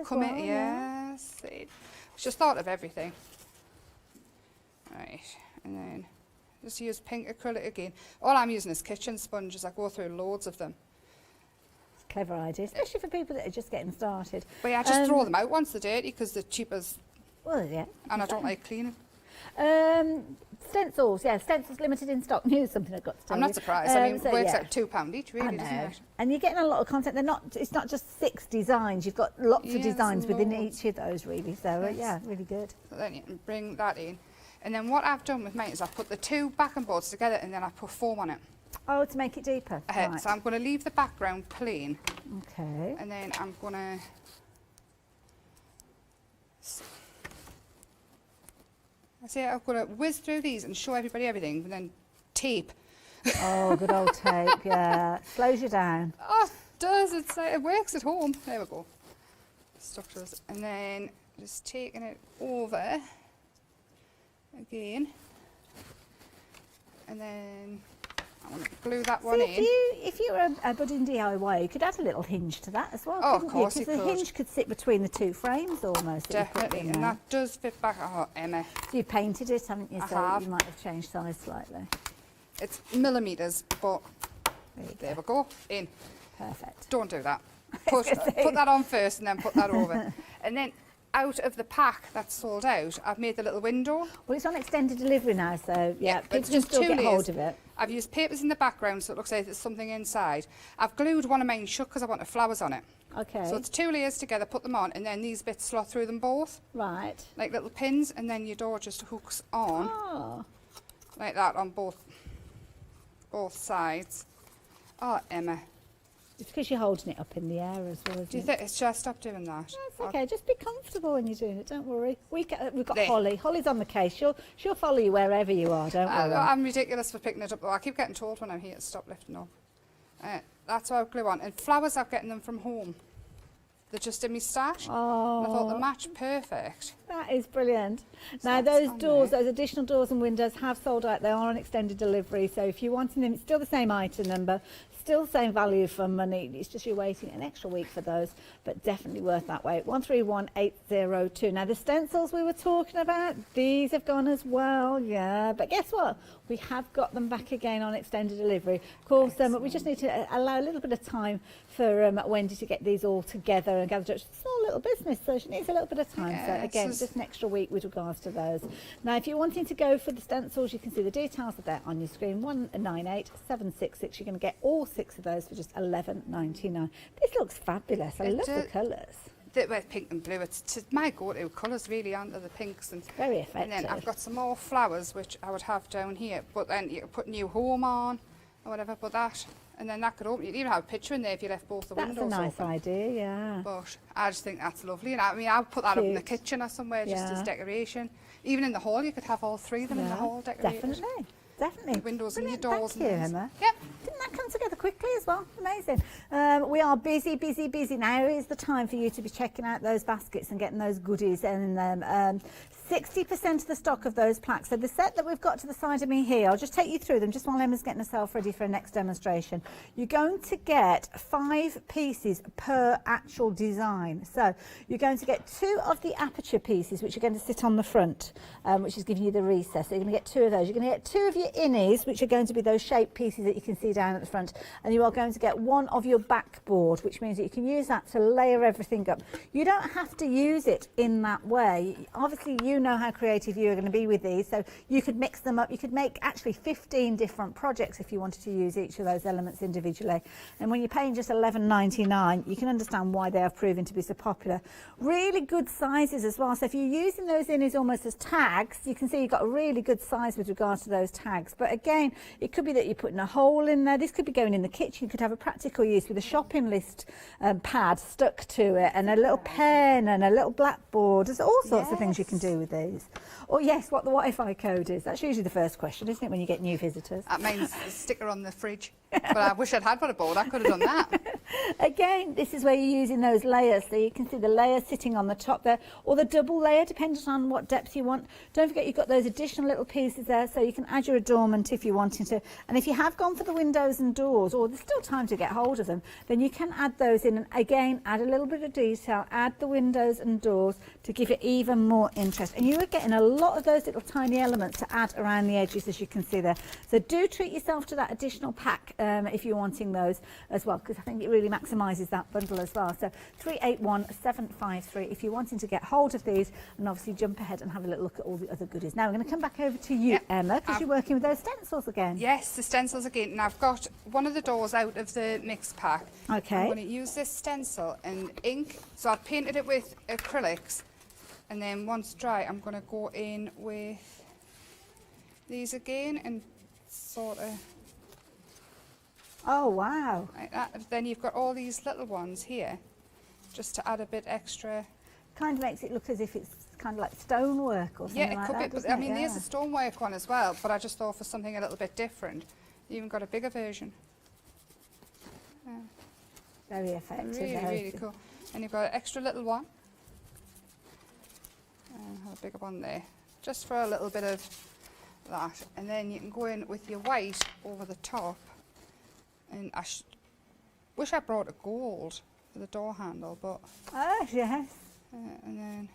as come well. in, yes. Just thought of everything. Right, and then just use pink acrylic again. All I'm using is kitchen sponges. I go through loads of them. Clever idea, especially for people that are just getting started. But yeah, just throw them out once they're dirty because they're cheap as... Well, yeah. And I don't like cleaning. Stencils, yeah, stencils limited in stock. News, something I've got to tell you. I'm not surprised. I mean, so, it works yeah. out £2 each, really, doesn't it? And you're getting a lot of content. It's not just 6 designs. You've got lots of designs within each of those, really. So yeah, really good. So then you can bring that in. And then what I've done with mine is I've put the 2 backing boards together and then I put foam on it. Oh, to make it deeper. Right. So I'm going to leave the background plain. Okay. And then I'm going to... I'm going to whiz through these and show everybody everything, and then tape. Oh, good old tape, yeah. Slows you down. Oh, it does. It works at home. There we go. Stuck to us. And then just taking it over again. And then I'm going to glue that one in. If you were a budding DIY, you could add a little hinge to that as well, Oh, couldn't of course you? you Because the could. hinge could sit between the 2 frames almost. Definitely, and that does fit back. Oh, Emma. So you painted it, haven't you? I So have. you might have changed size slightly. It's millimetres, but there we go. In. Perfect. Don't do that. Put that on first and then put that over. And then out of the pack that's sold out, I've made the little window. Well, it's on extended delivery now, so yeah, but people can still get hold of it. I've used papers in the background so it looks like there's something inside. I've glued one of mine shut because I wanted flowers on it. Okay. So it's 2 layers together, put them on, and then these bits slot through them both. Right. Like little pins, and then your door just hooks on. Oh. Like that on both sides. Oh, Emma. It's because you're holding it up in the air as well, isn't Do you it? think should I stop doing that? That's okay. Just be comfortable when you're doing it. Don't worry. We've got There. Holly. Holly's on the case. She'll follow you wherever you are. Don't worry. I'm ridiculous for picking it up. I keep getting told when I'm here to stop lifting up. That's why I glue on. And flowers, I'm getting them from home. They're just in my stash. Oh. And I thought they match perfect. That is brilliant. So Now that's those on doors, there. those additional doors and windows have sold out. They are on extended delivery. So if you're wanting them, it's still the same item number, still the same value for money. It's just you're waiting an extra week for those, but definitely worth that wait. 131802. Now the stencils we were talking about, these have gone as well, yeah. But guess what? We have got them back again on extended delivery. Of course, we just need to allow a little bit of time for Wendy to get these all together and gather. It's a small little business, so she needs a little bit of time. Yeah, so again, just an extra week with regards to those. Now, if you're wanting to go for the stencils, you can see the details are there on your screen. 198766. You're going to get all 6 of those for just $11.99. This looks fabulous. I love the colours. Well, pink and blue. It's my go-to colours, really, aren't they? The pinks and Very effective. And then I've got some more flowers, which I would have down here. But then you could put new home on or whatever. But that, and then that could open. You'd even have a picture in there if you left both the windows open. That's a nice idea, yeah. But I just think that's lovely. And I mean, I'll put that up in the kitchen or somewhere just as decoration. Even in the hall, you could have all 3 of them in the hall decorated. Definitely. The windows and your Brilliant. doors. Thank you, and Emma. Yep. Didn't that come together quickly as well? Amazing. We are busy now. Is the time for you to be checking out those baskets and getting those goodies in them. 60% of the stock of those plaques. So the set that we've got to the side of me here, I'll just take you through them just while Emma's getting herself ready for her next demonstration. You're going to get 5 pieces per actual design. So you're going to get 2 of the aperture pieces, which are going to sit on the front, which is giving you the recess. So you're going to get 2 of those. You're going to get 2 of your innies, which are going to be those shaped pieces that you can see down at the front. And you are going to get 1 of your backboard, which means that you can use that to layer everything up. You don't have to use it in that way. Obviously, you know how creative you are going to be with these, so you could mix them up. You could make actually 15 different projects if you wanted to use each of those elements individually. And when you're paying just $11.99, you can understand why they have proven to be so popular. Really good sizes as well. So if you're using those innies almost as tags, you can see you've got a really good size with regards to those tags. But again, it could be that you're putting a hole in there. This could be going in the kitchen. You could have a practical use with a shopping list pad stuck to it, and a little pen and a little blackboard. There's all sorts of things you can do with these. Or yes, what the Wi-Fi code is. That's usually the first question, isn't it, when you get new visitors? That means a sticker on the fridge. But I wish I'd had one aboard. I could have done that. Again, this is where you're using those layers. So you can see the layer sitting on the top there, or the double layer, depending on what depth you want. Don't forget you've got those additional little pieces there, so you can add your adornment if you're wanting to. And if you have gone for the windows and doors, or there's still time to get hold of them, then you can add those in, and again add a little bit of detail, add the windows and doors to give it even more interest. And you are getting a lot of those little tiny elements to add around the edges, as you can see there. So do treat yourself to that additional pack if you're wanting those as well, because I think it really maximises that bundle as well. So 381753 if you're wanting to get hold of these, and obviously jump ahead and have a little look at all the other goodies. Now we're going to come back over to you, Emma, because you're working with those stencils again. Yes, the stencils again, and I've got one of the doors out of the mix pack. Okay. I'm going to use this stencil and ink. So I've painted it with acrylics, and then once dry I'm going to go in with these again and sort of... Oh wow. Like that. Then you've got all these little ones here, just to add a bit extra. Kind of makes it look as if it's kind of like stonework or something Yeah, it like could that, be. But doesn't I it? mean, Yeah. there's a stonework one as well, but I just thought for something a little bit different. You even got a bigger version. Very effective. Really, very really cool. And you've got an extra little one. And have a bigger one there, just for a little bit of that. And then you can go in with your white over the top. And I wish I brought a gold for the door handle, but... Oh, yes. and then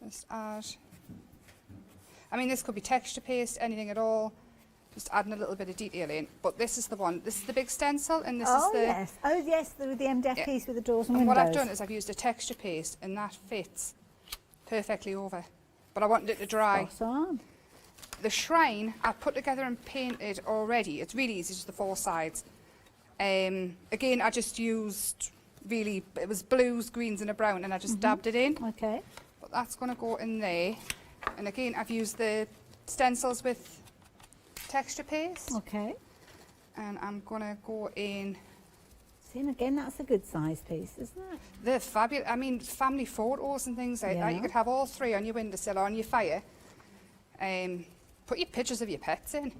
just add... I mean, this could be texture paste, anything at all. Just adding a little bit of detail in. But this is the one. This is the big stencil, and this is the... Yes. Oh, yes, with the MDF piece with the doors and And windows. what I've done is I've used a texture paste, and that fits perfectly over. But I wanted it to dry. Spot on. The shrine I put together and painted already. It's really easy, just the four sides. Again, I just used really, it was blues, greens and a brown, and I just dabbed it in. Okay. But that's going to go in there. And again, I've used the stencils with texture paste. Okay. And I'm going to go in... See, and again, that's a good size piece, isn't it? They're fabulous. I mean, family photos and things like that. You could have all three on your windowsill or on your fire. Put your pictures of your pets in.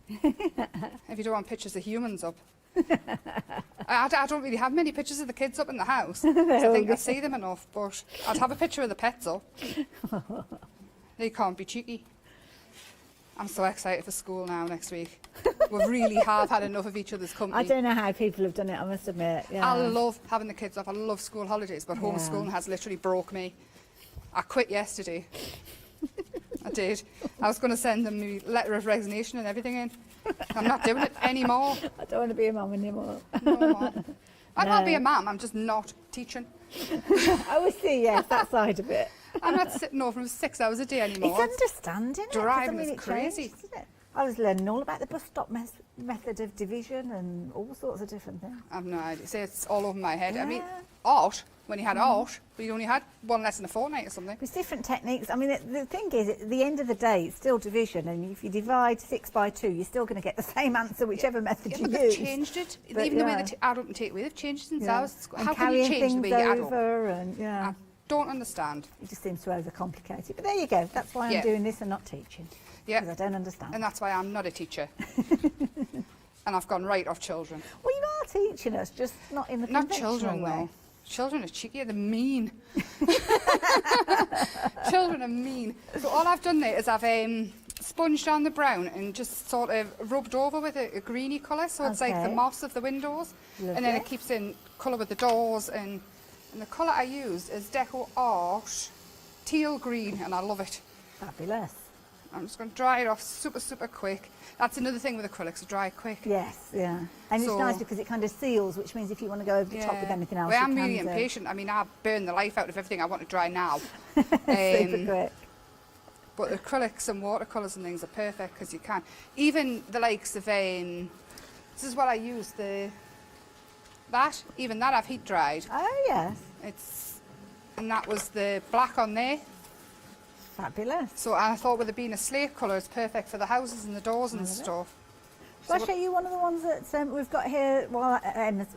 If you don't want pictures of humans up. I don't really have many pictures of the kids up in the house. So I think I see them enough, but I'd have a picture of the pets up. They can't be cheeky. I'm so excited for school now next week. We really have had enough of each other's company. I don't know how people have done it, I must admit. Yeah. I love having the kids off. I love school holidays, but homeschooling has literally broke me. I quit yesterday. I did. I was going to send them my letter of resignation and everything in. I'm not doing it anymore. I don't want to be a mum anymore. No, Mum. I might be a mum, I'm just not teaching. I would see, yes, that side of it. I'm not sitting over for 6 hours a day anymore. It's understanding it. 'cause driving I mean, is it crazy. changed, isn't it? I was learning all about the bus stop method of division and all sorts of different things. I've no idea. See, it's all over my head. I mean, Yeah. art, when you had art, but you only had one lesson a fortnight or something. There's different techniques. I mean, the thing is, at the end of the day, it's still division, and if you divide 6 by 2, you're still going to get the same answer, whichever method you But use. they've changed it. But Even the way yeah. the adult and take away, they've changed it since I was... And How can you carrying change the things way you adult? over, and yeah, I don't understand. it just seems to overcomplicate it. But there you go. That's why I'm Yeah. doing this and not teaching. Yeah. Because I don't understand. And that's why I'm not a teacher. And I've gone right off children. Well, you are teaching us, just not in the Not conventional children, way. though. Children are cheeky, they're mean. Children are mean. So all I've done there is I've sponged on the brown and just sort of rubbed over with a greeny colour, so it's like the Okay. moss of the windows. And then Lovely. it keeps in colour with the doors. And the colour I used is Deco Art Teal Green, and I love it. Fabulous. I'm just going to dry it off super, super quick. That's another thing with acrylics, dry quick. Yes, yeah. And it's So- nice because it kind of seals, which means if you want to go over the top with anything else, Well, you I'm can really do. impatient. I mean, I burn the life out of everything I want to dry now. Super quick. But acrylics and watercolours and things are perfect because you can. Even the likes of, this is what I use, even that I've heat dried. Oh, yes. And that was the black on there. Fabulous. So I thought with it being a slate colour, it's perfect for the houses and the doors and stuff. Shall I show you one of the ones that we've got here while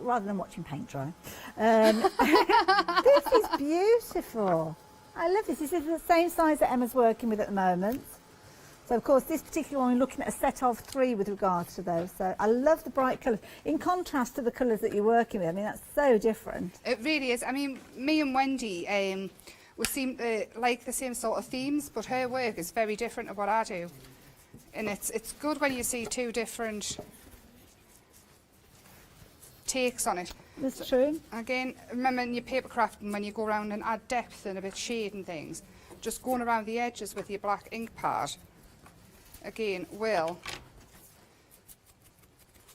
rather than watching paint dry? This is beautiful. I love this. This is the same size that Emma's working with at the moment. So, of course, this particular one, we're looking at a set of 3 with regards to those. So I love the bright colours. In contrast to the colours that you're working with, I mean, that's so different. It really is. I mean, me and Wendy, we seem to like the same sort of themes, but her work is very different to what I do. And it's good when you see two different takes on it. That's true. Again, remember in your paper crafting when you go around and add depth and a bit shade and things, just going around the edges with your black ink pad, again,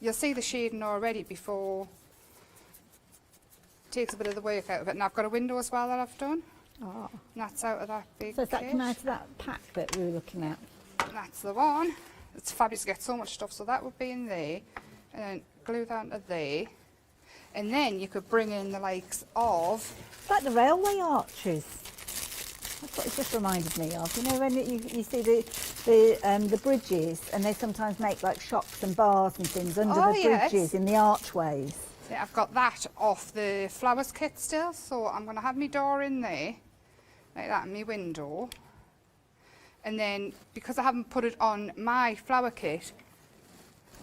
you'll see the shading already before, takes a bit of the work out of it. And I've got a window as well that I've done. Oh. And that's out of that big So is that kit. come out of that pack that we were looking at? That's the one. It's fabulous to get so much stuff. So that would be in there. And then glue that to there. And then you could bring in the likes of... It's like the railway arches. That's what it just reminded me of. You know, when you see the bridges, and they sometimes make like shops and bars and things under the bridges in the archways. Yeah, I've got that off the flowers kit still, so I'm going to have my door in there, like that, and my window. And then, because I haven't put it on my flower kit,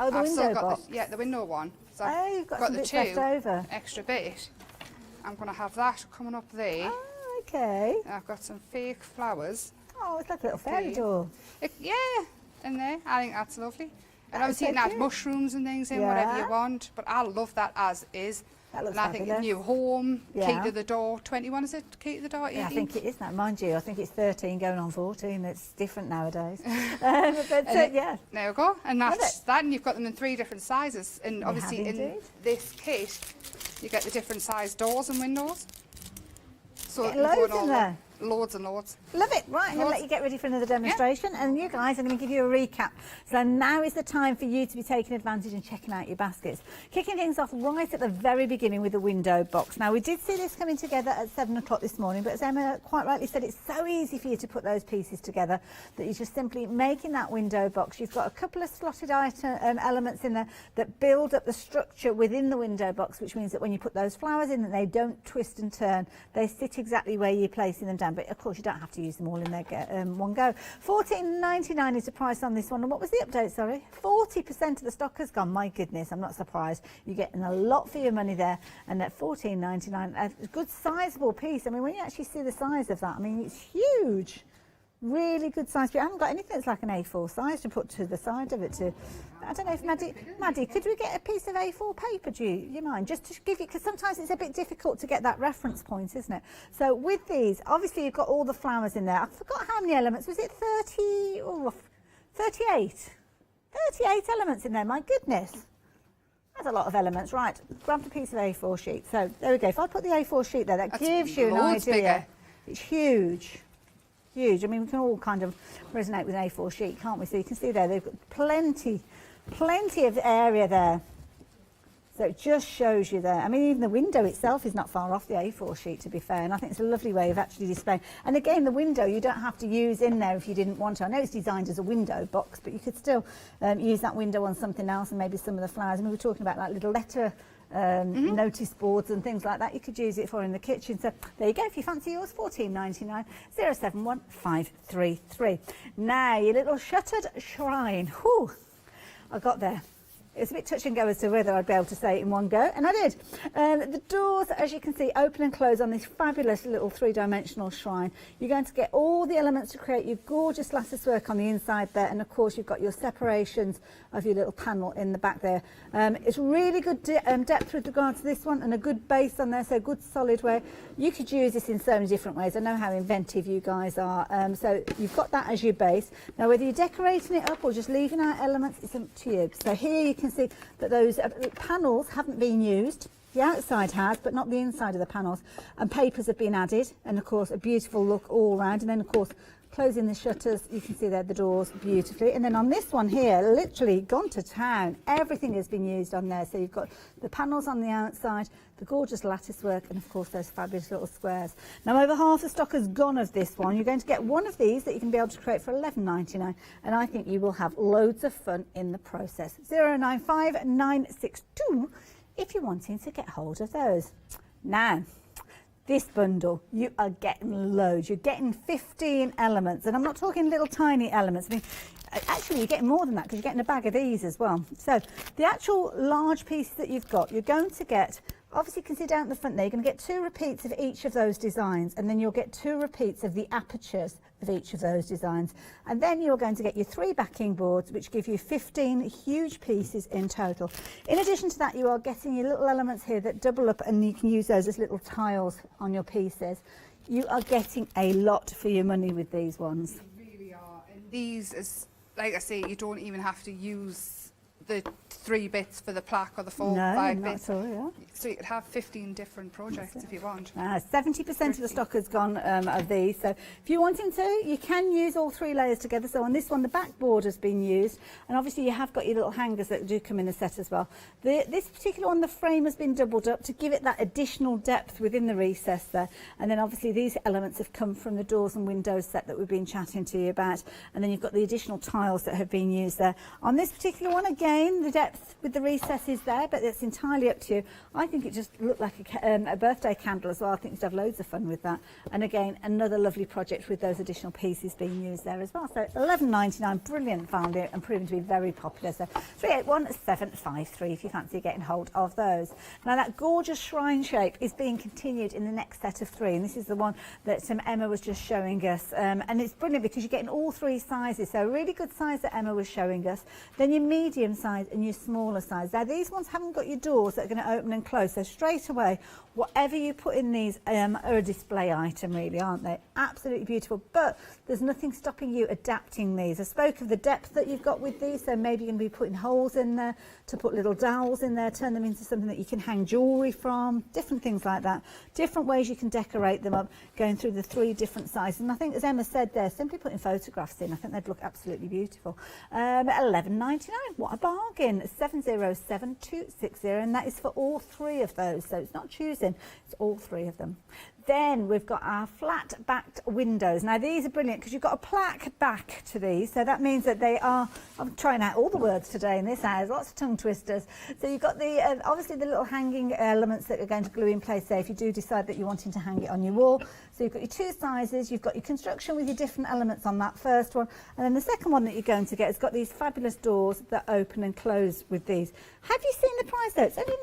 Oh, the I've window still got box. the window one. So Oh, you've got some the bits two left over. extra bit. I'm going to have that coming up there. Oh, okay. And I've got some fake flowers. Oh, it's like a little fairy door. Yeah, in there. I think that's lovely. And That is obviously you so can add cute. mushrooms and things in, whatever Yeah. you want. But I love that as is. That looks And I think a fabulous. new home, Yeah. key to the door, 21 is it? Key to the door, 18? Yeah, I think it is now. Mind you, I think it's 13 going on 14. It's different nowadays. Yeah. There we go. And Love that's that. And you've got them in 3 different sizes. And We obviously have in indeed. this kit, you get the different size doors and windows. So Getting you're loads going in all there. loads and loads. Love it. Right, I'm going to let you get ready for another demonstration. And you guys, I'm going to give you a recap. So now is the time for you to be taking advantage and checking out your baskets. Kicking things off right at the very beginning with the window box. Now, we did see this coming together at 7 o'clock this morning, but as Emma quite rightly said, it's so easy for you to put those pieces together that you're just simply making that window box. You've got a couple of slotted elements in there that build up the structure within the window box, which means that when you put those flowers in, that they don't twist and turn. They sit exactly where you're placing them down. But of course, you don't have to use them all in there one go. $14.99 is the price on this one. And what was the update? Sorry, 40% of the stock has gone. My goodness, I'm not surprised. You're getting a lot for your money there. And at $14.99, a good sizable piece. I mean, when you actually see the size of that, I mean, it's huge. Really good size. But I haven't got anything that's like an A4 size to put to the side of it. I don't know if Maddie, could we get a piece of A4 paper, do you mind? Just to give you, because sometimes it's a bit difficult to get that reference point, isn't it? So with these, obviously you've got all the flowers in there. I forgot how many elements. Was it 30? Oh, 38. 38 elements in there, my goodness. That's a lot of elements. Right, grab the piece of A4 sheet. So there we go. If I put the A4 sheet there, that gives you an idea. Bigger. It's huge. Huge. I mean, we can all kind of resonate with an A4 sheet, can't we? So you can see there, they've got plenty of area there. So it just shows you there. I mean, even the window itself is not far off the A4 sheet, to be fair. And I think it's a lovely way of actually displaying. And again, the window you don't have to use in there if you didn't want to. I know it's designed as a window box, but you could still use that window on something else, and maybe some of the flowers. I mean, we were talking about like little letter notice boards and things like that. You could use it for in the kitchen. So there you go. If you fancy yours, $14.99, 071533. Now, your little shuttered shrine. Whew, I got there. It was a bit touch and go as to whether I'd be able to say it in one go, and I did. The doors, as you can see, open and close on this fabulous little 3-dimensional shrine. You're going to get all the elements to create your gorgeous lattice work on the inside there, and of course you've got your separations of your little panel in the back there. It's really good depth with regard to this one, and a good base on there, so good solid way. You could use this in so many different ways. I know how inventive you guys are. So you've got that as your base. Now, whether you're decorating it up or just leaving out elements, it's up to you. So here you can see that those panels haven't been used. The outside has, but not the inside of the panels. And papers have been added, and of course a beautiful look all round. And then of course closing the shutters, you can see there the doors beautifully. And then on this one here, literally gone to town. Everything has been used on there. So you've got the panels on the outside, the gorgeous lattice work, and of course those fabulous little squares. Now, over half the stock has gone of this one. You're going to get one of these that you can be able to create for $11.99, and I think you will have loads of fun in the process. 095962 if you're wanting to get hold of those. Now, this bundle, you are getting loads. You're getting 15 elements, and I'm not talking little tiny elements. I mean, actually, you're getting more than that because you're getting a bag of these as well. So the actual large piece that you've got, you're going to get Obviously you can see down at the front there, you're going to get 2 repeats of each of those designs, and then you'll get 2 repeats of the apertures of each of those designs. And then you're going to get your 3 backing boards, which give you 15 huge pieces in total. In addition to that, you are getting your little elements here that double up, and you can use those as little tiles on your pieces. You are getting a lot for your money with these ones. They really are. And these, is, like I say, you don't even have to use the 3 bits for the plaque or the 5 bits. At all, yeah. So you could have 15 different projects if you want. 70% of the stock has gone of these, so if you're wanting to, you can use all 3 layers together. So on this one, the backboard has been used, and obviously you have got your little hangers that do come in a set as well. This particular one, the frame has been doubled up to give it that additional depth within the recess there, and then obviously these elements have come from the doors and windows set that we've been chatting to you about, and then you've got the additional tiles that have been used there. On this particular one, again, the depth with the recess is there, but it's entirely up to you. I think it just looked like a birthday candle as well. I think you'd have loads of fun with that. And again, another lovely project with those additional pieces being used there as well. So £11.99, brilliant value and proving to be very popular. So 381753 if you fancy getting hold of those. Now that gorgeous shrine shape is being continued in the next set of 3, and this is the one that Emma was just showing us. And it's brilliant because you're getting all 3 sizes. So a really good size that Emma was showing us, then your medium size and your smaller size. Now these ones haven't got your doors that are going to open and close, so straight away whatever you put in these are a display item, really, aren't they? Absolutely beautiful, but there's nothing stopping you adapting these. I spoke of the depth that you've got with these, so maybe you're going to be putting holes in there to put little dowels in there, turn them into something that you can hang jewellery from, different things like that, different ways you can decorate them up, going through the 3 different sizes. And I think, as Emma said there, simply putting photographs in, I think they'd look absolutely beautiful. £11.99, what a bargain. 707260, and that is for all 3 of those, so it's not choosing, it's all 3 of them. Then we've got our flat backed windows. Now these are brilliant because you've got a plaque back to these, so that means that they are, I'm trying out all the words today in this house, lots of tongue twisters. So you've got the obviously the little hanging elements that are going to glue in place there if you do decide that you're wanting to hang it on your wall. So you've got your 2 sizes, you've got your construction with your different elements on that first one, and then the second one that you're going to get has got these fabulous doors that open and close with these. Have you seen the price though? It's only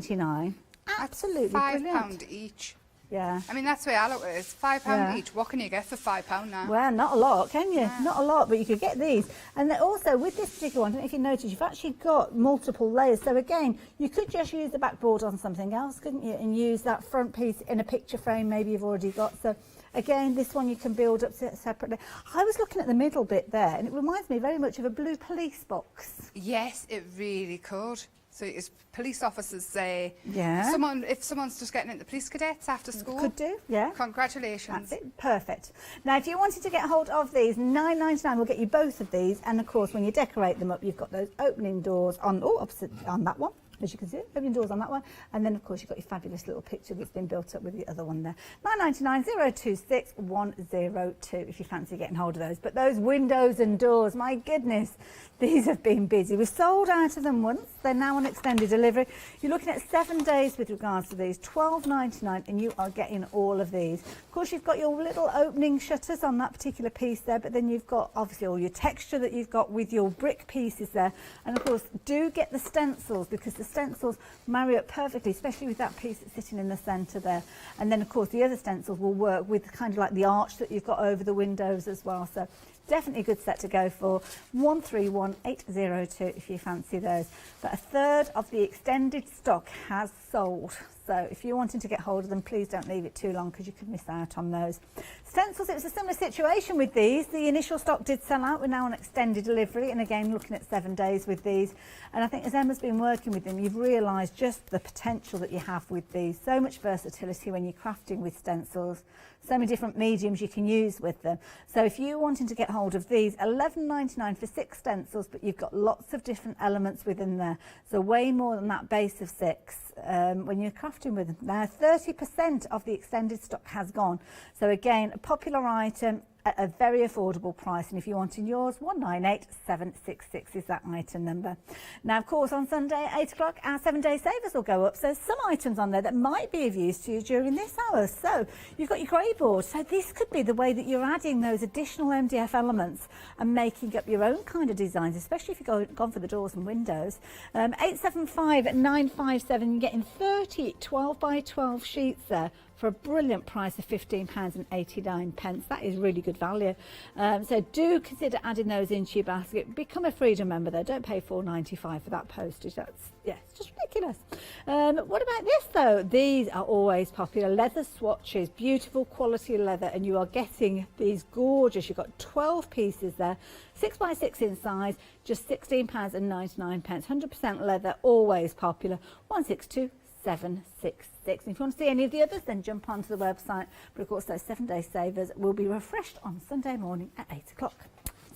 £9.99. Absolutely brilliant. £5 each. Yeah. I mean, that's the way I look at it. It's £5 each. What can you get for £5 now? Well, not a lot, can you? Yeah. Not a lot, but you could get these. And then also, with this particular one, I don't know if you noticed, you've actually got multiple layers. So again, you could just use the backboard on something else, couldn't you? And use that front piece in a picture frame maybe you've already got. So again, this one you can build up separately. I was looking at the middle bit there, and it reminds me very much of a blue police box. Yes, it really could. So it's police officers say, yeah. If someone's just getting into police cadets after school. Could do, yeah. Congratulations. That's it, perfect. Now, if you wanted to get hold of these, £9.99 will get you both of these. And of course, when you decorate them up, you've got those opening doors on, opposite on that one. As you can see, opening doors on that one, and then of course you've got your fabulous little picture that's been built up with the other one there. £9.99 026 102 if you fancy getting hold of those. But those windows and doors, my goodness, these have been busy. We've sold out of them once. They're now on extended delivery. You're looking at 7 days with regards to these, £12.99, and you are getting all of these. Of course, you've got your little opening shutters on that particular piece there, but then you've got obviously all your texture that you've got with your brick pieces there. And of course, do get the stencils, because the stencils marry up perfectly, especially with that piece that's sitting in the centre there. And then of course the other stencils will work with kind of like the arch that you've got over the windows as well. So definitely a good set to go for. 131802 if you fancy those. But a third of the extended stock has sold. So if you're wanting to get hold of them, please don't leave it too long because you could miss out on those. Stencils, it was a similar situation with these. The initial stock did sell out. We're now on extended delivery, and again looking at 7 days with these. And I think as Emma's been working with them, you've realised just the potential that you have with these. So much versatility when you're crafting with stencils. So many different mediums you can use with them. So if you're wanting to get hold of these, £11.99 for 6 stencils, but you've got lots of different elements within there. So way more than that base of 6 when you're crafting with them. Now 30% of the extended stock has gone. So again, a popular item, at a very affordable price. And if you're wanting yours, 198766 is that item number. Now, of course, on Sunday at 8 o'clock, our 7-day savers will go up. So some items on there that might be of use to you during this hour. So you've got your grey board. So this could be the way that you're adding those additional MDF elements and making up your own kind of designs, especially if you've gone for the doors and windows. 875957, you're getting 30 12 by 12 sheets there for a brilliant price of £15.89. That is really good value. So do consider adding those into your basket. Become a Freedom member though. Don't pay £4.95 for that postage. That's, yeah, it's just ridiculous. What about this though? These are always popular. Leather swatches, beautiful quality leather, and you are getting these gorgeous. You've got 12 pieces there, 6 by 6 in size, just £16.99. 100% leather, always popular. 162766. And if you want to see any of the others, then jump onto the website. But of course, those 7-day savers will be refreshed on Sunday morning at 8 o'clock.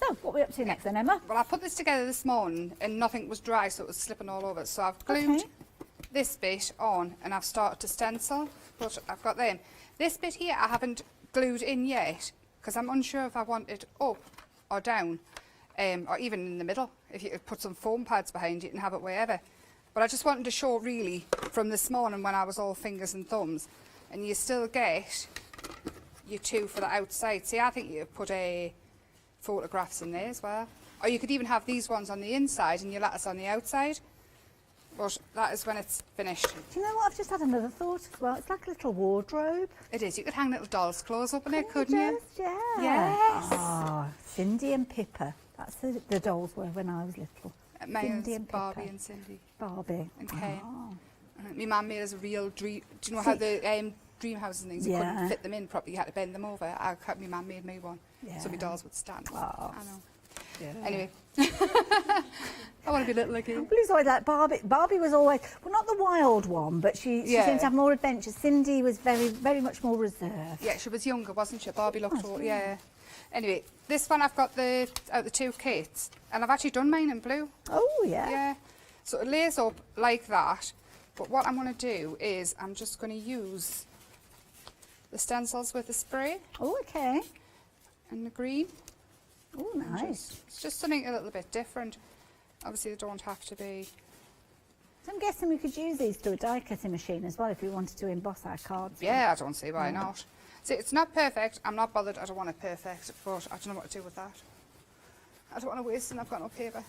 So, what are we up to next then, Emma? Well, I put this together this morning and nothing was dry, so it was slipping all over. So I've glued this bit on and I've started to stencil, but I've got them. This bit here I haven't glued in yet because I'm unsure if I want it up or down, or even in the middle. If you could put some foam pads behind it and have it wherever. But I just wanted to show really from this morning when I was all fingers and thumbs, and you still get your 2 for the outside. See, I think you put photographs in there as well. Or you could even have these ones on the inside and your lattice on the outside. But that is when it's finished. Do you know what? I've just had another thought as well. It's like a little wardrobe. It is. You could hang little dolls' clothes up in it, couldn't you? Yeah. Yes. Oh, Cindy and Pippa. That's the dolls were when I was little. Cindy and Pippa. Barbie and Cindy. Barbie. And Ken. Oh. My mum made us a real dream. Do you know how the dream houses and things, you couldn't fit them in properly, you had to bend them over? My mum made me one, so my dolls would stand. Oh. I know. Yeah. Anyway, I want to be little like you. Blue's always like Barbie. Barbie was always, well, not the wild one, but she seemed to have more adventures. Cindy was very much more reserved. Yeah, she was younger, wasn't she? Barbie looked old, yeah. Anyway, this one I've got the 2 kits, and I've actually done mine in blue. Oh, yeah. Yeah. So it lays up like that, but what I'm going to do is I'm just going to use the stencils with the spray. Oh, okay. And the green. Oh, nice. It's just something a little bit different. Obviously, they don't have to be. So I'm guessing we could use these through a die cutting machine as well if we wanted to emboss our cards. Yeah, I don't see why not. See, it's not perfect. I'm not bothered. I don't want it perfect, but I don't know what to do with that. I don't want to waste it. I've got no paper.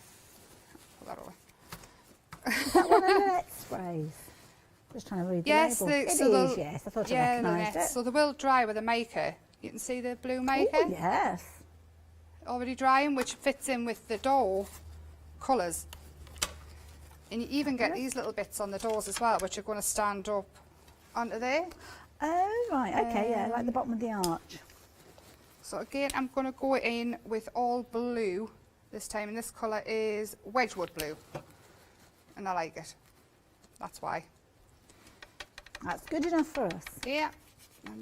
Put that away. Is that one of the net sprays? Just trying to read the label. Yes, I thought I recognised it. So they will dry with a maker. You can see the blue maker. Oh, yes. Already drying, which fits in with the door colours. And you even get these little bits on the doors as well, which are going to stand up onto there. Oh, right, okay, yeah, like the bottom of the arch. So again, I'm going to go in with all blue this time, and this colour is Wedgwood blue. And I like it. That's why. That's good enough for us. Yeah, I'm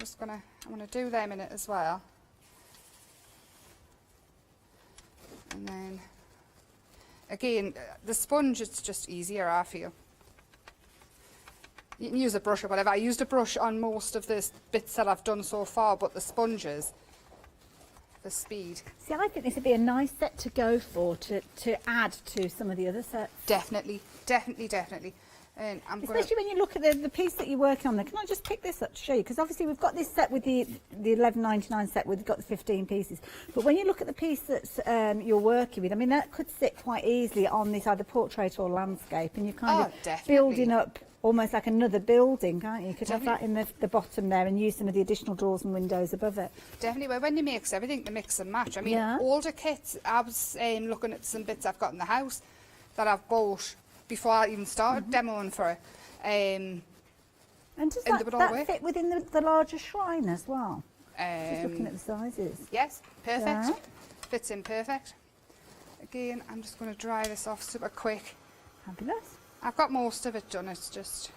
going to do them in it as well. And then, again, the sponge, it's just easier, I feel. You can use a brush or whatever. I used a brush on most of the bits that I've done so far, but the sponges, the speed. See, I think this would be a nice set to go for, to add to some of the other sets. Definitely. And especially when you look at the piece that you're working on there. Can I just pick this up to show you? Because obviously we've got this set with the $11.99 set, we've got the 15 pieces. But when you look at the piece that you're working with, I mean, that could sit quite easily on this either portrait or landscape, and you're kind of building up almost like another building, can't you? You could have that in the bottom there and use some of the additional doors and windows above it. Definitely. Well, when you mix everything, they mix and match. I mean, older kits, I was looking at some bits I've got in the house that I've bought before I even started demoing for it. And does that fit within the larger shrine as well? Just looking at the sizes. Yes, perfect. Yeah. Fits in perfect. Again, I'm just going to dry this off super quick. Fabulous. I've got most of it done, it's just...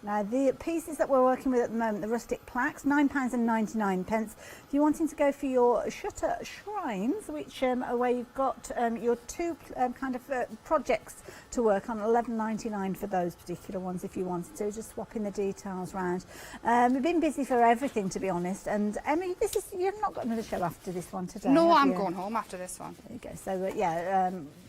Now the pieces that we're working with at the moment, the rustic plaques, £9.99. If you're wanting to go for your shutter shrines, which are where you've got your two projects to work on, £11.99 for those particular ones if you wanted to, just swapping the details around. We've been busy for everything, to be honest, and Emma, you've not got another show after this one today. No, I'm going home after this one. There you go. So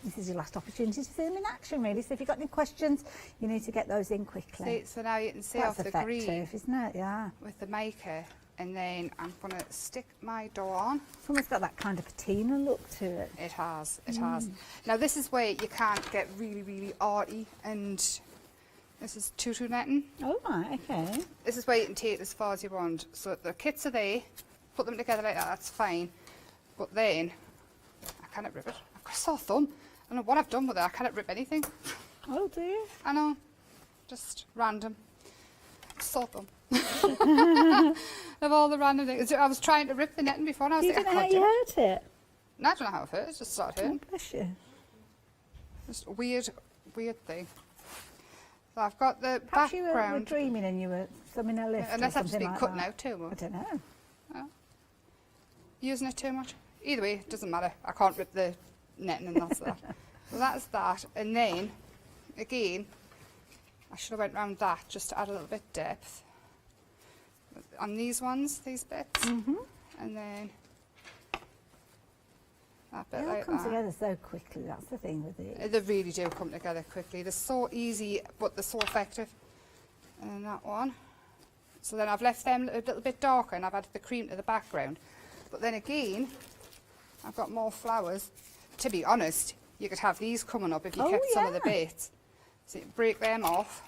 this is your last opportunity to see them in action, really. So if you've got any questions, you need to get those in quickly. So now you can see That's off the green, isn't it? Yeah. with the maker, and then I'm going to stick my door on. It's almost got that kind of patina look to it. It has, it has. Now this is where you can't get really, really arty, and this is tutu netting. Oh, right, okay. This is where you can take it as far as you want. So the kits are there, put them together like that, that's fine. But then, I cannot rip it. I've got a sore thumb. I don't know what I've done with it, I cannot rip anything. Oh, do you? I know, just random. Sore thumb. Of all the random things. I was trying to rip the netting before and I was You like, don't know I how can't you do it. hurt it? No, I don't know how it hurt, it just started hurting. Oh, bless you. Just a weird, weird thing. So I've got the Perhaps you were background. dreaming and you were thumbing a lift Unless or I've just something been like cutting that. out too I much. don't know. Using it too much. Either way, it doesn't matter. I can't rip the netting and that's that. So that's that. And then, again, I should have went round that just to add a little bit depth. On these ones, these bits. Mm-hmm. And then that bit They all like come that. together so quickly, that's the thing with it. They really do come together quickly. They're so easy, but they're so effective. And that one. So then I've left them a little bit darker and I've added the cream to the background. But then again, I've got more flowers. To be honest, you could have these coming up if you kept some of the bits. So you break them off.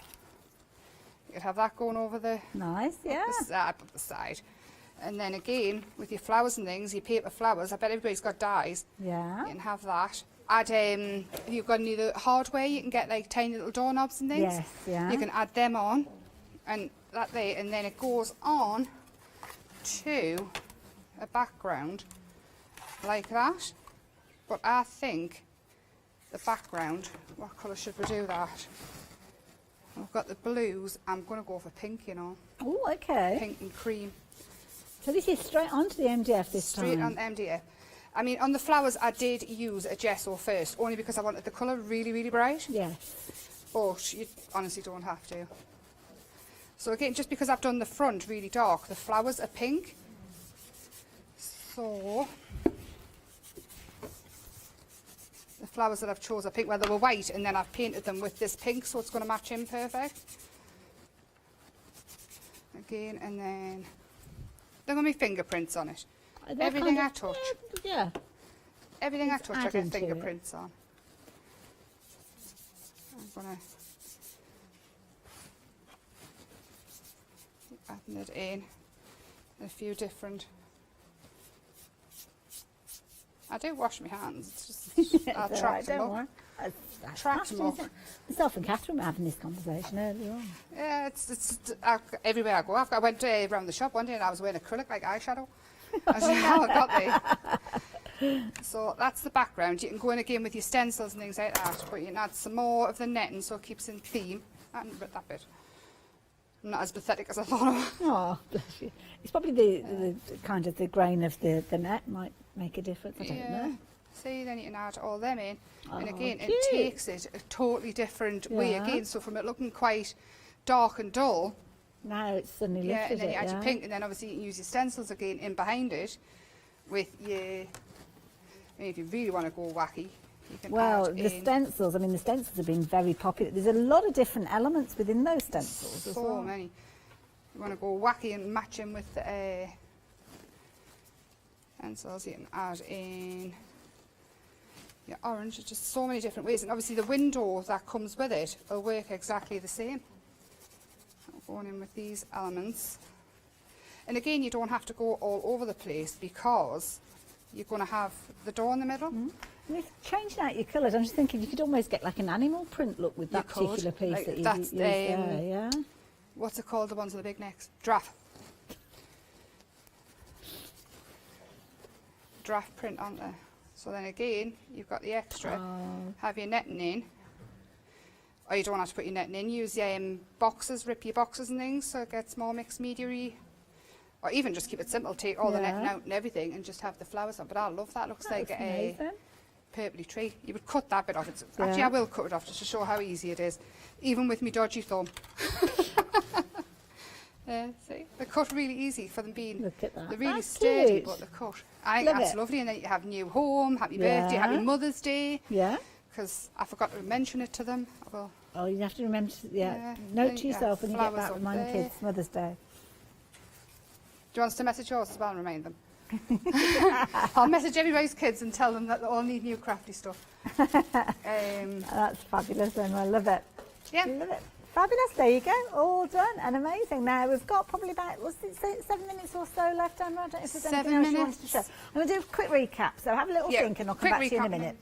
You could have that going over the, Nice, yeah. up the side. And then again, with your flowers and things, your paper flowers, I bet everybody's got dyes. Yeah. You can have that. Add, if you've got any of the hardware, you can get like tiny little doorknobs and things. Yes, yeah. You can add them on, and that there, and then it goes on to a background like that. But I think the background, what colour should we do that? I've got the blues, I'm going to go for pink, you know. Oh, okay. Pink and cream. So this is straight onto the MDF this Straight time? on the MDF. I mean, on the flowers, I did use a gesso first, only because I wanted the colour really, really bright. Yes. But you honestly don't have to. So again, just because I've done the front really dark, the flowers are pink. So the flowers that I've chose are pink, well, they were white, and then I've painted them with this pink, so it's going to match in perfect. Again, and then they're going to be fingerprints on it. Everything I touch. Yeah. Everything It's I touch, I adding get to it. fingerprints on. I'm going to keep adding it in a few different. I do wash my hands. It's just I It's all track right, them don't up. worry. That's Track fashion, them up. isn't it? Myself and Catherine were having this conversation earlier on. Yeah, it's everywhere I go. I went around the shop one day and I was wearing acrylic like eyeshadow. I don't know how I got there. So that's the background. You can go in again with your stencils and things like that, but you can add some more of the netting so it keeps in theme. I haven't ripped that bit. I'm not as pathetic as I thought I was. Oh, bless you. It's probably the kind of the grain of the net might make a difference. I don't know. See, then you can add all them in. And Oh, again, cute. it takes it a totally different way Yeah. again. So from it looking quite dark and dull, Now it's suddenly yeah, lifted and then it, you add yeah. your pink, and then obviously you can use your stencils again in behind it with your, I mean, if you really want to go wacky, you can Well, add the in stencils, I mean, the stencils have been very popular. There's a lot of different elements within those stencils as so well. many. You want to go wacky and match them with the stencils, you can add in your orange. There's just so many different ways, and obviously the window that comes with it will work exactly the same. Going in with these elements, and again, you don't have to go all over the place because you're going to have the door in the middle. And if changing out your colours, I'm just thinking you could almost get like an animal print look with You that could. particular piece Like, that you that's used there, yeah. What's it called? The ones with the big necks? Draft print on there. So then again, you've got the extra. Oh. Have your netting in. or you don't have to put your netting in, use boxes, rip your boxes and things so it gets more mixed media-y. Or even just keep it simple, take all the netting out and everything and just have the flowers on. But I love that, looks like a purpley tree. You would cut that bit off. Actually, I will cut it off just to show how easy it is, even with my dodgy thumb. See, they're cut really easy for them being, look at that. They're really that's sturdy, cute. but they're cut. I think that's lovely. And then you have new home, happy birthday, happy Mother's Day. Yeah. Because I forgot to mention it to them. I will. Oh, you have to remember to, note to yourself when you get back, remind the kids, Mother's Day. Do you want us to message yours as well and remind them? I'll message everybody's kids and tell them that they all need new crafty stuff. That's fabulous, and I love it. Yeah. Love it. Fabulous, there you go, all done and amazing. Now we've got probably about, 7 minutes or so left, Emma? I don't know if there's anything else you want us to show. I'm going to do a quick recap, so have a little think and I'll come back to you in a minute.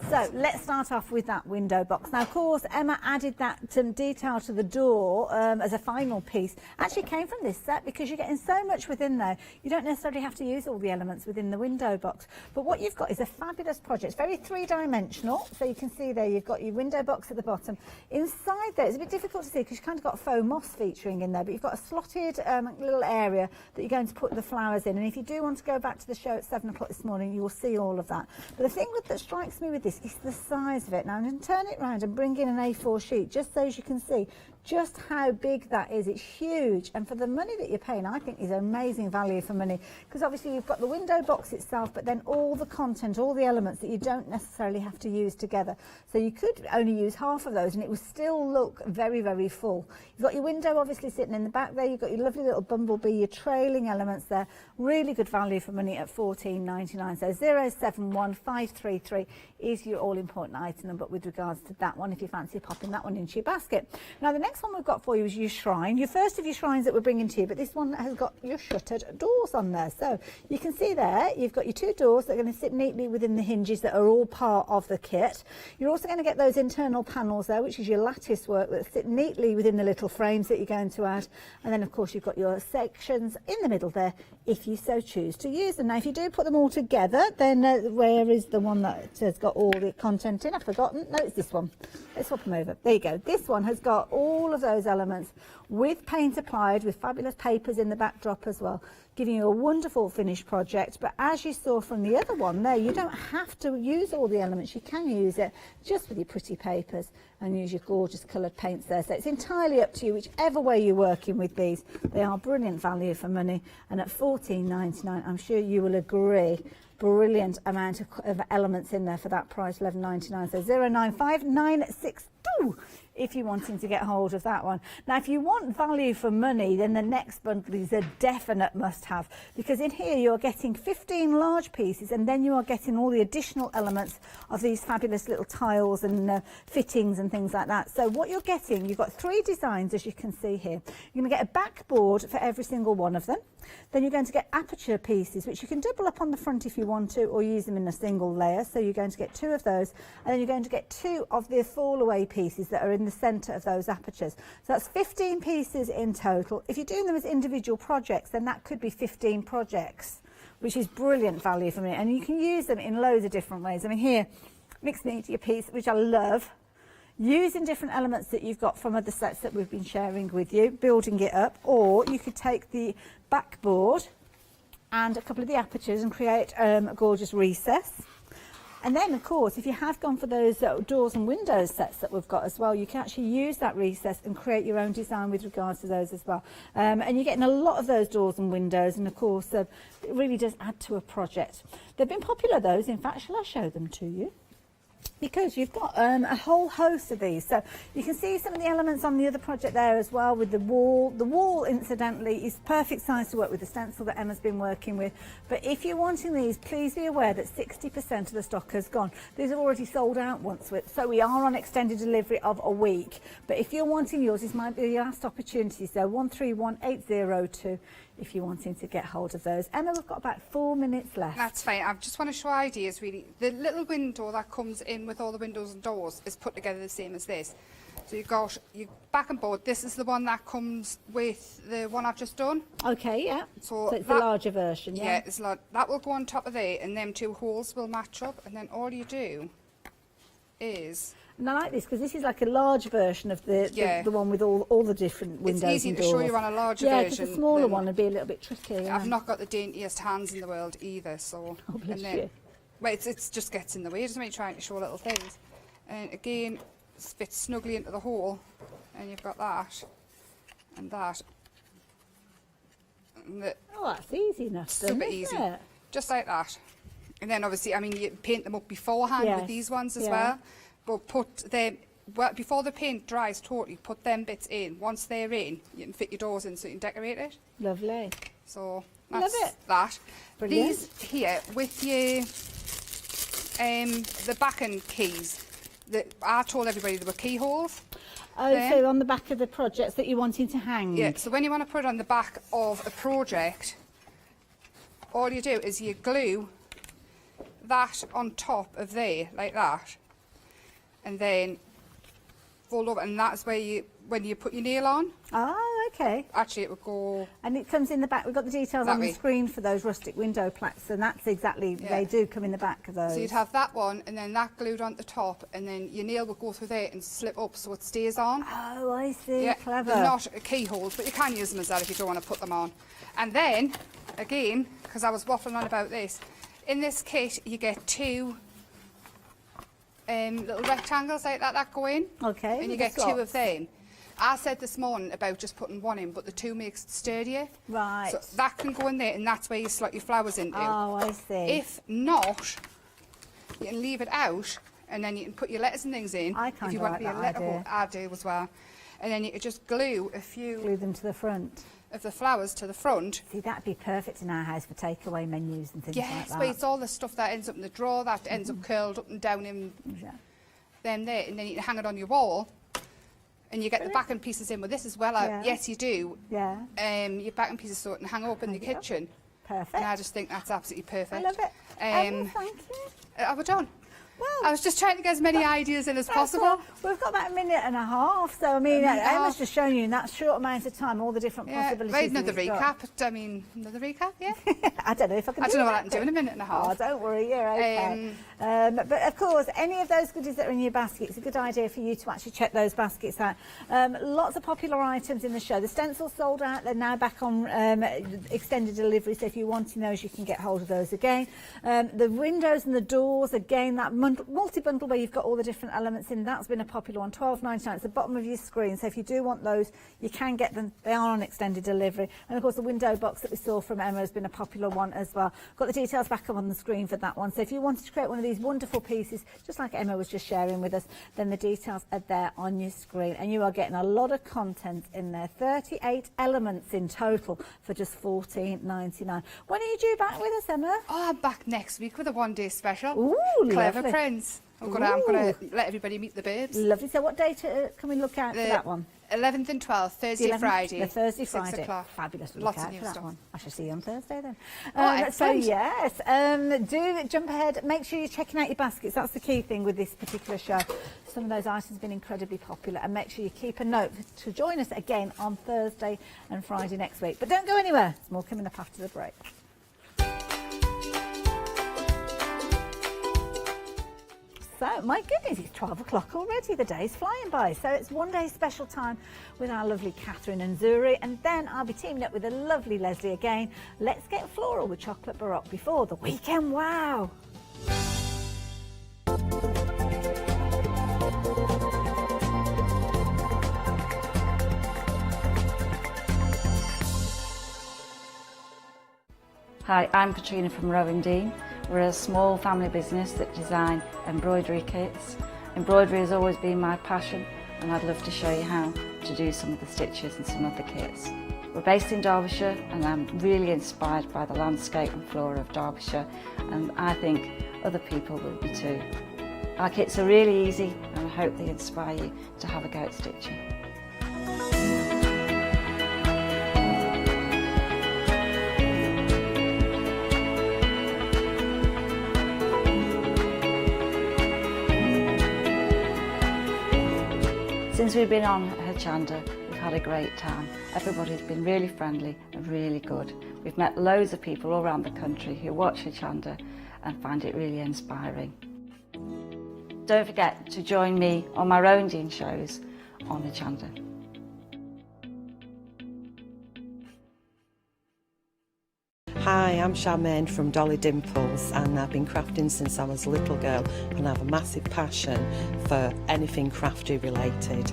So let's start off with that window box. Now, of course, Emma added that detail to the door as a final piece. Actually came from this set because you're getting so much within there. You don't necessarily have to use all the elements within the window box. But what you've got is a fabulous project. It's very three-dimensional. So you can see there you've got your window box at the bottom. Inside there, it's a bit difficult to see because you've kind of got faux moss featuring in there. But you've got a slotted little area that you're going to put the flowers in. And if you do want to go back to the show at 7 o'clock this morning, you will see all of that. But the thing that strikes me with this is the size of it. Now I'm going to turn it round and bring in an A4 sheet just so as you can see just how big that is. It's huge, and for the money that you're paying, I think is amazing value for money, because obviously you've got the window box itself, but then all the content, all the elements that you don't necessarily have to use together. So you could only use half of those and it would still look very, very full. You've got your window obviously sitting in the back there, you've got your lovely little bumblebee, your trailing elements there. Really good value for money at $14.99. So 071533 is your all-important item number with regards to that one, if you fancy popping that one into your basket. Now the next one we've got for you is your shrine, your first of your shrines that we're bringing to you, but this one has got your shuttered doors on there. So you can see there you've got your two doors that are going to sit neatly within the hinges that are all part of the kit. You're also going to get those internal panels there, which is your lattice work that sit neatly within the little frames that you're going to add. And then of course you've got your sections in the middle there if you so choose to use them. Now if you do put them all together, then where is the one that has got all the content in? I've forgotten. No, it's this one. Let's swap them over. There you go. This one has got all of those elements with paint applied, with fabulous papers in the backdrop as well, giving you a wonderful finished project. But as you saw from the other one there, you don't have to use all the elements. You can use it just with your pretty papers and use your gorgeous coloured paints there. So it's entirely up to you, whichever way you're working with these. They are brilliant value for money, and at $14.99, I'm sure you will agree, brilliant amount of elements in there for that price, $11.99. So 095962 if you're wanting to get hold of that one. Now if you want value for money, then the next bundle is a definite must-have, because in here you're getting 15 large pieces, and then you are getting all the additional elements of these fabulous little tiles and fittings and things like that. So what you're getting, you've got 3 designs, as you can see here. You're going to get a backboard for every single one of them. Then you're going to get aperture pieces, which you can double up on the front if you want to, or use them in a single layer. So you're going to get 2 of those, and then you're going to get 2 of the fall away pieces that are in the centre of those apertures. So that's 15 pieces in total. If you're doing them as individual projects, then that could be 15 projects, which is brilliant value for me. And you can use them in loads of different ways. I mean, here, mixed media piece, which I love, using different elements that you've got from other sets that we've been sharing with you, building it up. Or you could take the backboard and a couple of the apertures and create a gorgeous recess. And then, of course, if you have gone for those doors and windows sets that we've got as well, you can actually use that recess and create your own design with regards to those as well. And you're getting a lot of those doors and windows, and of course, it really does add to a project. They've been popular, those. In fact, shall I show them to you? Because you've got a whole host of these. So you can see some of the elements on the other project there as well, with the wall. The wall, incidentally, is perfect size to work with the stencil that Emma's been working with. But if you're wanting these, please be aware that 60% of the stock has gone. These are already sold out once, so we are on extended delivery of a week. But if you're wanting yours, this might be your last opportunity. So 131802. If you're wanting to get hold of those. Emma, we've got about 4 minutes left. That's fine. I just want to show ideas, really. The little window that comes in with all the windows and doors is put together the same as this. So you've got your back and board. This is the one that comes with the one I've just done. Okay, yeah. So it's the larger version, yeah? Yeah, it's that will go on top of there, and them 2 holes will match up, and then all you do is... And I like this because this is like a large version of the one with all the different windows and doors. It's easy to show you on a larger version. version. Yeah, because the smaller one would be a little bit tricky. Yeah. I've not got the daintiest hands in the world either, so... Oh, bless you. Well, it just gets in the way, doesn't it, trying to show little things. And again, it fits snugly into the hole, and you've got that, and that. And oh, that's easy enough, super easy. It? Just like that. And then obviously, I mean, you paint them up beforehand with these ones as well. But put them, before the paint dries totally, put them bits in. Once they're in, you can fit your doors in so you can decorate it. Lovely. So that's Love it. that. Brilliant. These here, with your, the backing keys, I told everybody there were keyholes. Oh, so on the back of the projects that you're wanting to hang? Yeah, so when you want to put it on the back of a project, all you do is you glue that on top of there, like that, and then fold over, and that's where you, when you put your nail on. Oh, okay. Actually, it would go... And it comes in the back. We've got the details on the screen for those rustic window plaques, and that's exactly, they do come in the back of those. So you'd have that one, and then that glued on the top, and then your nail would go through there and slip up so it stays on. Oh, I see. Yeah, Clever. they're not keyholes, but you can use them as that if you don't want to put them on. And then, again, because I was waffling on about this, in this kit you get two little rectangles like that go in. Okay. And you get two of them. I said this morning about just putting one in, but the two makes it sturdier. Right. So that can go in there, and that's where you slot your flowers into. Oh, I see. If not, you can leave it out, and then you can put your letters and things in. I kind if you of want like to be a that letter idea. hole, I do as well. And then you could just glue a few Glue them to the front. of the flowers to the front. See, that'd be perfect in our house for takeaway menus and things like Yes, that. but it's all the stuff that ends up in the drawer, that ends up curled up and down in them there, and then you can hang it on your wall. And you get the backing pieces in with this as well. Yes, you do. Yeah. Your backing pieces so it can hang up in the kitchen. Perfect. And I just think that's absolutely perfect. I love it. Thank you. Are we done? Well, I was just trying to get as many ideas in as possible. Well, we've got about a minute and a half, so I mean, Emma's just shown you in that short amount of time all the different possibilities. Right, another recap. Another recap, yeah. I don't know if I can. I don't know what I can do in a minute and a half. Oh, don't worry, you're okay. But of course, any of those goodies that are in your basket, it's a good idea for you to actually check those baskets out. Lots of popular items in the show. The stencils sold out. They're now back on extended delivery, so if you're wanting those, you can get hold of those again. The windows and the doors, again, that multi-bundle where you've got all the different elements in, that's been a popular one. £12.99. It's the bottom of your screen, so if you do want those, you can get them. They are on extended delivery. And of course, the window box that we saw from Emma has been a popular one as well. Got the details back up on the screen for that one. So if you wanted to create one of these wonderful pieces, just like Emma was just sharing with us, then the details are there on your screen. And you are getting a lot of content in there. 38 elements in total for just £14.99. When are you due back with us, Emma? Oh, I'm back next week with a one-day special. Ooh, Clever lovely. Prince. I'm gonna let everybody meet the babes. Lovely. So what date can we look out for that one? 11th and 12th, Thursday, Friday. The Thursday, 6 Friday. o'clock. Fabulous. Lots of out new for that stuff. one. I shall see you on Thursday then. Oh, So excellent. yes, do jump ahead. Make sure you're checking out your baskets. That's the key thing with this particular show. Some of those items have been incredibly popular, and make sure you keep a note to join us again on Thursday and Friday next week. But don't go anywhere. There's more coming up after the break. So, my goodness, it's 12 o'clock already. The day's flying by. So it's one day special time with our lovely Catherine and Zuri. And then I'll be teaming up with the lovely Leslie again. Let's get floral with Chocolate Baroque before the weekend. Wow. Hi, I'm Katrina from Rowing Dean. We're a small family business that design embroidery kits. Embroidery has always been my passion, and I'd love to show you how to do some of the stitches and some of the kits. We're based in Derbyshire, and I'm really inspired by the landscape and flora of Derbyshire, and I think other people will be too. Our kits are really easy, and I hope they inspire you to have a go at stitching. Since we've been on Hochanda, we've had a great time. Everybody's been really friendly and really good. We've met loads of people all around the country who watch Hochanda and find it really inspiring. Don't forget to join me on my Rowan shows on Hochanda. Hi, I'm Charmaine from Dolly Dimples, and I've been crafting since I was a little girl, and I have a massive passion for anything crafty related.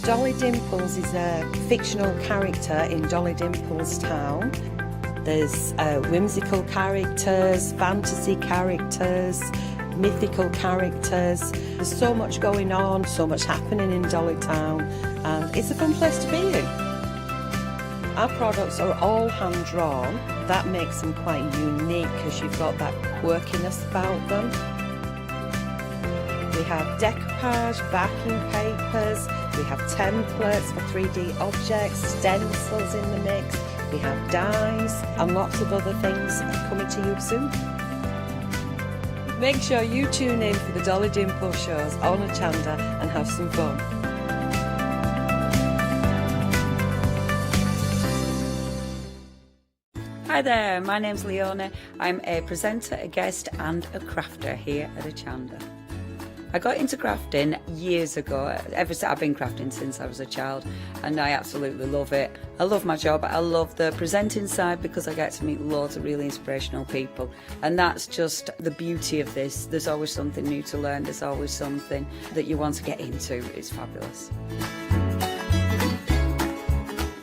Dolly Dimples is a fictional character in Dolly Dimples Town. There's whimsical characters, fantasy characters, mythical characters. There's so much going on, so much happening in Dolly Town, and it's a fun place to be in. Our products are all hand drawn. That makes them quite unique because you've got that quirkiness about them. We have decoupage, backing papers, we have templates for 3D objects, stencils in the mix, we have dies and lots of other things coming to you soon. Make sure you tune in for the Dolly Dimple shows on Hochanda and have some fun. Hi there, my name's Leona. I'm a presenter, a guest and a crafter here at Hochanda. I got into crafting years ago. I've been crafting since I was a child and I absolutely love it. I love my job. I love the presenting side because I get to meet loads of really inspirational people, and that's just the beauty of this. There's always something new to learn. There's always something that you want to get into. It's fabulous.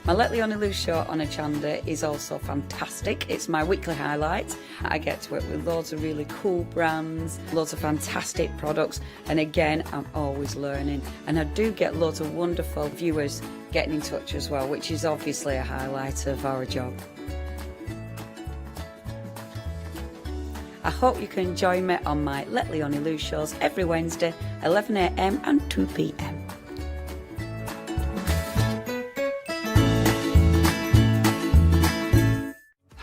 My Let Leona Loose show on Hochanda is also fantastic. It's my weekly highlight. I get to work with loads of really cool brands, loads of fantastic products, and again, I'm always learning. And I do get loads of wonderful viewers getting in touch as well, which is obviously a highlight of our job. I hope you can join me on my Let Leona Loose shows every Wednesday, 11 AM and 2 PM.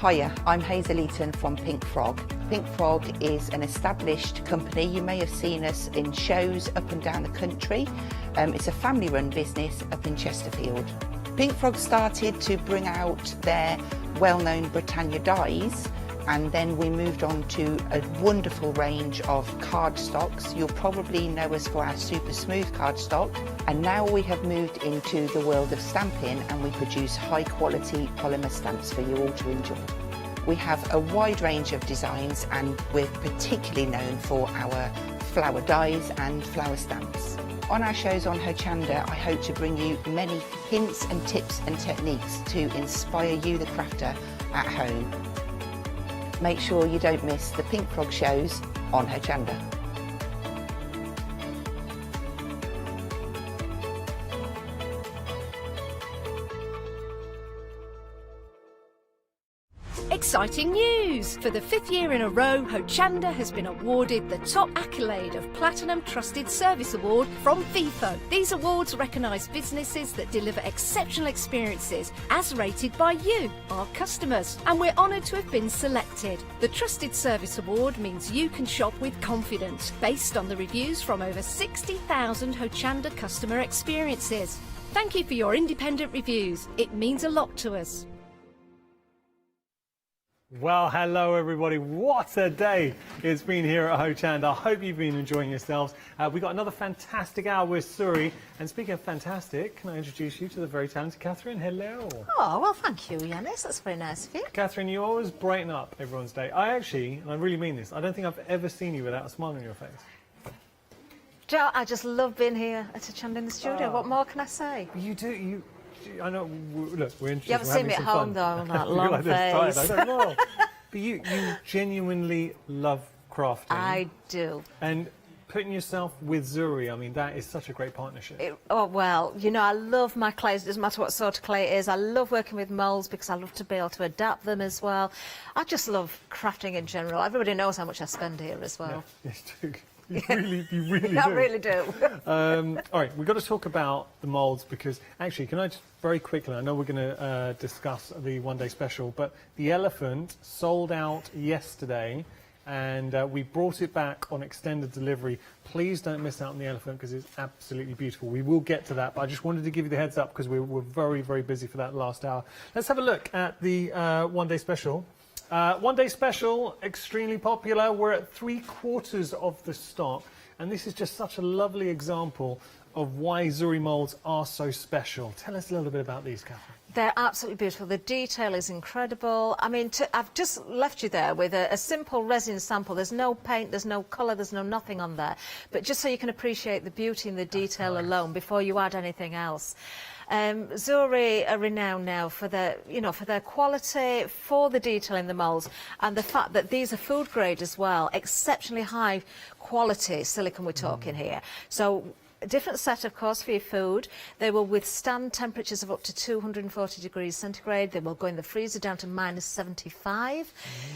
Hiya, I'm Hazel Eaton from Pink Frog. Pink Frog is an established company. You may have seen us in shows up and down the country. It's a family-run business up in Chesterfield. Pink Frog started to bring out their well-known Britannia dies, and then we moved on to a wonderful range of cardstocks. You'll probably know us for our super smooth cardstock, and now we have moved into the world of stamping, and we produce high quality polymer stamps for you all to enjoy. We have a wide range of designs, and we're particularly known for our flower dies and flower stamps. On our shows on Hochanda, I hope to bring you many hints and tips and techniques to inspire you, the crafter, at home. Make sure you don't miss the Pink Frog shows on Hochanda. Exciting news! For the 5th year in a row, Hochanda has been awarded the top accolade of Platinum Trusted Service Award from Feefo. These awards recognise businesses that deliver exceptional experiences as rated by you, our customers, and we're honoured to have been selected. The Trusted Service Award means you can shop with confidence, based on the reviews from over 60,000 Hochanda customer experiences. Thank you for your independent reviews. It means a lot to us. Well, hello everybody. What a day it's been here at Hochanda. I hope you've been enjoying yourselves. We've got another fantastic hour with Suri. And speaking of fantastic, can I introduce you to the very talented Catherine? Hello. Oh, well, thank you, Yanis. That's very nice of you. Catherine, you always brighten up everyone's day. I actually, and I really mean this, I don't think I've ever seen you without a smile on your face. Do you know, I just love being here at Hochanda in the studio. What more can I say? You do, I know, look, we're interested. You haven't seen me at home, though, on that long like face. I don't know. But you genuinely love crafting. I do. And putting yourself with Zuri, I mean, that is such a great partnership. Oh, well, you know, I love my clays. It doesn't matter what sort of clay it is. I love working with moulds because I love to be able to adapt them as well. I just love crafting in general. Everybody knows how much I spend here as well. Yeah, yes, too. You really do. I really do. All right, we've got to talk about the moulds because actually, can I just very quickly, I know we're going to discuss the one-day special, but the elephant sold out yesterday and we brought it back on extended delivery. Please don't miss out on the elephant because it's absolutely beautiful. We will get to that, but I just wanted to give you the heads up because we're very, very busy for that last hour. Let's have a look at the one-day special. One day special, extremely popular. We're at 3/4 of the stock. And this is just such a lovely example of why Zuri moulds are so special. Tell us a little bit about these, Catherine. They're absolutely beautiful. The detail is incredible. I mean, I've just left you there with a simple resin sample. There's no paint, there's no colour, there's no nothing on there. But just so you can appreciate the beauty and the detail alone before you add anything else. Zuri are renowned now for their, for their quality, for the detail in the moulds, and the fact that these are food grade as well. Exceptionally high quality silicone we're talking here. So, a different set, of course, for your food. They will withstand temperatures of up to 240 degrees centigrade. They will go in the freezer down to -75.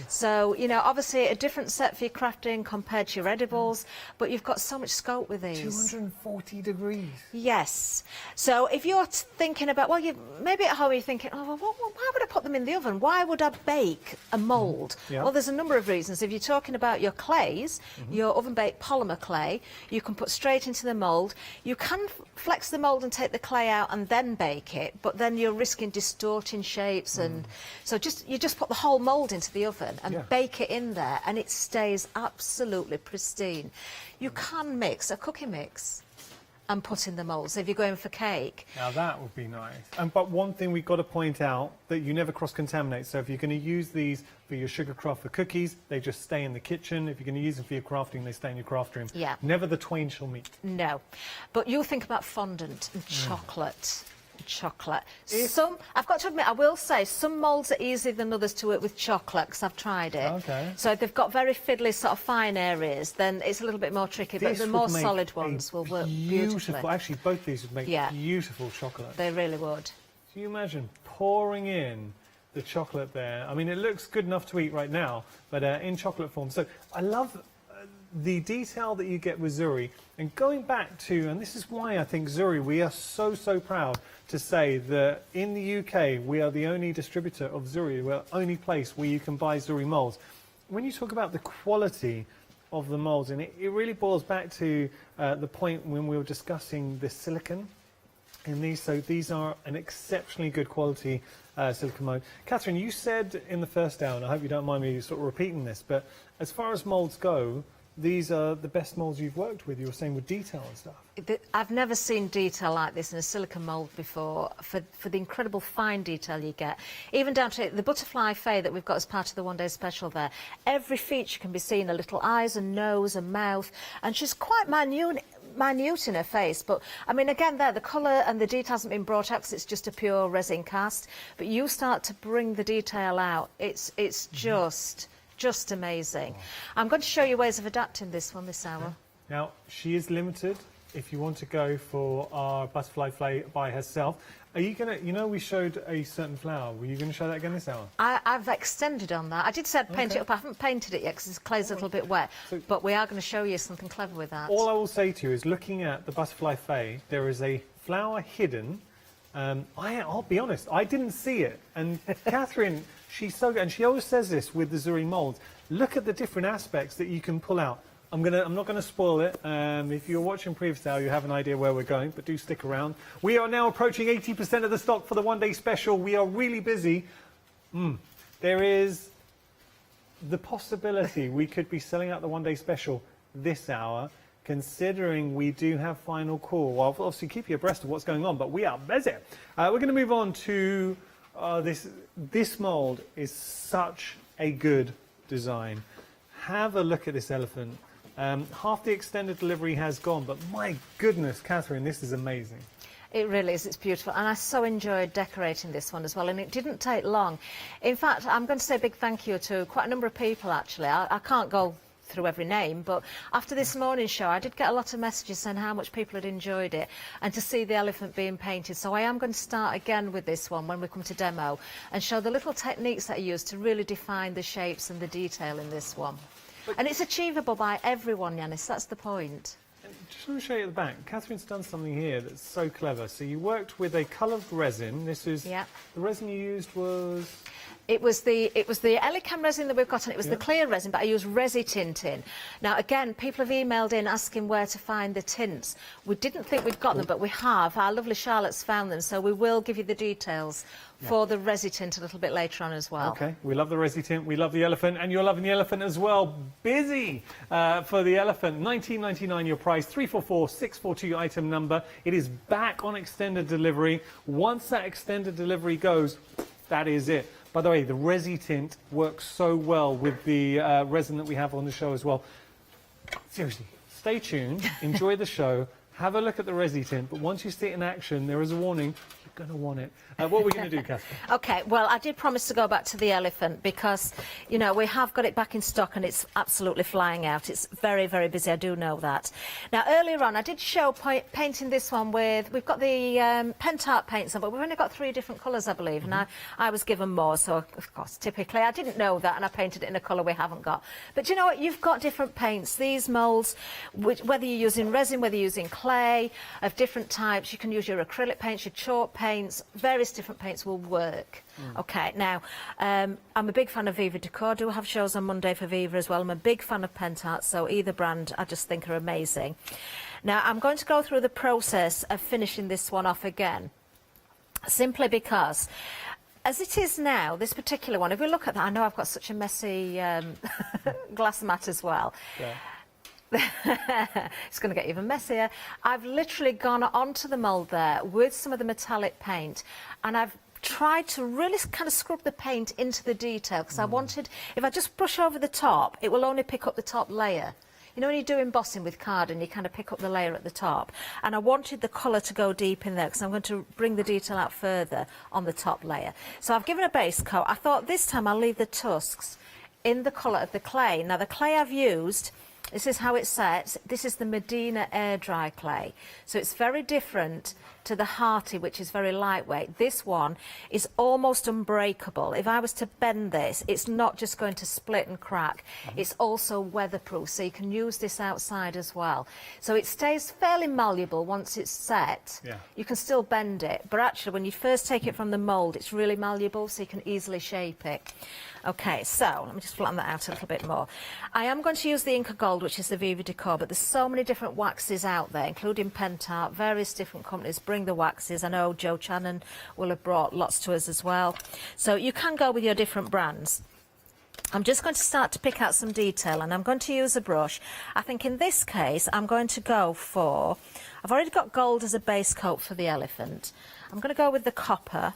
So, obviously a different set for your crafting compared to your edibles, but you've got so much scope with these. 240 degrees. Yes. So if you're thinking about, well, maybe at home you're thinking, oh, well, why would I put them in the oven? Why would I bake a mould? Yeah. Well, there's a number of reasons. If you're talking about your clays, your oven-baked polymer clay, you can put straight into the mould. You can flex the mould and take the clay out and then bake it, but then you're risking distorting shapes, and so you just put the whole mould into the oven and bake it in there, and it stays absolutely pristine. You can mix a cookie mix and put in the moulds if you're going for cake. Now that would be nice. But one thing we've got to point out, that you never cross-contaminate. So if you're going to use these for your sugar craft for cookies, they just stay in the kitchen. If you're going to use them for your crafting, they stay in your craft room. Yeah. Never the twain shall meet. No. But you think about fondant and chocolate. I've got to admit, I will say, some moulds are easier than others to work with chocolate, because I've tried it. Okay. So if they've got very fiddly sort of fine areas, then it's a little bit more tricky, but the more solid ones will work beautifully. Actually, both these would make beautiful chocolate. They really would. Can you imagine pouring in the chocolate there? I mean, it looks good enough to eat right now, but in chocolate form. So I love the detail that you get with Zuri. And going back to, and this is why I think Zuri, we are so proud to say that in the UK, we are the only distributor of Zuri. We're the only place where you can buy Zuri moulds. When you talk about the quality of the moulds, and it really boils back to the point when we were discussing the silicone in these. So these are an exceptionally good quality silicone mould. Catherine, you said in the first hour, and I hope you don't mind me sort of repeating this, but as far as moulds go, these are the best moulds you've worked with. You were saying with detail and stuff. I've never seen detail like this in a silicone mould before, for the incredible fine detail you get. Even down to the butterfly fay that we've got as part of the one-day special there. Every feature can be seen, a little eyes and nose and mouth, and she's quite minute in her face, but I mean, again, there the colour and the detail hasn't been brought out because it's just a pure resin cast, but you start to bring the detail out. It's just amazing. I'm going to show you ways of adapting this one this hour. Now, she is limited. If you want to go for our butterfly flay by herself, are you going to, we showed a certain flower. Were you going to show that again this hour? I've extended on that. I did say I'd paint it up. I haven't painted it yet because the clay's a little bit wet, but we are going to show you something clever with that. All I will say to you is, looking at the butterfly fay, there is a flower hidden. I'll be honest, I didn't see it. And Catherine, she's so good, and she always says this with the Zuri moulds. Look at the different aspects that you can pull out. I'm not going to spoil it. If you're watching previous hour, you have an idea where we're going, but do stick around. We are now approaching 80% of the stock for the one-day special. We are really busy. There is the possibility we could be selling out the one-day special this hour, considering we do have final call. Well, I'll obviously keep you abreast of what's going on, but we are busy. We're going to move on to this mould is such a good design. Have a look at this elephant. Half the extended delivery has gone, but my goodness, Catherine, this is amazing. It really is. It's beautiful. And I so enjoyed decorating this one as well. And it didn't take long. In fact, I'm going to say a big thank you to quite a number of people, actually. I can't go through every name, but after this morning show, I did get a lot of messages saying how much people had enjoyed it and to see the elephant being painted. So I am going to start again with this one when we come to demo and show the little techniques that I use to really define the shapes and the detail in this one. And it's achievable by everyone, Yanis, that's the point. Just want to show you at the back. Catherine's done something here that's so clever. So you worked with a coloured resin. This is the resin you used was It was the Elecam resin that we've got, and it was the clear resin, but I use resi tinting. Now, again, people have emailed in asking where to find the tints. We didn't think we'd got them, but we have. Our lovely Charlotte's found them, so we will give you the details for the resi tint a little bit later on as well. Okay, we love the resi tint, we love the elephant, and you're loving the elephant as well. Busy for the elephant, $19.99 your price, 344642 item number. It is back on extended delivery. Once that extended delivery goes, that is it. By the way, the resi tint works so well with the resin that we have on the show as well. Seriously, stay tuned, enjoy the show, have a look at the resi tint, but once you see it in action, there is a warning, you're going to want it. What are we going to do, Catherine? Okay, well, I did promise to go back to the elephant because, you know, we have got it back in stock and it's absolutely flying out. It's very, very busy, I do know that. Now, earlier on, I did show painting this one with, we've got the Pent Art paints on, but we've only got 3 different colours, I believe, and I was given more, so, of course, typically, I didn't know that, and I painted it in a colour we haven't got. But do you know what? You've got different paints. These moulds, whether you're using resin, whether you're using clay, of different types, you can use your acrylic paints, your chalk paints, various different paints will work. Okay, now, I'm a big fan of Viva Decor. I do have shows on Monday for Viva as well. I'm a big fan of Pent Art, so either brand I just think are amazing. Now, I'm going to go through the process of finishing this one off again, simply because as it is now, this particular one, if we look at that, I know I've got such a messy glass mat as well. Yeah. It's going to get even messier. I've literally gone onto the mould there with some of the metallic paint, and I've tried to really kind of scrub the paint into the detail, because I wanted, if I just brush over the top, it will only pick up the top layer. You know, when you do embossing with card and you kind of pick up the layer at the top, and I wanted the colour to go deep in there because I'm going to bring the detail out further on the top layer. So I've given a base coat. I thought this time I'll leave the tusks in the colour of the clay. Now, the clay I've used, this is how it sets. This is the Medina air dry clay. So it's very different to the Hearty, which is very lightweight. This one is almost unbreakable. If I was to bend this, it's not just going to split and crack. It's also weatherproof, so you can use this outside as well. So it stays fairly malleable once it's set. Yeah. You can still bend it, but actually when you first take it from the mould, it's really malleable, so you can easily shape it. Okay, so let me just flatten that out a little bit more. I am going to use the Inca Gold, which is the Viva Decor, but there's so many different waxes out there, including Pent Art. Various different companies bring the waxes. I know Joe Channon will have brought lots to us as well. So you can go with your different brands. I'm just going to start to pick out some detail, and I'm going to use a brush. I think in this case, I'm going to go for, I've already got gold as a base coat for the elephant. I'm going to go with the copper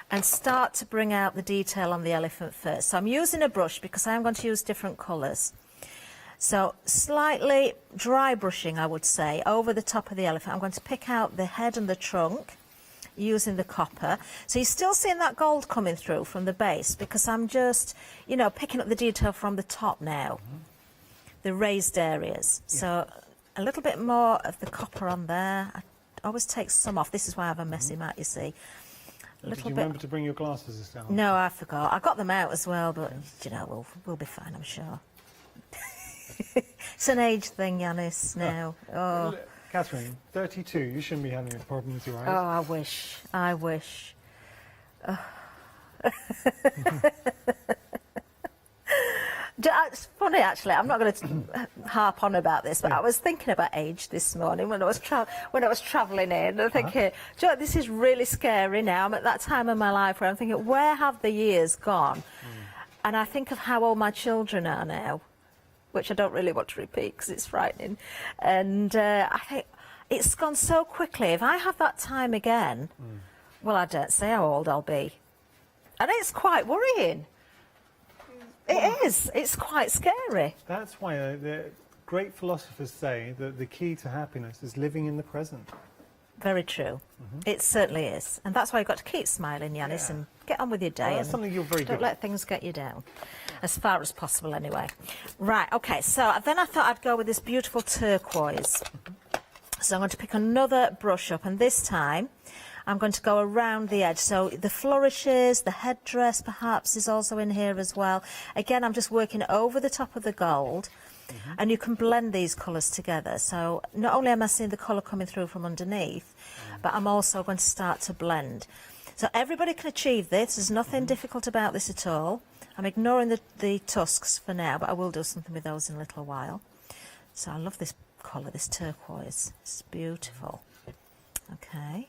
and start to bring out the detail on the elephant first. So I'm using a brush because I am going to use different colours. So slightly dry brushing, I would say, over the top of the elephant. I'm going to pick out the head and the trunk using the copper. So you're still seeing that gold coming through from the base because I'm just, you know, picking up the detail from the top now, the raised areas. Yeah. So a little bit more of the copper on there. I always take some off. This is why I have a messy mat, you see. Did you remember to bring your glasses this time? No, I forgot. I got them out as well, but, you know, we'll be fine, I'm sure. It's an age thing, Yanis, now. Oh. Catherine, 32, you shouldn't be having a problem with your eyes. Oh, I wish. I wish. Oh. It's funny, actually. I'm not going to harp on about this, but I was thinking about age this morning when I was travelling in. I'm thinking, do you know what, this is really scary now. I'm at that time of my life where I'm thinking, where have the years gone? And I think of how old my children are now, which I don't really want to repeat because it's frightening. And I think it's gone so quickly. If I have that time again, well, I don't say how old I'll be. And it's quite worrying. It is. It's quite scary. That's why the great philosophers say that the key to happiness is living in the present. Very true. It certainly is. And that's why you've got to keep smiling, Yanis, and get on with your day. Well, that's something you're very good at. Don't let things get you down, as far as possible anyway. Right, OK, so then I thought I'd go with this beautiful turquoise. So I'm going to pick another brush up, and this time I'm going to go around the edge. So the flourishes, the headdress perhaps is also in here as well. Again, I'm just working over the top of the gold. And you can blend these colours together. So not only am I seeing the colour coming through from underneath, but I'm also going to start to blend. So everybody can achieve this. There's nothing difficult about this at all. I'm ignoring the tusks for now, but I will do something with those in a little while. So I love this colour, this turquoise. It's beautiful. Okay.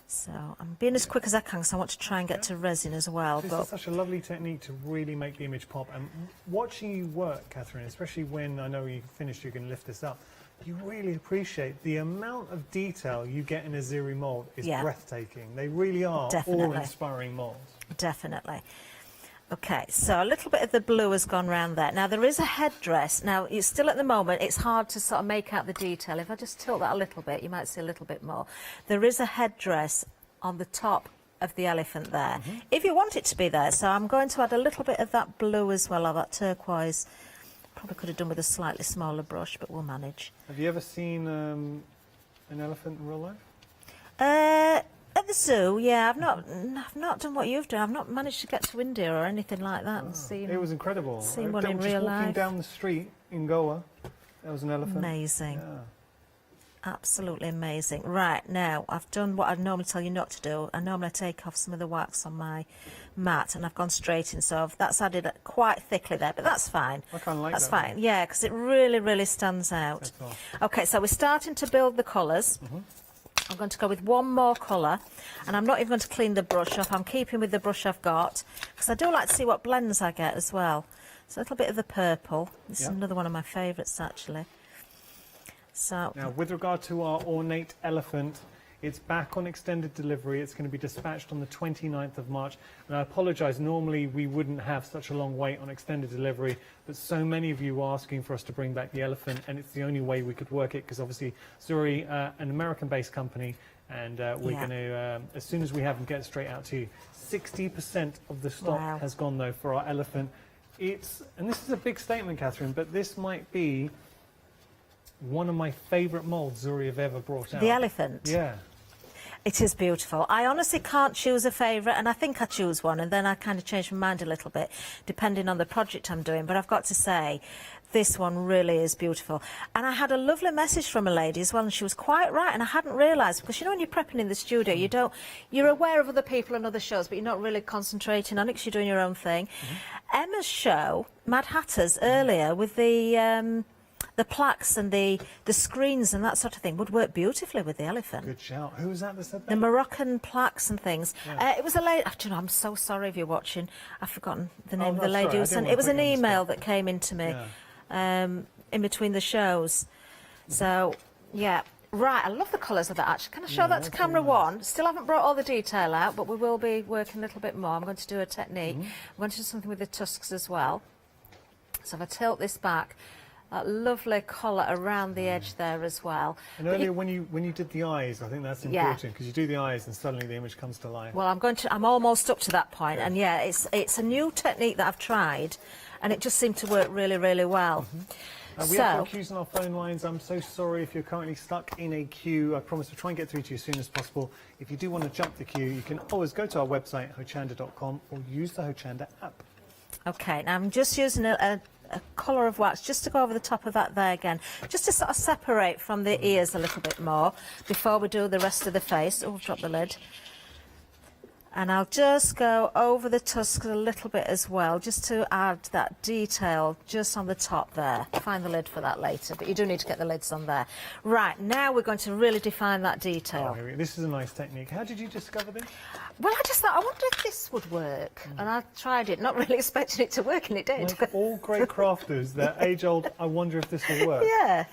So I'm being as quick as I can because I want to try and get to resin as well. This is such a lovely technique to really make the image pop. And watching you work, Catherine, especially when I know you finished, you can lift this up, you really appreciate the amount of detail you get in a Zuri mould is breathtaking. They really are awe-inspiring moulds. Definitely. Okay, so a little bit of the blue has gone round there. Now, there is a headdress. Now, it's still at the moment, it's hard to sort of make out the detail. If I just tilt that a little bit, you might see a little bit more. There is a headdress on the top of the elephant there, if you want it to be there. So I'm going to add a little bit of that blue as well, or that turquoise. Probably could have done with a slightly smaller brush, but we'll manage. Have you ever seen an elephant in real life? At the zoo, yeah. I've not done what you've done. I've not managed to get to India or anything like that and seen. It was incredible. Seen one in real life. Walking down the street in Goa, there was an elephant. Amazing. Yeah. Absolutely amazing. Right, now I've done what I'd normally tell you not to do. I normally take off some of the wax on my mat, and I've gone straight in, so that's added quite thickly there, but that's fine. I kind of like that's that. That's fine, yeah, because it really, really stands out. Okay, so we're starting to build the colours. I'm going to go with one more colour, and I'm not even going to clean the brush off. I'm keeping with the brush I've got, because I do like to see what blends I get as well. So a little bit of the purple. This is another one of my favourites, actually. So now, with regard to our ornate elephant, it's back on extended delivery. It's going to be dispatched on the 29th of March. And I apologise, normally we wouldn't have such a long wait on extended delivery, but so many of you are asking for us to bring back the elephant, and it's the only way we could work it, because obviously Zuri, an American-based company, and we're going to, as soon as we have them, get it straight out to you. 60% of the stock has gone, though, for our elephant. And this is a big statement, Catherine, but this might be one of my favourite moulds Zuri have ever brought out. The elephant? Yeah. It is beautiful. I honestly can't choose a favourite, and I think I choose one, and then I kind of change my mind a little bit, depending on the project I'm doing. But I've got to say, this one really is beautiful. And I had a lovely message from a lady as well, and she was quite right, and I hadn't realised, because you know when you're prepping in the studio, you're aware of other people and other shows, but you're not really concentrating on it because you're doing your own thing. Emma's show, Madhatters, earlier, with the plaques and the screens and that sort of thing would work beautifully with the elephant. Good shout. Who was that said that? The Moroccan plaques and things. It was a lady. I'm so sorry if you're watching. I've forgotten the name of the lady who sent. It was an email that came into me in between the shows. So yeah. Right, I love the colours of that, actually. Can I show that to camera one? Still haven't brought all the detail out, but we will be working a little bit more. I'm going to do a technique. I'm going to do something with the tusks as well. So if I tilt this back, that lovely collar around the edge there as well. And earlier when you did the eyes, I think that's important, because you do the eyes and suddenly the image comes to life. Well, I'm almost up to that point, and yeah, it's a new technique that I've tried, and it just seemed to work really, really well. We have got queues on our phone lines. I'm so sorry if you're currently stuck in a queue. I promise to try and get through to you as soon as possible. If you do want to jump the queue, you can always go to our website, hochanda.com, or use the Hochanda app. Okay, now I'm just using a colour of wax just to go over the top of that there again, just to sort of separate from the ears a little bit more before we do the rest of the face. Oh, I've dropped the lid. And I'll just go over the tusks a little bit as well, just to add that detail just on the top there. Find the lid for that later, but you do need to get the lids on there. Right, now we're going to really define that detail. Oh, this is a nice technique. How did you discover this? Well, I just thought, I wonder if this would work. And I tried it, not really expecting it to work, and it did. Like all great crafters, they're age-old, I wonder if this will work. Yeah.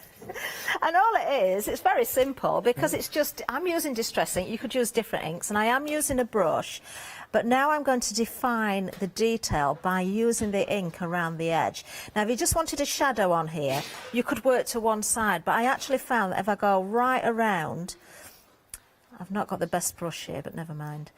And all it is, it's very simple, because it's just, I'm using distress ink. You could use different inks, and I am using a brush. But now I'm going to define the detail by using the ink around the edge. Now, if you just wanted a shadow on here, you could work to one side. But I actually found that if I go right around, I've not got the best brush here, but never mind.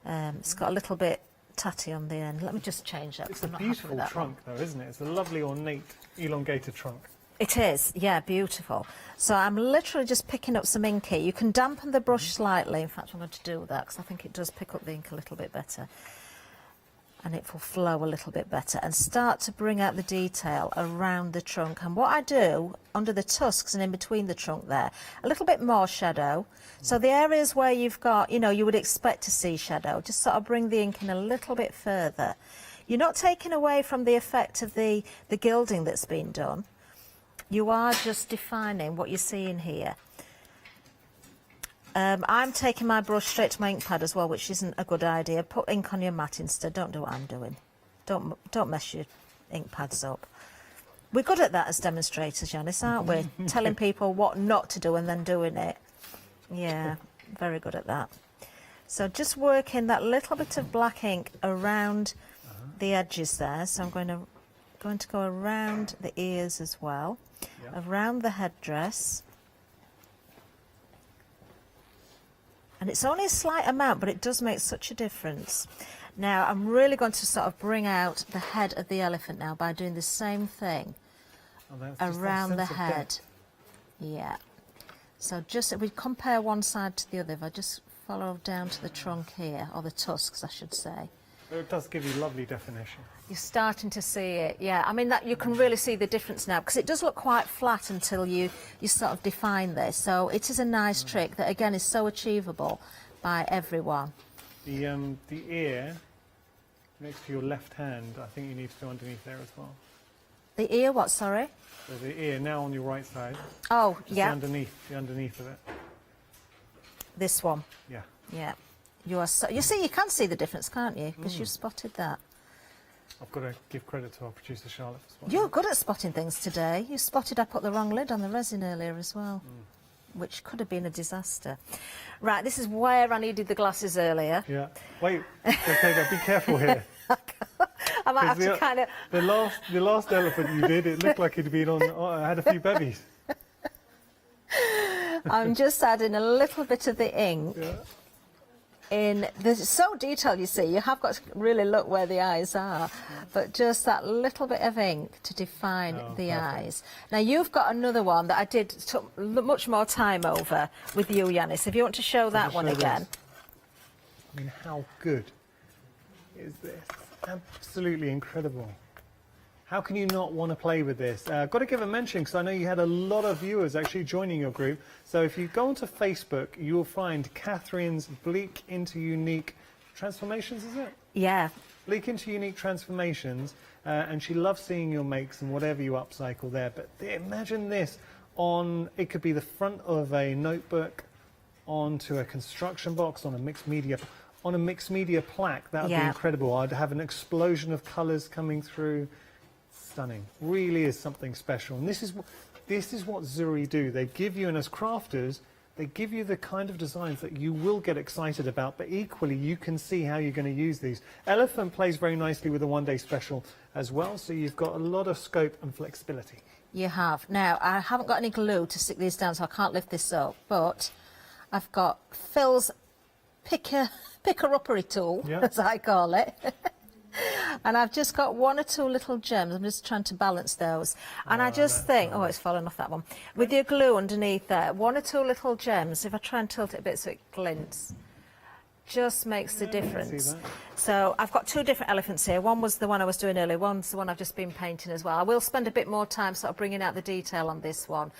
It's got a little bit tatty on the end. Let me just change that. It's a beautiful trunk, though, isn't it? It's a lovely, ornate, elongated trunk. It is, yeah, beautiful. So I'm literally just picking up some ink here. You can dampen the brush slightly. In fact, I'm going to do that because I think it does pick up the ink a little bit better. and it will flow a little bit better, and start to bring out the detail around the trunk. And what I do under the tusks and in between the trunk there, a little bit more shadow. So the areas where you've got, you know, you would expect to see shadow, just sort of bring the ink in a little bit further. You're not taking away from the effect of the gilding that's been done. You are just defining what you're seeing here. I'm taking my brush straight to my ink pad as well, which isn't a good idea. Put ink on your mat instead. Don't do what I'm doing. Don't mess your ink pads up. We're good at that as demonstrators, Janice, aren't we? Telling people what not to do and then doing it. Yeah, very good at that. So just working that little bit of black ink around the edges there. So I'm going to go around the ears as well, around the headdress. And it's only a slight amount, but it does make such a difference. Now, I'm really going to sort of bring out the head of the elephant now by doing the same thing around the head. Yeah. So just if we compare one side to the other, if I just follow down to the trunk here, or the tusks, I should say. It does give you lovely definition. You're starting to see it, yeah. I mean, that you can really see the difference now, because it does look quite flat until you sort of define this. So it is a nice trick that, again, is so achievable by everyone. The ear next to your left hand, I think you need to go underneath there as well. The ear, what, sorry? So the ear now on your right side. Oh, just yeah. the underneath of it. This one? Yeah. Yeah. You see, you can see the difference, can't you? Because you've spotted that. I've got to give credit to our producer, Charlotte, for spotting. You're good at spotting things today. You spotted I put the wrong lid on the resin earlier as well, which could have been a disaster. Right, this is where I needed the glasses earlier. Yeah. Wait, okay, now be careful here. I might have to kind of... The last elephant you did, it looked like it'd been had a few bevies. I'm just adding a little bit of the ink. Yeah. It's so detailed, you see. You have got to really look where the eyes are, but just that little bit of ink to define the eyes. Now you've got another one that I took much more time over with you, Yanis. If you want to show that one again. I mean, how good is this? Absolutely incredible. How can you not want to play with this? Got to give a mention, because I know you had a lot of viewers actually joining your group. So if you go onto Facebook, you will find Catherine's Bleak into Unique Transformations, is it? Yeah. Bleak into Unique Transformations. And she loves seeing your makes and whatever you upcycle there. But imagine this on, it could be the front of a notebook, onto a construction box, on a mixed media plaque. That would be incredible. I'd have an explosion of colours coming through. Stunning. Really is something special. And this is what Zuri do. They give you, and as crafters, they give you the kind of designs that you will get excited about, but equally you can see how you're going to use these. Elephant plays very nicely with a one-day special as well, so you've got a lot of scope and flexibility. You have. Now, I haven't got any glue to stick these down, so I can't lift this up, but I've got Phil's picker-uppery tool, as I call it. And I've just got one or two little gems. I'm just trying to balance those. And I just think, oh, it's fallen off that one. With your glue underneath there, one or two little gems, if I try and tilt it a bit so it glints, just makes the difference. So I've got two different elephants here. One was the one I was doing earlier, one's the one I've just been painting as well. I will spend a bit more time sort of bringing out the detail on this one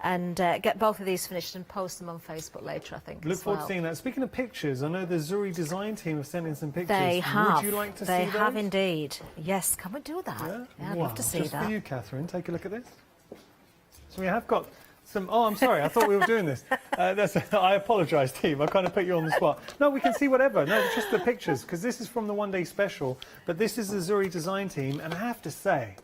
and get both of these finished and post them on Facebook later, I think. Look forward to seeing that. Speaking of pictures, I know the Zuri design team have sent in some pictures. They have. Would you like to see those? They have indeed. Yes, can we do that? Yeah, I'd love to see just that. For you, Catherine, take a look at this. So we have got some... Oh, I'm sorry. I thought we were doing this. I apologise, team. I kind of put you on the spot. No, we can see whatever. No, just the pictures, because this is from the one-day special. But this is the Zuri design team, and I have to say,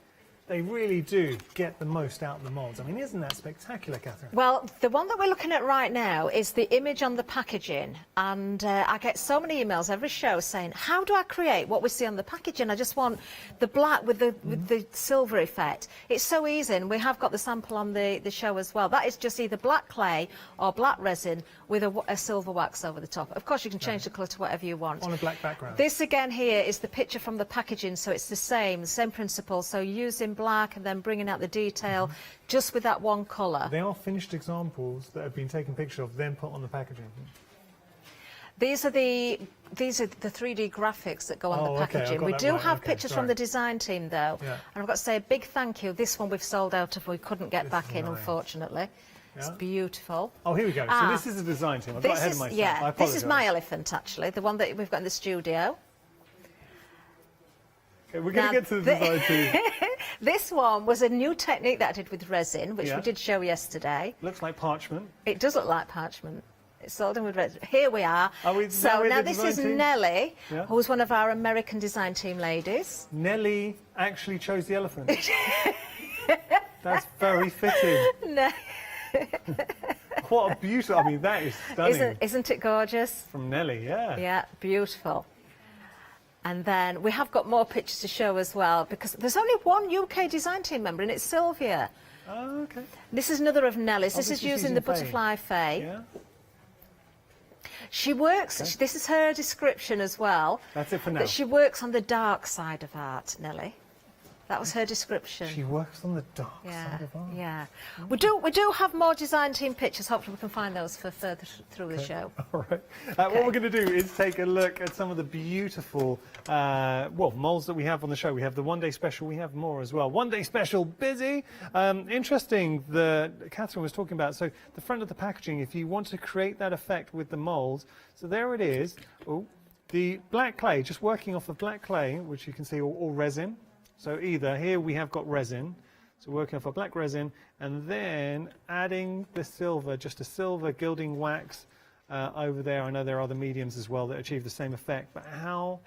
they really do get the most out of the moulds. I mean, isn't that spectacular, Catherine? Well, the one that we're looking at right now is the image on the packaging, and I get so many emails every show saying, how do I create what we see on the packaging? I just want the black with the silver effect. It's so easy, and we have got the sample on the show as well. That is just either black clay or black resin with a silver wax over the top. Of course, you can change the colour to whatever you want. On a black background. This again here is the picture from the packaging, so it's the same principle. So using black and then bringing out the detail just with that one colour. They are finished examples that have been taken picture of, then put on the packaging. These are the 3D graphics that go on the packaging. We do have pictures from the design team though, and I've got to say a big thank you. This one we've sold out of, we couldn't get back in, unfortunately. It's beautiful. Oh, here we go. So this is the design team. I've got ahead of myself. Yeah, I apologise. this is my elephant actually, the one that we've got in the studio. Okay, we're going to get to the design team. This one was a new technique that I did with resin, which we did show yesterday. Looks like parchment. It does look like parchment. It's sold in with resin. Here we are. So now this is Nellie, who's one of our American design team ladies. Nellie actually chose the elephant. That's very fitting. No. What a beautiful, I mean, that is stunning. Isn't it gorgeous? From Nellie, yeah. Yeah, beautiful. And then we have got more pictures to show as well, because there's only one UK design team member, and it's Sylvia. Oh, okay. This is another of Nellie's. This is using the butterfly faye. Yeah. She works, this is her description as well. That's it for now. That she works on the dark side of art, Nellie. That was her description. She works on the dark side of art. Yeah. We do have more design team pictures. Hopefully we can find those for further through the show. All right. What we're going to do is take a look at some of the beautiful, molds that we have on the show. We have the one-day special. We have more as well. One-day special, busy. Interesting that Catherine was talking about. So the front of the packaging, if you want to create that effect with the molds, so there it is. Oh, the black clay, just working off of black clay, which you can see, or resin. So either here we have got resin, so working off a black resin, and then adding the silver, just a silver gilding wax over there. I know there are other mediums as well that achieve the same effect, but how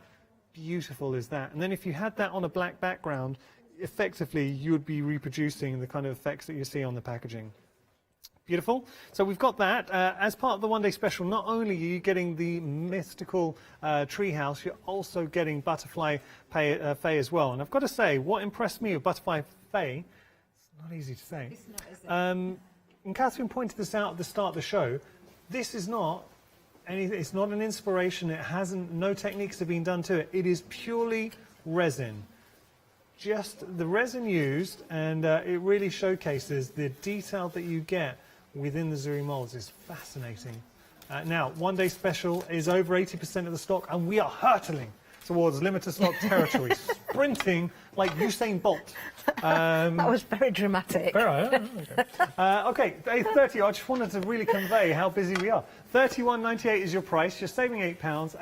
beautiful is that? And then if you had that on a black background, effectively you would be reproducing the kind of effects that you see on the packaging. Beautiful. So we've got that. As part of the one-day special, not only are you getting the mystical treehouse, you're also getting butterfly faye as well. And I've got to say, what impressed me with butterfly faye, it's not easy to say. It's not, is it? And Catherine pointed this out at the start of the show. This is not anything. It's not an inspiration. It hasn't. No techniques have been done to it. It is purely resin. Just the resin used, and it really showcases the detail that you get within the Zuri molds. Is fascinating. Now, one day special is over 80% of the stock, and we are hurtling towards limited stock territory, sprinting like Usain Bolt. That was very dramatic. Okay, 30. I just wanted to really convey how busy we are. £31.98 is your price. You're saving £8.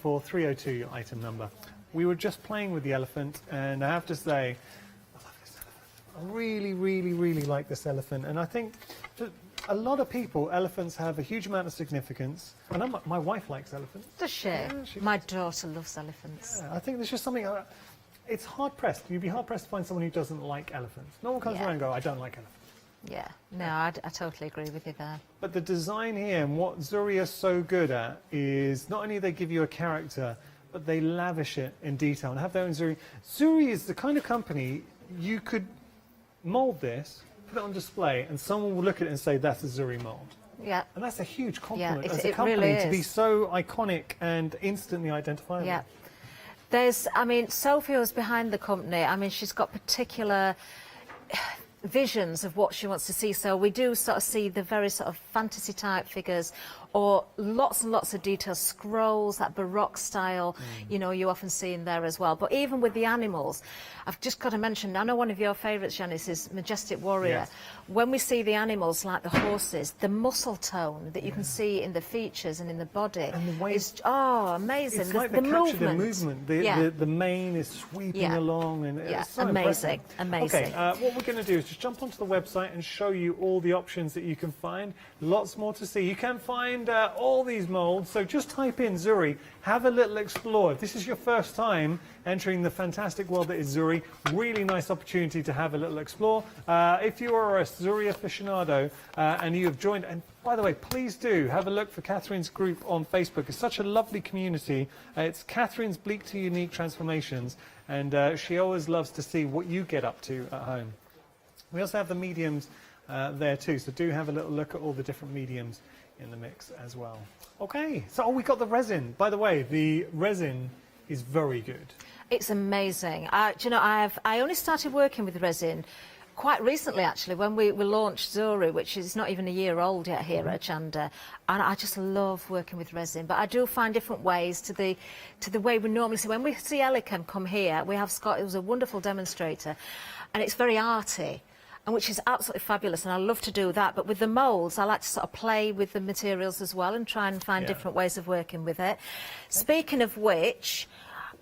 874-302 your item number. We were just playing with the elephant, and I have to say, I love this elephant. I really, really, really like this elephant, and I think that a lot of people, elephants have a huge amount of significance. I know my wife likes elephants. Does she? Yeah, my daughter loves elephants. Yeah, I think there's just something, it's hard-pressed. You'd be hard-pressed to find someone who doesn't like elephants. No one comes around and goes, I don't like elephants. Yeah, no, I totally agree with you there. But the design here, and what Zuri is so good at, is not only they give you a character, but they lavish it in detail and have their own Zuri. Zuri is the kind of company you could mould this, put it on display, and someone will look at it and say, that's a Zuri mould. Yeah. And that's a huge compliment as it a company really to be so iconic and instantly identifiable. Yeah. There's, I mean, Sophie was behind the company. I mean, she's got particular visions of what she wants to see. So we do sort of see the very sort of fantasy type figures, or lots and lots of details, scrolls, that Baroque style, you know, you often see in there as well. But even with the animals, I've just got to mention, I know one of your favourites, Janice, is Majestic Warrior. Yes. When we see the animals, like the horses, the muscle tone that you can see in the features and in the body And the way is, amazing. It's like the capture movement. The mane is sweeping along, and it's so amazing, impressive. amazing. Okay, what we're going to do is just jump onto the website and show you all the options that you can find. Lots more to see. You can find all these molds, so just type in Zuri, have a little explore. If this is your first time entering the fantastic world that is Zuri, really nice opportunity to have a little explore. If you are a Zuri aficionado and you have joined, and by the way, please do have a look for Catherine's group on Facebook. It's such a lovely community. It's Catherine's Bleak to Unique Transformations, and she always loves to see what you get up to at home. We also have the mediums there too, so do have a little look at all the different mediums in the mix as well. Okay, so we got the resin. By the way, the resin is very good. It's amazing. Do you know, I only started working with resin quite recently, actually, when we launched Zuri, which is not even a year old yet here at Hochanda, and I just love working with resin. But I do find different ways to the way we normally see. When we see Elichem come here, we have Scott, who's a wonderful demonstrator, and it's very arty, and which is absolutely fabulous, and I love to do that. But with the moulds, I like to sort of play with the materials as well and try and find different ways of working with it. Speaking of which,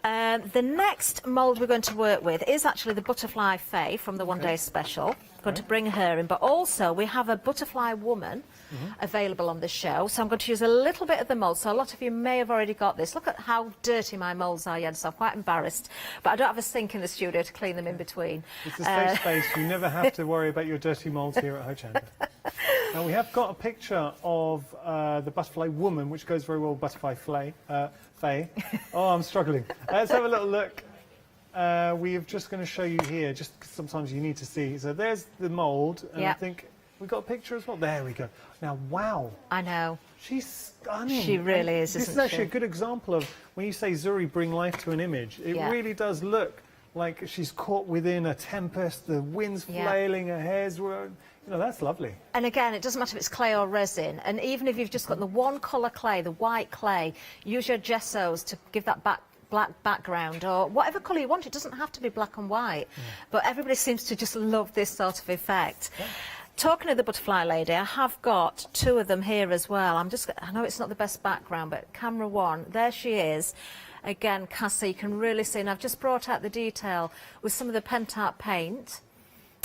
the next mould we're going to work with is actually the Butterfly Faye from the One Day Special. I'm going to bring her in, but also we have a Butterfly Woman available on the show, so I'm going to use a little bit of the mould. So a lot of you may have already got this. Look at how dirty my moulds are yet, so I'm quite embarrassed, but I don't have a sink in the studio to clean them in between. It's a safe space. You never have to worry about your dirty moulds here at Hochanda. Now, we have got a picture of the Butterfly Woman, which goes very well with Butterfly Faye. Oh, I'm struggling. Let's have a little look. We're just going to show you here, just 'cause sometimes you need to see. So there's the mould, and I think we got a picture as well. There we go. Now, wow. I know. She's stunning. She really is, This is actually a good example of when you say Zuri bring life to an image. It really does look like she's caught within a tempest, the wind's flailing, her hair's... You know, that's lovely. And again, it doesn't matter if it's clay or resin, and even if you've just got the one colour clay, the white clay, use your gessos to give that black background or whatever colour you want. It doesn't have to be black and white, but everybody seems to just love this sort of effect. Talking of the Butterfly Lady, I have got two of them here as well. I know it's not the best background, but camera one, there she is. Again, Cassie, you can really see, and I've just brought out the detail with some of the Pentart paint.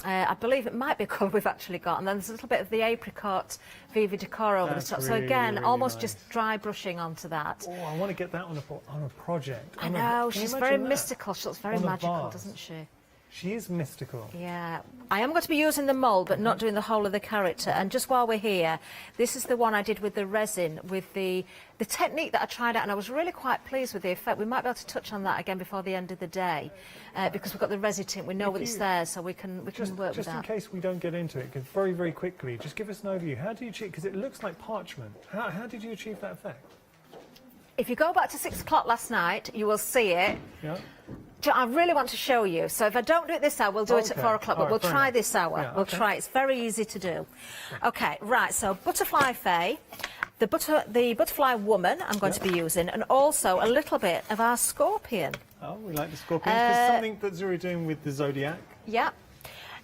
I believe it might be a colour we've actually got, and then there's a little bit of the apricot Viva Decor over the top. So again, almost just dry brushing onto that. Oh, I want to get that on a project. I know, she's very mystical. She looks very magical, doesn't she? She is mystical. Yeah. I am going to be using the mould, but not doing the whole of the character. And just while we're here, this is the one I did with the resin, with the technique that I tried out, and I was really quite pleased with the effect. We might be able to touch on that again before the end of the day, because we've got the resin tint. We know that it's there, so we can work with that. Just in case we don't get into it, because very, very quickly, just give us an overview. How do you achieve, because it looks like parchment. How did you achieve that effect? If you go back to 6 o'clock last night, you will see it. Yeah. I really want to show you. So if I don't do it this hour, we'll do it at 4 o'clock, but we'll try this hour. Yeah, we'll try. It's very easy to do. Okay, right. So Butterfly Faye, the Butterfly Woman I'm going to be using, and also a little bit of our Scorpion. Oh, we like the Scorpion. Because something that Zuri doing with the Zodiac. Yeah.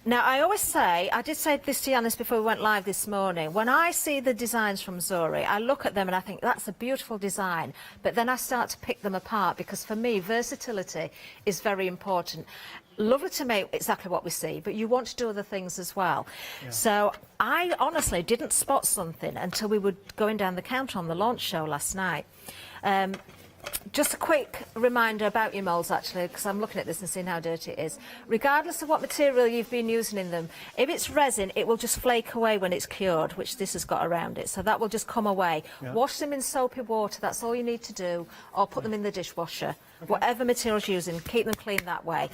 Now, I always say, I did say this to Yanis before we went live this morning, when I see the designs from Zuri, I look at them and I think, that's a beautiful design, but then I start to pick them apart, because for me, versatility is very important. Lovely to make exactly what we see, but you want to do other things as well. Yeah. So I honestly didn't spot something until we were going down the counter on the launch show last night. Just a quick reminder about your moulds, actually, because I'm looking at this and seeing how dirty it is. Regardless of what material you've been using in them, if it's resin, it will just flake away when it's cured, which this has got around it. So that will just come away. Yeah. Wash them in soapy water, that's all you need to do, or put them in the dishwasher. Okay. Whatever materials you're using, keep them clean that way.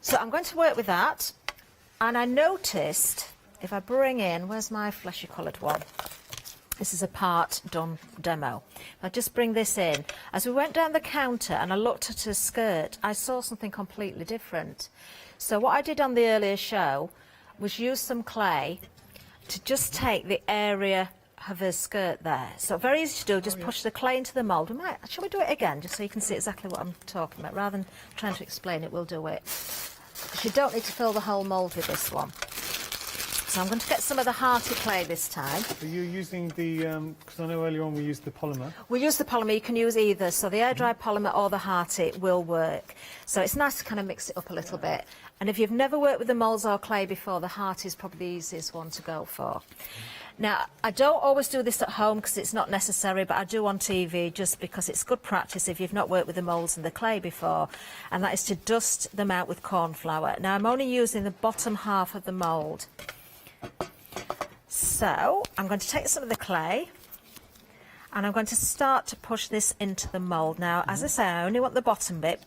So I'm going to work with that. And I noticed, if I bring in, where's my fleshy coloured one? This is a part done demo. I just bring this in. As we went down the counter and I looked at her skirt, I saw something completely different. So what I did on the earlier show was use some clay to just take the area of her skirt there. So very easy to do, just push the clay into the mould. Shall we do it again, just so you can see exactly what I'm talking about? Rather than trying to explain it, we'll do it. Because you don't need to fill the whole mould with this one. So I'm going to get some of the hearty clay this time. Are you using the, because I know earlier on we used the polymer. We use the polymer, you can use either, so the air-dry polymer or the hearty will work. So it's nice to kind of mix it up a little bit. And if you've never worked with the moulds or clay before, the hearty is probably the easiest one to go for. Now, I don't always do this at home because it's not necessary, but I do on TV just because it's good practice if you've not worked with the moulds and the clay before, and that is to dust them out with corn flour. Now, I'm only using the bottom half of the mould. So I'm going to take some of the clay and I'm going to start to push this into the mould. Now, as I say, I only want the bottom bit,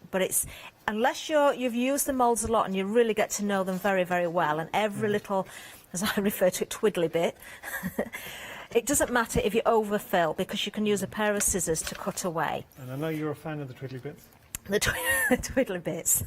but it's, unless you've used the moulds a lot and you really get to know them very, very well, and every little, as I refer to it, twiddly bit, it doesn't matter if you overfill, because you can use a pair of scissors to cut away. And I know you're a fan of the twiddly bits. the twiddly bits.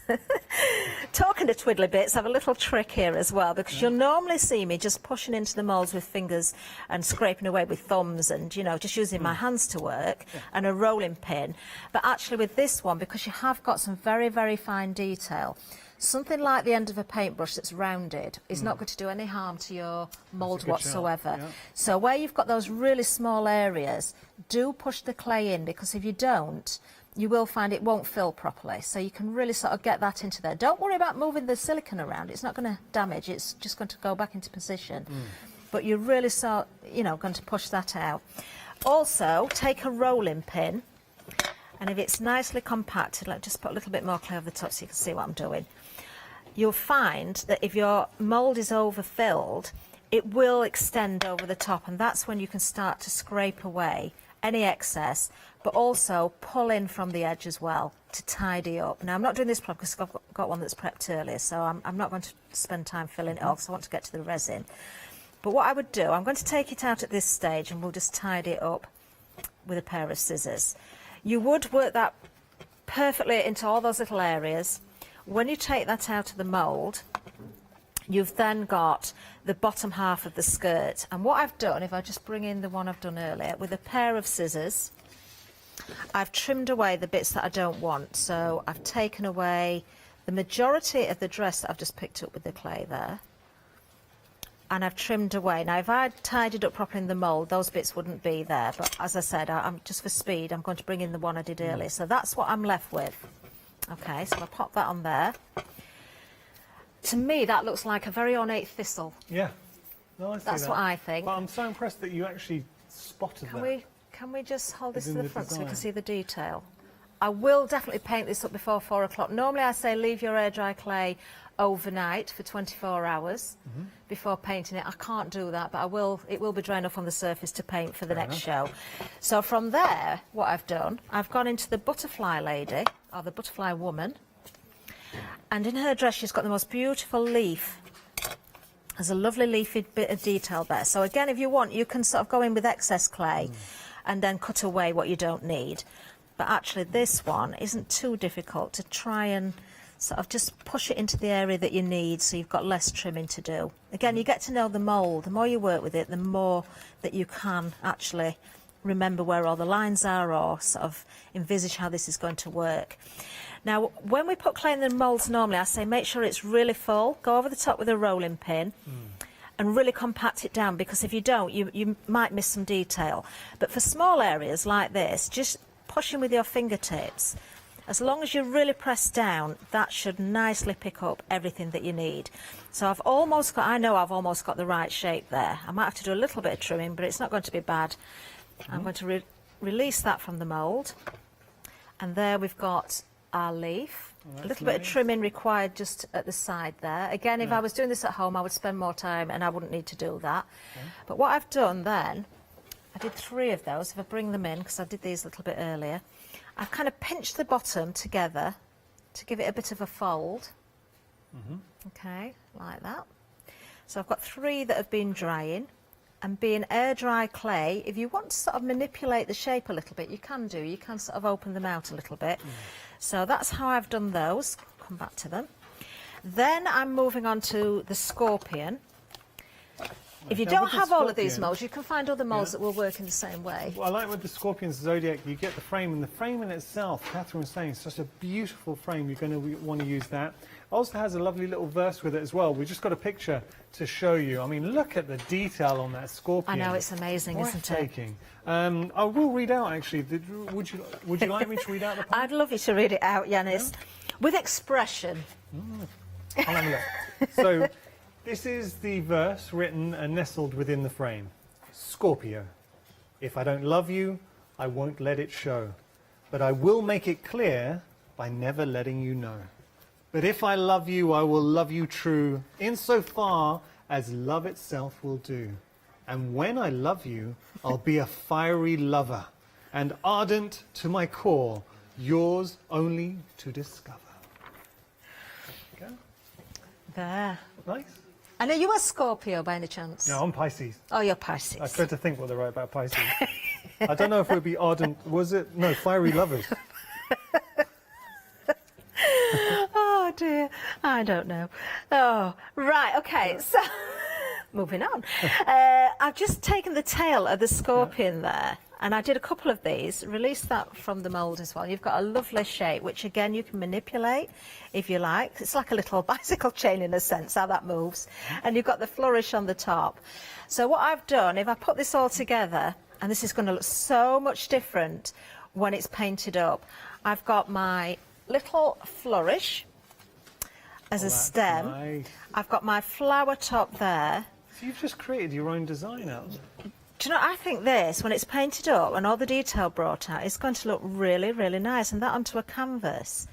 Talking to twiddly bits, I have a little trick here as well, because you'll normally see me just pushing into the moulds with fingers and scraping away with thumbs and, you know, just using my hands to work and a rolling pin. But actually with this one, because you have got some very, very fine detail, something like the end of a paintbrush that's rounded is not going to do any harm to your mould whatsoever. Yeah. So where you've got those really small areas, do push the clay in, because if you don't, you will find it won't fill properly. So you can really sort of get that into there. Don't worry about moving the silicone around. It's not going to damage. It's just going to go back into position. But you're really going to push that out. Also, take a rolling pin, and if it's nicely compacted, let's just put a little bit more clay over the top so you can see what I'm doing. You'll find that if your mould is overfilled, it will extend over the top, and that's when you can start to scrape away any excess, but also pull in from the edge as well to tidy up. Now, I'm not doing this prep because I've got one that's prepped earlier, so I'm not going to spend time filling it off, because I want to get to the resin. But what I would do, I'm going to take it out at this stage and we'll just tidy it up with a pair of scissors. You would work that perfectly into all those little areas. When you take that out of the mould, you've then got the bottom half of the skirt. And what I've done, if I just bring in the one I've done earlier, with a pair of scissors, I've trimmed away the bits that I don't want. So I've taken away the majority of the dress that I've just picked up with the clay there. And I've trimmed away. Now, if I'd tidied up properly in the mould, those bits wouldn't be there. But as I said, I'm just for speed, I'm going to bring in the one I did earlier. So that's what I'm left with. Okay, so I'll pop that on there. To me, that looks like a very ornate thistle. Yeah. No, I see That's that. what I think. But I'm so impressed that you actually spotted that. Can we just hold this to Within the the front so we can design. see the detail? I will definitely paint this up before 4 o'clock. Normally I say leave your air dry clay overnight for 24 hours before painting it. I can't do that, but it will be dry enough on the surface to paint for the next show. So from there, what I've done, I've gone into the butterfly lady, or the butterfly woman, and in her dress she's got the most beautiful leaf. There's a lovely leafy bit of detail there. So again, if you want, you can sort of go in with excess clay and then cut away what you don't need. But actually this one isn't too difficult to try and sort of just push it into the area that you need, so you've got less trimming to do. Again, you get to know the mould. The more you work with it, the more that you can actually remember where all the lines are, or sort of envisage how this is going to work. Now, when we put clay in the moulds normally, I say make sure it's really full. Go over the top with a rolling pin and really compact it down, because if you don't, you might miss some detail. But for small areas like this, just pushing with your fingertips, as long as you really press down, that should nicely pick up everything that you need. So I know I've almost got the right shape there. I might have to do a little bit of trimming, but it's not going to be bad. I'm going to release that from the mould. And there we've got our leaf. A little bit of trimming required just at the side there. Again, if I was doing this at home, I would spend more time and I wouldn't need to do that. But what I've done then, I did 3 of those. If I bring them in, because I did these a little bit earlier, I've kind of pinched the bottom together to give it a bit of a fold. Okay, like that. So I've got 3 that have been drying. And being air dry clay, if you want to sort of manipulate the shape a little bit, you can do. You can sort of open them out a little bit. So that's how I've done those. Come back to them. Then I'm moving on to the scorpion. If you don't have all of these moulds, you can find other moulds that will work in the same way. Well, I like with the Scorpion's Zodiac, you get the frame, and the frame in itself, Catherine was saying, is such a beautiful frame. You're going to want to use that. Also has a lovely little verse with it as well. We've just got a picture to show you. I mean, look at the detail on that Scorpion. I know, it's amazing, isn't it? I will read out, actually. Would you like me to read out the poem? I'd love you to read it out, Yanis, with expression. I'll have a look. So, this is the verse written and nestled within the frame. Scorpio. If I don't love you, I won't let it show. But I will make it clear by never letting you know. But if I love you, I will love you true, insofar as love itself will do. And when I love you, I'll be a fiery lover, and ardent to my core, yours only to discover. Okay. There. Nice. And are you a Scorpio by any chance? No, I'm Pisces. Oh, you're Pisces. I tried to think what they're right about Pisces. I don't know if it would be ardent. Was it? No, fiery lovers. I don't know. Oh, right, okay, so moving on. I've just taken the tail of the scorpion there, and I did a couple of these, released that from the mould as well. You've got a lovely shape, which again you can manipulate if you like. It's like a little bicycle chain in a sense, how that moves. And you've got the flourish on the top. So what I've done, if I put this all together, and this is going to look so much different when it's painted up, I've got my little flourish as a stem. Nice. I've got my flower top there. So you've just created your own design out there. Do you know, I think this, when it's painted up and all the detail brought out, it's going to look really, really nice. And that onto a canvas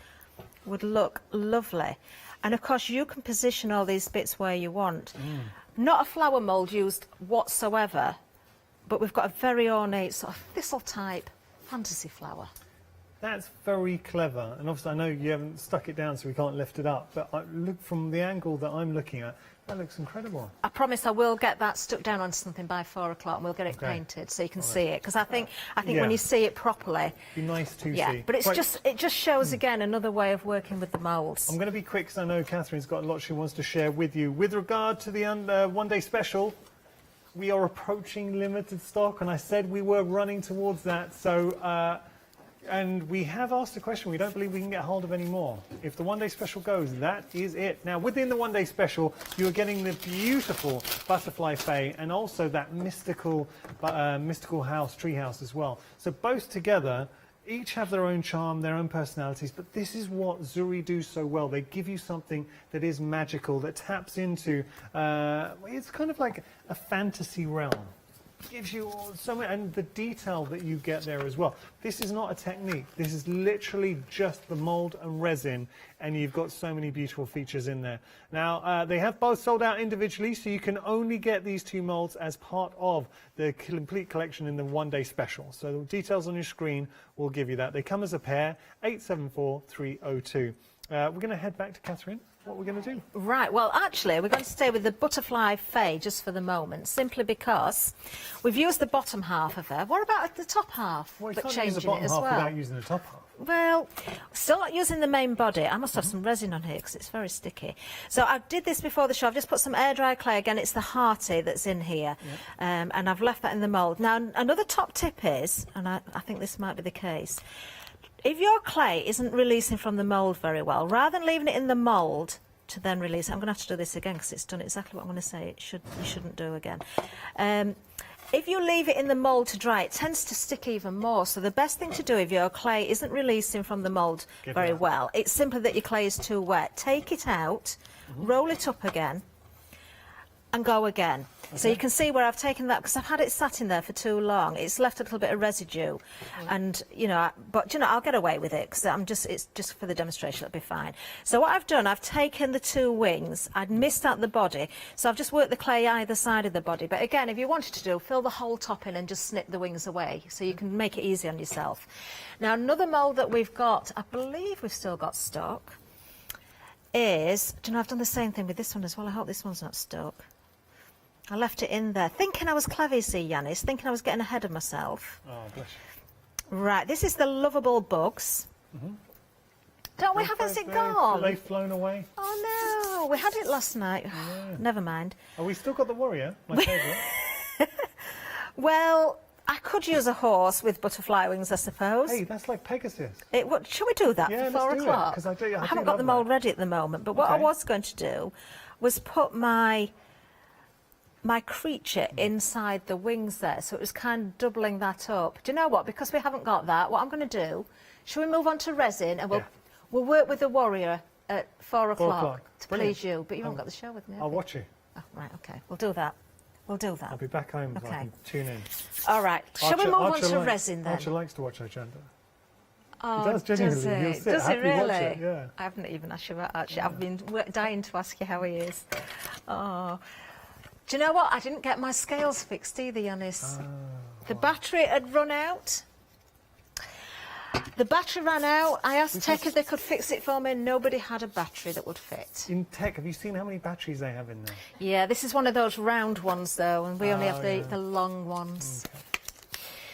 would look lovely. And of course, you can position all these bits where you want. Not a flower mould used whatsoever, but we've got a very ornate sort of thistle type fantasy flower. That's very clever, and obviously I know you haven't stuck it down so we can't lift it up, but look from the angle that I'm looking at, that looks incredible. I promise I will get that stuck down onto something by 4 o'clock and we'll get it painted so you can see it, because I think when you see it properly, Be nice to yeah, see. but it's it just shows again another way of working with the moulds. I'm going to be quick because I know Catherine's got a lot she wants to share with you. With regard to the one-day special, we are approaching limited stock, and I said we were running towards that, so and we have asked a question. We don't believe we can get hold of any more. If the one-day special goes, that is it. Now, within the one-day special, you are getting the beautiful butterfly fae and also that mystical house, tree house as well. So both together, each have their own charm, their own personalities, but this is what Zuri do so well. They give you something that is magical, that taps into, it's kind of like a fantasy realm. Gives you so much, and the detail that you get there as well. This is not a technique. This is literally just the mold and resin, and you've got so many beautiful features in there. Now, they have both sold out individually, so you can only get these two molds as part of the complete collection in the one-day special. So the details on your screen will give you that. They come as a pair, 874302. We're going to head back to Catherine. What we're going to do? Right, well, actually, we're going to stay with the butterfly fae just for the moment, simply because we've used the bottom half of her. What about the top half? Well, you but can't use the changing bottom it as half well. without using the top half. Well, still not using the main body. I must have some resin on here because it's very sticky. So I did this before the show. I've just put some air dry clay. Again, it's the hearty that's in here. And I've left that in the mould. Now, another top tip is, and I think this might be the case, if your clay isn't releasing from the mould very well, rather than leaving it in the mould to then release, I'm going to have to do this again because it's done exactly what I'm going to say you shouldn't do again. If you leave it in the mould to dry, it tends to stick even more. So the best thing to do if your clay isn't releasing from the mould very well, it's simply that your clay is too wet. Take it out, roll it up again, and go again. Okay. So you can see where I've taken that, because I've had it sat in there for too long. It's left a little bit of residue, and but I'll get away with it because it's just for the demonstration. It'll be fine. So what I've done, I've taken the two wings. I'd missed out the body, so I've just worked the clay either side of the body. But again, if you wanted to fill the whole top in and just snip the wings away, so you can make it easy on yourself. Now another mould that we've got, I believe we've still got stock, is, I've done the same thing with this one as well. I hope this one's not stuck. I left it in there, thinking I was clever, you see, Yanis, thinking I was getting ahead of myself. Oh, bless you. Right, this is the lovable bugs. Don't we? Has it gone? Have they flown away? Oh, no, we had it last night. Yeah. Never mind. Oh, we still got the warrior, my favourite. Well, I could use a horse with butterfly wings, I suppose. Hey, that's like Pegasus. Shall we do that Yeah, for 4 let's do o'clock? it, 'cause I haven't got them all ready at the moment, but what I was going to do was put my creature inside the wings there, so it was kind of doubling that up. Do you know what? Because we haven't got that, what I'm going to do, shall we move on to resin, and we'll work with the warrior at 4 o'clock to please you, but you haven't got the show with me. I'll watch you. Oh, right, okay, we'll do that. We'll do that. I'll be back home so I can tune in. All right, shall we move on to resin then? Archer likes to watch Hochanda. Oh, He does, genuinely. does He'll it? sit Does it happily really? watch it, yeah. I haven't even asked you about Archie. I've been dying to ask you how he is. Oh. Do you know what? I didn't get my scales fixed either, Yanis. The battery had run out. The battery ran out. I asked Tech if they could fix it for me. Nobody had a battery that would fit. In Tech, have you seen how many batteries they have in there? Yeah, this is one of those round ones, though, and we only have the long ones. Okay.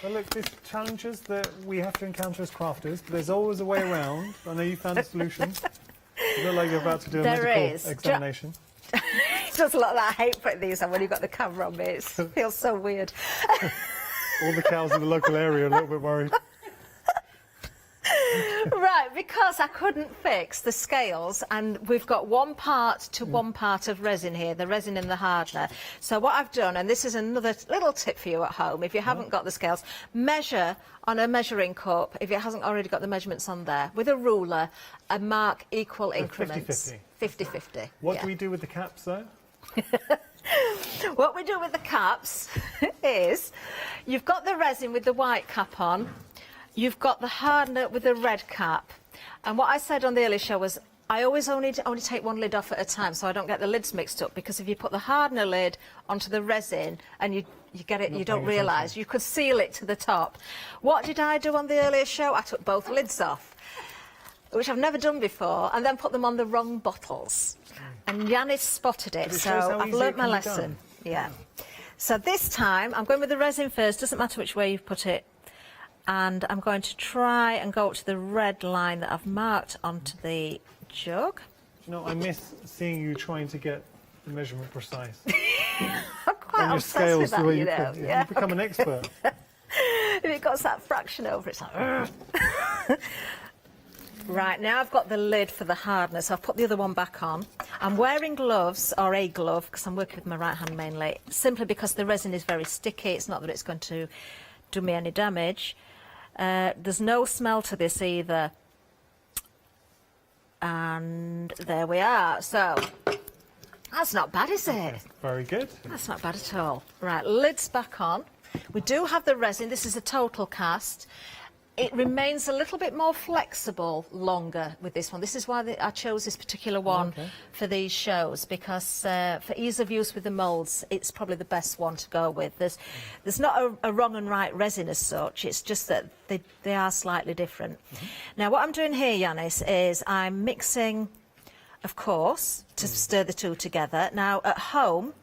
Well, look, there's challenges that we have to encounter as crafters, but there's always a way around. I know you found a solution. You look like you're about to do a There medical is. examination. It does look like I hate putting these on when you've got the camera on me. It feels so weird. All the cows in the local area are a little bit worried. Right, because I couldn't fix the scales, and we've got 1 part to 1 part of resin here, the resin and the hardener. So what I've done, and this is another little tip for you at home, if you haven't got the scales, measure on a measuring cup, if it hasn't already got the measurements on there, with a ruler, and mark equal increments. 50-50. What do we do with the caps, though? What we do with the caps is, you've got the resin with the white cap on, you've got the hardener with the red cap, and what I said on the earlier show was I always only take 1 lid off at a time so I don't get the lids mixed up, because if you put the hardener lid onto the resin and you get it, you don't realise, you could seal it to the top. What did I do on the earlier show? I took both lids off, which I've never done before, and then put them on the wrong bottles. And Yanis spotted it, so I've learnt my lesson. Yeah. So this time I'm going with the resin first, doesn't matter which way you've put it. And I'm going to try and go up to the red line that I've marked onto the jug. No, I miss seeing you trying to get the measurement precise. I'm quite On your obsessed scales, with that, the way you know. could, you've become an expert. If it got that fraction over, it's like... Right, now I've got the lid for the hardener, so I've put the other one back on. I'm wearing gloves, or a glove, because I'm working with my right hand mainly, simply because the resin is very sticky. It's not that it's going to do me any damage. There's no smell to this either. And there we are. So, that's not bad, is it? Very good. That's not bad at all. Right, lid's back on. We do have the resin. This is a total cast. It remains a little bit more flexible longer with this one. This is why I chose this particular one for these shows, because for ease of use with the moulds, it's probably the best one to go with. There's not a wrong and right resin as such, it's just that they are slightly different. Now what I'm doing here, Yanis, is I'm mixing, of course, to stir the two together. Now at home,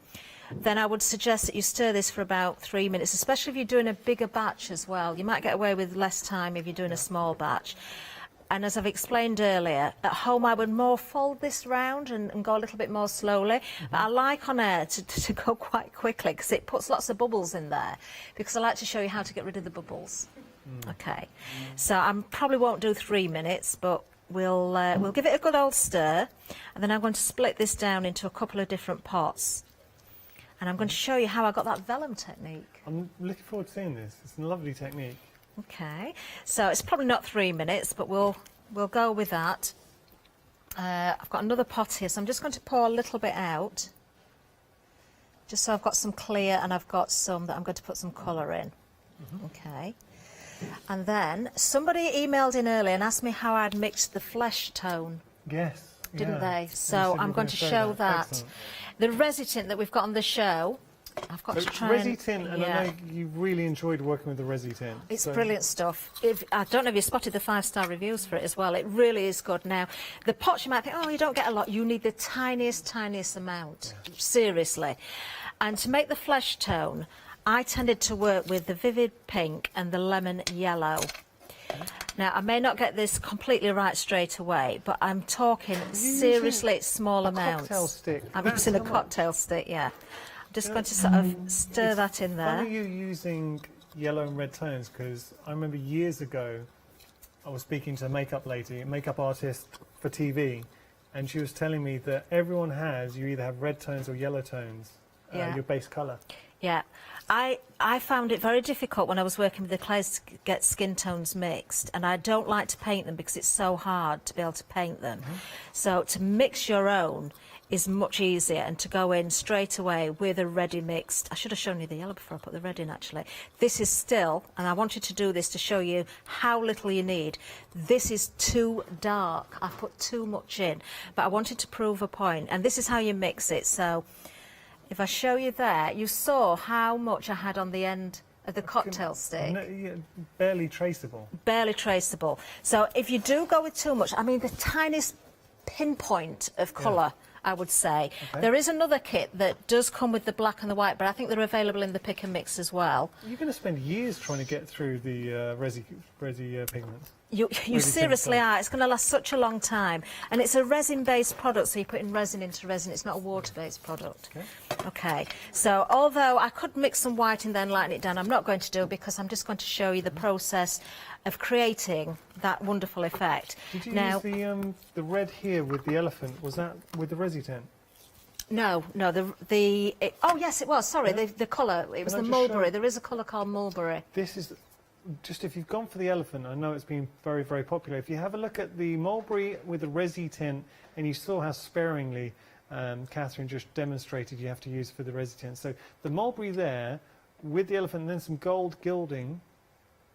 then I would suggest that you stir this for about 3 minutes, especially if you're doing a bigger batch as well. You might get away with less time if you're doing a small batch. And as I've explained earlier, at home I would more fold this round and go a little bit more slowly. But I like on air to go quite quickly, because it puts lots of bubbles in there, because I like to show you how to get rid of the bubbles. Okay, so I probably won't do 3 minutes, but we'll give it a good old stir, and then I'm going to split this down into a couple of different pots. And I'm going to show you how I got that vellum technique. I'm looking forward to seeing this. It's a lovely technique. Okay, so it's probably not 3 minutes, but we'll go with that. I've got another pot here, so I'm just going to pour a little bit out, just so I've got some clear, and I've got some that I'm going to put some colour in. Okay, and then somebody emailed in earlier and asked me how I'd mixed the flesh tone. Yes. Didn't they? So I'm going to show that. Excellent. The Resi that we've got on the show, I've got to try Resi tint, and I know you really enjoyed working with the Resi tint. It's brilliant stuff. I don't know if you spotted the 5-star reviews for it as well. It really is good. Now, the pots you might think, oh, you don't get a lot. You need the tiniest amount. Yeah. Seriously. And to make the flesh tone, I tended to work with the vivid pink and the lemon yellow. Now, I may not get this completely right straight away, but I'm talking seriously small amounts. Cocktail stick. I'm using a cocktail stick, yeah. I'm just going to sort of stir that in there. Funny you using yellow and red tones, because I remember years ago I was speaking to a makeup lady, a makeup artist for TV, and she was telling me that everyone you either have red tones or yellow tones, your base colour. Yeah, I found it very difficult when I was working with the clays to get skin tones mixed, and I don't like to paint them because it's so hard to be able to paint them. So to mix your own is much easier, and to go in straight away with a ready mixed. I should have shown you the yellow before I put the red in, actually. This is still, and I wanted to do this to show you how little you need. This is too dark. I put too much in, but I wanted to prove a point, and this is how you mix it. So if I show you there, you saw how much I had on the end of the cocktail stick. Barely traceable. Barely traceable. So if you do go with too much, I mean the tiniest pinpoint of colour, I would say. Okay. There is another kit that does come with the black and the white, but I think they're available in the pick and mix as well. You're going to spend years trying to get through the resi pigments. You Really seriously think so. are. It's going to last such a long time. And it's a resin-based product, so you're putting resin into resin. It's not a water-based product. Okay. So although I could mix some white and then lighten it down, I'm not going to do it because I'm just going to show you the process of creating that wonderful effect. Did you now, use the red here with the elephant? Was that with the resi tent? No, oh yes, it was. Sorry, the colour. It was the mulberry. There is a colour called mulberry. This is just, if you've gone for the elephant, I know it's been very, very popular. If you have a look at the mulberry with the resi tint, and you saw how sparingly Catherine just demonstrated you have to use for the resi tint. So the mulberry there with the elephant, and then some gold gilding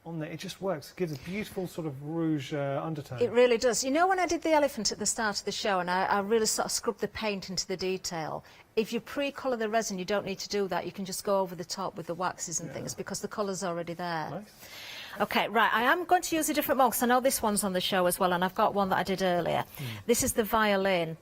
on there, it just works. It gives a beautiful sort of rouge undertone. It really does. You know, when I did the elephant at the start of the show, and I really sort of scrubbed the paint into the detail, if you pre-colour the resin, you don't need to do that. You can just go over the top with the waxes and things because the colour's already there. Nice. Okay, right, I am going to use a different mould because I know this one's on the show as well, and I've got one that I did earlier. This is the violin.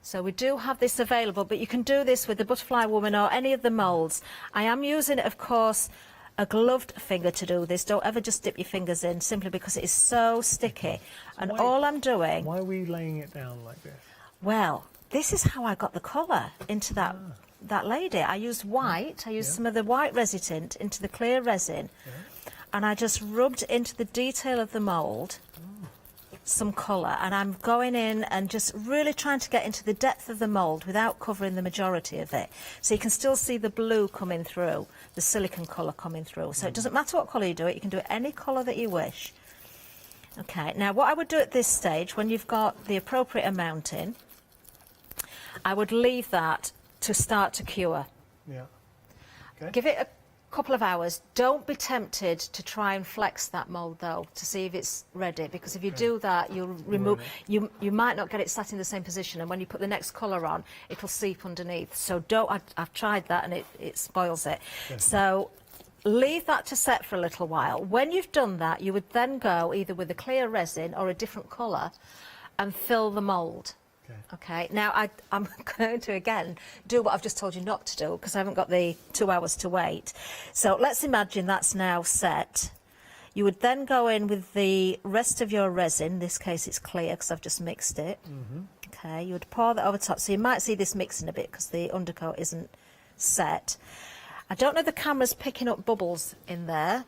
So we do have this available, but you can do this with the Butterfly Woman or any of the moulds. I am using, of course, a gloved finger to do this. Don't ever just dip your fingers in, simply because it is so sticky. And all I'm doing... Why are we laying it down like this? Well, this is how I got the colour into that lady. I used white. I used some of the white resin tint into the clear resin. And I just rubbed into the detail of the mould some colour, and I'm going in and just really trying to get into the depth of the mould without covering the majority of it. So you can still see the blue coming through, the silicone colour coming through. So it doesn't matter what colour you do it, you can do it any colour that you wish. Okay, now what I would do at this stage, when you've got the appropriate amount in, I would leave that to start to cure. Yeah. Okay. Give it a couple of hours. Don't be tempted to try and flex that mould though to see if it's ready, because if you do that, you'll remove you might not get it sat in the same position, and when you put the next colour on, it'll seep underneath. So don't. I've tried that and it spoils it. So leave that to set for a little while. When you've done that, you would then go either with a clear resin or a different colour and fill the mould. Okay, now I'm going to again do what I've just told you not to do because I haven't got the 2 hours to wait. So let's imagine that's now set. You would then go in with the rest of your resin. In this case it's clear because I've just mixed it. Okay, you would pour that over top. So you might see this mixing a bit because the undercoat isn't set. I don't know if the camera's picking up bubbles in there.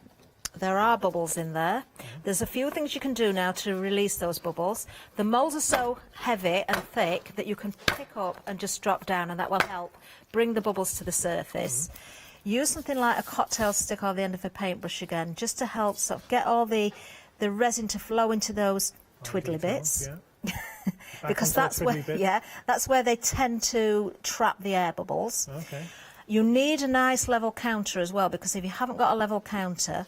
There are bubbles in there. There's a few things you can do now to release those bubbles. The moulds are so heavy and thick that you can pick up and just drop down, and that will help bring the bubbles to the surface. Use something like a cocktail stick or the end of a paintbrush again, just to help sort of get all the resin to flow into those twiddly bits. Because that's where they tend to trap the air bubbles. Okay. You need a nice level counter as well, because if you haven't got a level counter,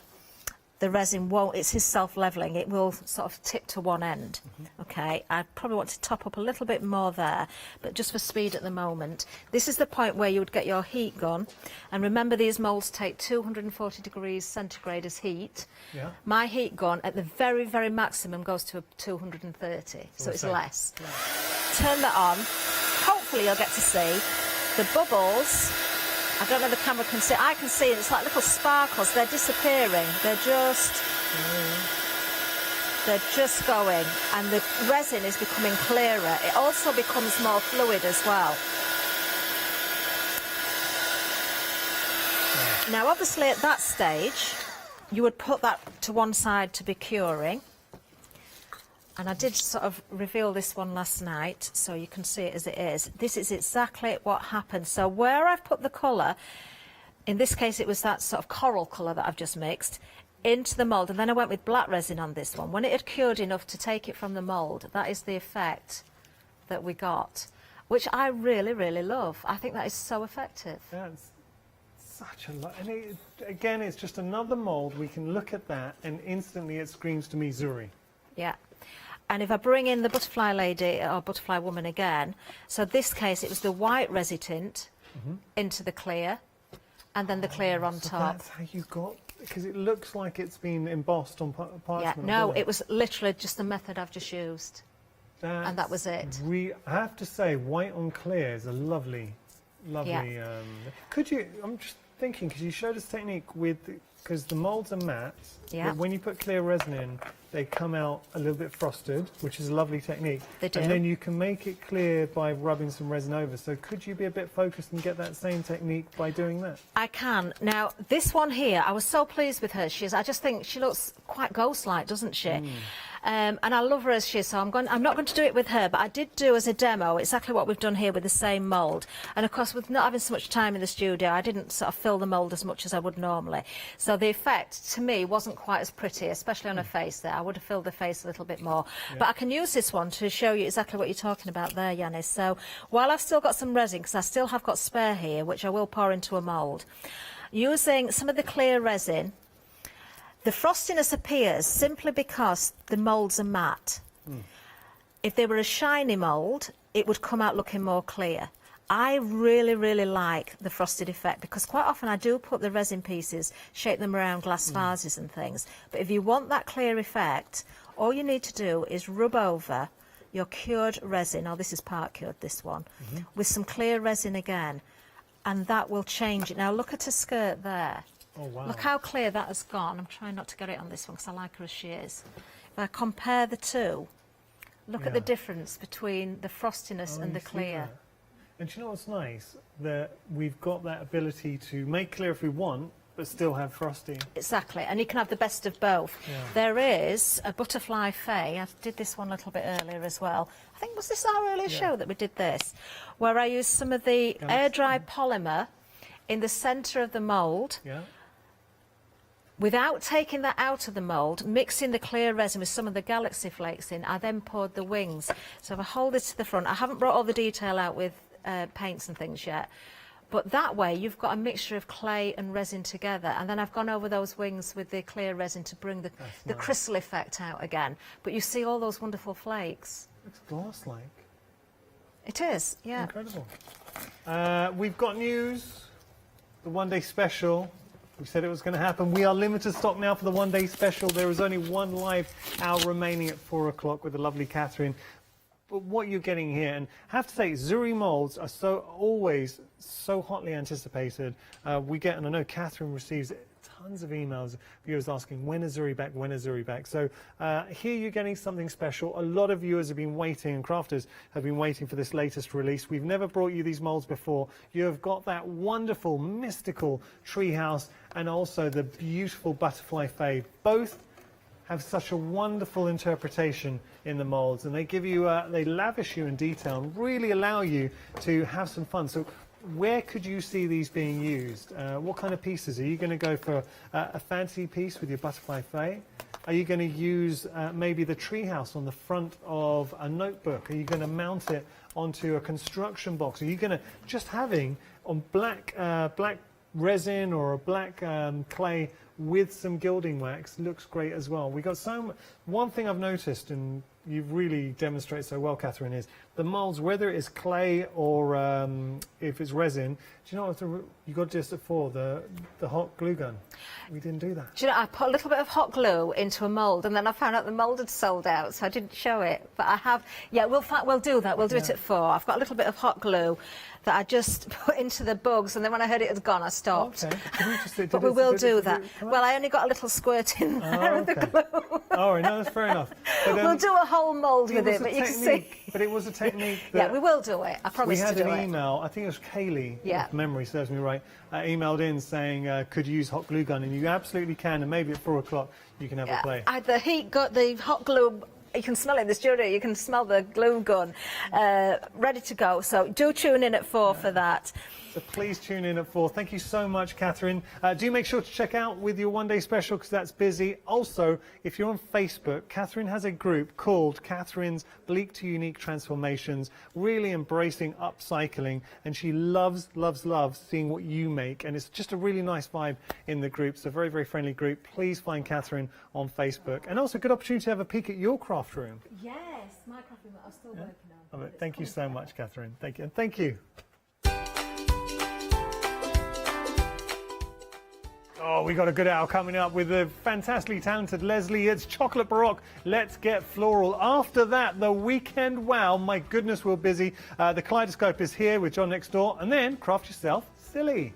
the resin won't, it's self-levelling, it will sort of tip to one end. Okay, I probably want to top up a little bit more there, but just for speed at the moment. This is the point where you would get your heat gun, and remember these moulds take 240 degrees centigrade as heat. My heat gun at the very, very maximum goes to 230, so it's less. Turn that on, hopefully you'll get to see the bubbles. I don't know if the camera can see. I can see it. It's like little sparkles. They're disappearing. They're just going. And the resin is becoming clearer. It also becomes more fluid as well. Now, obviously, at that stage, you would put that to one side to be curing. And I did sort of reveal this one last night, so you can see it as it is. This is exactly what happened. So where I've put the colour, in this case it was that sort of coral colour that I've just mixed, into the mould, and then I went with black resin on this one. When it had cured enough to take it from the mould, that is the effect that we got, which I really, really love. I think that is so effective. That's such a lot. And again, it's just another mould. We can look at that and instantly it screams to me Zuri. Yeah. And if I bring in the Butterfly Lady or Butterfly Woman again, so this case it was the white resin tint into the clear, and then the clear on top. That's how you got, because it looks like it's been embossed on parchment. Yeah, no, it was literally just the method I've just used, and that was it. I have to say, white on clear is a lovely. Could you? I'm just thinking, because you showed us technique with because the moulds are matte, Yeah. but when you put clear resin in, they come out a little bit frosted, which is a lovely technique. They do. And then you can make it clear by rubbing some resin over. So could you be a bit focused and get that same technique by doing that? I can. Now, this one here, I was so pleased with her. I just think she looks quite ghost-like, doesn't she? And I love her as she is, so I'm not going to do it with her, but I did do as a demo exactly what we've done here with the same mould. And of course, with not having so much time in the studio, I didn't sort of fill the mould as much as I would normally. So the effect, to me, wasn't quite as pretty, especially on her face there. I would have filled the face a little bit more. Yeah. But I can use this one to show you exactly what you're talking about there, Yanis. So while I've still got some resin, because I still have got spare here, which I will pour into a mould, using some of the clear resin, the frostiness appears simply because the moulds are matte. If they were a shiny mould, it would come out looking more clear. I really, really like the frosted effect because quite often I do put the resin pieces, shape them around glass vases and things. But if you want that clear effect, all you need to do is rub over your cured resin, this is part cured, this one, with some clear resin again, and that will change it. Now look at her skirt there. Oh, wow. Look how clear that has gone. I'm trying not to get it on this one because I like her as she is. If I compare the two, look at the difference between the frostiness and the clear. That. And do you know what's nice? That we've got that ability to make clear if we want, but still have frosty. Exactly, and you can have the best of both. Yeah. There is a butterfly fay. I did this one a little bit earlier as well. I think, was this our earlier show that we did this? Where I used some of the air-dry polymer in the centre of the mould. Yeah. Without taking that out of the mould, mixing the clear resin with some of the galaxy flakes in, I then poured the wings. So if I hold this to the front, I haven't brought all the detail out with paints and things yet, but that way you've got a mixture of clay and resin together, and then I've gone over those wings with the clear resin to bring the crystal effect out again. But you see all those wonderful flakes. It's glass-like. It is, yeah. Incredible. We've got news, the one-day special. We said it was going to happen. We are limited stock now for the one-day special. There is only one live hour remaining at 4 o'clock with the lovely Catherine. But what you're getting here, and I have to say, Zuri molds are always so hotly anticipated. We get, and I know Catherine receives tons of emails, viewers asking, when is Zuri back, when is Zuri back? So here you're getting something special. A lot of viewers have been waiting, and crafters have been waiting for this latest release. We've never brought you these molds before. You have got that wonderful, mystical treehouse, and also the beautiful butterfly fade. Both have such a wonderful interpretation in the molds, and they give you, they lavish you in detail and really allow you to have some fun. So where could you see these being used? What kind of pieces? Are you going to go for a fancy piece with your butterfly fay? Are you going to use maybe the treehouse on the front of a notebook? Are you going to mount it onto a construction box? Are you going to just having on black resin or a black clay with some gilding wax looks great as well. We got one thing I've noticed, and you've really demonstrated so well, Catherine, is the molds, whether it is clay or if it's resin. Do you know what you got just before the hot glue gun? We didn't do that. Do you know, I put a little bit of hot glue into a mould, and then I found out the mould had sold out, so I didn't show it. But I have, yeah, we'll do that. We'll do it at 4. I've got a little bit of hot glue that I just put into the bugs, and then when I heard it had gone, I stopped. Okay. But we will do that. Well, I only got a little squirt in there of the glue. All right, no, that's fair enough. But, we'll do a whole mould with it, but you can see. But it was a technique that... Yeah, we will do it. I promise to do it. We had an email, I think it was Kaylee, if memory serves me right, emailed in saying, could you use hot glue gun? And you absolutely can, and maybe at 4 o'clock you can have a play. The hot glue... You can smell it in the studio, you can smell the glue gun ready to go. So do tune in at 4 for that. So please tune in at 4. Thank you so much, Catherine. Do make sure to check out with your one-day special because that's busy. Also, if you're on Facebook, Catherine has a group called Catherine's Bleak to Unique Transformations, really embracing upcycling, and she loves seeing what you make, and it's just a really nice vibe in the group. It's a very, very friendly group. Please find Catherine on Facebook. And also a good opportunity to have a peek at your craft room. Yes, my craft room I'm still working on. Thank you so much, Catherine. Thank you. And thank you. Oh, we got a good hour coming up with the fantastically talented Leslie. It's Chocolate Baroque. Let's get floral. After that, the weekend wow. My goodness, we're busy. The Kaleidoscope is here with John next door. And then craft yourself silly.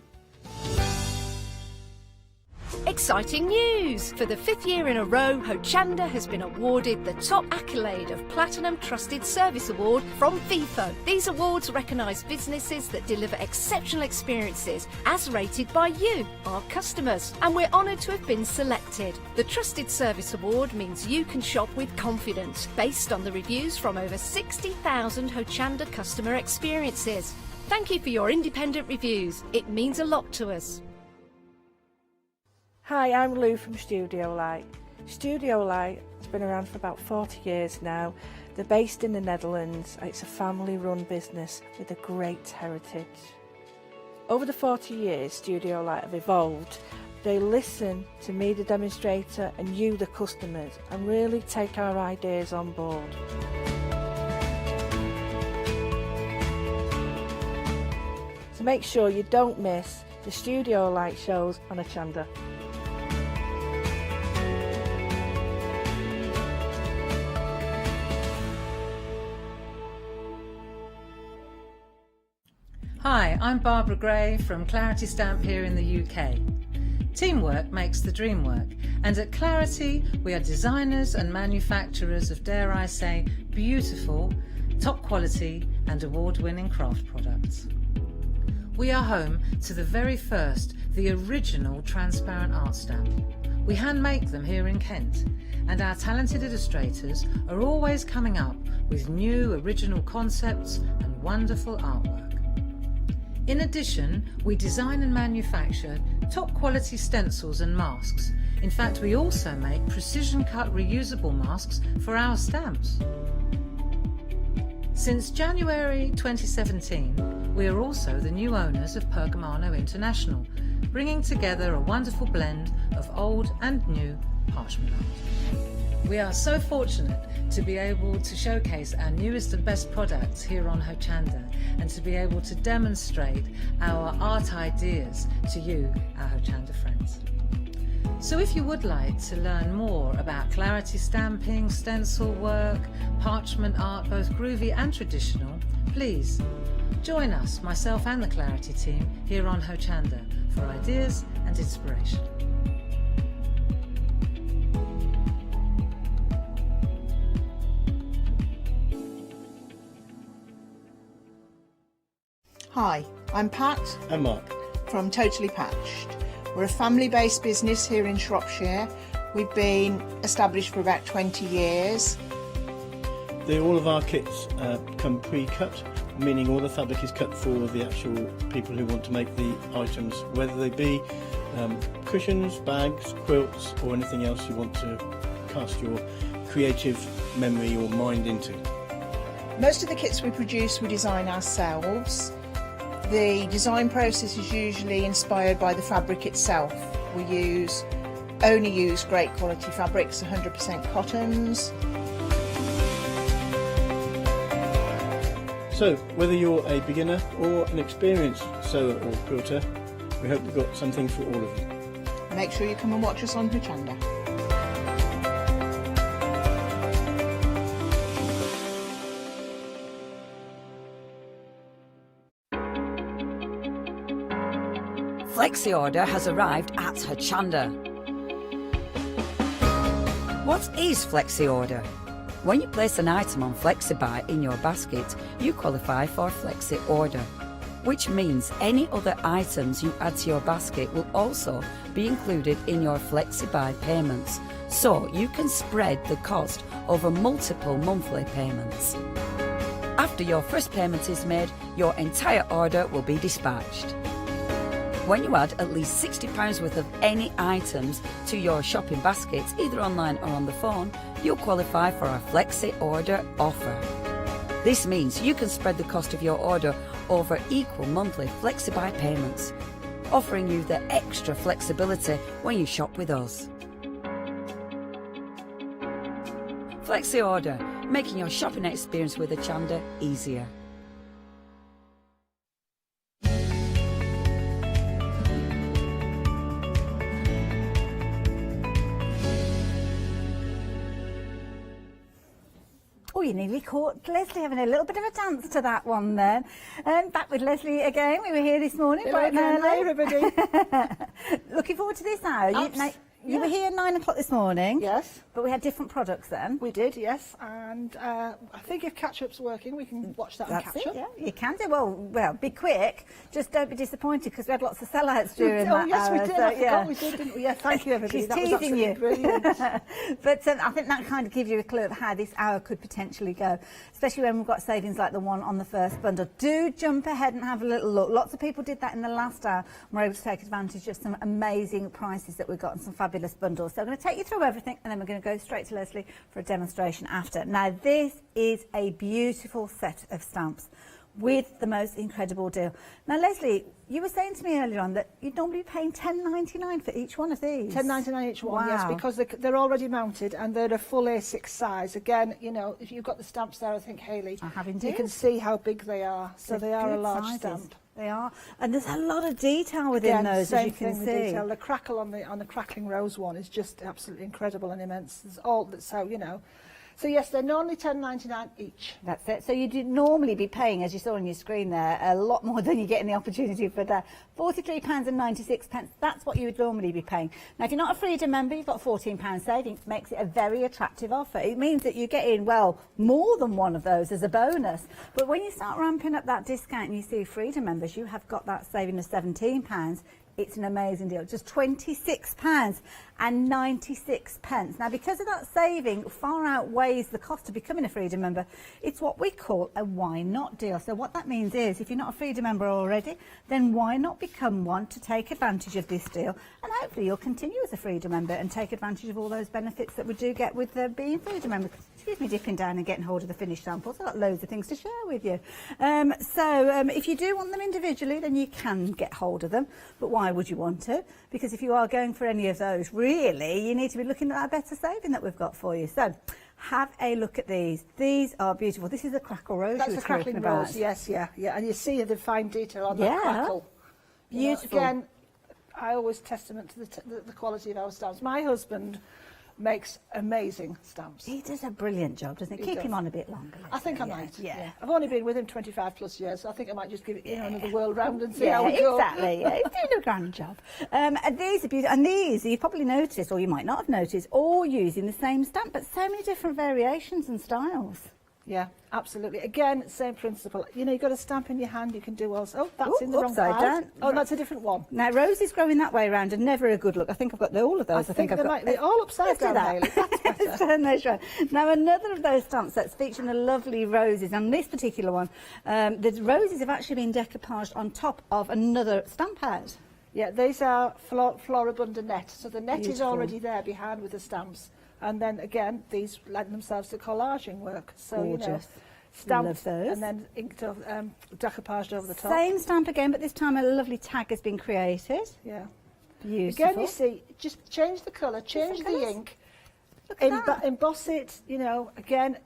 Exciting news! For the 5th year in a row, Hochanda has been awarded the top accolade of Platinum Trusted Service Award from Feefo. These awards recognise businesses that deliver exceptional experiences as rated by you, our customers, and we're honoured to have been selected. The Trusted Service Award means you can shop with confidence, based on the reviews from over 60,000 Hochanda customer experiences. Thank you for your independent reviews. It means a lot to us. Hi, I'm Lou from Studio Light. Studio Light has been around for about 40 years now. They're based in the Netherlands. It's a family-run business with a great heritage. Over the 40 years, Studio Light have evolved. They listen to me, the demonstrator, and you, the customers, and really take our ideas on board. So make sure you don't miss the Studio Light shows on Hochanda. Hi, I'm Barbara Gray from Clarity Stamp here in the UK. Teamwork makes the dream work, and at Clarity we are designers and manufacturers of, dare I say, beautiful, top quality and award-winning craft products. We are home to the very first, the original transparent art stamp. We hand make them here in Kent, and our talented illustrators are always coming up with new original concepts and wonderful artwork. In addition, we design and manufacture top quality stencils and masks. In fact, we also make precision cut reusable masks for our stamps. Since January 2017, we are also the new owners of Pergamano International, bringing together a wonderful blend of old and new parchment art. We are so fortunate to be able to showcase our newest and best products here on Hochanda, and to be able to demonstrate our art ideas to you, our Hochanda friends. So if you would like to learn more about Clarity stamping, stencil work, parchment art, both groovy and traditional, please join us, myself and the Clarity team, here on Hochanda for ideas and inspiration. Hi, I'm Pat. And Mark. From Totally Patched. We're a family-based business here in Shropshire. We've been established for about 20 years. All of our kits come pre-cut, meaning all the fabric is cut for the actual people who want to make the items, whether they be cushions, bags, quilts or anything else you want to cast your creative memory or mind into. Most of the kits we produce we design ourselves. The design process is usually inspired by the fabric itself. We only use great quality fabrics, 100% cottons. So, whether you're a beginner or an experienced sewer or quilter, we hope we've got something for all of you. Make sure you come and watch us on Hochanda. Flexi order has arrived at Hochanda. What is Flexi order? When you place an item on FlexiBuy in your basket, you qualify for Flexi order, which means any other items you add to your basket will also be included in your FlexiBuy payments, so you can spread the cost over multiple monthly payments. After your first payment is made, your entire order will be dispatched. When you add at least £60 worth of any items to your shopping baskets, either online or on the phone, you'll qualify for our Flexi Order offer. This means you can spread the cost of your order over equal monthly FlexiBuy payments, offering you the extra flexibility when you shop with us. Flexi Order, making your shopping experience with Hochanda easier. Oh, you nearly caught Leslie having a little bit of a dance to that one then. Back with Leslie again. We were here this morning. Hello again. Hi, everybody. Looking forward to this hour. You were here at 9 o'clock this morning. Yes. But we had different products then. We did, yes. And I think if catch-up's working, we can watch that on catch-up. Yeah, you can do. Well, be quick. Just don't be disappointed because we had lots of sellouts during that yes, hour. we did. I forgot we did, didn't we? Yeah, thank you, everybody. She's That was teasing you. absolutely brilliant. But I think that kind of gives you a clue of how this hour could potentially go, especially when we've got savings like the one on the first bundle. Do jump ahead and have a little look. Lots of people did that in the last hour and were able to take advantage of some amazing prices that we've got and some fabulous bundles. So I'm going to take you through everything and then we're going to go straight to Leslie for a demonstration after. Now, this is a beautiful set of stamps with the most incredible deal. Now, Leslie, you were saying to me earlier on that you'd normally be paying $10.99 for each one of these. $10.99 each one, wow. yes, because they're already mounted and they're a full A6 size. Again, you know, if you've got the stamps there, I think, Hayley, I have indeed. You can see how big they are. So they are a large sizes. stamp. They are, and there's a lot of detail within those, as you can see. Detail. The crackle on the crackling rose one is just absolutely incredible and immense. There's all that's how, you know. So yes, they're normally $10.99 each. That's it. So you'd normally be paying, as you saw on your screen there, a lot more than you're getting the opportunity for there. £43.96. That's what you would normally be paying. Now, if you're not a Freedom member, you've got £14 savings. Makes it a very attractive offer. It means that you're getting, well, more than one of those as a bonus. But when you start ramping up that discount and you see Freedom members, you have got that saving of £17. It's an amazing deal. Just £26.96. Now, because of that saving far outweighs the cost of becoming a Freedom member, it's what we call a why not deal. So what that means is if you're not a Freedom member already, then why not become one to take advantage of this deal? And hopefully you'll continue as a Freedom member and take advantage of all those benefits that we do get with being Freedom member. Excuse me dipping down and getting hold of the finished samples. I've got loads of things to share with you. If you do want them individually, then you can get hold of them. But why would you want to? Because if you are going for any of those, really, you need to be looking at that better saving that we've got for you. So have a look at these. These are beautiful. This is a crackle rose. That's a crackling rose, yes, yeah. And you see the fine detail on that crackle. Beautiful. You know, again, I always testament to the quality of our stamps. My husband makes amazing stamps. He does a brilliant job, doesn't he? Keep him on a bit longer. I think I might. Yeah. I've only been with him 25 plus years, so I think I might just give it another whirl round and see how it goes. Exactly. Yeah, he's doing a grand job. And these are beautiful. And these, you've probably noticed, or you might not have noticed, all using the same stamp, but so many different variations and styles. Yeah, absolutely. Again, same principle. You know, you've got a stamp in your hand, you can do also. Oh, that's in the wrong pile. Oh, that's a different one. Now, Rose is growing that way around and never a good look. I think I've got all of those. I think I've got... They're all upside down, Hayley. That's better. Turn those round. Now, another of those stamp sets featuring the lovely roses. And this particular one, the roses have actually been decoupaged on top of another stamp pad. Yeah, these are Floribunda net. So the net is already there behind with the stamps. And then again, these lend themselves to collaging work. So, gorgeous. You know, stamped and then inked, decoupaged over the top. Same stamp again, but this time a lovely tag has been created. Yeah. Beautiful. Again, you see, just change the colour, change the ink, emboss it, you know, again,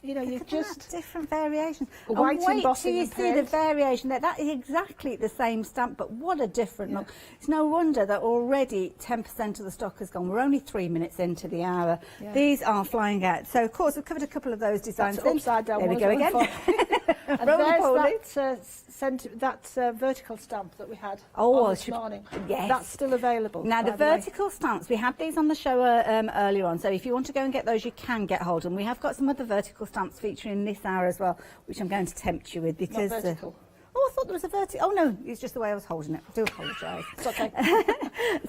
you just... different variations. White and wait embossing till you see the variation. That is exactly the same stamp, but what a different look. It's no wonder that already 10% of the stock has gone. We're only 3 minutes into the hour. Yeah. These are flying out. So, of course, we've covered a couple of those designs. That's upside down. There we go again. And there's that vertical stamp that we had this morning. Yes. That's still available. Now, the vertical stamps, we had these on the show earlier on, so if you want to go and get those, you can get hold of them. We have got some other vertical stamps featuring this hour as well, which I'm going to tempt you with because... Not vertical. I thought there was a vertical. Oh, no, it's just the way I was holding it. I do apologise. It's okay.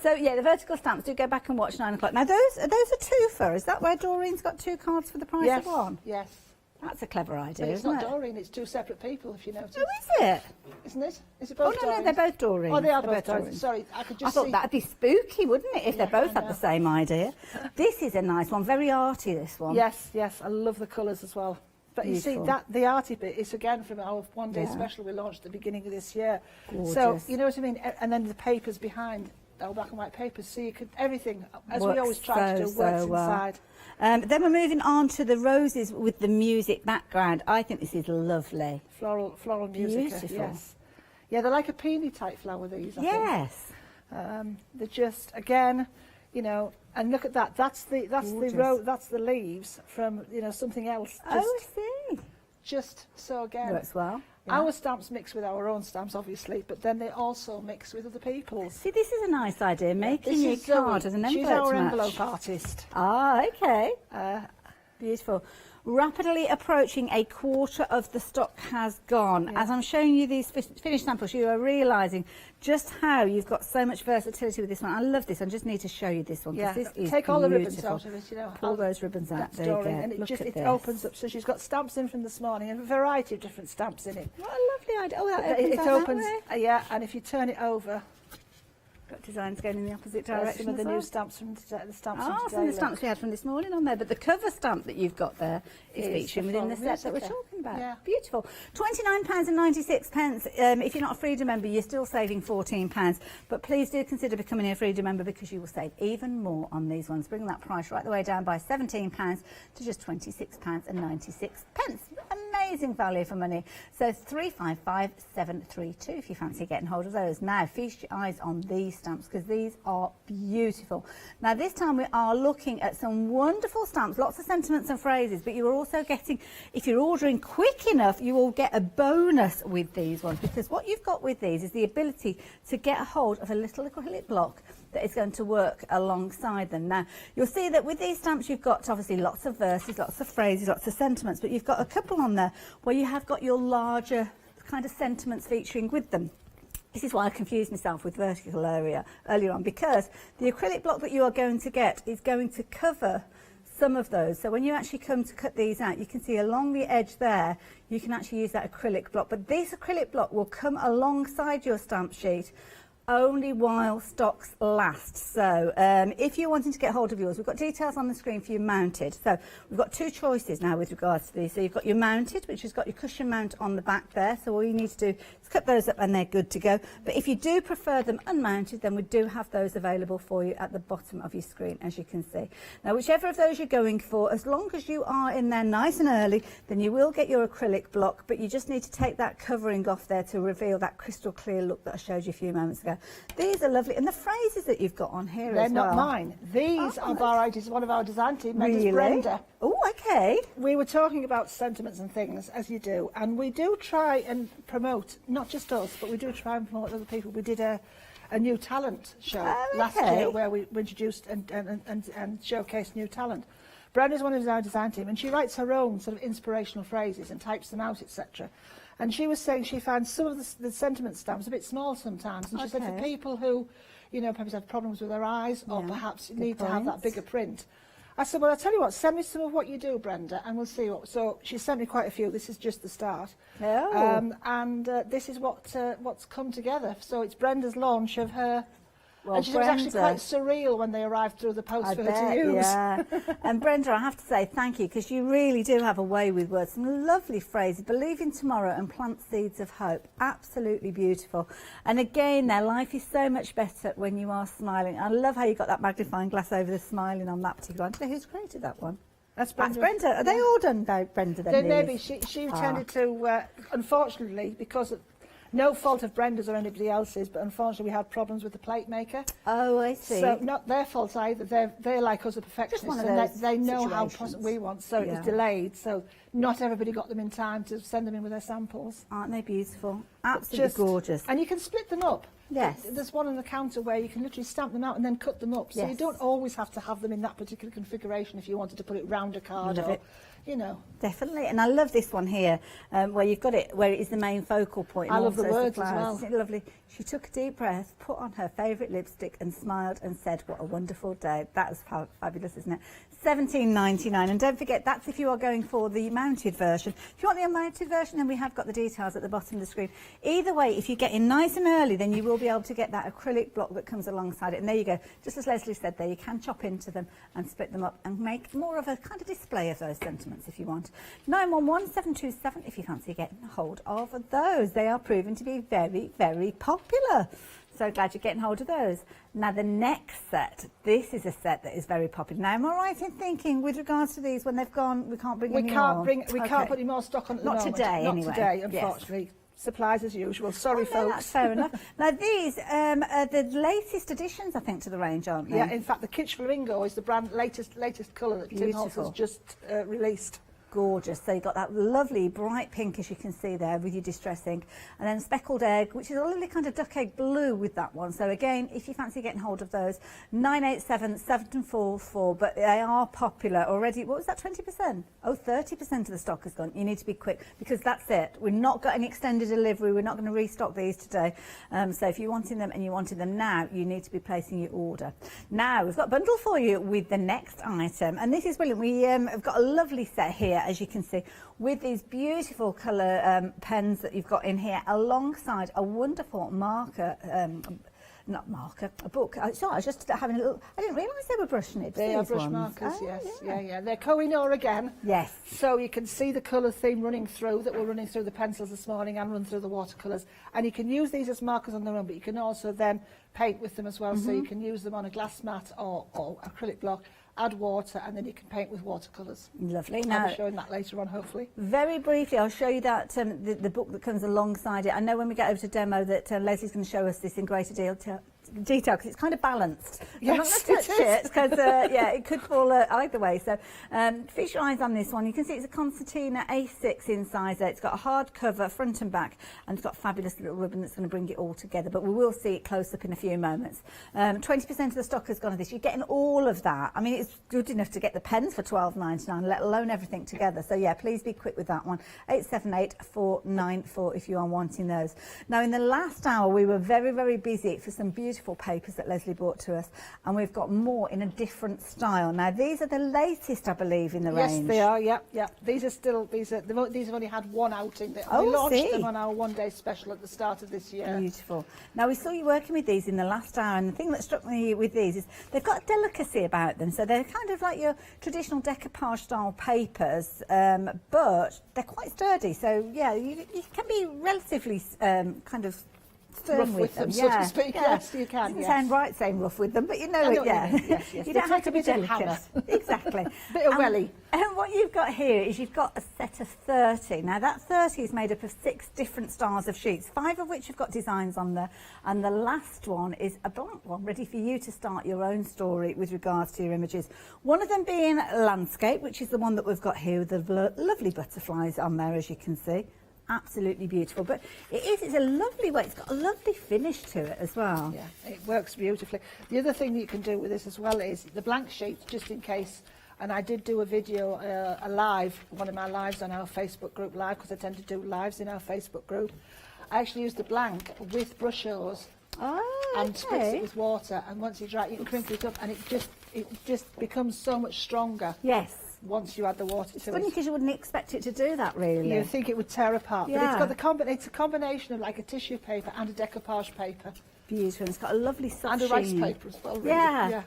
So, yeah, the vertical stamps, do go back and watch 9 o'clock. Now, those are two-fer. Is that where Doreen's got 2 cards for the price of one? Yes. That's a clever idea, but it's isn't not it? Doreen, it's 2 separate people, if you notice. Oh, is it? Isn't it? Is it both Doreen? No, they're both Doreen. Oh, they are both Doreen. Sorry, I could just I thought that'd be spooky, wouldn't it, if they both had the same idea? This is a nice one, very arty, this one. Yes, I love the colours as well. But beautiful. You see, the arty bit is again from our one-day special we launched at the beginning of this year. Gorgeous. So, you know what I mean? And then the papers behind, our black and white papers, so you could, everything, as we always try to do, works inside. Then we're moving on to the roses with the music background. I think this is lovely. Floral music. Beautiful. Yes. Yeah, they're like a peony type flower, these, I think. Yes. They're just, again, you know, And look at that. That's the leaves from something else. I see. Just so again. Works well. Our stamps mix with our own stamps, obviously, but then they also mix with other people's. See, this is a nice idea, making your card as an envelope. She's our to match. envelope artist. Ah, okay. Beautiful. Rapidly approaching a quarter of the stock has gone. As I'm showing you these finished samples, you are realising just how you've got so much versatility with this one. I love this. I just need to show you this one. Yeah, this is take all the ribbons beautiful. out of it, Pull those ribbons out. There you go. And Look at it this. opens up. So she's got stamps in from this morning, and a variety of different stamps in it. What a lovely idea. Oh, that opens that way. Yeah, and if you turn it over, got designs going in the opposite direction. Some of the as new well. stamps from the stamps. Some from of today, the stamps we had from this morning on there, but the cover stamp that you've got there is featuring within the set that we're talking about. Yeah. Beautiful. £29.96. If you're not a Freedom member, you're still saving £14. But please do consider becoming a Freedom member because you will save even more on these ones, bringing that price right the way down by £17 to just £26.96. Amazing value for money. So 355732 if you fancy getting hold of those. Now, feast your eyes on these stamps because these are beautiful. Now, this time we are looking at some wonderful stamps, lots of sentiments and phrases, but you are also getting, if you're ordering quick enough, you will get a bonus with these ones because what you've got with these is the ability to get a hold of a little acrylic block that is going to work alongside them. Now, you'll see that with these stamps you've got obviously lots of verses, lots of phrases, lots of sentiments, but you've got a couple on there where you have got your larger kind of sentiments featuring with them. This is why I confused myself with vertical area earlier on, because the acrylic block that you are going to get is going to cover some of those. So when you actually come to cut these out, you can see along the edge there, you can actually use that acrylic block. But this acrylic block will come alongside your stamp sheet only while stocks last. So if you're wanting to get hold of yours, we've got details on the screen for you mounted. So we've got two choices now with regards to these. So you've got your mounted, which has got your cushion mount on the back there. So all you need to do is cut those up and they're good to go. But if you do prefer them unmounted, then we do have those available for you at the bottom of your screen, as you can see. Now, whichever of those you're going for, as long as you are in there nice and early, then you will get your acrylic block, but you just need to take that covering off there to reveal that crystal clear look that I showed you a few moments ago. These are lovely, and the phrases that you've got on here they're as well. not mine. These are one of our design team members, Really? Brenda. Oh, okay. We were talking about sentiments and things, as you do, and we do try and promote, not just us, but we do try and promote other people. We did a new talent show last year where we introduced and showcased new talent. Brenda's one of our design team, and she writes her own sort of inspirational phrases and types them out, etc. And she was saying she finds some of the sentiment stamps a bit small sometimes. And she said for people who, perhaps have problems with their eyes or perhaps need to have that bigger print. I said, well, I'll tell you what, send me some of what you do, Brenda, and we'll see what. So she sent me quite a few. This is just the start. This is what's come together. So it's Brenda's launch of her. Well, and she was actually quite surreal when they arrived through the post for her to use. Yeah. And Brenda, I have to say thank you, because you really do have a way with words. Some lovely phrases. Believe in tomorrow and plant seeds of hope. Absolutely beautiful. And again, their life is so much better when you are smiling. I love how you got that magnifying glass over the smiling on that particular one. I don't know who's created that one. That's Brenda. Are they all done by Brenda then? Maybe she tended to, unfortunately, because of no fault of Brenda's or anybody else's, but unfortunately we had problems with the plate maker. Oh, I see. So not their fault either. They're like us, a perfectionists, and they know how we want. So it was delayed. So not everybody got them in time to send them in with their samples. Aren't they beautiful? Absolutely gorgeous. And you can split them up. Yes. There's one on the counter where you can literally stamp them out and then cut them up. So you don't always have to have them in that particular configuration if you wanted to put it round a card. Love it. Definitely. And I love this one here, where you've got it, where it is the main focal point. I love the words as well. Isn't it lovely? She took a deep breath, put on her favourite lipstick and smiled and said, what a wonderful day. That is fabulous, isn't it? £17.99. And don't forget, that's if you are going for the mounted version. If you want the unmounted version, then we have got the details at the bottom of the screen. Either way, if you get in nice and early, then you will be able to get that acrylic block that comes alongside it. And there you go. Just as Leslie said there, you can chop into them and split them up and make more of a kind of display of those sentiments if you want. 911727 if you fancy getting hold of those. They are proving to be very, very popular. So glad you're getting hold of those. Now the next set, this is a set that is very popular. Now am I right in thinking with regards to these, when they've gone, we can't bring any more? We can't put any more stock on at the moment. Not today, Not anyway. today, unfortunately. supplies as usual. Sorry, No, folks. that's fair enough. Now these are the latest additions, I think, to the range, aren't they? Yeah, in fact, the Kitsch Flamingo is the brand latest colour that Tim Holtz has just released. Gorgeous. So you've got that lovely bright pink, as you can see there, with your distress ink, and then speckled egg, which is a lovely kind of duck egg blue with that one. So again, if you fancy getting hold of those, 987-744, but they are popular already. What was that, 20%? Oh, 30% of the stock has gone. You need to be quick, because that's it. We're not got any extended delivery. We're not going to restock these today. So if you're wanting them and you wanted them now, you need to be placing your order. Now, we've got a bundle for you with the next item, and this is brilliant. We have got a lovely set here, as you can see, with these beautiful colour pens that you've got in here, alongside a wonderful marker, a book. Sorry, I was just having a little, I didn't realise they were brush nibs. They are brush ones. markers, Oh, yes. yeah. Yeah. They're Kohinoor again. Yes. So you can see the colour theme running through, that we're running through the pencils this morning and run through the watercolours. And you can use these as markers on their own, but you can also then paint with them as well. So you can use them on a glass mat or acrylic block, add water, and then you can paint with watercolours. Lovely. I'll Now, be showing that later on, hopefully. very briefly, I'll show you that the book that comes alongside it. I know when we get over to demo that Leslie's going to show us this in greater detail, because it's kind of balanced. Yes, I'm not going to touch it, because yeah, it could fall either way. So feature your eyes on this one. You can see it's a concertina A6 inside there. It's got a hard cover, front and back, and it's got a fabulous little ribbon that's going to bring it all together. But we will see it close up in a few moments. 20% of the stock has gone of this. You're getting all of that. I mean, it's good enough to get the pens for £12.99, let alone everything together. So yeah, please be quick with that one. 878-494 if you are wanting those. Now, in the last hour, we were very, very busy for some beautiful papers that Leslie brought to us, and we've got more in a different style. Now, these are the latest, I believe, in the range. Yes, they are. Yeah. These have only had one outing. We launched them on our one-day special at the start of this year. Beautiful. Now, we saw you working with these in the last hour, and the thing that struck me with these is they've got a delicacy about them. So they're kind of like your traditional decoupage style papers, but they're quite sturdy. So yeah, you can be relatively kind of rough with them, so to speak. Yes, you can. Doesn't sound right saying rough with them, but you know it. Yeah, yes. You don't have to be delicate. Exactly. Bit of welly. And what you've got here is you've got a set of 30. Now that 30 is made up of 6 different styles of sheets, 5 of which have got designs on there, and the last one is a blank one, ready for you to start your own story with regards to your images. One of them being landscape, which is the one that we've got here with the lovely butterflies on there, as you can see. Absolutely beautiful, but it's a lovely way. It's got a lovely finish to it as well. Yeah, it works beautifully. The other thing that you can do with this as well is the blank sheets, just in case. And I did do a video, a live, one of my lives on our Facebook group live, because I tend to do lives in our Facebook group. I actually used the blank with brush hose and spritz it with water, and once you dry it, you can crinkle it up, and it just becomes so much stronger. Yes. Once you add the water to it. It's funny because you wouldn't expect it to do that, really. You think it would tear apart, yeah. But it's got it's a combination of like a tissue paper and a decoupage paper. Beautiful. It's got a lovely soft and a rice sheen. paper as well. Really. Yeah.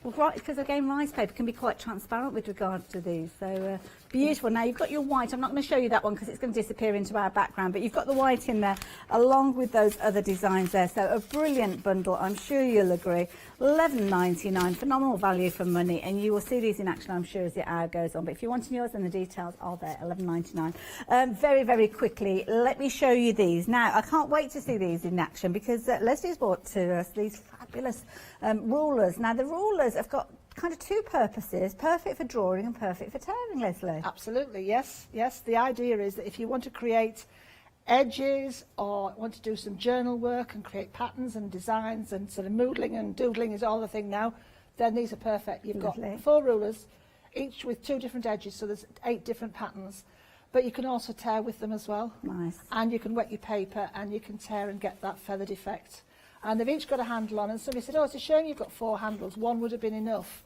Well, right, because again, rice paper can be quite transparent with regards to these. So beautiful. Now you've got your white. I'm not going to show you that one because it's going to disappear into our background, but you've got the white in there along with those other designs there. So a brilliant bundle, I'm sure you'll agree. £11.99, phenomenal value for money, and you will see these in action, I'm sure, as the hour goes on. But if you're wanting yours, then the details are there, £11.99. Very, very quickly, let me show you these. Now, I can't wait to see these in action because Leslie's brought to us these fabulous rulers. Now, the rulers have got kind of 2 purposes, perfect for drawing and perfect for tearing, Leslie. Absolutely, yes. The idea is that if you want to create edges or want to do some journal work and create patterns and designs and sort of moodling and doodling is all the thing now, then these are perfect. You've got 4 rulers, each with 2 different edges, so there's 8 different patterns. But you can also tear with them as well. Nice. And you can wet your paper and you can tear and get that feathered effect. And they've each got a handle on, and somebody said, oh, it's a shame you've got 4 handles, 1 would have been enough.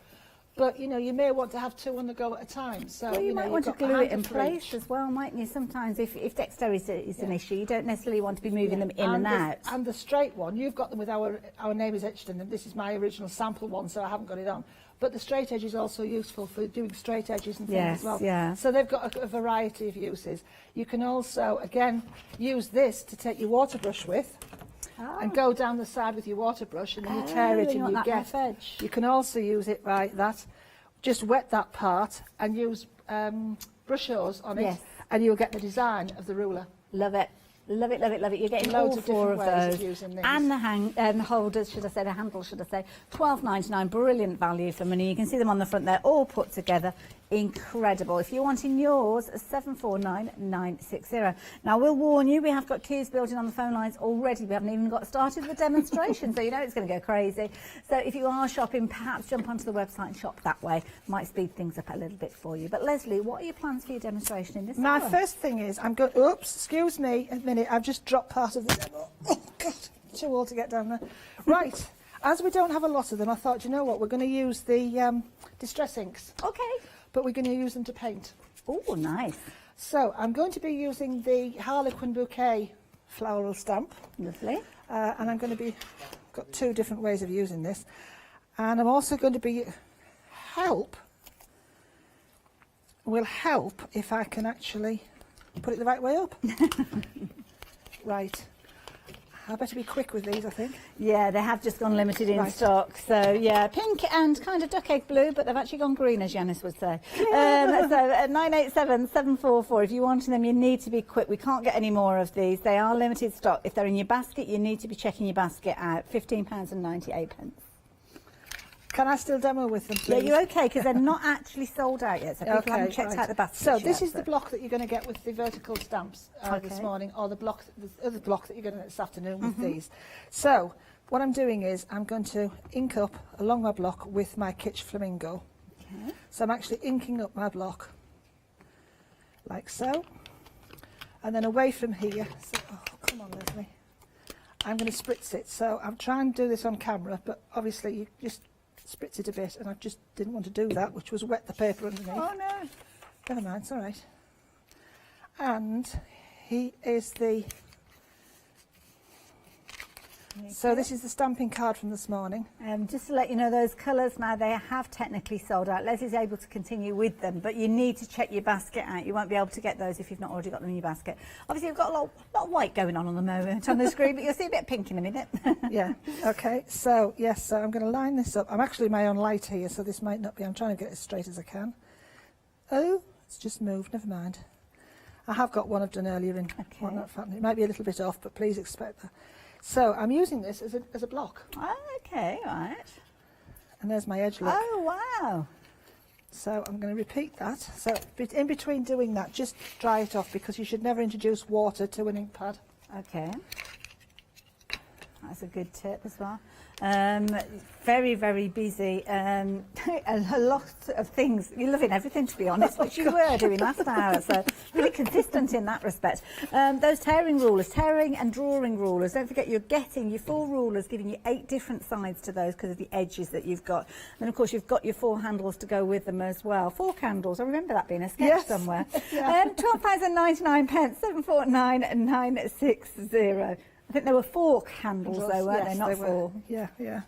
But, you know, you may want to have 2 on the go at a time. So, well, you might want to glue it in place each. as well, mightn't you? Sometimes if dexterity is an issue, you don't necessarily want to be moving them in and out. And the straight one, you've got them with our name is etched in them. This is my original sample one, so I haven't got it on. But the straight edge is also useful for doing straight edges and things as well. Yeah. So they've got a variety of uses. You can also, again, use this to take your water brush with. And go down the side with your water brush, and then you tear it and you get edge. You can also use it like that. Just wet that part and use brush hose on it, and you'll get the design of the ruler. Love it. Love it, love it, love it. You're getting Loads all of 4 different of ways those. of using these. And the holders, should I say, the handles, should I say. £12.99, brilliant value for money. You can see them on the front there, all put together. Incredible. If you're wanting yours, 749960. Now, we'll warn you, we have got queues building on the phone lines already. We haven't even got started the demonstration, so you know it's going to go crazy. So if you are shopping, perhaps jump onto the website and shop that way. Might speed things up a little bit for you. But Leslie, what are your plans for your demonstration in this My hour? first thing is, I'm going, oops, excuse me a minute, I've just dropped part of the demo. Oh, God, too old to get down there. Right, as we don't have a lot of them, I thought, you know what, we're going to use the distress inks. Okay. But we're going to use them to paint. Oh, nice. So I'm going to be using the Harlequin Bouquet floral stamp. Lovely. And I'm going to be, got 2 different ways of using this. And I'm also going to be, will help if I can actually put it the right way up. Right. I better be quick with these, I think. Yeah, they have just gone limited in Right. stock. So, yeah, pink and kind of duck egg blue, but they've actually gone green, as Janice would say. So, at 987-744, if you want them, you need to be quick. We can't get any more of these. They are limited stock. If they're in your basket, you need to be checking your basket out. £15.98. Can I still demo with them, Yeah, please? you're okay, because they're not actually sold out yet, so people haven't checked out the basket So yet, this is the but- block that you're going to get with the vertical stamps this Okay. morning, or the other block that you're going to get this afternoon with these. So what I'm doing is I'm going to ink up along my block with my Kitsch Flamingo. Okay. So I'm actually inking up my block like so, and then away from here. So, oh, come on, Leslie. I'm going to spritz it. So I'm trying to do this on camera, but obviously you just spritz it a bit, and I just didn't want to do that, which was wet the paper underneath. Oh, no. Never mind, it's all right. And he is the... So this is the stamping card from this morning. Just to let you know, those colours now, they have technically sold out. Leslie's able to continue with them, but you need to check your basket out. You won't be able to get those if you've not already got them in your basket. Obviously, you've got a lot of white going on the moment on the screen, but you'll see a bit of pink in a minute. Yeah, okay, so yes, so I'm going to line this up. I'm actually my own light here, so this might not be, I'm trying to get it as straight as I can. Oh, it's just moved, never mind. I have got one I've done earlier in one that pattern. It might be a little bit off, but please expect that. So I'm using this as a block. Oh, okay, right. And there's my edge look. Oh, wow. So I'm going to repeat that. So in between doing that, just dry it off, because you should never introduce water to an ink pad. Okay. That's a good tip as well. Very, very busy. A lot of things. You're loving everything, to be honest, which you were doing last hour, so really consistent in that respect. Those tearing rulers, tearing and drawing rulers, don't forget you're getting your 4 rulers, giving you 8 different sides to those because of the edges that you've got. And of course, you've got your 4 handles to go with them as well. 4 candles, I remember that being a sketch somewhere. Yeah. £12.99, 749,960. I think there were 4 handles though, weren't Yes, they? Not they 4. were. Yeah, yeah.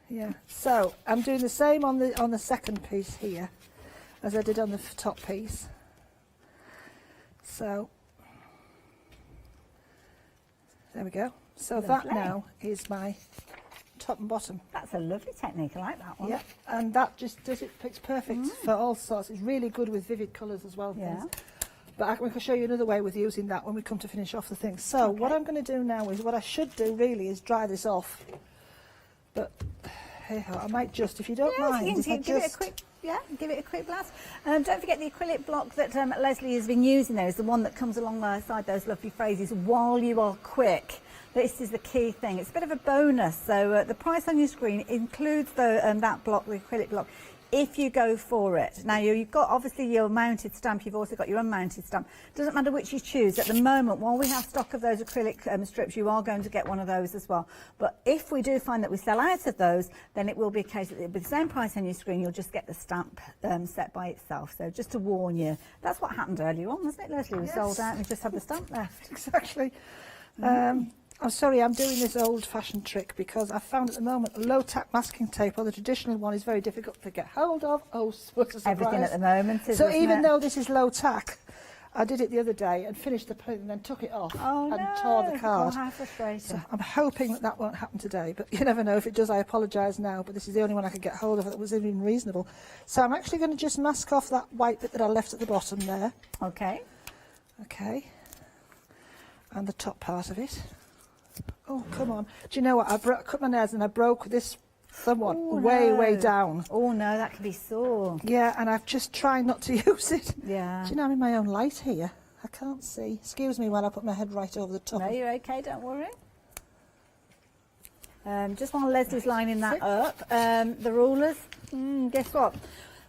Yeah. So I'm doing the same on the second piece here as I did on the top piece. So there we go. So that Lovely. now is my top and bottom. That's a lovely technique. I like that one. Yeah, and that just does it. It's perfect for all sorts. It's really good with vivid colours as well. Yeah. Things. But I can show you another way with using that when we come to finish off the thing. So what I'm going to do now is, what I should do really is dry this off. But hey, I might just, if you don't mind, you can give it a quick. Yeah, give it a quick blast. Don't forget the acrylic block that Leslie has been using there is the one that comes alongside those lovely phrases, while you are quick. This is the key thing. It's a bit of a bonus. So the price on your screen includes that block, the acrylic block, if you go for it. Now, you've got obviously your mounted stamp, you've also got your unmounted stamp. Doesn't matter which you choose. At the moment, while we have stock of those acrylic strips, you are going to get one of those as well. But if we do find that we sell out of those, then it will be a case that it'll be the same price on your screen, you'll just get the stamp set by itself. So just to warn you, that's what happened earlier on, wasn't it, Leslie? We sold out and we just had the stamp left. Exactly. I'm sorry, I'm doing this old-fashioned trick because I found at the moment a low-tack masking tape, or the traditional one, is very difficult to get hold of. Oh, what a surprise. Everything at the moment is, so isn't even it? though this is low-tack, I did it the other day and finished the print and then took it off and tore the card. Oh, how frustrating. So I'm hoping that that won't happen today, but you never know. If it does, I apologise now, but this is the only one I could get hold of that was even reasonable. So I'm actually going to just mask off that white bit that I left at the bottom there. Okay. Okay. and the top part of it. Oh, come on. Do you know what? I cut my nails and I broke this somewhat way down. Oh no, that can be sore. Yeah, and I've just tried not to use it. Yeah. Do you know I'm in my own light here? I can't see. Excuse me while I put my head right over the top. No, you're okay, don't worry. Just while Leslie's lining that up, the rulers, guess what?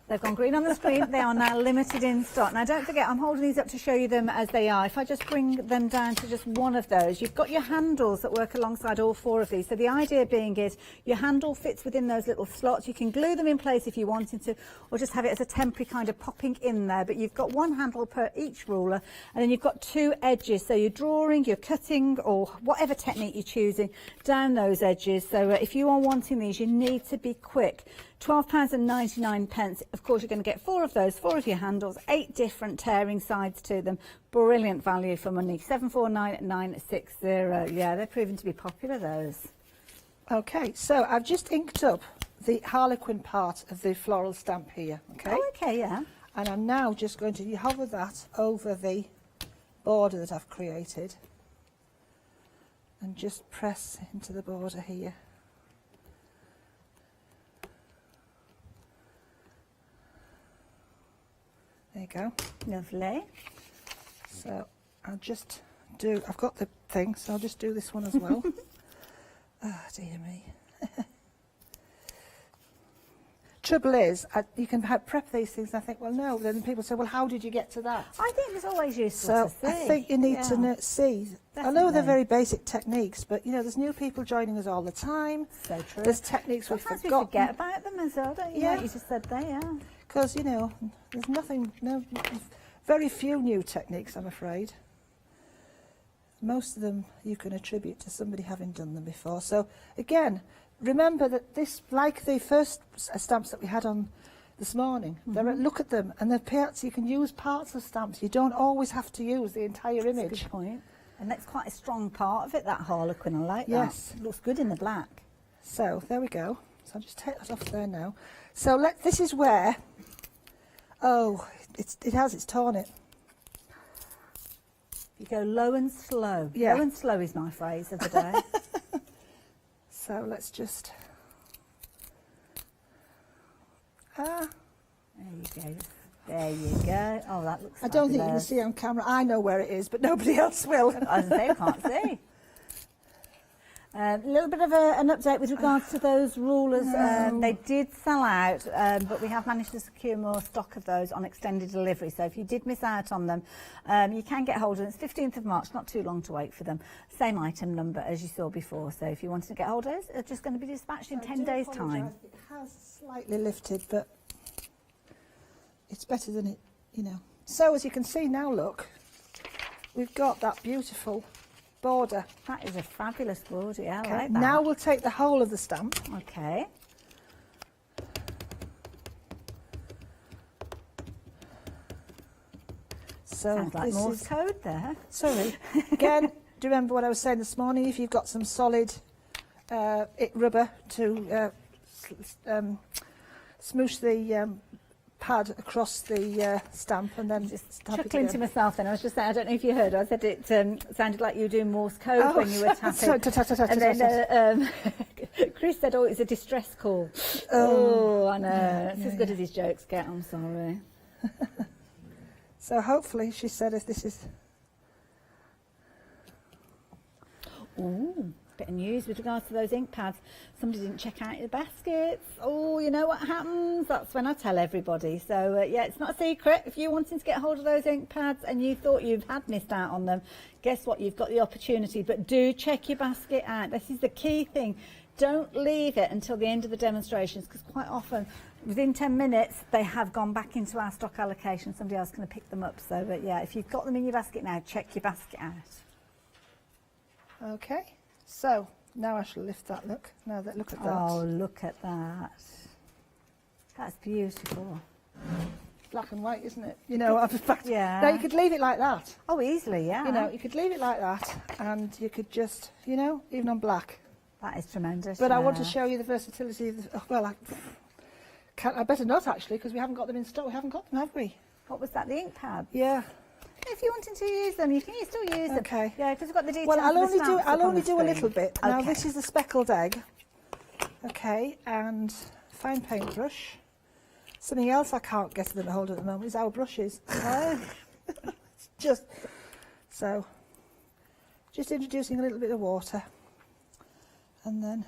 They've gone green on the screen. They are now limited in stock. Now, don't forget, I'm holding these up to show you them as they are. If I just bring them down to just one of those, you've got your handles that work alongside all four of these. So the idea being is your handle fits within those little slots. You can glue them in place if you wanted to, or just have it as a temporary kind of popping in there. But you've got one handle per each ruler, and then you've got two edges. So you're drawing, you're cutting, or whatever technique you're choosing down those edges. So if you are wanting these, you need to be quick. £12.99. Of course, you're going to get four of those, four of your handles, 8 different tearing sides to them. Brilliant value for money. 749960. Yeah, they're proving to be popular, those. Okay, so I've just inked up the harlequin part of the floral stamp here. Okay. Oh, okay, yeah. And I'm now just going to hover that over the border that I've created and just press into the border here. There you go. Lovely. So I'll just do, I've got the thing, so I'll just do this one as well. Ah, dear me. Trouble is, you can prep these things, and I think, well, no. Then people say, well, how did you get to that? I think it's always useful So to see. I think you need to see. I know they're very basic techniques, but, you know, there's new people joining us all the time. So true. There's techniques we've Sometimes forgotten. we forget about them as well, don't you? Yeah. Like you just said there, yeah. Because, you know, there's very few new techniques, I'm afraid. Most of them you can attribute to somebody having done them before. So, again, remember that this, like the first stamps that we had on this morning, look at them, and the parts, you can use parts of stamps. You don't always have to use the entire image. That's a good point. And that's quite a strong part of it, that harlequin. I like that. Yes. It looks good in the black. So, there we go. So I'll just take that off there now. So this is where, it's torn it. You go low and slow. Yeah. Low and slow is my phrase of the day. So let's just, There you go. There you go. Oh, that looks I don't think you can fabulous. see on camera. I know where it is, but nobody else will. I was going to say, I can't see. A little bit of an update with regards to those rulers. They did sell out, but we have managed to secure more stock of those on extended delivery. So if you did miss out on them, you can get hold of them. It's 15th of March, not too long to wait for them. Same item number as you saw before. So if you wanted to get hold of those, they're just going to be dispatched in 10 days' time. It has slightly lifted, but it's better than it, you know. So as you can see now, look, we've got that beautiful border. That is a fabulous border, yeah, Okay, I like that. now we'll take the whole of the stamp. Okay. So Sounds like this Morse is, code there. sorry. Again, do you remember what I was saying this morning? If you've got some solid rubber to smoosh the pad across the stamp and then just stamp it Chuckling to again. myself then, I was just saying, I don't know if you heard, I said it sounded like you were doing Morse code when you were tapping. Sorry, And then Chris said, oh, it's a distress call. Oh, I know. It's as good as his jokes get, I'm sorry. So hopefully, she said, if this is... Ooh, bit of news with regards to those ink pads. Somebody didn't check out your baskets. Oh, you know what happens? That's when I tell everybody. So, yeah, it's not a secret. If you're wanting to get hold of those ink pads and you thought you had missed out on them, guess what? You've got the opportunity. But do check your basket out. This is the key thing. Don't leave it until the end of the demonstrations, because quite often, within 10 minutes, they have gone back into our stock allocation. Somebody else can pick them up. So, but yeah, if you've got them in your basket now, check your basket out. Okay, so now I shall lift that, look. Now that, look at that. Oh, look at that. That's beautiful. Black and white, isn't it? You know, I've fact, Yeah. now you could leave it like that. Oh, easily, yeah. You know, you could leave it like that and you could just, you know, even on black. That is tremendous. But I want to yeah. show you the versatility of the, I better not actually, because we haven't got them in stock. We haven't got them, have we? What was that, the ink pad? Yeah. if you wanted to use them, you can still use them. Okay. Yeah, because we've got the details. Well, I'll of the only do stamps up on the a screen. little bit. Now Okay. this is the speckled egg. Okay, and fine paintbrush. Something else I can't get them to hold at the moment is our brushes. Just so, just introducing a little bit of water, and then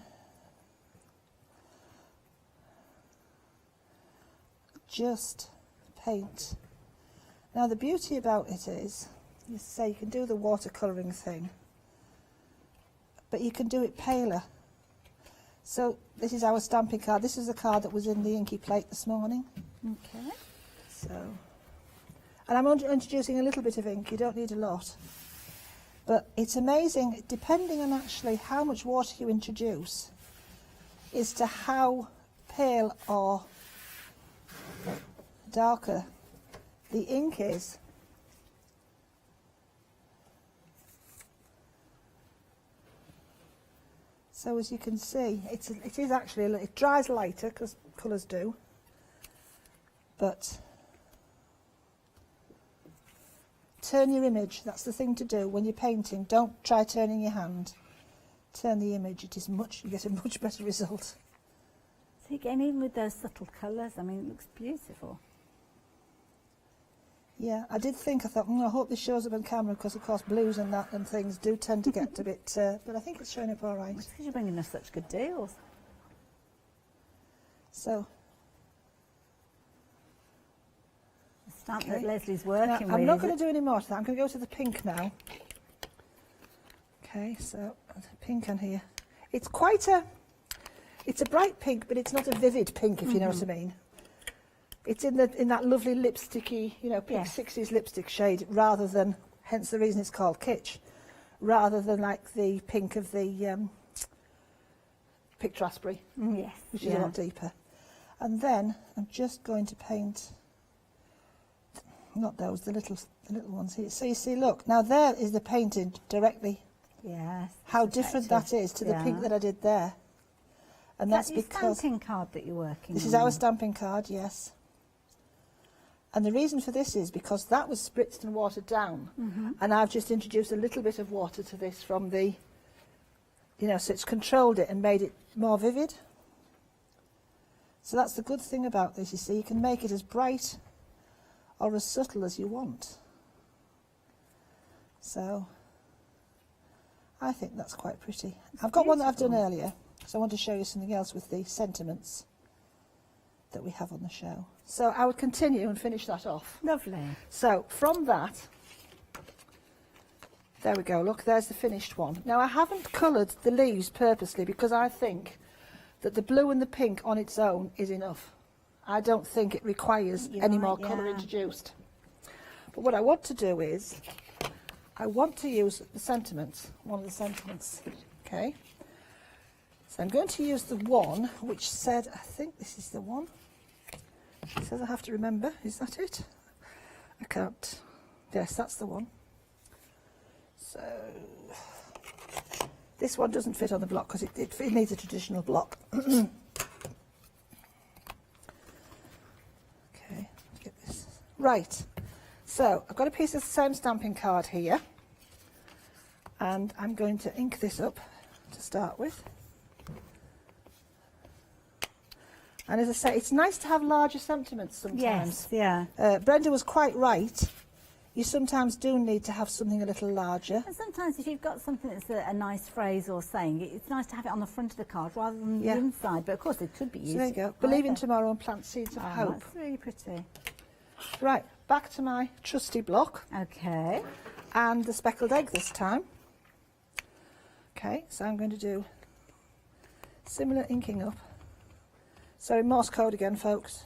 just paint. Now the beauty about it is, you say you can do the watercolouring thing, but you can do it paler. So this is our stamping card. This is the card that was in the inky plate this morning. Okay. So, and I'm introducing a little bit of ink. You don't need a lot. But it's amazing, depending on actually how much water you introduce, as to how pale or darker the ink is. So as you can see, it is actually, it dries lighter because colours do, but turn your image. That's the thing to do when you're painting. Don't try turning your hand. Turn the image. It is you get a much better result. So again, even with those subtle colours, I mean, it looks beautiful. Yeah, I did think, I thought, I hope this shows up on camera because, of course, blues and that and things do tend to get a bit, but I think it's showing up all right. It's because you're bringing us such good deals. So, The stamp okay. that Leslie's Now, working with. I'm not going to do any more to that. I'm going to go to the pink now. Okay, so pink on here. It's quite it's a bright pink, but it's not a vivid pink, if you know what I mean. It's in that lovely lipsticky, you know, pink 60s lipstick shade, rather than, hence the reason it's called kitsch, rather than like the pink of the picked raspberry, Yes. which is a lot deeper. And then I'm just going to paint, not those, the little ones here. So you see, look, now there is the painting directly. Yes. How different that is to the pink that I did there. And that's your because stamping card that you're working this on. is our stamping card, yes. And the reason for this is because that was spritzed and watered down, and I've just introduced a little bit of water to this from the, you know, so it's controlled it and made it more vivid. So that's the good thing about this, you see, you can make it as bright or as subtle as you want. So I think that's quite pretty. I've got one that I've done earlier, so I want to show you something else with the sentiments that we have on the show. So I would continue and finish that off. Lovely. So from that, there we go, look, there's the finished one. Now I haven't coloured the leaves purposely because I think that the blue and the pink on its own is enough. I don't think it requires any more colour introduced. But what I want to do is, I want to use the sentiments, one of the sentiments, okay? So I'm going to use the one which said, I think this is the one. It says I have to remember, is that it? I can't. Yes, that's the one. So this one doesn't fit on the block because it needs a traditional block. Okay, get this. Right, so I've got a piece of the same stamping card here, and I'm going to ink this up to start with. And as I say, it's nice to have larger sentiments sometimes. Yes, yeah. Brenda was quite right. You sometimes do need to have something a little larger. And sometimes if you've got something that's a nice phrase or saying, it's nice to have it on the front of the card rather than the inside. But of course, it could be used. So there you go. Believe in tomorrow and plant seeds of hope. That's really pretty. Right, back to my trusty block. Okay. And the speckled egg this time. Okay, so I'm going to do similar inking up. Sorry, Morse code again, folks.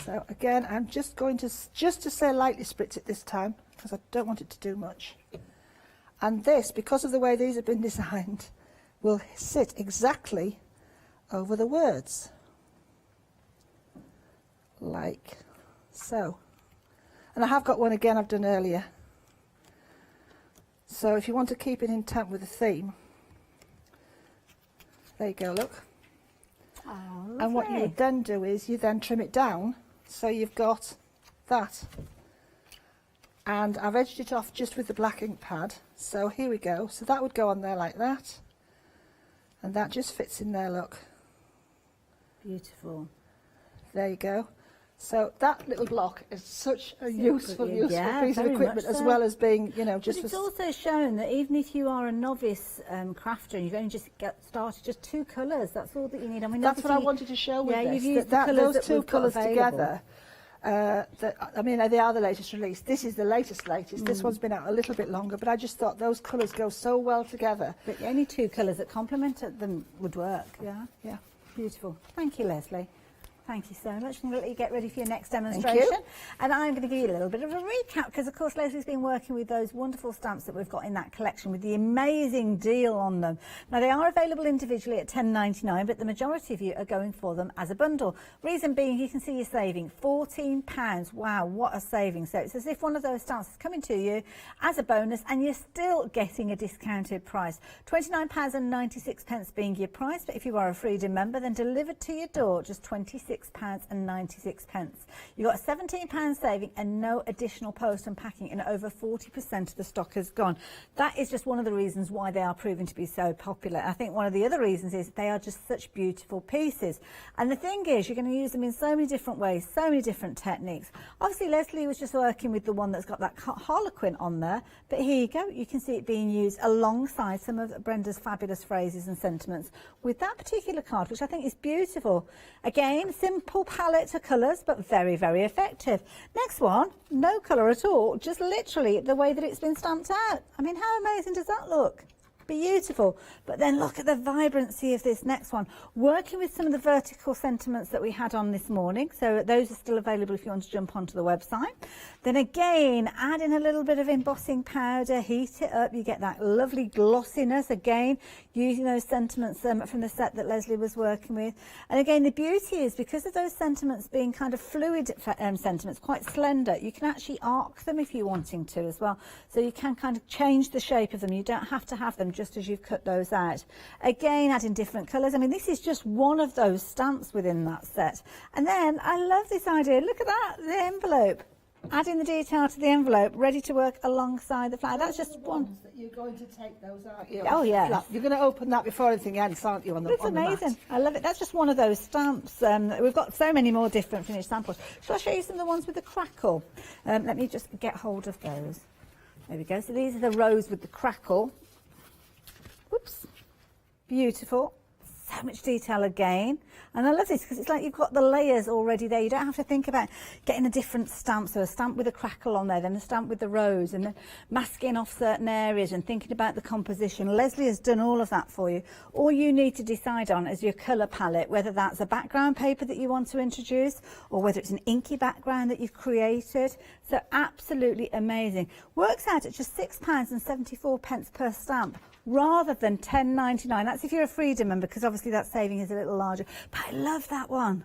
So again, I'm just going to say lightly spritz it this time because I don't want it to do much. And this, because of the way these have been designed, will sit exactly over the words, like so. And I have got one again I've done earlier. So if you want to keep it in tap with the theme, there you go, look. Oh, and what you would then do is you then trim it down, so you've got that. And I've edged it off just with the black ink pad. So here we go. So that would go on there like that. And that just fits in there, look. Beautiful. There you go. So that little block is such a useful piece of very equipment, much as so. well as being, you know, just But it's for... also shown that even if you are a novice crafter and you've only just got started, just 2 colours, that's all that you need. I mean, That's what I obviously- wanted to show with yeah, this. you've used the colours those that 2 we've got colours available. together. I mean, they are the latest release. This is the latest. This one's been out a little bit longer, but I just thought those colours go so well together. But only 2 colours that complemented them would work. Yeah, yeah. Beautiful. Thank you, Leslie. Thank you so much. I'm going to let you get ready for your next demonstration. And I'm going to give you a little bit of a recap because, of course, Leslie's been working with those wonderful stamps that we've got in that collection with the amazing deal on them. Now, they are available individually at £10.99, but the majority of you are going for them as a bundle. Reason being, you can see you're saving £14. Wow, what a saving. So it's as if one of those stamps is coming to you as a bonus and you're still getting a discounted price. £29.96 being your price, but if you are a Freedom member, then delivered to your door, just £26.96. You've got a £17 saving and no additional post and packing, and over 40% of the stock has gone. That is just one of the reasons why they are proving to be so popular. I think one of the other reasons is they are just such beautiful pieces. And the thing is, you're going to use them in so many different ways, so many different techniques. Obviously, Leslie was just working with the one that's got that harlequin on there, but here you go. You can see it being used alongside some of Brenda's fabulous phrases and sentiments with that particular card, which I think is beautiful. Again, simple palette of colours, but very, very effective. Next one, no colour at all, just literally the way that it's been stamped out. I mean, how amazing does that look? Beautiful. But then look at the vibrancy of this next one, working with some of the vertical sentiments that we had on this morning. So those are still available if you want to jump onto the website. Then again, add in a little bit of embossing powder, heat it up, you get that lovely glossiness again, using those sentiments from the set that Leslie was working with. And again, the beauty is because of those sentiments being kind of fluid sentiments, quite slender, you can actually arc them if you're wanting to as well. So you can kind of change the shape of them. You don't have to have them just as you've cut those out. Again, adding different colours. I mean, this is just one of those stamps within that set. And then I love this idea. Look at that, the envelope. Adding the detail to the envelope, ready to work alongside the flower. That's just one. That you're going to take those out. Oh, yeah. You're going to open that before anything else, aren't you? It's amazing. I love it. That's just one of those stamps. We've got so many more different finished samples. Shall I show you some of the ones with the crackle? Let me just get hold of those. There we go. So these are the rows with the crackle. Whoops. Beautiful. So much detail again. And I love this because it's like you've got the layers already there. You don't have to think about getting a different stamp. So a stamp with a crackle on there, then a stamp with the rose, and then masking off certain areas and thinking about the composition. Leslie has done all of that for you. All you need to decide on is your colour palette, whether that's a background paper that you want to introduce or whether it's an inky background that you've created. So absolutely amazing. Works out at just £6.74 per stamp, rather than £10.99. That's if you're a Freedom member, because obviously that saving is a little larger. But I love that one.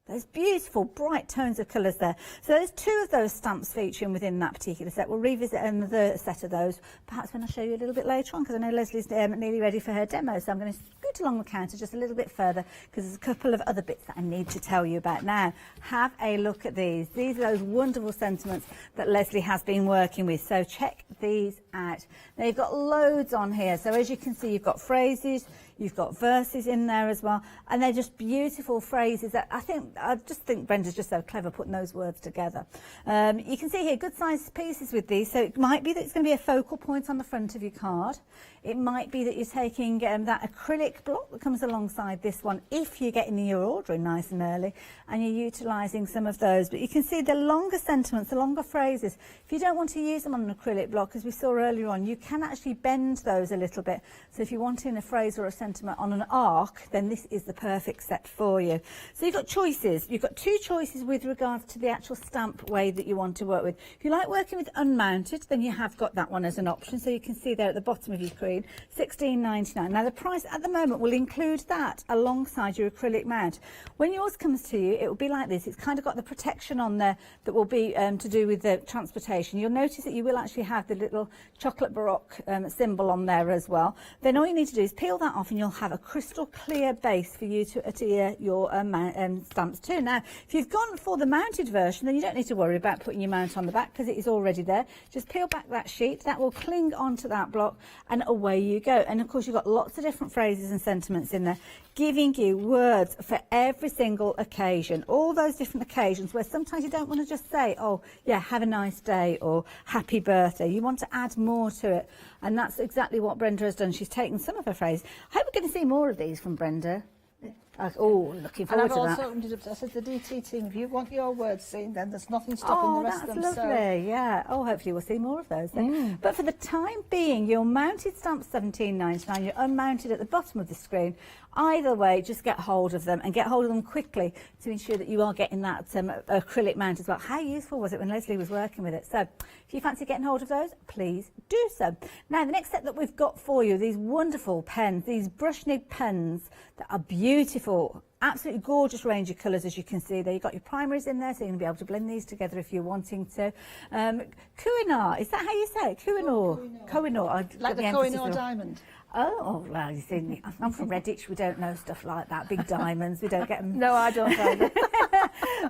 Those beautiful bright tones of colours there. So there's 2 of those stamps featuring within that particular set. We'll revisit another set of those perhaps when I show you a little bit later on, because I know Leslie's nearly ready for her demo. So I'm going to scoot along the counter just a little bit further because there's a couple of other bits that I need to tell you about now. Have a look at these. These are those wonderful sentiments that Leslie has been working with. So check these out. Now you've got loads on here. So as you can see, you've got phrases, you've got verses in there as well, and they're just beautiful phrases that I just think Brenda's just so clever putting those words together. You can see here good sized pieces with these, so it might be that it's going to be a focal point on the front of your card. It might be that you're taking that acrylic block that comes alongside this one if you're getting your ordering nice and early and you're utilising some of those. But you can see the longer sentiments, the longer phrases. If you don't want to use them on an acrylic block, as we saw earlier on, you can actually bend those a little bit. So if you're wanting a phrase or a sentiment on an arc, then this is the perfect set for you. So you've got choices. You've got 2 choices with regards to the actual stamp way that you want to work with. If you like working with unmounted, then you have got that one as an option. So you can see there at the bottom of your screen, £16.99. Now the price at the moment moment will include that alongside your acrylic mount. When yours comes to you, it will be like this. It's kind of got the protection on there that will be to do with the transportation. You'll notice that you will actually have the little chocolate baroque symbol on there as well. Then all you need to do is peel that off and you'll have a crystal clear base for you to adhere your stamps to. Now, if you've gone for the mounted version, then you don't need to worry about putting your mount on the back because it is already there. Just peel back that sheet, that will cling onto that block, and away you go. And of course, you've got lots of different phrases and sentiments in there, giving you words for every single occasion. All those different occasions where sometimes you don't want to just say, oh, yeah, have a nice day or happy birthday. You want to add more to it. And that's exactly what Brenda has done. She's taken some of her phrases. I hope we're going to see more of these from Brenda. Oh, looking forward to that. And I've also ended up, I said to the DT team, if you want your words seen, then there's nothing stopping the rest of them. Oh, that's lovely, yeah. Oh, hopefully we'll see more of those then. But for the time being, your mounted stamps £17.99, you're unmounted at the bottom of the screen. Either way, just get hold of them and get hold of them quickly to ensure that you are getting that acrylic mount as well. How useful was it when Leslie was working with it? So if you fancy getting hold of those, please do so. Now, the next set that we've got for you, these wonderful pens, these brush nib pens that are beautiful. Absolutely gorgeous range of colours, as you can see there. You've got your primaries in there, so you're going to be able to blend these together if you're wanting to. Kohinoor, is that how you say it? Kohinoor. Kohinoor. Like the Kohinoor diamond. Oh, well, you see, I'm from Redditch, we don't know stuff like that. Big diamonds, we don't get them. No, I don't either.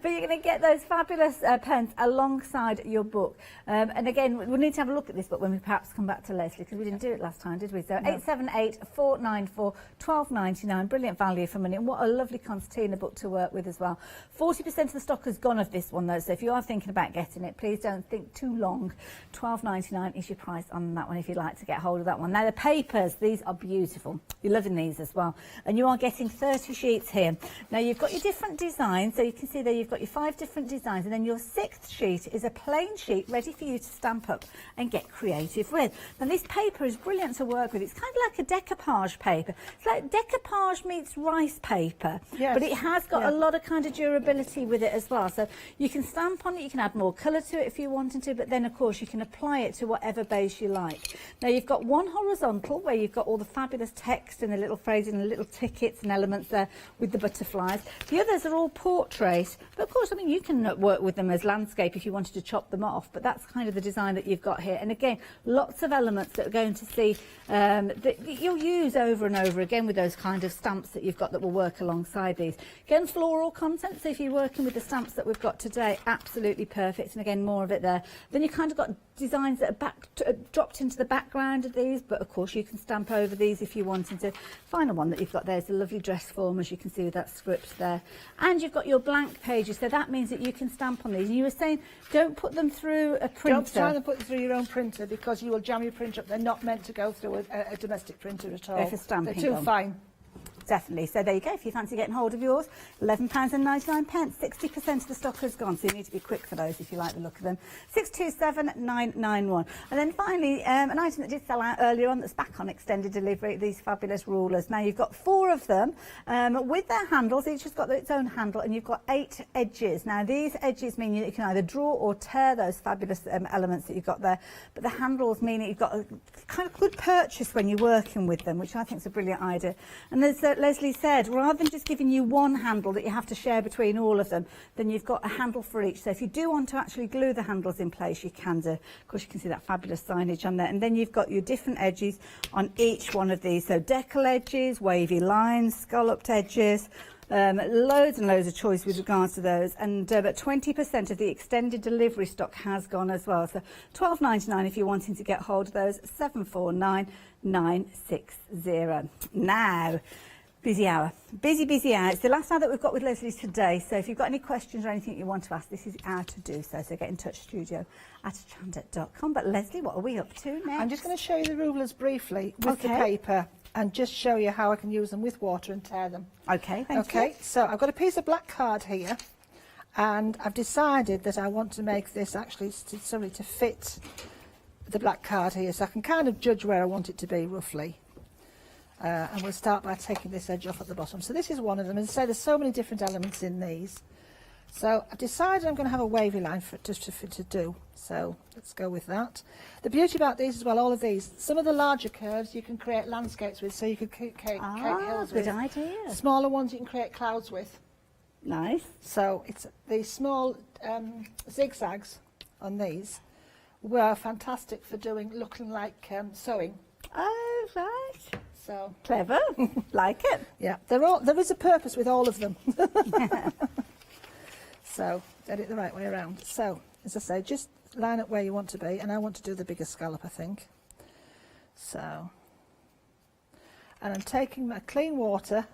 But you're going to get those fabulous pens alongside your book. And again, we'll need to have a look at this book when we perhaps come back to Leslie, because we didn't do it last time, did we? So no. 878 494 12.99, brilliant value for money. And what a lovely concertina book to work with as well. 40% of the stock has gone of this one, though, so if you are thinking about getting it, please don't think too long. £12.99 is your price on that one if you'd like to get hold of that one. Now, the papers, these are beautiful. You're loving these as well. And you are getting 30 sheets here. Now, you've got your different designs, so you can see there you've got your 5 different designs, and then your 6th sheet is a plain sheet ready for you to stamp up and get creative with. Now, this paper is brilliant to work with. It's kind of like a decoupage paper. It's like decoupage meets rice paper, yes. But it has got a lot of kind of durability with it as well. So you can stamp on it, you can add more colour to it if you wanted to, but then, of course, you can apply it to whatever base you like. Now, you've got one horizontal where you've got all the fabulous text and the little phrases and the little tickets and elements there with the butterflies. The others are all portrait, but of course, I mean, you can work with them as landscape if you wanted to chop them off, but that's kind of the design that you've got here. And again, lots of elements that are going to see that you'll use over and over again with those kind of stamps that you've got that will work alongside these. Again, floral content, so if you're working with the stamps that we've got today, absolutely perfect. And again, more of it there. Then you've kind of got designs that are dropped into the background of these, but of course you can stamp over these if you wanted to. Final one that you've got there is a lovely dress form, as you can see with that script there. And you've got your blank pages, so that means that you can stamp on these. And you were saying, don't put them through a printer. Don't try to put them through your own printer, because you will jam your printer up. They're not meant to go through a domestic printer at all. They're for stamping. They're too fine. Definitely. So there you go. If you fancy getting hold of yours, £11.99. 60% of the stock has gone, so you need to be quick for those if you like the look of them. 627991. And then finally, an item that did sell out earlier on that's back on extended delivery, these fabulous rulers. Now, you've got 4 of them with their handles. Each has got its own handle, and you've got 8 edges. Now, these edges mean you can either draw or tear those fabulous elements that you've got there, but the handles mean that you've got a kind of good purchase when you're working with them, which I think is a brilliant idea. And there's Leslie said, rather than just giving you one handle that you have to share between all of them, then you've got a handle for each. So if you do want to actually glue the handles in place, you can do. Of course, you can see that fabulous signage on there. And then you've got your different edges on each one of these. So decal edges, wavy lines, scalloped edges, loads and loads of choice with regards to those, and but 20% of the extended delivery stock has gone as well. So £12.99 if you're wanting to get hold of those. 749960. Now, busy hour. Busy hour. It's the last hour that we've got with Leslie today, so if you've got any questions or anything you want to ask, this is the hour to do so. So get in touch, studio@hochanda.com. But Leslie, what are we up to next? I'm just going to show you the rulers briefly with the paper, and just show you how I can use them with water and tear them. Okay, thank you. Okay, so I've got a piece of black card here, and I've decided that I want to make this actually to fit the black card here, so I can kind of judge where I want it to be roughly. And we'll start by taking this edge off at the bottom. So this is one of them. As I say, there's so many different elements in these. So I've decided I'm going to have a wavy line to do. So let's go with that. The beauty about these as well, all of these, some of the larger curves you can create landscapes with, so you could create hills with. Good idea. Smaller ones you can create clouds with. Nice. So it's the small zigzags on these were fantastic for looking like sewing. Oh, right. So clever. Like it. Yeah, there is a purpose with all of them. So get it the right way around. So as I say, just line up where you want to be, and I want to do the bigger scallop, I think. So, and I'm taking my clean water,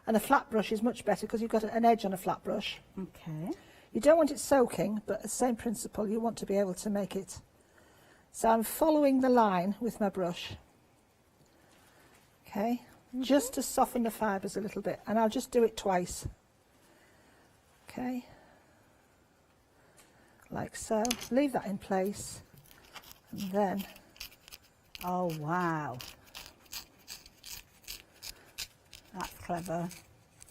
and a flat brush is much better because you've got an edge on a flat brush. Okay. You don't want it soaking, but the same principle, you want to be able to make it. So I'm following the line with my brush. Okay, just to soften the fibres a little bit, and I'll just do it twice. Okay, like so. Leave that in place, and then, oh wow, that's clever.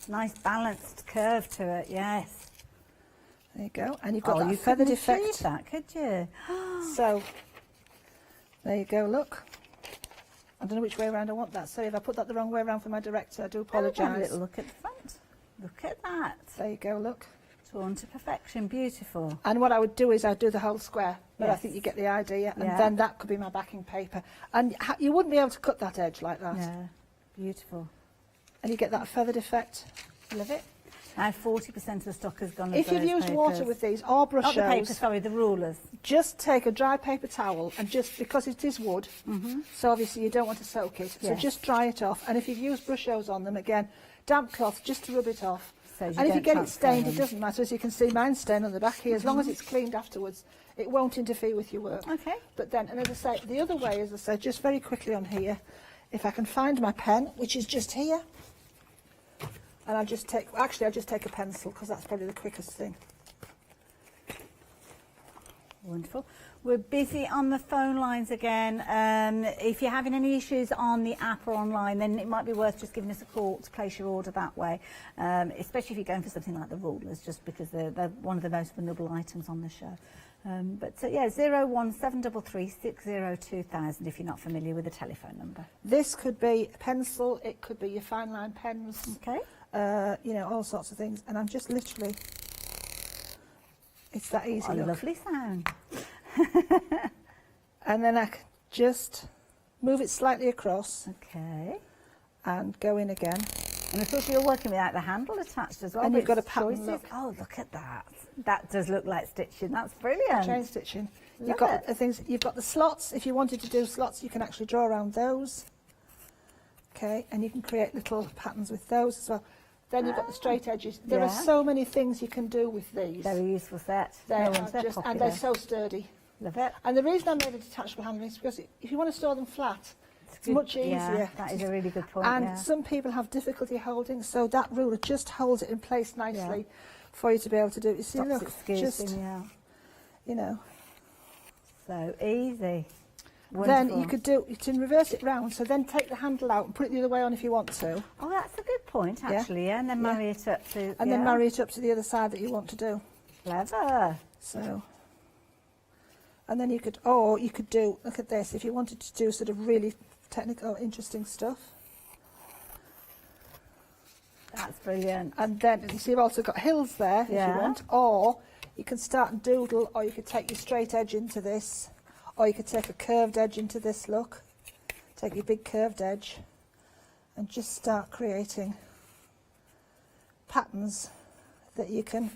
Nice balanced curve to it. Yes. There you go, and you've got that you feathered couldn't achieve effect. that, could you? So there you go. Look. I don't know which way around I want that. Sorry if I put that the wrong way around for my director. I do apologise. Have a little look at the front. Look at that. There you go, look. Torn to perfection, beautiful. And what I would do is I'd do the whole square, but I Yes. think you get the idea. And Yeah. then that could be my backing paper. And you wouldn't be able to cut that edge like that. Yeah, beautiful. And you get that feathered effect. Love it. Now 40% of the stock has gone. If you've used water with these or brush Not the paper, shows, sorry, the rulers. just take a dry paper towel and just, because it is wood, so obviously you don't want to soak it, so Yes. just dry it off. And if you've used brush shows on them, again, damp cloth just to rub it off. So you And if you don't get it transfer stained, them. it doesn't matter. As you can see, mine's stained on the back here. As long as it's cleaned afterwards, it won't interfere with your work. Okay. But then, and as I say, the other way, as I said, just very quickly on here, if I can find my pen, which is just here, and I'll just take, actually I'll just take a pencil because that's probably the quickest thing. Wonderful. We're busy on the phone lines again. If you're having any issues on the app or online, then it might be worth just giving us a call to place your order that way, especially if you're going for something like the rulers, just because they're one of the most vulnerable items on the show. Yeah, 01733 602,000 if you're not familiar with the telephone number. This could be a pencil, it could be your fine line pens, Okay. you know, all sorts of things. And I'm just literally, it's that easy. What a look. lovely sound. And then I can just move it slightly across Okay. and go in again. And of course you're working without the handle attached as well. And but you've got it's a pattern, choices. look. Oh, look at that. That does look like stitching. That's brilliant. Chain stitching. Love You've got it. the things. You've got the slots. If you wanted to do slots, you can actually draw around those. Okay, and you can create little patterns with those as well. Then you've got the straight edges. There are Yeah. so many things you can do with these. Very useful set. They No are one's just, popular. and they're so sturdy. Love it. And the reason I made a detachable handle is because if you want to store them flat, it's good. much easier. Yeah, that is a really good point. And yeah. some people have difficulty holding, so that ruler just holds it in place nicely for you to be able to do it. You see, Stops look, it skizzing, just, yeah. you know. So easy. Then Wonderful. you can reverse it round, so then take the handle out and put it the other way on if you want to. Oh, that's a good point, actually, yeah. And then marry it up to... And then marry it up to the other side that you want to do. Clever. So, and then you could, or you could do, look at this, if you wanted to do sort of really technical, interesting stuff. That's brilliant. And then, you see, you've also got hills there, if you Yeah. want, or you can start and doodle, or you could take your straight edge into this, or you could take a curved edge into this, look. Take your big curved edge, and just start creating patterns that you can...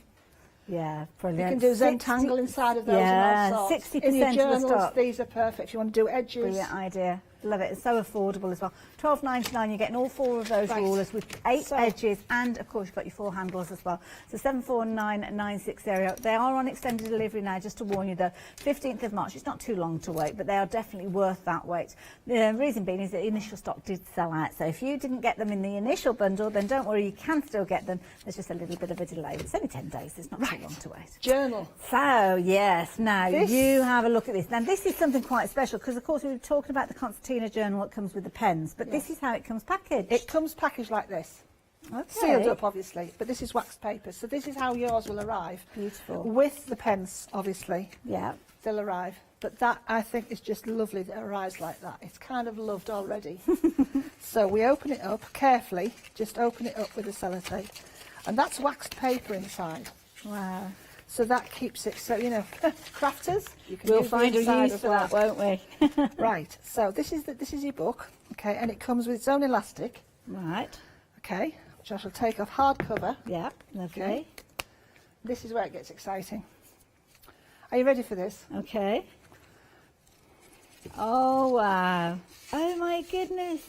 Yeah, You brilliant. can do Zentangle inside of those yeah, and all sorts. 60% In your of the journals, stock. these are perfect. If you want to do edges. Brilliant idea. Love it. It's so affordable as well. $12.99. You're getting all four of those Right. rulers with 8 So- edges, and of course you've got your 4 handles as well. So 749960. They are on extended delivery now. Just to warn you, though, 15th of March. It's not too long to wait, but they are definitely worth that wait. The reason being is that initial stock did sell out. So if you didn't get them in the initial bundle, then don't worry, you can still get them. There's just a little bit of a delay. It's only 10 days. It's not too long to wait. Journal. So, yes, now This- you have a look at this. Now, this is something quite special because, of course, we were talking about the concertina journal that comes with the pens, but this is how it comes packaged. It comes packaged like this. Sealed up, obviously, but this is waxed paper. So this is how yours will arrive. Beautiful. With the pens, obviously. Yeah. They'll arrive. But that, I think, is just lovely that it arrives like that. It's kind of loved already. So we open it up carefully, just open it up with the sellotape. And that's waxed paper inside. Wow. So that keeps it, so, you know, crafters, you can We'll use find the a inside use as for well. that, won't we? Right, so this is your book, okay, and it comes with its own elastic. Right. Okay, which I shall take off hardcover. Yeah, lovely. Okay. This is where it gets exciting. Are you ready for this? Okay. Oh, wow. Oh, my goodness.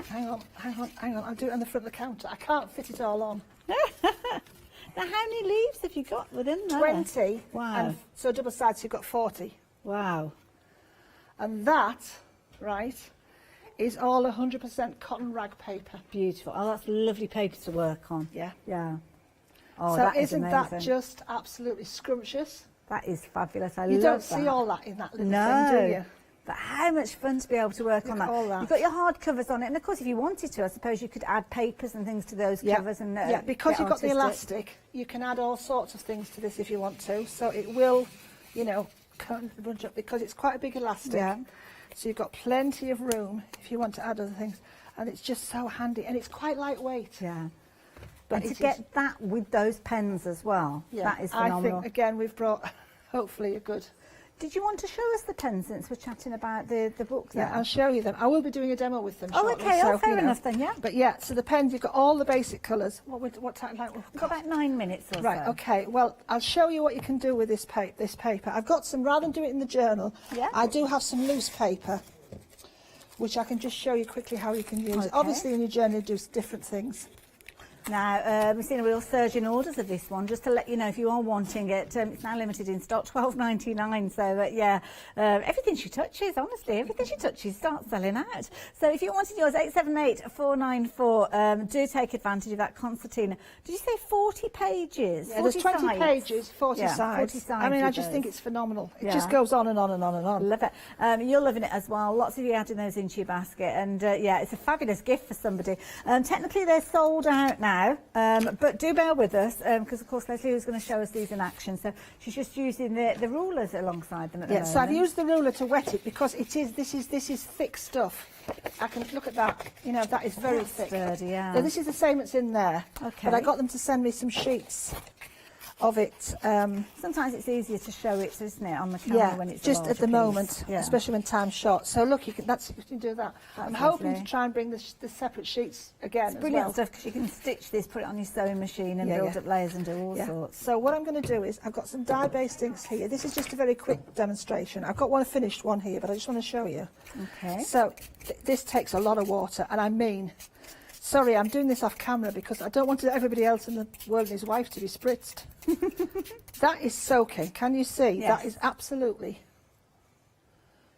Hang on. I'll do it on the front of the counter. I can't fit it all on. Now, how many leaves have you got within there? 20. Wow. And so double sides, so you've got 40. Wow. And that, right, is all 100% cotton rag paper. Beautiful. Oh, that's lovely paper to work on. Yeah. Yeah. Oh, So that is isn't amazing. that just absolutely scrumptious? That is fabulous. I You love don't that. see all that in that little No. thing, do you? But how much fun to be able to work on that. all that. You've got your hard covers on it, and of course if you wanted to, I suppose you could add papers and things to those covers. And yeah, because get you've got the artistic. elastic, you can add all sorts of things to this if you want to. So it will, you know, kind of bunch up because it's quite a big elastic. Yeah. So you've got plenty of room if you want to add other things. And it's just so handy. And it's quite lightweight. Yeah. But And to it is- get that with those pens as well, Yeah, that is phenomenal. I think, again, we've brought, hopefully, a good... Did you want to show us the pens since we're chatting about the book there? Yeah, I'll show you them. I will be doing a demo with them Oh, shortly, okay. so, Oh, fair you know. enough then, yeah. But yeah, so the pens, you've got all the basic colours. What time? Like, We've got about 9 minutes or Right, so. okay. Well, I'll show you what you can do with this paper. I've got some, rather than do it in the journal, Yeah. I do have some loose paper, which I can just show you quickly how you can use. Okay. Obviously, in your journal, you do different things. Now, we've seen a real surge in orders of this one. Just to let you know, if you are wanting it, it's now limited in stock, $12.99. So, yeah, everything she touches, honestly, everything she touches starts selling out. So if you wanted yours, 878-494, do take advantage of that concertina. Did you say 40 pages? Yeah, there's 20 sides? pages, 40 Yeah, sides. 40 sides I mean, I with just those. think it's phenomenal. It Yeah. just goes on and on and on and on. Love it. You're loving it as well. Lots of you adding those into your basket, and yeah, it's a fabulous gift for somebody. Technically, they're sold out now, but do bear with us because, of course, Leslie was going to show us these in action. So she's just using the rulers alongside them at the Yeah, moment. so I've used the ruler to wet it because it is. This is thick stuff. I can look at that. You know, that is very That's thick. sturdy, yeah. So this is the same that's in there. Okay. But I got them to send me some sheets of it. Sometimes it's easier to show it, isn't it, on the camera Yeah, when it's a just at larger the piece. moment, Yeah. especially when time's short. So look, you can do that. I'm hoping lovely. to try and bring the separate sheets again. It's as brilliant well. stuff because you can stitch this, put it on your sewing machine, and Yeah, build yeah. up layers and do all Yeah. sorts. So what I'm going to do is I've got some dye-based inks here. This is just a very quick demonstration. I've got one finished one here, but I just want to show you. Okay. So this takes a lot of water, and I mean, sorry, I'm doing this off camera because I don't want everybody else in the world and his wife to be spritzed. That is soaking. Can you see? Yes. That is absolutely.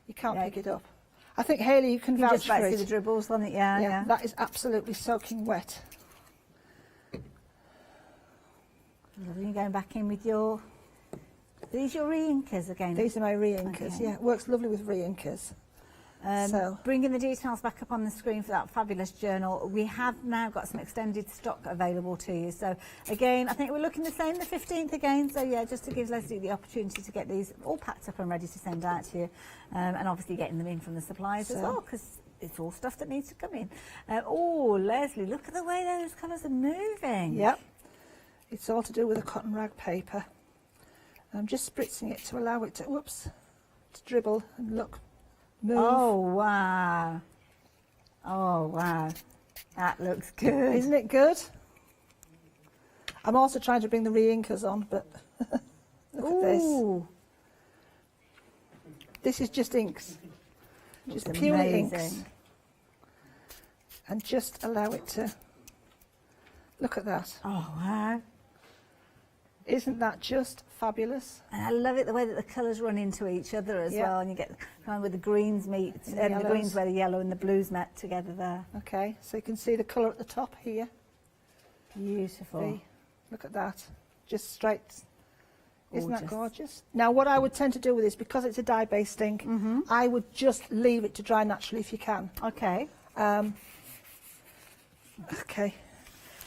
You can't Yeah. pick it up. I think Hayley, you can You can vouch just about for see it. the dribbles on it, yeah, yeah. That is absolutely soaking wet. Lovely. You're going back in with your... These your re-inkers again? These are my re-inkers. Okay. Yeah, it works lovely with re-inkers. So Bringing the details back up on the screen for that fabulous journal. We have now got some extended stock available to you. So again, I think we're looking the same the 15th again. So yeah, just to give Leslie the opportunity to get these all packed up and ready to send out to you. And obviously getting them in from the suppliers as well, because it's all stuff that needs to come in. Oh, Leslie, look at the way those colours are moving. Yep. It's all to do with the cotton rag paper. I'm just spritzing it to allow it to, whoops, to dribble and look, move. Oh, wow. Oh, wow. That looks good. Isn't it good? I'm also trying to bring the re-inkers on, but look at this. Ooh. This is just inks. Just Looks purely amazing. inks. And just allow it to, look at that. Oh, wow. Isn't that just fabulous? And I love it the way that the colours run into each other as Yeah. well, and you get kind of where the greens meet, And and the the greens yellows. where the yellow and the blues met together there. Okay, so you can see the colour at the top here. Beautiful. See? Look at that. Just straight. Isn't that Gorgeous. gorgeous? Now, what I would tend to do with this, because it's a dye-based ink, I would just leave it to dry naturally if you can. Okay. Okay.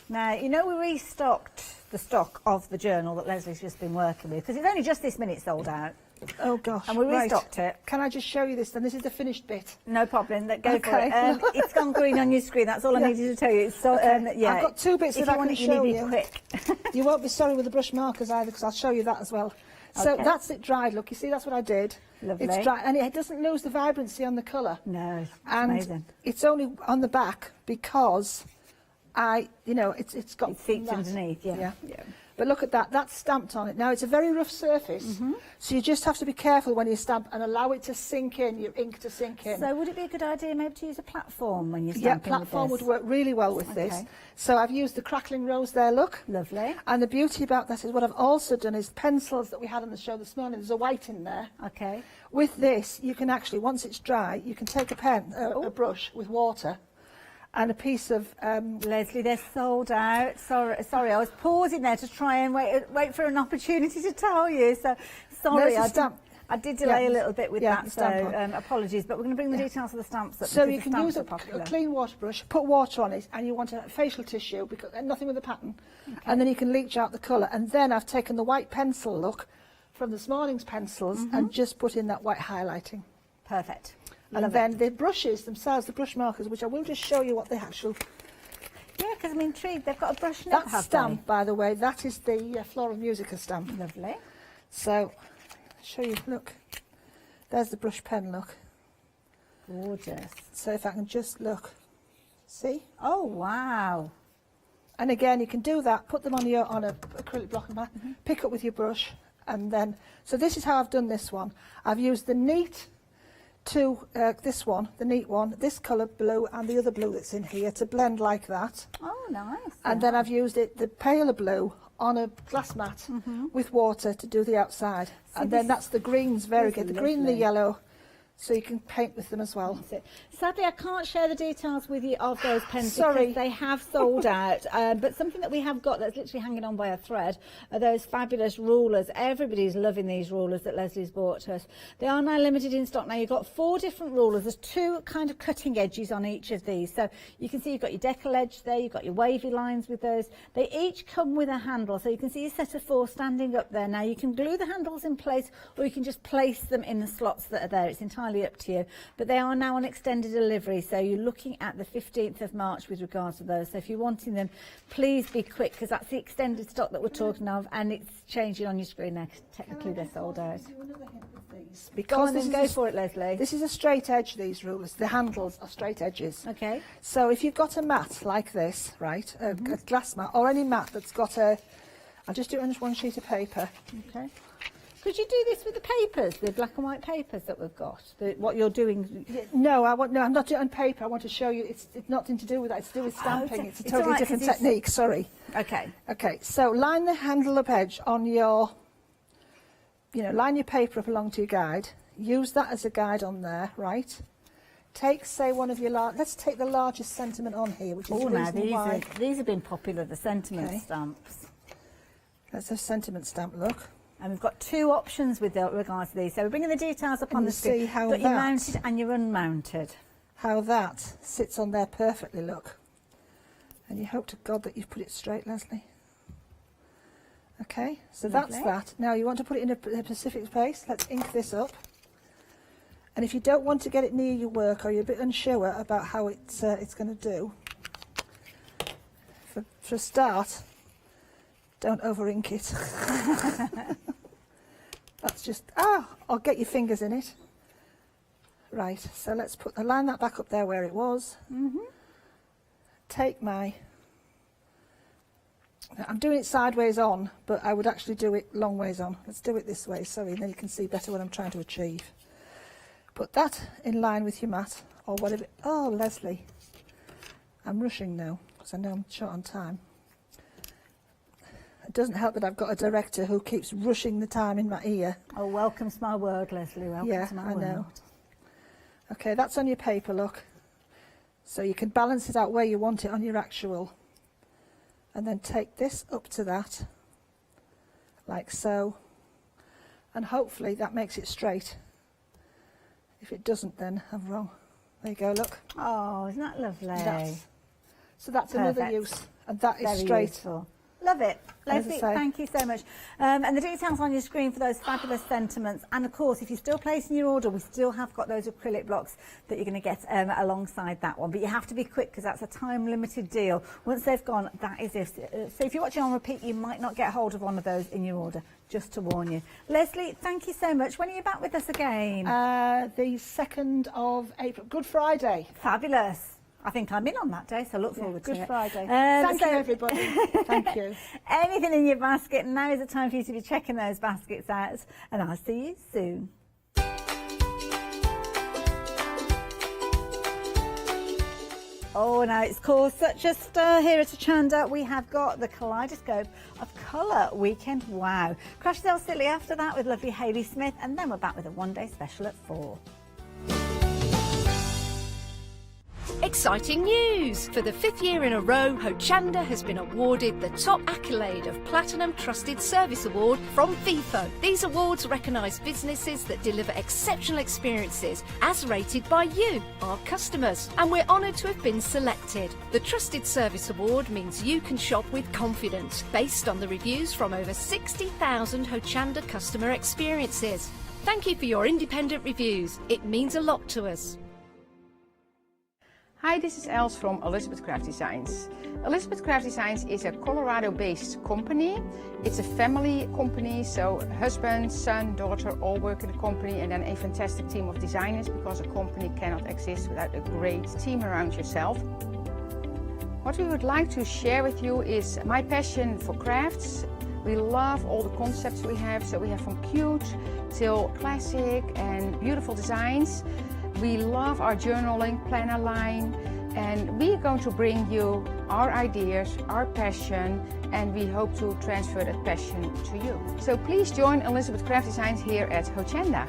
Now, you know, we restocked the stock of the journal that Leslie's just been working with, because it's only just this minute sold out. Oh gosh. And we restocked it. Can I just show you this then? This is the finished bit. No problem. Go for it. It's gone green on your screen. That's all I needed to tell you. It's so, yeah. I've got 2 bits If that I you want can it, you show need you. to be quick. You won't be sorry with the brush markers either, because I'll show you that as well. So Okay. that's it dried. Look, you see, that's what I did. Lovely. It's dry, and it doesn't lose the vibrancy on the colour. No, it's And amazing. it's only on the back because it's got It seats that. underneath, yeah. But look at that, that's stamped on it. Now, it's a very rough surface, so you just have to be careful when you stamp and allow it to sink in, your ink to sink in. So would it be a good idea maybe to use a platform when you're Yeah, stamping with platform this? would work really well with this. Okay. So I've used the crackling rose there, look. Lovely. And the beauty about that is what I've also done is pencils that we had on the show this morning. There's a white in there. Okay. With this, you can actually, once it's dry, you can take a pen, a brush with water and a piece of... Leslie, they're sold out. Sorry, I was pausing there to try and wait for an opportunity to tell you. So, sorry, There's a stamp. I did delay a little bit with that, the so stamp on. apologies. But we're going to bring the details of the stamps up. So because you the can stamps use are a popular. clean water brush, put water on it, and you want a facial tissue, because nothing with a pattern. And then you can leach out the colour. And then I've taken the white pencil, look, from this morning's pencils, and just put in that white highlighting. Perfect. And Love then it. the brushes themselves, the brush markers, which I will just show you what the actual... Yeah, because I'm intrigued. They've got a brush nib, That have stamp, by the way, that is the Floral Musica stamp. they? Lovely. So, I'll show you, look. There's the brush pen, look. Gorgeous. So if I can just look. See? Oh, wow. And again, you can do that, put them on a acrylic block mat, pick up with your brush, and then... So this is how I've done this one. I've used the neat to this one, the neat one, this colour blue and the other blue that's in here to blend like that. Oh, nice. And then I've used the paler blue on a glass mat with water to do the outside. And then that's the greens, very good. The green and the yellow, so you can paint with them as well. That's it. Sadly, I can't share the details with you of those pencils Sorry. because they have sold out. But something that we have got that's literally hanging on by a thread are those fabulous rulers. Everybody's loving these rulers that Leslie's bought to us. They are now limited in stock. Now, you've got 4 different rulers. There's 2 kind of cutting edges on each of these. So you can see you've got your decal edge there. You've got your wavy lines with those. They each come with a handle. So you can see a set of 4 standing up there. Now, you can glue the handles in place or you can just place them in the slots that are there. It's entirely up to you. But they are now on extended delivery. So you're looking at the 15th of March with regards to those. So if you're wanting them, please be quick because that's the extended stock that we're talking of and it's changing on your screen now. Technically, they're sold out. Because Go for it, Leslie. This is a straight edge, these rulers. The handles are straight edges. Okay. So if you've got a mat like this, right, a glass mat, or any mat that's got a... I'll just do it on just one sheet of paper. Okay. Could you do this with the papers, the black and white papers that we've got? What you're doing? No, I'm not doing it on paper. I want to show you. It's nothing to do with that. It's to do with stamping. It's a totally alright, different 'cause it's- technique. Sorry. Okay. Okay. So line the handle up edge on your. Line your paper up along to your guide. Use that as a guide on there, right? Take, say, one of your let's take the largest sentiment on here, which is the now reason why. these have been popular, the sentiment stamps. That's a sentiment stamp. Look. And we've got 2 options with regards to these. So we're bringing the details up And on you the screen. see how You've got your that- mounted and your unmounted. How that sits on there perfectly. Look. And you hope to God that you've put it straight, Leslie. Okay, so that's Lovely. that. Now you want to put it in a specific place. Let's ink this up. And if you don't want to get it near your work or you're a bit unsure about how it's going to do, for a start, don't over ink it. That's just, or get your fingers in it. Right, so let's line that back up there where it was. Take I'm doing it sideways on, but I would actually do it long ways on. Let's do it this way, sorry, and then you can see better what I'm trying to achieve. Put that in line with your mat, or whatever. Oh, Leslie, I'm rushing now, because I know I'm short on time. It doesn't help that I've got a director who keeps rushing the time in my ear. Oh, welcome to my world, Leslie. Welcome to my world. I know. Okay, that's on your paper, look. So you can balance it out where you want it on your actual. And then take this up to that, like so. And hopefully that makes it straight. If it doesn't, then I'm wrong. There you go, look. Oh, isn't that lovely? So that's another Perfect. use And that is Very straight. useful. Love it. As I Leslie, say. thank you so much. And the details on your screen for those fabulous sentiments. And of course, if you're still placing your order, we still have got those acrylic blocks that you're going to get alongside that one. But you have to be quick because that's a time-limited deal. Once they've gone, that is it. So if you're watching on repeat, you might not get hold of one of those in your order, just to warn you. Leslie, thank you so much. When are you back with us again? The 2nd of April, Good Friday. Fabulous. I think I'm in on that day, so look forward to it. Good Friday. Thank you, everybody. Thank you. Anything in your basket, now is the time for you to be checking those baskets out, and I'll see you soon. Oh, now it's caused such a stir here at Hochanda. We have got the Kaleidoscope of Colour Weekend. Wow. Crash Sale Silly after that with lovely Hayley Smith, and then we're back with a one-day special at 4. Exciting news! For the 5th year in a row, Hochanda has been awarded the top accolade of Platinum Trusted Service Award from Feefo. These awards recognise businesses that deliver exceptional experiences as rated by you, our customers, and we're honoured to have been selected. The Trusted Service Award means you can shop with confidence based on the reviews from over 60,000 Hochanda customer experiences. Thank you for your independent reviews. It means a lot to us. Hi, this is Els from Elizabeth Craft Designs. Elizabeth Craft Designs is a Colorado-based company. It's a family company, so husband, son, daughter all work in the company, and then a fantastic team of designers, because a company cannot exist without a great team around yourself. What we would like to share with you is my passion for crafts. We love all the concepts we have, so we have from cute till classic and beautiful designs. We love our journaling planner line, and we're going to bring you our ideas, our passion, and we hope to transfer that passion to you. So please join Elizabeth Craft Designs here at Hochanda.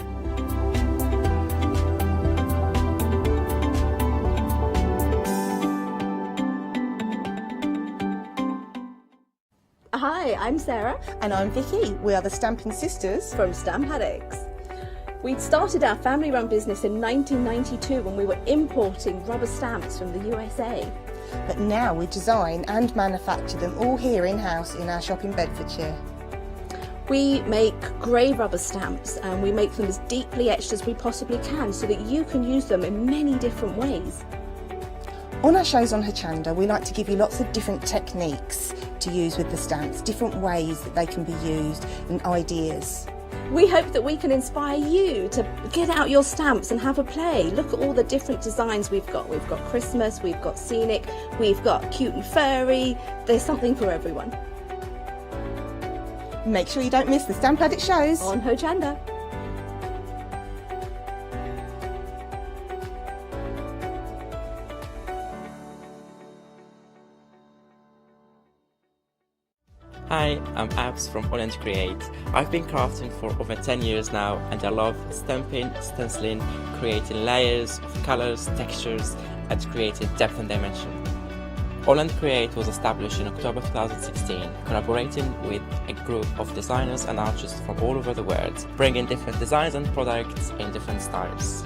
Hi, I'm Sarah. And I'm Vicky. We are the Stamping Sisters from Stamp Addicts. We'd started our family-run business in 1992 when we were importing rubber stamps from the USA. But now we design and manufacture them all here in-house in our shop in Bedfordshire. We make grey rubber stamps, and we make them as deeply etched as we possibly can so that you can use them in many different ways. On our shows on Hochanda, we like to give you lots of different techniques to use with the stamps, different ways that they can be used and ideas. We hope that we can inspire you to get out your stamps and have a play. Look at all the different designs we've got. We've got Christmas, we've got scenic, we've got cute and furry. There's something for everyone. Make sure you don't miss the Stamp Addict shows on Hochanda. Hi, I'm Abs from All & Create. I've been crafting for over 10 years now, and I love stamping, stenciling, creating layers of colours, textures, and creating depth and dimension. All & Create was established in October 2016, collaborating with a group of designers and artists from all over the world, bringing different designs and products in different styles.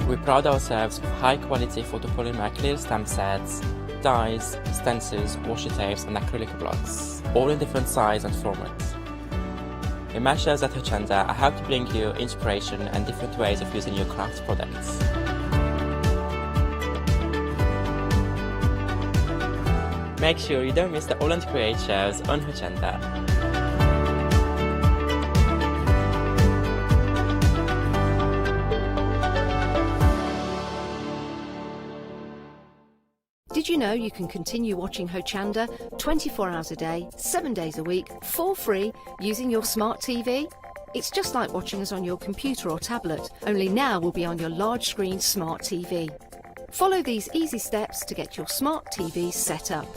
We pride ourselves with high-quality photopolymer clear stamp sets, dies, stencils, washi tapes and acrylic blocks, all in different size and formats. In my shows at Hochanda, I hope to bring you inspiration and different ways of using your craft products. Make sure you don't miss the All & Create shows on Hochanda. Did you know you can continue watching Hochanda 24 hours a day, 7 days a week, for free, using your smart TV? It's just like watching us on your computer or tablet, only now we'll be on your large screen smart TV. Follow these easy steps to get your smart TV set up.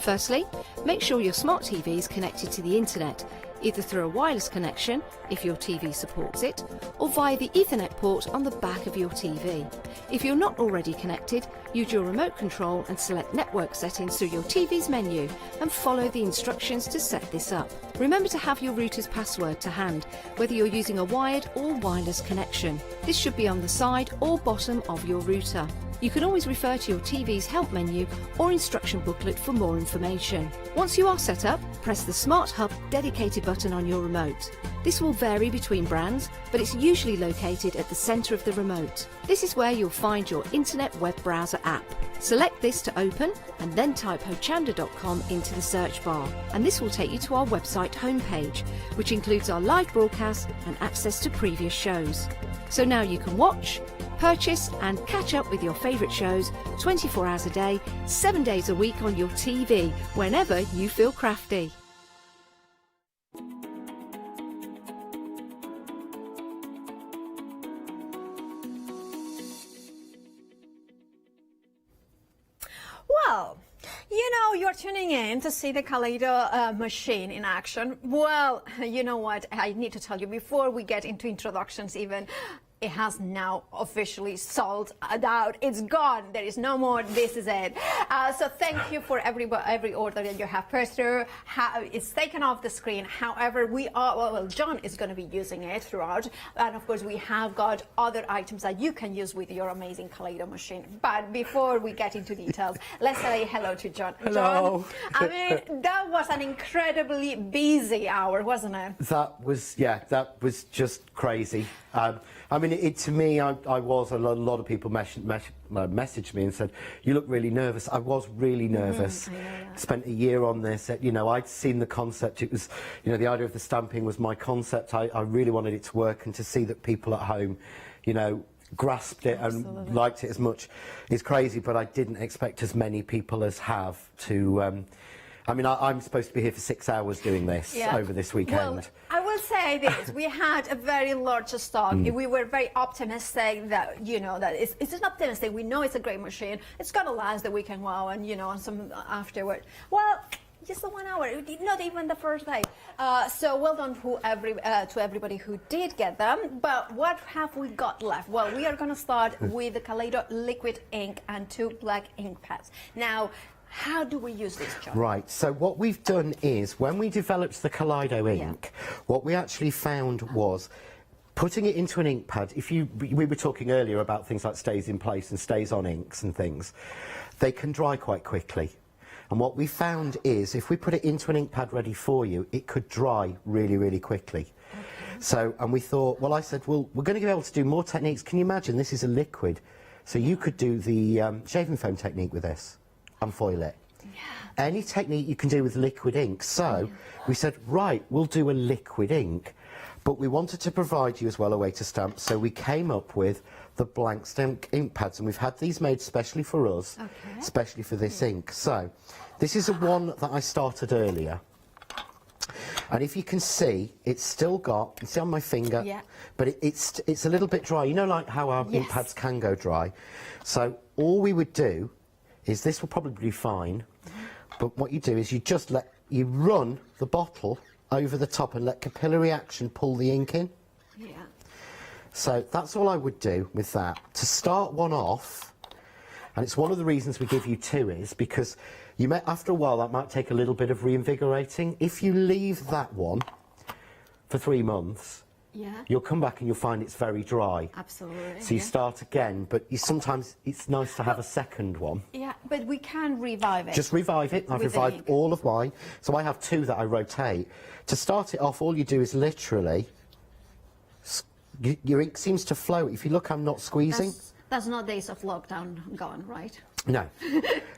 Firstly, make sure your smart TV is connected to the internet, either through a wireless connection, if your TV supports it, or via the Ethernet port on the back of your TV. If you're not already connected, use your remote control and select network settings through your TV's menu and follow the instructions to set this up. Remember to have your router's password to hand, whether you're using a wired or wireless connection. This should be on the side or bottom of your router. You can always refer to your TV's help menu or instruction booklet for more information. Once you are set up, press the Smart Hub dedicated button on your remote. This will vary between brands, but it's usually located at the centre of the remote. This is where you'll find your internet web browser app. Select this to open and then type hochanda.com into the search bar, and this will take you to our website homepage, which includes our live broadcast and access to previous shows. So now you can watch, purchase and catch up with your favourite shows 24 hours a day, 7 days a week on your TV, whenever you feel crafty. Well, you know, you're tuning in to see the Kaleido machine in action. Well, you know what, I need to tell you before we get into introductions even, it has now officially sold out. It's gone. There is no more. This is it. So thank you for every order that you have passed through. It's taken off the screen. However, we are, well, John is going to be using it throughout. And of course, we have got other items that you can use with your amazing Kaleido machine. But before we get into details, let's say hello to John. Hello. John, I mean, that was an incredibly busy hour, wasn't it? That was just crazy. I mean, to me, a lot of people messaged me and said, you look really nervous. I was really nervous. Spent a year on this. You know, I'd seen the concept. It was, you know, the idea of the stamping was my concept. I really wanted it to work, and to see that people at home, you know, grasped it and liked it as much is crazy, but I didn't expect as many people as have to... I mean, I'm supposed to be here for 6 hours doing this over this weekend. Well, I will say this, we had a very large stock. We were very optimistic that, you know, that it's an optimistic. We know it's a great machine. It's going to last the weekend well, and, you know, and some afterward. Well, just the 1 hour, not even the first day. So well done to everybody who did get them. But what have we got left? Well, we are going to start with the Kaleido liquid ink and 2 black ink pads. Now, how do we use this, John? Right, so what we've done is, when we developed the Kaleido ink, what we actually found was putting it into an ink pad. We were talking earlier about things like stays in place and stays on inks and things. They can dry quite quickly. And what we found is, if we put it into an ink pad ready for you, it could dry really, really quickly. So, and we thought, well, I said, well, we're going to be able to do more techniques. Can you imagine, this is a liquid. So you could do the shaving foam technique with this. And foil it. Any technique you can do with liquid ink. So we said, right, we'll do a liquid ink, but we wanted to provide you as well a way to stamp, so we came up with the blank stamp ink pads, and we've had these made specially for us, especially for this ink. So this is a one that I started earlier, and if you can see, it's still got, you can see on my finger, but it's a little bit dry. You know, like how our ink pads can go dry. So all we would do is, this will probably be fine, but what you do is you run the bottle over the top and let capillary action pull the ink in. So that's all I would do with that. To start one off, and it's one of the reasons we give you 2 is because you may, after a while, that might take a little bit of reinvigorating. If you leave that one for 3 months, you'll come back and you'll find it's very dry. Absolutely. So you start again, but sometimes it's nice to have a second one. Yeah, but we can revive it. Just revive it. I've revived all of mine. So I have 2 that I rotate. To start it off, all you do is literally, your ink seems to flow. If you look, I'm not squeezing. That's not days of lockdown gone, right? No.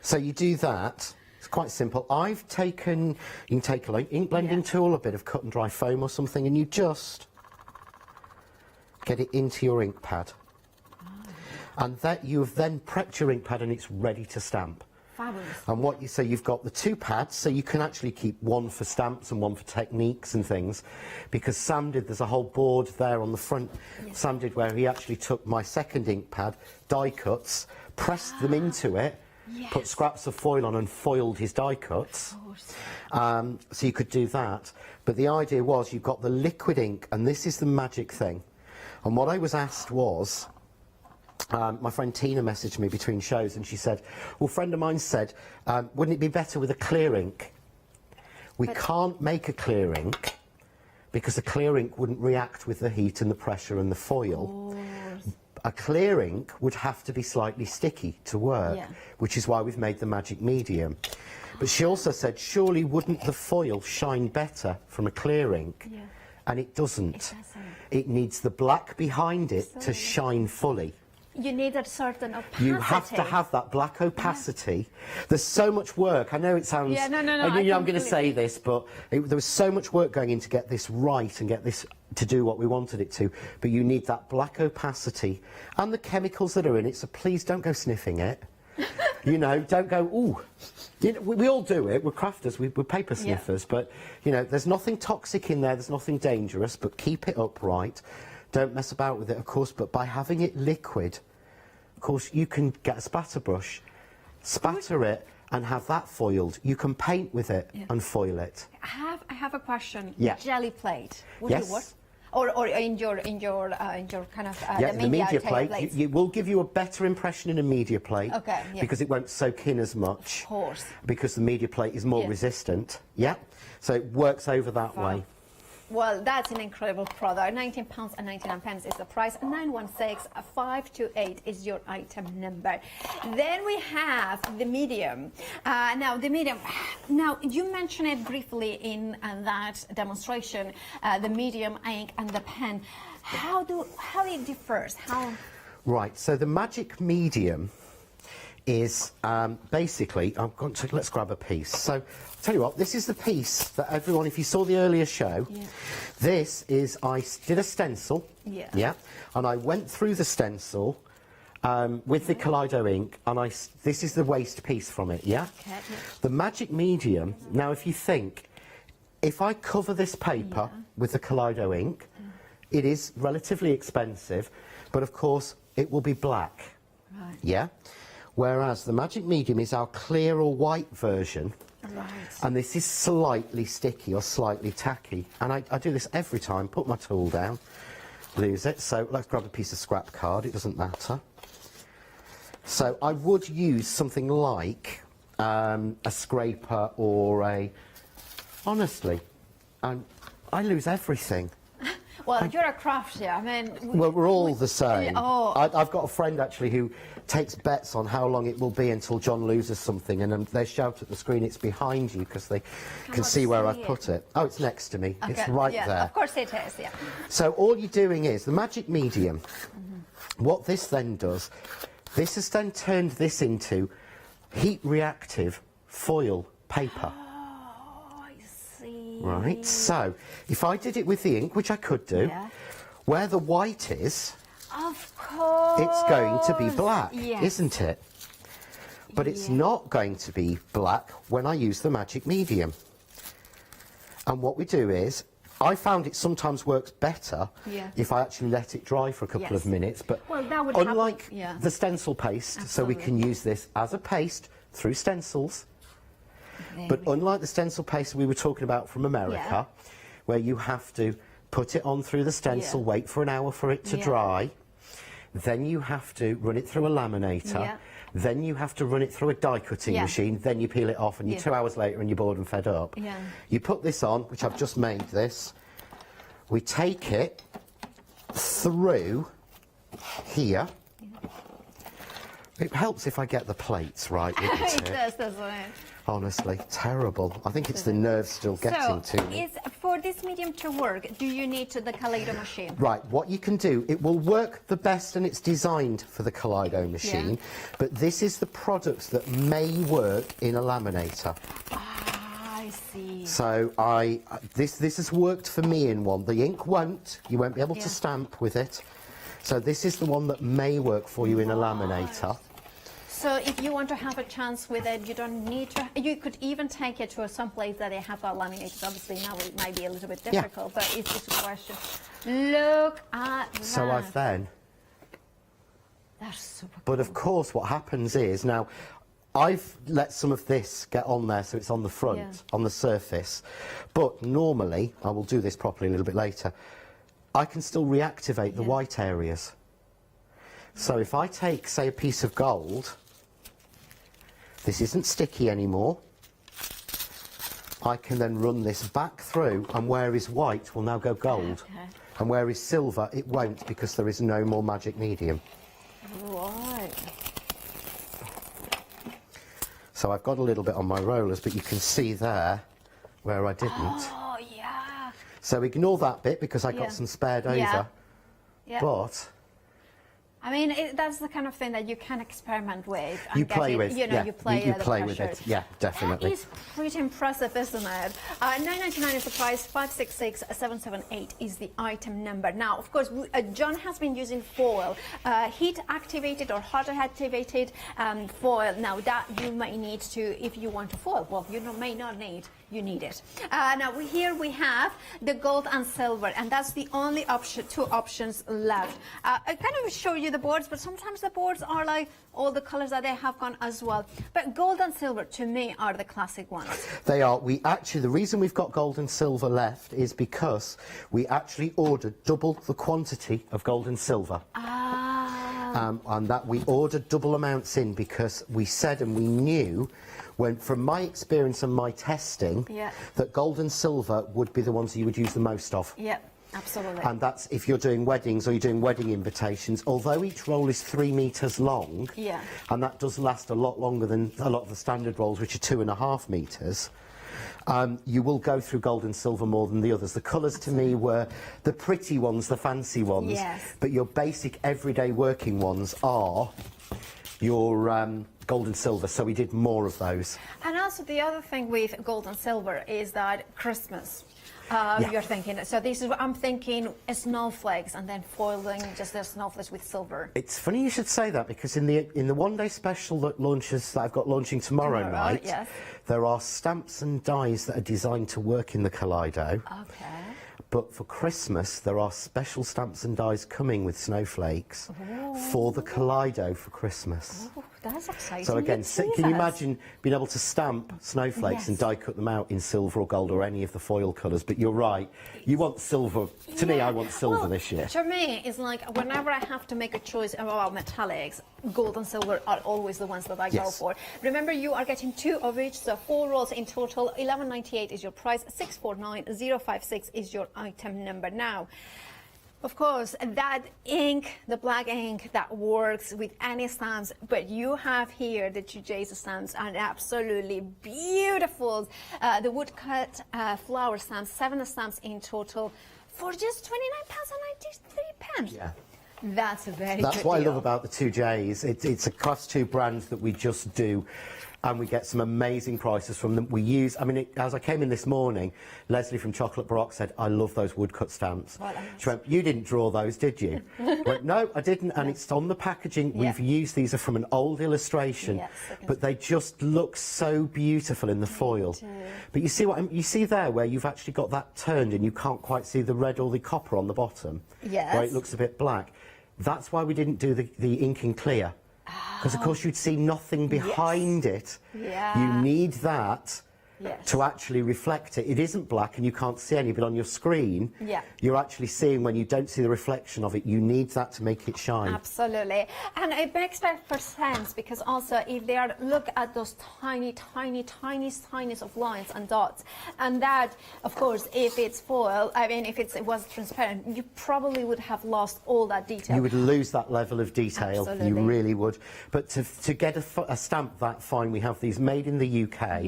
So you do that. It's quite simple. I've taken, you can take an ink blending tool, a bit of cut and dry foam or something, and you just get it into your ink pad. And that you've then prepped your ink pad and it's ready to stamp. Fabulous. And so you've got the 2 pads, so you can actually keep one for stamps and one for techniques and things, because Sam did, there's a whole board there on the front, Sam did, where he actually took my second ink pad, die cuts, pressed them into it, put scraps of foil on and foiled his die cuts. So you could do that. But the idea was, you've got the liquid ink, and this is the magic thing. And what I was asked was, my friend Tina messaged me between shows, and she said, well, a friend of mine said, wouldn't it be better with a clear ink? We can't make a clear ink because a clear ink wouldn't react with the heat and the pressure and the foil. A clear ink would have to be slightly sticky to work, which is why we've made the magic medium. But she also said, surely wouldn't the foil shine better from a clear ink? And it doesn't. It needs the black behind it to shine fully. You need a certain opacity. You have to have that black opacity. There's so much work. I know it sounds... Yeah, no, I'm going to say this, but there was so much work going in to get this right and get this to do what we wanted it to. But you need that black opacity and the chemicals that are in it, so please don't go sniffing it. You know, don't go, ooh. You know, we all do it. We're crafters, we're paper sniffers. But, you know, there's nothing toxic in there. There's nothing dangerous. But keep it upright. Don't mess about with it, of course. But by having it liquid, of course, you can get a spatter brush, spatter it, and have that foiled. You can paint with it and foil it. I have a question. Yeah. Jelly plate. Would Yes. you work? Or in your kind of The media plate, you will give you a better impression in a media plate. Okay, because it won't soak in as much. Of course. Because the media plate is more resistant. Yeah. So it works over that way. Well, that's an incredible product. £19.99 is the price. 916-528 is your item number. Then we have the medium. Now, the medium. Now, you mentioned it briefly in that demonstration. The medium ink and the pen. How it differs? How? Right. So the magic medium is basically, let's grab a piece. So, I'll tell you what, this is the piece that everyone, if you saw the earlier show, this is, I did a stencil, and I went through the stencil with the Kaleido ink, and this is the waste piece from it, The magic medium, now if you think, if I cover this paper with the Kaleido ink, it is relatively expensive, but of course, it will be black, Whereas the magic medium is our clear or white version, and this is slightly sticky or slightly tacky. And I do this every time, put my tool down, lose it. So let's grab a piece of scrap card, it doesn't matter. So I would use something like a scraper or honestly, I lose everything. Well, you're a crafter. I mean, well, we're all the same. Oh. I've got a friend actually who takes bets on how long it will be until John loses something, and they shout at the screen, "It's behind you," because they can see where I've put it. Oh, it's next to me. Okay. It's right there. Of course it is. Yeah. So all you're doing is the magic medium. What this then does, this has then turned this into heat reactive foil paper. Right, so if I did it with the ink, which I could do, where the white is, of course, it's going to be black, yes. Isn't it? But it's not going to be black when I use the magic medium. And what we do is, I found it sometimes works better if I actually let it dry for a couple of minutes, but that would unlike happen. the stencil paste, so we can use this as a paste through stencils. But unlike the stencil paste we were talking about from America, where you have to put it on through the stencil, wait for an hour for it to dry, then you have to run it through a laminator, then you have to run it through a die cutting machine, then you peel it off, and you're 2 hours later and you're bored and fed up. You put this on, which I've just made this, we take it through here. It helps if I get the plates right, wouldn't It does, doesn't it? Honestly, terrible. I think it's the nerves still getting to me. For this medium to work, do you need the Kaleido machine? Right, what you can do, it will work the best and it's designed for the Kaleido machine, but this is the products that may work in a laminator. I see. So this has worked for me in one. The ink won't, you won't be able to stamp with it. So this is the one that may work for you in a laminator. So if you want to have a chance with it, you don't need to. You could even take it to some place that they have laminated. Obviously now it might be a little bit difficult, but it's just a question. Look at that. So I've then. That's super. But of course, what happens is now. I've let some of this get on there so it's on the front, on the surface. But normally, I will do this properly a little bit later, I can still reactivate the white areas. So if I take, say, a piece of gold, this isn't sticky anymore. I can then run this back through, and where is white will now go gold. Okay. And where is silver, it won't, because there is no more magic medium. Right. So I've got a little bit on my rollers, but you can see there where I didn't. Oh, yeah. So ignore that bit, because I Yeah. got some spared over. Yeah. Yeah. But I mean, that's the kind of thing that you can experiment with. and you get play it, with, you know, yeah, you play, you the play with pressure. it, yeah, definitely. That is pretty impressive, isn't it? $9.99 is the price. 566778 is the item number. Now, of course, John has been using foil, heat activated or hot activated foil. Now, that you may need to, if you want to foil. Well, you may not need. You need it. Now here we have the gold and silver, and that's the only option, 2 options left. I kind of show you the boards, but sometimes the boards are like all the colors that they have gone as well. But gold and silver, to me, are the classic ones. They are. We actually, the reason we've got gold and silver left is because we actually ordered double the quantity of gold and silver. And that we ordered double amounts in because we said and we knew, from my experience and my testing, that gold and silver would be the ones you would use the most of. Yeah, absolutely. And that's if you're doing weddings or you're doing wedding invitations, although each roll is 3 metres long, and that does last a lot longer than a lot of the standard rolls, which are 2.5 metres. You will go through gold and silver more than the others. The colours to me were the pretty ones, the fancy ones, but your basic everyday working ones are your gold and silver, so we did more of those. And also the other thing with gold and silver is that Christmas. You're thinking, so this is what I'm thinking, snowflakes, and then foiling just the snowflakes with silver. It's funny you should say that, because in the one-day special that I've got launching tomorrow night, there are stamps and dies that are designed to work in the Kaleido. Okay. But for Christmas, there are special stamps and dies coming with snowflakes for the Kaleido for Christmas. Oh, that's exciting. So again, can you imagine being able to stamp snowflakes and die cut them out in silver or gold or any of the foil colours? But you're right, you want silver. To me, I want silver this year. To me, it's like whenever I have to make a choice about metallics, gold and silver are always the ones that I go for. Remember, you are getting 2 of each, so 4 rolls in total. $11.98 is your price. 649,056 is your item number. Now, of course, that ink, the black ink, that works with any stamps, but you have here the 2J's stamps are absolutely beautiful. The woodcut flower stamps, 7 stamps in total for just £29.93. Yeah. That's a very That's good what deal. I love about the 2J's. It's a Class 2 brand that we just do, and we get some amazing prices from them. We use, I mean, as I came in this morning, Leslie from Chocolate Baroque said, I love those woodcut stamps. Well, she went, you didn't draw those, did you? I went, no, I didn't, and it's on the packaging. We've used, these are from an old illustration, but they just look so beautiful in the foil. But you see you see there where you've actually got that turned and you can't quite see the red or the copper on the bottom, where it looks a bit black. That's why we didn't do the ink in clear, because of course you'd see nothing behind it. You need that to actually reflect it. It isn't black and you can't see any, but on your screen, you're actually seeing, when you don't see the reflection of it, you need that to make it shine. Absolutely. And it makes perfect sense, because also if they are, look at those tiny, tiny, tiniest of lines and dots, and that, of course, if it's foil, I mean, if it was transparent, you probably would have lost all that detail. You would lose that level of detail. Absolutely. You really would. But to get a stamp that fine, we have these made in the UK.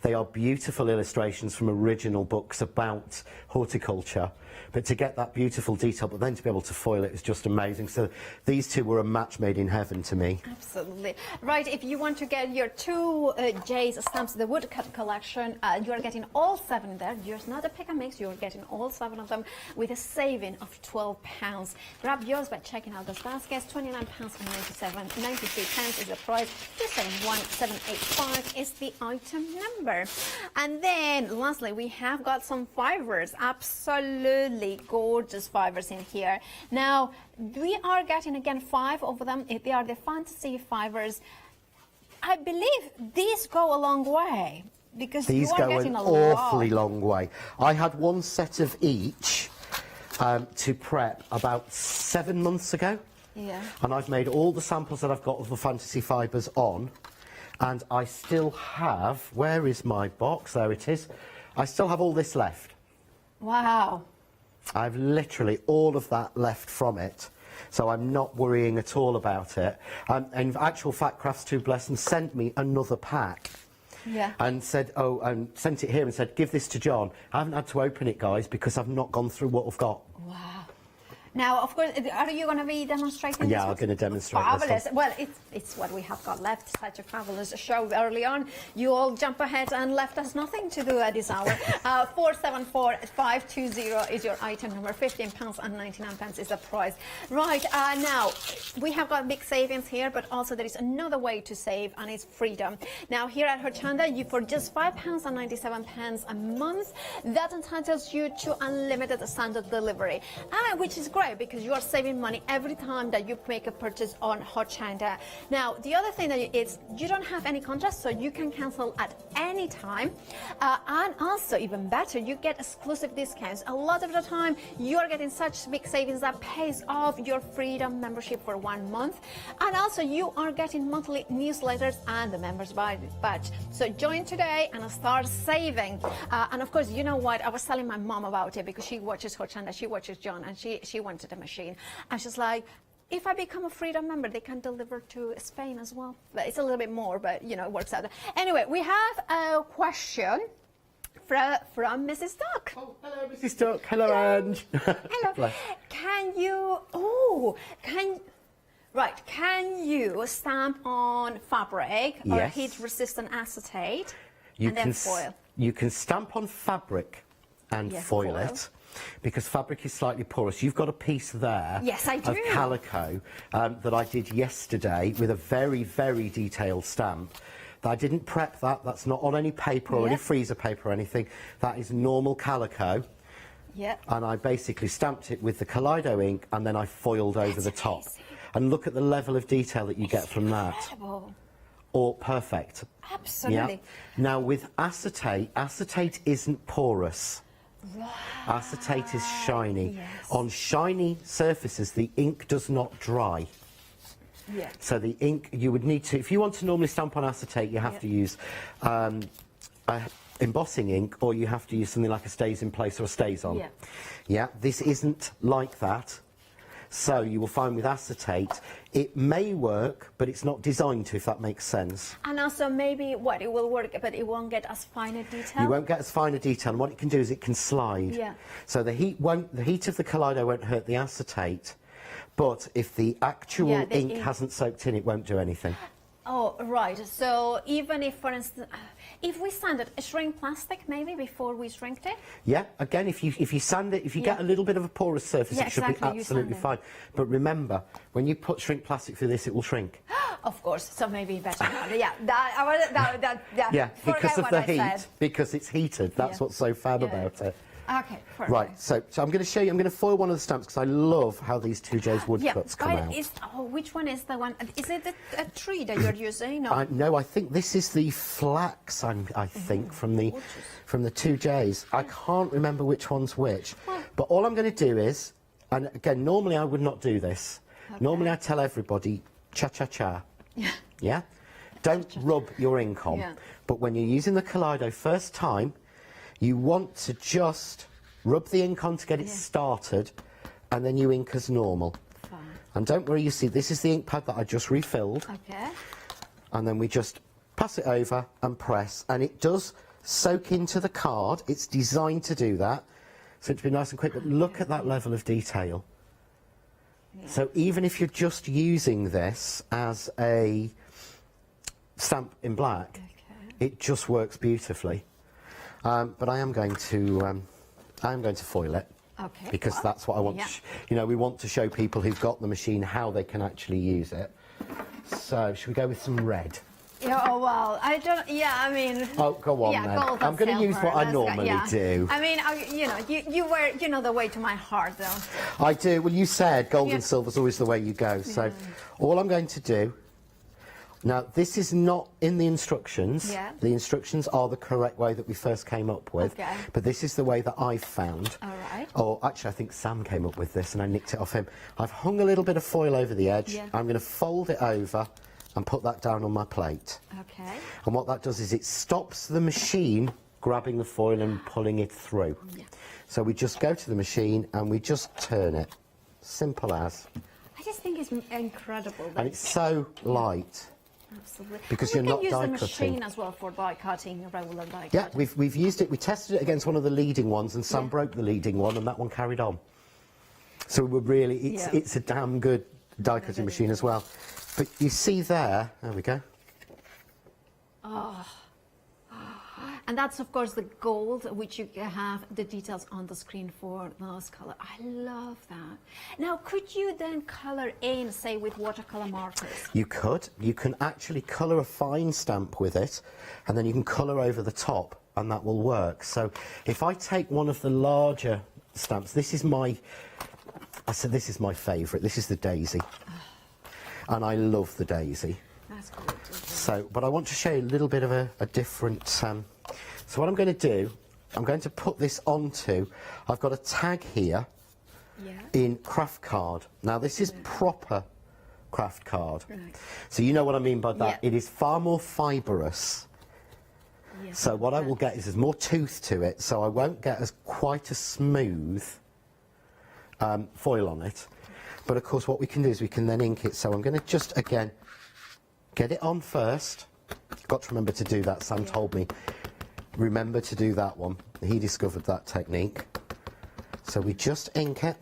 They are beautiful illustrations from original books about horticulture. But to get that beautiful detail, but then to be able to foil it is just amazing. So these two were a match made in heaven to me. Absolutely. Right, if you want to get your 2J's stamps, the woodcut collection, you are getting all 7 in there. You're not a pick and mix, you're getting all 7 of them with a saving of £12. Grab yours by checking out those baskets. £29.93 is the price. 271785 is the item number. And then lastly, we have got some fibers. Absolutely gorgeous fibers in here. Now, we are getting again 5 of them. They are the fantasy fibers. I believe these go a long way, because These you are go getting an a lot. awfully long way. I had 1 set of each to prep about 7 months ago. And I've made all the samples that I've got of the fantasy fibres on, And I still have, where is my box? There it is. I still have all this left. Wow. I've literally all of that left from it. So I'm not worrying at all about it. In actual fact, Crafts Too Blessed sent me another pack. Yeah. And said, and sent it here and said, give this to John. I haven't had to open it, guys, because I've not gone through what I've got. Wow. Now, of course, are you going to be demonstrating Yeah, this? I'm going to demonstrate Fabulous. this one. Well, it's what we have got left. Such a fabulous show early on. You all jump ahead and left us nothing to do at this hour. 474-520 is your item number. £15.99 is the price. Right, now, we have got big savings here, but also there is another way to save, and it's freedom. Now, here at Hochanda, you for just £5.97 a month, that entitles you to unlimited standard delivery, which is great, because you are saving money every time that you make a purchase on Hochanda. Now, the other thing that is you don't have any contract, so you can cancel at any time. And also, even better, you get exclusive discounts. A lot of the time, you are getting such big savings that pays off your Freedom membership for 1 month. And also, you are getting monthly newsletters and the members badge. So join today and start saving. And of course, you know what? I was telling my mom about it because she watches Hochanda, she watches John, and she wanted a machine. And she's like, if I become a Freedom member, they can deliver to Spain as well. But it's a little bit more, but you know, it works out. Anyway, we have a question from Mrs. Duck. Oh, hello, Mrs. Duck. Hello, Ange. Hello. Can you stamp on fabric or Yes. heat-resistant acetate You and then foil? You can stamp on fabric and foil it, because fabric is slightly porous. You've got a piece there Yes, I of do. calico that I did yesterday with a very, very detailed stamp. I didn't prep that. That's not on any paper or any freezer paper or anything. That is normal calico. Yep. And I basically stamped it with the Kaleido ink, and then I foiled over the top. And look at the level of detail that you get from that. Incredible. Or perfect. Absolutely. Yeah. Now with acetate, acetate isn't porous. Right. Acetate is shiny. Yes. On shiny surfaces, the ink does not dry. Yeah. So the ink, you would need to, if you want to normally stamp on acetate, you have to use embossing ink, or you have to use something like a stays in place or a stays on. Yeah. Yeah, this isn't like that. So you will find with acetate, it may work, but it's not designed to, if that makes sense. And also maybe it will work, but it won't get as fine a detail. You won't get as fine a detail, and what it can do is it can slide. Yeah. So the heat of the Kaleido won't hurt the acetate, but if the actual ink hasn't soaked in, it won't do anything. Oh, right. So even if, for instance, if we sand it, shrink plastic maybe before we shrinked it? Yeah, again, if you sand it, if you get a little bit of a porous surface, Yeah, it should exactly, be you absolutely sand it. fine. But remember, when you put shrink plastic through this, it will shrink. Of course, so maybe better now. Yeah, Yeah, because forget of what the I heat, said. because it's heated. That's what's so fab about it. Okay, perfect. Right, so I'm going to show you, I'm going to foil one of the stamps because I love how these 2J's woodcuts come out. Which one is the one? Is it a tree that you're using? No. No, I think this is the flax, I think, from the 2J's. I can't remember which one's which. But all I'm going to do is, and again, normally I would not do this. Okay. Normally I tell everybody, cha-cha-cha. Yeah? Don't rub your ink on. Yeah. But when you're using the Kaleido first time, you want to just rub the ink on to get it started, and then you ink as normal. Fine. And don't worry, you see, this is the ink pad that I just refilled. Okay. And then we just pass it over and press, and it does soak into the card. It's designed to do that, so it's be nice and quick, but look at that level of detail. Yeah. So even if you're just using this as a stamp in black, it just works beautifully. But I am going to foil it. Okay. Because that's what I want. Yeah. We want to show people who've got the machine how they can actually use it. So, should we go with some red? Yeah, oh, well, I don't. Yeah, I mean. Oh, go on then. Gold I'm going to use what I normally do. I mean, you know the way to my heart, though. I do. Well, you said gold and silver's always the way you go. So, all I'm going to do. Now, this is not in the instructions. Yeah. The instructions are the correct way that we first came up with. Okay. But this is the way that I've found. All right. Or actually, I think Sam came up with this and I nicked it off him. I've hung a little bit of foil over the edge. Yeah. I'm going to fold it over and put that down on my plate. Okay. And what that does is it stops the machine grabbing the foil and pulling it through. Yeah. So we just go to the machine and we just turn it. Simple as. I just think it's incredible. And it's so light. Absolutely. Because And you're we not can die use the cutting. machine as well for die cutting, regular die Yeah, cutting. we've used it. We tested it against one of the leading ones, and Sam Yeah. broke the leading one, and that one carried on. So we're really, it's a damn good die cutting machine as well. But you see there we go. Oh. And that's, of course, the gold, which you have the details on the screen for those color. I love that. Now, could you then color in, say, with watercolor markers? You could. You can actually colour a fine stamp with it, and then you can colour over the top, and that will work. So if I take one of the larger stamps, this is my favourite. This is the daisy. And I love the daisy. That's good. So, but I want to show you a little bit of a different... so what I'm going to do, I'm going to put this onto... I've got a tag here in craft card. Now, this is proper craft card. Right. So you know what I mean by that. Yeah. It is far more fibrous. So what I will get is there's more tooth to it, so I won't get quite a smooth foil on it. But of course what we can do is we can then ink it. So I'm going to just, again, get it on first. Got to remember to do that. Sam told me, remember to do that one. He discovered that technique. So we just ink it.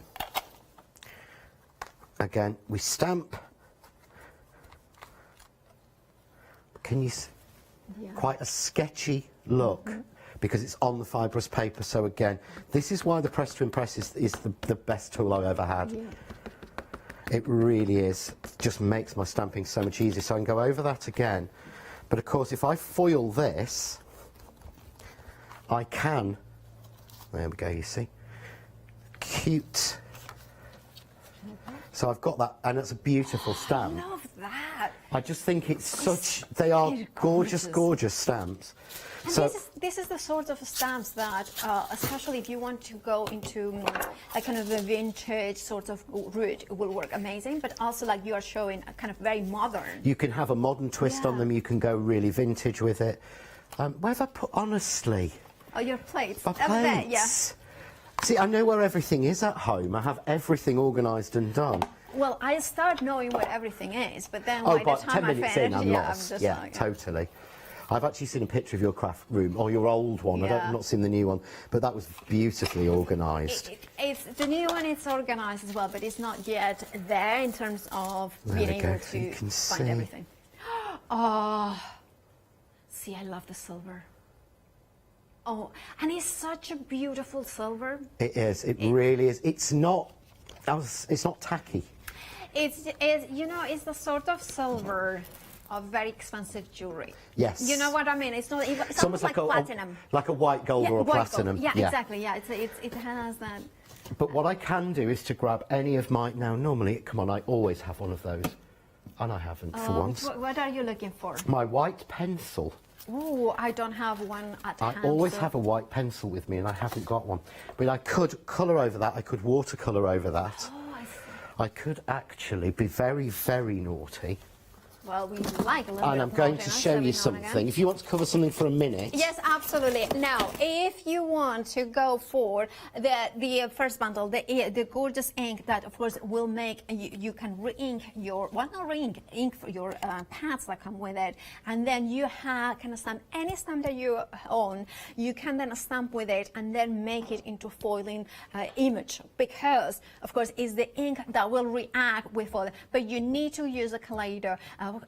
Again, we stamp. Can you see? Quite a sketchy look because it's on the fibrous paper. So again, this is why the Press to Impress is the best tool I've ever had. It really is. It just makes my stamping so much easier. So I can go over that again. But of course, if I foil this, I can, there we go, you see, cute. So I've got that, and it's a beautiful stamp. I love that. I just think it's such, they are gorgeous, gorgeous stamps. And So this is the sort of stamps that, especially if you want to go into a kind of a vintage sort of route, it will work amazing. But also, like you are showing, a kind of very modern. you can have a modern twist on them, you can go really vintage with it. Where have I put, honestly? Oh, your plates. My Up there, yeah. plates. See, I know where everything is at home. I have everything organised and done. Well, I start knowing what everything is, but then Oh, by but the time 10 I minutes finish, in, I'm yeah, lost. I'm just Yeah, like, totally. I've actually seen a picture of your craft room, or your old one. Yeah. I've not seen the new one, but that was beautifully organised. It's the new one. It's organised as well, but it's not yet there in terms of There being we go. able You to can find see. everything. Oh, see, I love the silver. Oh, and it's such a beautiful silver. It is. It really is. It's not. It's not tacky. It's you know, it's the sort of silver of very expensive jewellery. Yes. You know what I mean? It's not even. It's almost almost like platinum. like a white gold or a white gold. platinum. Yeah, exactly. Yeah, it has that. But what I can do is to grab any of my. Now, normally, come on, I always have one of those, and I haven't for once. What are you looking for? My white pencil. Oh, I don't have one at I hand. always so- have a white pencil with me, and I haven't got one. But I could colour over that. I could watercolour over that. Oh, I see. I could actually be very, very naughty. Well, we like a little And bit I'm of going to naughtiness show every you now and something. again. If you want to cover something for a minute. Yes, absolutely. Now, if you want to go for the first bundle, the gorgeous ink that, of course, will make you can re-ink your ink for your pads that come with it, and then you can stamp any stamp that you own. You can then stamp with it and then make it into foiling image, because, of course, it's the ink that will react with foil. But you need to use a Kaleido.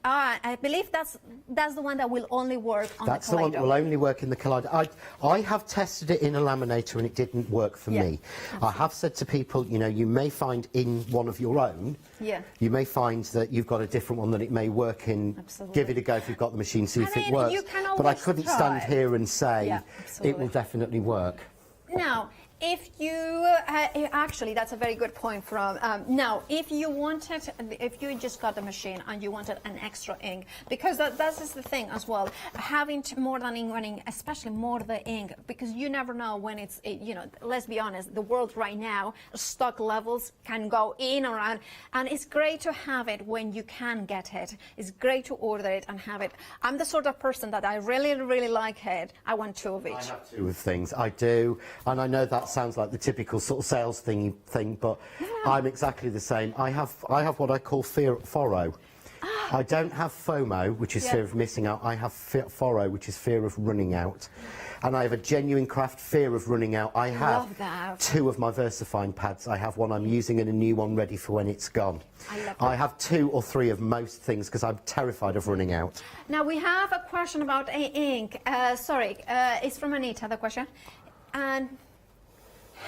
I believe that's the one that will only work on That's the the Kaleido. one that will only work in the Kaleido. I have tested it in a laminator and it didn't work for me. I have said to people, you know, you may find in one of your own, you may find that you've got a different one that it may work in. Absolutely. Give it a go if you've got the machine, see if I mean, it works. you can But I always couldn't try. stand here and say Yeah, it will definitely work. Now, If you actually, that's a very good point. From now, if you just got the machine and you wanted an extra ink, because that is the thing as well, having more than ink running, especially more the ink, because you never know when it's let's be honest, the world right now, stock levels can go in or out, and it's great to have it when you can get it. It's great to order it and have it. I'm the sort of person that I really like it. I want 2 of each. I have 2 of things. I do, and I know that sounds like the typical sort of sales thing, but I'm exactly the same. I have what I call FORO. I don't have FOMO, which is fear of missing out. I have FORO, which is fear of running out. And I have a genuine craft fear of running out. I have 2 of my VersaFine pads. I have one I'm using and a new one ready for when it's gone. I have 2 or 3 of most things because I'm terrified of running out. Now we have a question about ink. It's from Anita, the question. And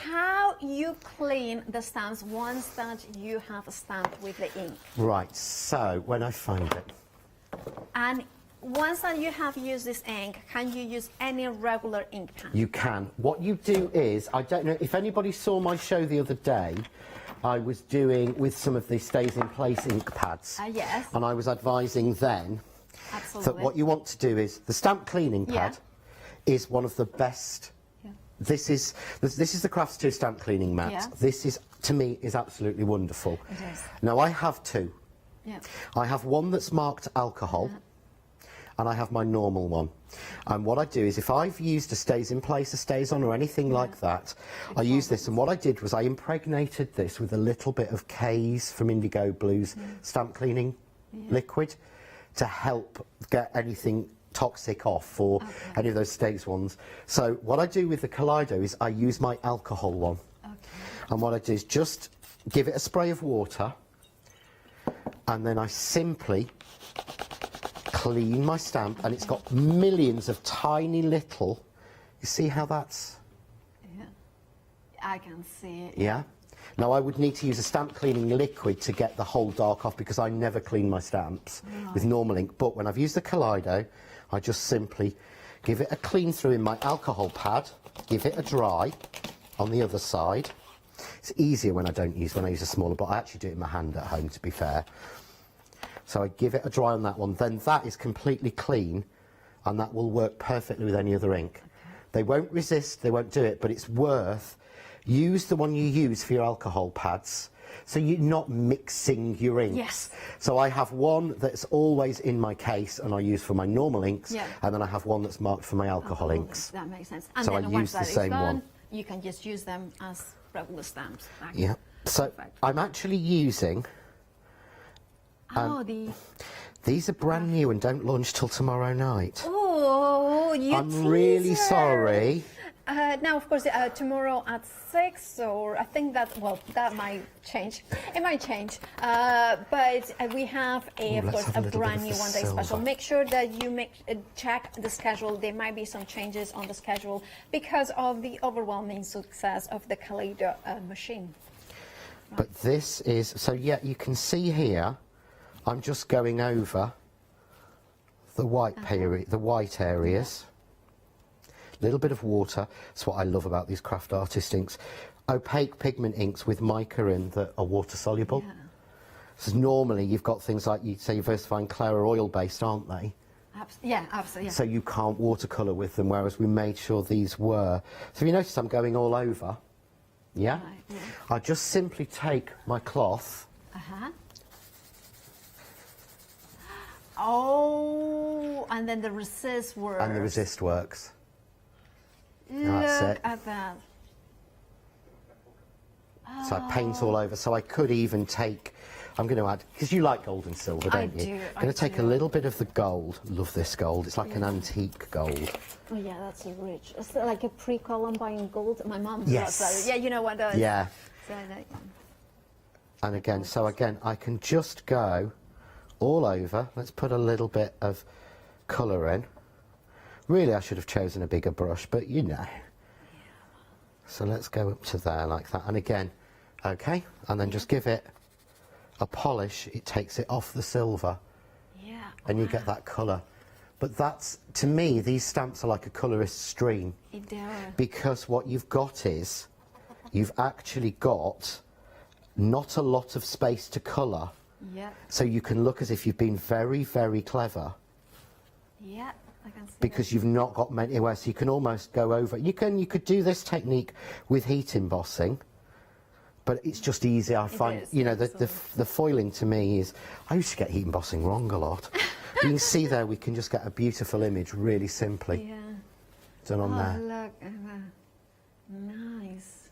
how you clean the stamps once that you have stamped with the ink. Right, so when I find it. And once that you have used this ink, can you use any regular ink pen? You can. What you do is, I don't know if anybody saw my show the other day, I was doing with some of the stays in place ink pads. Yes. And I was advising then that what you want to do is, the stamp cleaning pad is one of the best. This is the Crafts 2 stamp cleaning mat. Yeah. This is, to me, is absolutely wonderful. It is. Now I have 2. Yeah. I have one that's marked alcohol, and I have my normal one. And what I do is, if I've used a stays in place, a stays on, or anything like that, I use this. And what I did was I impregnated this with a little bit of K's from Indigo Blue's stamp cleaning liquid to help get anything toxic off, or any of those stays ones. So what I do with the Kaleido is I use my alcohol one. And what I do is just give it a spray of water, and then I simply clean my stamp, and it's got millions of tiny little, you see how that's? Yeah, I can see it. Yeah? Now I would need to use a stamp cleaning liquid to get the whole dark off, because I never clean my stamps with normal ink. But when I've used the Kaleido, I just simply give it a clean through in my alcohol pad, give it a dry on the other side. It's easier when I use a smaller, but I actually do it in my hand at home, to be fair. So I give it a dry on that one, then that is completely clean, and that will work perfectly with any other ink. They won't resist, they won't do it, but it's worth, use the one you use for your alcohol pads, so you're not mixing your inks. Yes. So I have one that's always in my case and I use for my normal inks, and then I have one that's marked for my alcohol inks. That makes sense. And so then I once use the that is same done, one. you can just use them as regular stamps. Yeah. So I'm actually using. These are brand new and don't launch till tomorrow night. Oh, you I'm really sorry. Now, of course, tomorrow at 6, or I think that, well, that might change. It might change. But we have, of course, a brand new one-day special. Make sure that you check the schedule. There might be some changes on the schedule because of the overwhelming success of the Kaleido machine. Right. But this is, so yeah, you can see here, I'm just going over the white areas. Little bit of water. That's what I love about these craft artist inks. Opaque pigment inks with mica in that are water soluble. So normally you've got things like, you'd say, VersaFine Clay are oil based, aren't they? Yeah, absolutely. So you can't watercolour with them, whereas we made sure these were. So you notice I'm going all over. Yeah? I just simply take my cloth. Oh, and then the resist works. And the resist works. Look at that. So I paint all over. So I could even take, I'm going to add, because you like gold and silver, don't you? I'm going to take a little bit of the gold. Love this gold. It's like an antique gold. Oh yeah, that's a rich. It's like a pre-Columbine gold. My mum Yes. does that. Yeah, you know what does. Yeah. So And again, so again, I can just go all over. Let's put a little bit of colour in. Really, I should have chosen a bigger brush, but you know. So let's go up to there like that. And again, okay, and then just give it a polish. It takes it off the silver. Yeah. And you get that colour. But that's, to me, these stamps are like a colourist's stream. They are. Because what you've got is you've actually got not a lot of space to colour. Yeah. So you can look as if you've been very, very clever. Yeah, I can see Because you've not got many where, so you can almost go over. You could do this technique with heat embossing, but it's just easy. I find, is, you know, the foiling to me is, I used to get heat embossing wrong a lot. You can see there, we can just get a beautiful image really simply done on there. Look, nice.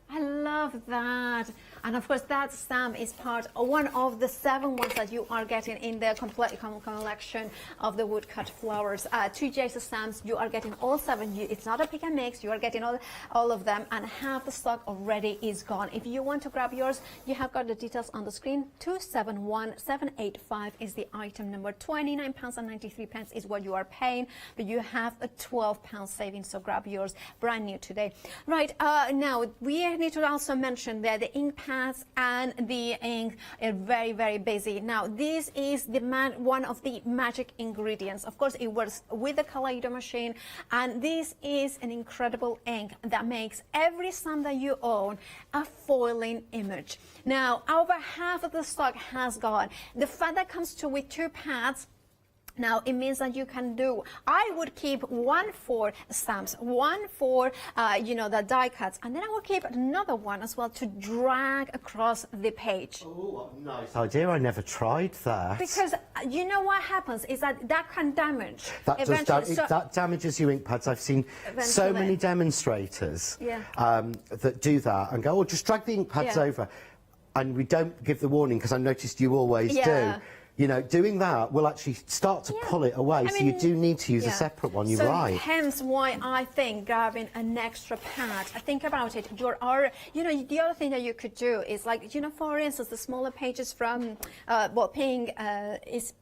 I love that. And of course, that stamp is one of the 7 ones that you are getting in the complete collection of the woodcut flowers. 2 JS stamps, you are getting all 7. It's not a pick and mix, you are getting all of them, and half the stock already is gone. If you want to grab yours, you have got the details on the screen. 271785 is the item number. £29.93 is what you are paying, but you have a £12 savings, so grab yours brand new today. Right, now we need to also mention that the ink pads and the ink are very, very busy. Now, this is one of the magic ingredients. Of course, it works with the Kaleido machine, and this is an incredible ink that makes every stamp that you own a foiling image. Now, over half of the stock has gone. The fact that comes with 2 pads, now it means that you can do, I would keep 1 for stamps, 1 for, the die cuts, and then I will keep another one as well to drag across the page. Oh, nice idea. I never tried that. Because you know what happens is that can damage. That that damages your ink pads. I've seen so many demonstrators that do that and go, oh, just drag the ink pads over. And we don't give the warning, because I noticed you always do. You know, doing that will actually start to pull it away, so you do need to use a separate one, you're right. Hence why I think grabbing an extra pad, think about it, the other thing that you could do is, like, for instance, the smaller pages from, paying is,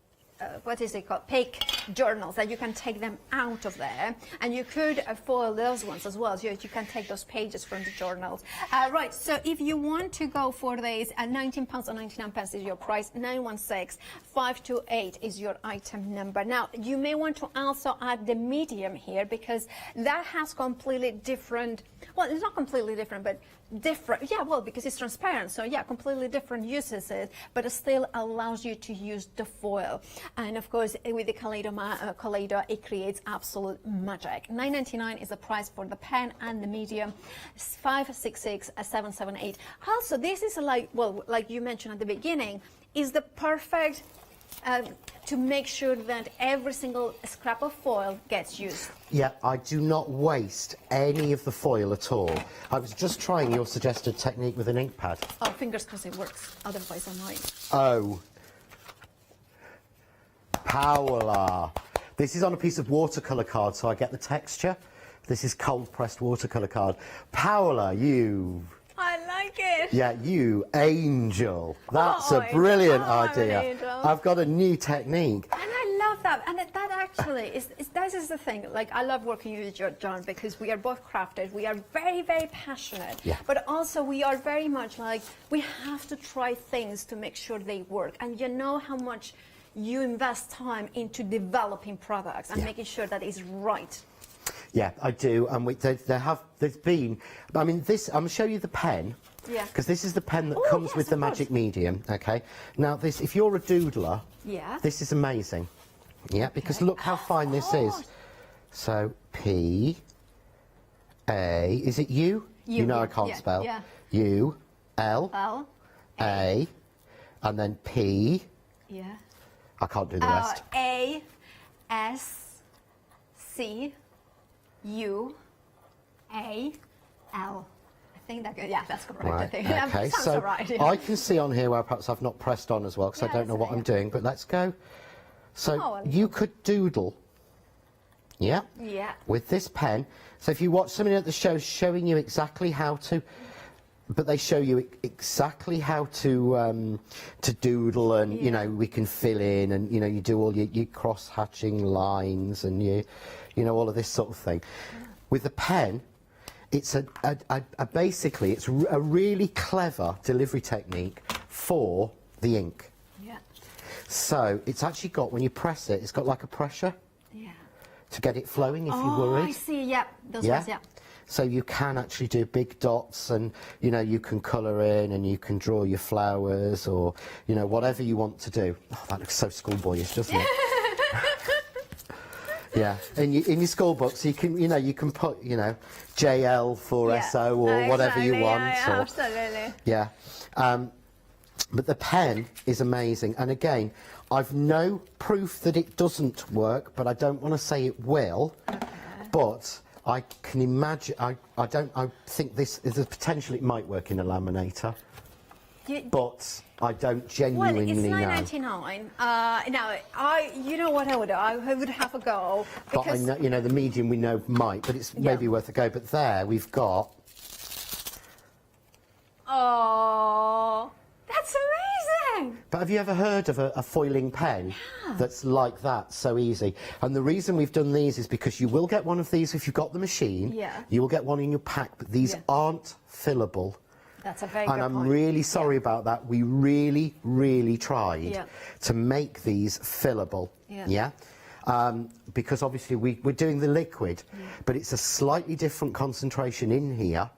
what is it called? Pick journals, that you can take them out of there, and you could foil those ones as well. So you can take those pages from the journals. Right. So if you want to go for these, £19.99 is your price. 916528 is your item number. Now you may want to also add the medium here, because that has completely different. Well, it's not completely different, but different. Yeah, well, because it's transparent. So yeah, completely different uses it, but it still allows you to use the foil. And of course, with the Kaleido, it creates absolute magic. $9.99 is the price for the pen and the medium. 566-778. Also, this is like you mentioned at the beginning, is the perfect to make sure that every single scrap of foil gets used. Yeah, I do not waste any of the foil at all. I was just trying your suggested technique with an ink pad. Oh, fingers crossed it works. Otherwise, I might. Oh. Paola. This is on a piece of watercolour card, so I get the texture. This is cold-pressed watercolour card. Paola, you... I like it. Yeah, you angel. That's a brilliant idea. I've got a new technique. And I love that. And that actually this is the thing. Like, I love working with you, John, because we are both crafters. We are very, very passionate. Yeah. But also we are very much like, we have to try things to make sure they work. And you know how much you invest time into developing products and making sure that it's right. Yeah, I do, and there's been, I mean, this, I'm going to show you the pen, because this is the pen that comes with the magic medium, okay? Now, this, if you're a doodler, this is amazing, because look how fine this is. So, P, A, is it U? You know I can't spell. U, L, A, and then P. I can't do the rest. A, S, C, U, A, L. I think that, that's correct. Right. I think. Okay, Sounds so right, I can see on here where perhaps I've not pressed on as well, because I don't know what I'm doing, but let's go. So you could doodle, with this pen. So if you watch somebody at the show showing you exactly how to, but they show you exactly how to doodle, and you know, we can fill in, and you know, you do all your cross-hatching lines, and you know, all of this sort of thing. With the pen, it's basically it's a really clever delivery technique for the ink. So it's actually got, when you press it, it's got like a pressure to get it flowing if you're worried. I see. Those ones, So you can actually do big dots, and you know, you can colour in and you can draw your flowers, or you know, whatever you want to do. Oh, that looks so schoolboyish, doesn't it? Yeah, in your school books, you can, you know, you can put, you know, JL for SO or whatever you want. Yeah, absolutely. Yeah, but the pen is amazing, and again, I've no proof that it doesn't work, but I don't want to say it will. But I can imagine. I think this is a potential. It might work in a laminator. But I don't genuinely know. Well, it's $9.99. Now, you know what I would do? I would have a go. But I know, you know, the medium we know might, but it's maybe worth a go. But there we've got. Oh, that's amazing! But have you ever heard of a foiling pen that's like that, so easy? And the reason we've done these is because you will get one of these if you've got the machine. Yeah. You will get one in your pack, but these aren't fillable. That's a very good point. And I'm really sorry about that. We really, really tried to make these fillable. Yeah. Because obviously we're doing the liquid, but it's a slightly different concentration in here.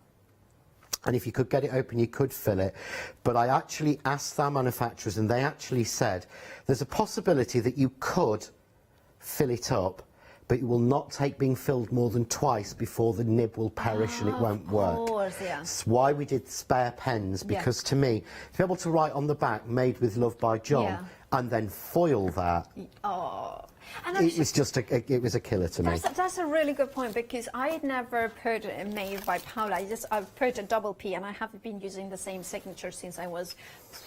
And if you could get it open, you could fill it. But I actually asked our manufacturers, and they actually said there's a possibility that you could fill it up, but it will not take being filled more than twice before the nib will perish and it won't work. Of course, yeah. That's why we did spare pens, because to me, to be able to write on the back, made with love by John, and then foil that, and it was just it was a killer to me. That's a really good point, because I had never put it made by Paula. I've put a double P, and I have been using the same signature since I was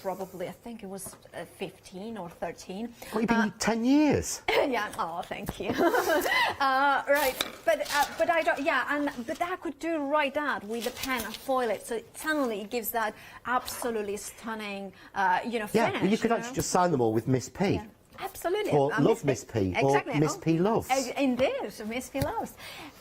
probably, I think it was 15 or 13. Well, you've been 10 years. Yeah. Oh, thank you. Right, but I don't. Yeah, but I could do right that with the pen and foil it, so it suddenly gives that absolutely stunning, finish. Yeah, well, you could actually just sign them all with Miss P. Yeah. Absolutely. Or love Miss P. Exactly. Or Miss P loves. Indeed, Miss P loves.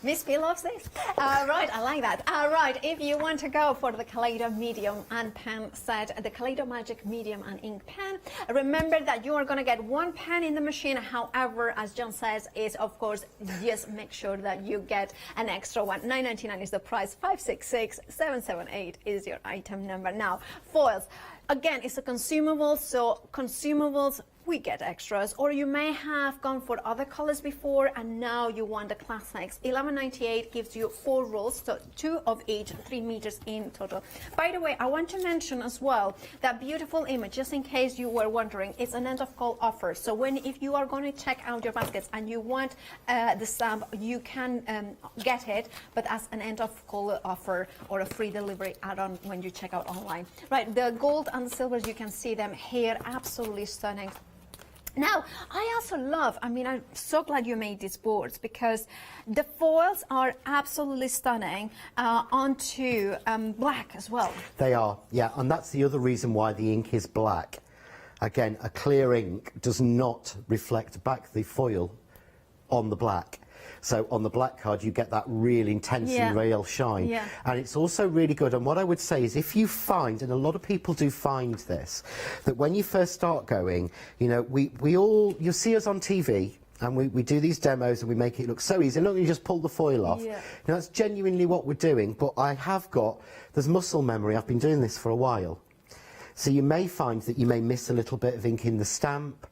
Miss P loves this. Right, I like that. Right, if you want to go for the Kaleido medium and pen set, the Kaleido Magic medium and ink pen, remember that you are going to get one pen in the machine. However, as John says, is of course, just make sure that you get an extra one. $9.99 is the price. 566-778 is your item number. Now, foils. Again, it's a consumable, so consumables, we get extras, or you may have gone for other colors before and now you want the classics. $11.98 gives you 4 rolls, so 2 of each, 3 meters in total. By the way, I want to mention as well that beautiful image, just in case you were wondering, it's an end of call offer. So if you are going to check out your baskets and you want the stamp, you can get it, but as an end of call offer or a free delivery add-on when you check out online. Right, the gold and the silvers, you can see them here, absolutely stunning. Now, I also love, I'm so glad you made these boards, because the foils are absolutely stunning onto black as well. They are, yeah, and that's the other reason why the ink is black. Again, a clear ink does not reflect back the foil on the black. So on the black card you get that real intense and real shine. And it's also really good, and what I would say is, if you find, and a lot of people do find this, that when you first start going, you'll see us on TV and we do these demos and we make it look so easy. Look, you just pull the foil off. That's genuinely what we're doing, but there's muscle memory. I've been doing this for a while. So you may find that you may miss a little bit of ink in the stamp.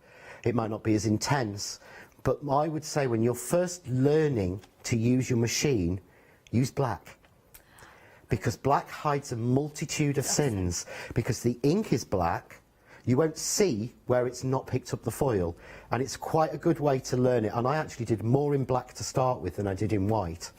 It might not be as intense. But I would say when you're first learning to use your machine, use black. Because black hides a multitude of sins. Because the ink is black, you won't see where it's not picked up the foil. And it's quite a good way to learn it. And I actually did more in black to start with than I did in white.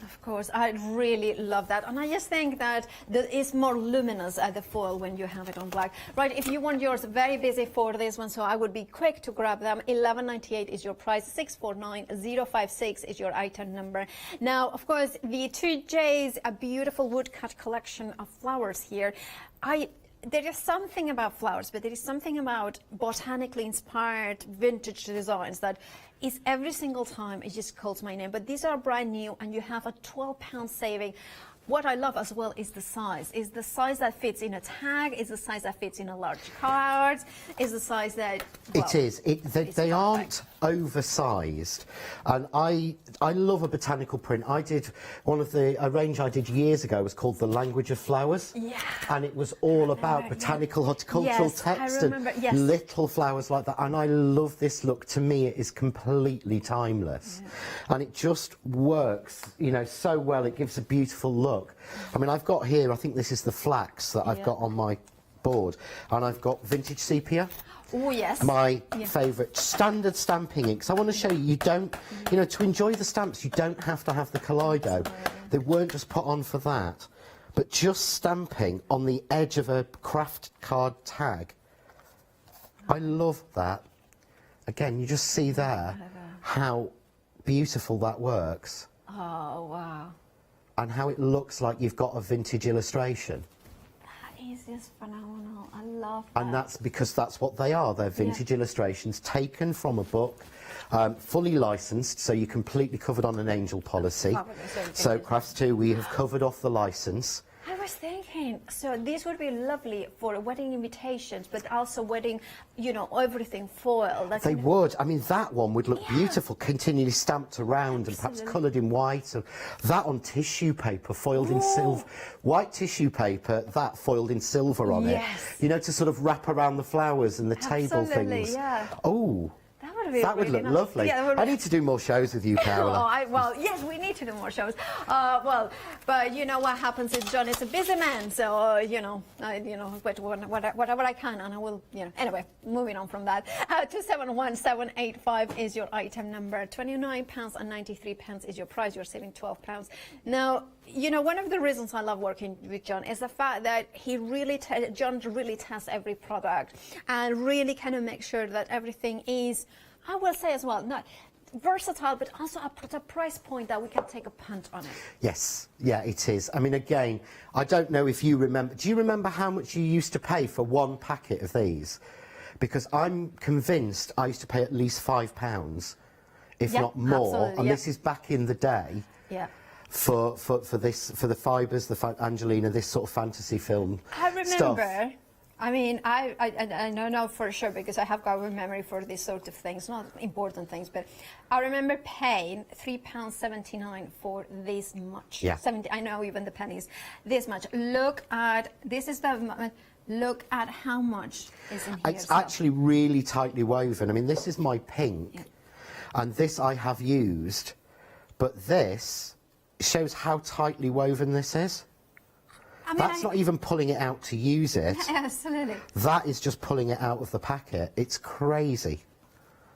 Of course, I really love that, and I just think that it's more luminous at the foil when you have it on black. Right, if you want yours very busy for this one, so I would be quick to grab them. $11.98 is your price, 649-056 is your item number. Now, of course, the 2J's, a beautiful woodcut collection of flowers here. There is something about flowers, but there is something about botanically inspired vintage designs that is every single time it just calls my name. But these are brand new, and you have a £12 saving. what I love as well is the size. Is the size that fits in a tag, is the size that fits in a large card, is the size that... Well, it is. They aren't oversized. And I love a botanical print. I did a range I did years ago was called The Language of Flowers. Yeah. And it was all about botanical horticultural text and little flowers like that. And I love this look. To me, it is completely timeless. And it just works, you know, so well. It gives a beautiful look. I mean, I've got here, I think this is the flax that I've got on my board, and I've got vintage sepia. Oh, yes. My favourite standard stamping inks. I want to show you, you don't, you know, to enjoy the stamps, you don't have to have the Kaleido. They weren't just put on for that, but just stamping on the edge of a craft card tag. I love that. Again, you just see there how beautiful that works. Oh, wow. And how it looks like you've got a vintage illustration. That is just phenomenal. I love that. And that's because that's what they are. They're vintage illustrations taken from a book, fully licensed, so you're completely covered on an angel policy. So Crafts 2, we have covered off the license. I was thinking, so this would be lovely for wedding invitations, but also wedding, you know, everything foil. They would. I mean, that one would look beautiful, continually stamped around and perhaps coloured in white. And that on tissue paper, foiled in silver. White tissue paper, that foiled in silver on it. You know, to sort of wrap around the flowers and the table things. Oh. That would look lovely. I need to do more shows with you, Carola. Well, yes, we need to do more shows. Well, but you know what happens is John is a busy man, so you know, whatever I can, and I will, you know. Anyway, moving on from that. 271785 is your item number. £29.93 is your price. You're saving £12. Now, you know, one of the reasons I love working with John is the fact that John really tests every product and really kind of makes sure that everything is, I will say as well, not versatile, but also at a price point that we can take a punt on it. Yes, yeah, it is. I mean, again, I don't know if you remember. Do you remember how much you used to pay for one packet of these? Because I'm convinced I used to pay at least £5, if not more. And this is back in the day. Yeah. For the fibres, the Angelina, this sort of fantasy film I remember. Stuff. I mean, I don't know for sure because I have got a memory for these sort of things, not important things, but I remember paying £3.79 for this much. Yeah. 70. I know even the pennies, this much. Look at this is the. Look at how much is in here. It's actually really tightly woven. I mean, this is my pink, and this I have used, but this shows how tightly woven this is. I mean, that's not even pulling it out to use it. Absolutely. That is just pulling it out of the packet. It's crazy.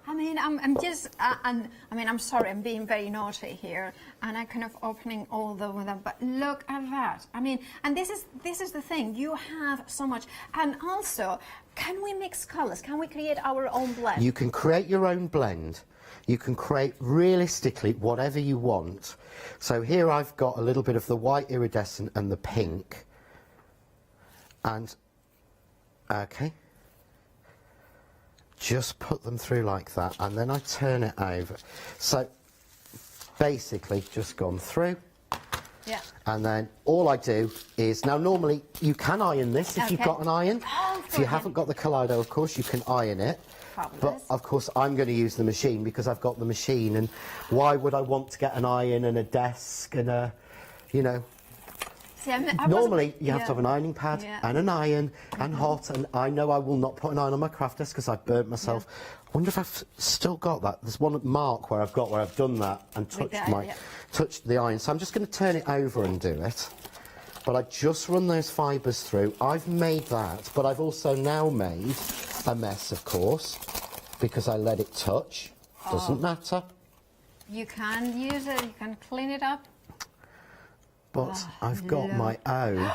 I mean, I'm sorry, I'm being very naughty here, and I'm kind of opening all the with them. But look at that. I mean, and this is the thing. You have so much, and also, can we mix colours? Can we create our own blend? You can create your own blend. You can create realistically whatever you want. So here I've got a little bit of the white iridescent and the pink. And, okay. Just put them through like that, and then I turn it over. So, basically, just gone through. Yeah. And then all I do is, now normally you can iron this if you've got an iron. Oh, if you haven't got the Kaleido, of course, you can iron it. But of course I'm going to use the machine because I've got the machine, and why would I want to get an iron and a desk and a, you know. See, normally you have to have an ironing pad and an iron and hot, and I know I will not put an iron on my craft desk because I've burnt myself. I wonder if I've still got that. There's one mark where I've done that and touched the iron. So I'm just going to turn it over and do it. But I just run those fibres through. I've made that, but I've also now made a mess, of course, because I let it touch. Doesn't matter. You can use it, you can clean it up. But I've got my own.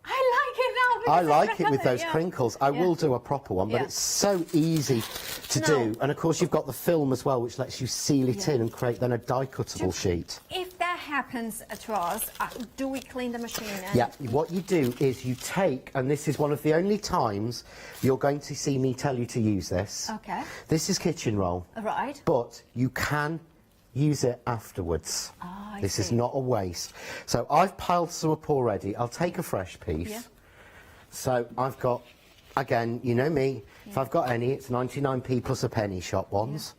I like it now. I like it with those crinkles. I will do a proper one, but it's so easy to do. And of course you've got the film as well, which lets you seal it in and create then a die-cuttable sheet. If that happens to us, do we clean the machine? Yeah, what you do is you take, and this is one of the only times you're going to see me tell you to use this. Okay. This is kitchen roll. Right. But you can use it afterwards. Ah, this is not a waste. So I've piled some up already. I'll take a fresh piece. Yeah. So I've got, again, you know me, if I've got any, it's 99p plus a penny shop ones.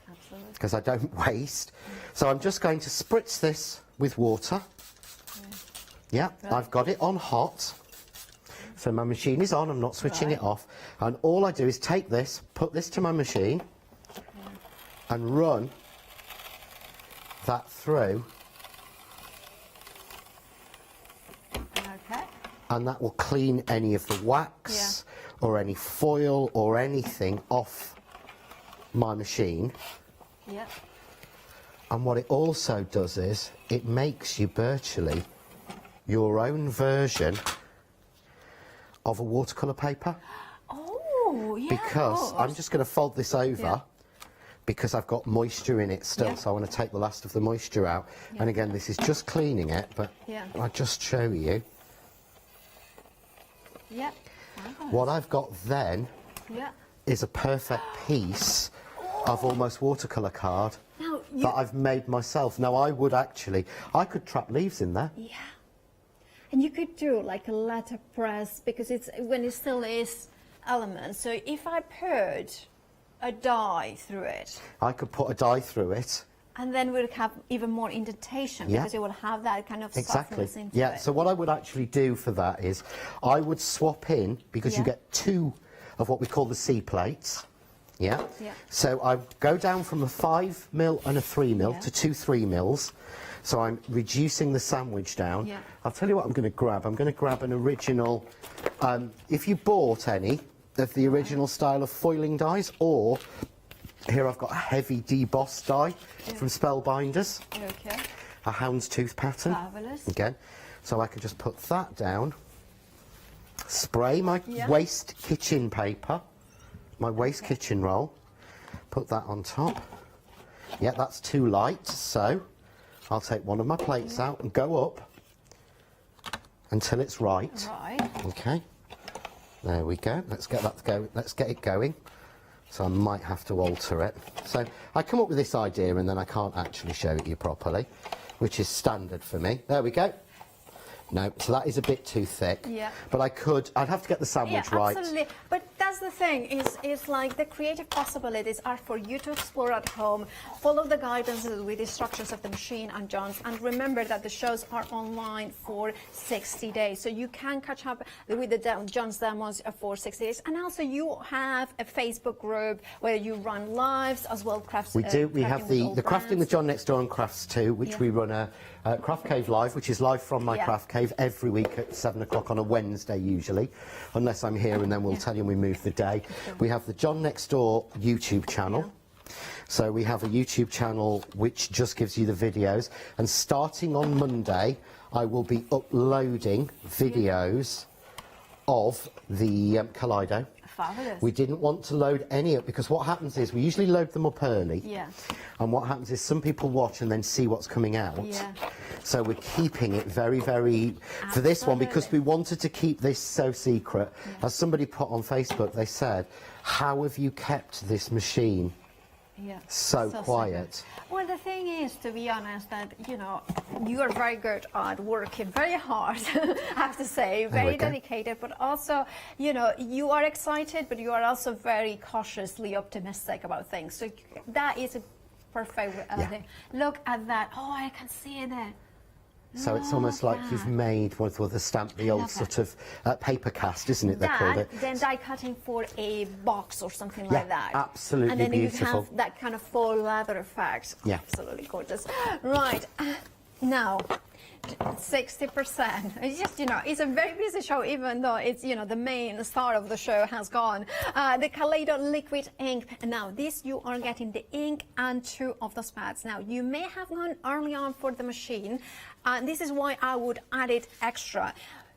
Absolutely. Because I don't waste. So I'm just going to spritz this with water. Yeah, I've got it on hot. So my machine is on, I'm not switching it off. And all I do is take this, put this to my machine, and run that through. Okay. And that will clean any of the wax or any foil or anything off my machine. Yeah. And what it also does is it makes you virtually your own version of a watercolour paper. Oh, yeah. Because I'm just going to fold this over because I've got moisture in it still, so I want to take the last of the moisture out. And again, this is just cleaning it, but I'll just show you. Yeah. What I've got then is a perfect piece of almost watercolour card that I've made myself. Now I could trap leaves in there. Yeah. And you could do like a letterpress because it's when it still is elements. So if I put a dye through it, I could put a dye through it. and then we'll have even more indentation because it will have that kind of softness into it. So what I would actually do for that is I would swap in, because you get two of what we call the C plates. Yeah. So I go down from a 5mm and a 3mm to 2 3mm. So I'm reducing the sandwich down. I'll tell you what I'm going to grab. I'm going to grab an original, if you bought any of the original style of foiling dies, or here I've got a heavy debossed die from Spellbinders. Okay. A houndstooth pattern. Fabulous. Again. So I can just put that down, spray my waste kitchen paper, my waste kitchen roll, put that on top. Yeah, that's too light, so I'll take one of my plates out and go up until it's right. Okay. There we go. Let's get that go. Let's get it going. So I might have to alter it. So I come up with this idea and then I can't actually show it you properly, which is standard for me. There we go. No, so that is a bit too thick. But I'd have to get the sandwich right. Absolutely. But that's the thing, is like the creative possibilities are for you to explore at home, follow the guidance with the instructions of the machine and John's, and remember that the shows are online for 60 days. So you can catch up with the John's demos for 60 days. And also you have a Facebook group where you run lives as well. Crafts. We do. We have the Crafting with John next door and Crafts too, which we run a Craft Cave Live, which is live from my Craft Cave every week at 7 o'clock on a Wednesday usually, unless I'm here, and then we'll tell you we move the day. We have the John Next Door YouTube channel. So we have a YouTube channel which just gives you the videos, and starting on Monday I will be uploading videos of the Kaleido. Fabulous. We didn't want to load any up because what happens is we usually load them up early. And what happens is some people watch and then see what's coming out. So we're keeping it very, very, for this one, because we wanted to keep this so secret. As somebody put on Facebook, they said, how have you kept this machine so quiet? Well, the thing is, to be honest, that, you know, you are very good at working very hard, I have to say, very dedicated, but also, you know, you are excited, but you are also very cautiously optimistic about things. So that is a perfect thing. Look at that. Oh, I can see it there. So it's almost like you've made with the stamp, the old sort of paper cast, isn't it? They called it. Then die cutting for a box or something like that. Absolutely and then beautiful. You have that kind of faux leather effect. Absolutely gorgeous. Right now, 60%. It's just, you know, it's a very busy show, even though it's, you know, the main star of the show has gone. The Kaleido liquid ink. Now, this you are getting the ink and 2 of those pads. Now, you may have gone early on for the machine, and this is why I would add it extra.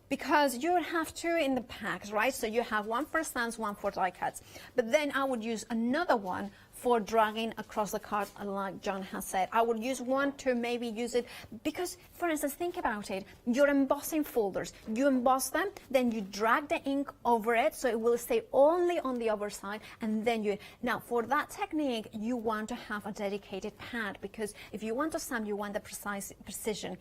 Because you have 2 in the packs, right? So you have one for stamps, one for die cuts. But then I would use another one for dragging across the card, like John has said. I would use one to maybe use it because, for instance, think about it. Your embossing folders, you emboss them, then you drag the ink over it so it will stay only on the other side, and then you... Now, for that technique, you want to have a dedicated pad because if you want to stamp, you want the precision.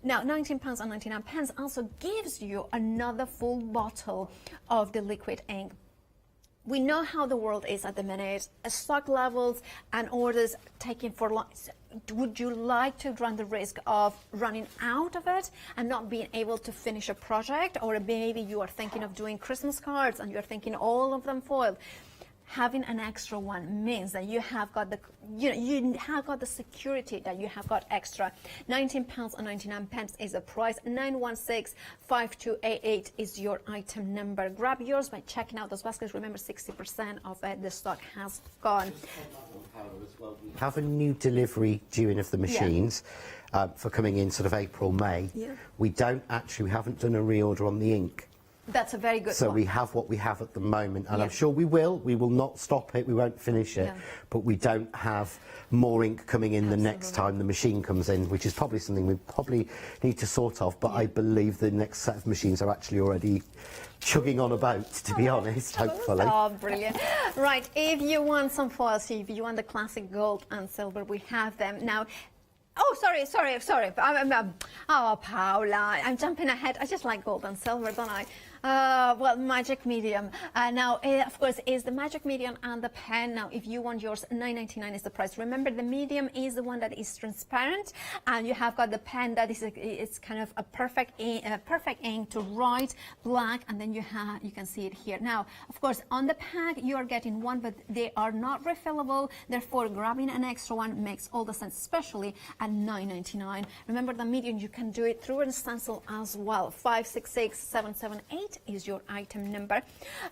Now, £19.99 also gives you another full bottle of the liquid ink. We know how the world is at the minute. Stock levels and orders taking for long. Would you like to run the risk of running out of it and not being able to finish a project? Or maybe you are thinking of doing Christmas cards and you're thinking all of them foiled. Having an extra one means that you have got the, you have got the security that you have got extra. £19.99 is the price. 916-5288 is your item number. Grab yours by checking out those baskets. Remember, 60% of the stock has gone. We have a new delivery due in of the machines for coming in sort of April, May. Yeah. We haven't done a reorder on the ink. That's a very good So one. we have what we have at the moment, and Yeah. I'm sure we will not stop it, we won't finish it, No. but we don't have more ink coming in the next time the machine comes in, which is probably something we probably need to sort of, but I believe the next set of machines are actually already chugging on a boat, to be honest, hopefully. Oh, brilliant. Right, if you want some foils, if you want the classic gold and silver, we have them. Now, oh, sorry. Oh, Paula, I'm jumping ahead. I just like gold and silver, don't I? Well, magic medium. Now, of course, is the magic medium and the pen. Now, if you want yours, $9.99 is the price. Remember, the medium is the one that is transparent, and you have got the pen that is it's kind of a perfect ink to write black, and then you can see it here. Now, of course, on the pack you are getting one, but they are not refillable. Therefore, grabbing an extra one makes all the sense, especially at $9.99. Remember, the medium you can do it through a stencil as well. 566778 is your item number.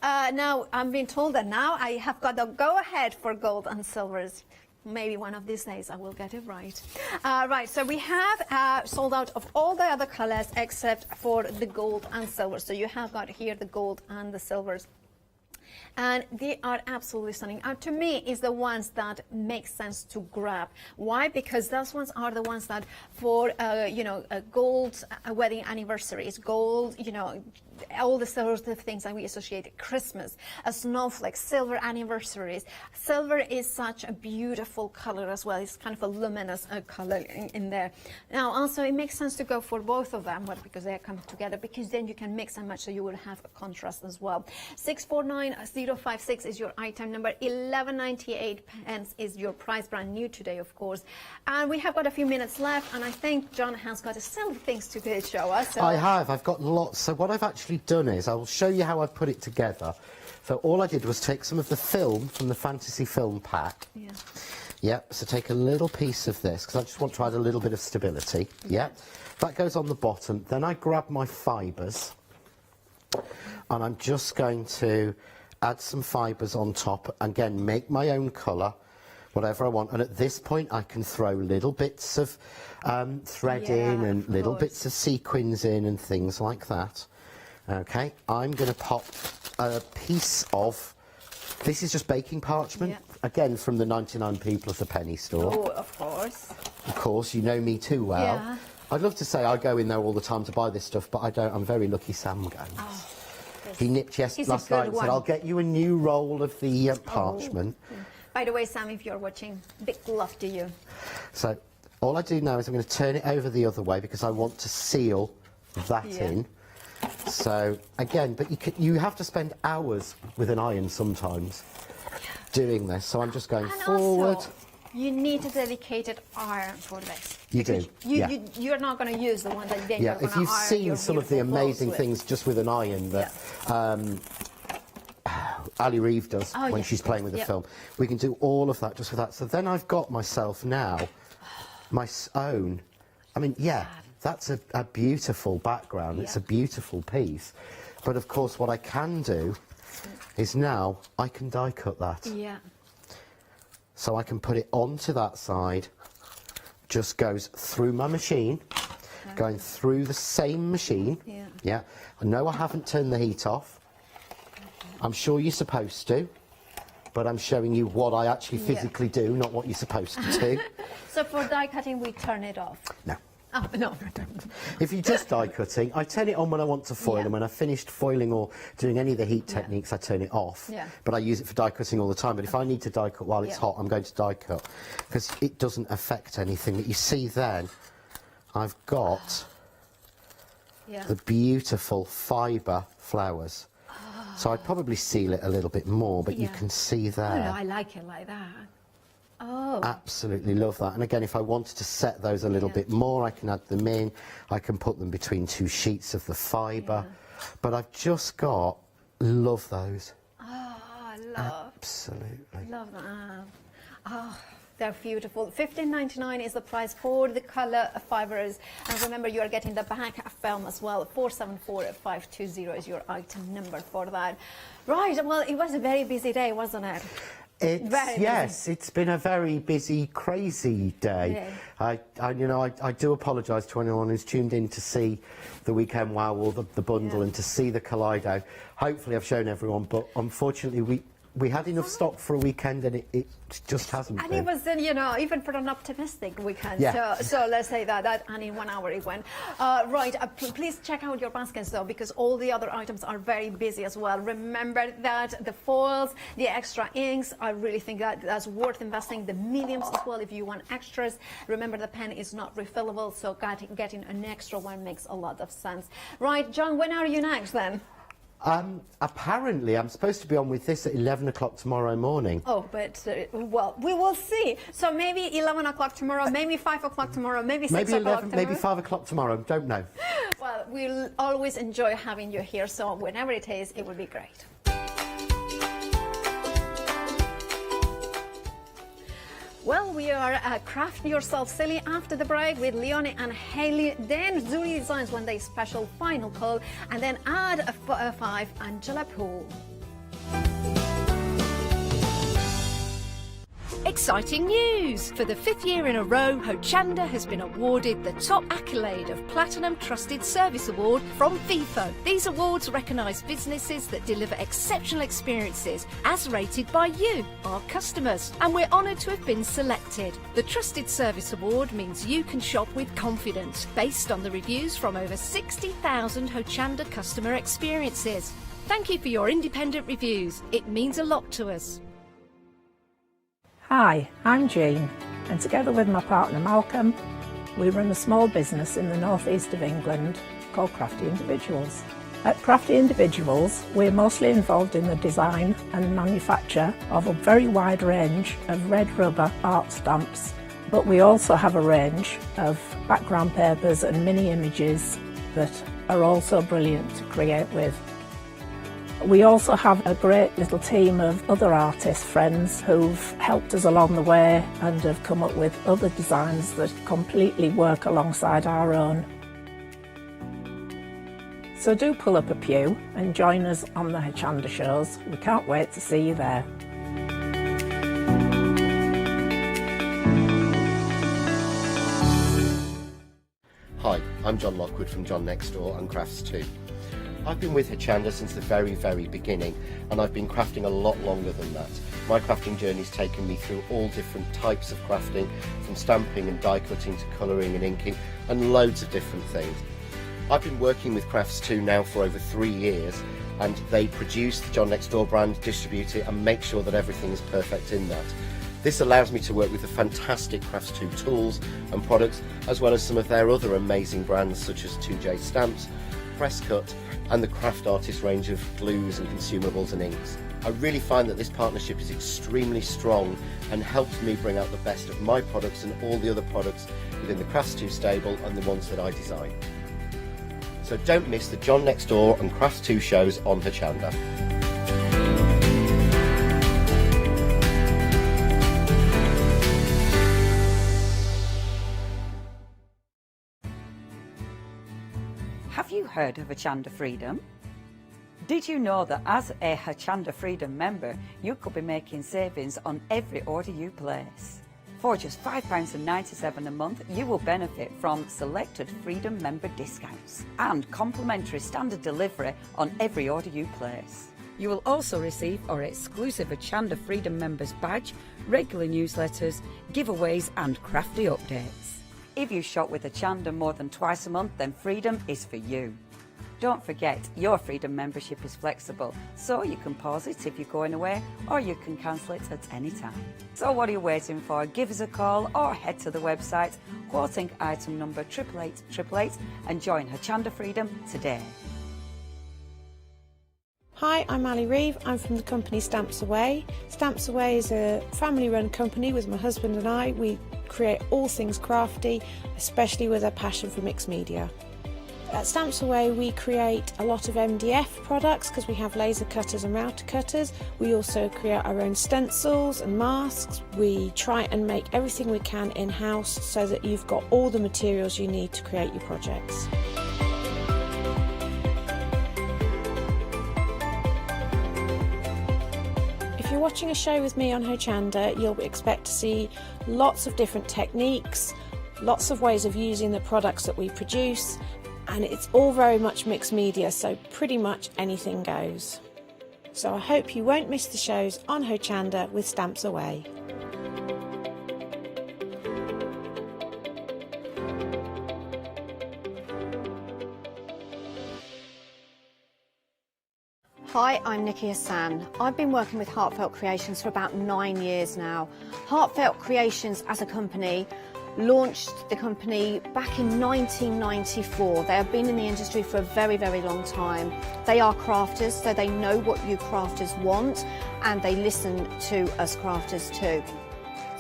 Now, I'm being told that now I have got the go-ahead for gold and silvers. Maybe one of these days I will get it right. Right, so we have sold out of all the other colors except for the gold and silver. So you have got here the gold and the silvers. And they are absolutely stunning. To me, is the ones that make sense to grab. Why? Because those ones are the ones that for gold wedding anniversaries, gold, all the sort of things that we associate Christmas, a snowflake, silver anniversaries. Silver is such a beautiful color as well. It's kind of a luminous color in there. Now, also, it makes sense to go for both of them, because they come together, because then you can mix and match, so you will have a contrast as well. 649056 is your item number. 11.98 is your price, brand new today, of course. And we have got a few minutes left, and I think John has got several things to show us. So. I have. I've got lots. So what I've actually done is I will show you how I've put it together. So all I did was take some of the film from the fantasy film pack. Yeah. Yep. So take a little piece of this because I just want to add a little bit of stability. Yeah. That goes on the bottom. Then I grab my fibres, and I'm just going to add some fibres on top. Again, make my own colour, whatever I want. And at this point, I can throw little bits of thread in and little bits of sequins in and things like that. Okay, I'm going to pop a piece of, this is just baking parchment, again from the 99p plus a penny store. Oh, of course. Of course, you know me too well. Yeah. I'd love to say I go in there all the time to buy this stuff, but I don't. I'm very lucky Sam goes. Oh, he nipped last night and said, I'll get you a new roll of the parchment. Oh. By the way, Sam, if you're watching, big love to you. So all I do now is I'm going to turn it over the other way because I want to seal that in. So again, but you have to spend hours with an iron sometimes doing this. So I'm just going forward. Also, you need a dedicated iron for this. You do. You're not going to use the one that then you're going to if you've iron seen your some of the beautiful amazing clothes things just with an iron that Ali Reeve does when she's playing with the film, we can do all of that just with that. So then I've got myself now my own. I mean, that's a beautiful background. It's a beautiful piece. But of course, what I can do is now I can die cut that. Yeah. So I can put it onto that side, just goes through my machine, going through the same machine. Yeah. I know I haven't turned the heat off. I'm sure you're supposed to. but I'm showing you what I actually physically do, not what you're supposed to do. So for die cutting, we turn it off? No. Oh, no, I don't. If you're just die cutting, I turn it on when I want to foil, and when I've finished foiling or doing any of the heat techniques, I turn it off. Yeah. But I use it for die cutting all the time. But if I need to die cut while it's hot, I'm going to die cut, because it doesn't affect anything. That you see then, I've got the beautiful fibre flowers. So I'd probably seal it a little bit more, but you can see there. Oh, no, I like it like that. Oh. Absolutely love that. And again, if I wanted to set those a little bit more, I can add them in. I can put them between two sheets of the fibre. But I've just got, love those. Oh, I love. Absolutely. Love that. Oh, they're beautiful. $15.99 is the price for the colour fibres. And remember, you are getting the back film as well. 474520 is your item number for that. Right, well, it was a very busy day, wasn't it? It's been a very busy, crazy day. I do apologise to anyone who's tuned in to see the Weekend Wow or the bundle and to see the Kaleido. Hopefully I've shown everyone, but unfortunately we had enough stock for a weekend and it just hasn't And been. it was, even for an optimistic weekend. Yeah. So let's say that, and in 1 hour it went. Right, please check out your baskets though, because all the other items are very busy as well. Remember that the foils, the extra inks, I really think that's worth investing. The mediums as well, if you want extras. Remember, the pen is not refillable, so getting an extra one makes a lot of sense. Right, John, when are you next then? Apparently, I'm supposed to be on with this at 11 o'clock tomorrow morning. Oh, but, well, we will see. So maybe 11 o'clock tomorrow, maybe 5 o'clock tomorrow, maybe 6 o'clock tomorrow. Maybe 5 o'clock tomorrow, don't know. Well, we'll always enjoy having you here, so whenever it is, it would be great. Well, we are Craft Yourself Silly after the break with Leone and Haley. Then Zuri Designs One Day Special Final Call. And then add a 5, Angela Poole. Exciting news! For the 5th year in a row, Hochanda has been awarded the top accolade of Platinum Trusted Service Award from Feefo. These awards recognise businesses that deliver exceptional experiences as rated by you, our customers. And we're honoured to have been selected. The Trusted Service Award means you can shop with confidence, based on the reviews from over 60,000 Hochanda customer experiences. Thank you for your independent reviews. It means a lot to us. Hi, I'm Jean, and together with my partner Malcolm, we run a small business in the northeast of England called Crafty Individuals. At Crafty Individuals, we're mostly involved in the design and manufacture of a very wide range of red rubber art stamps, but we also have a range of background papers and mini images that are also brilliant to create with. We also have a great little team of other artist friends who've helped us along the way and have come up with other designs that completely work alongside our own. So do pull up a pew and join us on the Hochanda shows. We can't wait to see you there. Hi, I'm John Lockwood from John Next Door and Crafts 2. I've been with Hochanda since the very, very beginning, and I've been crafting a lot longer than that. My crafting journey's taken me through all different types of crafting, from stamping and die cutting to colouring and inking, and loads of different things. I've been working with Crafts 2 now for over 3 years, and they produce the John Next Door brand, distribute it, and make sure that everything is perfect in that. This allows me to work with the fantastic Crafts 2 tools and products, as well as some of their other amazing brands such as 2J Stamps, Press Cut, and the Craft Artist range of glues and consumables and inks. I really find that this partnership is extremely strong and helps me bring out the best of my products and all the other products within the Crafts 2 stable and the ones that I design. So don't miss the John Next Door and Crafts 2 shows on Hochanda. Have you heard of Hochanda Freedom? Did you know that as a Hochanda Freedom member, you could be making savings on every order you place? For just £5.97 a month, you will benefit from selected Freedom member discounts and complimentary standard delivery on every order you place. You will also receive our exclusive Hochanda Freedom Members badge, regular newsletters, giveaways and crafty updates. If you shop with Hochanda more than twice a month, then Freedom is for you. Don't forget, your Freedom membership is flexible, so you can pause it if you're going away, or you can cancel it at any time. So what are you waiting for? Give us a call or head to the website, quoting item number 88888 and join Hochanda Freedom today. Hi, I'm Ali Reeve. I'm from the company Stamps Away. Stamps Away is a family-run company with my husband and I. We create all things crafty, especially with a passion for mixed media. At Stamps Away we create a lot of MDF products because we have laser cutters and router cutters. We also create our own stencils and masks. We try and make everything we can in-house so that you've got all the materials you need to create your projects. If you're watching a show with me on Hochanda, you'll expect to see lots of different techniques, lots of ways of using the products that we produce, and it's all very much mixed media, so pretty much anything goes. So I hope you won't miss the shows on Hochanda with Stamps Away. Hi, I'm Nikki Hassan. I've been working with Heartfelt Creations for about 9 years now. Heartfelt Creations as a company launched the company back in 1994. They have been in the industry for a very, very long time. They are crafters, so they know what you crafters want, and they listen to us crafters too.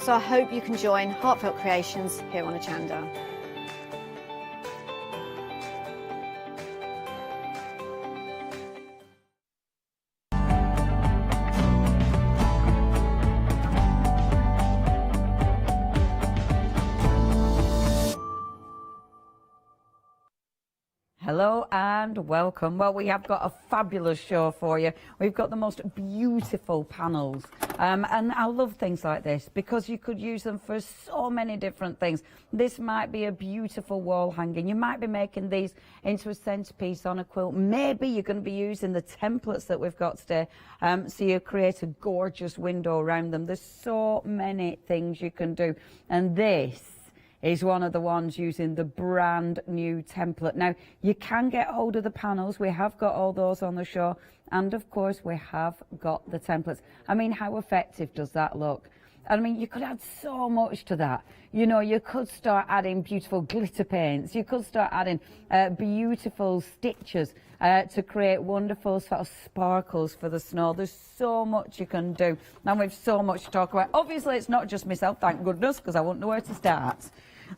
So I hope you can join Heartfelt Creations here on Hochanda. Hello and welcome. Well, we have got a fabulous show for you. We've got the most beautiful panels. And I love things like this because you could use them for so many different things. This might be a beautiful wall hanging. You might be making these into a centerpiece on a quilt. Maybe you're going to be using the templates that we've got today. So you create a gorgeous window around them. There's so many things you can do. And this is one of the ones using the brand new template. Now, you can get hold of the panels. We have got all those on the show. And of course, we have got the templates. I mean, how effective does that look? I mean, you could add so much to that. You know, you could start adding beautiful glitter paints. You could start adding beautiful stitches to create wonderful sort of sparkles for the snow. There's so much you can do. And we've so much to talk about. Obviously, it's not just myself, thank goodness, because I wouldn't know where to start.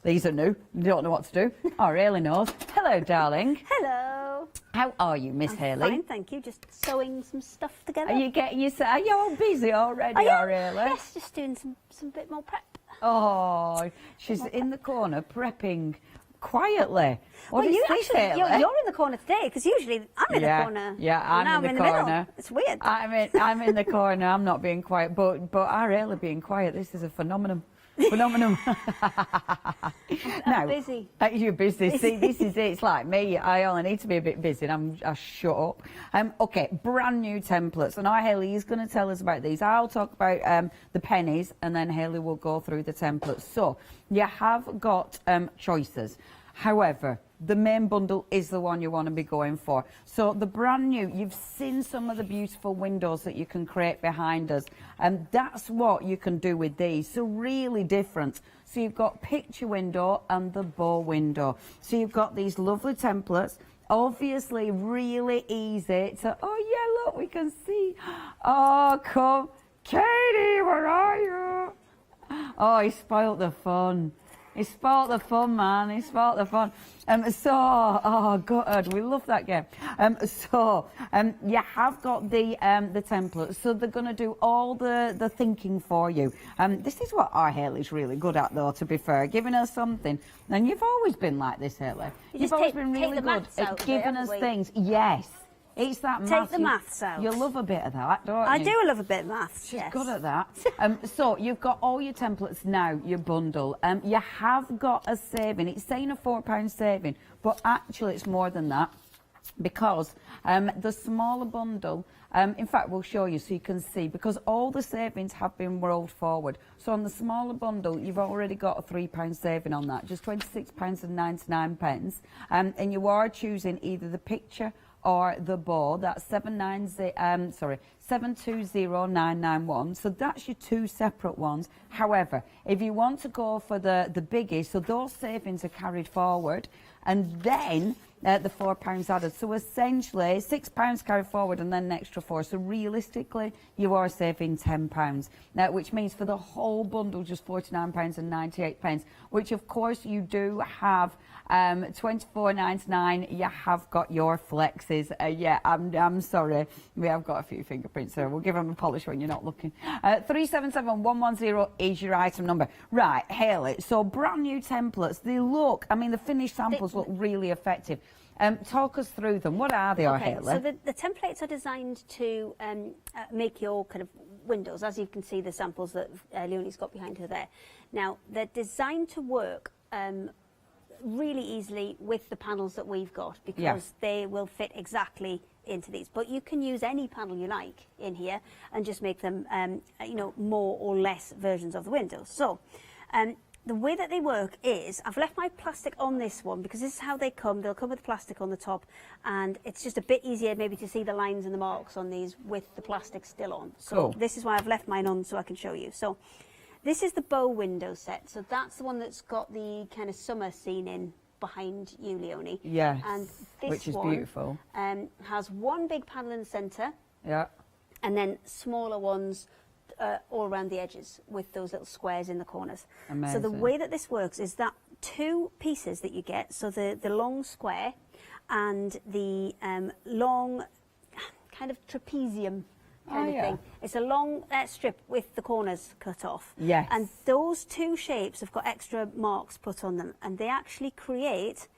These are new. Don't know what to do. Oh, really knows. Hello, darling. Hello. How are you, Miss Haley? Fine, thank you. Just sewing some stuff together. Are you getting yourself? Are you all busy already? I am. Really? Yes, just doing some bit more prep. Oh, she's in the corner prepping quietly. What is this, Haley? You're in the corner today because usually I'm in the corner. Yeah, I'm in the corner. Middle. It's weird. I'm in the corner. I'm not being quiet, but our Haley being quiet. This is a phenomenon. Now, busy. You're busy. See, this is it. It's like me. I only need to be a bit busy and I shut up. Okay, brand new templates. And our Haley is going to tell us about these. I'll talk about the pennies and then Haley will go through the templates. So you have got choices. However, the main bundle is the one you want to be going for. So the brand new, you've seen some of the beautiful windows that you can create behind us. And that's what you can do with these. So really different. So you've got picture window and the bow window. So you've got these lovely templates. Obviously really easy to, oh yeah, look, we can see. Oh, come. Katie, where are you? Oh, he spoilt the fun. He spoilt the fun, man. He spoilt the fun. Oh, good. We love that game. You have got the templates. So they're going to do all the thinking for you. This is what our Haley's really good at, though, to be fair, giving us something. And you've always been like this, Haley. You've always been really good at giving us things. Yes. It's that maths. Take the maths out. You love a bit of that, don't you? I do love a bit of maths, She's yes. good at that. So you've got all your templates now, your bundle. You have got a saving. It's saying a £4 saving, but actually it's more than that. because the smaller bundle, in fact we'll show you so you can see, because all the savings have been rolled forward. So on the smaller bundle you've already got a £3 saving on that, just £26.99, and you are choosing either the picture or the bow. That's 720991. So that's your two separate ones. However, if you want to go for the biggie, so those savings are carried forward, and then the £4 added. So essentially £6 carried forward and then an extra £4. So realistically, you are saving £10, which means for the whole bundle just £49.98. Which of course you do have £24.99. You have got your flexes. Yeah, I'm sorry, we have got a few fingerprints there. We'll give them a polish when you're not looking. 377110 is your item number. Right, Hayley. So brand new templates. They look, I mean, the finished samples look really effective. Talk us through them. What are they, Okay, Hayley? so the templates are designed to make your kind of windows, as you can see the samples that Leonie's got behind her there. Now, they're designed to work really easily with the panels that we've got, because they will fit exactly into these. But you can use any panel you like in here and just make them, you know, more or less versions of the windows. So, the way that they work is, I've left my plastic on this one because this is how they come. They'll come with plastic on the top, and it's just a bit easier maybe to see the lines and the marks on these with the plastic still on. So this is why I've left mine on, so I can show you. So this is the bow window set. So that's the one that's got the kind of summer scene in behind you, Leonie. Yes, and this which is one, beautiful. Has one big panel in the centre. Yeah. And then smaller ones all around the edges with those little squares in the corners. Amazing. So the way that this works is that two pieces that you get, so the long square and the long kind of trapezium kind of thing. It's a long strip with the corners cut off. Yes. And those two shapes have got extra marks put on them, and they actually create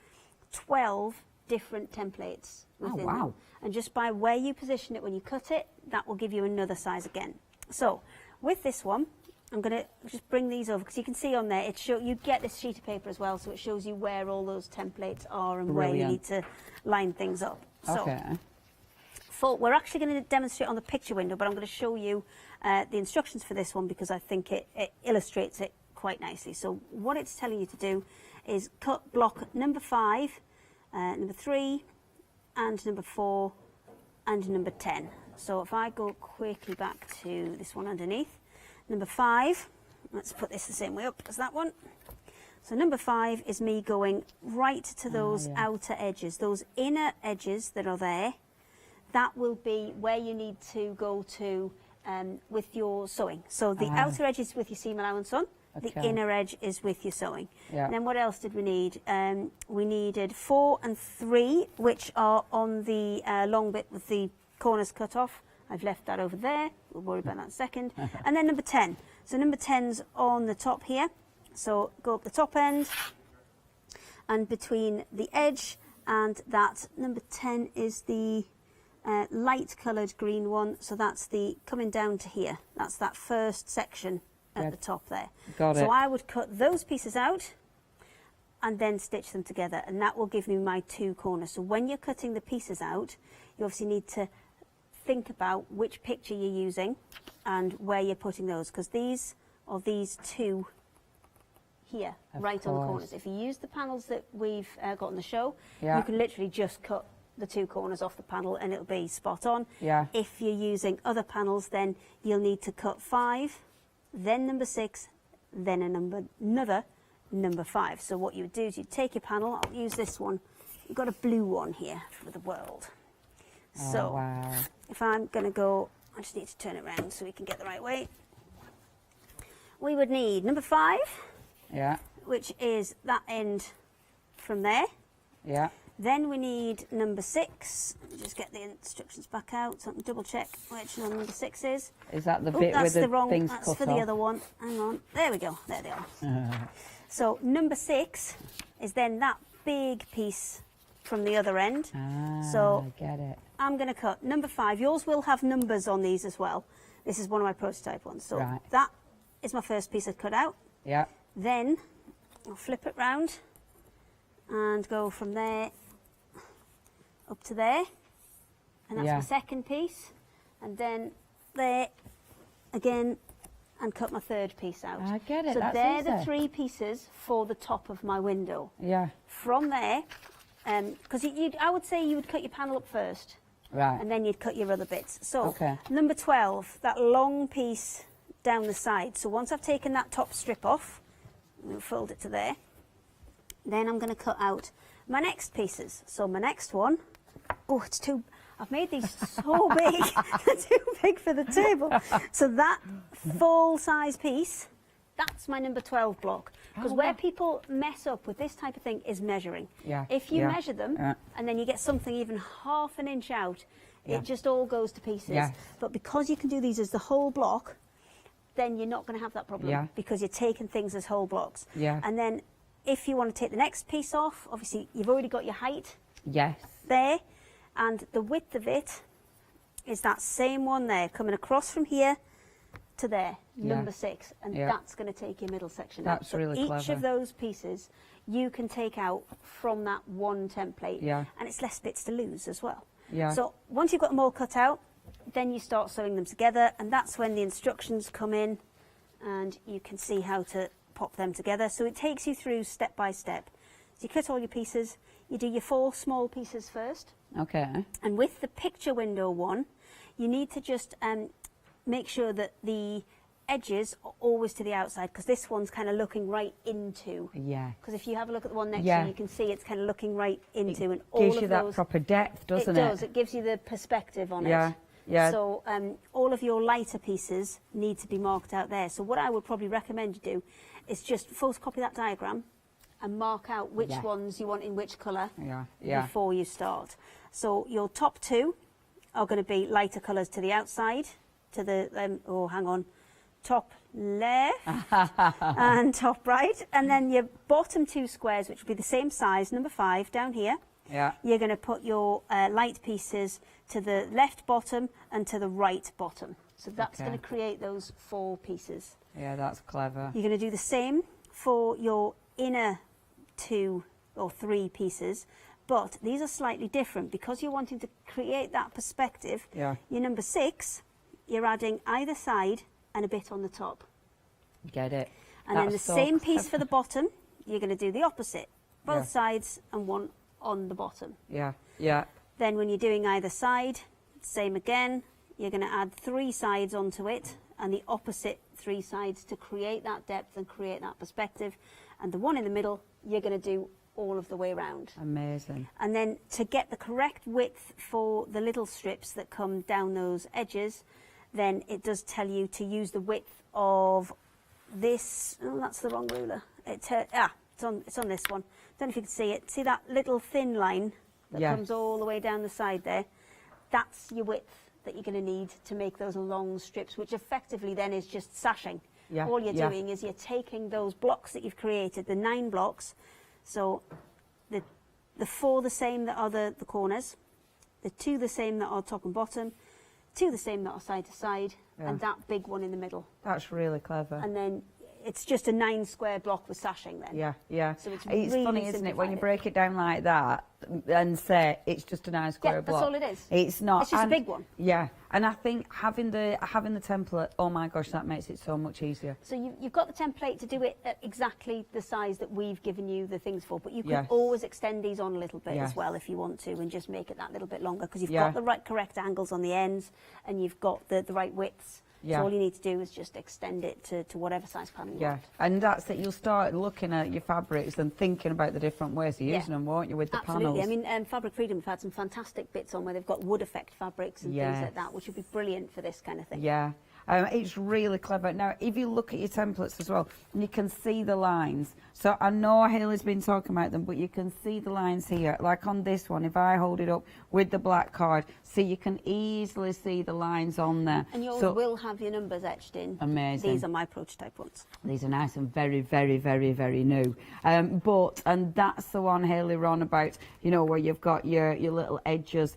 12 different templates within them. And just by where you position it when you cut it, that will give you another size again. So with this one, I'm going to just bring these over, because you can see on there, you get this sheet of paper as well, so it shows you where all those templates are and where you need to line things up. So we're actually going to demonstrate on the picture window, but I'm going to show you the instructions for this one, because I think it illustrates it quite nicely. So what it's telling you to do is cut block number 5, number 3, and number 4, and number 10. So if I go quickly back to this one underneath, number 5, let's put this the same way up as that one. So number 5 is me going right to those outer edges, those inner edges that are there. That will be where you need to go to with your sewing. So the outer edge is with your seam allowance on, the inner edge is with your sewing. And then what else did we need? We needed 4 and 3, which are on the long bit with the corners cut off. I've left that over there. We'll worry about that in a second. And then number 10. So number 10's on the top here. So go up the top end, and between the edge and that, number 10 is the light coloured green one. So that's the coming down to here. That's that first section at the top there. So I would cut those pieces out and then stitch them together, and that will give me my 2 corners. So when you're cutting the pieces out, you obviously need to think about which picture you're using and where you're putting those, because these are these 2 here, right on the corners. If you use the panels that we've got on the show, you can literally just cut the 2 corners off the panel and it'll be spot on. If you're using other panels, then you'll need to cut 5, then number 6, then another number 5. So what you would do is you take your panel, I'll use this one, you've got a blue one here for the world. So if I'm going to go, I just need to turn it around so we can get the right way. We would need number 5, which is that end from there. Then we need number 6. Let me just get the instructions back out so I can double check which number 6 is. Is that the bit with the things cut off? That's for the other one. Hang on. There we go. There they are. So number 6 is then that big piece from the other end. So I get it. I'm going to cut number 5. Yours will have numbers on these as well. This is one of my prototype ones. So that is my first piece I've cut out. Then I'll flip it round and go from there up to there, and that's Yeah. my second piece, and then there again, and cut my third piece out. I get it, So that's they're easy. the 3 pieces for the top of my window. Yeah. From there, because I would say you would cut your panel up first, Right. and then you'd cut your other bits. So Okay. number 12, that long piece down the side. So once I've taken that top strip off, we'll fold it to there. Then I'm going to cut out my next pieces. So my next one, oh, it's too, I've made these so big, they're too big for the table. So that full size piece, that's my number 12 block. Because Oh, where wow. people mess up with this type of thing is measuring. Yeah, If you yeah, measure them yeah. and then you get something even half an inch out, Yeah. it just all goes to pieces. Yes. But because you can do these as the whole block, then you're not going to have that problem Yeah. because you're taking things as whole blocks. Yeah. And then if you want to take the next piece off, obviously you've already got your height Yes. there, and the width of it is that same one there, coming across from here to there, Yeah. number 6, and Yeah. that's going to take your middle section out. That's So really each clever. of those pieces you can take out from that one template, Yeah. and it's less bits to lose as well. Yeah. So once you've got them all cut out, then you start sewing them together, and that's when the instructions come in, and you can see how to pop them together. So it takes you through step by step. So you cut all your pieces, you do your 4 small pieces first, Okay. and with the picture window one, you need to just make sure that the edges are always to the outside, because this one's kind of looking right into. Yeah. Because if you have a look at the one next Yeah. to you, you can see it's kind of looking right into, and all Gives of you that those, proper depth, doesn't it? it? Does. It gives you the perspective on Yeah, it. yeah. So all of your lighter pieces need to be marked out there. So what I would probably recommend you do is just photocopy that diagram and mark out which Yeah. ones you want in which colour Yeah, yeah. before you start. So your top 2 are going to be lighter colours to the outside, to the, oh, hang on, top left and top right. And then your bottom 2 squares, which will be the same size, number 5, down here. Yeah. You're going to put your light pieces to the left bottom and to the right bottom. So that's Okay. going to create those 4 pieces. Yeah, that's clever. You're going to do the same for your inner 2 or 3 pieces, but these are slightly different because you're wanting to create that perspective. Yeah. Your number 6, you're adding either side and a bit on the top. Get it. And then the That's so same piece for clever. the bottom, you're going to do the opposite. Both Yeah. sides and one on the bottom. Yeah, yeah. Then when you're doing either side, same again, you're going to add 3 sides onto it and the opposite 3 sides to create that depth and create that perspective. And the one in the middle, you're going to do all of the way around. Amazing. And then to get the correct width for the little strips that come down those edges, then it does tell you to use the width of this. Oh, that's the wrong ruler. It's on this one. Don't know if you can see it. See that little thin line that Yeah. comes all the way down the side there? That's your width that you're going to need to make those long strips, which effectively then is just sashing. Yeah, All you're yeah. doing is you're taking those blocks that you've created, the 9 blocks, so the 4 the same that are the corners, the 2 the same that are top and bottom, 2 the same that are side to side, Yeah. and that big one in the middle. That's really clever. And then it's just a 9 square block with sashing then. Yeah, yeah. So it's It's really funny, isn't it, when you simplified break it down like that and say it's just a nice square Yeah, block. that's all it is. It's not. It's just a and- big one. Yeah, and I think having the template, oh my gosh, that makes it so much easier. So you've got the template to do it at exactly the size that we've given you the things for, but you can Yes. always extend these on a little bit Yes. as well if you want to, and just make it that little bit longer, because you've Yeah. got the correct angles on the ends and you've got the right widths. Yeah. So all you need to do is just extend it to whatever size panel you Yeah, want. and that's it. You'll start looking at your fabrics and thinking about the different ways of Yeah. using them, won't you, with the Absolutely. panels? I mean, Fabric Freedom have had some fantastic bits on where they've got wood effect fabrics and things Yes. like that, which would be brilliant for this kind of thing. Yeah, it's really clever. Now, if you look at your templates as well, you can see the lines. So I know Haley's been talking about them, but you can see the lines here. Like on this one, if I hold it up with the black card, so you can easily see the lines on there. And yours So- will have your numbers etched in. Amazing. These are my prototype ones. These are nice and very, very, very, very new. And that's the one Haley were on about, you know, where you've got your little edges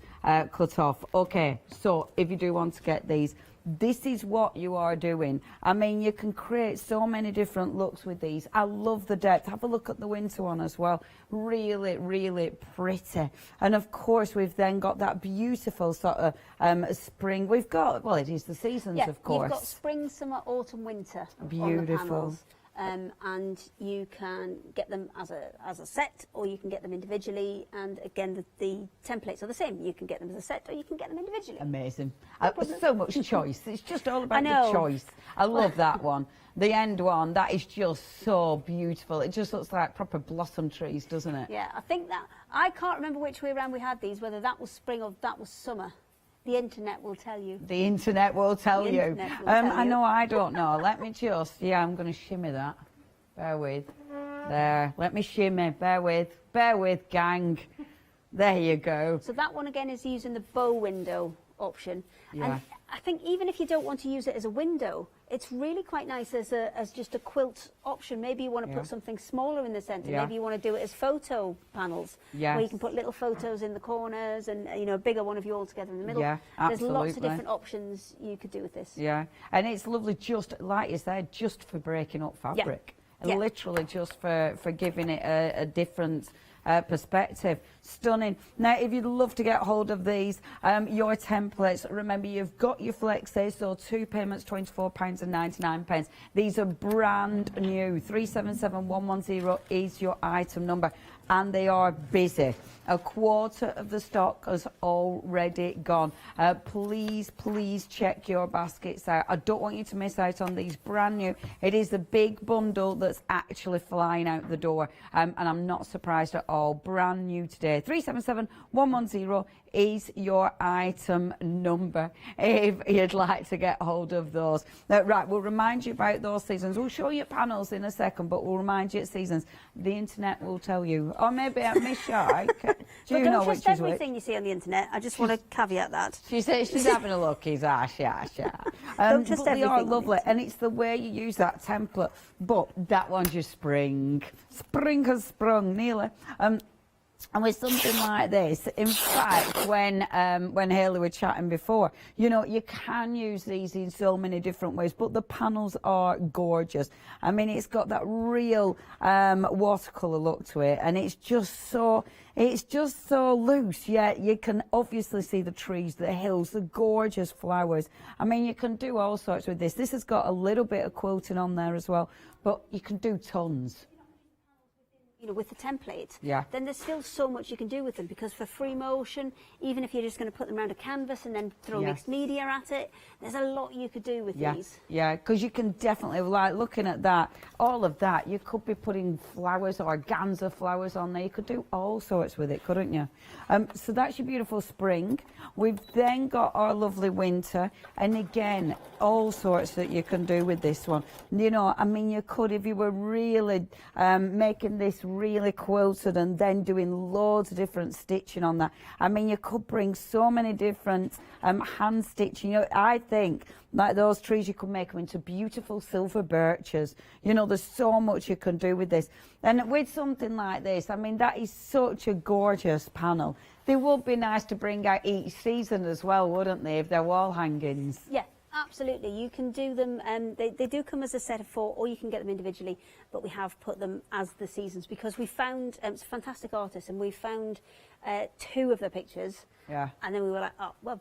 cut off. Okay, so if you do want to get these, this is what you are doing. I mean, you can create so many different looks with these. I love the depth. Have a look at the winter one as well. Really, really pretty. And of course, we've then got that beautiful sort of spring. We've got, well, it is the seasons, of course. You've got spring, summer, autumn, winter. Beautiful. On the panels. And you can get them as a set, or you can get them individually. And again, the templates are the same. You can get them as a set, or you can get them individually. Amazing. So much choice. It's just all about the choice. I love that one. The end one, that is just so beautiful. It just looks like proper blossom trees, doesn't it? Yeah, I think that, I can't remember which way around we had these, whether that was spring or that was summer. The internet will tell you. The internet will tell you. I know I don't know. Let me just, I'm going to shimmy that. Bear with. There. Let me shimmy. Bear with. Bear with, gang. There you go. So that one again is using the bow window option. Yeah. And I think even if you don't want to use it as a window, it's really quite nice as just a quilt option. Maybe you want to put something smaller in the centre. Maybe you want to do it as photo panels, where you can put little photos in the corners and a bigger one of you all together in the middle. Yeah, There's lots of different options you could do with this. Yeah, and it's lovely, just like you said, just for breaking up fabric. Literally just for giving it a different perspective. Stunning. Now, if you'd love to get hold of these, your templates, remember you've got your flexes, so 2 payments, £24.99. These are brand new. 377110 is your item number, and they are busy. A quarter of the stock has already gone. Please check your baskets out. I don't want you to miss out on these brand new. It is a big bundle that's actually flying out the door, and I'm not surprised at all. Brand new today. 377110 is your item number if you'd like to get hold of those. Right, we'll remind you about those seasons. We'll show you panels in a second, but we'll remind you at seasons. The internet will tell you. Or maybe I miss shy. Do you know which is which? Don't trust everything you see on the internet. I just want to caveat that. She says she's having a look. He's Don't trust but they are everything lovely, and it's the way you use that template. But that one's your spring. Spring has sprung, nearly. And with something like this, in fact, when Hayley were chatting before, you can use these in so many different ways, but the panels are gorgeous. I mean, it's got that real watercolour look to it, and it's just so loose. Yeah, you can obviously see the trees, the hills, the gorgeous flowers. I mean, you can do all sorts with this. This has got a little bit of quilting on there as well, but you can do tons. With the template, Yeah. then there's still so much you can do with them, because for free motion, even if you're just going to put them around a canvas and then throw Yeah. mixed media at it, there's a lot you could do with Yeah, these. yeah, because you can definitely, like looking at that, all of that, you could be putting flowers or organza flowers on there. You could do all sorts with it, couldn't you? So that's your beautiful spring. We've then got our lovely winter, and again, all sorts that you can do with this one. I mean, you could, if you were really making this really quilted and then doing loads of different stitching on that. I mean, you could bring so many different hand stitching. I think like those trees, you could make them into beautiful silver birches. There's so much you can do with this. And with something like this, I mean, that is such a gorgeous panel. They would be nice to bring out each season as well, wouldn't they, if they're wall hangings? Yeah. Absolutely, you can do them, they do come as a set of 4, or you can get them individually, but we have put them as the seasons, because we found, it's a fantastic artist, and we found 2 of the pictures, and then we were like, oh, well,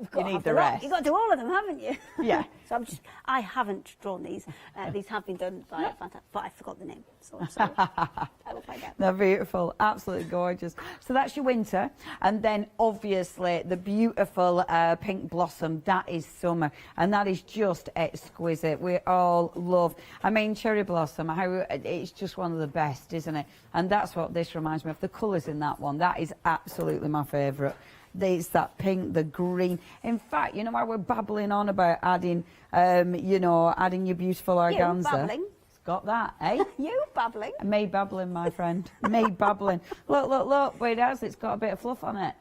you've got you to need have the the lot. rest. You've got to do all of them, haven't you? Yeah. So I haven't drawn these. These have been done by a fantastic, but I forgot the name. So I will find out. They're beautiful, absolutely gorgeous. So that's your winter, and then obviously the beautiful pink blossom, that is summer, and that is just exquisite. We all love, I mean, cherry blossom, how it's just one of the best, isn't it? And that's what this reminds me of. The colours in that one, that is absolutely my favourite. There's that pink, the green. In fact, while we're babbling on about adding, adding your beautiful organza. You babbling. It's got that, eh? You babbling. Me babbling, my friend. Me babbling. Look, wait, it has. It's got a bit of fluff on it.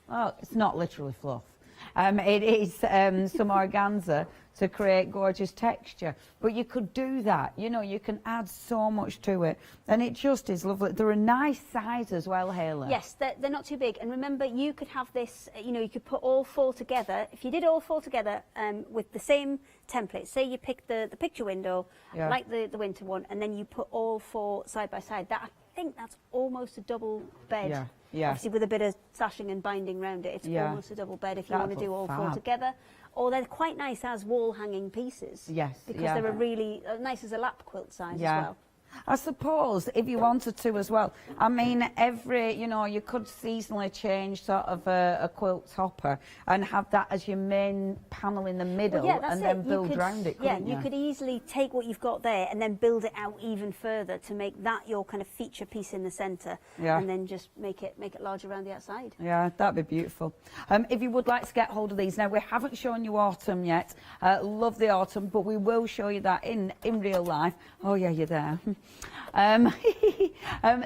Oh, it's not literally fluff. It is some organza to create gorgeous texture. But you could do that, you know, you can add so much to it. And it just is lovely. They're a nice size as well, Hayley. Yes, they're not too big. And remember, you could have this, you know, you could put all 4 together. If you did all 4 together with the same template, say you pick the picture window, like the winter one, and then you put all 4 side by side, I think that's almost a double bed. Yeah. Yeah. Obviously with a bit of sashing and binding around it, it's almost a double bed if you want to do all 4 together. Or they're quite nice as wall hanging pieces. Yes. Because they're a really nice as a lap quilt size as well. I suppose if you wanted to as well. I mean, you know, you could seasonally change sort of a quilt topper and have that as your main panel in the middle and then build around it, couldn't you? You could easily take what you've got there and then build it out even further to make that your kind of feature piece in the centre and then just make it larger around the outside. Yeah, that'd be beautiful. If you would like to get hold of these, now we haven't shown you autumn yet. Love the autumn, but we will show you that in real life. Oh yeah, you're there.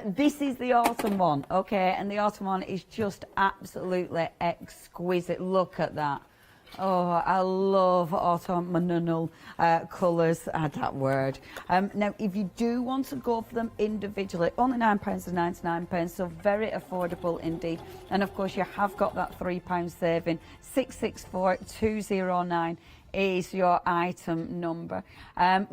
This is the autumn one, okay, and the autumn one is just absolutely exquisite. Look at that. Oh, I love autumnal colours. Add that word. Now, if you do want to go for them individually, only £9.99, so very affordable indeed. And of course, you have got that £3 saving. 664209 is your item number,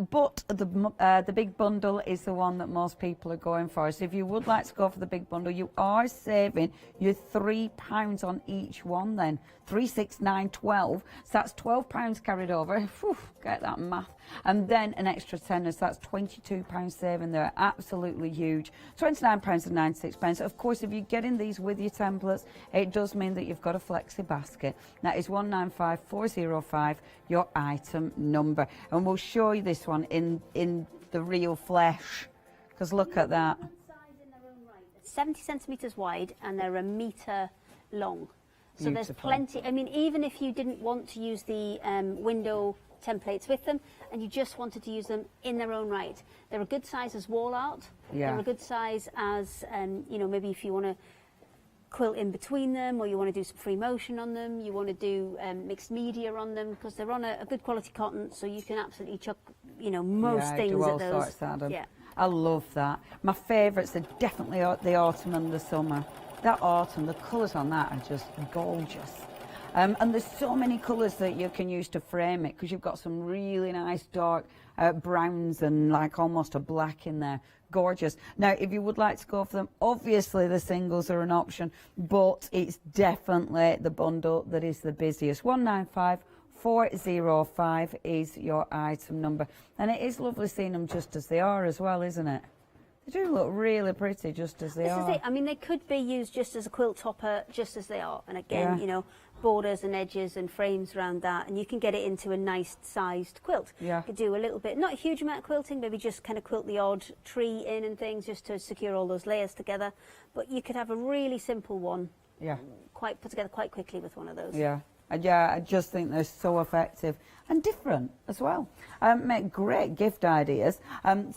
but the big bundle is the one that most people are going for. So if you would like to go for the big bundle, you are saving your £3 on each one then. 3, 6, 9, 12, so that's £12 carried over. Whew, get that math. And then an extra tenner, so that's £22 saving there. Absolutely huge. £29.96. Of course, if you're getting these with your templates, it does mean that you've got a flexi basket. That is 195405, your item number. And we'll show you this one in the real flesh, because look at that. 70 centimetres wide and they're 1 metre long. So Beautiful. there's plenty. I mean, even if you didn't want to use the window templates with them and you just wanted to use them in their own right, they're a good size as wall art. They're a good size as, you know, maybe if you want to quilt in between them, or you want to do some free motion on them, you want to do mixed media on them, because they're on a good quality cotton, so you can absolutely chuck, you know, most things do all at those. sorts at them. I love that. My favourites are definitely the autumn and the summer. That autumn, the colours on that are just gorgeous. And there's so many colours that you can use to frame it, because you've got some really nice dark browns and like almost a black in there. Gorgeous. Now, if you would like to go for them, obviously the singles are an option, but it's definitely the bundle that is the busiest. 195405 is your item number. And it is lovely seeing them just as they are as well, isn't it? They do look really pretty just as they are. This is it. I mean, they could be used just as a quilt topper, just as they are. And again, you know, borders and edges and frames around that, and you can get it into a nice sized quilt. You could do a little bit, not a huge amount of quilting, maybe just kind of quilt the odd tree in and things just to secure all those layers together. But you could have a really simple one, put together quite quickly with one of those. I just think they're so effective and different as well. Make great gift ideas.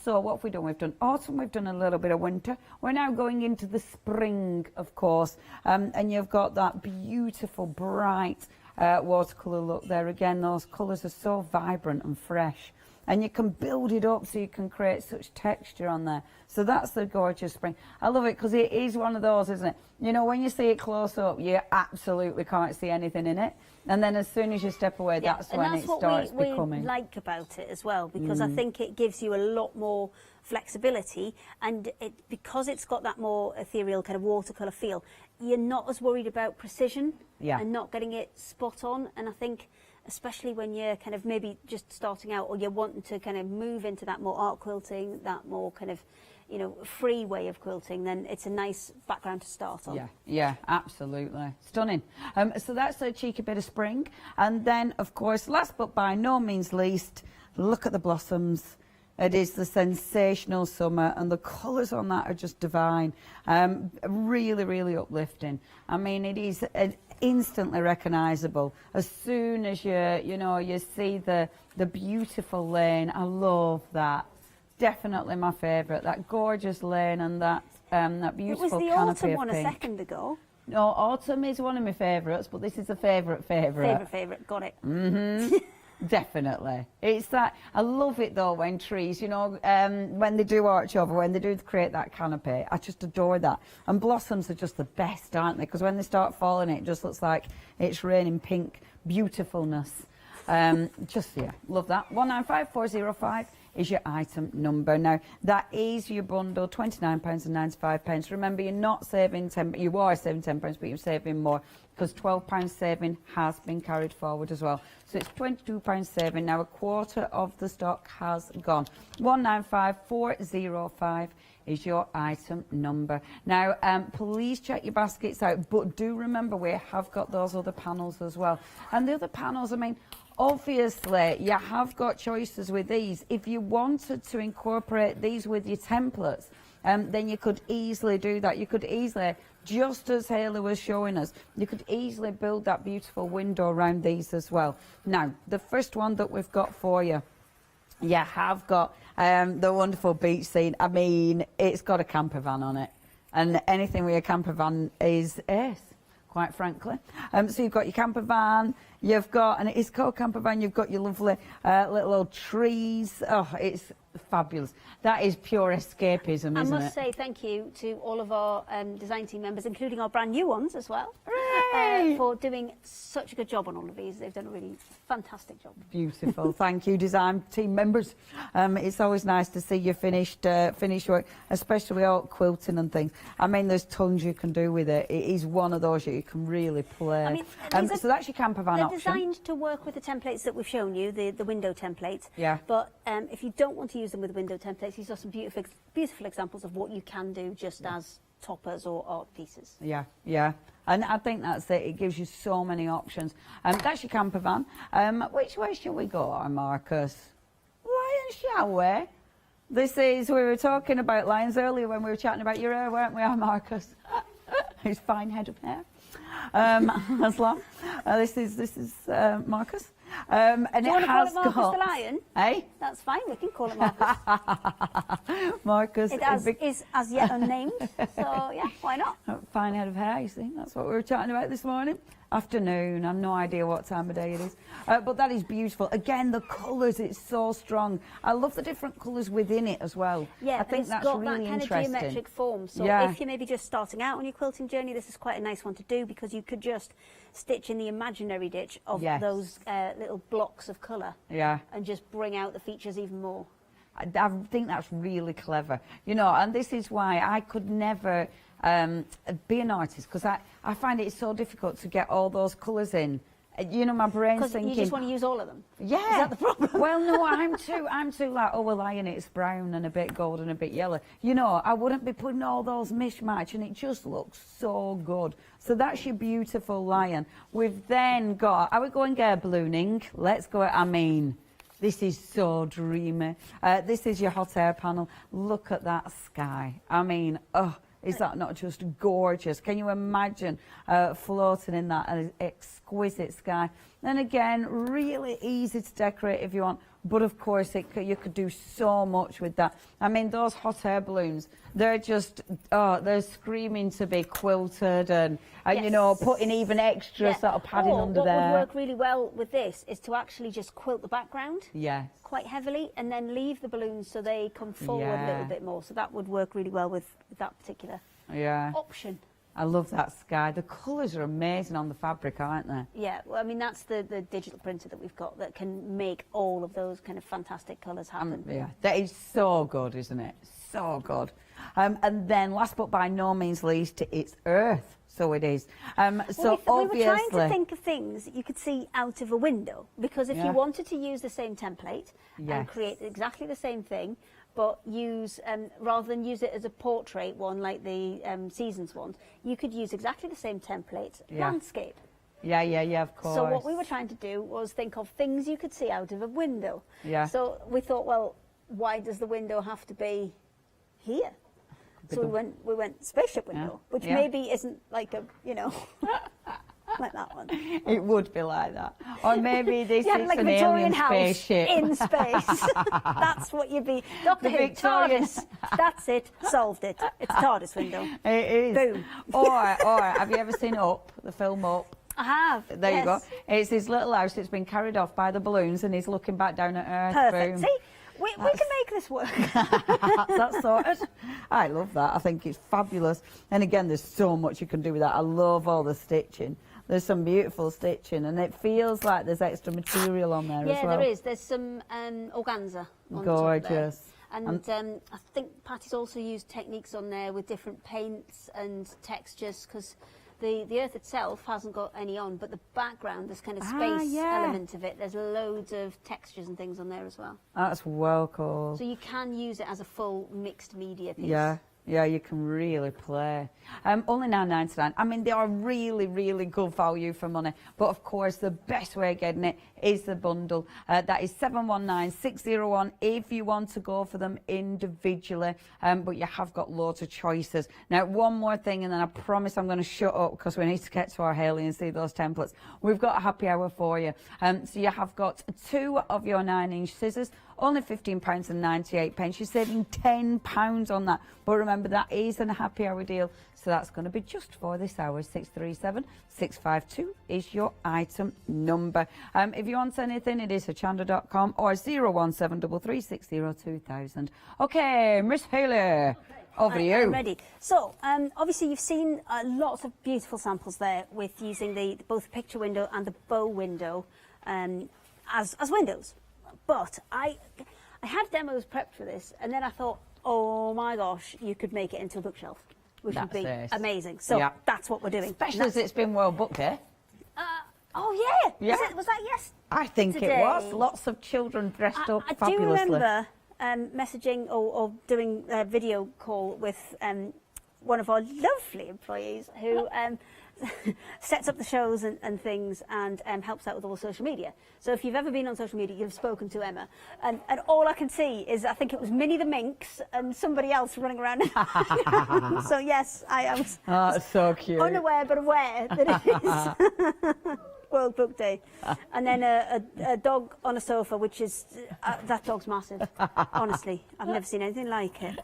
So what have we done? We've done autumn, we've done a little bit of winter. We're now going into the spring, of course. And you've got that beautiful, bright watercolour look there. Again, those colours are so vibrant and fresh. And you can build it up so you can create such texture on there. So that's the gorgeous spring. I love it because it is one of those, isn't it? You know, when you see it close up, you absolutely can't see anything in it. And then as soon as you step away, that's when it starts becoming. That's what we like about it as well, because I think it gives you a lot more flexibility, and because it's got that more ethereal kind of watercolour feel, you're not as worried about precision and not getting it spot on. And I think, especially when you're kind of maybe just starting out, or you're wanting to kind of move into that more art quilting, that more kind of, you know, free way of quilting, then it's a nice background to start on. Yeah, absolutely. Stunning. So that's a cheeky bit of spring. And then, of course, last but by no means least, look at the blossoms. It is the sensational summer, and the colours on that are just divine. Really, really uplifting. I mean, it is instantly recognisable as soon as you see the beautiful lane. I love that. Definitely my favourite. That gorgeous lane and that beautiful canopy of pink. It was the autumn one a second ago. No, autumn is one of my favourites, but this is a favourite. Favourite, got it. Mm-hmm. Definitely. It's that, I love it though when trees, you know, when they do arch over, when they do create that canopy, I just adore that. And blossoms are just the best, aren't they? Because when they start falling, it just looks like it's raining pink beautifulness. Just, yeah, love that. 195405 is your item number. Now, that is your bundle, £29.95. Remember, you're not saving 10, you are saving £10, but you're saving more because £12 saving has been carried forward as well. So it's £22 saving. Now, a quarter of the stock has gone. 195405 is your item number. Now, please check your baskets out, but do remember we have got those other panels as well. And the other panels, I mean, obviously, you have got choices with these. If you wanted to incorporate these with your templates, then you could easily do that. You could easily, just as Haley was showing us, you could easily build that beautiful window around these as well. Now, the first one that we've got for you, you have got the wonderful beach scene. I mean, it's got a camper van on it. And anything with a camper van is ace, quite frankly. So you've got your camper van, you've got, and it is called camper van, you've got your lovely little old trees. Oh, it's fabulous. That is pure escapism, isn't it? I must say thank you to all of our design team members, including our brand new ones as well, for doing such a good job on all of these. They've done a really fantastic job. Beautiful. Thank you, design team members. It's always nice to see your finished work, especially with all quilting and things. I mean, there's tons you can do with it. It is one of those you can really play. I mean, so that's your camper van option. They're designed to work with the templates that we've shown you, the window templates. Yeah. But if you don't want to use them with window templates, these are some beautiful examples of what you can do just as toppers or art pieces. Yeah, yeah. And I think that's it. It gives you so many options. That's your camper van. Which way shall we go, Marcus? Lions, shall we? This is, we were talking about lions earlier when we were chatting about your hair, weren't we, Marcus? His fine head of hair. Aslan. This is Marcus. And do you want to call it Marcus got, the Lion? Eh? That's fine, we can call it Marcus. Marcus It is as yet unnamed, so yeah, why not? Fine head of hair, you see. That's what we were chatting about this morning. Afternoon, I've no idea what time of day it is. But that is beautiful. Again, the colours, it's so strong. I love the different colours within it as well. Yeah, I think it's that's got really that kind interesting. of geometric form. So yeah. if you're maybe just starting out on your quilting journey, this is quite a nice one to do because you could just stitch in the imaginary ditch of those little blocks of colour. Yeah. And just bring out the features even more. I think that's really clever. You know, and this is why I could never be an artist because I find it so difficult to get all those colours in. You know, my brain's thinking... you just want to use all of them? Yeah. Is that the problem? Well, no, I'm too like, oh, well, lion, it's brown and a bit gold and a bit yellow. You know, I wouldn't be putting all those mishmash and it just looks so good. So that's your beautiful lion. We've then got... Are we going ballooning? Let's go... I mean... This is so dreamy. This is your hot air panel. Look at that sky. I mean, oh, is that not just gorgeous? Can you imagine floating in that exquisite sky? And again, really easy to decorate if you want. But of course, you could do so much with that. I mean, those hot air balloons, they're just, they're screaming to be quilted and you know, putting even extra sort of padding under there. What would work really well with this is to actually just quilt the background quite heavily and then leave the balloons so they come forward a little bit more. So that would work really well with that particular option. I love that sky. The colours are amazing on the fabric, aren't they? Yeah, well, I mean, that's the digital printer that we've got that can make all of those kind of fantastic colours happen. Yeah, that is so good, isn't it? So good. And then, last but by no means least, it's earth. So it is. So we obviously... were trying to think of things you could see out of a window, because if you wanted to use the same template and create exactly the same thing, but use, rather than use it as a portrait one like the Seasons one, you could use exactly the same template, landscape. Yeah, of course. So what we were trying to do was think of things you could see out of a window. Yeah. So we thought, well, why does the window have to be here? So we went spaceship window, which maybe isn't like a, you know... like that one. It would be like that. Or maybe this Yeah, is like a an Victorian alien house spaceship. in space. That's what you'd be. Doctor The Who, Victorian- TARDIS. That's it. Solved it. It's a TARDIS window. It is. Boom. Or have you ever seen Up, the film Up? I have. There you go. yes. It's his little house that's been carried off by the balloons and he's looking back down at Earth. Perfect. Boom. See, we can make this work. That's sorted. I love that. I think it's fabulous. And again, there's so much you can do with that. I love all the stitching. There's some beautiful stitching and it feels like there's extra material on there as Yeah, well. there is. There's some organza on top there. Gorgeous. And I think Patty's also used techniques on there with different paints and textures, because the earth itself hasn't got any on, but the background, this kind of space element of it, there's loads of textures and things on there as well. That's well cool. So you can use it as a full mixed media piece. Yeah, you can really play. Only $9.99. I mean, they are really, really good value for money. But of course, the best way of getting it is the bundle. That is 719601 if you want to go for them individually. But you have got loads of choices. Now, one more thing, and then I promise I'm going to shut up because we need to get to our Hayley and see those templates. We've got a happy hour for you. So you have got 2 of your 9-inch scissors. Only £15.98. You're saving £10 on that. But remember, that is a happy hour deal. So that's going to be just for this hour. 637-652 is your item number. If you want anything, it is hochanda.com or 01733602000. Okay, Miss Hayley, over to you. I'm ready. So, obviously you've seen lots of beautiful samples there with using both the picture window and the bow window as windows. But I had demos prepped for this, and then I thought, oh my gosh, you could make it into a bookshelf, which would be amazing. So that's what we're doing. Especially as it's been well booked, eh? Oh yeah. Was that yes? I think today? it was. Lots of children dressed up fabulously. I do remember messaging or doing a video call with one of our lovely employees who sets up the shows and things and helps out with all social media. So if you've ever been on social media, you've spoken to Emma. And all I can see is, I think it was Minnie the Minx and somebody else running around. So yes, I was it's so cute. unaware but aware that it is World Book Day. And then a dog on a sofa, which is, that dog's massive. Honestly, I've never seen anything like it.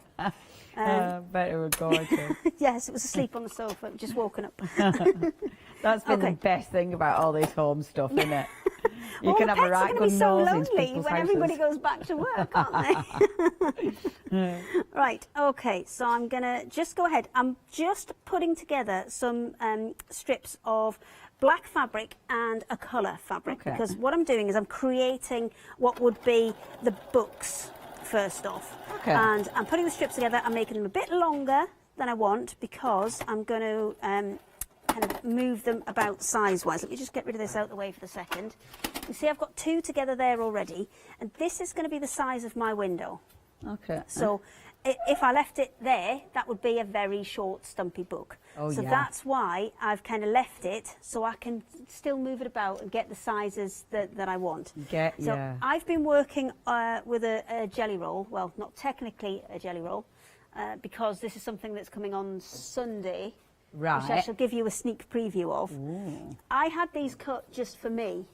I bet it was gorgeous. Yes, it was asleep on the sofa, just woken up. That's been the best thing about all this home stuff, isn't it? You All can the have a pets are right going to good be so nose into lonely people's when houses. everybody goes back to work, aren't they? Right, okay, so I'm going to just go ahead. I'm just putting together some strips of black fabric and a colour fabric, because what I'm doing is I'm creating what would be the books first off. And I'm putting the strips together. I'm making them a bit longer than I want because I'm going to kind of move them about size-wise. Let me just get rid of this out of the way for a second. You see I've got 2 together there already, and this is going to be the size of my window. Okay. So if I left it there, that would be a very short, stumpy book. Oh, so yeah. that's why I've kind of left it so I can still move it about and get the sizes that I want. So I've been working with a jelly roll. Well, not technically a jelly roll, because this is something that's coming on Sunday. Right. Which I shall give you a sneak preview of. I had these cut just for me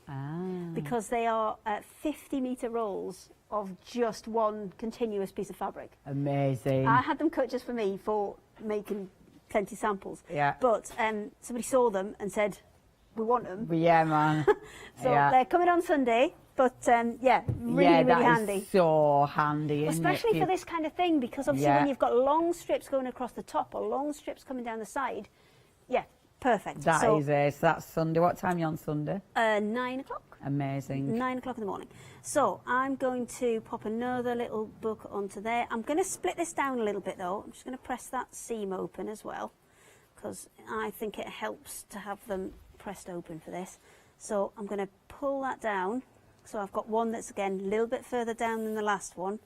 because they are 50-metre rolls of just one continuous piece of fabric. Amazing. I had them cut just for me for making plenty samples. Yeah. But somebody saw them and said, we want them. Yeah, man. So they're coming on Sunday. But yeah, really handy. Is so handy, isn't Especially it? for this kind of thing, because obviously when you've got long strips going across the top or long strips coming down the side, yeah, perfect. That is it. So that's Sunday. What time are you on Sunday? 9 o'clock. Amazing. 9 o'clock in the morning. So I'm going to pop another little book onto there. I'm going to split this down a little bit though. I'm just going to press that seam open as well, because I think it helps to have them pressed open for this. So I'm going to pull that down. So I've got one that's, again, a little bit further down than the last one.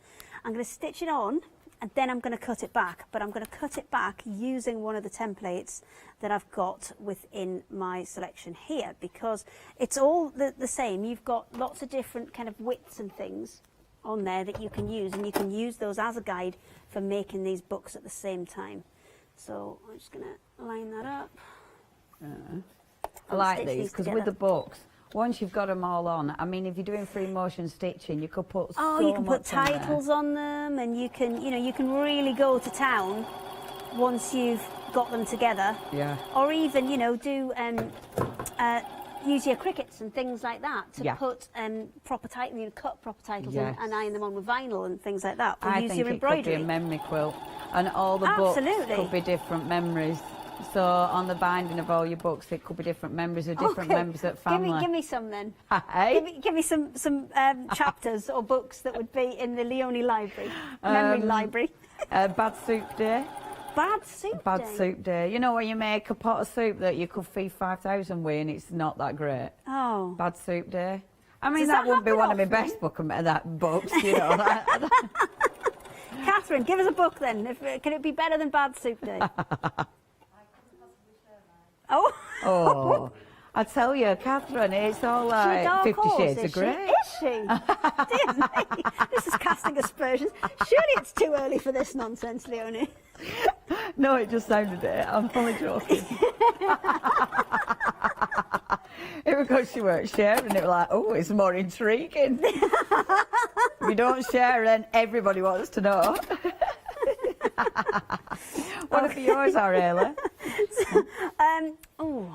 I'm going to stitch it on, and then I'm going to cut it back. But I'm going to cut it back using one of the templates that I've got within my selection here, because it's all the same. You've got lots of different kind of widths and things on there that you can use, and you can use those as a guide for making these books at the same time. So I'm just going to line that up. I like these because with the books, once you've got them all on, I mean, if you're doing free motion stitching, you could put you can put titles on them, and you can, you can really go to town once you've got them together. Yeah. Or even, do use your crickets and things like that to put proper titles, cut proper titles in and iron them on with vinyl and things like that. Or I use think your embroidery. It could be a memory quilt, and all the books could be different memories. So on the binding of all your books, it could be different memories of different members of family. Give me some then. Hey? Give me some chapters or books that would be in the Leone Library, memory library. Bad Soup Day. Bad Soup Bad Soup Day. You know where you make a pot of soup that you could feed 5,000 with and it's not that great? Oh. Bad Soup Day. I mean, Does that that wouldn't be happen one of my often? best books, you know. Catherine, give us a book then. Can it be better than Bad Soup Day? Oh. Oh, I tell you, Catherine, it's all like 50 Shades of Grey. Is she? Dear me. This is casting aspersions. Surely it's too early for this nonsense, Leonie. No, it just sounded it. I'm only joking. It was because she weren't sharing. It was like, oh, it's more intriguing. If you don't share, then everybody wants to know. What if yours are, Ayla?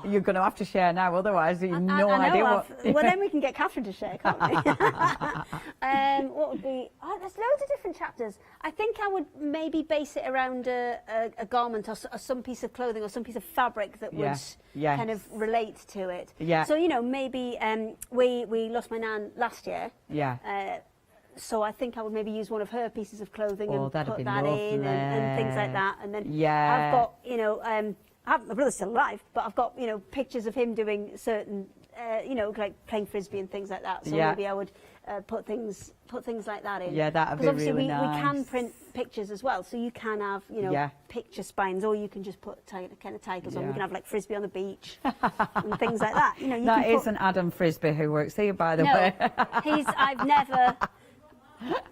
You're going to have to share now, otherwise you've no idea what... Well, then we can get Catherine to share, can't we? What would be... Oh, there's loads of different chapters. I think I would maybe base it around a garment or some piece of clothing or some piece of fabric that would kind of relate to it. Yeah. So, maybe we lost my nan last year. Yeah. So I think I would maybe use one of her pieces of clothing and that'd put be that in and things like that. And then I've got, my brother's still alive, but I've got, pictures of him doing certain, like playing frisbee and things like that. So maybe I would put things like that in. Yeah, that'd be obviously really nice. we can print pictures as well, so you can have, picture spines, or you can just put kind of titles on. You can have like frisbee on the beach and things like that. That isn't Adam Frisbee who works here, by the way. I've never.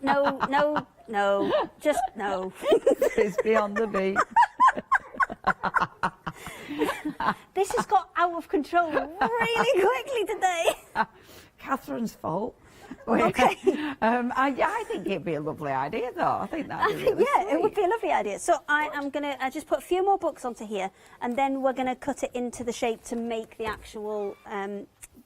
No, just no. Frisbee on the beach. This has got out of control really quickly today. Catherine's fault. Okay. I think it'd be a lovely idea, though. I think that'd be really sweet. It would be a lovely idea. So I'm going to just put a few more books onto here, and then we're going to cut it into the shape to make the actual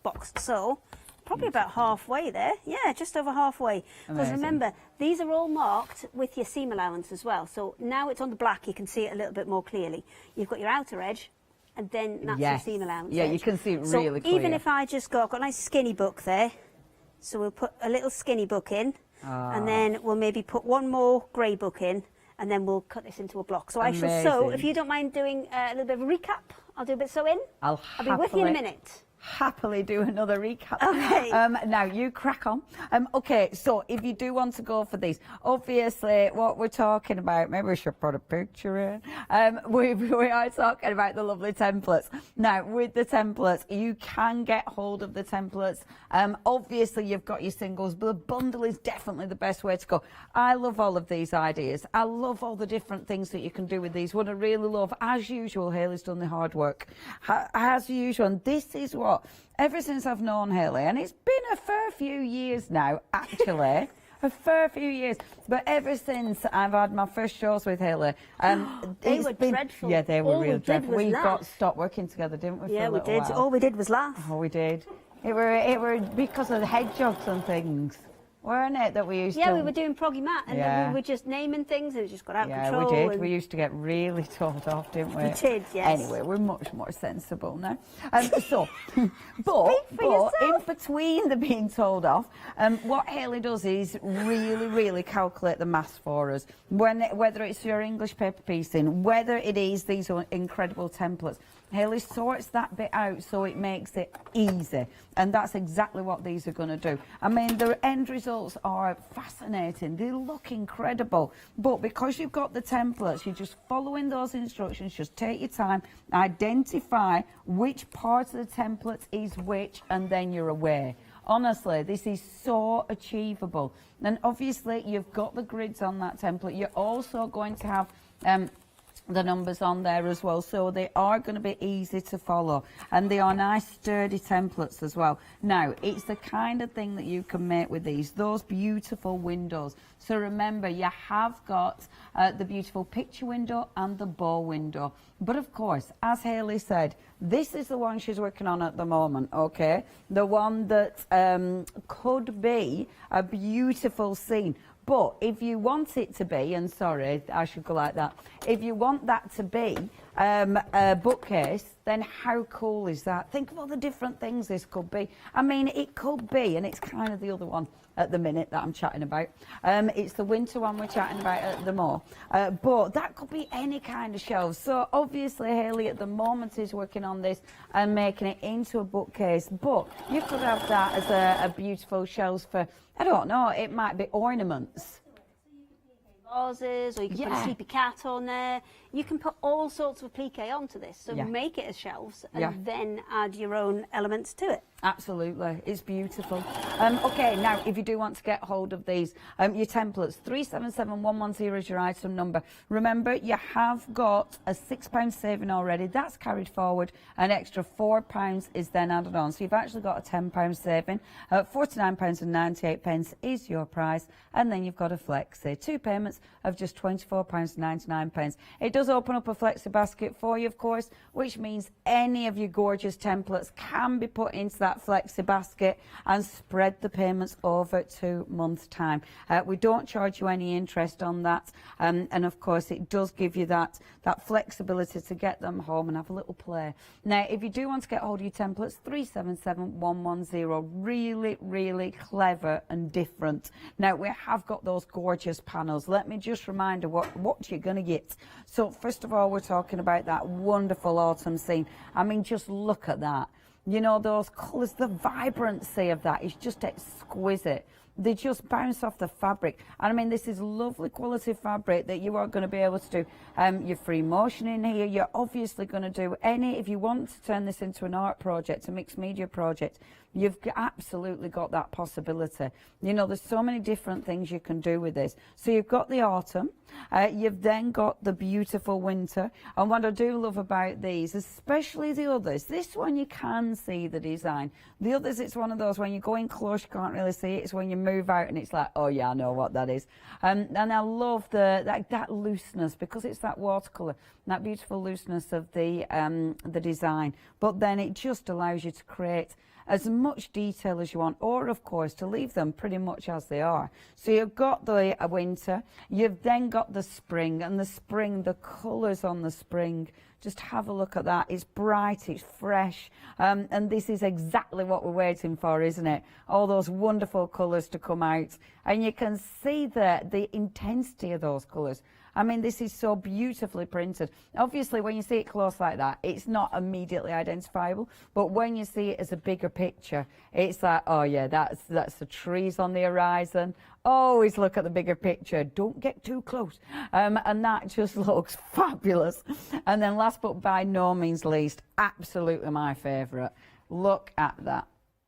box. So probably about halfway there. Yeah, just over halfway. Because remember, these are all marked with your seam allowance as well. So now it's on the black, you can see it a little bit more clearly. You've got your outer edge, and then that's your seam allowance Yeah, edge. you can see it really clear. Even if I just I've got a nice skinny book there. So we'll put a little skinny book in, and then we'll maybe put one more grey book in, and then we'll cut this into a block. So I shall sew. If you don't mind doing a little bit of a recap, I'll do a bit of sewing. I'll be with you in a minute. Happily do another recap. Okay. Now you crack on. Okay, so if you do want to go for these, obviously what we're talking about, maybe we should put a picture in. We are talking about the lovely templates. Now with the templates, you can get hold of the templates. Obviously you've got your singles, but the bundle is definitely the best way to go. I love all of these ideas. I love all the different things that you can do with these. What I really love, as usual, Hayley's done the hard work. As usual, and this is what ever since I've known Hayley, and it's been a fair few years now, actually, a fair few years, but ever since I've had my first shows with Hayley, they were dreadful. Yeah, they were All real we did dreadful. was We laugh. got stopped working together, didn't we? Yeah, for a we little did. while? All we did was laugh. Oh, we did. It were because of the hedgehogs and things, weren't it, that we used to... Yeah, we were doing Proggy Matt, and then Yeah. we were just naming things, and it just got out of Yeah, control. we did. and- We used to get really told off, didn't we? We did, yes. Anyway, we're much more sensible now. But in between the being told off, what Hayley does is really calculate the maths for us. Whether it's your English paper piecing, whether it is these are incredible templates, Hayley sorts that bit out so it makes it easy. And that's exactly what these are going to do. I mean, the end results are fascinating. They look incredible. But because you've got the templates, you're just following those instructions. Just take your time, identify which part of the template is which, and then you're away. Honestly, this is so achievable. And obviously, you've got the grids on that template. You're also going to have... the numbers on there as well, so they are going to be easy to follow, and they are nice sturdy templates as well. Now, it's the kind of thing that you can make with those beautiful windows. So remember, you have got the beautiful picture window and the bow window, but of course, as Hayley said, this is the one she's working on at the moment, okay? The one that could be a beautiful scene. But if you want it to be, and sorry, I should go like that, if you want that to be a bookcase, then how cool is that? Think of all the different things this could be. I mean, it could be, and it's kind of the other one at the minute that I'm chatting about. It's the winter one we're chatting about at the mall. But that could be any kind of shelves. So obviously Hayley at the moment is working on this and making it into a bookcase. But you could have that as a beautiful shelves for, I don't know, it might be ornaments. Vases, or you can put a sleepy cat on there. You can put all sorts of applique onto this, so make it as shelves and then add your own elements to it. Absolutely, it's beautiful. Okay, now if you do want to get hold of these, your templates, 377110 is your item number. Remember, you have got a £6 saving already. That's carried forward. An extra £4 is then added on. So you've actually got a £10 saving. £49.98 is your price, and then you've got a flexi. 2 payments of just £24.99. It does open up a flexi basket for you, of course, which means any of your gorgeous templates can be put into that flexi basket and spread the payments over 2 months' time. We don't charge you any interest on that, and of course it does give you that flexibility to get them home and have a little play. Now, if you do want to get hold of your templates, 377110, really clever and different. Now, we have got those gorgeous panels. Let me just remind you what you're going to get. So first of all, we're talking about that wonderful autumn scene. I mean, just look at that. You know, those colours, the vibrancy of that is just exquisite. They just bounce off the fabric. And I mean, this is lovely quality fabric that you are going to be able to do your free motion in here. You're obviously going to do if you want to turn this into an art project, a mixed media project, you've absolutely got that possibility. You know, there's so many different things you can do with this. So you've got the autumn, you've then got the beautiful winter. And what I do love about these, especially the others, this one you can see the design. The others, it's one of those when you go in close, you can't really see it. It's when you move out and it's like, oh yeah, I know what that is. And I love that looseness, because it's that watercolour, that beautiful looseness of the design. But then it just allows you to create as much detail as you want, or of course to leave them pretty much as they are. So you've got the winter, you've then got the spring, and the spring, the colours on the spring, just have a look at that. It's bright, it's fresh, and this is exactly what we're waiting for, isn't it? All those wonderful colours to come out, and you can see the intensity of those colours. I mean, this is so beautifully printed. Obviously, when you see it close like that, it's not immediately identifiable. But when you see it as a bigger picture, it's like, oh yeah, that's the trees on the horizon. Always look at the bigger picture. Don't get too close. And that just looks fabulous. And then last but by no means least, absolutely my favourite. Look at that.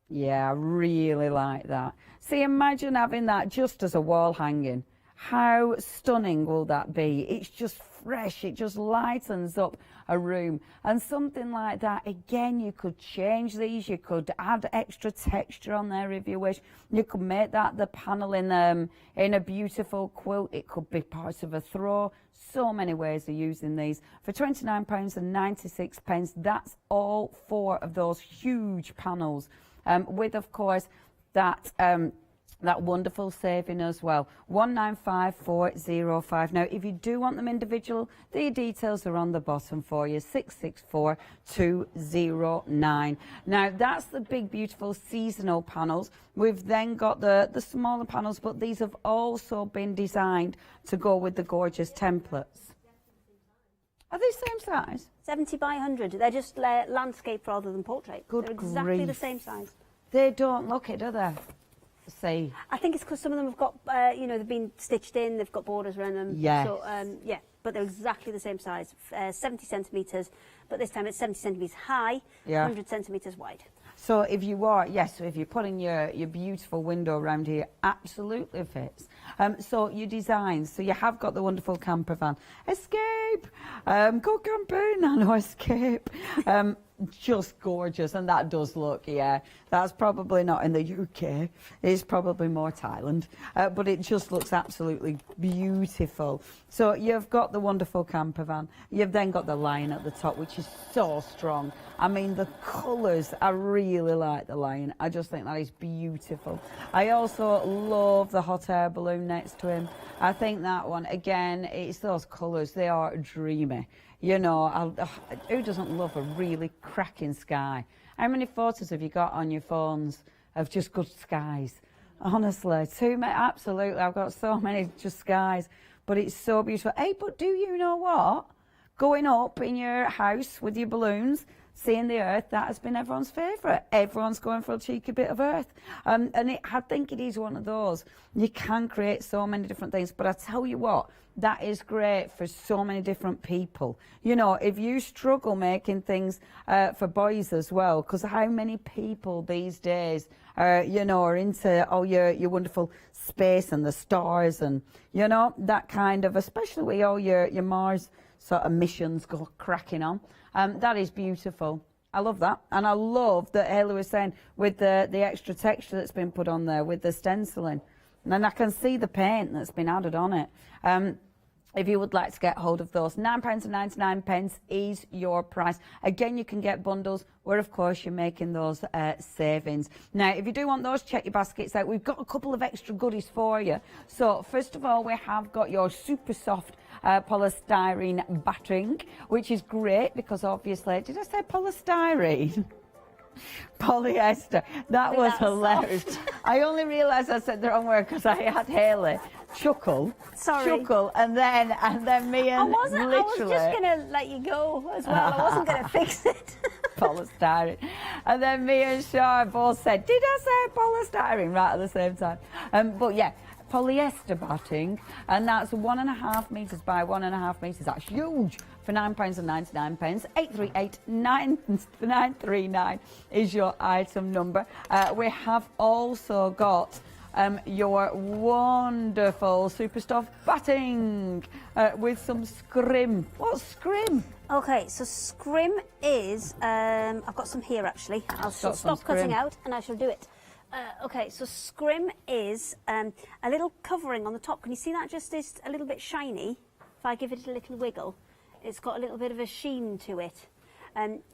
Yeah, I really like that. See, imagine having that just as a wall hanging. How stunning will that be? It's just fresh, it just lightens up a room. And something like that, again, you could change these, you could add extra texture on there if you wish. You could make that the panel in a beautiful quilt. It could be part of a throw. So many ways of using these. For £29.96, that's all 4 of those huge panels, with, of course, that wonderful saving as well, 195405. Now, if you do want them individual, the details are on the bottom for you, 664209. Now, that's the big, beautiful seasonal panels. We've then got the smaller panels, but these have also been designed to go with the gorgeous templates. Are they same size? 70 by 100. They're just landscape rather than portrait. Good They're exactly grief. the same size. They don't look it, do they? See. I think it's because some of them have got, they've been stitched in, they've got borders around them. Yes. So, but they're exactly the same size, 70 centimetres, but this time it's 70 centimetres high, 100 centimetres wide. So if you are, yes, so if you're putting your beautiful window around here, absolutely fits. So your designs, so you have got the wonderful camper van. Escape! Go camping! I know, escape. Just gorgeous, and that does look, yeah, that's probably not in the UK, it's probably more Thailand, but it just looks absolutely beautiful. So you've got the wonderful camper van, you've then got the lion at the top, which is so strong. I mean, the colours, I really like the lion. I just think that is beautiful. I also love the hot air balloon next to him. I think that one, again, it's those colours, they are dreamy. You know, who doesn't love a really cracking sky? How many photos have you got on your phones of just good skies? Honestly, too many, absolutely. I've got so many just skies, but it's so beautiful. Hey, but do you know what? Going up in your house with your balloons, seeing the earth, that has been everyone's favourite. Everyone's going for a cheeky bit of earth. And I think it is one of those. You can create so many different things, but I tell you what, that is great for so many different people. You know, if you struggle making things for boys as well, because how many people these days you know, are into all your wonderful space and the stars and, you know, that kind of, especially with all your Mars sort of missions go cracking on. That is beautiful. I love that. And I love that Haley was saying with the extra texture that's been put on there with the stenciling. And I can see the paint that's been added on it. If you would like to get hold of those, £9.99 is your price. Again, you can get bundles where, of course, you're making those savings. Now, if you do want those, check your baskets out. We've got a couple of extra goodies for you. So, first of all, we have got your super soft polystyrene batting, which is great because, obviously, did I say polystyrene? Polyester. That was hilarious. I only realised I said the wrong word because I had Haley chuckle, and then me and I was just going to let you go as well. I wasn't going to fix it. Polystyrene. And then me and Shar both said, did I say polystyrene? Right at the same time. But yeah, polyester batting, and that's 1.5 metres by 1.5 metres. That's huge. For £9.99, 838 939 is your item number. We have also got your wonderful super stuff batting with some scrim. What's scrim? Okay, so scrim is, I've got some here actually. I'll stop cutting out and I shall do it. Okay, so scrim is a little covering on the top. Can you see that just is a little bit shiny? If I give it a little wiggle, it's got a little bit of a sheen to it.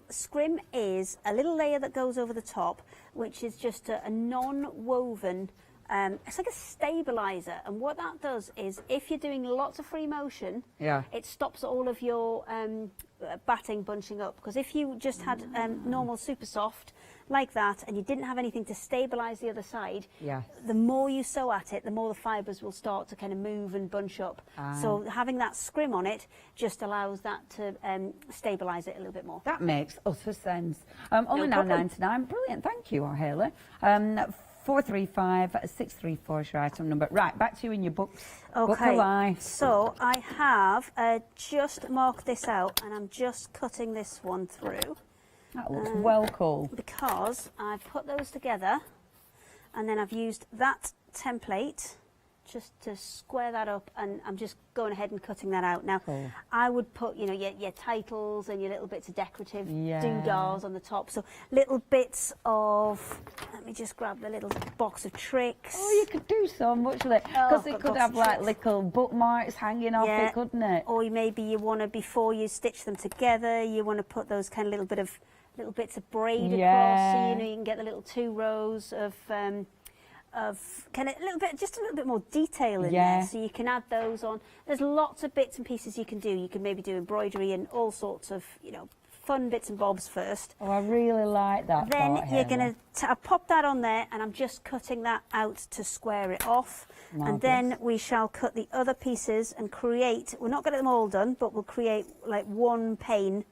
Scrim is a little layer that goes over the top, which is just a non-woven, it's like a stabiliser. And what that does is, if you're doing lots of free motion, it stops all of your batting bunching up. Because if you just had normal super soft, like that, and you didn't have anything to stabilise the other side, the more you sew at it, the more the fibres will start to kind of move and bunch up. So having that scrim on it just allows that to stabilise it a little bit more. That makes utter sense. Only £9.99. Brilliant. Thank you, Haley. 435-634 is your item number. Right, back to you in your books. Book of life. So I have just marked this out, and I'm just cutting this one through. That looks well cool. Because I've put those together, and then I've used that template just to square that up, and I'm just going ahead and cutting that out. Now, I would put, you know, your titles and your little bits of decorative doodahs on the top. So little bits of, let me just grab the little box of tricks. Oh, you could do so much with it. Because it could have like little bookmarks hanging off it, couldn't it? Or maybe you want to, before you stitch them together, you want to put those kind of little bits of braid across, so you know you can get the little 2 rows of kind of just a little bit more detail in there, so you can add those on. There's lots of bits and pieces you can do. You can maybe do embroidery and all sorts of, you know, fun bits and bobs first. Oh, I really like that. Then you're going to pop that on there, and I'm just cutting that out to square it off. Marvelous. And then we shall cut the other pieces and create, we're not going to get them all done, but we'll create like one pane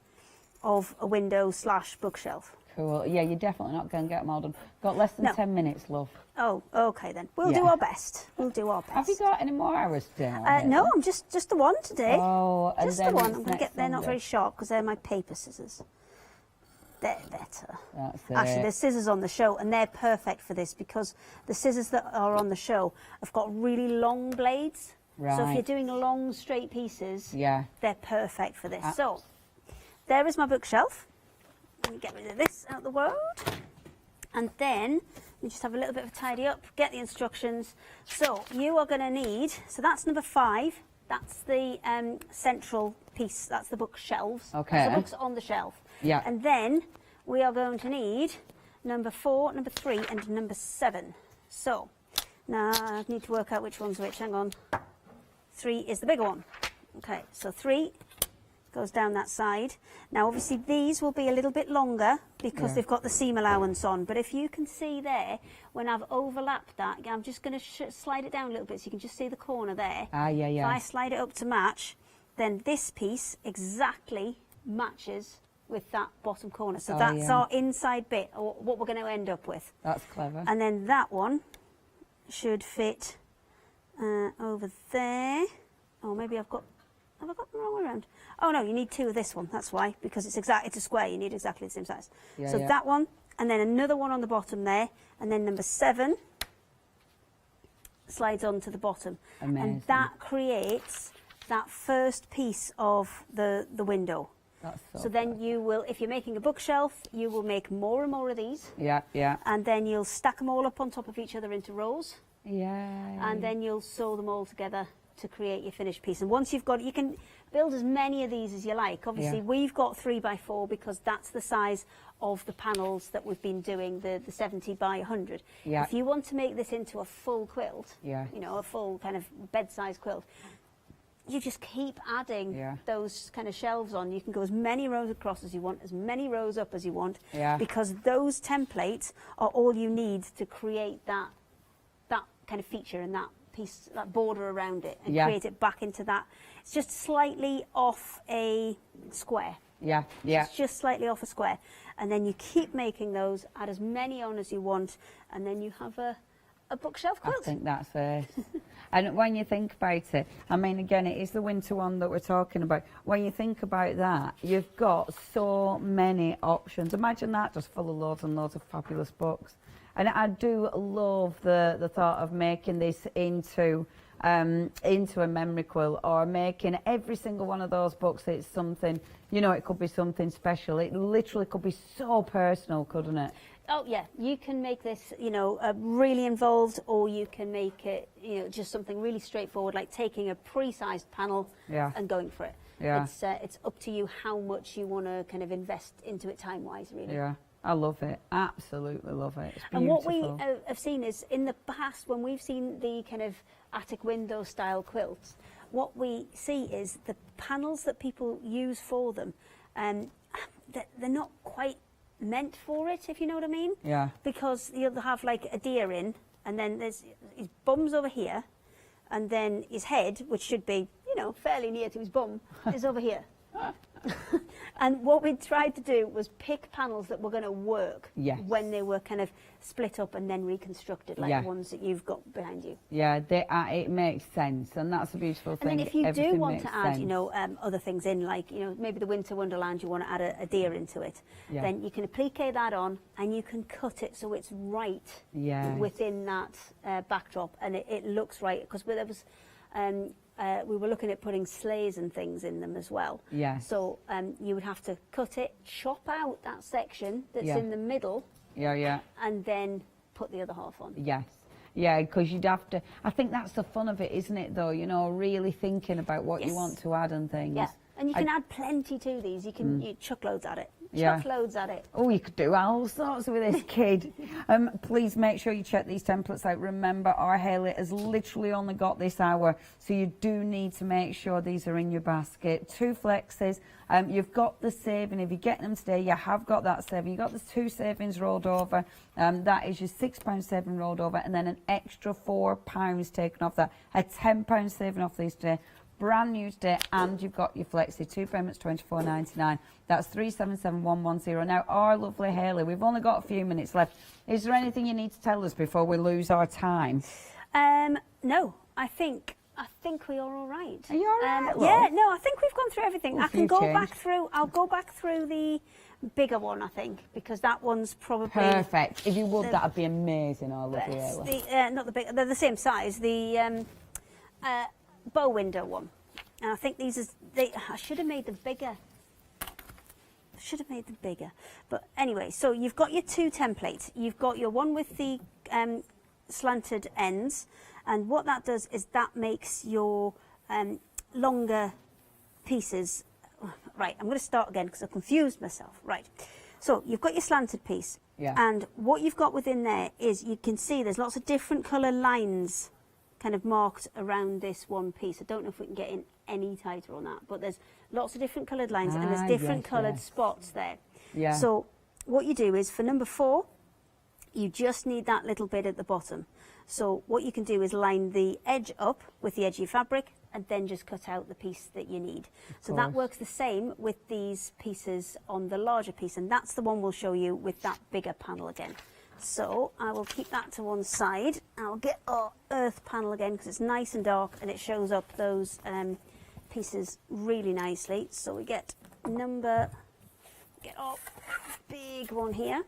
of a window / bookshelf. Cool. Yeah, you're definitely not going to get them all done. Got less than 10 minutes, love. Oh, okay then. We'll do our best. We'll do our best. Have you got any more hours today? No, I'm just the one today. Oh, and just then the one. I'm going to next get. They're not Sunday. very sharp because they're my paper scissors. They're better. That's Actually, it. there's scissors on the show, and they're perfect for this because the scissors that are on the show have got really long blades. So if Right. you're doing long, straight pieces, Yeah. they're perfect for this. So there is my bookshelf. Let me get rid of this out of the world. And then we just have a little bit of a tidy up, get the instructions. So you are going to need, so that's number 5. That's the central piece. That's the bookshelves. Okay. That's the books on the shelf. Yeah. And then we are going to need number 4, number 3, and number 7. So now I need to work out which one's which. Hang on. 3 is the bigger one. Okay, so 3 goes down that side. Now obviously these will be a little bit longer because they've got the seam allowance on, but if you can see there, when I've overlapped that, I'm just going to slide it down a little bit so you can just see the corner there. If I slide it up to match, then this piece exactly matches with that bottom corner. So that's our inside bit, or what we're going to end up with. That's clever. And then that one should fit over there. Oh, maybe have I got the wrong way around? Oh no, you need 2 of this one. That's why, because it's a square. You need exactly the same size. So that one, and then another one on the bottom there, and then number 7 slides onto the bottom. Amazing. And that creates that first piece of the window. That's So then you will, if you're making a bookshelf, you will make more and more of these. Yeah, yeah. And then you'll stack them all up on top of each other into rows. Yeah. And then you'll sew them all together to create your finished piece. And once you've got, you can build as many of these as you like. Obviously, we've got 3x4 because that's the size of the panels that we've been doing, the 70 by 100. Yeah. If you want to make this into a full quilt, Yeah. you know, a full kind of bed-size quilt, you just keep adding those kind of shelves on. You can go as many rows across as you want, as many rows up as you want, because those templates are all you need to create that kind of feature and that piece, that border around it, and create it back into that. It's just slightly off a square. Yeah, yeah. It's just slightly off a square. And then you keep making those, add as many on as you want, and then you have a bookshelf quilt. I think that's it. And when you think about it, I mean, again, it is the winter one that we're talking about. When you think about that, you've got so many options. Imagine that just full of loads and loads of fabulous books. And I do love the thought of making this into a memory quilt, or making every single one of those books, it's something, you know, it could be something special. It literally could be so personal, couldn't it? Oh yeah, you can make this, you know, really involved, or you can make it, you know, just something really straightforward, like taking a pre-sized panel and going for it. Yeah. It's up to you how much you want to kind of invest into it time-wise, really. Yeah, I love it. Absolutely love it. It's And what we beautiful. have seen is, in the past, when we've seen the kind of attic window style quilts, what we see is the panels that people use for them, they're not quite meant for it, if you know what I mean. Yeah. Because you'll have like a deer in, and then there's his bum's over here, and then his head, which should be, you know, fairly near to his bum, is over here. And what we tried to do was pick panels that were going to work when they were kind of split up and then reconstructed, like the ones that you've got behind you. Yeah, it makes sense, and that's a beautiful thing. And then if you do Everything want makes to add, sense. you know, other things in, like, you know, maybe the Winter Wonderland, you want to add a deer into it, then you can applique that on, and you can cut it so it's right within that backdrop, and it looks right, because there was... we were looking at putting sleighs and things in them as well. Yes. So you would have to cut it, chop out that section that's in the middle. And then put the other half on. Yes. Yeah, because you'd have to... I think that's the fun of it, isn't it, though? You know, really thinking about what you want to add and things. Yeah, and you can add plenty to these. You can you chuck loads at it. Chuck loads at it. Oh, you could do all sorts with this kid. Please make sure you check these templates out. Remember, our Haley has literally only got this hour, so you do need to make sure these are in your basket. 2 flexes. You've got the saving. If you get them today, you have got that saving. You've got the 2 savings rolled over. That is your £6 saving rolled over, and then an extra £4 taken off that. A £10 saving off these today. Brand new today, and you've got your flexi, 2 payments, £24.99. That's 377110. Now, our lovely Haley, we've only got a few minutes left. Is there anything you need to tell us before we lose our time? No, I think we are all right. Are you all right? Yeah, no, I think we've gone through everything. Well, I can go change. back through. I'll go back through the bigger one, I think, because that one's probably... Perfect. If you would, that'd be amazing. I love you. Not the big, they're the same size, the bow window one. And I think these is, I should have made them bigger. But anyway, so you've got your 2 templates. You've got your one with the slanted ends, and what that does is that makes your longer pieces. Right, I'm going to start again because I confused myself. Right, so you've got your slanted piece, and what you've got within there is, you can see there's lots of different colour lines kind of marked around this one piece. I don't know if we can get in any tighter on that, but there's lots of different coloured lines, and there's different coloured spots there. Yeah. So what you do is, for number 4, you just need that little bit at the bottom. So what you can do is line the edge up with the edge of your fabric, and then just cut out the piece that you need. So that works the same with these pieces on the larger piece, and that's the one we'll show you with that bigger panel again. So I will keep that to one side. I'll get our earth panel again because it's nice and dark, and it shows up those pieces really nicely. So we get our big one here.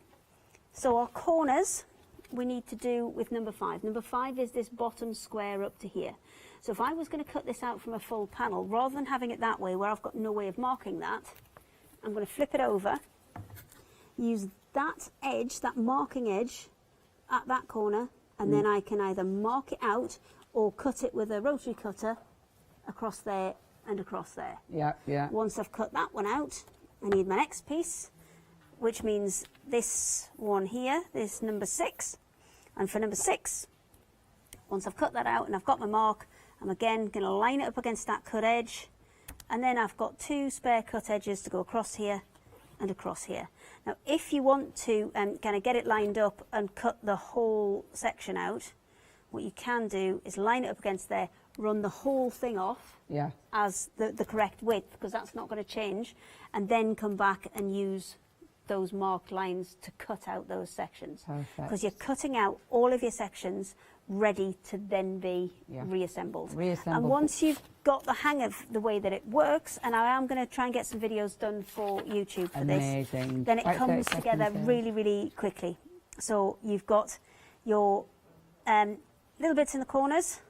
So our corners we need to do with number 5. Number 5 is this bottom square up to here. So if I was going to cut this out from a full panel, rather than having it that way where I've got no way of marking that, I'm going to flip it over, use that edge, that marking edge at that corner, and then I can either mark it out or cut it with a rotary cutter across there and across there. Yeah, yeah. Once I've cut that one out, I need my next piece, which means this one here, this number 6. And for number 6, once I've cut that out and I've got my mark, I'm again going to line it up against that cut edge, and then I've got 2 spare cut edges to go across here and across here. Now if you want to kind of get it lined up and cut the whole section out, what you can do is line it up against there, run the whole thing off as the correct width, because that's not going to change, and then come back and use those marked lines to cut out those sections. Because you're cutting out all of your sections ready to then be reassembled. And once you've got the hang of the way that it works, and I am going to try and get some videos done for YouTube for this, then it comes together really, really quickly. So you've got your little bits in the corners,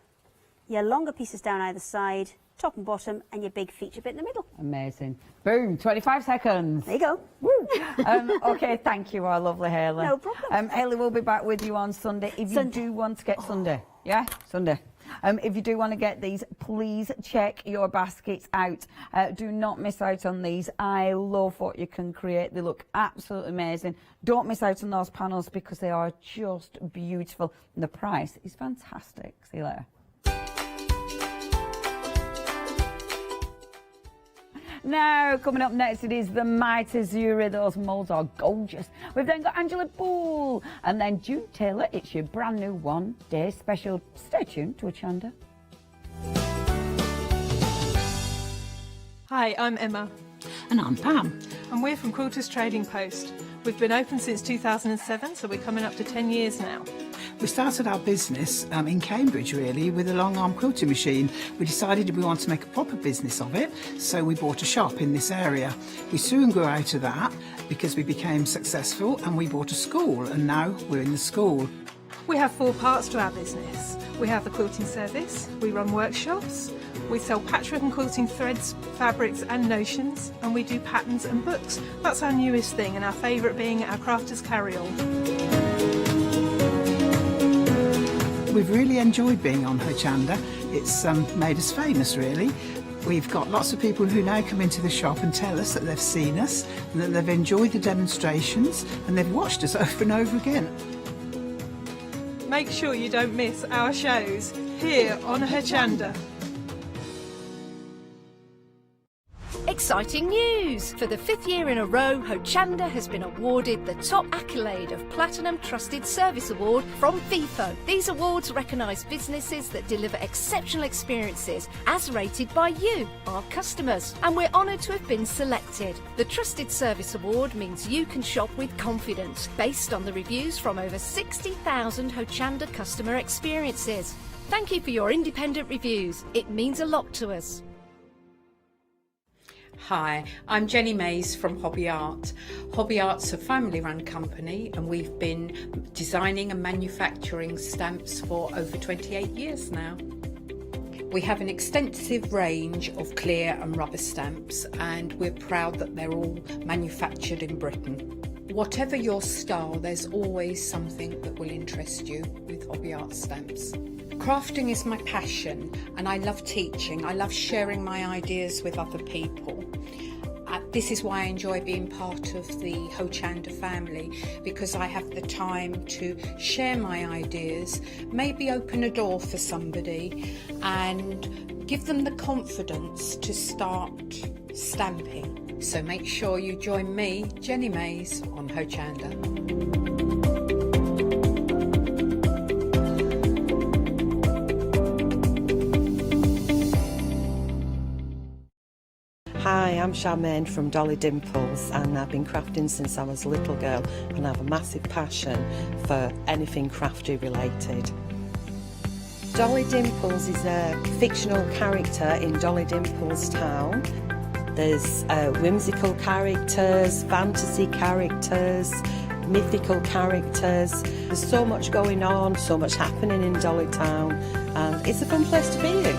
your longer pieces down either side, top and bottom, and your big feature bit in the middle. Amazing. Boom, 25 seconds. There you go. Woo. Okay, thank you, our lovely Hayley. No problem. Hayley will be back with you on Sunday. If you do want to get Sunday, Sunday. If you do want to get these, please check your baskets out. Do not miss out on these. I love what you can create. They look absolutely amazing. Don't miss out on those panels because they are just beautiful. And the price is fantastic. See you later. Now, coming up next, it is the Madhatters jewellery. Those moulds are gorgeous. We've then got Angela Poole and then Jude Taylor. It's your brand new one-day special. Stay tuned to Hochanda. Hi, I'm Emma. And I'm Pam. And we're from Quilters Trading Post. We've been open since 2007, so we're coming up to 10 years now. We started our business in Cambridge, really, with a long arm quilting machine. We decided we wanted to make a proper business of it, so we bought a shop in this area. We soon grew out of that because we became successful, and we bought a school, and now we're in the school. We have 4 parts to our business. We have the quilting service, we run workshops, we sell patchwork and quilting threads, fabrics and notions, and we do patterns and books. That's our newest thing, and our favourite being our crafters carry-all. We've really enjoyed being on Hochanda. It's made us famous, really. We've got lots of people who now come into the shop and tell us that they've seen us, and that they've enjoyed the demonstrations, and they've watched us over and over again. Make sure you don't miss our shows here on Hochanda. Exciting news! For the 5th year in a row, Hochanda has been awarded the top accolade of Platinum Trusted Service Award from Feefo. These awards recognise businesses that deliver exceptional experiences as rated by you, our customers. And we're honoured to have been selected. The Trusted Service Award means you can shop with confidence, based on the reviews from over 60,000 Hochanda customer experiences. Thank you for your independent reviews. It means a lot to us. Hi, I'm Jenny Mays from Hobby Art. Hobby Art's a family-run company and we've been designing and manufacturing stamps for over 28 years now. We have an extensive range of clear and rubber stamps and we're proud that they're all manufactured in Britain. Whatever your style, there's always something that will interest you with Hobby Art stamps. Crafting is my passion and I love teaching. I love sharing my ideas with other people. This is why I enjoy being part of the Hochanda family, because I have the time to share my ideas, maybe open a door for somebody and give them the confidence to start stamping. So make sure you join me, Jenny Mays, on Hochanda. Hi, I'm Charmaine from Dolly Dimples and I've been crafting since I was a little girl and I have a massive passion for anything crafty related. Dolly Dimples is a fictional character in Dolly Dimples Town. There's whimsical characters, fantasy characters, mythical characters. There's so much going on, so much happening in Dolly Town and it's a fun place to be in.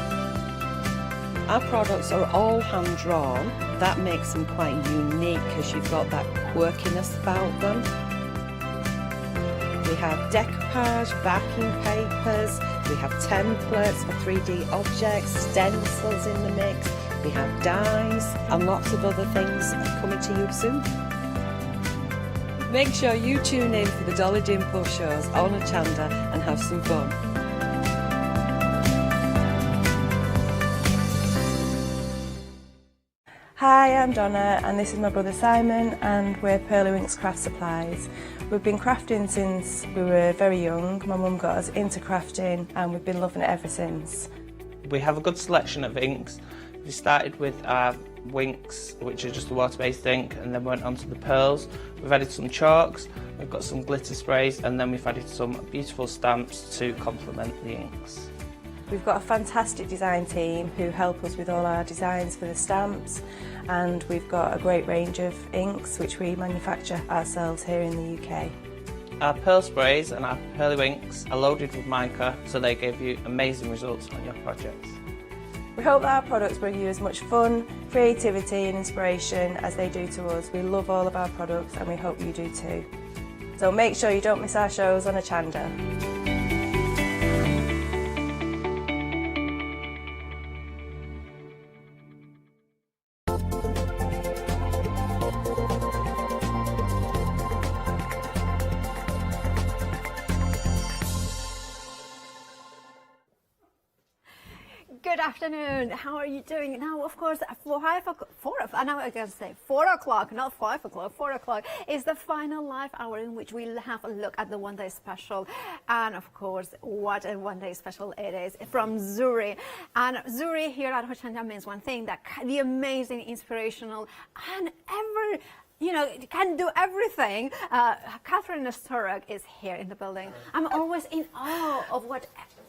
Our products are all hand drawn. That makes them quite unique because you've got that quirkiness about them. We have decoupage, backing papers, we have templates for 3D objects, stencils in the mix, we have dies and lots of other things coming to you soon. Make sure you tune in for the Dolly Dimple shows on Hochanda and have some fun. Hi, I'm Donna and this is my brother Simon and we're Pearlywinks Craft Supplies. We've been crafting since we were very young. My mum got us into crafting and we've been loving it ever since. We have a good selection of inks. We started with our Winks, which are just a water-based ink, and then went on to the pearls. We've added some chalks, we've got some glitter sprays, and then we've added some beautiful stamps to complement the inks. We've got a fantastic design team who help us with all our designs for the stamps, and we've got a great range of inks which we manufacture ourselves here in the UK. Our pearl sprays and our Pearlywinks are loaded with mica, so they give you amazing results on your projects. We hope that our products bring you as much fun, creativity and inspiration as they do to us. We love all of our products and we hope you do too. So make sure you don't miss our shows on Hochanda. Good afternoon. How are you doing? Now, of course, 4 o'clock, not 5 o'clock, 4 o'clock is the final live hour in which we'll have a look at the one-day special. And of course, what a one-day special it is from Zuri. And Zuri here at Hochanda means one thing, that the amazing, inspirational, and can do everything. Catherine Nestoruk is here in the building. I'm always in awe of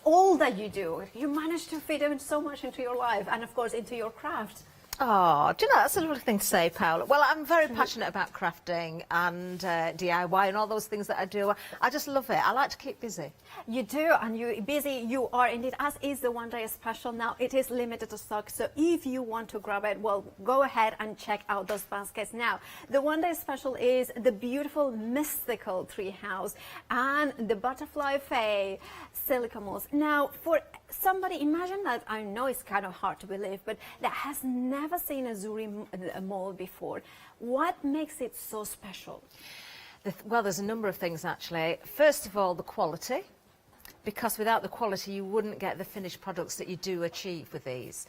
all that you do. You manage to fit in so much into your life and of course into your craft. Oh, do you know, that's a lovely thing to say, Paula. Well, I'm very passionate about crafting and DIY and all those things that I do. I just love it. I like to keep busy. You do, and you're busy. You are indeed, as is the one-day special. Now, it is limited to stock, so if you want to grab it, well, go ahead and check out those baskets now. The one-day special is the beautiful mystical treehouse and the butterfly fae silica molds. Now, for somebody, imagine that, I know it's kind of hard to believe, but that has never seen a Zuri mold before. What makes it so special? Well, there's a number of things actually. First of all, the quality, because without the quality you wouldn't get the finished products that you do achieve with these.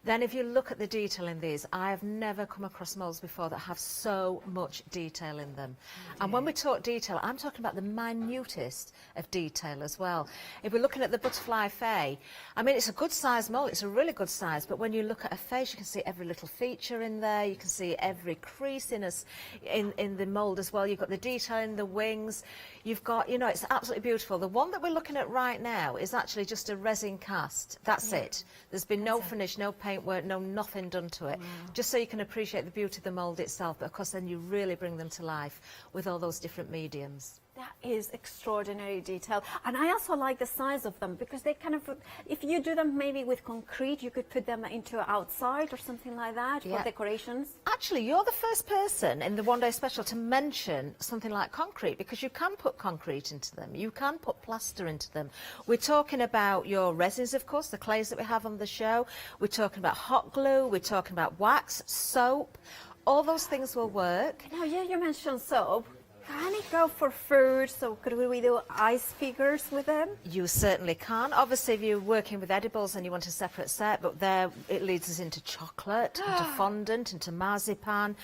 Then if you look at the detail in these, I have never come across molds before that have so much detail in them. And when we talk detail, I'm talking about the minutest of detail as well. If we're looking at the butterfly fae, I mean, it's a good size mold, it's a really good size, but when you look at a face, you can see every little feature in there, you can see every crease in the mold as well. You've got the detail in the wings, you've got, it's absolutely beautiful. The one that we're looking at right now is actually just a resin cast. That's it. There's been no finish, no paintwork, no nothing done to it. Just so you can appreciate the beauty of the mould itself, but of course then you really bring them to life with all those different mediums. That is extraordinary detail. And I also like the size of them because they kind of, if you do them maybe with concrete, you could put them into outside or something like that for decorations. Actually, you're the first person in the One Day Special to mention something like concrete, because you can put concrete into them. You can put plaster into them. We're talking about your resins, of course, the clays that we have on the show. We're talking about hot glue. We're talking about wax, soap. All those things will work. Now, yeah, you mentioned soap. Can it go for food? So could we do ice figures with them? You certainly can. Obviously, if you're working with edibles and you want a separate set, but there it leads us into chocolate, into fondant, into marzipan.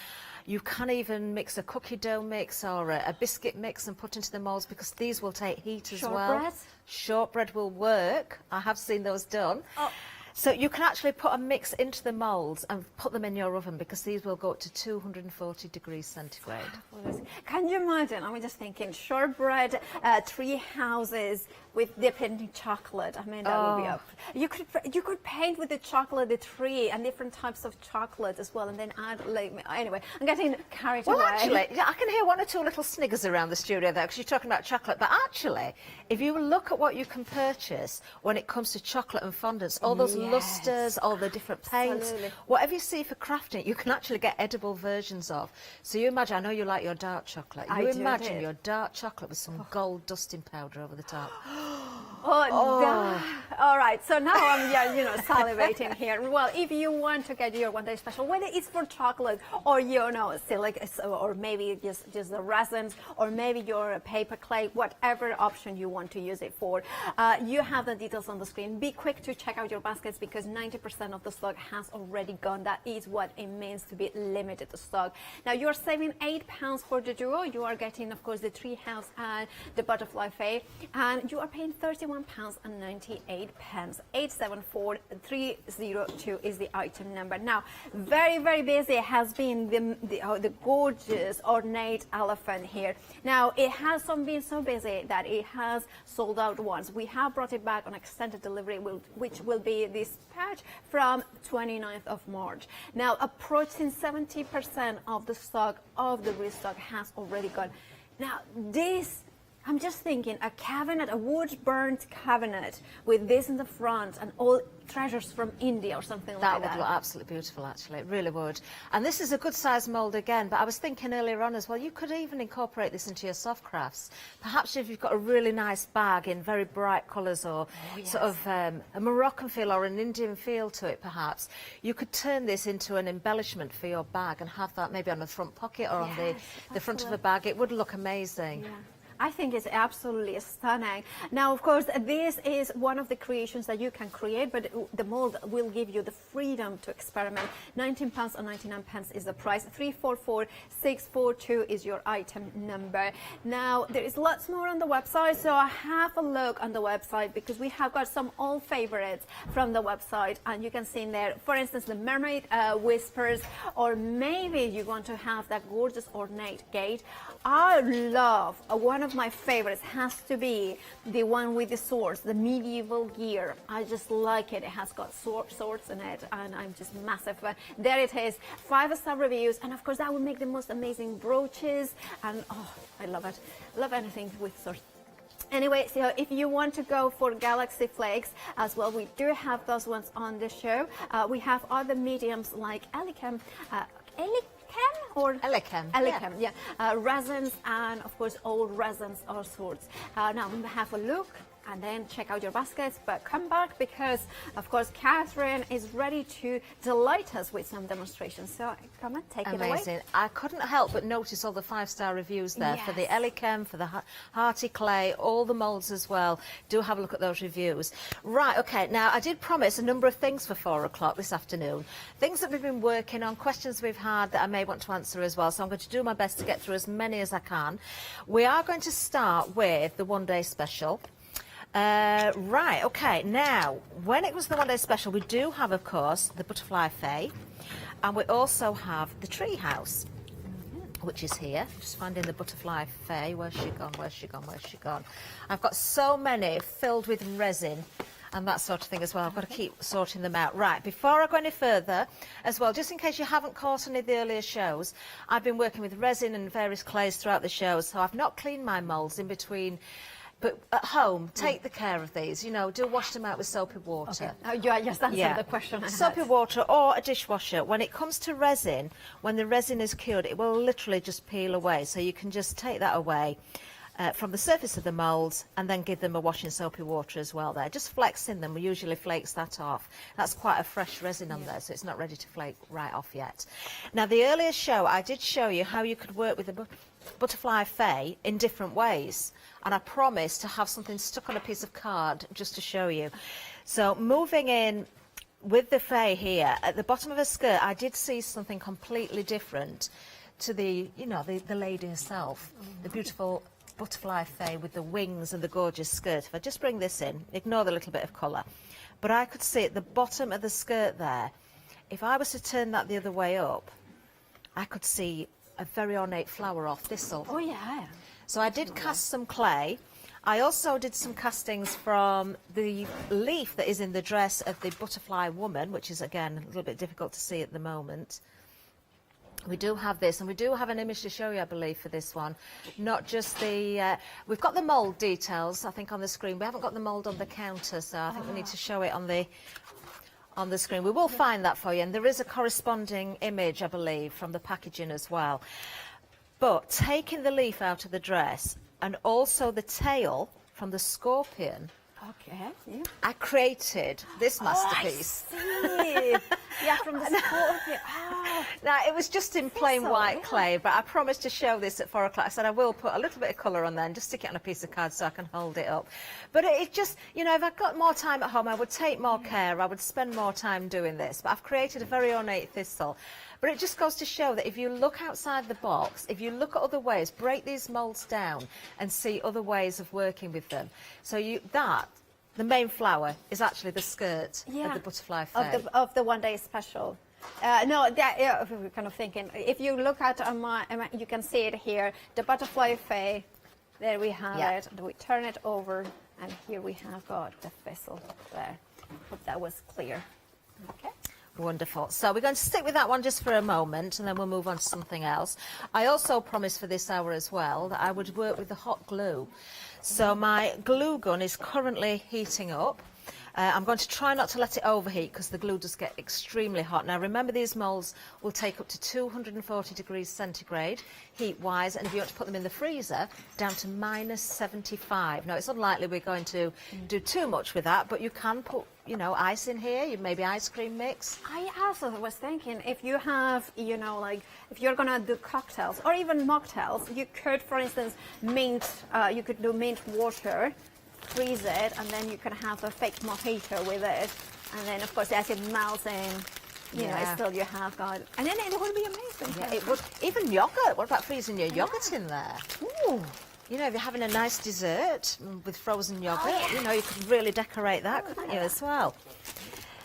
You can even mix a cookie dough mix or a biscuit mix and put into the moulds, because these will take heat as well. Shortbread? Shortbread will work. I have seen those done. So you can actually put a mix into the moulds and put them in your oven, because these will go up to 240 degrees centigrade. Can you imagine? I'm just thinking shortbread, tree houses with dipped in chocolate. I mean, that would be up. You could paint with the chocolate, the tree, and different types of chocolate as well, and then add like. Anyway, I'm getting carried away. Well, actually, I can hear one or two little sniggers around the studio there, because you're talking about chocolate. But actually, if you look at what you can purchase when it comes to chocolate and fondants, all those lustres, all the different paints, whatever you see for crafting, you can actually get edible versions of. So you imagine, I know you like your dark chocolate. You imagine your dark chocolate with some gold dusting powder over the top. All right, so now I'm salivating here. Well, if you want to get your One Day Special, whether it's for chocolate or silica, or maybe just the resins, or maybe your paper clay, whatever option you want to use it for, you have the details on the screen. Be quick to check out your baskets, because 90% of the stock has already gone. That is what it means to be limited stock. Now you're saving £8 for the duo. You are getting, of course, the tree house and the butterfly fay, and you are paying £31.98. 874-302 is the item number. Now, very, very busy has been the gorgeous ornate elephant here. Now, it has been so busy that it has sold out once. We have brought it back on extended delivery, which will be dispatched from 29th of March. Now, approaching 70% of the stock of the restock has already gone. Now, this, I'm just thinking, a cabinet, a wood-burnt cabinet with this in the front and all treasures from India or something like that. That would look absolutely beautiful, actually. It really would. And this is a good size mould again, but I was thinking earlier on as well, you could even incorporate this into your soft crafts. Perhaps if you've got a really nice bag in very bright colours, or sort of a Moroccan feel or an Indian feel to it, perhaps, you could turn this into an embellishment for your bag and have that maybe on the front pocket or on the front of a bag. It would look amazing. Yeah. I think it's absolutely stunning. Now, of course, this is one of the creations that you can create, but the mold will give you the freedom to experiment. £19.99 is the price. 344642 is your item number. Now, there is lots more on the website, so have a look on the website, because we have got some old favorites from the website, and you can see in there, for instance, the mermaid whispers, or maybe you want to have that gorgeous ornate gate. I love one of my favorites has to be the one with the swords, the medieval gear. I just like it. It has got swords in it, and I'm just massive fan. There it is, 5-star reviews, and of course that will make the most amazing brooches, and I love it. Love anything with swords. Anyway, so if you want to go for Galaxy Flakes as well, we do have those ones on the show. We have other mediums like Elichem, resins, and of course old resins or swords. Now have a look and then check out your baskets, but come back, because of course Catherine is ready to delight us with some demonstrations. So come on, take it away. Amazing. I couldn't help but notice all the 5-star reviews there for the Elichem, for the Hearty Clay, all the moulds as well. Do have a look at those reviews. Right, okay, now I did promise a number of things for 4 o'clock this afternoon. Things that we've been working on, questions we've had that I may want to answer as well, so I'm going to do my best to get through as many as I can. We are going to start with the One Day Special. Right, okay, now, when it was the One Day Special, we do have, of course, the Butterfly Fay, and we also have the Tree House. which is here. Just finding the butterfly fay. Where's she gone? Where's she gone? Where's she gone? I've got so many filled with resin and that sort of thing as well. I've got to keep sorting them out. Right, before I go any further, as well, just in case you haven't caught any of the earlier shows, I've been working with resin and various clays throughout the shows, so I've not cleaned my moulds in between. But at home, take the care of these. You know, do wash them out with soapy water. Okay. You just answered the question I had. Soapy water or a dishwasher. When it comes to resin, when the resin is cured, it will literally just peel away. So you can just take that away from the surface of the moulds and then give them a wash in soapy water as well there. Just flexing them usually flakes that off. That's quite a fresh resin on there, so it's not ready to flake right off yet. Now, the earlier show, I did show you how you could work with the butterfly fay in different ways. And I promised to have something stuck on a piece of card just to show you. So moving in with the fay here, at the bottom of her skirt, I did see something completely different to the, you know, the lady herself, the beautiful butterfly fay with the wings and the gorgeous skirt. If I just bring this in, ignore the little bit of colour, but I could see at the bottom of the skirt there, if I was to turn that the other way up, I could see a very ornate flower or thistle. Oh, yeah. So I did cast some clay. I also did some castings from the leaf that is in the dress of the butterfly woman, which is, again, a little bit difficult to see at the moment. We do have this, and we do have an image to show you, I believe, for this one. Not just the... we've got the mould details, I think, on the screen. We haven't got the mould on the counter, so I think we need to show it on the screen. We will find that for you, and there is a corresponding image, I believe, from the packaging as well. But taking the leaf out of the dress and also the tail from the scorpion, okay, yeah. I created this masterpiece. Oh, I see. Yeah, from the scorpion. Oh. Now, it was just in plain white clay, but I promised to show this at 4 o'clock. I said I will put a little bit of colour on there and just stick it on a piece of card so I can hold it up. But it just, you know, if I'd got more time at home, I would take more care, I would spend more time doing this. But I've created a very ornate thistle. But it just goes to show that if you look outside the box, if you look at other ways, break these moulds down and see other ways of working with them. So the main flower is actually the skirt of the butterfly fay. Of the one-day special. We're kind of thinking, if you look at you can see it here, the butterfly fay, there we have it. We turn it over, and here we have got the thistle there. Hope that was clear. Okay. Wonderful. So we're going to stick with that one just for a moment, and then we'll move on to something else. I also promised for this hour as well that I would work with the hot glue. So my glue gun is currently heating up. I'm going to try not to let it overheat because the glue does get extremely hot. Now remember, these moulds will take up to 240 degrees centigrade heat-wise, and if you want to put them in the freezer, down to -75. Now it's unlikely we're going to do too much with that, but you can put, you know, ice in here, maybe ice cream mix. I also was thinking, if you have, you know, like, if you're gonna do cocktails or even mocktails, you could, for instance, you could do mint water, freeze it, and then you can have a fake mojito with it, and then of course as it melts in, you know, still you have got, and then it would be amazing. Yeah, it would. Even yogurt. What about freezing your yogurt in there? Ooh. You know, if you're having a nice dessert with frozen yogurt, you know, you could really decorate that, couldn't you, as well?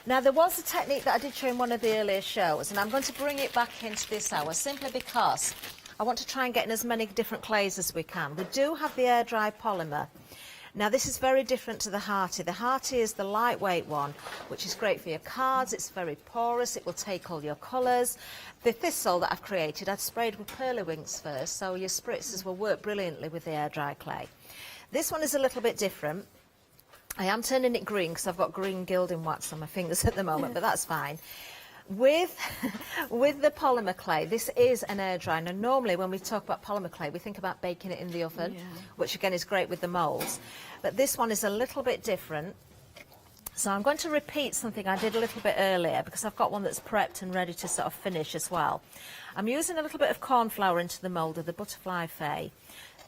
Now, there was a technique that I did show in one of the earlier shows, and I'm going to bring it back into this hour simply because I want to try and get in as many different clays as we can. We do have the air dry polymer. Now, this is very different to the Hearty. The Hearty is the lightweight one, which is great for your cards. It's very porous. It will take all your colours. The thistle that I've created, I'd sprayed with pearly winks first, so your spritzers will work brilliantly with the air dry clay. This one is a little bit different. I am turning it green because I've got green gilding wax on my fingers at the moment, but that's fine. With the polymer clay, this is an air dry. Now, normally when we talk about polymer clay, we think about baking it in the oven, which again is great with the moulds. But this one is a little bit different. So I'm going to repeat something I did a little bit earlier because I've got one that's prepped and ready to sort of finish as well. I'm using a little bit of corn flour into the mould of the butterfly fay,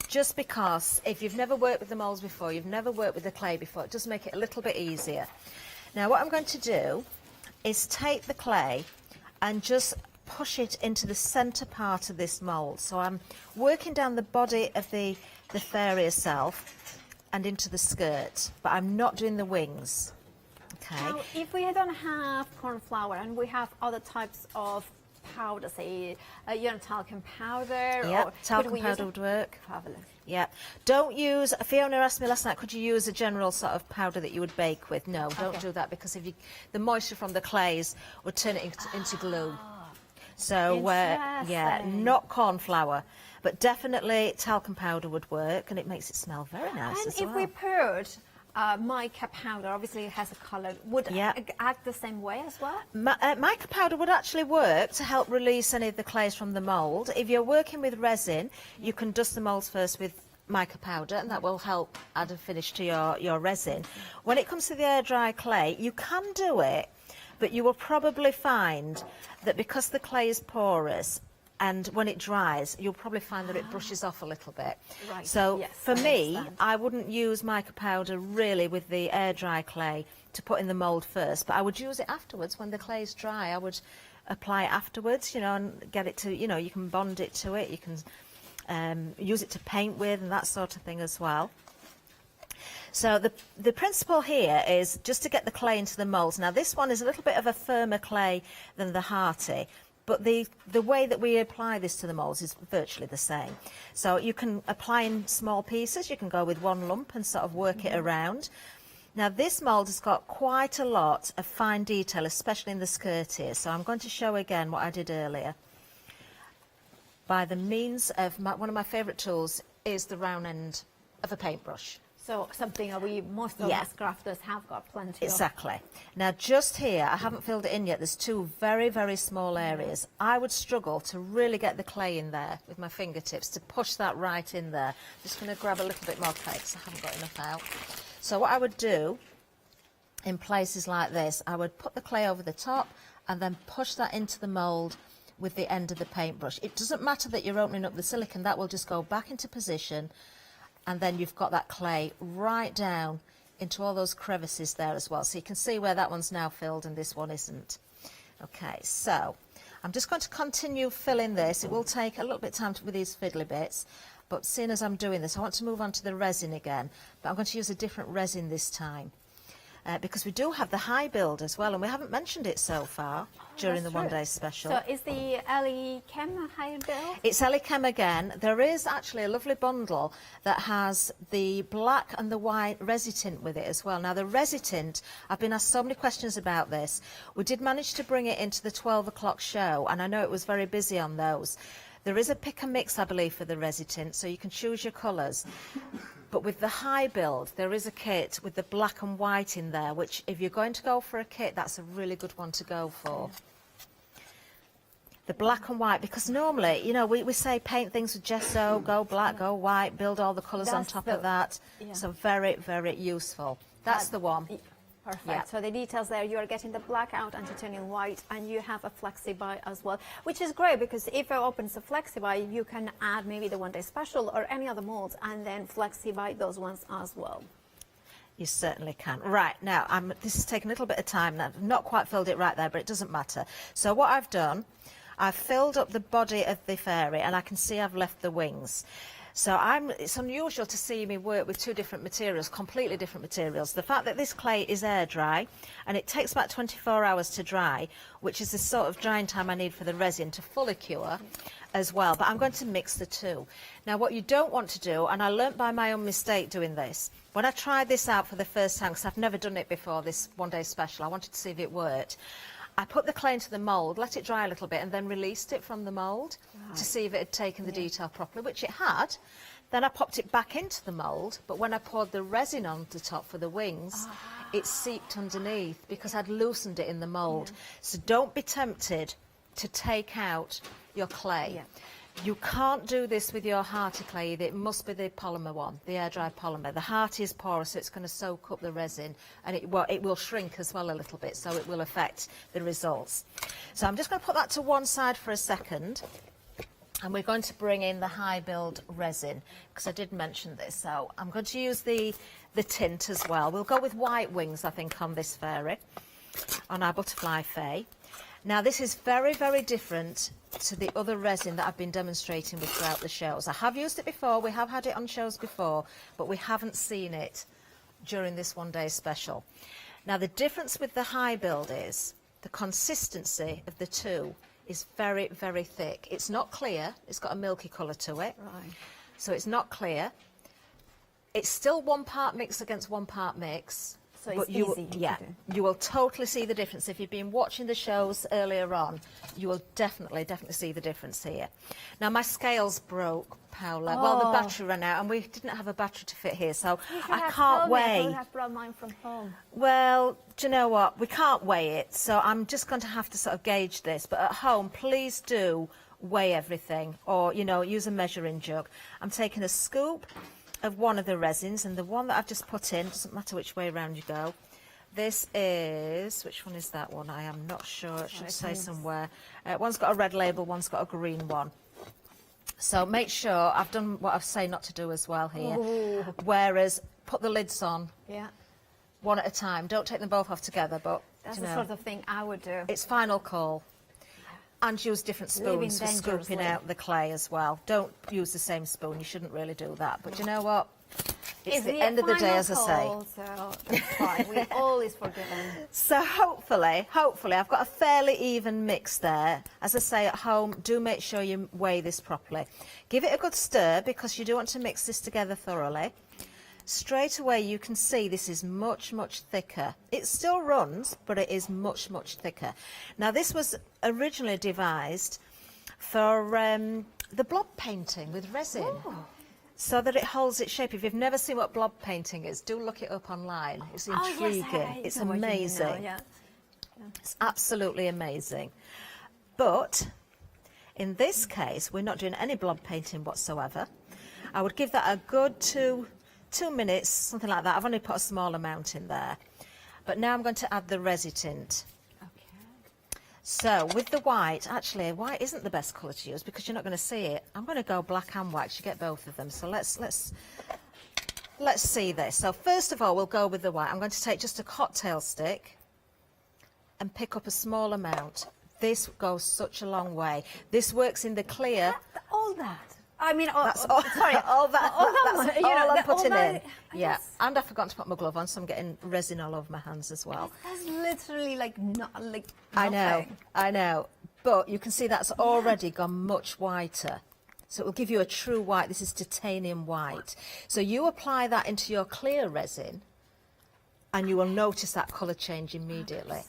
just because if you've never worked with the moulds before, you've never worked with the clay before, it does make it a little bit easier. Now, what I'm going to do is take the clay and just push it into the centre part of this mould. So I'm working down the body of the fairy herself and into the skirt, but I'm not doing the wings. Okay. Now, if we don't have corn flour and we have other types of powder, say, talcum powder? Yeah, or talcum could we powder use would work. Fabulous. Yeah. Don't use, Fiona asked me last night, could you use a general sort of powder that you would bake with? No, don't do that, because if the moisture from the clays would turn it into glue. So, yeah, not corn flour, but definitely talcum powder would work, and it makes it smell very nice And as if well. we put mica powder, obviously it has a colour, would act the same way as well? Mica powder would actually work to help release any of the clays from the mould. If you're working with resin, you can dust the moulds first with mica powder, and that will help add a finish to your resin. When it comes to the air dry clay, you can do it, but you will probably find that because the clay is porous, and when it dries, you'll probably find that it brushes off a little bit. Right. So Yes, for me, understand. I wouldn't use mica powder really with the air dry clay to put in the mould first, but I would use it afterwards when the clay is dry. I would apply it afterwards, and get it to, you can bond it to it. You can use it to paint with and that sort of thing as well. So the principle here is just to get the clay into the moulds. Now this one is a little bit of a firmer clay than the Hearty, but the way that we apply this to the moulds is virtually the same. So you can apply in small pieces, you can go with one lump and sort of work it around. Now this mould has got quite a lot of fine detail, especially in the skirt here. So I'm going to show again what I did earlier. By the means of one of my favourite tools is the round end of a paintbrush. So something most of us crafters have got plenty Exactly. Now just here, I haven't filled it in yet, there's two very, very small areas. I would struggle to really get the clay in there with my fingertips, to push that right in there. I'm just going to grab a little bit more clay because I haven't got enough out. So what I would do in places like this, I would put the clay over the top and then push that into the mould with the end of the paintbrush. It doesn't matter that you're opening up the silicone, that will just go back into position, and then you've got that clay right down into all those crevices there as well. So you can see where that one's now filled and this one isn't. Okay, so I'm just going to continue filling this. It will take a little bit of time with these fiddly bits, but seeing as I'm doing this, I want to move on to the resin again, but I'm going to use a different resin this time. Because we do have the high build as well, and we haven't mentioned it so far during the one-day special. So is the Ellie Chem high build? It's Ellie Chem again. There is actually a lovely bundle that has the black and the white resitint with it as well. Now the resitint, I've been asked so many questions about this. We did manage to bring it into the 12 o'clock show, and I know it was very busy on those. There is a pick and mix, I believe, for the resitint, so you can choose your colours. But with the high build, there is a kit with the black and white in there, which if you're going to go for a kit, that's a really good one to go for. The black and white, because normally, we say paint things with gesso, go black, go white, build all the colours on top of that. So very, very useful. That's the one. Perfect. Yeah. So the details there, you are getting the blackout and titanium white, and you have a flexi-buy as well, which is great because if it opens a flexi-buy, you can add maybe the one-day special or any other molds and then flexi-buy those ones as well. You certainly can. Right, now, this has taken a little bit of time. I've not quite filled it right there, but it doesn't matter. So what I've done, I've filled up the body of the fairy, and I can see I've left the wings. So it's unusual to see me work with two different materials, completely different materials. The fact that this clay is air dry, and it takes about 24 hours to dry, which is the sort of drying time I need for the resin to fully cure as well. But I'm going to mix the two. Now what you don't want to do, and I learnt by my own mistake doing this, when I tried this out for the first time, because I've never done it before, this one-day special, I wanted to see if it worked. I put the clay into the mould, let it dry a little bit, and then released it from the mould to see if it had taken the detail properly, which it had. Then I popped it back into the mould, but when I poured the resin on the top for the wings, it seeped underneath because I'd loosened it in the mould. So don't be tempted to take out your clay. You can't do this with your Hearty clay either. It must be the polymer one, the air-dry polymer. The Hearty is porous, so it's going to soak up the resin, and it will shrink as well a little bit, so it will affect the results. So I'm just going to put that to one side for a second, and we're going to bring in the high build resin, because I did mention this. So I'm going to use the tint as well. We'll go with white wings, I think, on this fairy, on our butterfly fae. Now this is very, very different to the other resin that I've been demonstrating with throughout the shows. I have used it before, we have had it on shows before, but we haven't seen it during this one-day special. Now the difference with the high build is the consistency of the two is very, very thick. It's not clear. It's got a milky colour to it. Right. So it's not clear. It's still 1 part mix against 1 part mix. So it's but you easy to yeah, do. you will totally see the difference. If you've been watching the shows earlier on, you will definitely see the difference here. Now, my scales broke, Paula. Well, the battery ran out, and we didn't have a battery to fit here, so I can't weigh. I have brought mine from home. Well, do you know what? We can't weigh it, so I'm just going to have to sort of gauge this. But at home, please do weigh everything, or, you know, use a measuring jug. I'm taking a scoop of one of the resins, and the one that I've just put in, doesn't matter which way around you go. This is, which one is that one? I am not sure. It should say somewhere. One's got a red label, one's got a green one. So make sure, I've done what I say not to do as well here. Ooh. Whereas, put the lids on. Yeah. One at a time. Don't take them both off together, but That's you the know, sort of thing I would do. it's final call. And use different Living spoons for scooping dangerously. out the clay as well. Don't use the same spoon. You shouldn't really do that. But you know what? It's the end of the day, as I say. So that's fine. We always forgiven. So hopefully, I've got a fairly even mix there. As I say, at home, do make sure you weigh this properly. Give it a good stir, because you do want to mix this together thoroughly. Straight away, you can see this is much, much thicker. It still runs, but it is much, much thicker. Now, this was originally devised for the blob painting with resin. Ooh. So that it holds its shape. If you've never seen what blob painting is, do look it up online. It's intriguing. It's amazing. Yeah. It's absolutely amazing. But in this case, we're not doing any blob painting whatsoever. I would give that a good two minutes, something like that. I've only put a small amount in there. But now I'm going to add the resi tint. So with the white, actually white isn't the best colour to use because you're not going to see it. I'm going to go black and white. You get both of them. So let's see this. So first of all, we'll go with the white. I'm going to take just a cocktail stick and pick up a small amount. This goes such a long way. This works in the clear. All that. I mean, that's all, sorry, all that. That's you know, all I'm all putting that, in. Yeah, and I've forgotten to put my glove on, so I'm getting resin all over my hands as well. That's literally like not like. I nothing. know, but you can see that's already gone much whiter. So it will give you a true white. This is titanium white. So you apply that into your clear resin, and you will notice that colour change immediately.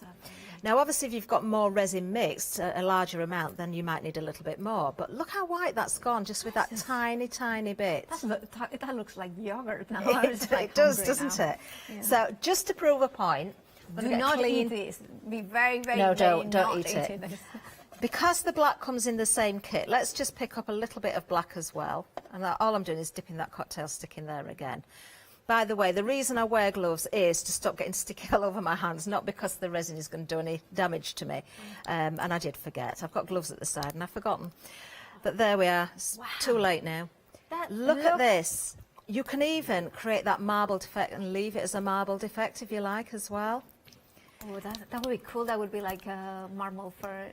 Now, obviously, if you've got more resin mixed, a larger amount, then you might need a little bit more. But look how white that's gone, just with that tiny, tiny bit. That looks like yogurt now. It does, doesn't it? Yeah. So, just to prove a point, I'm Do gonna get not clean. eat this. Be very, very, No, very don't not eat it. eating this. Because the black comes in the same kit, let's just pick up a little bit of black as well. And all I'm doing is dipping that cocktail stick in there again. By the way, the reason I wear gloves is to stop getting sticky all over my hands, not because the resin is going to do any damage to me. And I did forget. I've got gloves at the side and I've forgotten. But there we are. It's too late now. Look at this. You can even create that marbled effect and leave it as a marbled effect if you like as well. Oh, that would be cool. That would be like marble for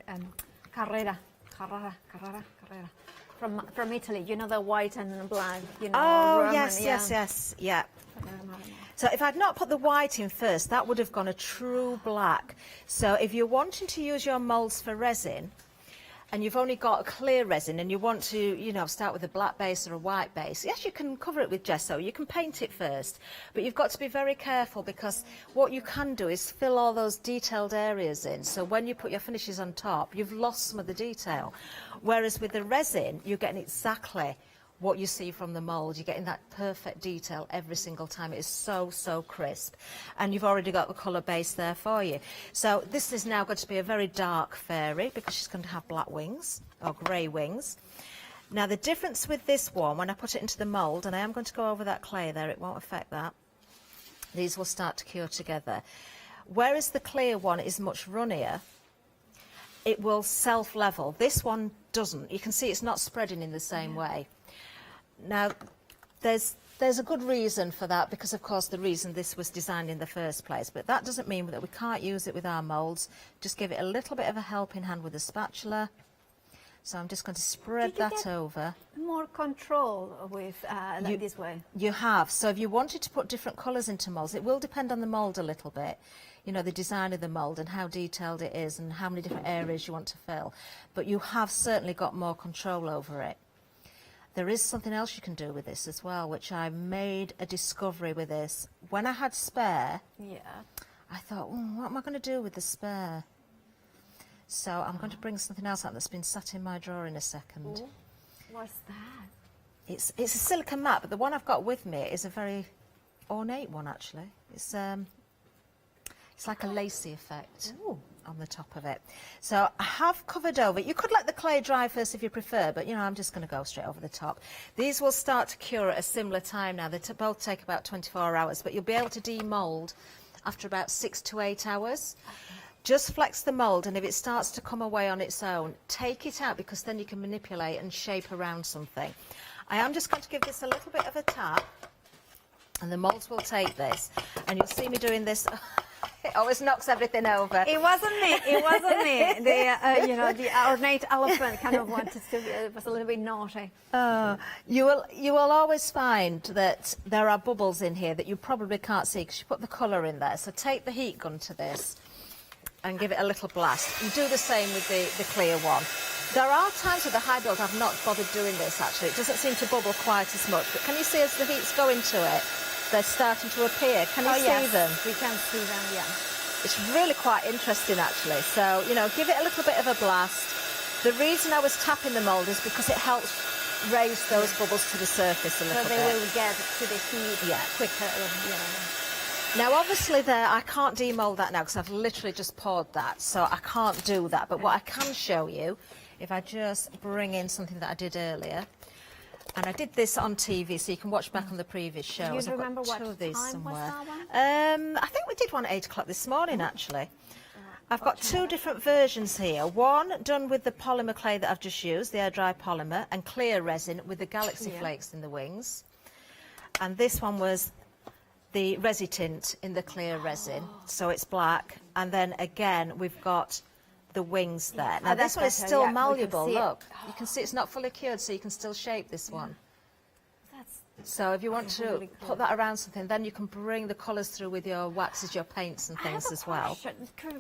Carrera. From Italy, you know, the white and black, you know. Oh, Roman, yes, yeah. So if I'd not put the white in first, that would have gone a true black. So if you're wanting to use your moulds for resin, and you've only got a clear resin, and you want to, you know, start with a black base or a white base, yes, you can cover it with gesso, you can paint it first, but you've got to be very careful because what you can do is fill all those detailed areas in, so when you put your finishes on top, you've lost some of the detail. Whereas with the resin, you're getting exactly what you see from the mould. You're getting that perfect detail every single time. It is so, so crisp. And you've already got the colour base there for you. So this is now going to be a very dark fairy because she's going to have black wings or grey wings. Now the difference with this one, when I put it into the mould, and I am going to go over that clay there, it won't affect that. These will start to cure together. Whereas the clear one is much runnier, it will self-level. This one doesn't. You can see it's not spreading in the same way. Now, there's a good reason for that because, of course, the reason this was designed in the first place. But that doesn't mean that we can't use it with our moulds. Just give it a little bit of a helping hand with a spatula. So I'm just going to spread that over. More control with this way. You have. So if you wanted to put different colours into moulds, it will depend on the mould a little bit. you know, the design of the mould and how detailed it is and how many different areas you want to fill. But you have certainly got more control over it. There is something else you can do with this as well, which I made a discovery with this. When I had spare, I thought, what am I going to do with the spare? So I'm going to bring something else out that's been sat in my drawer in a second. What's that? It's a silicone mat, but the one I've got with me is a very ornate one, actually. It's like a lacy effect on the top of it. So I have covered over. You could let the clay dry first if you prefer, but, you know, I'm just going to go straight over the top. These will start to cure at a similar time now. They both take about 24 hours, but you'll be able to demould after about 6 to 8 hours. Just flex the mould, and if it starts to come away on its own, take it out, because then you can manipulate and shape around something. I am just going to give this a little bit of a tap, and the moulds will take this, and you'll see me doing this. It always knocks everything over. It wasn't me. It wasn't me. The you know, the ornate elephant kind of wanted to. It was a little bit naughty. You will always find that there are bubbles in here that you probably can't see because you put the colour in there. So take the heat gun to this and give it a little blast. You do the same with the clear one. There are times with the high build I've not bothered doing this actually. It doesn't seem to bubble quite as much. But can you see as the heat's going to it? They're starting to appear. Can you see them? We can see them, yeah. It's really quite interesting, actually. So, you know, give it a little bit of a blast. The reason I was tapping the mould is because it helps raise those bubbles to the surface a little bit. So they will get to the heat quicker. Now, obviously, there I can't demould that now because I've literally just poured that, so I can't do that. But what I can show you, if I just bring in something that I did earlier. And I did this on TV, so you can watch back on the previous shows. Do you remember what two of these time somewhere. was that one? I think we did one at 8 o'clock this morning, actually. I've got two different versions here. One done with the polymer clay that I've just used, the air dry polymer, and clear resin with the galaxy flakes in the wings. And this one was the resi tint in the clear resin, so it's black. And then again, we've got the wings there. Now this one is still malleable, look. You can see it's not fully cured, so you can still shape this one. So if you want to really put that around something, then you can bring the colours through with your waxes, your paints and things as well.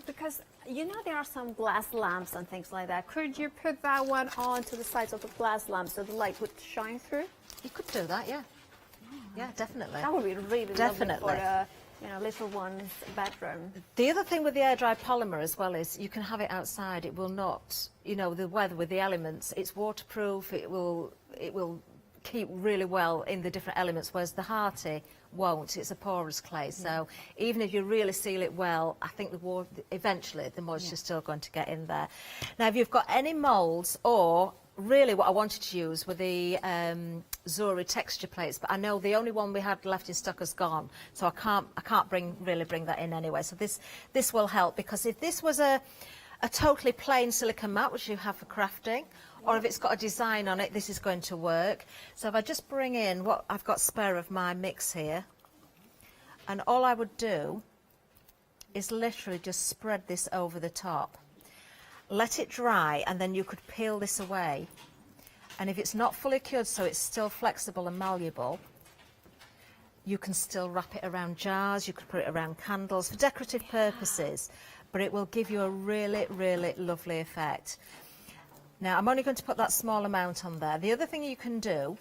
Because, you know, there are some glass lamps and things like that. Could you put that one onto the sides of the glass lamp so the light would shine through? You could do that, yeah. Yeah, definitely. That would be really lovely for a little one's bedroom. The other thing with the air dry polymer as well is you can have it outside. It will not, you know, the weather with the elements, it's waterproof. It will keep really well in the different elements, whereas the Hearty won't. It's a porous clay, so even if you really seal it well, I think the water, eventually the moisture's still going to get in there. Now, if you've got any moulds, or really what I wanted to use were the Zuri texture plates, but I know the only one we had left in stock has gone, so I can't really bring that in anyway. So this will help, because if this was a totally plain silicone mat, which you have for crafting, or if it's got a design on it, this is going to work. So if I just bring in what I've got spare of my mix here, and all I would do is literally just spread this over the top. Let it dry, and then you could peel this away. And if it's not fully cured, so it's still flexible and malleable, you can still wrap it around jars, you could put it around candles for decorative purposes, but it will give you a really, really lovely effect. Now, I'm only going to put that small amount on there. The other thing you can do,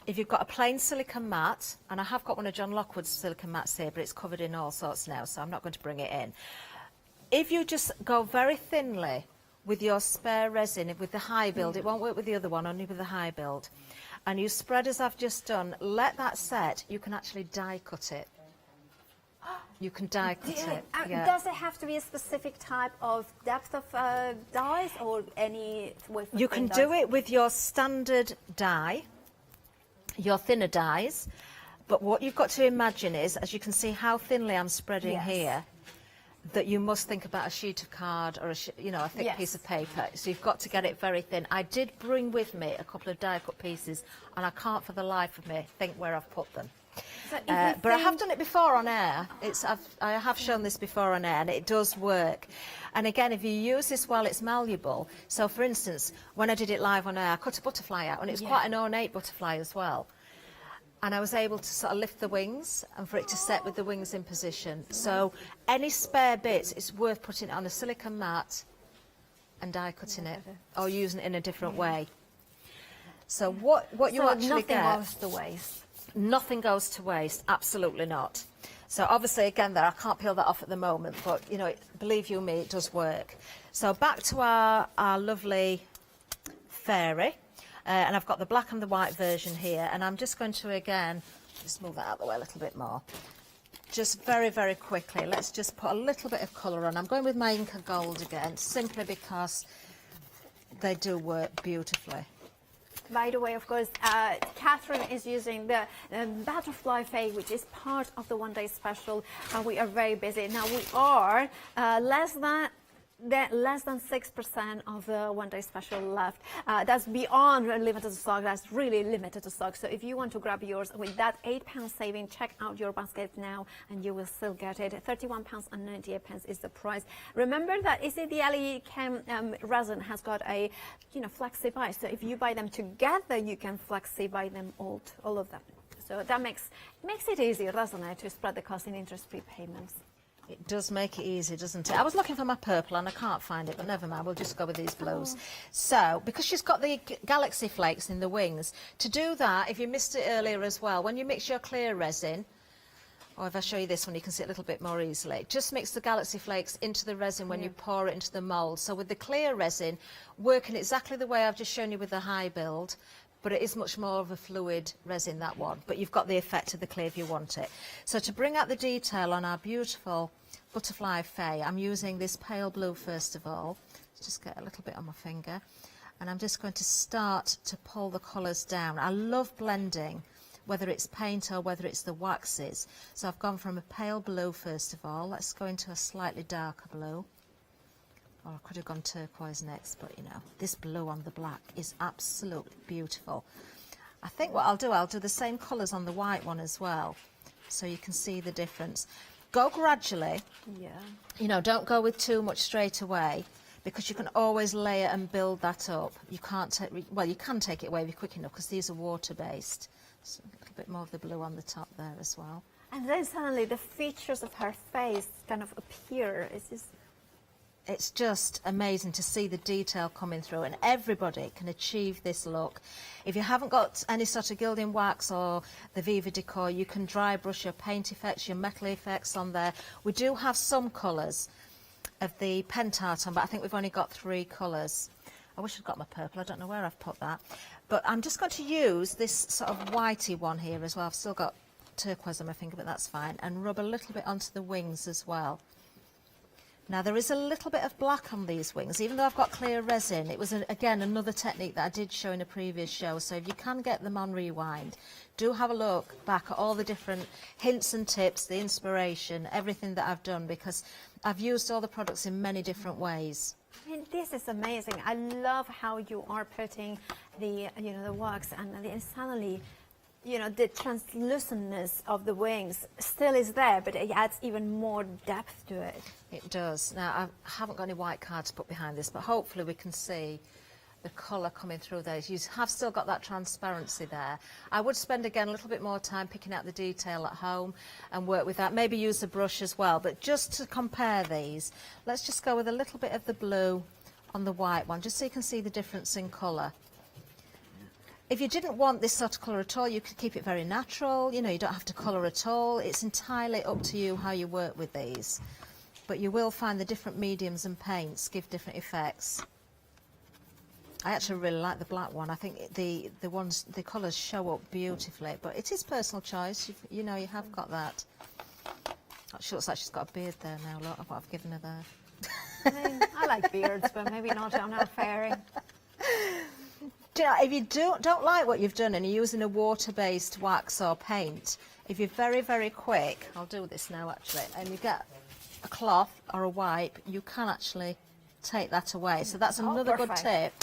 if you've got a plain silicone mat, and I have got one of John Lockwood's silicone mats here, but it's covered in all sorts now, so I'm not going to bring it in. If you just go very thinly with your spare resin, with the high build, it won't work with the other one, only with the high build, and you spread as I've just done, let that set, you can actually die cut it. You can die cut it. Does it have to be a specific type of depth of dyes, or any? You can do it with your standard dye, your thinner dyes, but what you've got to imagine is, as you can see how thinly I'm spreading here, that you must think about a sheet of card or a thick piece of paper. So you've got to get it very thin. I did bring with me a couple of die cut pieces, and I can't for the life of me think where I've put them. So but I have done it before on air. I have shown this before on air, and it does work. And again, if you use this while it's malleable, so for instance, when I did it live on air, I cut a butterfly out, and it's quite an ornate butterfly as well. and I was able to sort of lift the wings and for it to set with the wings in position. So any spare bits, it's worth putting it on a silicone mat and die cutting it, or using it in a different way. So what you actually get... nothing goes to waste. Nothing goes to waste, absolutely not. So obviously, again, there I can't peel that off at the moment, but you know, believe you me, it does work. So back to our lovely fairy, and I've got the black and the white version here, and I'm just going to again just move that out of the way a little bit more. Just very, very quickly, let's just put a little bit of colour on. I'm going with my Inca Gold again, simply because they do work beautifully. By the way, of course, Catherine is using the butterfly fay, which is part of the one-day special, and we are very busy. Now, we are less than 6% of the one-day special left. That's beyond limited stock. That's really limited stock. So if you want to grab yours with that £8 saving, check out your basket now, and you will still get it. £31.98 is the price. Remember that the LED Chem resin has got a, flexi buy. So if you buy them together, you can flexi buy them all of them. So that makes it easier, doesn't it, to spread the cost in interest-free payments. It does make it easy, doesn't it? I was looking for my purple and I can't find it, but never mind, we'll just go with these blues. So, because she's got the galaxy flakes in the wings, to do that, if you missed it earlier as well, when you mix your clear resin, or if I show you this one, you can see it a little bit more easily. Just mix the galaxy flakes into the resin when you pour it into the mould. So with the clear resin, working exactly the way I've just shown you with the high build, but it is much more of a fluid resin, that one. But you've got the effect of the clear if you want it. So to bring out the detail on our beautiful butterfly fay, I'm using this pale blue first of all. Let's just get a little bit on my finger. And I'm just going to start to pull the colours down. I love blending, whether it's paint or whether it's the waxes. So I've gone from a pale blue first of all. Let's go into a slightly darker blue. Or I could have gone turquoise next, but this blue on the black is absolutely beautiful. I think what I'll do the same colours on the white one as well, so you can see the difference. Go gradually. Yeah. Don't go with too much straight away, because you can always layer and build that up. You can't take, you can take it away if you're quick enough, because these are water-based. So a little bit more of the blue on the top there as well. And then suddenly the features of her face kind of appear. It's just amazing to see the detail coming through, and everybody can achieve this look. If you haven't got any sort of gilding wax or the Viva Decor, you can dry brush your paint effects, your metal effects on there. We do have some colours of the Pentart on, but I think we've only got 3 colours. I wish I'd got my purple, I don't know where I've put that. But I'm just going to use this sort of whitey one here as well. I've still got turquoise on my finger, but that's fine. And rub a little bit onto the wings as well. Now, there is a little bit of black on these wings, even though I've got clear resin. It was, again, another technique that I did show in a previous show. So if you can get them on rewind, do have a look back at all the different hints and tips, the inspiration, everything that I've done, because I've used all the products in many different ways. I mean, this is amazing. I love how you are putting the, the wax, and then suddenly, the translucentness of the wings still is there, but it adds even more depth to it. It does. Now, I haven't got any white card to put behind this, but hopefully we can see the colour coming through there. You have still got that transparency there. I would spend, again, a little bit more time picking out the detail at home and work with that. Maybe use a brush as well, but just to compare these, let's just go with a little bit of the blue on the white one, just so you can see the difference in colour. If you didn't want this sort of colour at all, you could keep it very natural. You don't have to colour at all. It's entirely up to you how you work with these. But you will find the different mediums and paints give different effects. I actually really like the black one. I think the colours show up beautifully. But it is personal choice. You have got that. She looks like she's got a beard there now. Look at what I've given her there. I like beards, but maybe not on our fairy. If you don't like what you've done and you're using a water-based wax or paint, if you're very, very quick, I'll do this now actually, and you get a cloth or a wipe, you can actually take that away. So that's another good tip.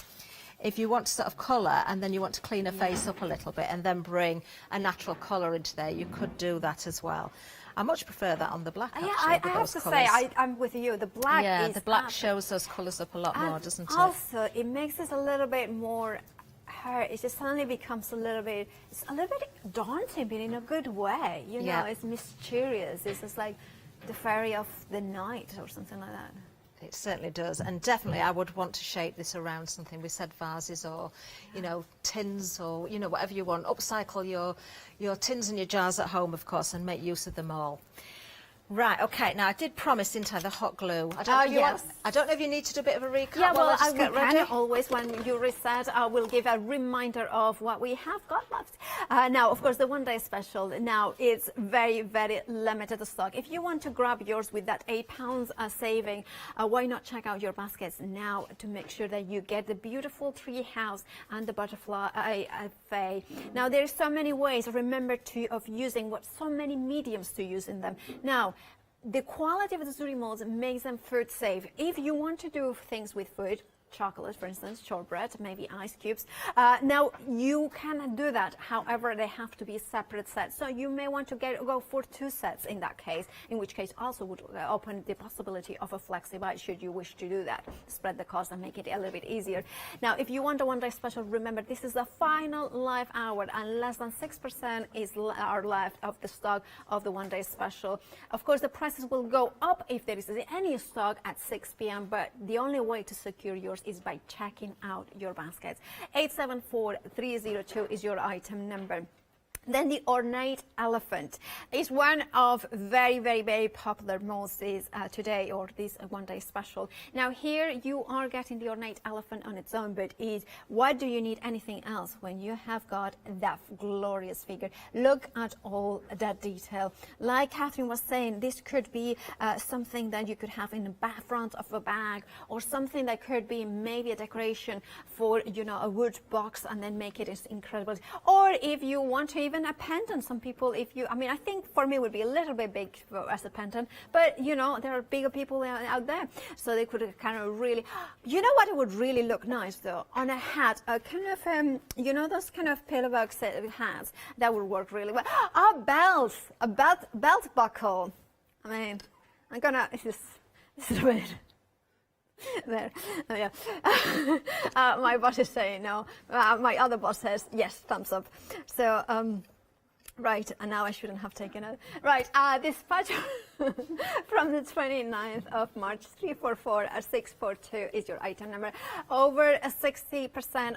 If you want to sort of colour and then you want to clean a face up a little bit and then bring a natural colour into there, you could do that as well. I much prefer that on the black, actually. Yeah, I have to say, I'm with you. The black the black shows those colours up a lot more, doesn't it? Also, it makes it a little bit more her, it just suddenly becomes a little bit daunting, but in a good way. You know, it's mysterious. It's just like the fairy of the night or something like that. It certainly does, and definitely I would want to shape this around something. We said vases or, you know, tins or, you know, whatever you want. Upcycle your tins and your jars at home, of course, and make use of them all. Right, okay, now I did promise, didn't I, the hot glue. I don't know if you need to do a bit of a recap. Yeah, well, I get ready. Always when you reset, I will give a reminder of what we have got left. Now, of course, the one-day special, now it's very, very limited stock. If you want to grab yours with that £8 saving, why not check out your baskets now to make sure that you get the beautiful tree house and the butterfly vase. Now, there's so many ways, remember, of using so many mediums to use in them. Now, the quality of the jewelry molds makes them food safe. If you want to do things with food, chocolate, for instance, shortbread, maybe ice cubes. Now, you can do that. However, they have to be separate sets. So you may want to go for 2 sets in that case, in which case also would open the possibility of a flexi-buy should you wish to do that. Spread the cost and make it a little bit easier. Now, if you want a one-day special, remember, this is the final live hour and less than 6% are left of the stock of the one-day special. Of course, the prices will go up if there is any stock at 6 p.m., but the only way to secure yours is by checking out your baskets. 874-302 is your item number. Then the ornate elephant is one of very, very, very popular molds today, or this one-day special. Now here you are getting the ornate elephant on its own, but what do you need anything else when you have got that glorious figure? Look at all that detail. Like Catherine was saying, this could be something that you could have in the front of a bag, or something that could be maybe a decoration for, you know, a wood box, and then make it incredible. Or if you want to even a pendant, some people, I think for me it would be a little bit big as a pendant, but you know, there are bigger people out there, so they could kind of really, you know what, it would really look nice though, on a hat, a kind of, you know, those kind of pillowbox hats, that would work really well. A belt buckle. I mean, I'm gonna, this is weird. There, oh, yeah. My boss is saying no. My other boss says yes, thumbs up. So, right, and now I shouldn't have taken it. Right, this patch from the 29th of March, 344-642 is your item number. Over 70%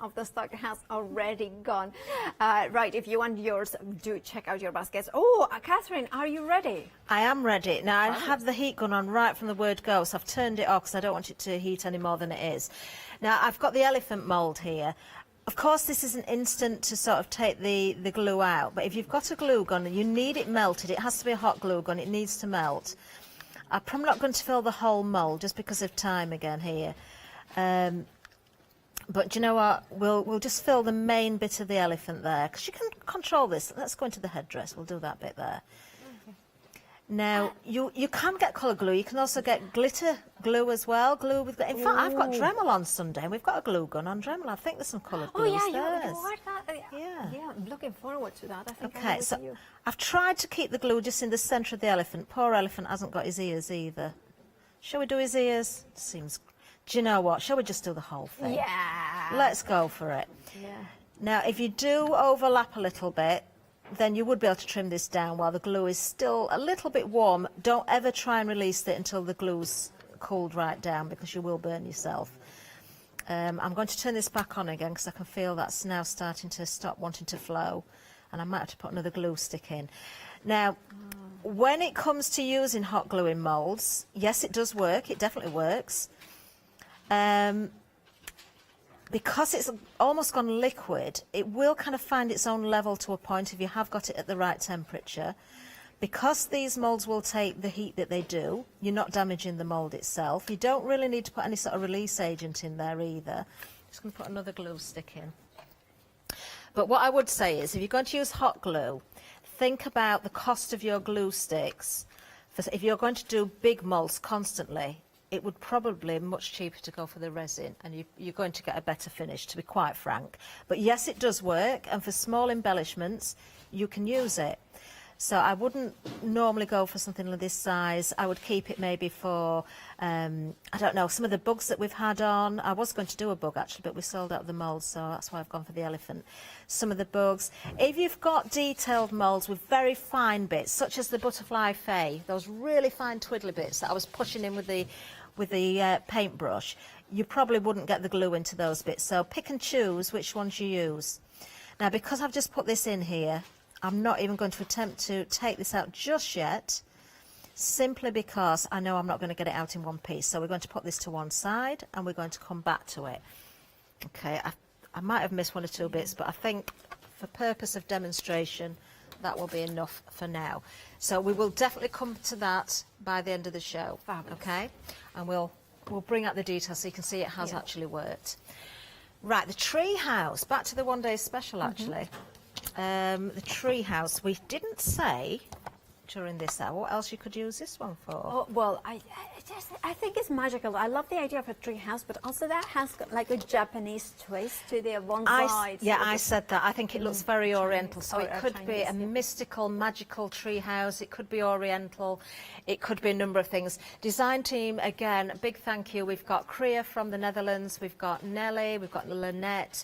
of the stock has already gone. Right, if you want yours, do check out your baskets. Oh, Catherine, are you ready? I am ready. Now, I have the heat gun on right from the word go, so I've turned it off because I don't want it to heat any more than it is. Now, I've got the elephant mould here. Of course, this is an instant to sort of take the glue out, but if you've got a glue gun and you need it melted, it has to be a hot glue gun, it needs to melt. I'm probably not going to fill the whole mould just because of time again here. But do you know what, we'll just fill the main bit of the elephant there, because you can control this. Let's go into the headdress, we'll do that bit there. Now, you can get colour glue. You can also get glitter glue as well. Glue with, in fact, I've got Dremel on Sunday, and we've got a glue gun on Dremel. I think there's some coloured glue. Oh yeah, you like that? Yeah, I'm looking forward to that. I think okay, so I've tried to keep the glue just in the centre of the elephant. Poor elephant hasn't got his ears either. Shall we do his ears? Seems. Do you know what? Shall we just do the whole thing? Yeah. Let's go for it. Yeah. Now, if you do overlap a little bit, then you would be able to trim this down while the glue is still a little bit warm. Don't ever try and release it until the glue's cooled right down, because you will burn yourself. I'm going to turn this back on again because I can feel that's now starting to stop wanting to flow, and I might have to put another glue stick in. Now, when it comes to using hot glue in moulds, yes, it does work. It definitely works. Because it's almost gone liquid, it will kind of find its own level to a point if you have got it at the right temperature. Because these moulds will take the heat that they do, you're not damaging the mould itself. You don't really need to put any sort of release agent in there either. Just going to put another glue stick in. But what I would say is, if you're going to use hot glue, think about the cost of your glue sticks. If you're going to do big moulds constantly, it would probably be much cheaper to go for the resin, and you're going to get a better finish, to be quite frank. But yes, it does work, and for small embellishments, you can use it. So I wouldn't normally go for something like this size. I would keep it maybe for, I don't know, some of the bugs that we've had on. I was going to do a bug actually, but we sold out the moulds, so that's why I've gone for the elephant. Some of the bugs. If you've got detailed moulds with very fine bits, such as the butterfly fay, those really fine twiddly bits that I was pushing in with the paintbrush, you probably wouldn't get the glue into those bits. So pick and choose which ones you use. Now, because I've just put this in here, I'm not even going to attempt to take this out just yet, simply because I know I'm not going to get it out in one piece. So we're going to put this to one side and we're going to come back to it. Okay, I might have missed one or two bits, but I think for purpose of demonstration, that will be enough for now. So we will definitely come to that by the end of the show. Fabulous. Okay, and we'll bring out the details so you can see it has actually worked. Right, the tree house. Back to the one-day special, actually. The tree house. We didn't say during this hour what else you could use this one for. Oh, well, I think it's magical. I love the idea of a tree house, but also that has got like a Japanese twist to the one side. Yeah, I said that. I think it looks very oriental. So it could be a mystical, magical tree house. It could be oriental. It could be a number of things. Design team, again, a big thank you. We've got Kriya from the Netherlands. We've got Nelly. We've got Lynette.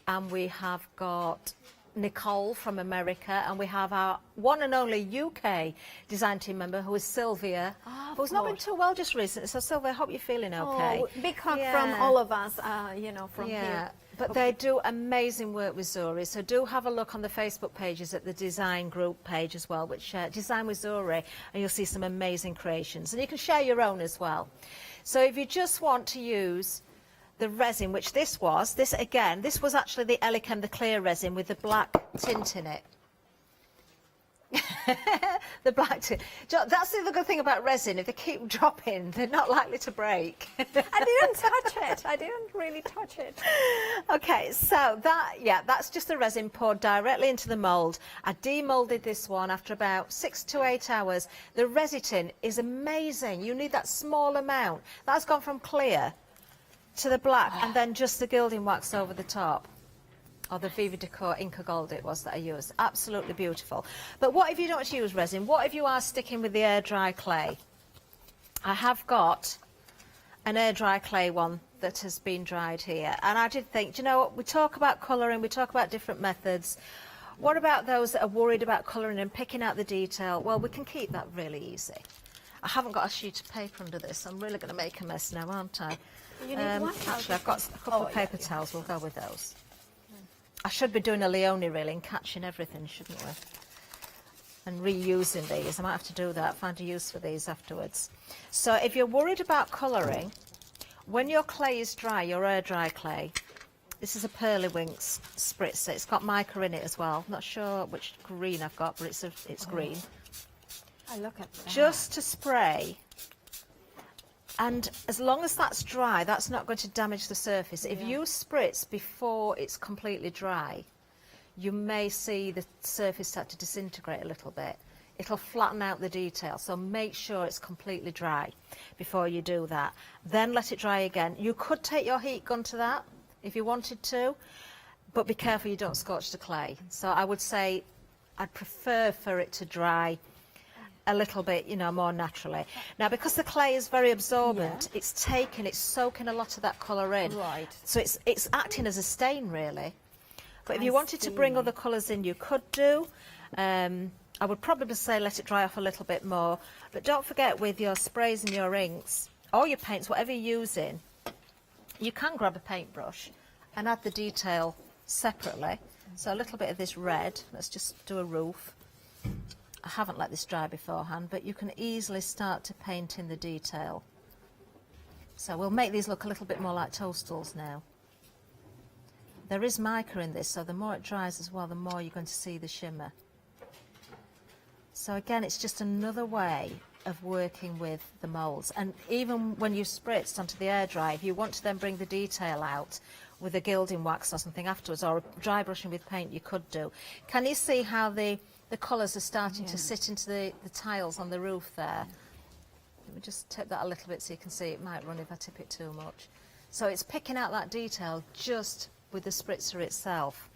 And we have got Nicole from America, and we have our one and only UK design team member, who is Sylvia, who's not been too well just recently. So Sylvia, I hope you're feeling okay. Oh, big hug from all of us, you know, from here. But they do amazing work with Zuri, so do have a look on the Facebook pages at the design group page as well, which Design with Zuri, and you'll see some amazing creations, and you can share your own as well. So if you just want to use the resin, which this was actually the Elichem, the clear resin with the black tint in it. The black tint. That's the other good thing about resin. If they keep dropping, they're not likely to break. I didn't touch it. I didn't really touch it. Okay, so that's just the resin poured directly into the mould. I demolded this one after about 6 to 8 hours. The Resitin is amazing. You need that small amount. That's gone from clear to the black, and then just the gilding wax over the top, or the Viva Decor Inca Gold it was that I used. Absolutely beautiful. But what if you don't use resin? What if you are sticking with the air dry clay? I have got an air dry clay one that has been dried here, and I did think, do you know what, we talk about colouring, we talk about different methods. What about those that are worried about colouring and picking out the detail? Well, we can keep that really easy. I haven't got a sheet of paper under this. I'm really going to make a mess now, aren't I? You need one. Actually, I've got a couple of paper towels. We'll go with those. I should be doing a Leone really and catching everything, shouldn't we? And reusing these. I might have to do that, find a use for these afterwards. So if you're worried about colouring, when your clay is dry, your air dry clay, this is a Pearly Winks spritzer. It's got mica in it as well. Not sure which green I've got, but it's green. I look at that. Just to spray. And as long as that's dry, that's not going to damage the surface. If you spritz before it's completely dry, you may see the surface start to disintegrate a little bit. It'll flatten out the detail, so make sure it's completely dry before you do that. Then let it dry again. You could take your heat gun to that if you wanted to, but be careful you don't scorch the clay. So I would say I'd prefer for it to dry a little bit, you know, more naturally. Now, because the clay is very absorbent, it's soaking a lot of that colour in. Right. So it's acting as a stain, really. But if you wanted to bring other colours in, you could do. I would probably say let it dry off a little bit more. But don't forget, with your sprays and your inks, or your paints, whatever you're using, you can grab a paintbrush and add the detail separately. So a little bit of this red, let's just do a roof. I haven't let this dry beforehand, but you can easily start to paint in the detail. So we'll make these look a little bit more like toadstools now. There is mica in this, so the more it dries as well, the more you're going to see the shimmer. So again, it's just another way of working with the moulds. And even when you've spritzed onto the air dry, if you want to then bring the detail out with a gilding wax or something afterwards, or dry brushing with paint, you could do. Can you see how the colours are starting to sit into the tiles on the roof there? Let me just tip that a little bit so you can see. It might run if I tip it too much. So it's picking out that detail just with the spritzer itself.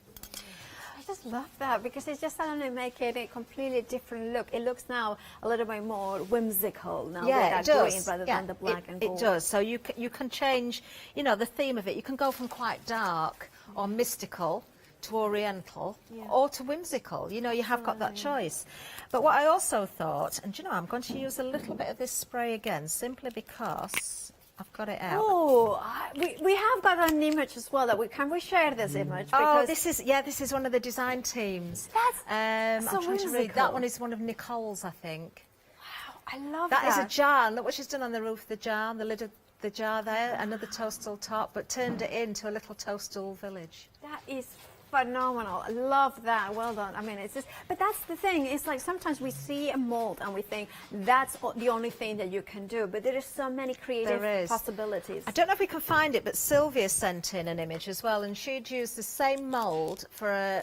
I just love that because it's just suddenly making a completely different look. It looks now a little bit more whimsical now with that green rather than the black and gold. It does. So you can change, you know, the theme of it. You can go from quite dark or mystical to oriental or to whimsical. You know, you have got that choice. But what I also thought, and you know, I'm going to use a little bit of this spray again, simply because I've got it out. Oh, we have got an image as well. Can we share this image? Oh, this is one of the design teams. That's so I'm trying to read. whimsical. That one is one of Nicole's, I think. Wow, I love That is a jar. Look what she's done on the roof of the jar, the lid of the jar there, another toadstool top, but turned it into a little toadstool village. That is phenomenal. I love that. Well done. I mean, it's just, but that's the thing. It's like sometimes we see a mold and we think that's the only thing that you can do, but there is so many creative possibilities. I don't know if we can find it, but Sylvia sent in an image as well, and she'd used the same mould for a.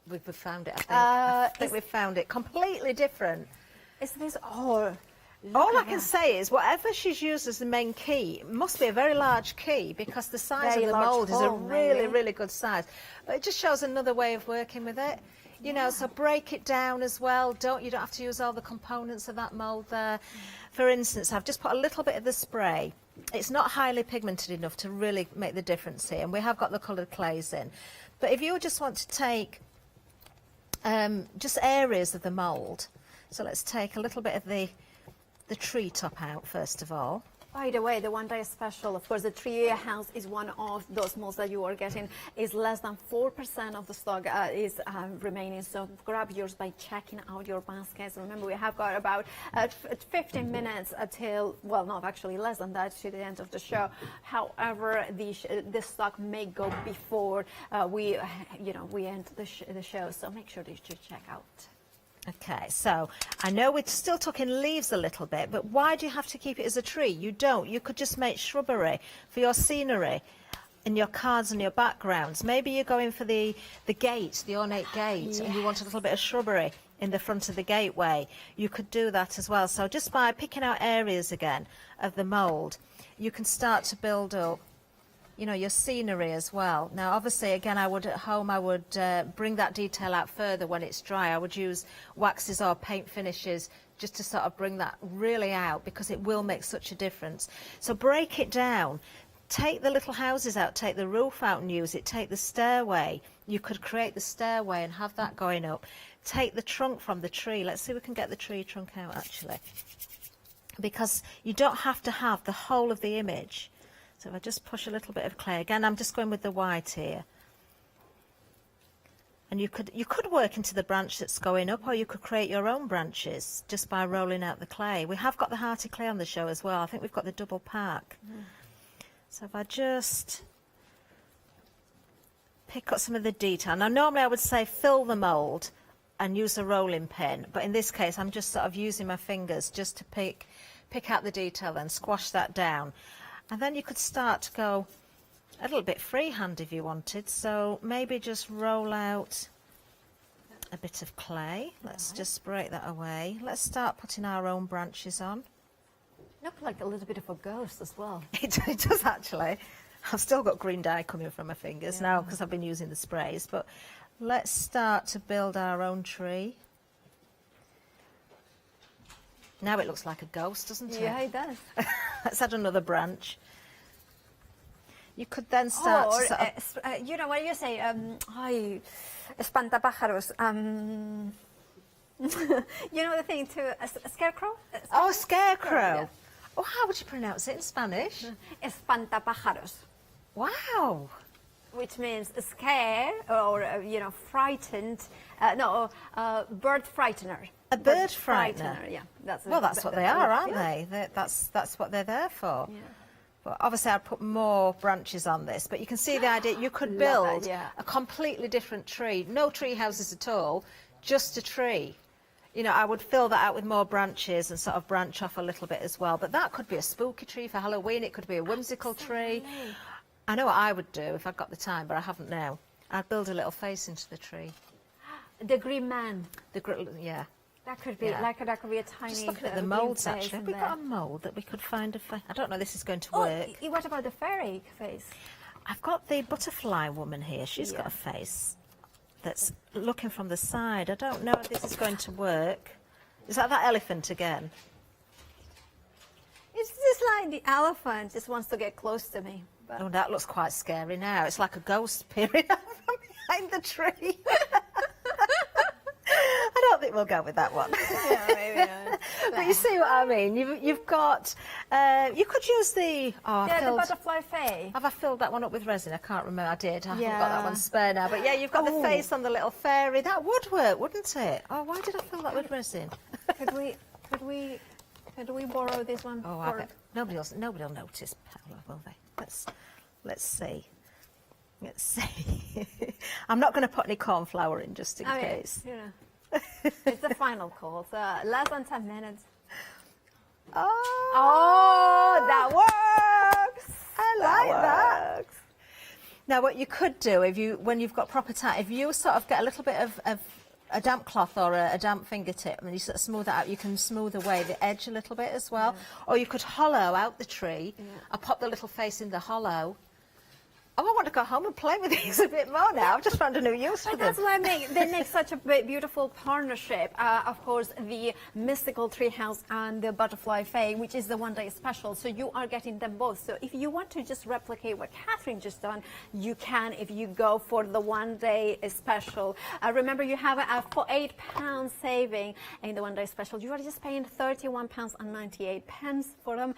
We've found it. I think we've found it. Completely different. Is this all? All I can say is whatever she's used as the main key must be a very large key because the size Very of the large mould is a hole, really, maybe. really good size. But it just shows another way of working with it. You know, so break it down as well. You don't have to use all the components of that mould there. For instance, I've just put a little bit of the spray. It's not highly pigmented enough to really make the difference here, and we have got the coloured clays in. But if you just want to take just areas of the mould, so let's take a little bit of the tree top out first of all. By the way, the one day special, of course, the 3-year house is one of those molds that you are getting. Is less than 4% of the stock is remaining. So grab yours by checking out your baskets. Remember, we have got about 15 minutes until, well, not actually less than that, to the end of the show. However, the stock may go before we end the show. So make sure that you check out. Okay, so I know we're still talking leaves a little bit, but why do you have to keep it as a tree? You don't. You could just make shrubbery for your scenery in your cards and your backgrounds. Maybe you're going for the gate, the ornate gate, and you want a little bit of shrubbery in the front of the gateway. You could do that as well. So just by picking out areas again of the mould, you can start to build up, you know, your scenery as well. Now, obviously, again, at home, I would bring that detail out further when it's dry. I would use waxes or paint finishes just to sort of bring that really out because it will make such a difference. So break it down. Take the little houses out, take the roof out and use it. Take the stairway. You could create the stairway and have that going up. Take the trunk from the tree. Let's see if we can get the tree trunk out, actually. Because you don't have to have the whole of the image. So if I just push a little bit of clay, again, I'm just going with the white here. And you could work into the branch that's going up, or you could create your own branches just by rolling out the clay. We have got the hearty clay on the show as well. I think we've got the double pack. So if I just pick up some of the detail. Now, normally I would say fill the mould and use a rolling pin, but in this case, I'm just sort of using my fingers just to pick out the detail and squash that down. And then you could start to go a little bit freehand if you wanted. So maybe just roll out a bit of clay. Let's just break that away. Let's start putting our own branches on. Look like a little bit of a ghost as well. It does actually. I've still got green dye coming from my fingers now because I've been using the sprays. But let's start to build our own tree. Now it looks like a ghost, doesn't it? Yeah, it does. Let's add another branch. You could then start to sort of... you know what you say? Ay, espantapájaros. You know the thing to a scarecrow? Oh, scarecrow. Yeah. Oh, how would you pronounce it in Spanish? Espantapájaros. Wow. Which means scare or, frightened. Bird frightener. A bird frightener. Yeah, that's what they are, aren't they? That's what they're there for. Yeah. But obviously, I'd put more branches on this. But you can see the idea. You could build a completely different tree. No tree houses at all, just a tree. You know, I would fill that out with more branches and sort of branch off a little bit as well. But that could be a spooky tree for Halloween. It could be a whimsical tree. I know what I would do if I'd got the time, but I haven't now. I'd build a little face into the tree. The green man. Yeah. That could be that could be a tiny. Just looking at the moulds, actually. Have we got a mould that we could find a face? I don't know if this is going to work. What about the fairy face? I've got the butterfly woman here. She's got a face that's looking from the side. I don't know if this is going to work. Is that elephant again? It's just like the elephant just wants to get close to me. But... Oh, that looks quite scary now. It's like a ghost peering out from behind the tree. I don't think we'll go with that one. Yeah, maybe not. But you see what I mean? You've got... you could use the... the butterfly face. Have I filled that one up with resin? I can't remember. I did. I haven't got that one spare now. But yeah, you've got the face on the little fairy. That would work, wouldn't it? Oh, why did I fill that with resin? Could we borrow this one? Oh, I bet nobody will notice, Paola, will they? Let's see. Let's see. I'm not going to put any corn flour in just in case. You know, it's the final call, so less than 10 minutes. Oh, that works. I like that. Now, what you could do when you've got proper time, if you sort of get a little bit of a damp cloth or a damp fingertip and you sort of smooth that out, you can smooth away the edge a little bit as well. Or you could hollow out the tree. I pop the little face in the hollow. Oh, I want to go home and play with these a bit more now. I've just found a new use for them. That's why they make such a beautiful partnership. Of course, the mystical treehouse and the butterfly fae, which is the one-day special. So you are getting them both. So if you want to just replicate what Catherine just done, you can if you go for the one-day special. Remember, you have a £8 saving in the one-day special. You are just paying £31.98 for them.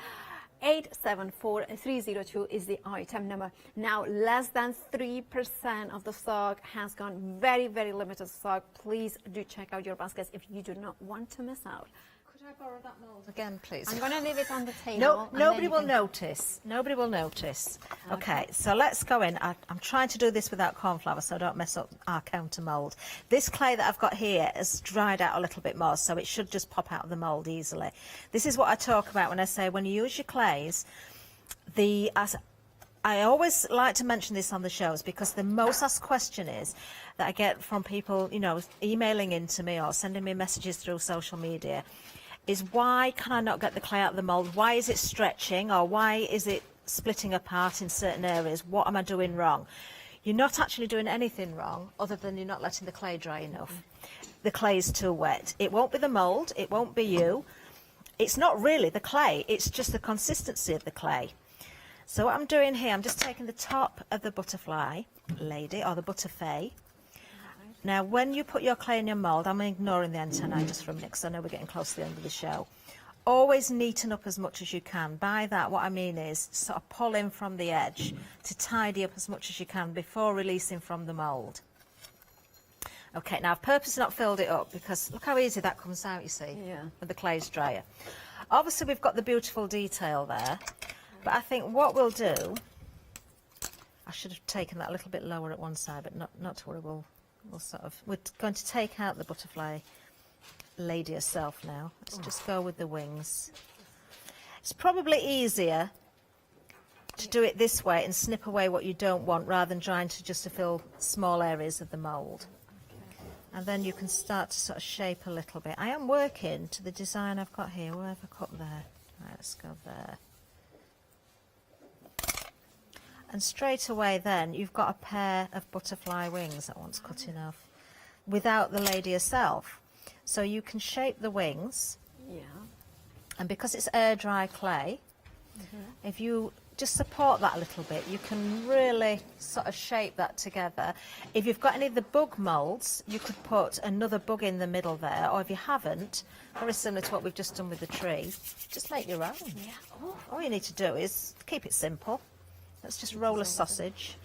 874302 is the item number. Now, less than 3% of the stock has gone. Very, very limited stock. Please do check out your baskets if you do not want to miss out. Could I borrow that mould again, please? I'm going to leave it on the table. No, nobody will notice. Nobody will notice. Okay, so let's go in. I'm trying to do this without corn flour so I don't mess up our counter mould. This clay that I've got here has dried out a little bit more, so it should just pop out of the mould easily. This is what I talk about when I say when you use your clays, I always like to mention this on the shows because the most asked question is that I get from people, you know, emailing into me or sending me messages through social media is why can I not get the clay out of the mould? Why is it stretching or why is it splitting apart in certain areas? What am I doing wrong? You're not actually doing anything wrong other than you're not letting the clay dry enough. The clay is too wet. It won't be the mould, it won't be you. It's not really the clay, it's just the consistency of the clay. So what I'm doing here, I'm just taking the top of the butterfly lady or the butterfly. Now, when you put your clay in your mould, I'm ignoring the antennae just for a minute because I know we're getting close to the end of the show. Always neaten up as much as you can. By that, what I mean is sort of pull in from the edge to tidy up as much as you can before releasing from the mould. Okay, now I've purposely not filled it up because look how easy that comes out, you see, with the clay's dryer. Obviously, we've got the beautiful detail there, but I think what we'll do, I should have taken that a little bit lower at one side, but not to worry, we're going to take out the butterfly lady herself now. Let's just go with the wings. It's probably easier to do it this way and snip away what you don't want rather than trying to just fill small areas of the mould. And then you can start to sort of shape a little bit. I am working to the design I've got here. Where have I cut there? Right, let's go there. And straight away then, you've got a pair of butterfly wings that wants cutting off without the lady herself. So you can shape the wings. Yeah. And because it's air dry clay, if you just support that a little bit, you can really sort of shape that together. If you've got any of the bug moulds, you could put another bug in the middle there, or if you haven't, very similar to what we've just done with the tree, just make your own. Yeah. All you need to do is keep it simple. Let's just roll a sausage.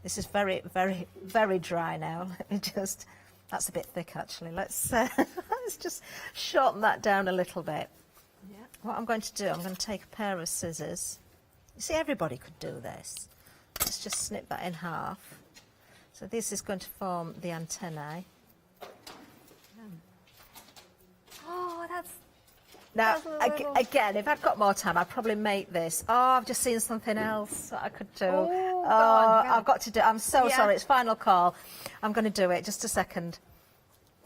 This is very, very, very dry now. Let me just, that's a bit thick actually. Let's just shorten that down a little bit. Yeah. What I'm going to do, I'm going to take a pair of scissors. You see, everybody could do this. Let's just snip that in half. So this is going to form the antennae. Oh, that's... Now, again, if I'd got more time, I'd probably make this. Oh, I've just seen something else that I could do. Oh, God. I've got to do I'm so sorry, it's final call. I'm going to do it, just a second.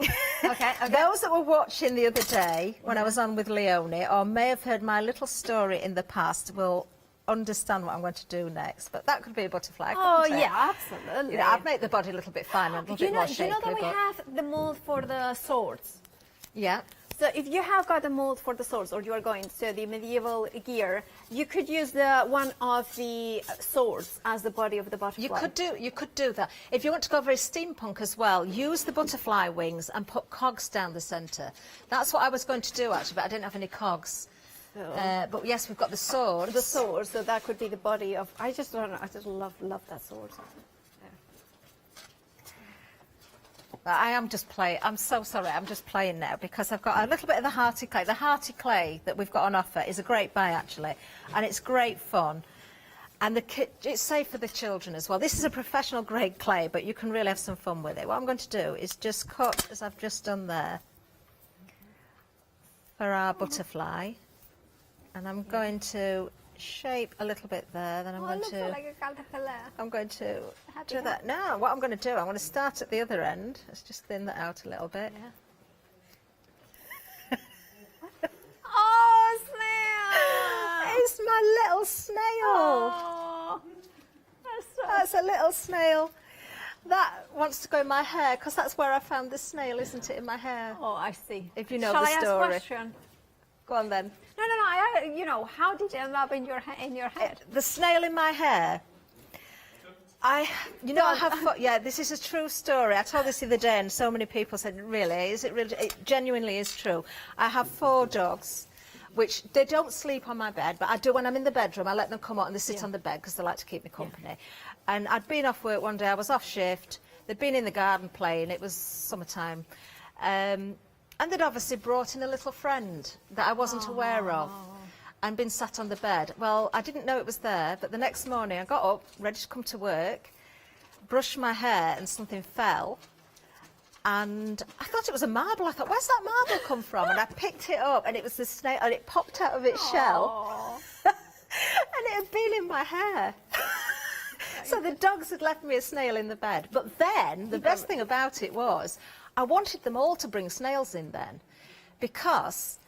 Okay. Those that were watching the other day when I was on with Leonie or may have heard my little story in the past will understand what I'm going to do next. But that could be a butterfly. Oh, couldn't it? yeah, absolutely. You know, I'd make the body a little bit finer, a little bit more shapely. Do you know that we but- have the mold for the swords? Yeah. So if you have got a mold for the swords, or you are going to the medieval gear, you could use the one of the swords as the body of the butterfly. You could do that. If you want to go very steampunk as well, use the butterfly wings and put cogs down the centre. That's what I was going to do actually, but I didn't have any cogs. So, but yes, we've got the swords. The swords, so that could be the body of. I just don't know. I just love that sword. I am just playing. I'm so sorry. I'm just playing now because I've got a little bit of the hearty clay. The hearty clay that we've got on offer is a great buy actually, and it's great fun. And it's safe for the children as well. This is a professional grade clay, but you can really have some fun with it. What I'm going to do is just cut, as I've just done there, for our butterfly. And I'm going to shape a little bit there. Then I'm going to. Like a caterpillar. I'm going to do that now. What I'm going to do, I'm going to start at the other end. Let's just thin that out a little bit. Yeah. Oh, snail! It's my little snail. Oh, that's a little snail. That wants to go in my hair because that's where I found the snail, isn't it? In my hair. Oh, I see. If you know Shall the I story. ask a question? Go on then. No. How did it end up in your head? The snail in my hair. I have. Yeah, this is a true story. I told this the other day, and so many people said, "Really? Is it really?" It genuinely is true. I have 4 dogs, which they don't sleep on my bed, but I do when I'm in the bedroom. I let them come out and they sit on the bed because they like to keep me company. Yeah. And I'd been off work one day. I was off shift. They'd been in the garden playing. It was summertime. And they'd obviously brought in a little friend that I wasn't aware of and been sat on the bed. Well, I didn't know it was there, but the next morning I got up, ready to come to work, brushed my hair and something fell. And I thought it was a marble. I thought, where's that marble come from? And I picked it up and it was the snail and it popped out of its shell. And it had been in my hair. So the dogs had left me a snail in the bed. But then, the best thing about it was, I wanted them all to bring snails in then, because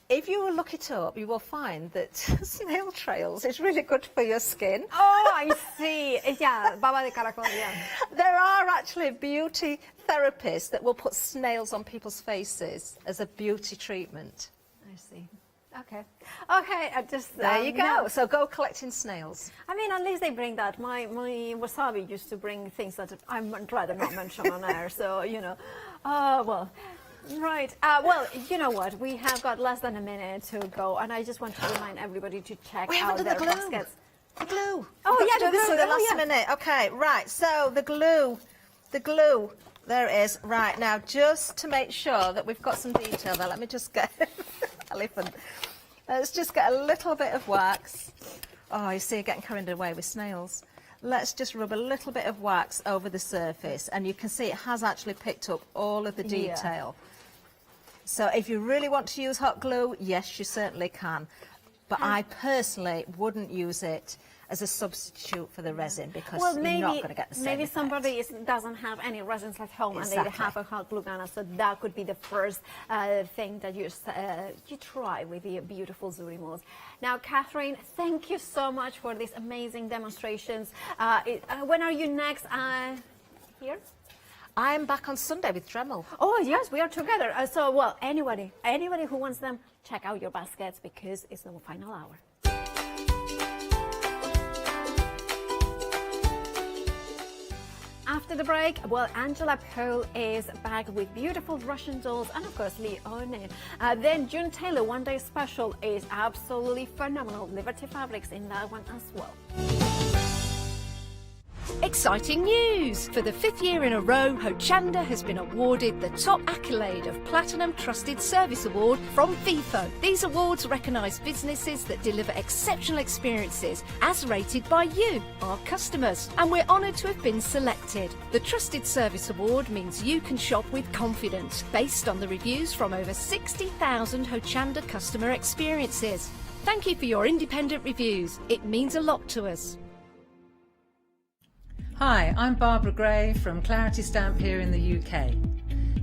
if you look it up, you will find that snail trails is really good for your skin. Oh, I see. Yeah, baba de caracol, yeah. There are actually beauty therapists that will put snails on people's faces as a beauty treatment. I see. Okay, just there you go. So go collecting snails. I mean, at least they bring that. My wasabi used to bring things that I'd rather not mention on air. So well, right. Well, you know what? We have got less than a minute to go, and I just want to remind everybody to check out their baskets. The glue. Oh yeah, this is the last minute. Okay, right. So the glue. There it is. Right now, just to make sure that we've got some detail there, let me just get elephant. Let's just get a little bit of wax. Oh, you see, you're getting carried away with snails. Let's just rub a little bit of wax over the surface, and you can see it has actually picked up all of the detail. So if you really want to use hot glue, yes, you certainly can. But I personally wouldn't use it as a substitute for the resin because you're not going to get the same Maybe effect. somebody doesn't have any resins at home and they have a hot glue gun, so that could be the first thing that you try with the beautiful Zuri molds. Now, Catherine, thank you so much for these amazing demonstrations. When are you next here? I'm back on Sunday with Dremel. Oh, yes, we are together. So, well, anybody who wants them, check out your baskets because it's the final hour. After the break, well, Angela Pearl is back with beautiful Russian dolls and, of course, Leone. Then June Taylor One Day Special is absolutely phenomenal. Liberty Fabrics in that one as well. Exciting news! For the 5th year in a row, Hochanda has been awarded the top accolade of Platinum Trusted Service Award from Feefo. These awards recognise businesses that deliver exceptional experiences as rated by you, our customers, and we're honoured to have been selected. The Trusted Service Award means you can shop with confidence based on the reviews from over 60,000 Hochanda customer experiences. Thank you for your independent reviews. It means a lot to us. Hi, I'm Barbara Gray from Clarity Stamp here in the UK.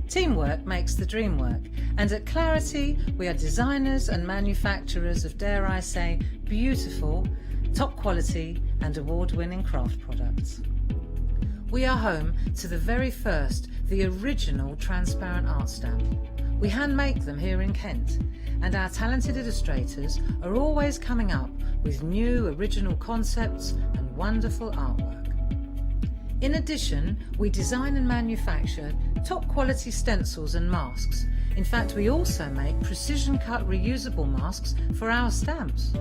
Teamwork makes the dream work, and at Clarity we are designers and manufacturers of, dare I say, beautiful, top quality and award-winning craft products. We are home to the very first, the original transparent art stamp. We hand make them here in Kent, and our talented illustrators are always coming up with new original concepts and wonderful artwork. In addition, we design and manufacture top quality stencils and masks. In fact, we also make precision cut reusable masks for our stamps.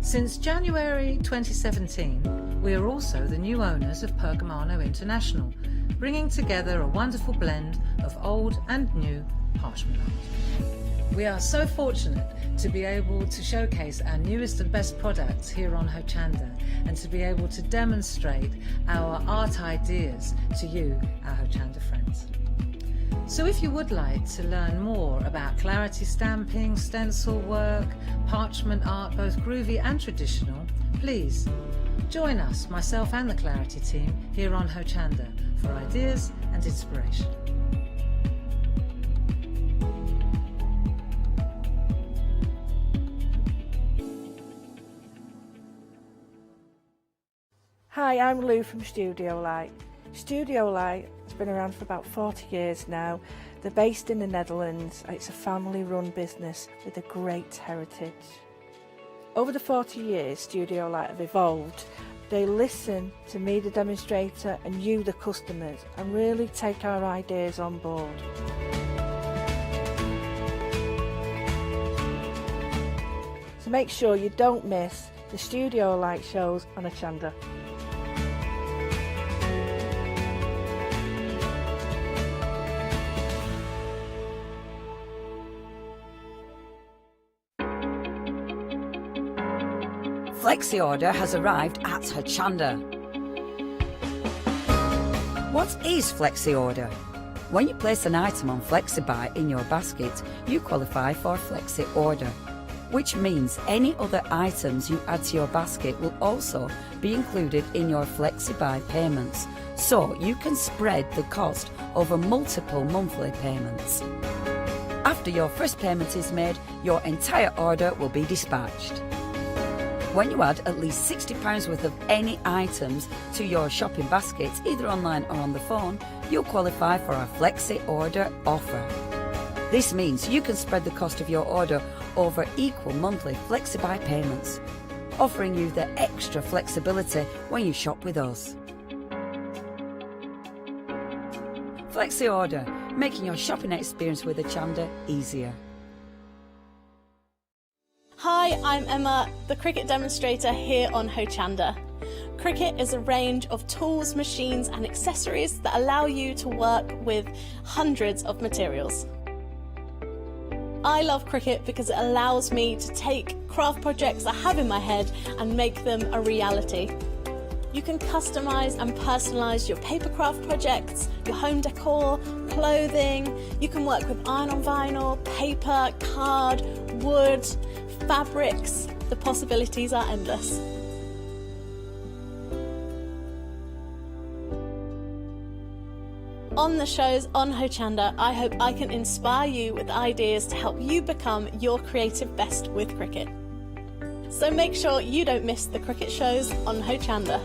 Since January 2017, we are also the new owners of Pergamano International, bringing together a wonderful blend of old and new parchment art. We are so fortunate to be able to showcase our newest and best products here on Hochanda, and to be able to demonstrate our art ideas to you, our Hochanda friends. So if you would like to learn more about clarity stamping, stencil work, parchment art, both groovy and traditional, please join us, myself and the Clarity team, here on Hochanda for ideas and inspiration. Hi, I'm Lou from Studio Light. Studio Light has been around for about 40 years now. They're based in the Netherlands. It's a family-run business with a great heritage. Over the 40 years, Studio Light have evolved. They listen to me, the demonstrator, and you, the customers, and really take our ideas on board. So make sure you don't miss the Studio Light shows on Hochanda. Flexi order has arrived at Hochanda. What is Flexi order? When you place an item on FlexiBuy in your basket, you qualify for Flexi order, which means any other items you add to your basket will also be included in your FlexiBuy payments, so you can spread the cost over multiple monthly payments. After your first payment is made, your entire order will be dispatched. When you add at least £60 worth of any items to your shopping basket, either online or on the phone, you'll qualify for our Flexi Order offer. This means you can spread the cost of your order over equal monthly FlexiBuy payments, offering you the extra flexibility when you shop with us. Flexi Order, making your shopping experience with Hochanda easier. Hi, I'm Emma, the Cricut demonstrator here on Hochanda. Cricut is a range of tools, machines and accessories that allow you to work with hundreds of materials. I love Cricut because it allows me to take craft projects I have in my head and make them a reality. You can customise and personalise your papercraft projects, your home decor, clothing. You can work with iron on vinyl, paper, card, wood, fabrics. The possibilities are endless. On the shows on Hochanda, I hope I can inspire you with ideas to help you become your creative best with Cricut. So make sure you don't miss the Cricut shows on Hochanda.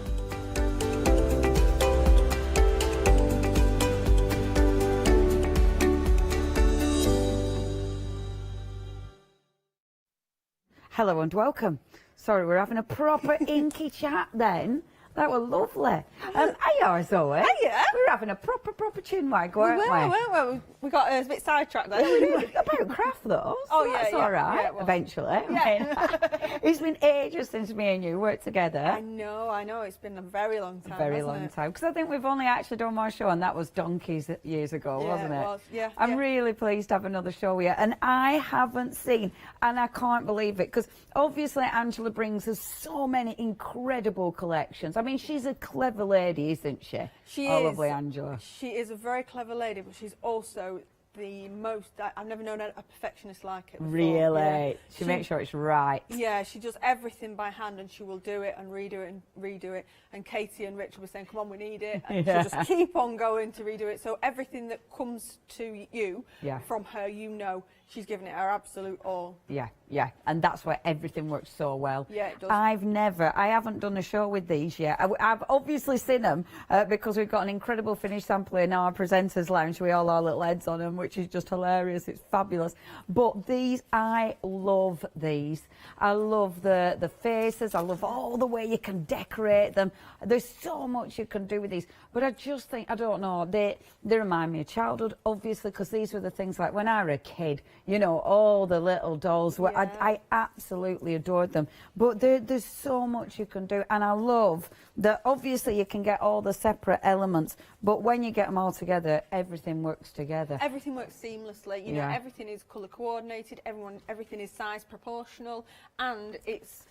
Hello and welcome. Sorry, we're having a proper inky chat then. That was lovely. Hiya, Zoe. Hiya. We were having a proper chin wag, weren't we? We got a bit sidetracked there. Yeah, we did. About craft though. Oh, So yeah, that's yeah. all right. Yeah, it was. Eventually. Yeah. It's been ages since me and you worked together. I know. It's been a very long time. Very hasn't long it? time, because I think we've only actually done one show, and that was donkeys years ago, Yeah, wasn't it? it was. Yeah, I'm yeah. really pleased to have another show here, and I haven't seen, and I can't believe it, because obviously Angela brings us so many incredible collections. I mean, she's a clever lady, isn't she? She Oh, is. lovely Angela. She is a very clever lady, but she's also the most. I've never known a perfectionist like it before. Really? Yeah. She makes sure it's right. Yeah, she does everything by hand, and she will do it and redo it and redo it. And Katie and Richard were saying, "Come on, we need it," and Yeah. she'll just keep on going to redo it. So everything that comes to you Yeah. from her, you know, she's given it her absolute all. Yeah, yeah, and that's where everything works so well. Yeah, it does. I haven't done a show with these yet. I've obviously seen them because we've got an incredible finished sample in our presenters lounge with all our little heads on them, which is just hilarious. It's fabulous. But these, I love these. I love the faces. I love all the way you can decorate them. There's so much you can do with these. But I just think, I don't know, they remind me of childhood, obviously, because these were the things like when I was a kid, you know, all the little dolls were, I absolutely adored them. But there's so much you can do, and I love that obviously you can get all the separate elements, but when you get them all together, everything works together. Everything works seamlessly, you know, everything is colour coordinated, everything is size proportional, and it's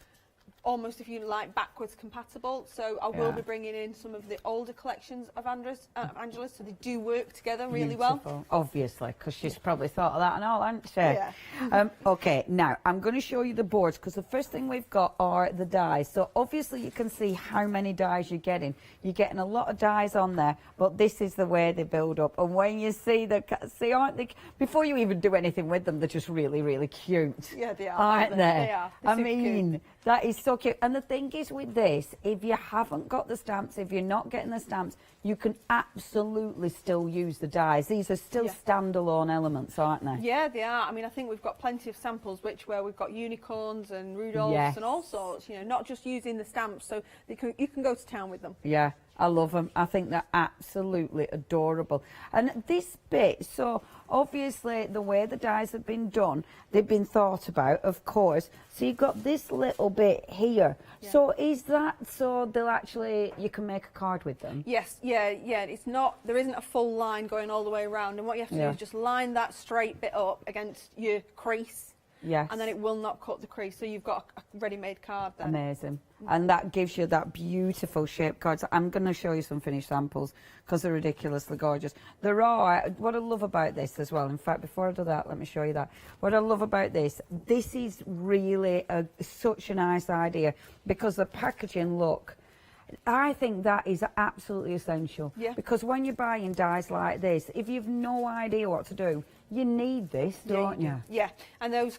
almost, if you like, backwards compatible. So I will be bringing in some of the older collections of Angela's, so they do work together really well. Obviously, because she's probably thought of that and all, hasn't she? Yeah. Okay, now I'm going to show you the boards, because the first thing we've got are the dies. So obviously you can see how many dies you're getting. You're getting a lot of dies on there, but this is the way they build up. And when you see aren't they, before you even do anything with them, they're just really, really cute. Yeah, they are. Aren't they? They are. I mean, that is so cute. And the thing is with this, if you haven't got the stamps, if you're not getting the stamps, you can absolutely still use the dies. These are still standalone elements, aren't they? Yeah, they are. I mean, I think we've got plenty of samples where we've got unicorns and Rudolphs and all sorts, you know, not just using the stamps, so you can go to town with them. Yeah, I love them. I think they're absolutely adorable. And this bit, so obviously the way the dies have been done, they've been thought about, of course. So you've got this little bit here. Yeah. So is that so they'll actually, you can make a card with them? Yes, yeah. It's not, there isn't a full line going all the way around, and what you have to do is just line that straight bit up against your crease. Yes. And then it will not cut the crease, so you've got a ready-made card then. Amazing. And that gives you that beautiful shape cards. I'm going to show you some finished samples because they're ridiculously gorgeous. There are, what I love about this as well, in fact, before I do that, let me show you that. What I love about this is really such a nice idea, because the packaging look, I think that is absolutely essential. Yeah. Because when you're buying dies like this, if you've no idea what to do, you need this, don't you? Yeah, and those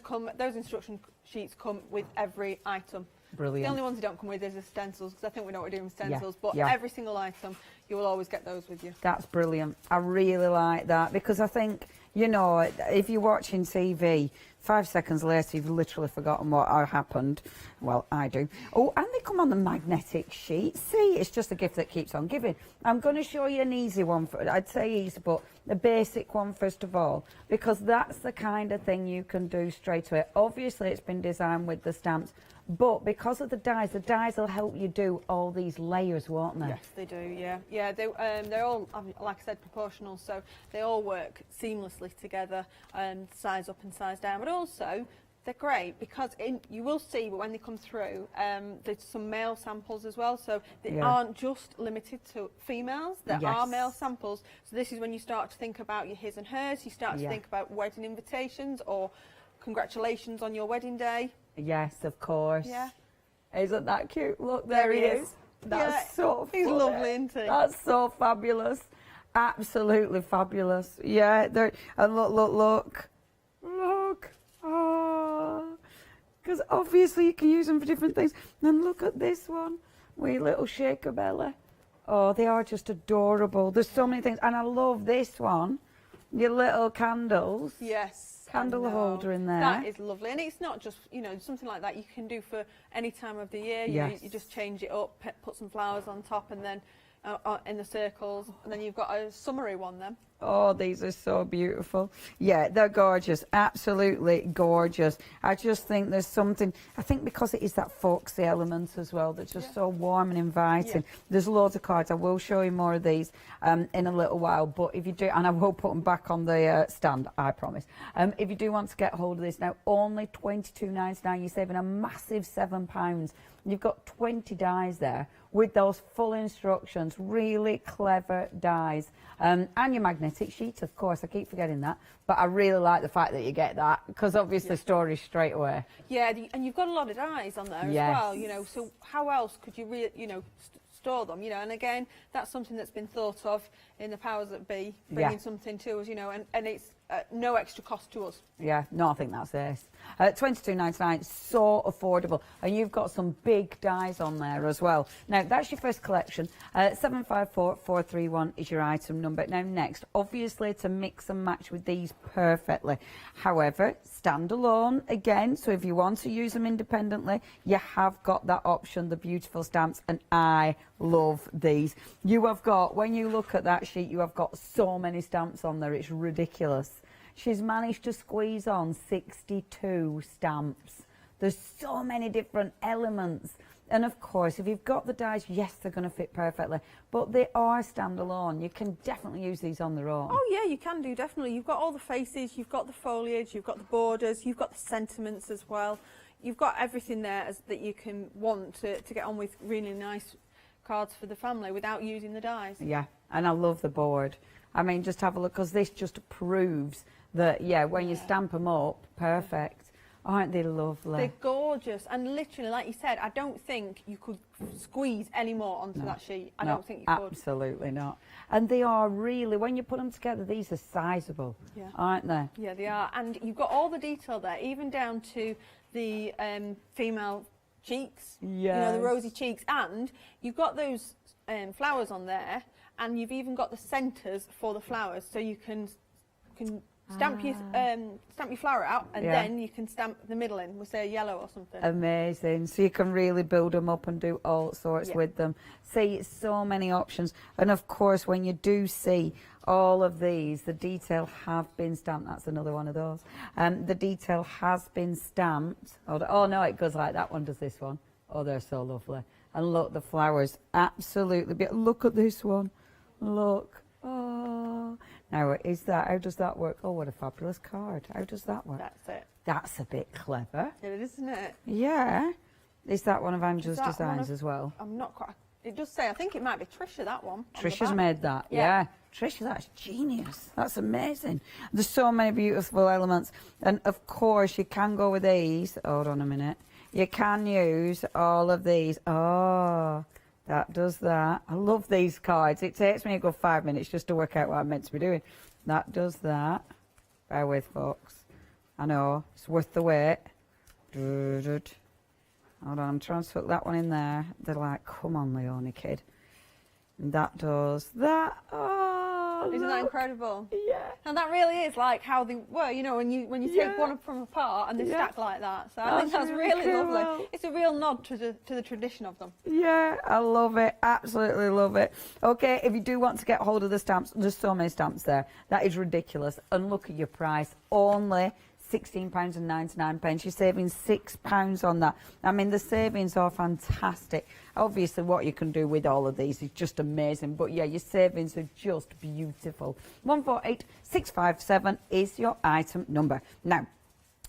instruction sheets come with every item. Brilliant. The only ones that don't come with is the stencils, because I think we know what we're doing with stencils, but every single item, you will always get those with you. That's brilliant. I really like that, because I think, you know, if you're watching TV, 5 seconds later you've literally forgotten what happened. Well, I do. Oh, and they come on the magnetic sheet. See, it's just a gift that keeps on giving. I'm going to show you an easy one. I'd say easy, but the basic one first of all, because that's the kind of thing you can do straight away. Obviously, it's been designed with the stamps, but because of the dies will help you do all these layers, won't they? Yes, they do, yeah. Yeah, they're all, like I said, proportional, so they all work seamlessly together, size up and size down. But also, they're great because you will see when they come through, there's some male samples as well, so they aren't just limited to females, there are male samples. So this is when you start to think about your his and hers, you start to think about wedding invitations or congratulations on your wedding day. Yes, of course. Yeah. Isn't that cute? Look, there he is. That's so funny. He's lovely, isn't he? That's so fabulous. Absolutely fabulous. Yeah, and look. Oh, because obviously you can use them for different things. And look at this one, wee little shaker belly. Oh, they are just adorable. There's so many things, and I love this one. Your little candles. Yes. Candle holder in there. That is lovely, and it's not just, you know, something like that you can do for any time of the year. You just change it up, put some flowers on top, and then in the circles, and then you've got a summery one then. Oh, these are so beautiful. Yeah, they're gorgeous. Absolutely gorgeous. I just think there's something, I think because it is that folksy element as well, that's just so warm and inviting. There's loads of cards. I will show you more of these in a little while, but if you do, and I will put them back on the stand, I promise. If you do want to get hold of this now, only $22.99. You're saving a massive £7. You've got 20 dies there with those full instructions, really clever dies. And your magnetic sheet, of course, I keep forgetting that. But I really like the fact that you get that, because obviously storage straight away. Yeah, and you've got a lot of dies on there as well, you know, so how else could you, store them, you know, and again, that's something that's been thought of in the powers that be, bringing something to us, you know, and it's no extra cost to us. Yeah, no, I think that's it. $22.99, so affordable. And you've got some big dies on there as well. Now, that's your first collection. 754431 is your item number. Now, next, obviously, to mix and match with these perfectly. However, standalone again, so if you want to use them independently, you have got that option, the beautiful stamps, and I love these. You have got, when you look at that sheet, you have got so many stamps on there, it's ridiculous. She's managed to squeeze on 62 stamps. There's so many different elements. And of course, if you've got the dies, yes, they're going to fit perfectly. But they are standalone. You can definitely use these on their own. Oh, yeah, you can do, definitely. You've got all the faces, you've got the foliage, you've got the borders, you've got the sentiments as well. You've got everything there that you can want to get on with really nice cards for the family without using the dies. Yeah, and I love the board. I mean, just have a look, because this just proves that, yeah, when you stamp them up, perfect. Aren't they lovely? They're gorgeous, and literally, like you said, I don't think you could squeeze any more onto that sheet. I don't think you could. Absolutely not. And they are really, when you put them together, these are sizable, aren't they? Yeah, they are. And you've got all the detail there, even down to the female cheeks, you know, the rosy cheeks, and you've got those flowers on there, and you've even got the centres for the flowers, so you can stamp your flower out, and then you can stamp the middle in with, say, a yellow or something. Amazing. So you can really build them up and do all sorts with them. See, so many options. And of course, when you do see all of these, the detail have been stamped. That's another one of those. The detail has been stamped. Oh no, it goes like that one does this one. Oh, they're so lovely. And look, the flowers, absolutely. Look at this one. Look. Oh. Now, how does that work? Oh, what a fabulous card. How does that work? That's it. That's a bit clever. It is, isn't it? Yeah. Is that one of Angela's designs as well? I'm not quite... It does say, I think it might be Trisha, that one. Trisha's made that, yeah. Trisha, that's genius. That's amazing. There's so many beautiful elements. And, of course, you can go with these. Hold on a minute. You can use all of these. Oh... That does that. I love these cards. It takes me a good 5 minutes just to work out what I'm meant to be doing. That does that. Bear with, folks. I know. It's worth the wait. Hold on, I'm trying to put that one in there. They're like, come on, Leonie, kid. And that does that. Oh, isn't that incredible? Yeah. And that really is like how they were, you know, when you take one from apart and they stack like that. So I think that's really lovely. It's a real nod to the tradition of them. Yeah, I love it. Absolutely love it. Okay, if you do want to get hold of the stamps, there's so many stamps there. That is ridiculous. And look at your price. Only £16.99. You're saving £6 on that. I mean, the savings are fantastic. Obviously, what you can do with all of these is just amazing. But yeah, your savings are just beautiful. 148657 is your item number. Now,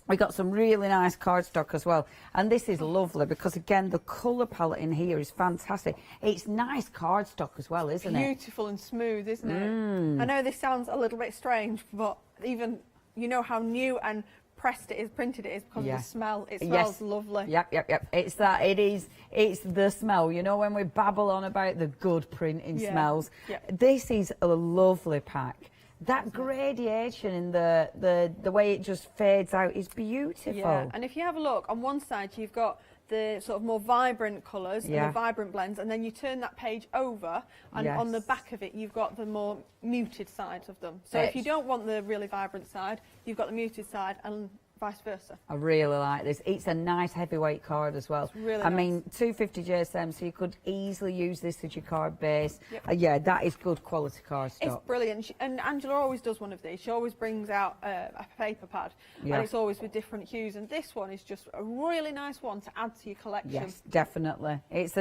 we got some really nice cardstock as well. And this is lovely because, again, the colour palette in here is fantastic. It's nice cardstock as well, isn't it? Beautiful and smooth, isn't it? I know this sounds a little bit strange, but even... You know how new and pressed it is, printed it is because of the smell. It smells lovely. Yep. It's that. It's the smell. You know when we babble on about the good printing smells. Yep. This is a lovely pack. That gradation in the way it just fades out is beautiful. Yeah, and if you have a look on one side, you've got the sort of more vibrant colours and the vibrant blends, and then you turn that page over and on the back of it you've got the more muted sides of them. So if you don't want the really vibrant side, you've got the muted side, and vice versa. I really like this. It's a nice heavyweight card as well. It's really I mean, 250 GSM, so you could easily use this as your card base. Yep. Yeah, that is good quality card stock. It's brilliant. And Angela always does one of these. She always brings out a paper pad, and it's always with different hues. And this one is just a really nice one to add to your collection. Yes, definitely. It's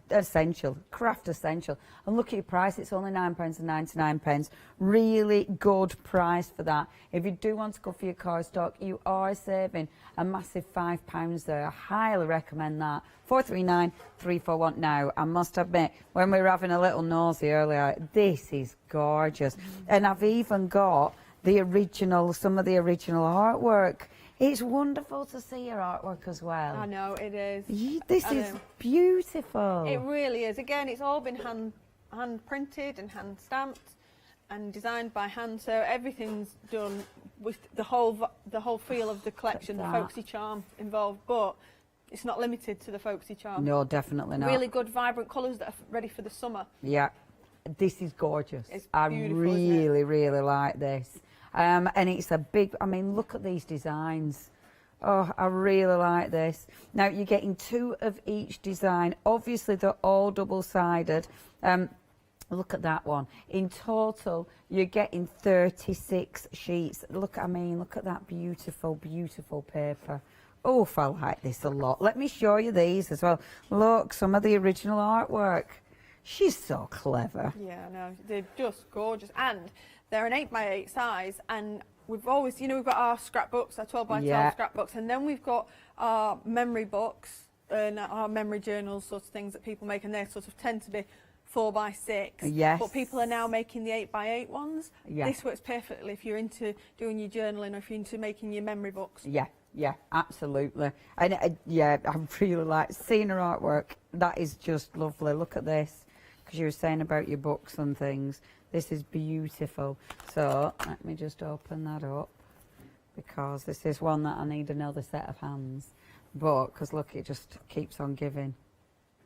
essential, craft essential. And look at your price. It's only £9.99. Really good price for that. If you do want to go for your card stock, you are saving a massive £5 there. I highly recommend that. 439341. Now, I must admit, when we were having a little nosy earlier, this is gorgeous. And I've even got the original, some of the original artwork. It's wonderful to see your artwork as well. I know, it is. This is beautiful. It really is. Again, it's all been hand printed and hand stamped. and designed by hand, so everything's done with the whole feel of the collection, the folksy charm involved, but it's not limited to the folksy charm. No, definitely not. Really good, vibrant colours that are ready for the summer. Yeah, this is gorgeous. It's I beautiful, really, really like this. And it's a big, I mean, look at these designs. Oh, I really like this. Now, you're getting 2 of each design. Obviously, they're all double-sided. Look at that one. In total, you're getting 36 sheets. Look, I mean, look at that beautiful, beautiful paper. Oh, I like this a lot. Let me show you these as well. Look, some of the original artwork. She's so clever. Yeah, no, they're just gorgeous. And they're an 8x8 size, and we've always, you know, we've got our scrapbooks, our 12x12 scrapbooks, and then we've got our memory books and our memory journals, sort of things that people make, and they sort of tend to be 4x6. Yes. But people are now making the 8x8 ones. Yeah. This works perfectly if you're into doing your journaling or if you're into making your memory books. Yeah, yeah, absolutely. And yeah, I really like seeing her artwork. That is just lovely. Look at this, because you were saying about your books and things. This is beautiful. So let me just open that up, because this is one that I need another set of hands. But, because look, it just keeps on giving.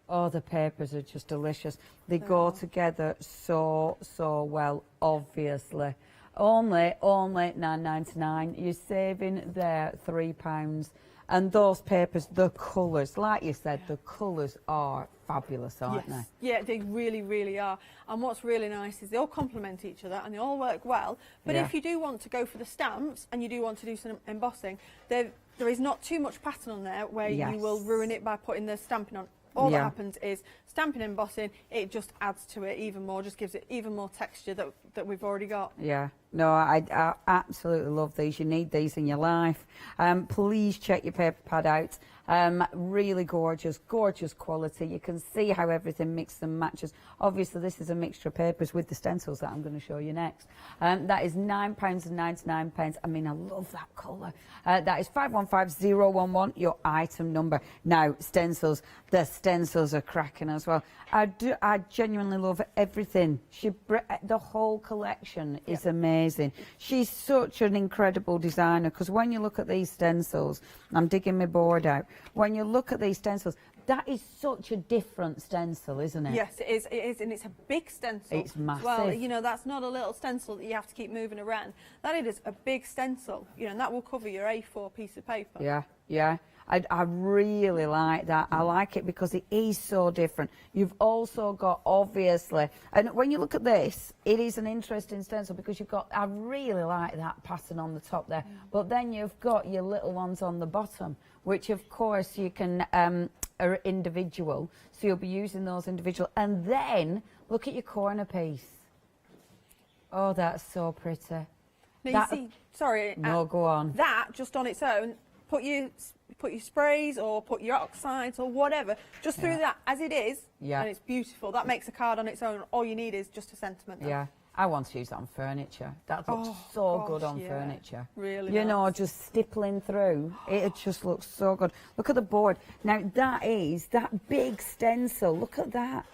Oh, the papers are just delicious. They go together so, so well, obviously. Only £9.99. You're saving there £3. And those papers, the colours, like you said, the colours are fabulous, aren't they? Yeah, they really, really are. And what's really nice is they all complement each other and they all work well. But if you do want to go for the stamps and you do want to do some embossing, there is not too much pattern on there where you will ruin it by putting the stamping on. All that happens is stamping and embossing, it just adds to it even more, just gives it even more texture that we've already got. Yeah, no, I absolutely love these. You need these in your life. Please check your paper pad out. Really gorgeous, gorgeous quality. You can see how everything mixes and matches. Obviously, this is a mixture of papers with the stencils that I'm going to show you next. That is £9.99. I mean, I love that colour. That is 515011, your item number. Now, stencils. The stencils are cracking as well. I genuinely love everything. The whole collection is amazing. She's such an incredible designer, because when you look at these stencils, I'm digging my board out. When you look at these stencils, that is such a different stencil, isn't it? Yes, it is, and it's a big stencil. It's massive. Well, you know, that's not a little stencil that you have to keep moving around. That is a big stencil, you know, and that will cover your A4 piece of paper. Yeah, yeah. I really like that. I like it because it is so different. You've also got, obviously, and when you look at this, it is an interesting stencil because you've got, I really like that pattern on the top there, but then you've got your little ones on the bottom, which of course you can, are individual, so you'll be using those individual. And then, look at your corner piece. Oh, that's so pretty. Now you see, sorry. No, go on. That, just on its own, put your sprays or put your oxides or whatever just through that as it is, and it's beautiful. That makes a card on its own. All you need is just a sentiment. Yeah, I want to use that on furniture. That looks so good on furniture. Really, you know, just stippling through. It just looks so good. Look at the board. Now that big stencil. Look at that.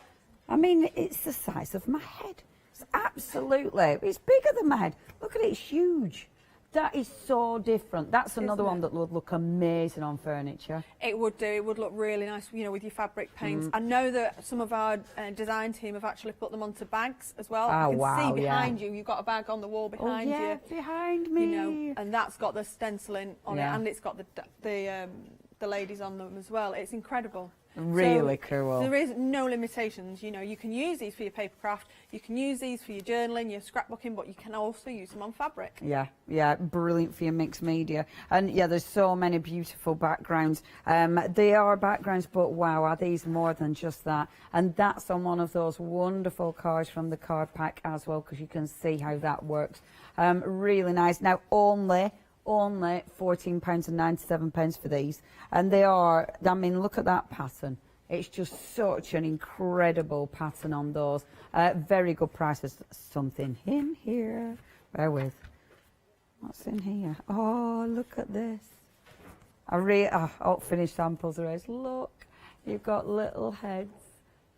I mean, it's the size of my head. It's absolutely. It's bigger than my head. Look at it. It's huge. That is so different. That's another one that would look amazing on furniture. It would do. It would look really nice, you know, with your fabric paints. I know that some of our design team have actually put them onto bags as well. Oh, you can see behind you. You've got a bag on the wall behind you. Behind me. You know, and that's got the stenciling on it, and it's got the ladies on them as well. It's incredible. Really cool. There is no limitations. You know, you can use these for your paper craft, you can use these for your journaling, your scrapbooking, but you can also use them on fabric. Yeah, yeah, brilliant for your mixed media. And yeah, there's so many beautiful backgrounds. They are backgrounds, but wow, are these more than just that? And that's on one of those wonderful cards from the card pack as well, because you can see how that works. Really nice. Now, only £14.97 for these, and they are, I mean, look at that pattern. It's just such an incredible pattern on those. Very good prices. Something in here. Bear with. What's in here? Oh, look at this. Finished samples there is. Look, you've got little heads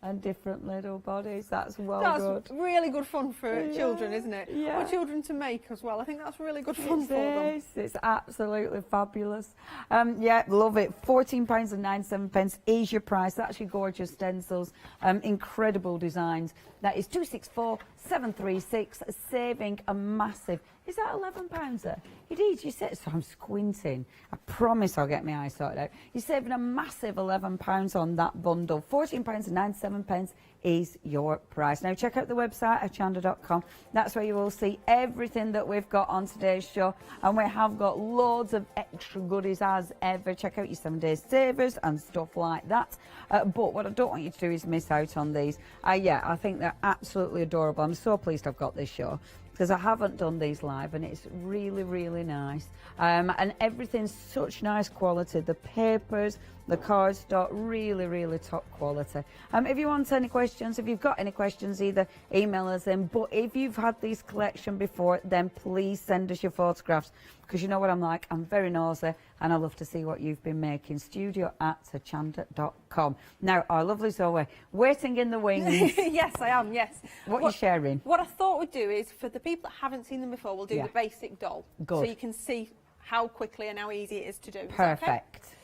and different little bodies. That's well That's good. really good fun for children, isn't it? Yeah. For children to make as well. I think that's really good fun for them. It's absolutely fabulous. Yeah, love it. £14.97 is your price. That's your gorgeous stencils. Incredible designs. That is 264,736, saving a massive. Is that £11 there? It is. You said so. I'm squinting. I promise I'll get my eyes sorted out. You're saving a massive £11 on that bundle. £14.97 is your price. Now check out the website hochanda.com. That's where you will see everything that we've got on today's show, and we have got loads of extra goodies as ever. Check out your 7-day savers and stuff like that. But what I don't want you to do is miss out on these. Yeah, I think they're absolutely adorable. I'm so pleased I've got this show, because I haven't done these live, and it's really, really nice. And everything's such nice quality. The papers, the cardstock, really, really top quality. If you want any questions, if you've got any questions, either email us in. But if you've had this collection before, then please send us your photographs, because you know what I'm like. I'm very nosy, and I love to see what you've been making. studio@hochanda.com. Now, our lovely Zoe, waiting in the wings. Yes, I am, yes. What are you sharing? What I thought we'd do is, for the people that haven't seen them before, we'll do the basic doll. Good. So you can see how quickly and how easy it is to do. Is that Perfect. okay?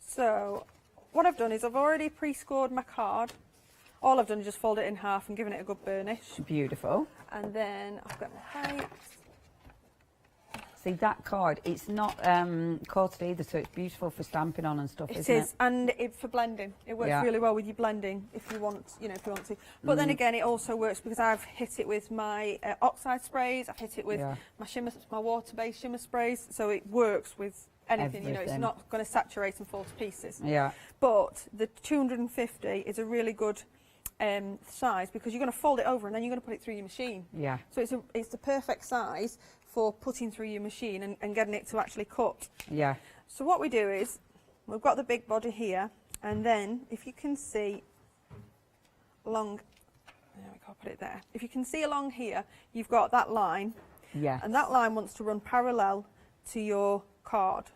So what I've done is I've already pre-scored my card. All I've done is just fold it in half and given it a good burnish. Beautiful. And then I've got my height. See, that card, it's not coated either, so it's beautiful for stamping on and stuff, It isn't is, and for blending. It works really well with your blending if you want, if you want to. But then again, it also works because I've hit it with my oxide sprays. I've hit it with my water-based shimmer sprays, so it works with anything. You know, it's not going to saturate and fall to pieces. Yeah. But the 250 is a really good size, because you're going to fold it over and then you're going to put it through your machine. Yeah. So it's the perfect size for putting through your machine and getting it to actually cut. Yeah. So what we do is, we've got the big body here, and then if you can see along, there we go, put it there. If you can see along here, you've got that line. Yeah. And that line wants to run parallel to your card.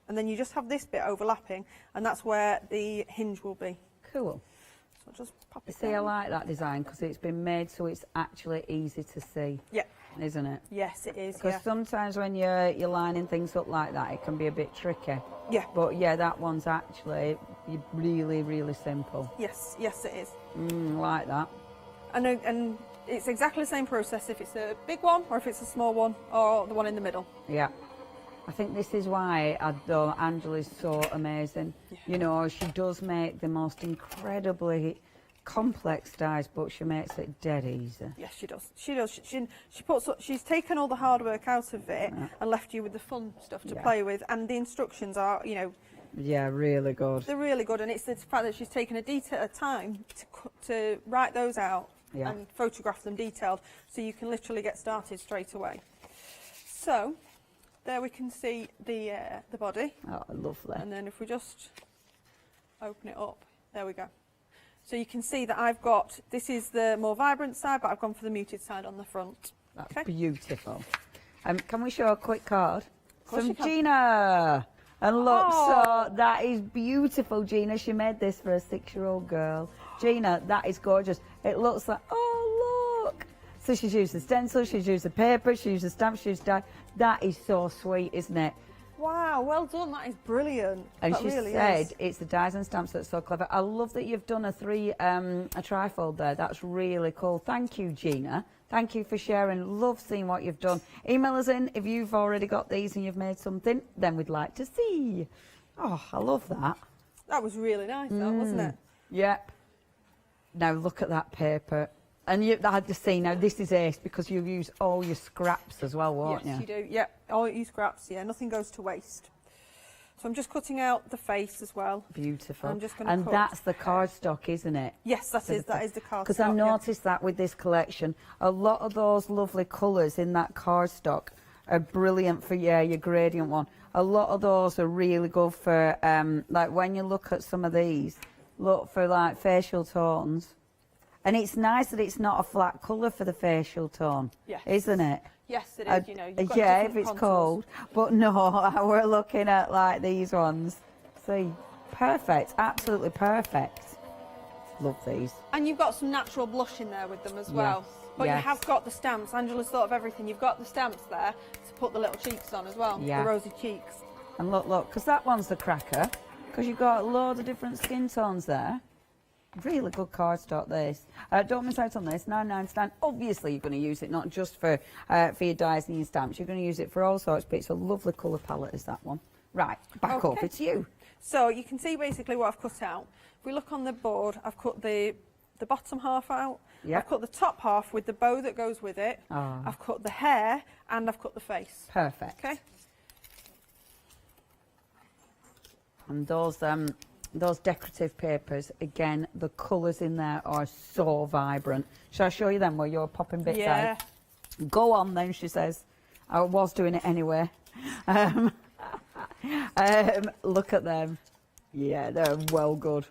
And then you just have this bit overlapping, and that's where the hinge will be. Cool. So just pop it See, I down. like that design because it's been made so it's actually easy to see. Yeah. Isn't it? Yes, it is. Because sometimes when you're lining things up like that, it can be a bit tricky. Yeah. But yeah, that one's actually really, really simple. Yes, yes, it is. Like that. And it's exactly the same process if it's a big one or if it's a small one or the one in the middle. Yeah. I think this is why Angela's so amazing. Yeah. You know, she does make the most incredibly complex dies, but she makes it dead easy. Yes, she does. She does. She's taken all the hard work out of it and left you with the fun stuff to play with, and the instructions are, yeah, really good. They're really good, and it's the fact that she's taken a time to write those out and photograph them detailed, so you can literally get started straight away. So there we can see the body. Oh, lovely. And then if we just open it up, there we go. So you can see that I've got, this is the more vibrant side, but I've gone for the muted side on the front. That's beautiful. Can we show a quick card? From Gina. And look, so that is beautiful, Gina. She made this for a 6-year-old girl. Gina, that is gorgeous. It looks like, oh, look. So she's used the stencil, she's used the paper, she's used the stamp, she's dye. That is so sweet, isn't it? Wow, well done. That is brilliant. And that she really said is. it's the dies and stamps that's so clever. I love that you've done a trifold there. That's really cool. Thank you, Gina. Thank you for sharing. Love seeing what you've done. Email us in if you've already got these and you've made something. Then we'd like to see. Oh, I love that. That was really nice, that, wasn't it? Yep. Now look at that paper. And you had to see, now this is ace because you've used all your scraps as well, won't you? Yes, you do. Yep, all your scraps, nothing goes to waste. So I'm just cutting out the face as well. Beautiful. I'm just going to and that's the cardstock, isn't it? Yes, that is the cardstock. Because I noticed that with this collection, a lot of those lovely colours in that cardstock are brilliant for your gradient one. A lot of those are really good for, like when you look at some of these, look for like facial tones. And it's nice that it's not a flat colour for the facial tone, isn't it? Yes, it is. You've got yeah, if different it's contours. cold. But no, we're looking at like these ones. See, perfect, absolutely perfect. Love these. And you've got some natural blush in there with them as well. Yes, But yes. you have got the stamps. Angela's thought of everything. You've got the stamps there to put the little cheeks on as well. Yeah. The rosy cheeks. And look, because that one's the cracker, because you've got loads of different skin tones there. Really good cardstock, this. Don't miss out on this, £9.99. Obviously, you're going to use it not just for your dies and your stamps. You're going to use it for all sorts, but it's a lovely colour palette, is that one. Right, back over to you. So you can see basically what I've cut out. If we look on the board, I've cut the bottom half out. Yep. I've cut the top half with the bow that goes with it. Oh. I've cut the hair and I've cut the face. Perfect. Okay. And those decorative papers, again, the colours in there are so vibrant. Shall I show you them where you're popping bits Yeah. out? Go on then, she says. I was doing it anyway. Look at them. Yeah, they're well good.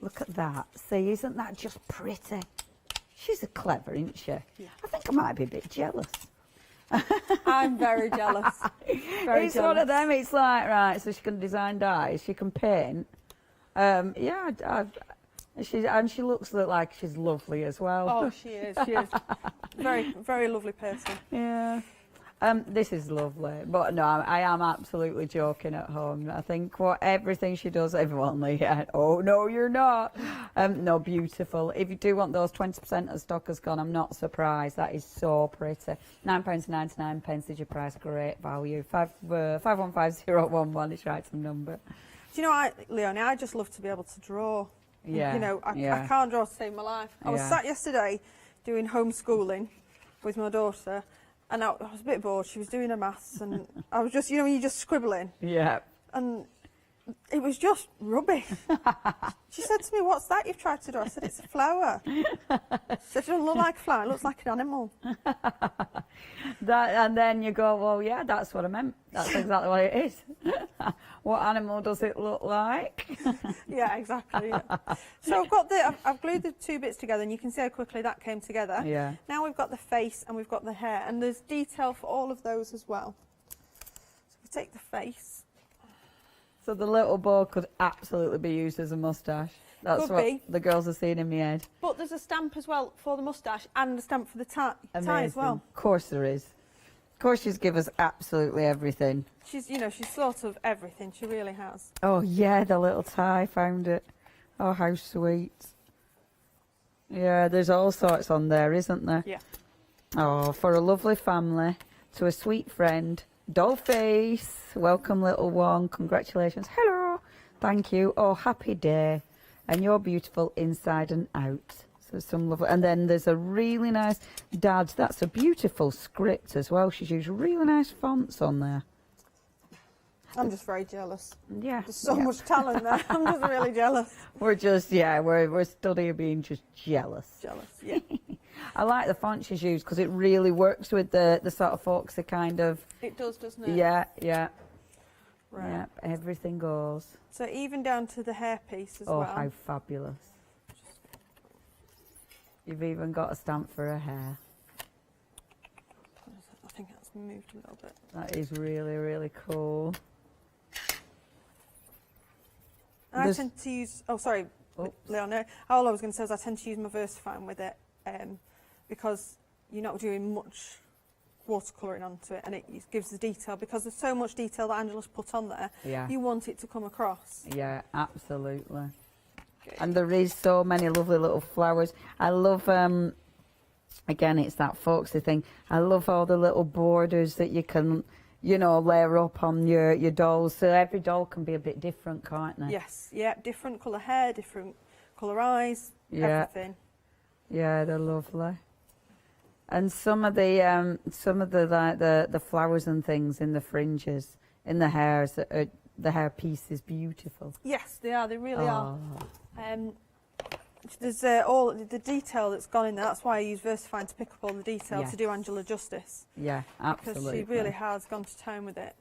Look at that. See, isn't that just pretty? She's a clever, isn't she? Yeah. I think I might be a bit jealous. I'm very jealous. Very It's jealous. one of them. It's like, right, so she can design dies, she can paint. She looks like she's lovely as well. Oh, she is. She is. Very, very lovely person. Yeah. This is lovely, but no, I am absolutely joking at home. I think everything she does, everyone, yeah. Oh no, you're not. No, beautiful. If you do want those, 20% of stock has gone. I'm not surprised. That is so pretty. £9.99 is your price. Great value. 515011 is your item number. Do you know, Leonie, I just love to be able to draw. Yeah. You know, I can't draw to save my life. I was sat yesterday doing homeschooling with my daughter. And I was a bit bored. She was doing her maths, and I was just, you know, you're just scribbling. Yeah. And it was just rubbish. She said to me, "What's that you've tried to do?" I said, "It's a flower." She said, "It doesn't look like a flower. It looks like an animal." And then you go, well, yeah, that's what I meant. That's exactly what it is. What animal does it look like? Yeah, exactly. Yeah. So I've glued the two bits together, and you can see how quickly that came together. Yeah. Now we've got the face and we've got the hair, and there's detail for all of those as well. So we take the face. So the little bow could absolutely be used as a moustache. That's Could what be. the girls are seeing in my head. But there's a stamp as well for the moustache and a stamp for the tie as well. Of course there is. Of course she's given us absolutely everything. She's, you know, she's sort of everything. She really has. Oh yeah, the little tie, found it. Oh, how sweet. Yeah, there's all sorts on there, isn't there? Yeah. Oh, for a lovely family, to a sweet friend, Dollface. Welcome, little one. Congratulations. Hello. Thank you. Oh, happy day. And you're beautiful inside and out. So some lovely. And then there's a really nice Dad. That's a beautiful script as well. She's used really nice fonts on there. I'm just very jealous. Yeah. There's so much talent there. I'm just really jealous. We're just, we're studying being just jealous. Jealous, yeah. I like the font she's used because it really works with the sort of folksy kind of. It does, doesn't it? Yeah, yeah. Right. Yeah, everything goes. So even down to the hairpiece as well. Oh, how fabulous. You've even got a stamp for her hair. I think that's moved a little bit. That is really, really cool. I tend to use, Leon, all I was going to say is I tend to use my VersaFine with it because you're not doing much watercolouring onto it, and it gives the detail, because there's so much detail that Angela's put on there. Yeah. You want it to come across. Yeah, absolutely. Good. And there is so many lovely little flowers. I love, again, it's that folksy thing. I love all the little borders that you can, you know, layer up on your dolls. So every doll can be a bit different, can't they? Yes, yeah, different colour hair, different colour eyes, everything. Yeah, they're lovely. And some of the flowers and things in the fringes, in the hairs, the hair piece is beautiful. Yes, they are. They really are. There's all the detail that's gone in there. That's why I use VersaFine to pick up all the detail to do Angela justice. Yeah, absolutely. Because she really has gone to town with it.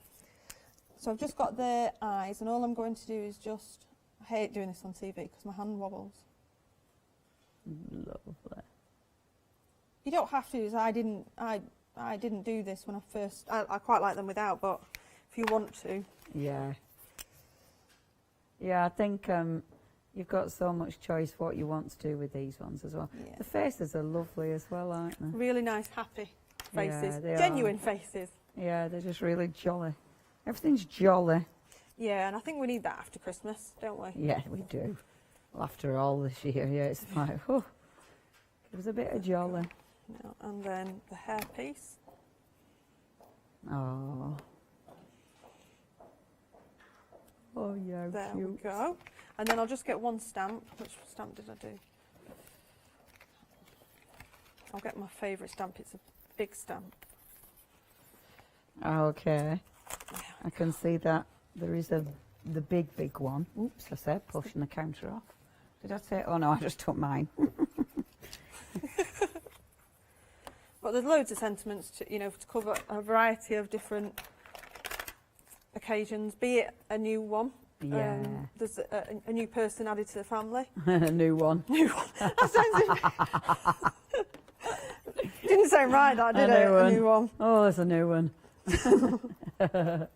So I've just got the eyes, and all I'm going to do is just. I hate doing this on TV because my hand wobbles. Lovely. You don't have to. I didn't do this when I first. I quite like them without, but if you want to. Yeah. Yeah, I think You've got so much choice what you want to do with these ones as well. Yeah. The faces are lovely as well, aren't they? Really nice, happy faces. Yeah, they Genuine faces. Yeah, they're just really jolly. Everything's jolly. Yeah, and I think we need that after Christmas, don't we? Yeah, we do. Well, after all this year, yeah, it's like, oh, it was a bit of jolly. Yeah, and then the hair piece. Oh. Oh, yeah, There cute. we go. And then I'll just get one stamp. Which stamp did I do? I'll get my favourite stamp. It's a big stamp. Okay. I can see that there is the big one. Oops, I said pushing the counter off. Did I say? Oh no, I just took mine. But there's loads of sentiments to, you know, to cover a variety of different occasions. Be it a new one. Yeah. There's a new person added to the family. A new one. New one. That sounds. Didn't sound right, that did it? A new one. Oh, there's a new one. There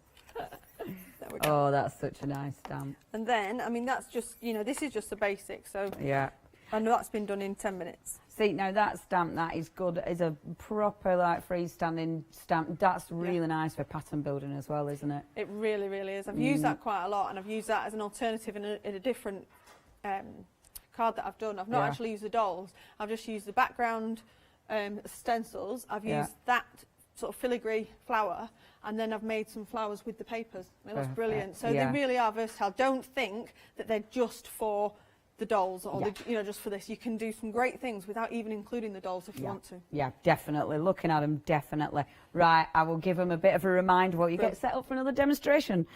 we go. Oh, that's such a nice stamp. And then, I mean, that's just, you know, this is just the basic. So Yeah. I know that's been done in 10 minutes. See, now that stamp, that is good. It's a proper, like, freestanding stamp. That's really nice for pattern building as well, isn't it? It really, really is. I've used that quite a lot, and I've used that as an alternative in a different card that I've done. I've not actually used the dolls. I've just used the background stencils. I've used that sort of filigree flower, and then I've made some flowers with the papers. I mean, that's brilliant. So they really are versatile. Don't think that they're just for the dolls or the, you know, just for this. You can do some great things without even including the dolls if you want to. Yeah, definitely. Looking at them, definitely. Right, I will give them a bit of a reminder while you get set up for another demonstration.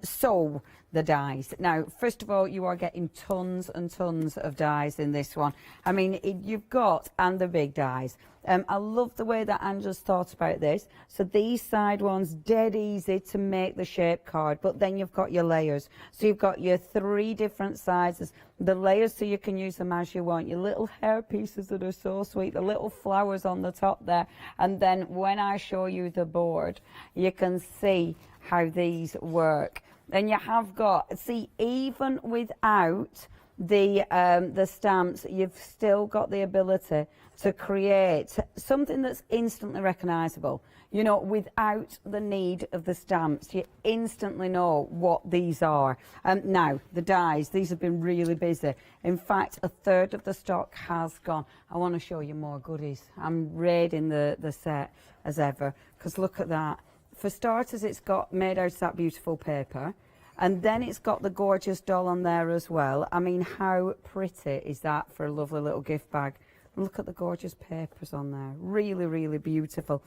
So, the dies. Now, first of all, you are getting tons and tons of dies in this one. I mean, you've got, and the big dies. I love the way that Angela's thought about this. So these side ones, dead easy to make the shape card, but then you've got your layers. So you've got your 3 different sizes. The layers so you can use them as you want. Your little hair pieces that are so sweet, the little flowers on the top there. And then when I show you the board, you can see how these work. And you have got, see, even without the stamps, you've still got the ability to create something that's instantly recognisable. You know, without the need of the stamps, you instantly know what these are. Now, the dies, these have been really busy. In fact, a third of the stock has gone. I want to show you more goodies. I'm raiding the set as ever, because look at that. For starters, it's got made out of that beautiful paper. And then it's got the gorgeous doll on there as well. I mean, how pretty is that for a lovely little gift bag? Look at the gorgeous papers on there. Really, really beautiful.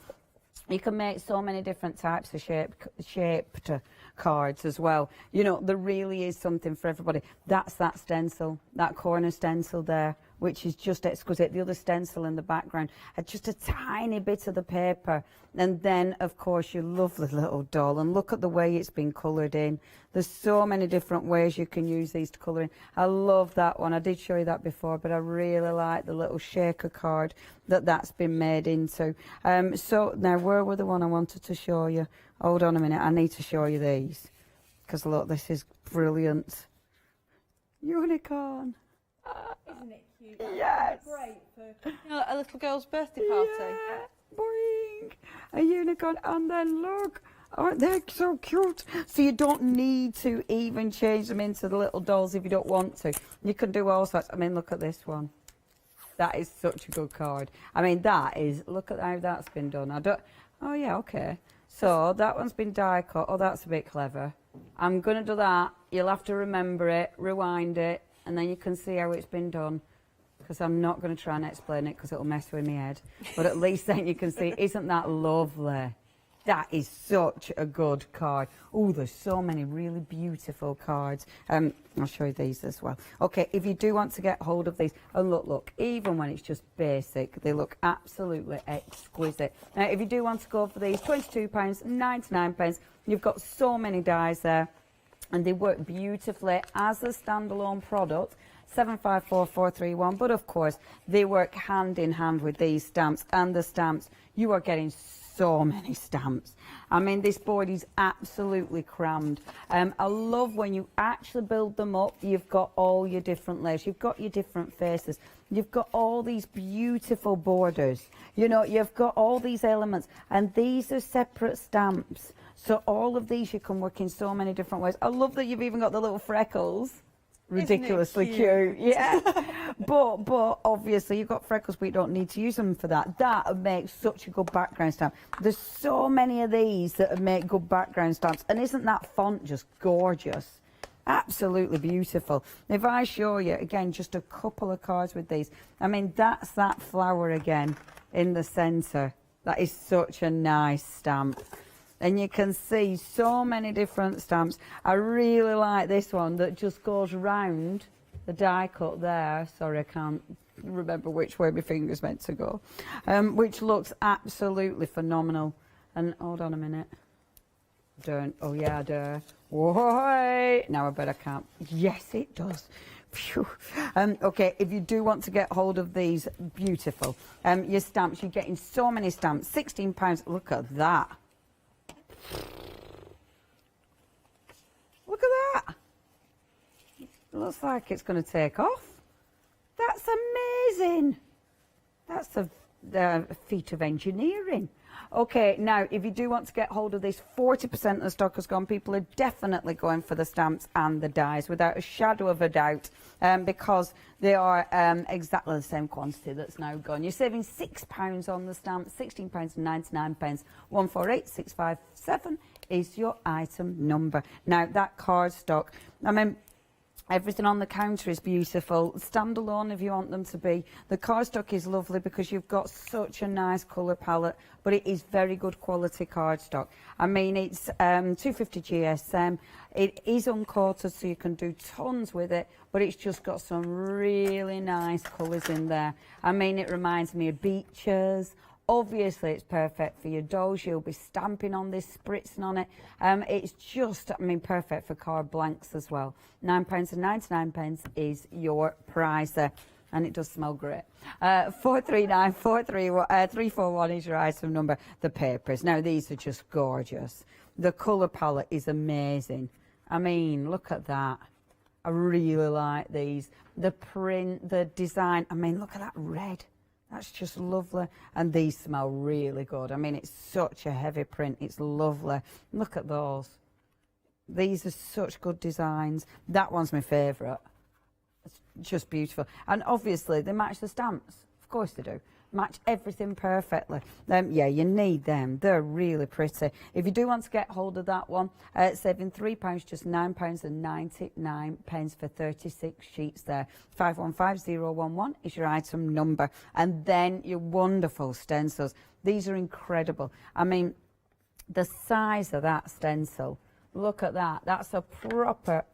You can make so many different types of shaped cards as well. You know, there really is something for everybody. That's that stencil, that corner stencil there, which is just exquisite. The other stencil in the background, just a tiny bit of the paper. And then, of course, your lovely little doll. And look at the way it's been coloured in. There's so many different ways you can use these to colour in. I love that one. I did show you that before, but I really like the little shaker card that's been made into. So now, where were the one I wanted to show you? Hold on a minute. I need to show you these. Because, look, this is brilliant. Unicorn. Isn't it cute? Yes. Great for, you know, a little girl's birthday party. Yeah. Boing. A unicorn. And then look. Aren't they so cute? So you don't need to even change them into the little dolls if you don't want to. You can do all sorts. I mean, look at this one. That is such a good card. I mean, that is, look at how that's been done. Oh yeah, okay. So that one's been die cut. Oh, that's a bit clever. I'm going to do that. You'll have to remember it, rewind it, and then you can see how it's been done. Because I'm not going to try and explain it because it'll mess with my head. But at least then you can see, isn't that lovely? That is such a good card. Oh, there's so many really beautiful cards. I'll show you these as well. Okay, if you do want to get hold of these, and look, even when it's just basic, they look absolutely exquisite. Now, if you do want to go for these, £22, £99, you've got so many dies there, and they work beautifully as a standalone product. 754431, but of course, they work hand in hand with these stamps, and the stamps, you are getting so many stamps. I mean, this board is absolutely crammed. I love when you actually build them up, you've got all your different layers, you've got your different faces, you've got all these beautiful borders, you know, you've got all these elements, and these are separate stamps. So all of these you can work in so many different ways. I love that you've even got the little freckles. Ridiculously cute. Yeah. but obviously you've got freckles, but you don't need to use them for that. That makes such a good background stamp. There's so many of these that make good background stamps, and isn't that font just gorgeous? Absolutely beautiful. If I show you again just a couple of cards with these, I mean, that's that flower again in the center. That is such a nice stamp. And you can see so many different stamps. I really like this one that just goes round the die cut there. Sorry, I can't remember which way my finger's meant to go. Which looks absolutely phenomenal. And hold on a minute. Don't. Oh yeah, I do. Whoa, now I bet I can't. Yes, it does. Phew. Okay, if you do want to get hold of these beautiful your stamps, you're getting so many stamps. £16. Look at that. Look at that. It looks like it's going to take off. That's amazing. That's a feat of engineering. Okay, now, if you do want to get hold of this, 40% of the stock has gone. People are definitely going for the stamps and the dies, without a shadow of a doubt, because they are exactly the same quantity that's now gone. You're saving £6 on the stamps, £16.99. 148657 is your item number. Now, that card stock, I mean, everything on the counter is beautiful. Standalone if you want them to be. The cardstock is lovely because you've got such a nice colour palette, but it is very good quality cardstock. I mean, it's 250 GSM. It is uncoated, so you can do tons with it, but it's just got some really nice colours in there. I mean, it reminds me of beaches. Obviously, it's perfect for your dolls. You'll be stamping on this, spritzing on it. It's just, I mean, perfect for card blanks as well. £9.99 is your price there. And it does smell great. 439431 is your item number. The papers. Now, these are just gorgeous. The colour palette is amazing. I mean, look at that. I really like these. The print, the design. I mean, look at that red. That's just lovely. And these smell really good. I mean, it's such a heavy print. It's lovely. Look at those. These are such good designs. That one's my favourite. It's just beautiful. And obviously, they match the stamps. Of course they do. Match everything perfectly. Yeah, you need them. They're really pretty. If you do want to get hold of that one, saving £3, just £9.99 for 36 sheets there. 515011 is your item number. And then your wonderful stencils. These are incredible. I mean, the size of that stencil. Look at that. That's a proper,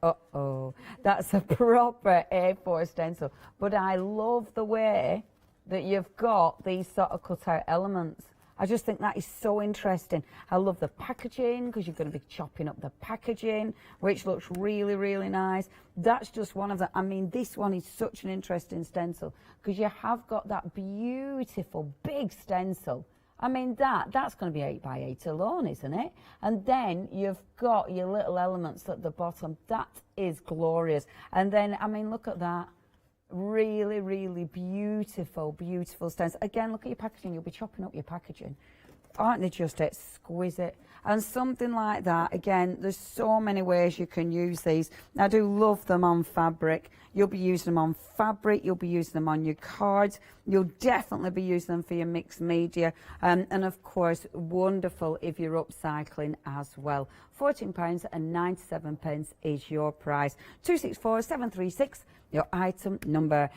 that's a proper A4 stencil. But I love the way that you've got these sort of cut out elements. I just think that is so interesting. I love the packaging because you're going to be chopping up the packaging, which looks really, really nice. That's just one of the, I mean, this one is such an interesting stencil because you have got that beautiful big stencil. I mean, that's going to be 8 by 8 alone, isn't it? And then you've got your little elements at the bottom. That is glorious. And then, I mean, look at that. Really, really beautiful, beautiful stencil. Again, look at your packaging. You'll be chopping up your packaging. Aren't they just exquisite? And something like that, again, there's so many ways you can use these. I do love them on fabric. You'll be using them on fabric. You'll be using them on your cards. You'll definitely be using them for your mixed media. And of course, wonderful if you're upcycling as well. £14.97 is your price. 264736. Your item number.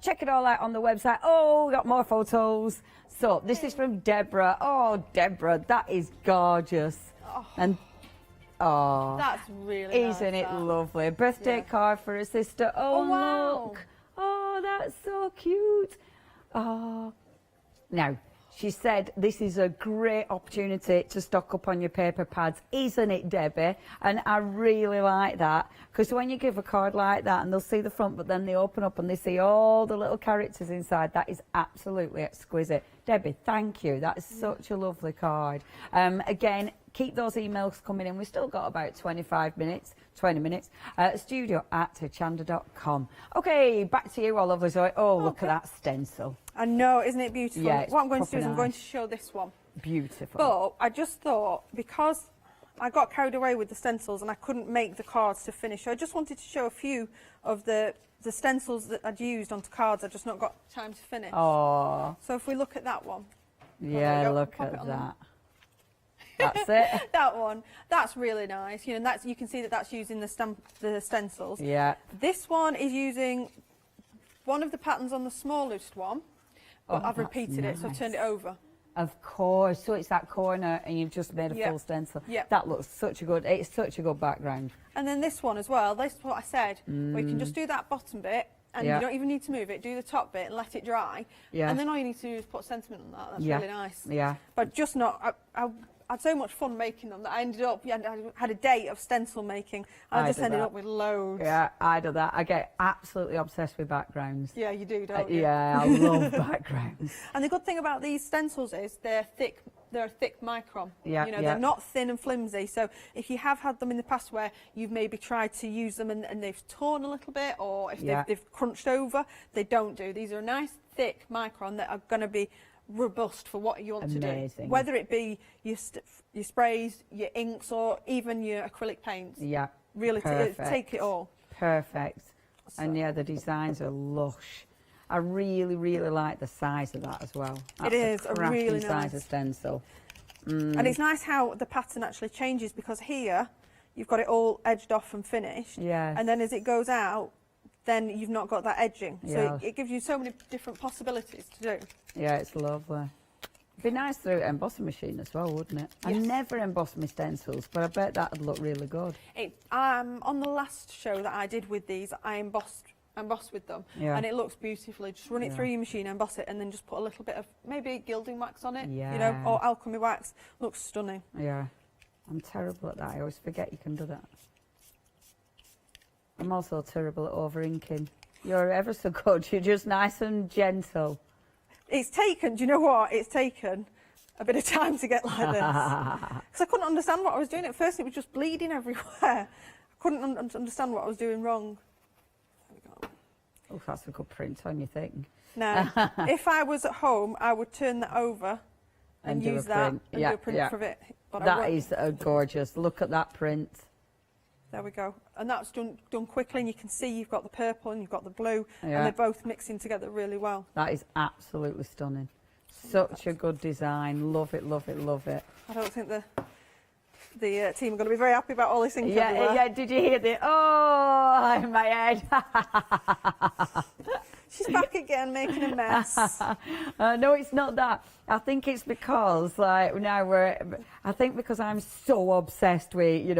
Check it all out on the website. Oh, we got more photos. So this is from Deborah. Oh, Deborah, that is gorgeous. Oh, and oh, that's really nice. Isn't it lovely? A birthday card for her sister. Oh, wow. Look. Oh, that's so cute. Oh, now She said, this is a great opportunity to stock up on your paper pads, isn't it, Debbie? And I really like that, because when you give a card like that and they'll see the front, but then they open up and they see all the little characters inside, that is absolutely exquisite. Debbie, thank you. That is such a lovely card. Again, keep those emails coming in. We've still got about 20 minutes, studio@hochanda.com. Okay, back to you, all lovely Zoe. Oh, look at that stencil. I know, isn't it beautiful? Yeah, it's what I'm going to do is proper I'm going nice. to show this one. Beautiful. But I just thought, because I got carried away with the stencils and I couldn't make the cards to finish, so I just wanted to show a few of the stencils that I'd used onto cards. I've just not got time to finish. Oh. So if we look at that one. Yeah, look Pop it at on that. That's it. That one, that's really nice. You know, that's, you can see that that's using the stencils. Yeah. This one is using one of the patterns on the smallest one, but I've that's repeated it, so I've turned it over. Of course. So it's that corner and you've just made a Yeah. full stencil. Yeah. That looks it's such a good background. And then this one as well, this is what I said, where you can just do that bottom bit, and Yeah. you don't even need to move it, do the top bit and let it dry. Yeah. And then all you need to do is put sentiment on that. That's Yeah. really nice. Yeah. But just not, I had so much fun making them that I ended up, I had a day of stencil making, and I just do ended that. up with loads. Yeah, I do that. I get absolutely obsessed with backgrounds. Yeah, you do, don't you? Yeah, I love backgrounds. And the good thing about these stencils is they're thick. They're a thick micron. Yeah, you know, yeah. they're not thin and flimsy. So if you have had them in the past where you've maybe tried to use them and they've torn a little bit, or if Yeah. they've crunched over, they don't do. These are a nice thick micron that are going to be robust for what you want to do. Amazing. Whether it be your sprays, your inks, or even your acrylic paints. Yeah. Really Perfect. take it all. Perfect. And yeah, the designs are lush. I really, really like the size of that as well. That's is a cracking really size nice. of stencil. And it's nice how the pattern actually changes, because here you've got it all edged off and finished. Yes. And then as it goes out, then you've not got that edging. So Yeah. it gives you so many different possibilities to do. Yeah, it's lovely. It'd be nice through an embossing machine as well, wouldn't it? I Yes. never emboss my stencils, but I bet that would look really good. On the last show that I did with these, I embossed with them, Yeah. and it looks beautifully. Just run it Yeah. through your machine, emboss it, and then just put a little bit of maybe gilding wax on it, you know, Yeah. or alchemy wax. Looks stunning. Yeah. I'm terrible at that. I always forget you can do that. I'm also terrible at over-inking. You're ever so good. You're just nice and gentle. It's taken, do you know what? It's taken a bit of time to get like this. Because I couldn't understand what I was doing. At first it was just bleeding everywhere. I couldn't understand what I was doing wrong. Oh, that's a good print on your thing. Now, if I was at home, I would turn that over and do a use that print. and Yeah, do a print yeah. for it. But I That won't. is gorgeous. Look at that print. There we go. And that's done quickly, and you can see you've got the purple and you've got the blue, Yeah. and they're both mixing together really well. That is absolutely stunning. Such a good design. Love it, love it, love it. I don't think the team are going to be very happy about all this ink Yeah, everywhere. yeah. Did you hear the oh in my head? She's back again, making a mess. No, it's not that. I think it's because like now I think because I'm so obsessed with you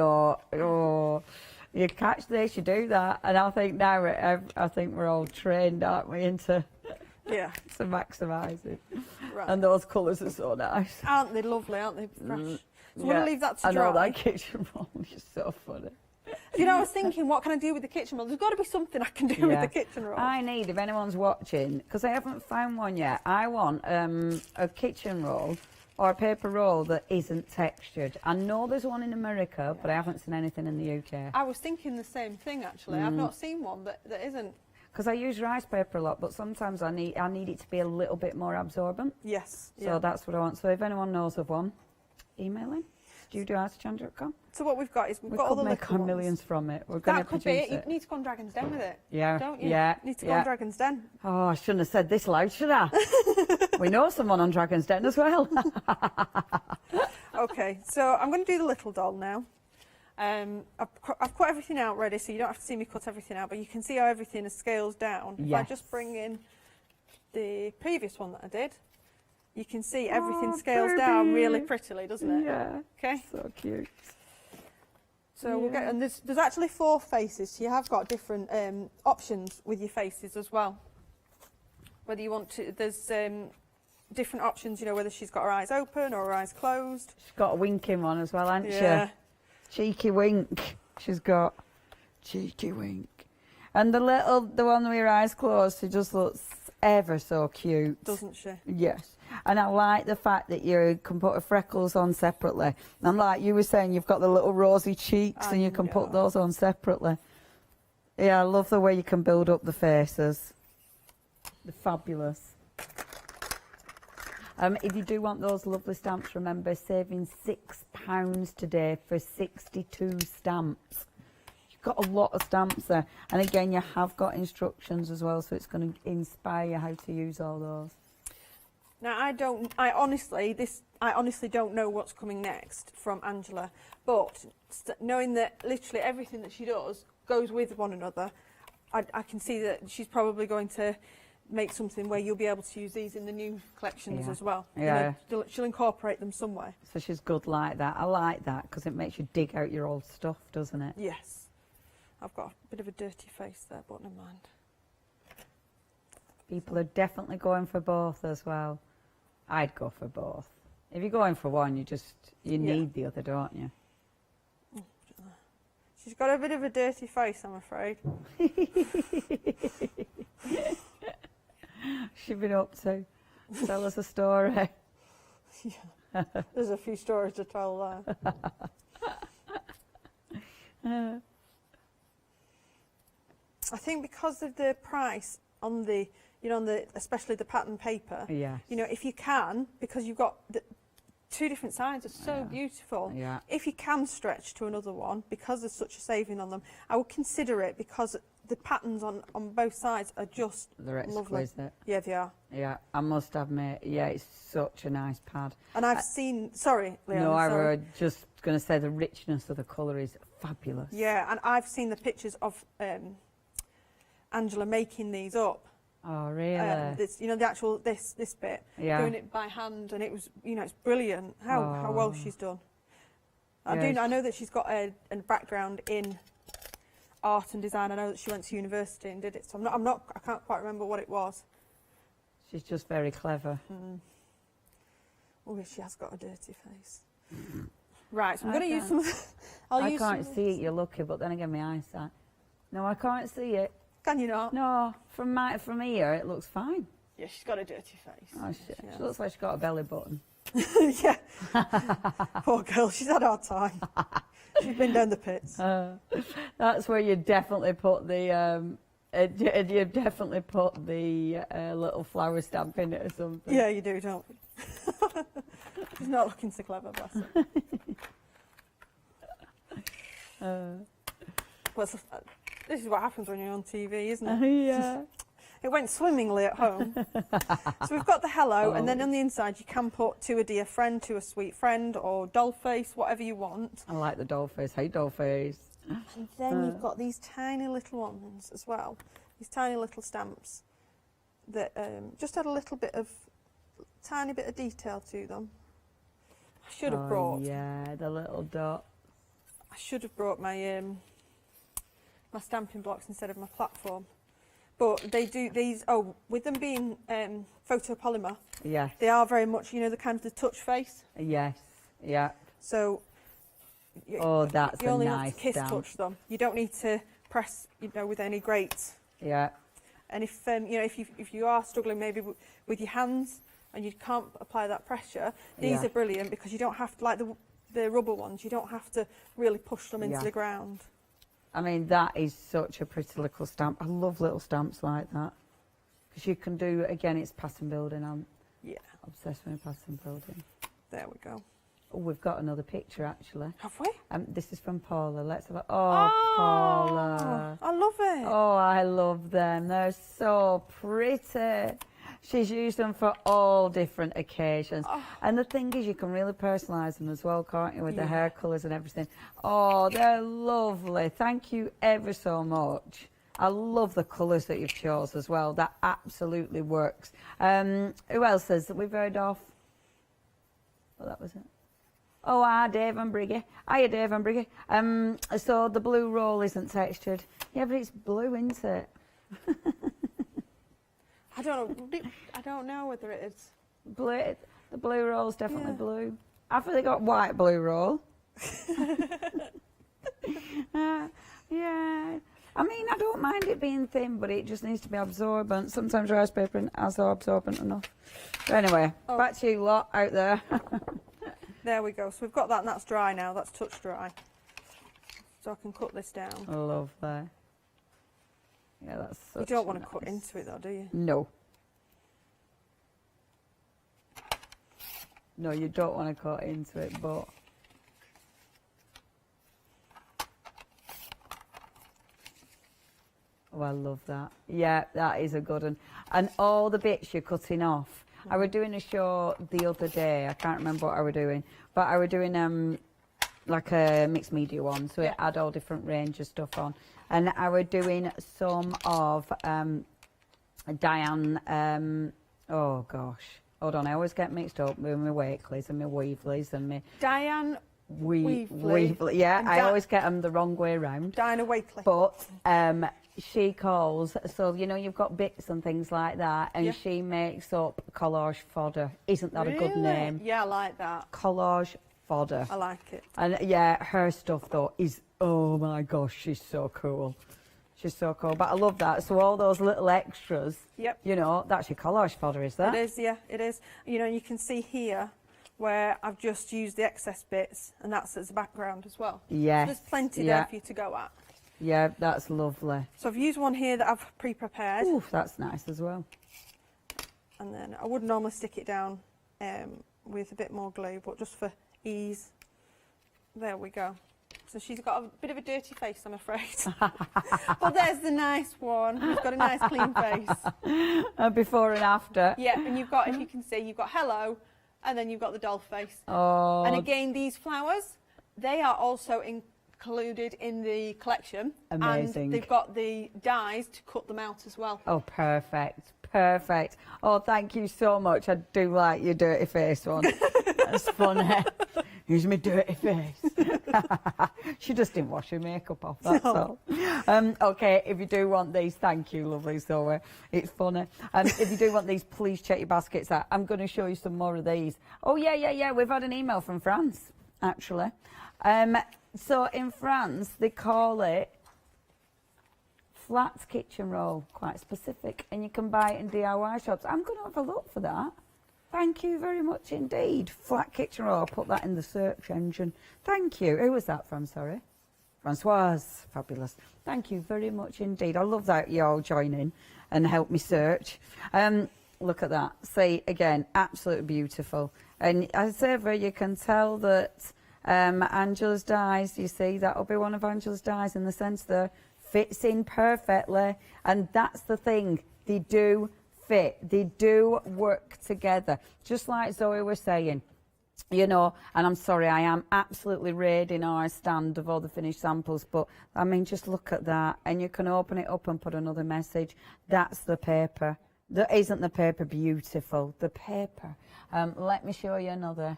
catch this, you do that, and I think now I think we're all trained, aren't we, into Yeah. to maximise it. Right. And those colours are so nice. Aren't they lovely? Aren't they fresh? So Yeah. we're going to leave that to I dry. know that kitchen roll is so funny. You know, I was thinking, what can I do with the kitchen roll? There's got to be something I can do with the kitchen roll. I need, if anyone's watching, because I haven't found one yet, I want a kitchen roll or a paper roll that isn't textured. I know there's one in America, but I haven't seen anything in the UK. I was thinking the same thing, actually. I've not seen one that isn't. Because I use rice paper a lot, but sometimes I need it to be a little bit more absorbent. Yes. So that's what I want. So if anyone knows of one, email in. studio@hochanda.com. So what we've got is we've We got all could the make little our ones. millions from it. We're going to That could be produce it. You it. need to go on Dragon's Den with it. Yeah, Don't you? yeah, You need to go yeah. on Dragon's Den. Oh, I shouldn't have said this loud, should I? We know someone on Dragon's Den as well. Okay, so I'm going to do the little doll now. I've cut everything out ready, so you don't have to see me cut everything out, but you can see how everything is scales down. If I Yes. just bring in the previous one that I did, you can see everything scales down really prettily, doesn't it? Yeah. Okay. So cute. So we'll get, and there's actually 4 faces, so you have got different options with your faces as well. Whether you want to, there's different options, you know, whether she's got her eyes open or her eyes closed. She's got a winking one as well, hasn't Yeah. she? Cheeky wink. She's got cheeky wink. And the one with her eyes closed, she just looks ever so cute. Doesn't she? Yes. And I like the fact that you can put her freckles on separately. And like you were saying, you've got the little rosy cheeks and you can put those on separately. Yeah, I love the way you can build up the faces. They're fabulous. If you do want those lovely stamps, remember saving £6 today for 62 stamps. You've got a lot of stamps there. And again, you have got instructions as well, so it's going to inspire you how to use all those. Now, I honestly don't know what's coming next from Angela, but knowing that literally everything that she does goes with one another, I can see that she's probably going to make something where you'll be able to use these in the new collections as well. Yeah. You know, she'll incorporate them somewhere. So she's good like that. I like that because it makes you dig out your old stuff, doesn't it? Yes. I've got a bit of a dirty face there, but never mind. People are definitely going for both as well. I'd go for both. If you're going for one, you need the other, don't you? She's got a bit of a dirty face, I'm afraid. She's been up to? Tell us a story. Yeah. There's a few stories to tell there. I think because of the price on the, you know, especially the pattern paper. Yes. You know, if you can, because you've got the two different sides are so beautiful. Yeah. If you can stretch to another one, because there's such a saving on them, I would consider it because the patterns on both sides are just They're lovely. exquisite. Yeah, they are. Yeah, I must admit, yeah, it's such a nice pad. And I've seen, sorry, Leanne, No, I sorry. was just going to say the richness of the colour is fabulous. Yeah, and I've seen the pictures of Angela making these up. Oh, really? This, you know, the actual this bit, doing it by hand, and it was, you know, it's brilliant how well she's done. I know that she's got a background in art and design. I know that she went to university and did it. So I can't quite remember what it was. She's just very clever. Oh, yeah, she has got a dirty face. Right, so I'm going to use some. I can't see it. You're lucky, but then again, my eyesight. No, I can't see it. Can you not? No, from here it looks fine. Yeah, she's got a dirty face. Oh, shit. She looks like she's got a belly button. Yeah. Poor girl, she's had a hard time. She's been down the pits. That's where you definitely put the you definitely put the little flower stamp in it or something. Yeah, you do, don't you? She's not looking so clever, bless her. This is what happens when you're on TV, isn't it? Yeah. It went swimmingly at home. So we've got the hello, and then on the inside you can put to a dear friend, to a sweet friend, or doll face, whatever you want. I like the doll face. Hey, doll face. And then you've got these tiny little ones as well. These tiny little stamps that just had a little bit of, tiny bit of detail to them. I should have brought. Yeah, the little dot. I should have brought my my stamping blocks instead of my platform. But they do these, with them being photopolymer, yes, they are very much, you know, the kind of the touch face. Yes, yeah. So, that's you a only nice have to kiss stamp. touch them. You don't need to press, you know, with any grates. Yeah. And if you know, if you are struggling maybe with your hands and you can't apply that pressure, these are brilliant because you don't have to, like the rubber ones, you don't have to really push them into the ground. I mean, that is such a pretty little stamp. I love little stamps like that. Because you can do, again, it's pattern building. I'm obsessed with pattern building. There we go. Oh, we've got another picture, actually. Have we? This is from Paula. Let's have a... Oh, Paula. I love it. Oh, I love them. They're so pretty. She's used them for all different occasions. And the thing is, you can really personalise them as well, can't you, with the hair colours and everything. Oh, they're lovely. Thank you ever so much. I love the colours that you've chose as well. That absolutely works. Who else is that we've heard of? Well, that was it. Oh, Dave and Briggy. Hiya, Dave and Briggy. So the blue roll isn't textured. Yeah, but it's blue, isn't it? I don't know whether it is. blue, the blue roll's definitely blue. Have they got white blue roll? Yeah. I mean, I don't mind it being thin, but it just needs to be absorbent. Sometimes rice paper isn't as absorbent enough. But anyway, back to you lot out there. There we go. So we've got that, and that's dry now. That's touch dry. So I can cut this down. Lovely. Yeah, that's such You don't want to cut into it, though, do you? No. No, you don't want to cut into it, but... Oh, I love that. Yeah, that is a good one. And all the bits you're cutting off. I was doing a show the other day. I can't remember what I was doing, but I was doing like a mixed media one, so it had all different range of stuff on. And I was doing some of Diane. Oh gosh, hold on. I always get mixed up with my Wakeleys and my Weavleys and my Diane Weavley. Yeah, I always get them the wrong way around. Diana Wakeley. But she calls, so you know you've got bits and things like that, and she makes up collage fodder. Isn't that a good name? Yeah, I like that. Collage fodder. I like it. And yeah, her stuff though is, oh my gosh, she's so cool. She's so cool. But I love that. So all those little extras, you know, that's your collage fodder, is that? It is, yeah, it is. You know, you can see here where I've just used the excess bits, and that's as a background as well. Yes. So there's plenty there for you to go at. Yeah, that's lovely. So I've used one here that I've pre-prepared. Ooh, that's nice as well. And then I would normally stick it down with a bit more glue, but just for ease. There we go. So she's got a bit of a dirty face, I'm afraid. But there's the nice one. Who's got a nice clean face. Before and after. Yeah, and you've got, if you can see, you've got hello, and then you've got the doll face. Oh. And again, these flowers, they are also included in the collection. Amazing. And they've got the dies to cut them out as well. Oh, perfect. Perfect. Oh, thank you so much. I do like your dirty face one. That's funny. Here's my dirty face. She just didn't wash her makeup off, that's all. Okay, if you do want these, thank you, lovely Zoe. It's funny. If you do want these, please check your baskets out. I'm going to show you some more of these. Oh, yeah. We've had an email from France, actually. So in France, they call it flat kitchen roll, quite specific, and you can buy it in DIY shops. I'm going to have a look for that. Thank you very much indeed. Flat kitchen roll, I'll put that in the search engine. Thank you. Who was that from, sorry? Francoise. Fabulous. Thank you very much indeed. I love that you all join in and help me search. Look at that. See, again, absolutely beautiful. And as ever, you can tell that Angela's dies, you see, that'll be one of Angela's dies in the sense that fits in perfectly. And that's the thing, they do fit, they do work together. Just like Zoe was saying, you know, and I'm sorry, I am absolutely raiding our stand of all the finished samples, but I mean, just look at that, and you can open it up and put another message. That's the paper. Isn't the paper beautiful? The paper. Let me show you another.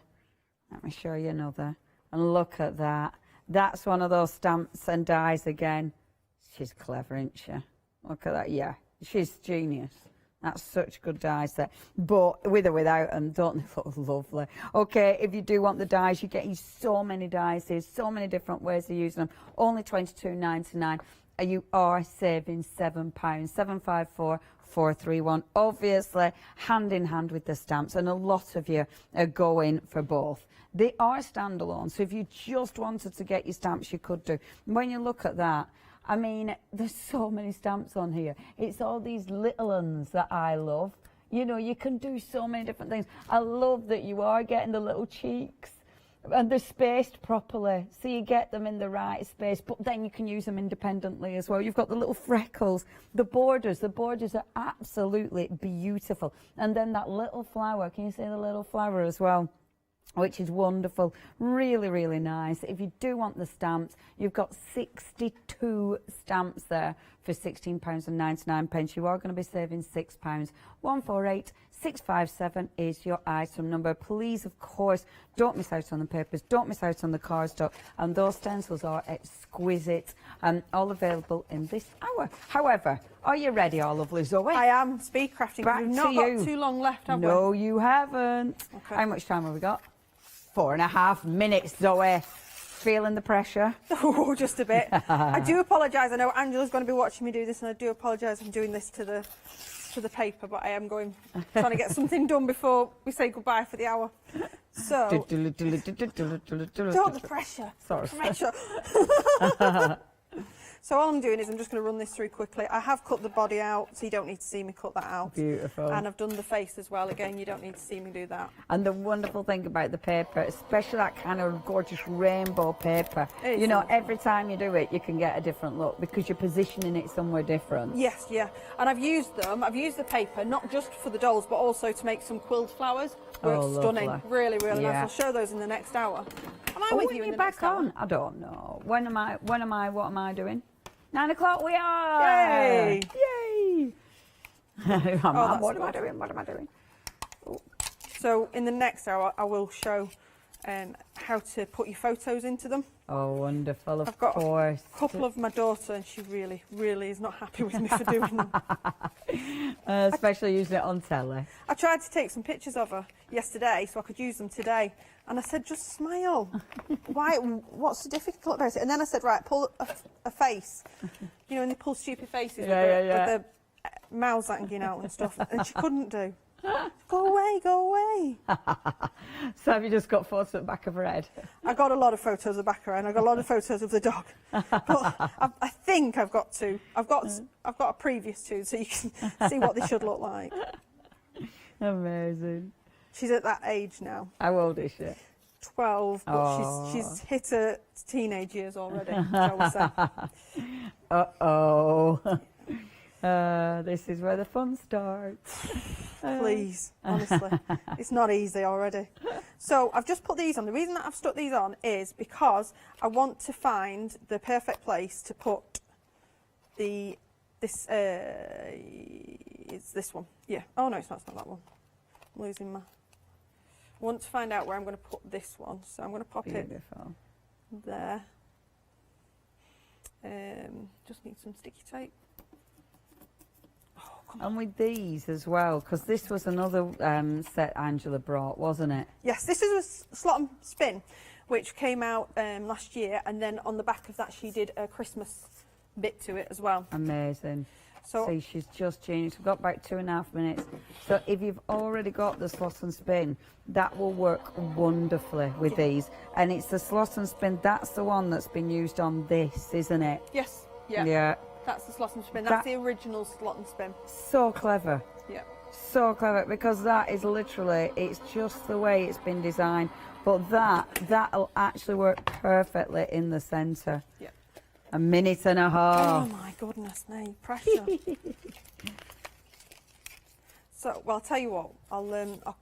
Let me show you another. And look at that. That's one of those stamps and dies again. She's clever, isn't she? Look at that. Yeah, she's genius. That's such good dies there. But with or without them, don't they look lovely? Okay, if you do want the dies, you're getting so many dies. There's so many different ways of using them. Only £22.99. You are saving £7. 754-431. Obviously, hand in hand with the stamps, and a lot of you are going for both. They are standalone, so if you just wanted to get your stamps, you could do. When you look at that, I mean, there's so many stamps on here. It's all these little ones that I love. You know, you can do so many different things. I love that you are getting the little cheeks and they're spaced properly, so you get them in the right space, but then you can use them independently as well. You've got the little freckles, the borders are absolutely beautiful. And then that little flower, can you see the little flower as well? Which is wonderful, really, really nice. If you do want the stamps, you've got 62 stamps there for £16.99. You are going to be saving £6. 148657 is your item number. Please, of course, don't miss out on the papers, don't miss out on the cardstock, and those stencils are exquisite and all available in this hour. However, Are you ready, our lovely Zoe? I am speed crafting. Back We've to not you. got too long left, have we? No, you haven't. Okay. How much time have we got? 4.5 minutes, Zoe. Feeling the pressure? Oh, just a bit. I do apologise. I know Angela's going to be watching me do this, and I do apologise. I'm doing this to the paper, but I am trying to get something done before we say goodbye for the hour. So, don't the pressure. Sorry. Pressure. So all I'm doing is I'm just going to run this through quickly. I have cut the body out, so you don't need to see me cut that out. Beautiful. And I've done the face as well. Again, you don't need to see me do that. And the wonderful thing about the paper, especially that kind of gorgeous rainbow paper, you know, every time you do it, you can get a different look because you're positioning it somewhere different. Yes, yeah. And I've used the paper, not just for the dolls, but also to make some quilled flowers. Works stunning. Lovely. Really, really Yeah. nice. I'll show those in the next hour. Am I Oh, with you in the next hour? on? I don't know. What am I doing? 9 o'clock we are! Yay! Yay! that's What am I good. doing? What am I doing? So in the next hour, I will show how to put your photos into them. Oh, wonderful, of I've got course. a couple of my daughter, and she really, really is not happy with me for doing them. Especially using it on telly. I tried to take some pictures of her yesterday so I could use them today. And I said, just smile. Why? What's so difficult about it? And then I said, right, pull a face. You know, when they pull stupid faces with the mouths hanging out and stuff. And she couldn't do. Go away, go away. So have you just got photos at the back of her head? I got a lot of photos of the back of her, and I got a lot of photos of the dog. But I think I've got two. I've got a previous two, so you can see what they should look like. Amazing. She's at that age now. How old is she? 12, but she's hit her teenage years already, shall we say. Uh-oh. This is where the fun starts. Please, honestly, it's not easy already. So I've just put these on. The reason that I've stuck these on is because I want to find the perfect place to put it's this one. Yeah. Oh no, it's not that one. I'm losing my. I want to find out where I'm going to put this one, so I'm going to pop it there. Just need some sticky tape. And with these as well, because this was another set Angela brought, wasn't it? Yes, this is a slot and spin, which came out last year, and then on the back of that she did a Christmas bit to it as well. Amazing. So see, she's just changed. We've got about 2.5 minutes. So if you've already got the slot and spin, that will work wonderfully with these. And it's the slot and spin, that's the one that's been used on this, isn't it? Yes, yeah. Yeah. That's the slot and spin. That's the original slot and spin. So clever. Yeah. So clever, because that is literally, it's just the way it's been designed. But that'll actually work perfectly in the centre. Yeah. 1.5 minutes. Oh my goodness me, pressure. So, well, I'll tell you what, I'll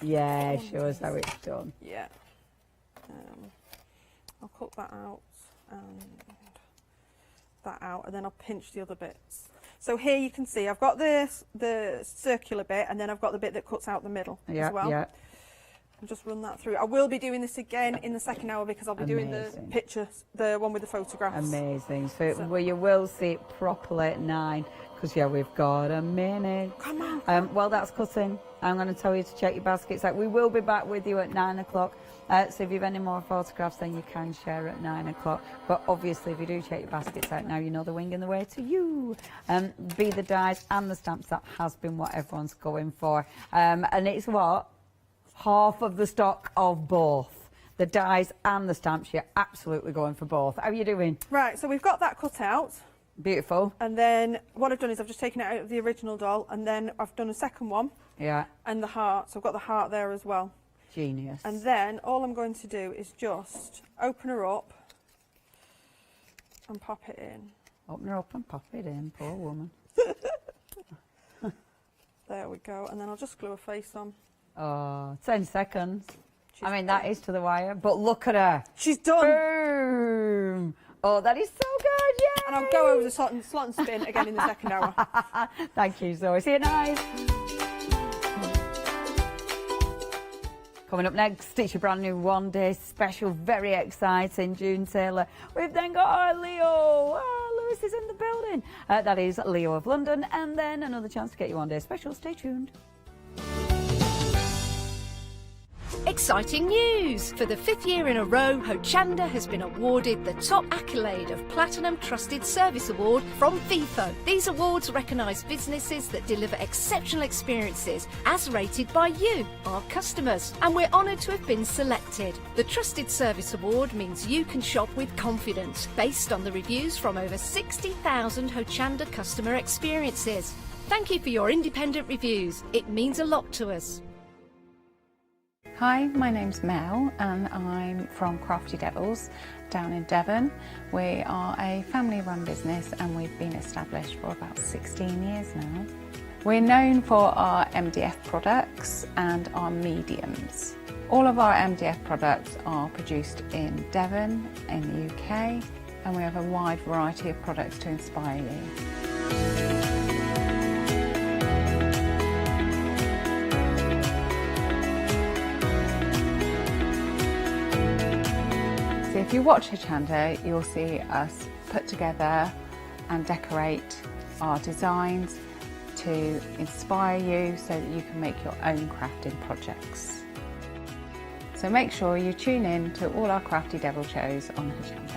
yeah, show us how it's done. Yeah. I'll cut that out and that out, and then I'll pinch the other bits. So here you can see I've got the circular bit, and then I've got the bit that cuts out the middle as well. Yeah. I'll just run that through. I will be doing this again in the second hour because I'll be doing the pictures, the one with the photographs. Amazing. So well, you will see it properly at 9, because we've got a minute. Come on. Well, that's cutting. I'm going to tell you to check your baskets out. We will be back with you at 9 o'clock. So if you have any more photographs, then you can share at 9 o'clock. But obviously, if you do check your baskets out now, you know the wing in the way to you. Be the dies and the stamps, that has been what everyone's going for. And it's what? Half of the stock of both. The dies and the stamps, you're absolutely going for both. How are you doing? Right, so we've got that cut out. Beautiful. And then what I've done is I've just taken it out of the original doll, and then I've done a second one. Yeah. And the heart, so I've got the heart there as well. Genius. And then all I'm going to do is just open her up and pop it in. Open her up and pop it in, poor woman. There we go, and then I'll just glue her face on. Oh, 10 seconds. I mean, that is to the wire, but look at her. She's done. Boom. Oh, that is so good, yeah. And I'll go over the slot and spin again in the second hour. Thank you, Zoe. See you at 9. Coming up next, it's your brand new one-day special, very exciting, June Taylor. We've then got our Leo. Oh, Lewis is in the building. soon. That is Leo of London, and then another chance to get you on day special. Stay tuned. Exciting news! For the 5th year in a row, Hochanda has been awarded the top accolade of Platinum Trusted Service Award from Feefo. These awards recognise businesses that deliver exceptional experiences as rated by you, our customers, and we're honoured to have been selected. The Trusted Service Award means you can shop with confidence based on the reviews from over 60,000 Hochanda customer experiences. Thank you for your independent reviews. It means a lot to us. Hi, my name's Mel and I'm from Crafty Devils down in Devon. We are a family-run business and we've been established for about 16 years now. We're known for our MDF products and our mediums. All of our MDF products are produced in Devon in the UK, and we have a wide variety of products to inspire you. So if you watch Hochanda, you'll see us put together and decorate our designs to inspire you so that you can make your own crafting projects. So make sure you tune in to all our Crafty Devil shows on Hochanda.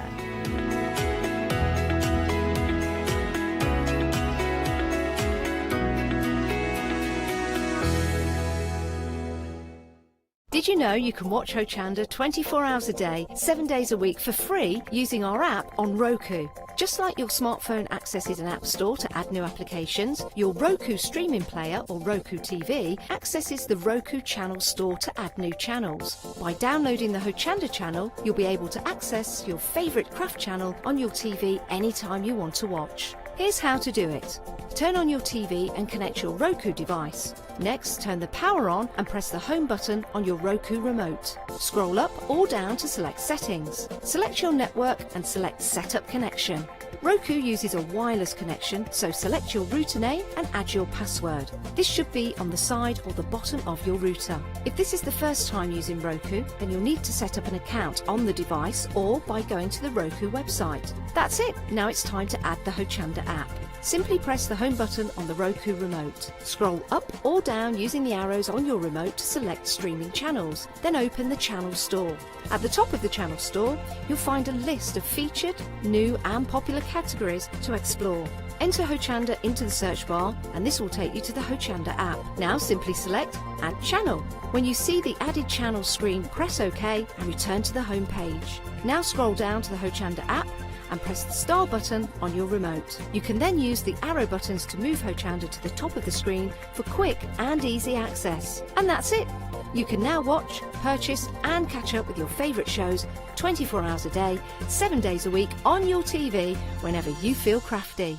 Did you know you can watch Hochanda 24 hours a day, 7 days a week for free using our app on Roku? Just like your smartphone accesses an app store to add new applications, your Roku streaming player or Roku TV accesses the Roku channel store to add new channels. By downloading the Hochanda channel, you'll be able to access your favourite craft channel on your TV anytime you want to watch. Here's how to do it. Turn on your TV and connect your Roku device. Next, turn the power on and press the home button on your Roku remote. Scroll up or down to select settings. Select your network and select Setup Connection. Roku uses a wireless connection, so select your router name and add your password. This should be on the side or the bottom of your router. If this is the first time using Roku, then you'll need to set up an account on the device or by going to the Roku website. That's it. Now it's time to add the Hochanda app. Simply press the home button on the Roku remote. Scroll up or down using the arrows on your remote to select streaming channels. Then open the channel store. At the top of the channel store, you'll find a list of featured, new and popular categories to explore. Enter Hochanda into the search bar and this will take you to the Hochanda app. Now simply select Add Channel. When you see the added channel screen, press OK and return to the home page. Now scroll down to the Hochanda app and press the star button on your remote. You can then use the arrow buttons to move Hochanda to the top of the screen for quick and easy access. And that's it! You can now watch, purchase and catch up with your favourite shows 24 hours a day, 7 days a week on your TV whenever you feel crafty.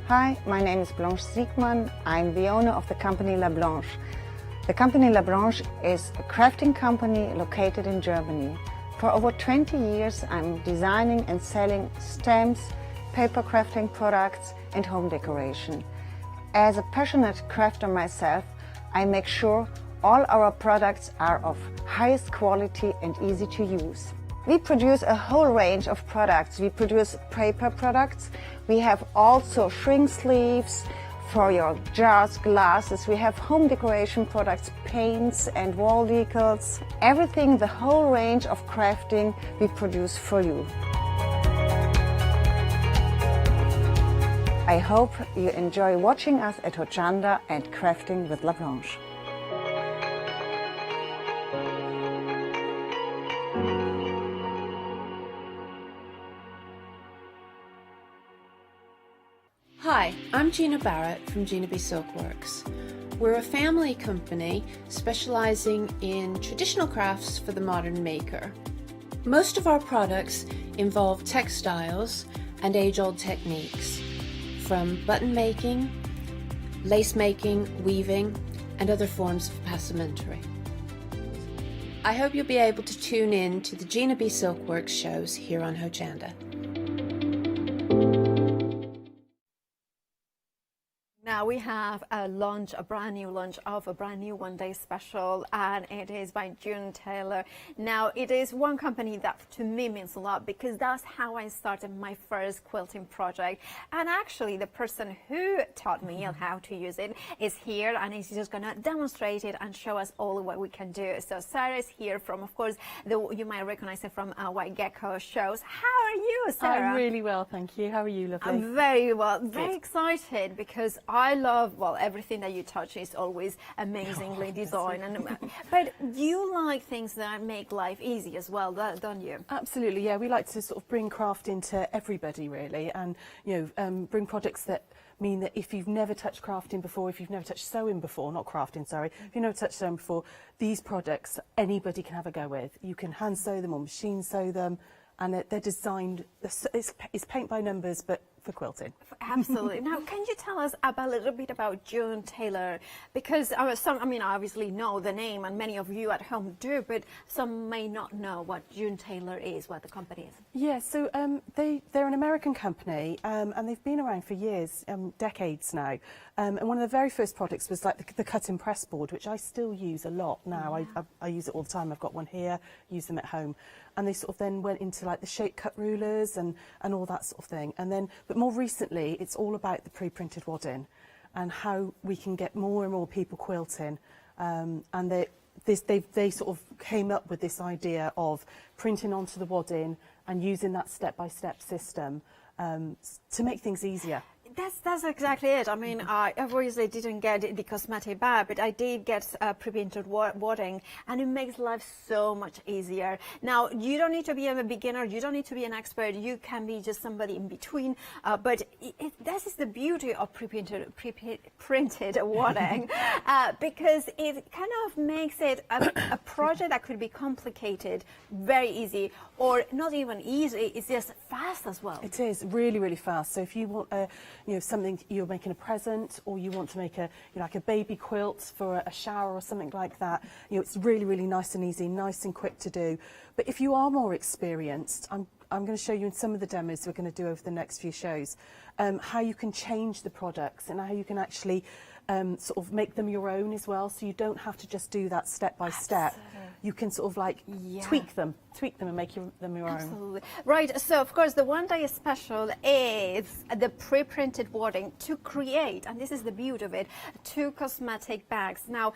Hi, my name is Blanche Siegmann. I'm the owner of the company La Blanche. The company La Blanche is a crafting company located in Germany. For over 20 years I'm designing and selling stamps, paper crafting products and home decoration. As a passionate crafter myself, I make sure all our products are of highest quality and easy to use. We produce a whole range of products. We produce paper products. We have also shrink sleeves for your jars, glasses. We have home decoration products, paints and wall decals. Everything, the whole range of crafting we produce for you. I hope you enjoy watching us at Hochanda and crafting with La Blanche. Hi, I'm Gina Barrett from Gina B Silkworks. We're a family company specialising in traditional crafts for the modern maker. Most of our products involve textiles and age-old techniques, from button making, lace making, weaving, and other forms of passementerie. I hope you'll be able to tune in to the Gina B Silkworks shows here on Hochanda. Now we have a brand new launch of a brand new one-day special, and it is by June Taylor. Now it is one company that to me means a lot, because that's how I started my first quilting project. And actually the person who taught me how to use it is here, and he's just going to demonstrate it and show us all what we can do. So Sarah is here from, of course, you might recognize it from White Gecko shows. How are you, Sarah? I'm really well, thank you. How are you, lovely? I'm very well. Very excited, because I love, well, everything that you touch is always amazingly designed. But you like things that make life easy as well, don't you? Absolutely, yeah. We like to sort of bring craft into everybody, really, and bring projects that mean that if you've never touched crafting before, if you've never touched sewing before, not crafting, sorry, if you've never touched sewing before, these products anybody can have a go with. You can hand sew them or machine sew them, and they're designed, it's paint by numbers, but for quilting. Absolutely. Now, can you tell us a little bit about June Taylor? Because I obviously know the name, and many of you at home do, but some may not know what June Taylor is, what the company is. Yeah, so they're an American company, and they've been around for years, decades now. And one of the very first products was like the cut and press board, which I still use a lot now. Yeah. I use it all the time. I've got one here, use them at home. And they sort of then went into like the shape cut rulers and all that sort of thing. And then, but more recently, it's all about the pre-printed wadding and how we can get more and more people quilting. And they sort of came up with this idea of printing onto the wadding and using that step-by-step system to make things easier. That's exactly it. I mean, I obviously didn't get the cosmetic bag, but I did get pre-printed wadding, and it makes life so much easier. Now, you don't need to be a beginner, you don't need to be an expert, you can be just somebody in between, but this is the beauty of pre-printed wadding, because it kind of makes it a project that could be complicated very easy, or not even easy, it's just fast as well. It is really, really fast. So if you want something, you're making a present, or you want to make like a baby quilt for a shower or something like that, it's really, really nice and easy, nice and quick to do. But if you are more experienced, I'm going to show you in some of the demos we're going to do over the next few shows, how you can change the products and how you can actually sort of make them your own as well, so you don't have to just do that step by step. You can sort of like tweak them and make them your own. Absolutely. Right, so of course the one-day special is the pre-printed wadding to create, and this is the beauty of it, 2 cosmetic bags. Now,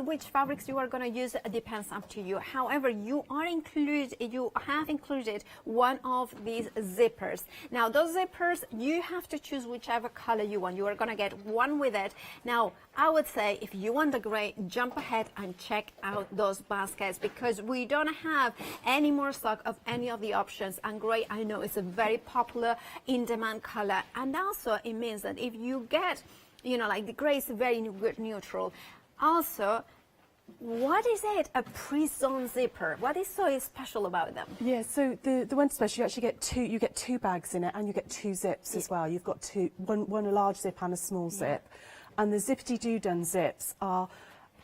which fabrics you are going to use depends up to you. However, you have included one of these zippers. Now, those zippers, you have to choose whichever color you want. You are going to get one with it. Now, I would say if you want the gray, jump ahead and check out those baskets, because we don't have any more stock of any of the options, and gray, I know, is a very popular in-demand color, and also it means that if you get, like the gray is very good neutral. Also, what is it, a pre-sewn zipper? What is so special about them? Yeah, so the one special, you actually get two bags in it, and you get 2 zips as well. You've got one a large zip and a small zip. And the zippity-doo-dun zips are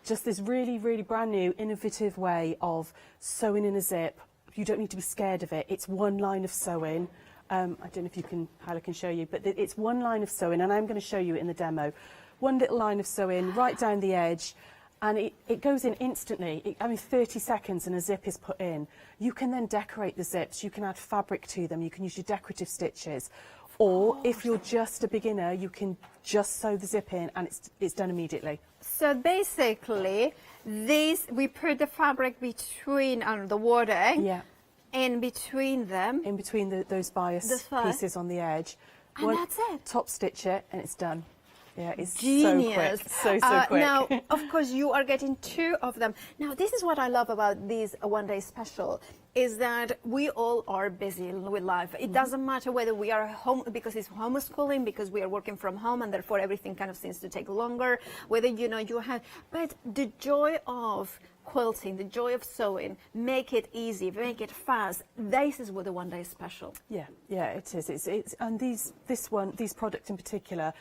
just this really, really brand new, innovative way of sewing in a zip. You don't need to be scared of it. It's one line of sewing. I don't know if Hyla can show you, but it's one line of sewing, and I'm going to show you it in the demo. One little line of sewing right down the edge, and it goes in instantly. 30 seconds and a zip is put in. You can then decorate the zips. You can add fabric to them. You can use your decorative stitches. Or if you're just a beginner, you can just sew the zip in, and it's done immediately. So basically, we put the fabric between the wadding, in between them. In between those bias pieces on the edge. And that's it. Top stitch it, and it's done. Yeah, it's genius. So quick. Quick. Now, of course, you are getting 2 of them. Now, this is what I love about these one-day special, is that we all are busy with life. It doesn't matter whether we are home, because it's homeschooling, because we are working from home, and therefore everything kind of seems to take longer, whether you have, but the joy of quilting, the joy of sewing, make it easy, make it fast. This is what the one-day special. Yeah, it is. And these products in particular,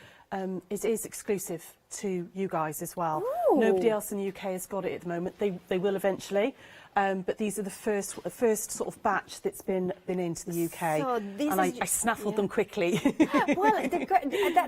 it is exclusive to you guys as well. Ooh. Nobody else in the UK has got it at the moment. They will eventually. but these are the first sort of batch that's been into the UK, So this and is I snaffled them quickly. Well,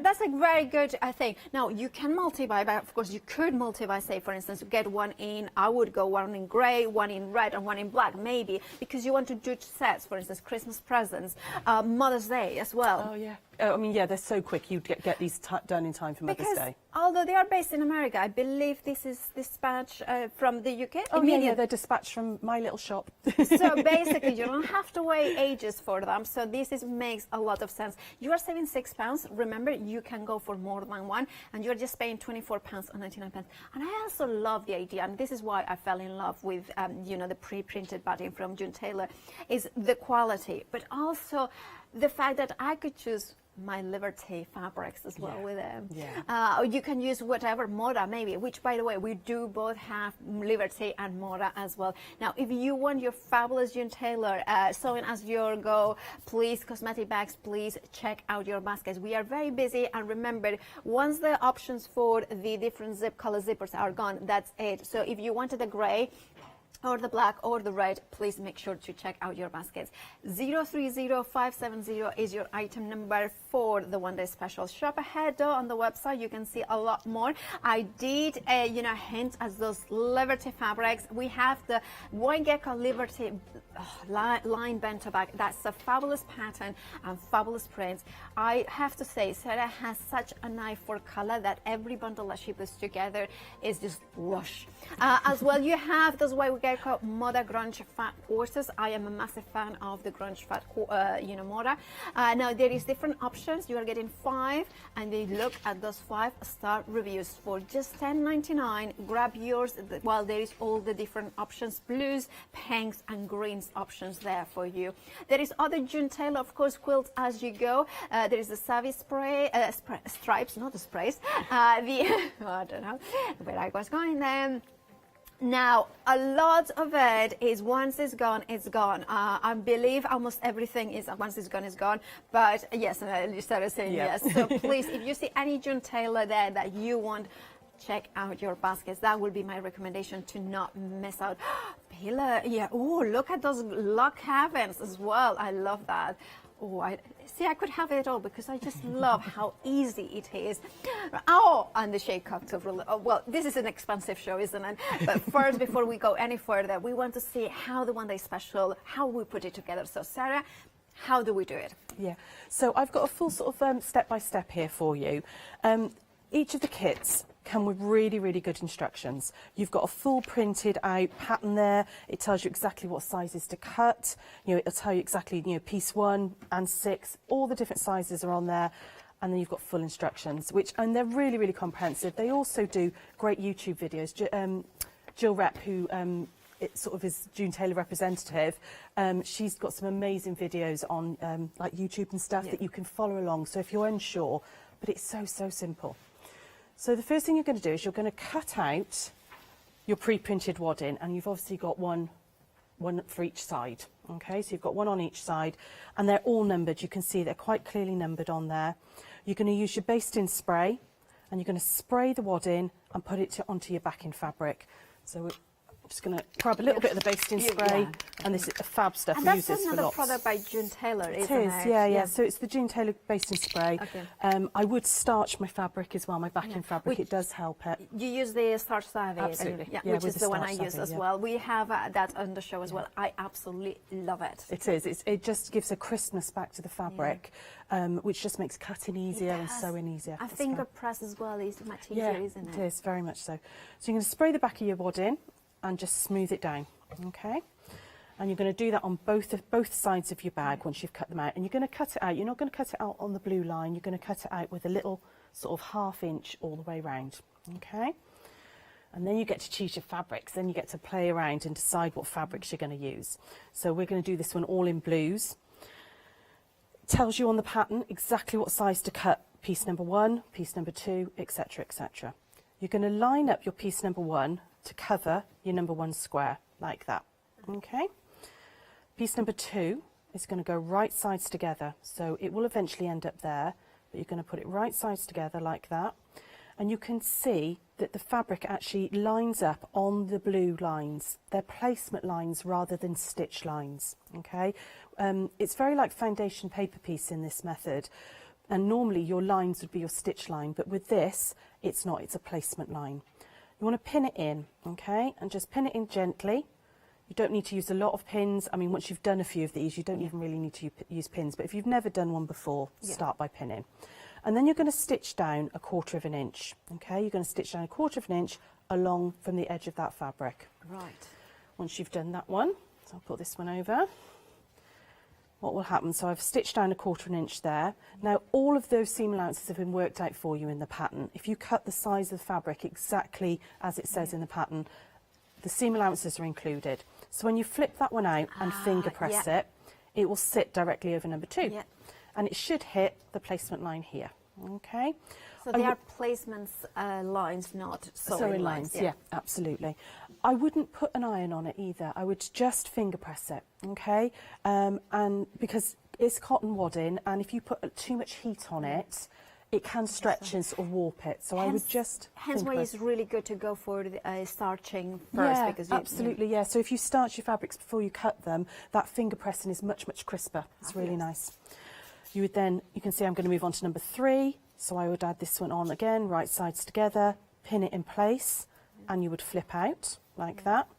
that's a very good thing. Now, you can multi-buy, but of course you could multi-buy, say, for instance, get one in, I would go one in grey, one in red, and one in black, maybe, because you want to do sets, for instance, Christmas presents, Mother's Day as well. Oh, yeah. I mean, yeah, they're so quick. You'd get these done in time for Mother's Because Day. although they are based in America, I believe this is dispatched from the UK. Oh, yeah, they're dispatched from my little shop. So basically, you don't have to wait ages for them. So this makes a lot of sense. You are saving £6. Remember, you can go for more than one, and you're just paying £24.99. And I also love the idea, and this is why I fell in love with, the pre-printed batting from June Taylor, is the quality, but also the fact that I could choose my Liberty fabrics as well with them. You can use whatever Moda maybe, which by the way we do both have Liberty and Moda as well. Now if you want your fabulous June Taylor sewing as your go, please, cosmetic bags, please check out your baskets. We are very busy, and remember, once the options for the different color zippers are gone, that's it. So if you wanted the grey or the black or the red, please make sure to check out your baskets. 030570 is your item number for the one-day special. Shop ahead though on the website, you can see a lot more. I did hint at those Liberty fabrics. We have the White Gecko Liberty line bento bag. That's a fabulous pattern and fabulous prints. I have to say, Sarah has such an eye for color that every bundle that she puts together is just lush. As well, you have those White Gecko Moda Grunge Fat Quarters. I am a massive fan of the Grunge Fat Moda. Now there is different options. You are getting 5, and they look at those 5-star reviews for just $10.99. Grab yours. Well, there is all the different options, blues, pinks, and greens options there for you. There is other June Taylor, of course, quilts as you go. There is the Savvy stripes, not the sprays. I don't know where I was going then. Now, a lot of it is once it's gone, it's gone. I believe almost everything is once it's gone. But yes, you started saying yes. So please, if you see any June Taylor there that you want, check out your baskets. That will be my recommendation to not miss out. Pillar, yeah. Oh, look at those lock cabins as well. I love that. Oh, I could have it all because I just love how easy it is. Oh, and the shade cocktail. Oh, well, this is an expensive show, isn't it? But first, before we go any further, we want to see how the one-day special, how we put it together. So, Sarah, how do we do it? Yeah, so I've got a full sort of step-by-step here for you. Each of the kits come with really, really good instructions. You've got a full printed out pattern there. It tells you exactly what sizes to cut. It'll tell you exactly, piece 1 and 6, all the different sizes are on there. And then you've got full instructions, and they're really, really comprehensive. They also do great YouTube videos. Jill Rep, who it sort of is June Taylor representative, she's got some amazing videos on like YouTube and stuff that you can follow along. So if you're unsure, but it's so, so simple. So the first thing you're going to do is you're going to cut out your pre-printed wadding, and you've obviously got one for each side. Okay, so you've got one on each side, and they're all numbered. You can see they're quite clearly numbered on there. You're going to use your basting spray, and you're going to spray the wadding and put it onto your backing fabric. So I'm just going to grab a little bit of the basting spray, and this is a fab stuff. And we use that's this for another lots. product by June Taylor, isn't it? It is, yeah. So it's the June Taylor basting spray. Okay. I would starch my fabric as well, my backing fabric. It does help it. You use the Starch Savvy, Absolutely. yeah, Yeah, which with is the the one I Starch use Savvy, as yeah. well. We have that on the show as well. I absolutely love it. It is. It just gives a crispness back to the fabric, which just makes cutting easier and sewing easier. I think a press as well is much easier, isn't it? It is, very much so. So you're going to spray the back of your wadding and just smooth it down, okay? And you're going to do that on both sides of your bag once you've cut them out. And you're going to cut it out. You're not going to cut it out on the blue line. You're going to cut it out with a little sort of 1/2 inch all the way around, okay? And then you get to choose your fabrics. Then you get to play around and decide what fabrics you're going to use. So we're going to do this one all in blues. It tells you on the pattern exactly what size to cut piece number 1, piece number 2, etc., etc. You're going to line up your piece number 1 to cover your number 1 square, like that, okay? Piece number 2 is going to go right sides together, so it will eventually end up there, but you're going to put it right sides together like that, and you can see that the fabric actually lines up on the blue lines. They're placement lines rather than stitch lines, okay? It's very like foundation paper piece in this method, and normally your lines would be your stitch line, but with this, it's not, it's a placement line. You want to pin it in, okay, and just pin it in gently. You don't need to use a lot of pins. I mean, once you've done a few of these, you don't even really need to use pins, but if you've never done one before, start by pinning. And then you're going to stitch down 1/4 of an inch, okay? You're going to stitch down 1/4 of an inch along from the edge of that fabric. Right. Once you've done that one, so I'll put this one over. What will happen, so I've stitched down 1/4 of an inch there. Now all of those seam allowances have been worked out for you in the pattern. If you cut the size of the fabric exactly as it says in the pattern, the seam allowances are included. So when you flip that one out and finger press it, it will sit directly over number 2. And it should hit the placement line here, okay? So they are placements lines, not sewing lines. Yeah, absolutely. I wouldn't put an iron on it either. I would just finger press it, okay? And because it's cotton wadding, and if you put too much heat on it, it can stretch and sort of warp it. So I would just hence finger why press. it's really good to go for the starching first. Yeah, because absolutely, yeah. So if you starch your fabrics before you cut them, that finger pressing is much, much crisper. It's really nice. You would then, you can see I'm going to move on to number 3. So I would add this one on again, right sides together, pin it in place, and you would flip out like that.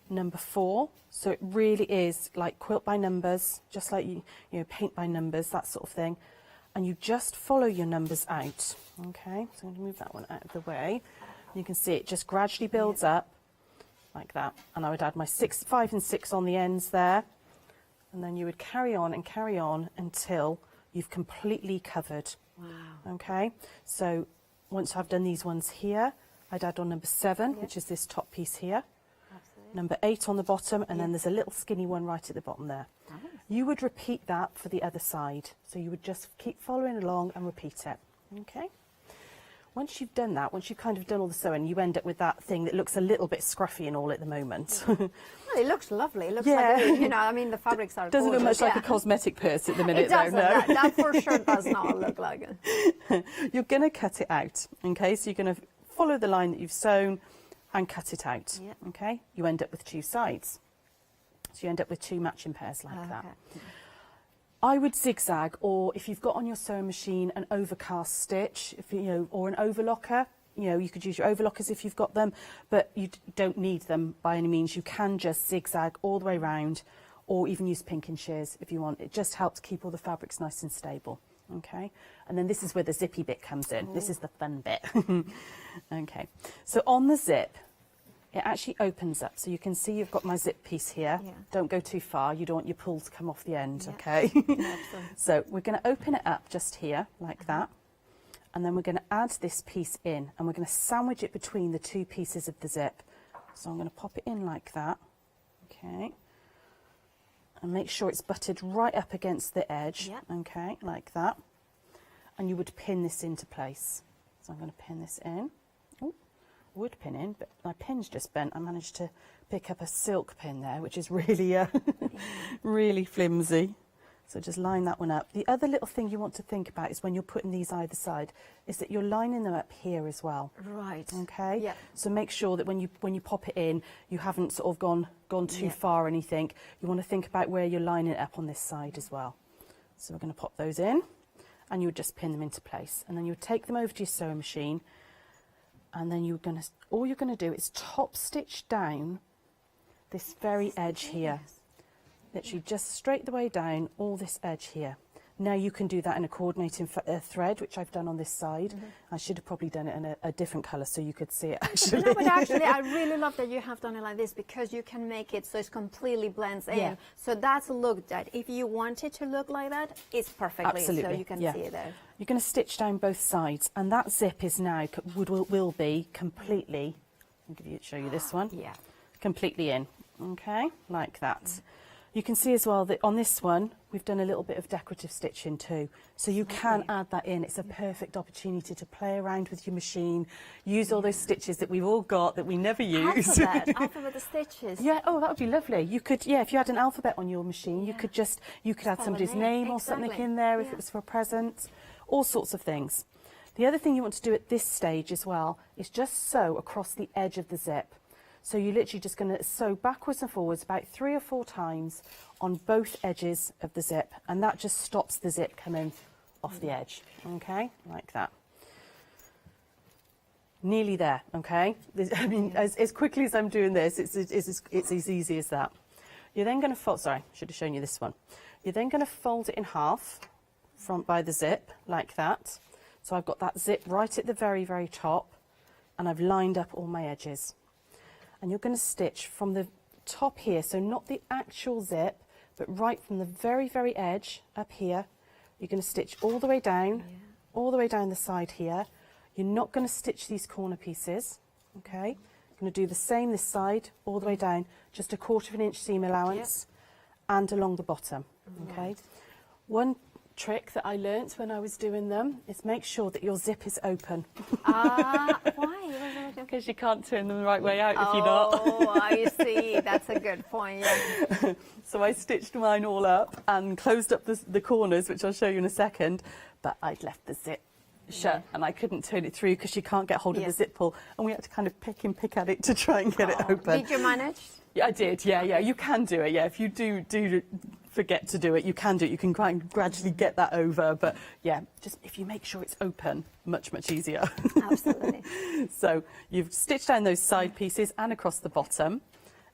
Number 4, so it really is like quilt by numbers, just like you know, paint by numbers, that sort of thing. And you just follow your numbers out, okay? So I'm going to move that one out of the way. You can see it just gradually builds up like that. And I would add my 6, 5 and 6 on the ends there. And then you would carry on until you've completely covered. Wow. Okay, so once I've done these ones here, I'd add on number 7, which is this top piece here. Absolutely. Number 8 on the bottom, and then there's a little skinny one right at the bottom there. Oh. You would repeat that for the other side. So you would just keep following along and repeat it. Okay. Once you've done that, once you've kind of done all the sewing, you end up with that thing that looks a little bit scruffy and all at the moment. Well, it looks lovely. It looks like, you know, I mean, the fabrics are Doesn't gorgeous. look much like a cosmetic purse at the minute, it doesn't. though, no. That for sure does not look like it. You're going to cut it out, okay? So you're going to follow the line that you've sewn and cut it out, okay? You end up with 2 sides. So you end up with 2 matching pairs like that. I would zigzag, or if you've got on your sewing machine an overcast stitch, if you know, or an overlocker, you know, you could use your overlockers if you've got them, but you don't need them by any means. You can just zigzag all the way around, or even use pinking shears if you want. It just helps keep all the fabrics nice and stable. Okay, and then this is where the zippy bit comes in. This is the fun bit. Okay, so on the zip, it actually opens up, so you can see you've got my zip piece here. Don't go too far, you don't want your pull to come off the end, okay? So we're going to open it up just here, like that, and then we're going to add this piece in, and we're going to sandwich it between the 2 pieces of the zip. So I'm going to pop it in like that, okay, and make sure it's butted right up against the edge, okay, like that, and you would pin this into place. So I'm going to pin this in. Would pin in, but my pin's just bent. I managed to pick up a silk pin there, which is really really flimsy. So just line that one up. The other little thing you want to think about is when you're putting these either side, is that you're lining them up here as well. Right. Okay. Yeah. So make sure that when you pop it in, you haven't sort of gone too far or anything. You want to think about where you're lining it up on this side as well. So we're going to pop those in, and you would just pin them into place, and then you would take them over to your sewing machine. And then all you're going to do is top stitch down this very edge here. Literally just straight the way down all this edge here. Now you can do that in a coordinating thread, which I've done on this side. I should have probably done it in a different colour so you could see it actually. No, but actually I really love that you have done it like this, because you can make it so it completely blends in. So that's a look that if you want it to look like that, it's perfectly. Absolutely. So you can see it there. You're going to stitch down both sides, and that zip is now will be completely. I'll show you this one. Completely in. Okay, like that. You can see as well that on this one, we've done a little bit of decorative stitching too. So you can add that in. It's a perfect opportunity to play around with your machine, use all those stitches that we've all got that we never use. Alphabet stitches. Yeah, oh, that would be lovely. You could, if you had an alphabet on your machine, you could add somebody's name or something in there if it was for a present, all sorts of things. The other thing you want to do at this stage as well is just sew across the edge of the zip. So you're literally just going to sew backwards and forwards about 3 or 4 times on both edges of the zip, and that just stops the zip coming off the edge, okay, like that. Nearly there, okay? I mean, as quickly as I'm doing this, it's as easy as that. You're then going to fold, sorry, should have shown you this one. You're then going to fold it in half by the zip, like that. So I've got that zip right at the very, very top, and I've lined up all my edges. And you're going to stitch from the top here, so not the actual zip, but right from the very, very edge up here. You're going to stitch all the way down, all the way down the side here. You're not going to stitch these corner pieces, okay? You're going to do the same this side, all the way down, just a 1/4 inch seam allowance, and along the bottom, okay? One trick that I learnt when I was doing them is make sure that your zip is open. Why? Because you can't turn them the right way out if you're not. Oh, I see. That's a good point, yeah. So I stitched mine all up and closed up the corners, which I'll show you in a second, but I'd left the zip shut and I couldn't turn it through because you can't get hold of the zip pull, and we had to kind of pick at it to try and get it open. Did you manage? Yeah, I did, yeah. You can do it, yeah. If you do forget to do it, you can do it. You can gradually get that over, but yeah, just if you make sure it's open, much easier. Absolutely. So you've stitched down those side pieces and across the bottom,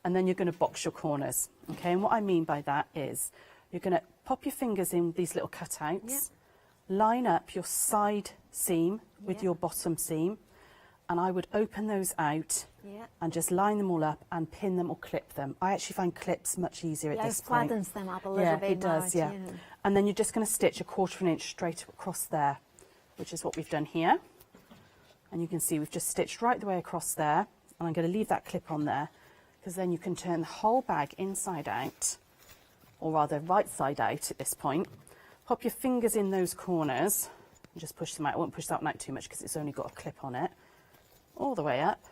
and then you're going to box your corners, okay? And what I mean by that is you're going to pop your fingers in these little cutouts, line up your side seam with your bottom seam, and I would open those out and just line them all up and pin them or clip them. I actually find clips much easier at this point. It flattens them up a little bit. It does, yeah. And then you're just going to stitch a 1/4 inch straight across there, which is what we've done here. And you can see we've just stitched right the way across there, and I'm going to leave that clip on there, because then you can turn the whole bag inside out, or rather right side out at this point. Pop your fingers in those corners and just push them out. I won't push that one out too much because it's only got a clip on it. All the way up,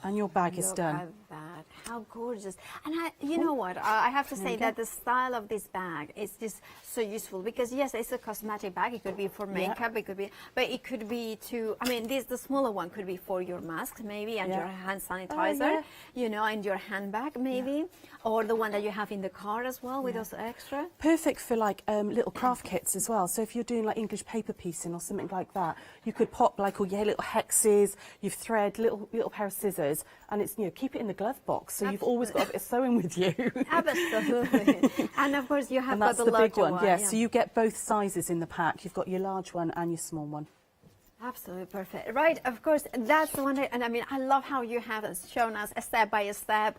and your bag is done. Look at that. How gorgeous. And you know what? I have to say that the style of this bag is just so useful, because yes, it's a cosmetic bag. It could be for makeup, it could be, but it could be to, I mean, the smaller one could be for your mask maybe, and your hand sanitizer, you know, and your handbag maybe, or the one that you have in the car as well with those extra. Perfect for like little craft kits as well. So if you're doing like English paper piecing or something like that, you could pop like all your little hexes, you've thread, little pair of scissors, and it's, you know, keep it in the glove box, so you've always got a bit of sewing with you. Absolutely. And of course you have got the big larger one. Yeah, so you get both sizes in the pack. You've got your large one and your small one. Absolutely perfect. Right, of course, that's the one, and I mean, I love how you have shown us a step by step,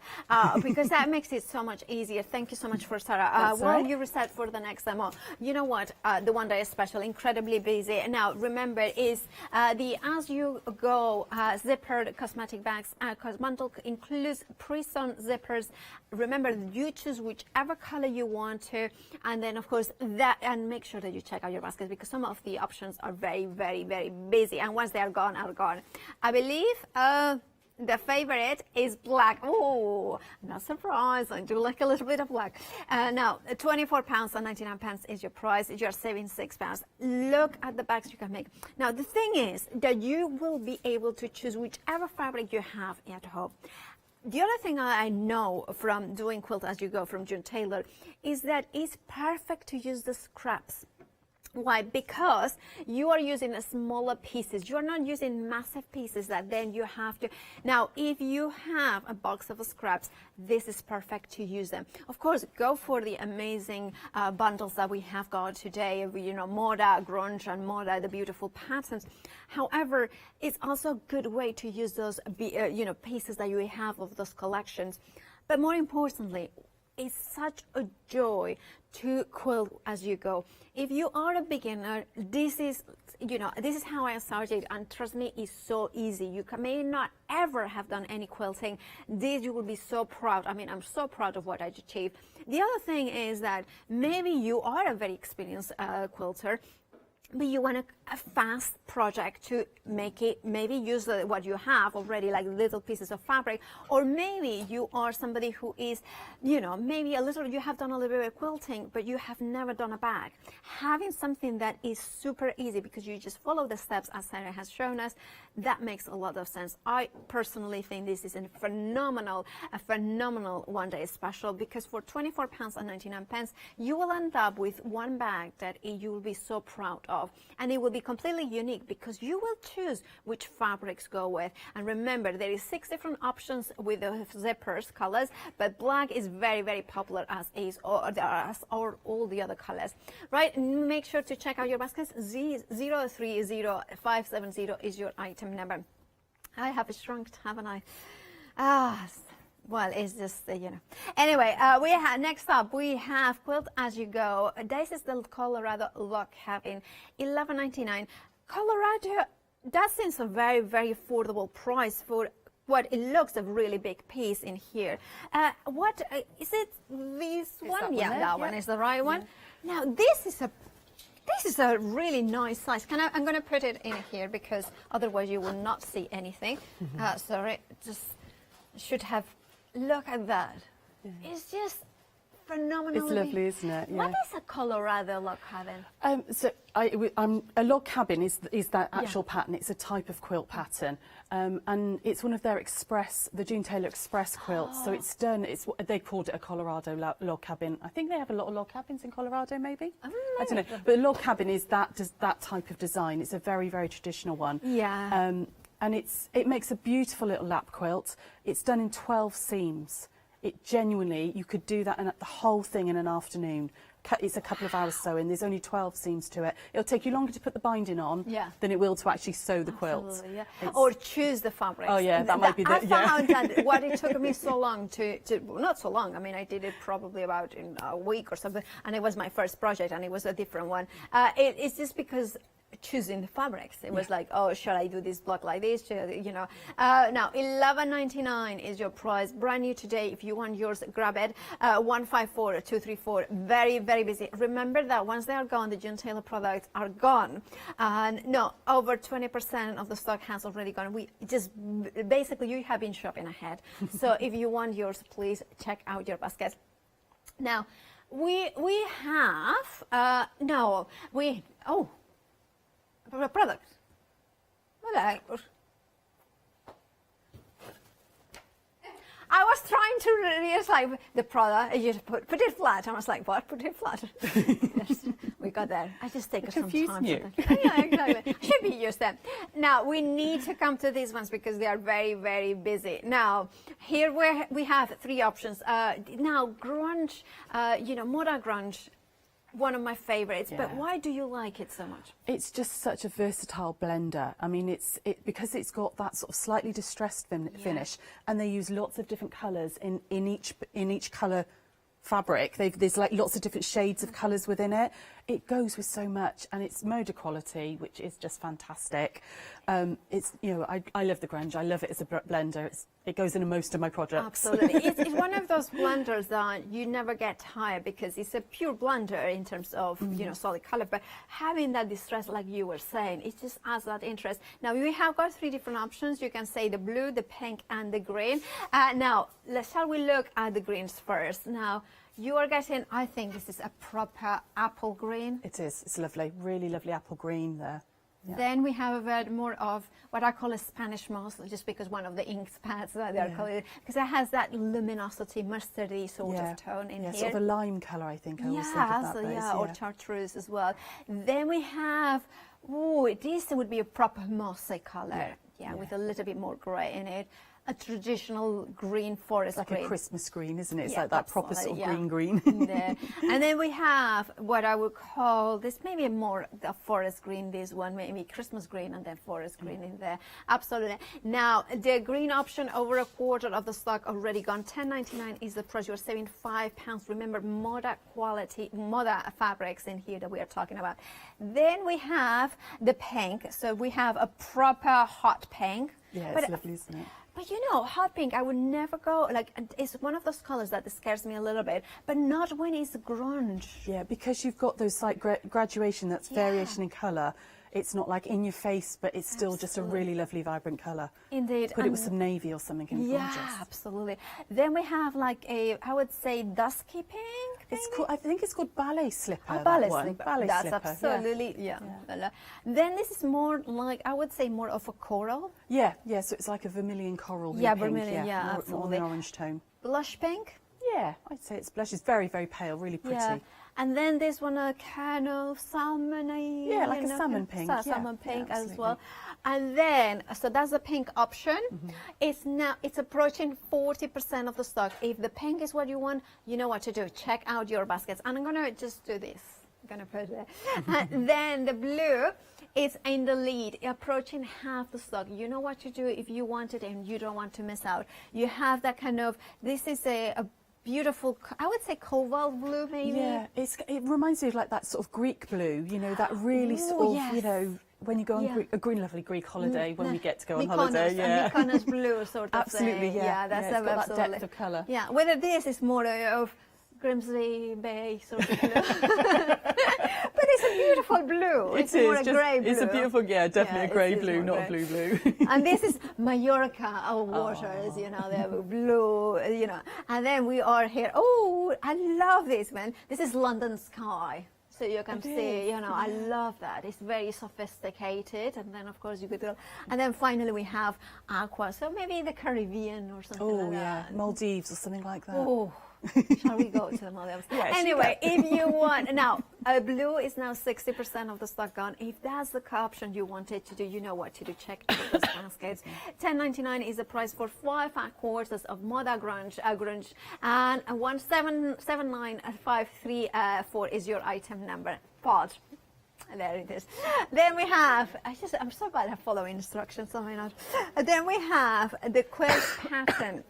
because that makes it so much easier. Thank you so much for Sarah. Well, you reset for the next demo. You know what, the one that is special, incredibly busy. Now, remember, is the As You Go zippered cosmetic bags. Bundle includes pre-sewn zippers. Remember, you choose whichever color you want to, and then, of course, and make sure that you check out your baskets, because some of the options are very, very, very busy, and once they are gone, are gone. I believe the favorite is black. Oh, I'm not surprised. I do like a little bit of black. Now, £24.99 is your price. You're saving £6. Look at the bags you can make. Now, the thing is that you will be able to choose whichever fabric you have at home. The other thing I know from doing Quilt As You Go from June Taylor is that it's perfect to use the scraps. Why? Because you are using smaller pieces. You are not using massive pieces that then you have to. Now, if you have a box of scraps, this is perfect to use them. Of course, go for the amazing bundles that we have got today. You know, Moda, Grunge, and Moda, the beautiful patterns. However, it's also a good way to use those, pieces that you have of those collections. But more importantly, it's such a joy to quilt as you go. If you are a beginner, this is how I started, and trust me, it's so easy. You may not ever have done any quilting. This you will be so proud. I mean, I'm so proud of what I achieved. The other thing is that maybe you are a very experienced quilter, but you want to a fast project to make it, maybe use what you have already, like little pieces of fabric, or maybe you are somebody who is, you know, maybe you have done a little bit of quilting, but you have never done a bag. Having something that is super easy because you just follow the steps as Sarah has shown us, that makes a lot of sense. I personally think this is a phenomenal one-day special, because for £24.99 you will end up with one bag that you will be so proud of, and it will be completely unique because you will choose which fabrics go with. And remember, there is 6 different options with the zippers colors, but black is very, very popular, as is all the other colors, right? Make sure to check out your baskets. 030570 is your item number. I have shrunk, haven't I? Well, it's just, you know. Anyway, we have, next up, we have Quilt As You Go. This is the Colorado log cabin, $11.99. Colorado, that seems a very, very affordable price for what it looks a really big piece in here. What is it? This one? Yeah, that one is the right one. Now, this is a really nice size. I'm going to put it in here because otherwise you will not see anything. Sorry, just should have. Look at that. Yeah. It's just phenomenal. It's lovely, isn't it? Yeah. What is a Colorado log cabin? A log cabin is that actual pattern. It's a type of quilt pattern, and it's one of their the June Taylor Express quilts. So it's done. They called it a Colorado log cabin. I think they have a lot of log cabins in Colorado, maybe. I don't know. But a log cabin is that type of design. It's a very, very traditional one. Yeah. And it makes a beautiful little lap quilt. It's done in 12 seams. It genuinely, you could do that the whole thing in an afternoon. It's a couple of hours sewing. There's only 12 seams to it. It'll take you longer to put the binding on than it will to actually sew the quilt. Yeah. Or choose the fabrics. Oh yeah, that might be the. I found that what it took me so long not so long. I mean, I did it probably about in a week or something, and it was my first project, and it was a different one. It's just because choosing the fabrics. It was like, oh, shall I do this block like this? You know. Now, $11.99 is your price. Brand new today. If you want yours, grab it. 154234. Very, very busy. Remember that once they are gone, the June Taylor products are gone. No, over 20% of the stock has already gone. We just basically you have been shopping ahead. So if you want yours, please check out your basket. Now, we have products. I was trying to realize like the product, you just put it flat. I was like, what? Put it flat. Yes, we got there. I just take some time. You. Yeah, exactly. Should be used then. Now we need to come to these ones because they are very, very busy. Now here we have 3 options. Now grunge, moda grunge. One of my favorites, but why do you like it so much? It's just such a versatile blender. I mean, because it's got that sort of slightly distressed finish, and they use lots of different colours in each colour fabric. There's like lots of different shades of colours within it. It goes with so much, and it's moda quality, which is just fantastic. It's I love the grunge. I love it as a blender. It goes into most of my projects. Absolutely. It's one of those blenders that you never get tired because it's a pure blender in terms of solid color, but having that distress, like you were saying, it just adds that interest. Now we have got 3 different options. You can say the blue, the pink, and the green. Now shall we look at the greens first? Now you are getting, I think this is a proper apple green. It is. It's lovely. Really lovely apple green there. Yeah. Then we have a bit more of what I call a Spanish moss, just because one of the ink pads that they're calling it, because it has that luminosity, mustardy sort of tone in here. Sort of a lime colour, I think. I always think of that or chartreuse as well. Then we have, this would be a proper mossy colour, with a little bit more grey in it. A traditional green forest green. Like a Christmas green, isn't it? It's like that proper sort of green. And then we have what I would call this, maybe more the forest green, this one, maybe Christmas green and then forest green in there. Absolutely. Now, the green option, over a quarter of the stock already gone. $10.99 is the price. You're saving £5. Remember, moda quality, moda fabrics in here that we are talking about. Then we have the pink. So we have a proper hot pink. Yeah, it's lovely, isn't it? But hot pink, I would never go, it's one of those colours that scares me a little bit, but not when it's grunge. Yeah, because you've got those graduation, that's variation in colour. it's not like in your face, but it's still just a really lovely, vibrant colour. Indeed. Put it with some navy or something and yeah, gorgeous. absolutely. Then we have like a, I would say, dusky pink. It's called, I think it's called ballet slipper. Ballet that one. slipper. Ballet That's slipper. absolutely, yeah. Then this is more like, I would say, more of a coral. Yeah, yeah. So it's like a vermilion coral. Yeah, pink, vermilion, yeah, more absolutely. an orange tone. Blush pink. Yeah, I'd say it's blush. It's very, very pale, really pretty. Yeah. And then this one, a kind of salmon-y. Yeah, like a salmon pink. Salmon pink as absolutely. well. And then, so that's the pink option. It's approaching 40% of the stock. If the pink is what you want, you know what to do. Check out your baskets. And I'm gonna just do this. I'm gonna put it there. Then the blue is in the lead, approaching half the stock. You know what to do if you want it and you don't want to miss out. You have that kind of, this is a beautiful, I would say cobalt blue maybe. Yeah, it reminds me of like that sort of Greek blue, you know, that really sort of, yes. you know, when you go on Yeah. a green, lovely Greek holiday, when we get to go on Mykonos, holiday. Yeah. Mykonos blue sort of Absolutely, thing. yeah. That's it's got that absolutely. depth of colour. Yeah, whether this is more of Grimsby Bay sort of blue. But it's a beautiful blue. It's more a grey blue. It's a beautiful, yeah, definitely a grey it is blue, more not grey. a blue. And this is Mallorca waters, you know, they're blue, you know. And then we are here. Oh, I love this one. This is London Sky. So you can see, you know, I love that. It's very sophisticated. And then, of course, you could go. And then finally we have aqua. So maybe the Caribbean or something like that. Maldives or something like that. Oh, shall we go to the Maldives? Yeah, anyway, if you want, now, blue is now 60% of the stock gone. If that's the option you wanted to do, you know what to do. Check out those baskets. $10.99 is the price for 5 quarters of Moda Grunge, and 179534 is your item number. Pod. There it is. Then we have, I'm so bad at following instructions, so why not? Then we have the quilt pattern.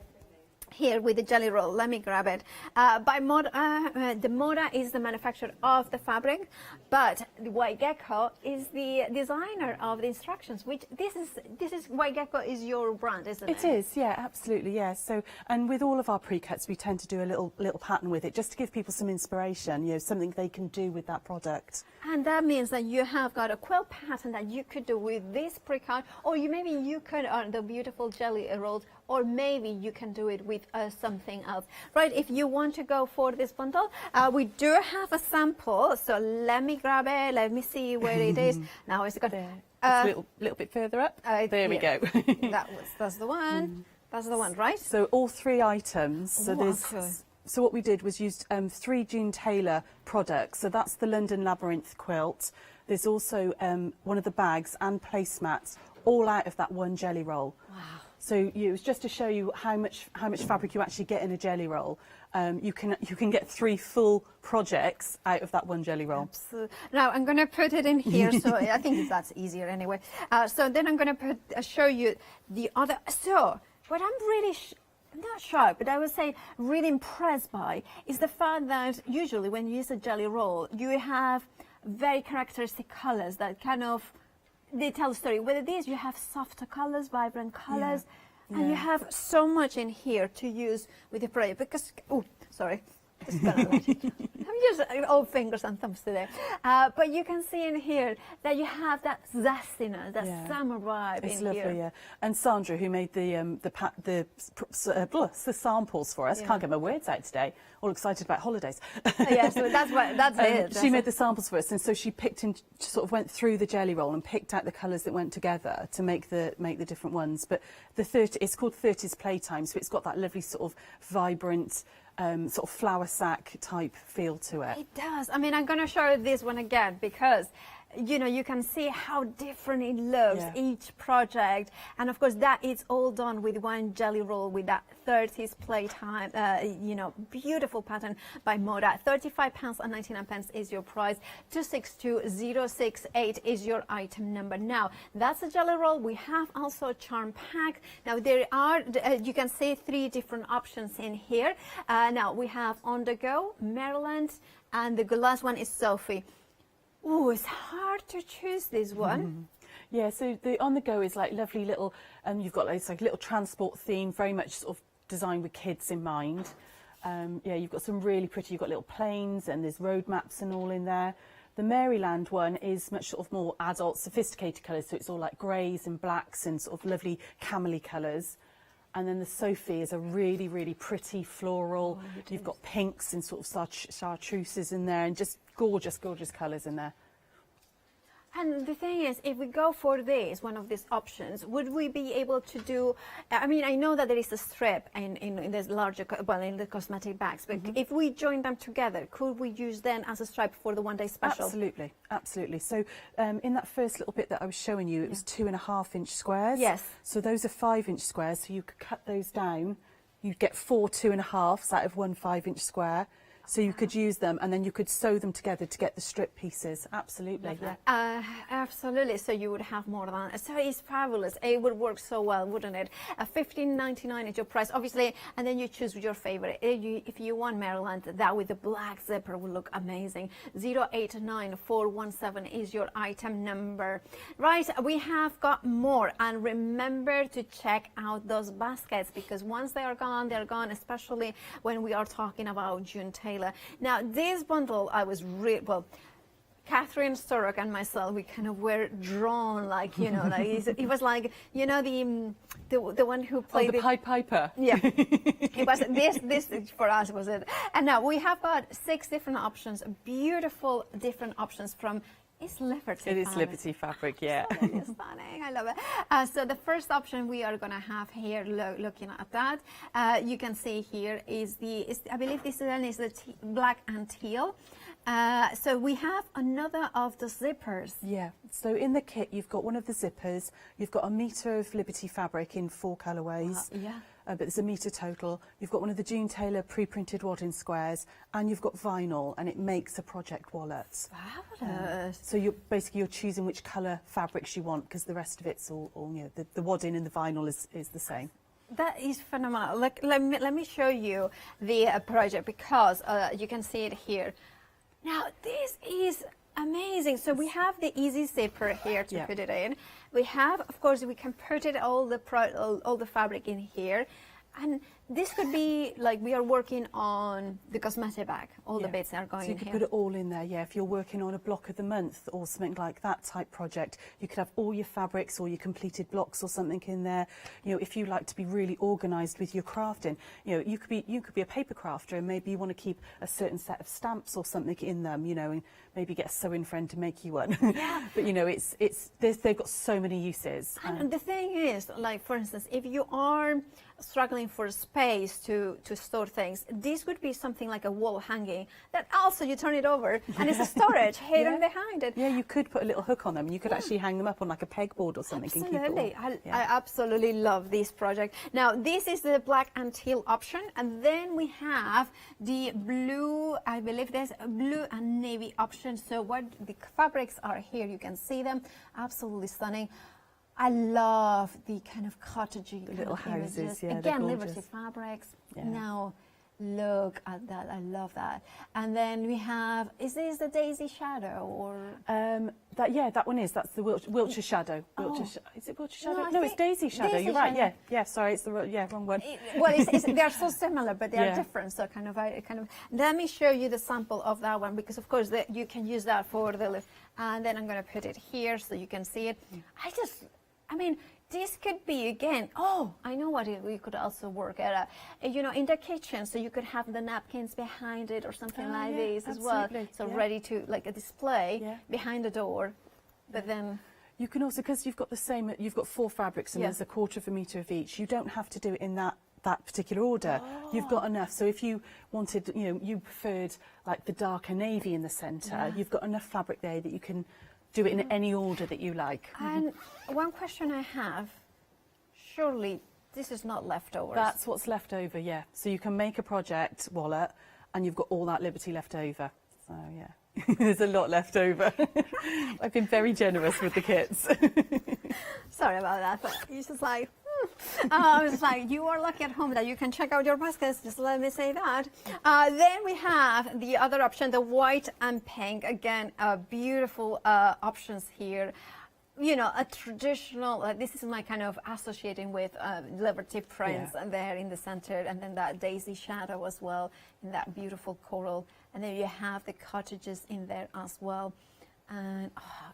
Here with the jelly roll, let me grab it. By Moda, the Moda is the manufacturer of the fabric, but the White Gecko is the designer of the instructions. Which this is White Gecko is your brand, isn't it? It is, yeah, absolutely, yeah. So, and with all of our pre-cuts, we tend to do a little pattern with it, just to give people some inspiration, you know, something they can do with that product. And that means that you have got a quilt pattern that you could do with this pre-cut, or maybe you could the beautiful jelly rolls, or maybe you can do it with something else, right? If you want to go for this bundle, we do have a sample, so let me grab it, let me see where it is. Now it's got it's a little bit further up. There we go. That's the one. That's the one, right? So all 3 items. So okay. So what we did was used 3 June Taylor products. So that's the London Labyrinth quilt. There's also one of the bags and placemats, all out of that one jelly roll. Wow. So it was just to show you how much fabric you actually get in a jelly roll. You can get 3 full projects out of that one jelly roll. Absolutely. Now I'm going to put it in here, so I think that's easier anyway. So then I'm going to show you the other. So what I'm really not shocked, but I would say really impressed by is the fact that usually when you use a jelly roll, you have very characteristic colors that kind of they tell a story. With this, you have softer colors, vibrant colors, and you have so much in here to use with your project. Because, oh, sorry, I'm just all fingers and thumbs today. But you can see in here that you have that zestiness, that summer vibe it's in lovely, here. yeah. And Sandra, who made the samples for us, can't get my words out today. All excited about holidays. Yeah, so that's it. She made the samples for us, and so she sort of went through the jelly roll and picked out the colours that went together to make the different ones. But it's called 30s Playtime, so it's got that lovely sort of vibrant, sort of flour sack type feel to it. It does. I mean, I'm going to show this one again because, you know, you can see how different it looks, each project. And of course, that is all done with one jelly roll with that 30s Playtime, you know, beautiful pattern by Moda. £35.99 is your price. 262068 is your item number. Now, that's a jelly roll. We have also a charm pack. Now, there are, you can see 3 different options in here. Now, we have On The Go, Maryland, and the last one is Sophie. Oh, it's hard to choose this one. Yeah, so the On The Go is like lovely little, you've got like little transport theme, very much sort of designed with kids in mind. Yeah, you've got some really pretty, you've got little planes and there's road maps and all in there. The Maryland one is much sort of more adult, sophisticated colours, so it's all like greys and blacks and sort of lovely camely colours. And then the Sophie is a really, really pretty floral. You've got pinks and sort of chartreuses in there, and just gorgeous, gorgeous colours in there. And the thing is, if we go for this, one of these options, would we be able to do, I mean, I know that there is a strip in this larger, well, in the cosmetic bags, but if we join them together, could we use then as a stripe for the one-day special? Absolutely, absolutely. So in that first little bit that I was showing you, it was 2.5-inch squares. Yes. So those are 5-inch squares, so you could cut those down. You'd get 4 2.5s out of one 5-inch square. So you could use them, and then you could sew them together to get the strip pieces. Absolutely. Yeah. Absolutely. So you would have more than. So it's fabulous. It would work so well, wouldn't it? $15.99 is your price, obviously, and then you choose your favorite. If you want Maryland, that with the black zipper will look amazing. 089417 is your item number. Right. We have got more, and remember to check out those baskets, because once they are gone, they're gone. Especially when we are talking about June Taylor. Now, this bundle, I was Catherine Storrock and myself, we kind of were drawn, like, you know, like it was like, you know, the one who played the Pied Piper. Yeah, it was this for us was it. And now we have got 6 different options, beautiful different options from. It's Liberty. It is Liberty fabric, yeah. Stunning, stunning. I love it. So the first option we are going to have here, looking at that, you can see here is I believe this one is the black and teal. So we have another of the zippers. Yeah. So in the kit, you've got one of the zippers. You've got a metre of Liberty fabric in 4 colourways. Yeah. But there's a metre total. You've got one of the June Taylor pre-printed wadding squares, and you've got vinyl, and it makes a project wallet. Fabulous. So you're choosing which colour fabrics you want, because the rest of it's all you know, the wadding and the vinyl is the same. That is phenomenal. Let me show you the project, because you can see it here. Now this is amazing. So we have the easy zipper here to put it in. We have, of course, we can put it all the fabric in here, and this could be like we are working on the cosmetic bag. All the bits are going in here. So you could put it all in there, yeah. If you're working on a block of the month or something like that type project, you could have all your fabrics or your completed blocks or something in there. You know, if you like to be really organised with your crafting, you know, you could be a paper crafter, and maybe you want to keep a certain set of stamps or something in them, you know, and maybe get a sewing friend to make you one. Yeah. But you know, they've got so many uses. And the thing is, like for instance, if you are struggling for space to store things, this would be something like a wall hanging that also you turn it over and it's a storage hidden behind it. Yeah, you could put a little hook on them, and you could actually hang them up on like a pegboard or something. Absolutely. I absolutely love this project. Now this is the black and teal option, and then we have the blue, I believe there's a blue and navy option. So what the fabrics are here, you can see them, absolutely stunning. I love the kind of cottagey little houses. Yeah, again, Liberty fabrics. Yeah. Now, look at that. I love that. And then we have. Is this the Daisy Shadow or? That one is. That's the Wiltshire Shadow. Is it Wiltshire Shadow? No, it's Daisy Shadow. Daisy You're right. Shadow. Yeah. Sorry, it's the wrong one. They are so similar, but they are different. So kind of. Let me show you the sample of that one, because of course you can use that for the lift. And then I'm going to put it here so you can see it. I mean, this could be, again, I know what we could also work at, you know, in the kitchen, so you could have the napkins behind it or something like this as well. So ready to, like a display behind the door, but then... You can also, because you've got 4 fabrics and there's a 1/4 metre of each, you don't have to do it in that particular order. You've got enough. So if you wanted, you know, you preferred like the darker navy in the centre, you've got enough fabric there that you can do it in any order that you like. And one question I have, surely this is not leftovers. That's what's left over, yeah. So you can make a project wallet and you've got all that Liberty left over. So yeah, there's a lot left over. I've been very generous with the kits. Sorry about that, but it's just like, it's like you are lucky at home that you can check out your baskets, just let me say that. Then we have the other option, the white and pink. Again, beautiful options here. you know, a traditional, this is my kind of associating with Liberty prints and there in the center, and then that daisy shadow as well, in that beautiful coral. And then you have the cottages in there as well. And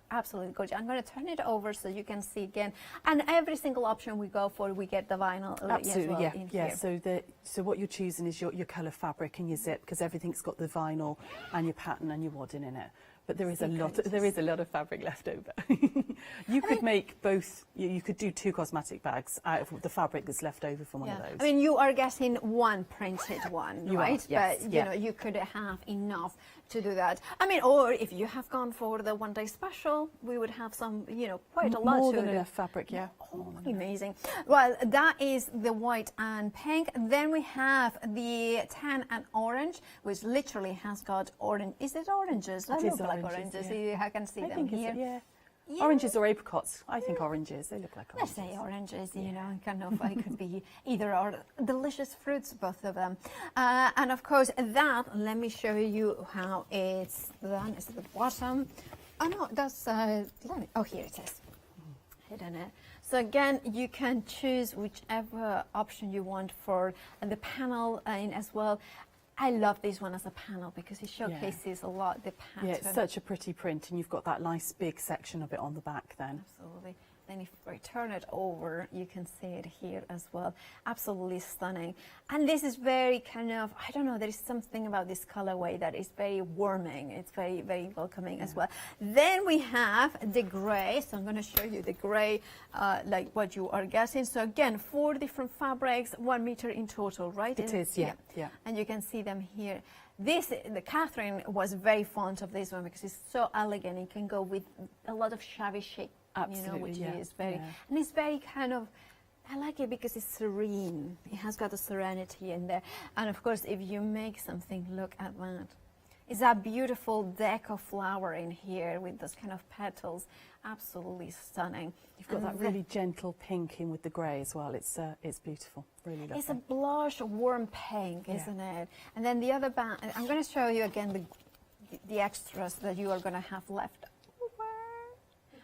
absolutely gorgeous. I'm going to turn it over so you can see again. And every single option we go for, we get the vinyl Absolutely, as well in here. So what you're choosing is your colour fabric and your zip, because everything's got the vinyl and your pattern and your wadding in it. But there is a lot of fabric left over. You could make both. You could do 2 cosmetic bags out of the fabric that's left over from one of those. I mean, you are getting one printed one, You right? are, yes, But you know, you could have enough to do that. I mean, or if you have gone for the one-day special, we would have some, you know, quite a lot. More than enough fabric, yeah. Oh, amazing. Well, that is the white and pink. Then we have the tan and orange, which literally has got orange. Is it oranges? They look like oranges. Yeah. I can see I them think here. yeah. Oranges or apricots? I think oranges. They look like oranges. Let's say oranges, you know, kind of, it could be either or. Delicious fruits, both of them. And of course, that, let me show you how it's done. It's at the bottom. Oh no, that's, oh, here it is. Hidden it. So again, you can choose whichever option you want for the panel in as well. I love this one as a panel because it showcases a lot the pattern. Yeah, it's such a pretty print, and you've got that nice big section of it on the back then. Absolutely. Then if we turn it over, you can see it here as well. Absolutely stunning. And this is very kind of, I don't know, there is something about this colorway that is very warming. It's very, very welcoming as well. Then we have the gray. So I'm going to show you the gray, like what you are getting. So again, 4 different fabrics, 1 meter in total, right? It is, yeah. And you can see them here. Catherine was very fond of this one because it's so elegant. It can go with a lot of shabby chic. Absolutely, you know, which is very, and it's very kind of, I like it because it's serene. It has got a serenity in there. And of course, if you make something, look at that. It's that beautiful deco flower in here with those kind of petals. Absolutely stunning. You've got that really gentle pink in with the grey as well. It's beautiful. Really lovely. It's a blush, warm pink, isn't it? And then the other band, I'm going to show you again the extras that you are going to have left.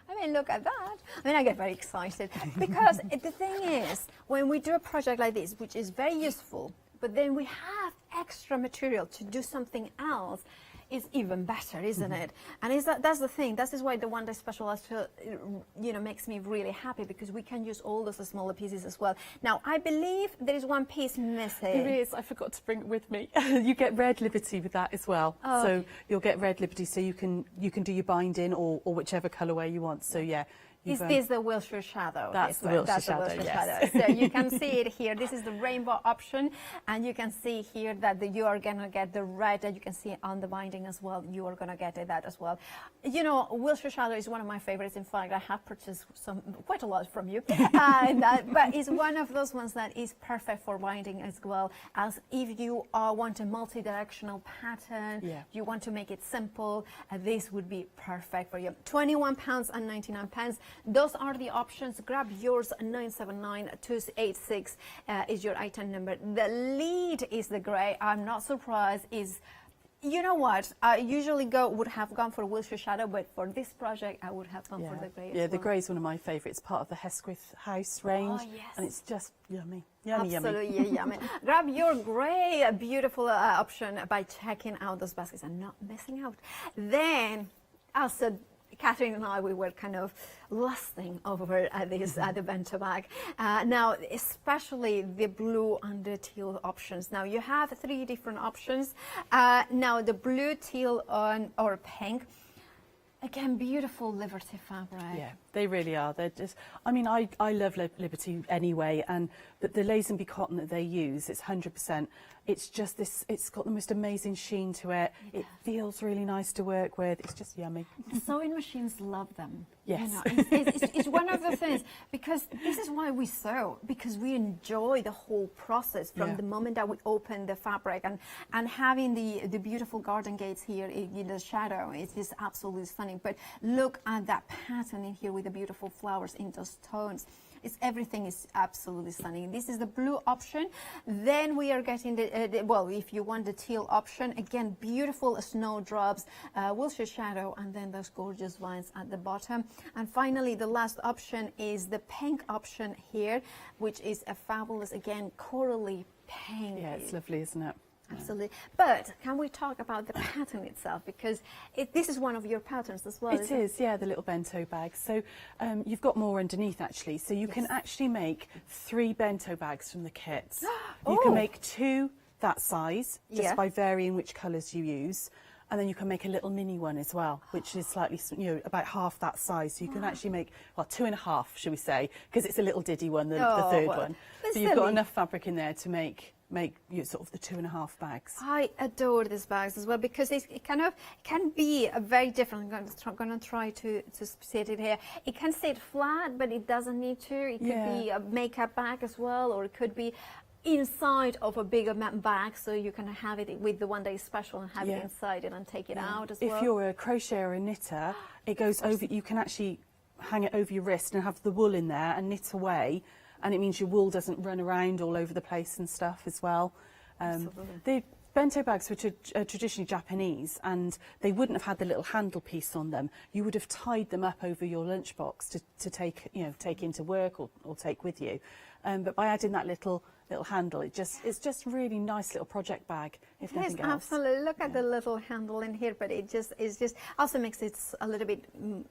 I mean, look at that. I mean, I get very excited because the thing is, when we do a project like this, which is very useful, but then we have extra material to do something else, is even better, isn't it? And that's the thing. That is why the one-day special, you know, makes me really happy because we can use all those smaller pieces as well. Now, I believe there is one piece missing. There is. I forgot to bring it with me. You get red Liberty with that as well. Oh. So you'll get red Liberty, so you can do your binding or whichever colourway you want. So yeah. Is this the Wilshire Shadow? That's the Wilshire Shadow, yes. So you can see it here. This is the rainbow option, and you can see here that you are going to get the red that you can see on the binding as well. You are going to get that as well. You know, Wilshire Shadow is one of my favorites. In fact, I have purchased quite a lot from you. But it's one of those ones that is perfect for binding as well, as if you want a multi-directional pattern, you want to make it simple, this would be perfect for you. £21.99. Those are the options. Grab yours. 979286 is your item number. The lead is the grey. I'm not surprised. You know what? I usually would have gone for Wilshire Shadow, but for this project, I would have gone for the grey. Yeah, the grey is one of my favourites. Part of the Hesquith House range, and it's just yummy, yummy, absolutely yummy. Grab your grey, beautiful option by checking out those baskets and not missing out. Then, also, Catherine and I, we were kind of lusting over this the bento bag. Now, especially the blue and the teal options. Now, you have 3 different options. Now, the blue, teal, or pink. Again, beautiful Liberty fabric. Yeah, they really are. They're just, I mean, I love Liberty anyway, but the Lazenby cotton that they use, it's 100%. It's just this, it's got the most amazing sheen to it. Yeah. It feels really nice to work with. It's just yummy. The sewing machines love them. Yes. You know, it's one of the things, because this is why we sew, because we enjoy the whole process from the moment that we open the fabric and having the beautiful garden gates here in the shadow. It is absolutely stunning. But look at that pattern in here with the beautiful flowers in those tones. Everything is absolutely stunning. This is the blue option. Then we are getting well, if you want the teal option, again, beautiful snowdrops, Wilshire Shadow, and then those gorgeous vines at the bottom. And finally, the last option is the pink option here, which is a fabulous, again, corally pink. Yeah, it's lovely, isn't it? Absolutely. But can we talk about the pattern itself? Because this is one of your patterns as well. It is, yeah, the little bento bags. So you've got more underneath actually. So you can actually make 3 bento bags from the kits. You can make 2 that size, just by varying which colours you use. And then you can make a little mini one as well, which is slightly, about half that size. So you can actually make, well, 2.5, should we say, because it's a little diddy one, the third one. So you've got enough fabric in there to make sort of the 2.5 bags. I adore these bags as well, because it can be a very different. I'm going to try to sit it here. It can sit flat, but it doesn't need to. It could be a makeup bag as well, or it could be inside of a bigger bag, so you can have it with the one day special and have it inside it and take it out as well. If you're a crocheter or a knitter, it goes over. You can actually hang it over your wrist and have the wool in there and knit away, and it means your wool doesn't run around all over the place and stuff as well. The bento bags were traditionally Japanese, and they wouldn't have had the little handle piece on them. You would have tied them up over your lunchbox to take into work or take with you. But by adding that little handle, it's just really nice little project bag, if nothing else. Absolutely. Look at the little handle in here, but it just also makes it a little bit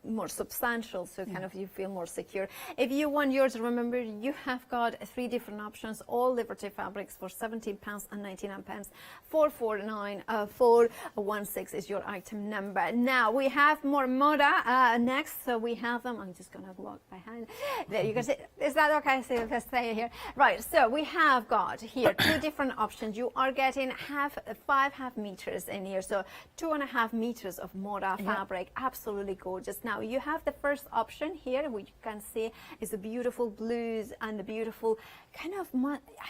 more substantial, so kind of you feel more secure. If you want yours, remember you have got 3 different options, all Liberty fabrics for £17.99. 449 416 is your item number. Now we have more Moda next, so we have them. I'm just gonna walk behind. There you can see. Is that okay? So let's stay here. Right. So we have got here 2 different options. You are getting 5.5 meters in here, so 2.5 meters of Moda fabric. Absolutely gorgeous. Now you have the first option here, which you can see is the beautiful blues and the beautiful kind of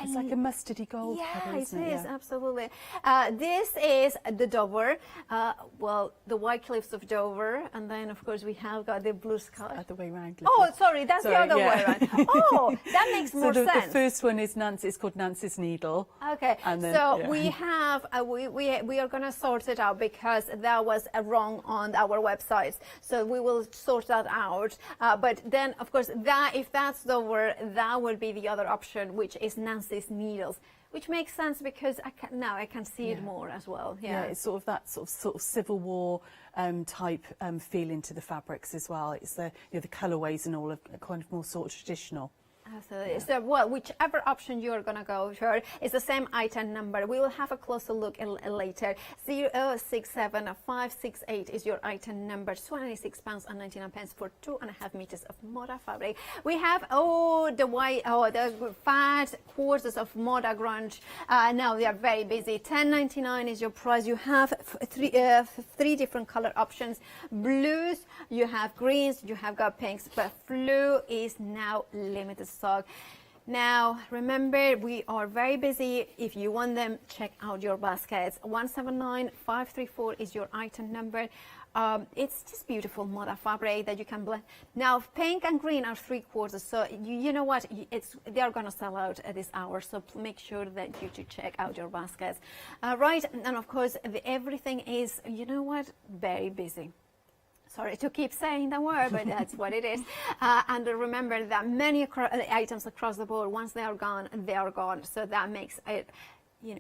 it's like a mustardy gold colour, isn't it? It is, absolutely. This is the Dover, well, the White Cliffs of Dover, and then of course we have got the blue sky. Other way round. Oh, sorry, that's the other way around. Oh, that makes more sense. The first one is it's called Nancy's Needle. Okay, and then, so we have we are going to sort it out, because that was wrong on our websites. So we will sort that out. But then, of course, if that's Dover, that would be the other option, which is Nancy's Needles, which makes sense because now I can see it more as well. Yeah, it's sort of that sort of Civil War type feeling to the fabrics as well. It's the the colourways and all of kind of more sort of traditional. Absolutely. So, well, whichever option you're going to go for is the same item number. We will have a closer look later. 067568 is your item number. £26.99 for 2.5 meters of Moda fabric. We have the 5 quarters of Moda grunge. Now they are very busy. £10.99 is your price. You have 3 different color options. Blues, you have greens, you have got pinks, but blue is now limited stock. Now remember, we are very busy. If you want them, check out your baskets. 179534 is your item number. It's just beautiful Moda fabric that you can blend. Now pink and green are 3 quarters, so you know what, they are going to sell out at this hour, so make sure that you check out your baskets. Right, and of course everything is, you know what, very busy. Sorry to keep saying the word, but that's what it is. And remember that many items across the board, once they are gone, they are gone. So that makes it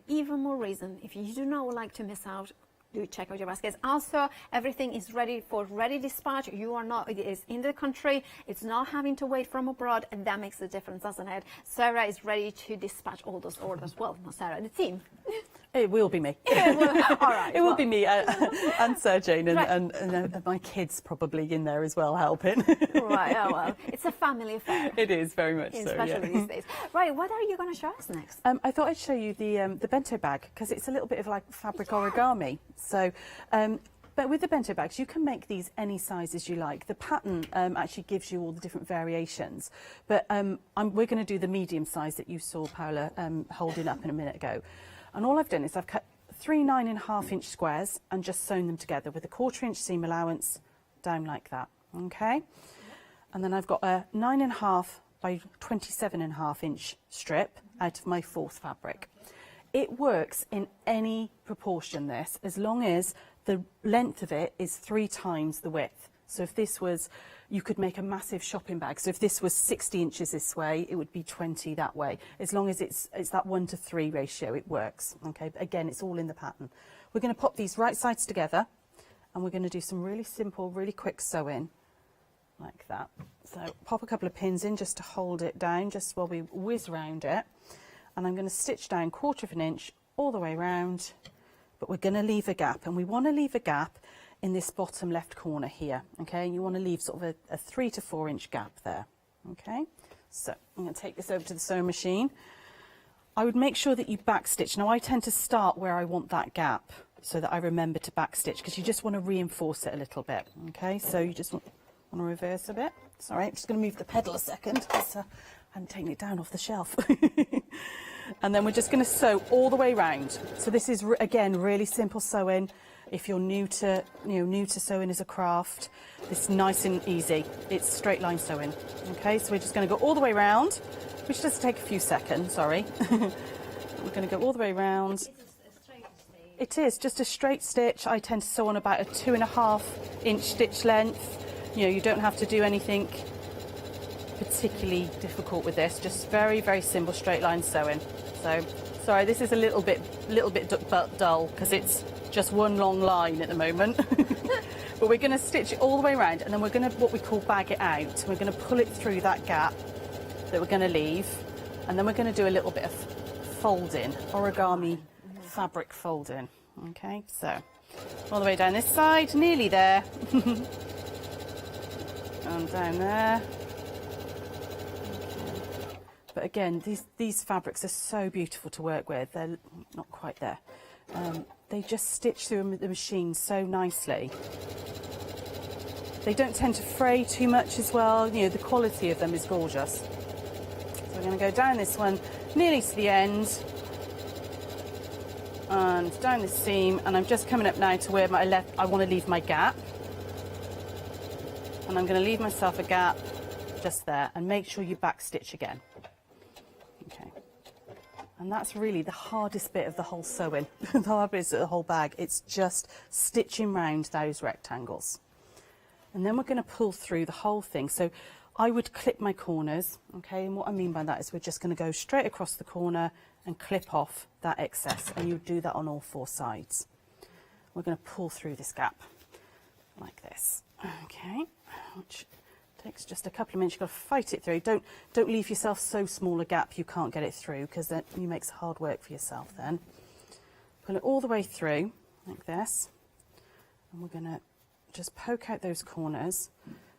even more reason, if you do not like to miss out, do check out your baskets. Also, everything is ready for ready dispatch. It is in the country. It's not having to wait from abroad, and that makes a difference, doesn't it? Sarah is ready to dispatch all those orders. Well, not Sarah, the team. It will be me. All right. It will be me and Sir Jane and my kids probably in there as well helping. Right. Oh well, it's a family affair. It is very much so. Especially these days. Right. What are you going to show us next? I thought I'd show you the bento bag, because it's a little bit of like fabric origami. So. But with the bento bags, you can make these any sizes you like. The pattern actually gives you all the different variations. But we're going to do the medium size that you saw Paola holding up in a minute ago. And all I've done is I've cut 3 9.5-inch squares and just sewn them together with a 1/4-inch seam allowance down like that. Okay? And then I've got a 9.5 by 27.5-inch strip out of my 4th fabric. It works in any proportion, this, as long as the length of it is 3 times the width. So if this was, you could make a massive shopping bag. So if this was 60 inches this way, it would be 20 that way. As long as it's that 1:3 ratio, it works. Okay, but again, it's all in the pattern. We're going to pop these right sides together, and we're going to do some really simple, really quick sewing, like that. So pop a couple of pins in just to hold it down, just while we whiz round it. And I'm going to stitch down 1/4 inch all the way around, but we're going to leave a gap, and we want to leave a gap in this bottom left corner here. Okay, you want to leave sort of a 3 to 4 inch gap there. Okay, so I'm going to take this over to the sewing machine. I would make sure that you back stitch. Now I tend to start where I want that gap so that I remember to back stitch, because you just want to reinforce it a little bit. Okay, so you just want to reverse a bit. Sorry, I'm just going to move the pedal a second, because I hadn't taken it down off the shelf. And then we're just going to sew all the way round. So this is again really simple sewing. If you're new to sewing as a craft, it's nice and easy. It's straight line sewing. Okay, so we're just going to go all the way round, which does take a few seconds. Sorry. We're going to go all the way round. It is just a straight stitch. I tend to sew on about a 2.5 inch stitch length. You don't have to do anything particularly difficult with this. Just very, very simple straight line sewing. So, sorry, this is a little bit dull because it's just one long line at the moment. But we're going to stitch it all the way around, and then we're going to what we call bag it out. We're going to pull it through that gap that we're going to leave, and then we're going to do a little bit of folding, origami fabric folding. Okay, so all the way down this side, nearly there. And down there. Okay. But again, these fabrics are so beautiful to work with. They're not quite there. They just stitch through the machine so nicely. They don't tend to fray too much as well. The quality of them is gorgeous. So we're going to go down this one nearly to the end, and down the seam, and I'm just coming up now to where I want to leave my gap. And I'm going to leave myself a gap just there, and make sure you back stitch again. Okay. And that's really the hardest bit of the whole sewing, the hardest bit of the whole bag. It's just stitching round those rectangles. And then we're going to pull through the whole thing. So I would clip my corners, okay? And what I mean by that is we're just going to go straight across the corner and clip off that excess, and you do that on all 4 sides. We're going to pull through this gap like this. Okay, which takes just a couple of minutes. You've got to fight it through. Don't leave yourself so small a gap you can't get it through, because that makes hard work for yourself then. Pull it all the way through like this, and we're going to just poke out those corners.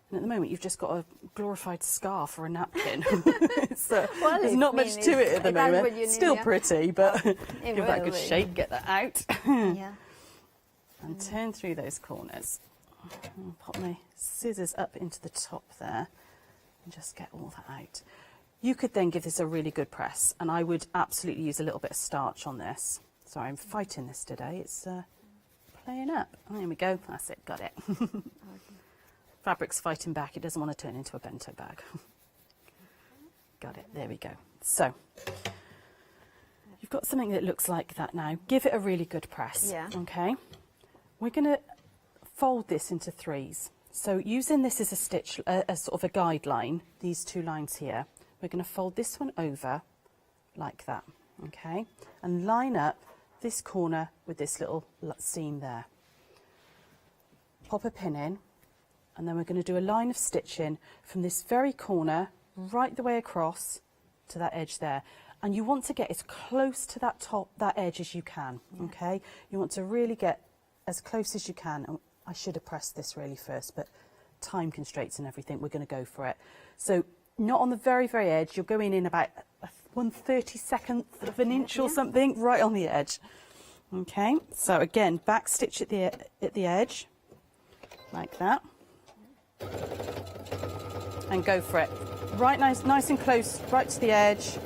And at the moment, you've just got a glorified scarf or a napkin. Well, there's not much to it at the moment. Still pretty, but give that a good shake, get that out. Yeah. And turn through those corners. I'll pop my scissors up into the top there and just get all that out. You could then give this a really good press, and I would absolutely use a little bit of starch on this. Sorry, I'm fighting this today. It's playing up. There we go. That's it. Got it. Fabric's fighting back. It doesn't want to turn into a bento bag. Got it. There we go. So you've got something that looks like that now. Give it a really good press. Yeah. Okay. We're going to fold this into 3s. So using this as a stitch, a sort of a guideline, these 2 lines here, we're going to fold this one over like that, okay? And line up this corner with this little seam there. Pop a pin in, and then we're going to do a line of stitching from this very corner right the way across to that edge there. And you want to get as close to that edge as you can, okay? You want to really get as close as you can. I should have pressed this really first, but time constraints and everything, we're going to go for it. So not on the very, very edge. You're going in about 1/32 of an inch or something, right on the edge. Okay, so again, back stitch at the edge, like that. And go for it. Right, nice and close, right to the edge.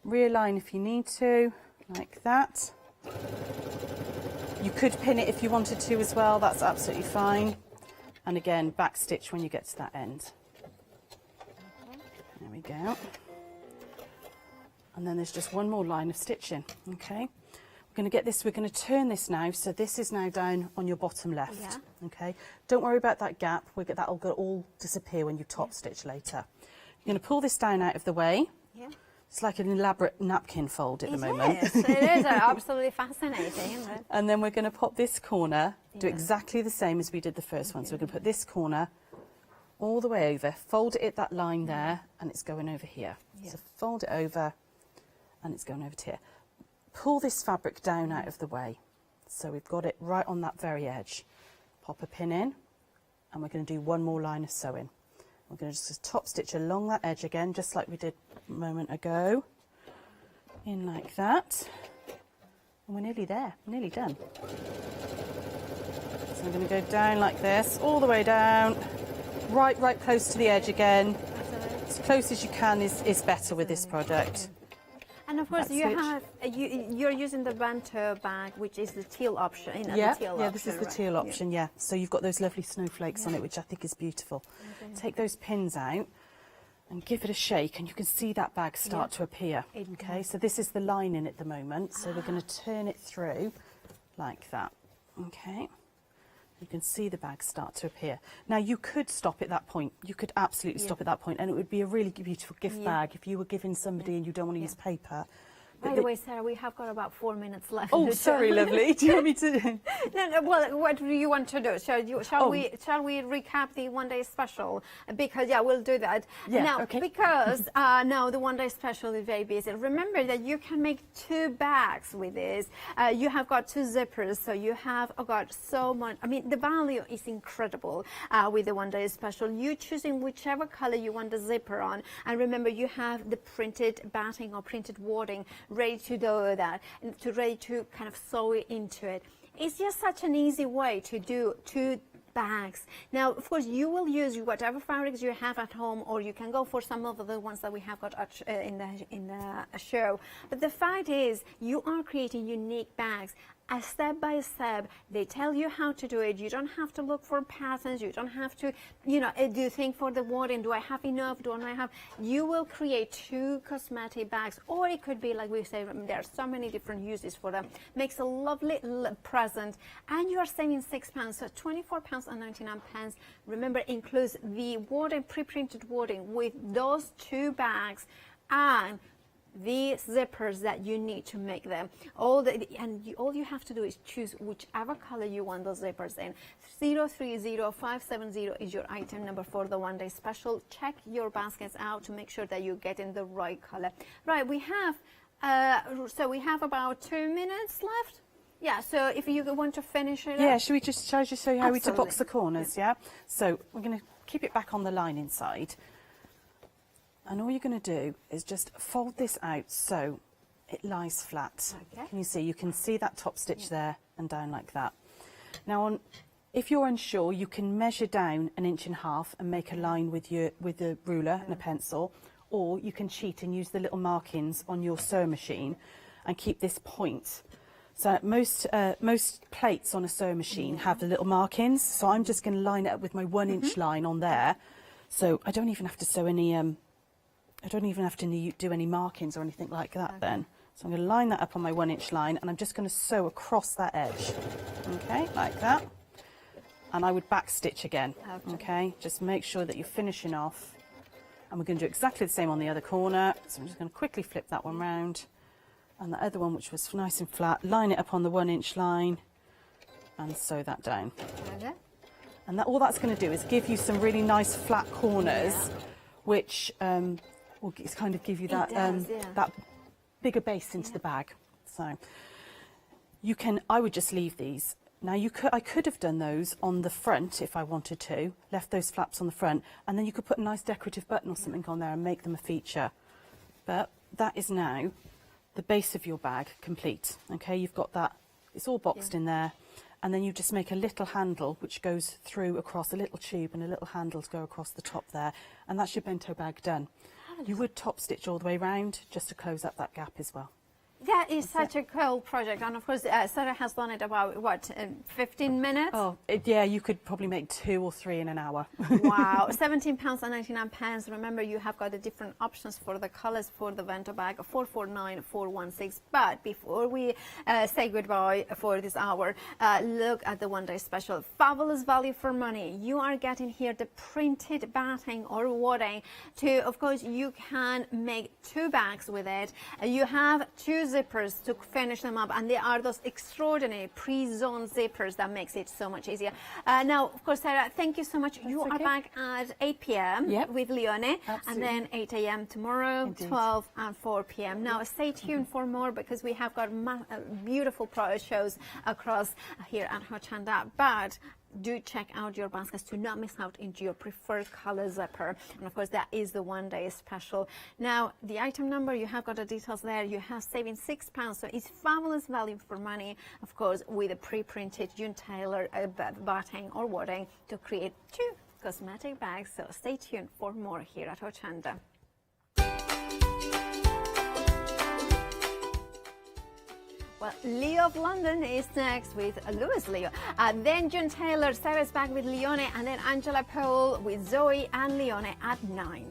Realign if you need to, like that. You could pin it if you wanted to as well, that's absolutely fine. And again, back stitch when you get to that end. There we go. And then there's just one more line of stitching, okay? We're going to get this, we're going to turn this now, so this is now down on your bottom left. Yeah. Okay, don't worry about that gap, that'll all disappear when you top stitch later. You're going to pull this down out of the way. Yeah. It's like an elaborate napkin fold at the moment. It is absolutely fascinating, isn't it? And then we're going to pop this corner, do exactly the same as we did the first one. So we're going to put this corner all the way over, fold it at that line there, and it's going over here. So fold it over, and it's going over to here. Pull this fabric down out of the way. So we've got it right on that very edge. Pop a pin in, and we're going to do one more line of sewing. We're going to just top stitch along that edge again, just like we did a moment ago. In like that. And we're nearly there, nearly done. So I'm going to go down like this, all the way down, right close to the edge again. As close as you can is better with this product. And of course, you're using the bento bag, which is the teal option. This is the teal option. Yeah. So you've got those lovely snowflakes on it, which I think is beautiful. Take those pins out and give it a shake, and you can see that bag start to appear. Okay. So this is the lining at the moment. So we're going to turn it through like that. Okay. You can see the bag start to appear. Now you could stop at that point. You could absolutely stop at that point, and it would be a really beautiful gift bag if you were giving somebody and you don't want to use paper. By the way, Sarah, we have got about 4 minutes left. Oh, sorry, lovely. Do you want me to? No, well, what do you want to do? Shall we recap the one-day special? Because we'll do that. Yeah, now, okay. Because now the one-day special is very busy. Remember that you can make 2 bags with this. You have got 2 zippers, so you have got so much. I mean, the value is incredible with the one-day special. You choosing whichever color you want the zipper on, and remember you have the printed batting or printed wording ready to do that, and ready to kind of sew it into it. It's just such an easy way to do 2 bags. Now, of course, you will use whatever fabrics you have at home, or you can go for some of the ones that we have got in the show. But the fact is, you are creating unique bags. Step by step, they tell you how to do it. You don't have to look for patterns. You don't have to, do think for the wording. Do I have enough? Do I have? You will create 2 cosmetic bags, or it could be like we say. There are so many different uses for them. Makes a lovely present, and you are saving £6. So £24.99. Remember, includes the wording, pre-printed wording with those 2 bags, and the zippers that you need to make them. All you have to do is choose whichever color you want those zippers in. 030570 is your item number for the one-day special. Check your baskets out to make sure that you're getting the right color. Right, we have about 2 minutes left. Yeah, so if you want to finish it up. Shall I just show you how we box the corners, yeah? So we're going to keep it back on the lining side. And all you're going to do is just fold this out so it lies flat. Okay. Can you see? You can see that top stitch there and down like that. Now, if you're unsure, you can measure down 1.5 inches and make a line with a ruler and a pencil, or you can cheat and use the little markings on your sewing machine and keep this point. So most plates on a sewing machine have the little markings. So I'm just going to line it up with my 1-inch line on there. So I don't even have to sew any. I don't even have to do any markings or anything like that then. So I'm going to line that up on my 1-inch line, and I'm just going to sew across that edge. Okay, like that. And I would back stitch again. Okay, just make sure that you're finishing off. And we're going to do exactly the same on the other corner. So I'm just going to quickly flip that one round. And the other one, which was nice and flat, line it up on the 1-inch line and sew that down. And all that's going to do is give you some really nice flat corners, which will kind of give you that that bigger base into the bag. So I would just leave these. Now I could have done those on the front if I wanted to, left those flaps on the front, and then you could put a nice decorative button or something on there and make them a feature. But that is now the base of your bag complete. Okay, you've got that, it's all boxed in there, and then you just make a little handle which goes through across a little tube, and a little handle to go across the top there, and that's your bento bag done. You would top stitch all the way round just to close up that gap as well. That is such a cool project, and of course Sarah has done it about, what, 15 minutes? Oh, yeah, you could probably make 2 or 3 in an hour. Wow, £17.99. Remember, you have got the different options for the colours for the Vento bag, 449, 416. But before we say goodbye for this hour, look at the one-day special. Fabulous value for money. You are getting here the printed batting or wadding. Of course, you can make 2 bags with it. You have 2 zippers to finish them up, and they are those extraordinary pre-zoned zippers that makes it so much easier. Now, of course, Sarah, thank you so much. You are back at 8 p.m. with Leone, and then 8 a.m. tomorrow, 12 and 4 p.m. Now, stay tuned for more, because we have got beautiful shows across here at Hochanda. But do check out your baskets to not miss out into your preferred color zipper. And of course, that is the one-day special. Now, the item number, you have got the details there. You have saving £6, so it's fabulous value for money, of course, with a pre-printed June Taylor batting or wadding to create 2 cosmetic bags. So stay tuned for more here at Hochanda. Well, Leo of London is next with Lewis Leo. Then June Taylor, Sarah's back with Leone, and then Angela Powell with Zoe and Leone at 9.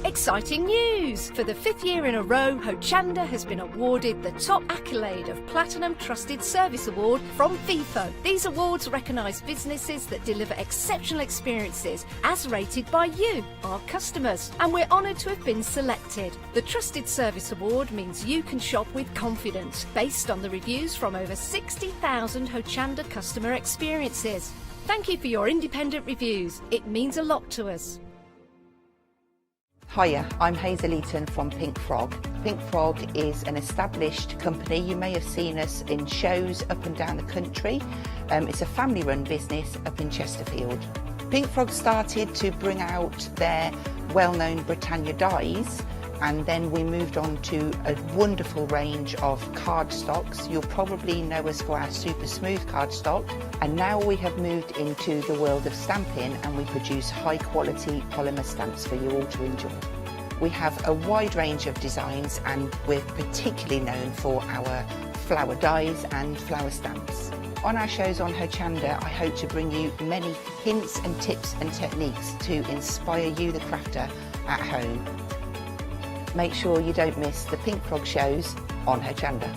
Exciting news! For the 5th year in a row, Hochanda has been awarded the top accolade of Platinum Trusted Service Award from Feefo. These awards recognise businesses that deliver exceptional experiences as rated by you, our customers, and we're honoured to have been selected. The Trusted Service Award means you can shop with confidence, based on the reviews from over 60,000 Hochanda customer experiences. Thank you for your independent reviews. It means a lot to us. Hiya, I'm Hazel Eaton from Pink Frog. Pink Frog is an established company. You may have seen us in shows up and down the country. It's a family-run business up in Chesterfield. Pink Frog started to bring out their well-known Britannia dyes, and then we moved on to a wonderful range of cardstocks. You'll probably know us for our super smooth cardstock, and now we have moved into the world of stamping, and we produce high quality polymer stamps for you all to enjoy. We have a wide range of designs, and we're particularly known for our flower dies and flower stamps. On our shows on Hochanda, I hope to bring you many hints and tips and techniques to inspire you, the crafter, at home. Make sure you don't miss the Pink Frog shows on Hochanda.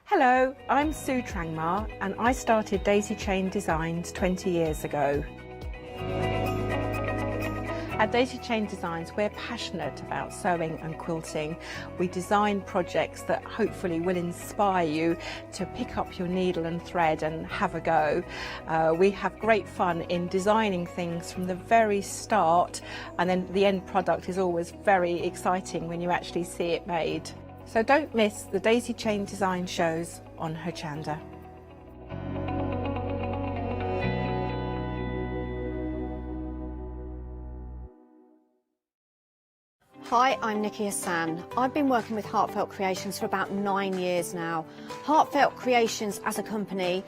Hello, I'm Sue Trangmar, and I started Daisy Chain Designs 20 years ago. At Daisy Chain Designs, we're passionate about sewing and quilting. We design projects that hopefully will inspire you to pick up your needle and thread and have a go. We have great fun in designing things from the very start, and then the end product is always very exciting when you actually see it made. So don't miss the Daisy Chain Design shows on Hochanda. Hi, I'm Nikki Hassan. I've been working with Heartfelt Creations for about 9 years now. Heartfelt Creations as a company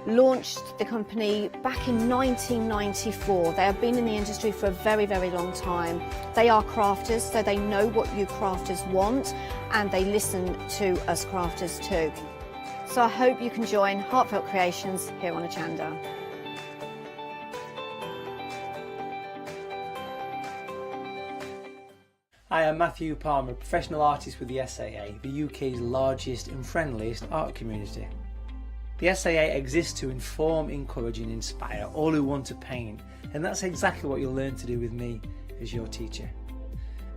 launched the company back in 1994. They have been in the industry for a very, very long time. They are crafters, so they know what you crafters want, and they listen to us crafters too. So I hope you can join Heartfelt Creations here on Hochanda. Hi, I'm Matthew Palmer, professional artist with the SAA, the UK's largest and friendliest art community. The SAA exists to inform, encourage and inspire all who want to paint, and that's exactly what you'll learn to do with me as your teacher.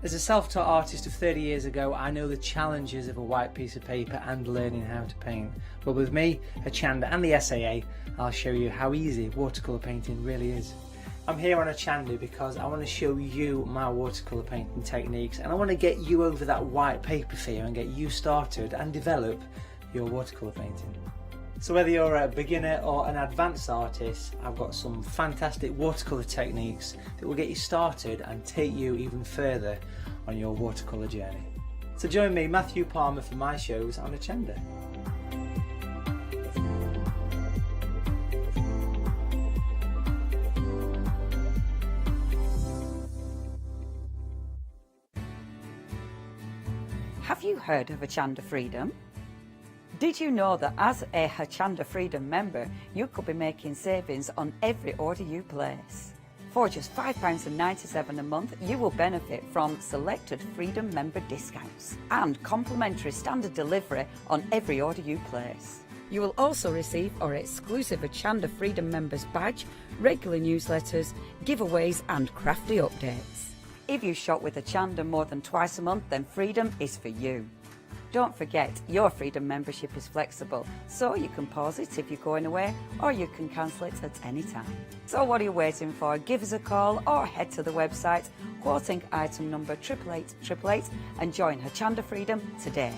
As a self-taught artist of 30 years ago, I know the challenges of a white piece of paper and learning how to paint. But with me, Hochanda and the SAA, I'll show you how easy watercolour painting really is. I'm here on Hochanda because I want to show you my watercolour painting techniques, and I want to get you over that white paper fear and get you started and develop your watercolour painting. So whether you're a beginner or an advanced artist, I've got some fantastic watercolour techniques that will get you started and take you even further on your watercolour journey. So join me, Matthew Palmer, for my shows on Hochanda. Have you heard of Hochanda Freedom? Did you know that as a Hochanda Freedom member, you could be making savings on every order you place? For just £5.97 a month, you will benefit from selected Freedom member discounts and complimentary standard delivery on every order you place. You will also receive our exclusive Hochanda Freedom members badge, regular newsletters, giveaways and crafty updates. If you shop with Hochanda more than twice a month, then Freedom is for you. Don't forget, your Freedom membership is flexible, so you can pause it if you're going away, or you can cancel it at any time. So what are you waiting for? Give us a call or head to the website, quoting item number 88888, and join Hochanda Freedom today.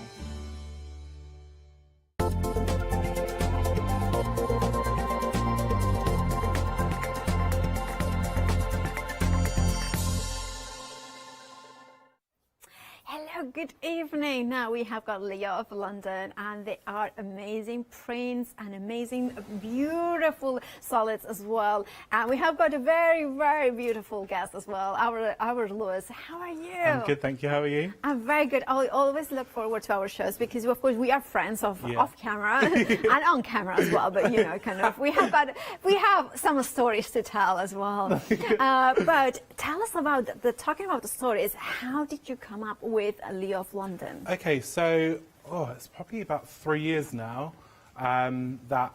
Good evening. Now we have got Leah of London, and they are amazing prints and amazing, beautiful solids as well. And we have got a very, very beautiful guest as well, our Lewis. How are you? I'm good, thank you. How are you? I'm very good. I always look forward to our shows because, of course, we are friends off camera and on camera as well. But you know, kind of, we have some stories to tell as well. But tell us about talking about the stories. How did you come up with Leah of London? Okay, so it's probably about 3 years now that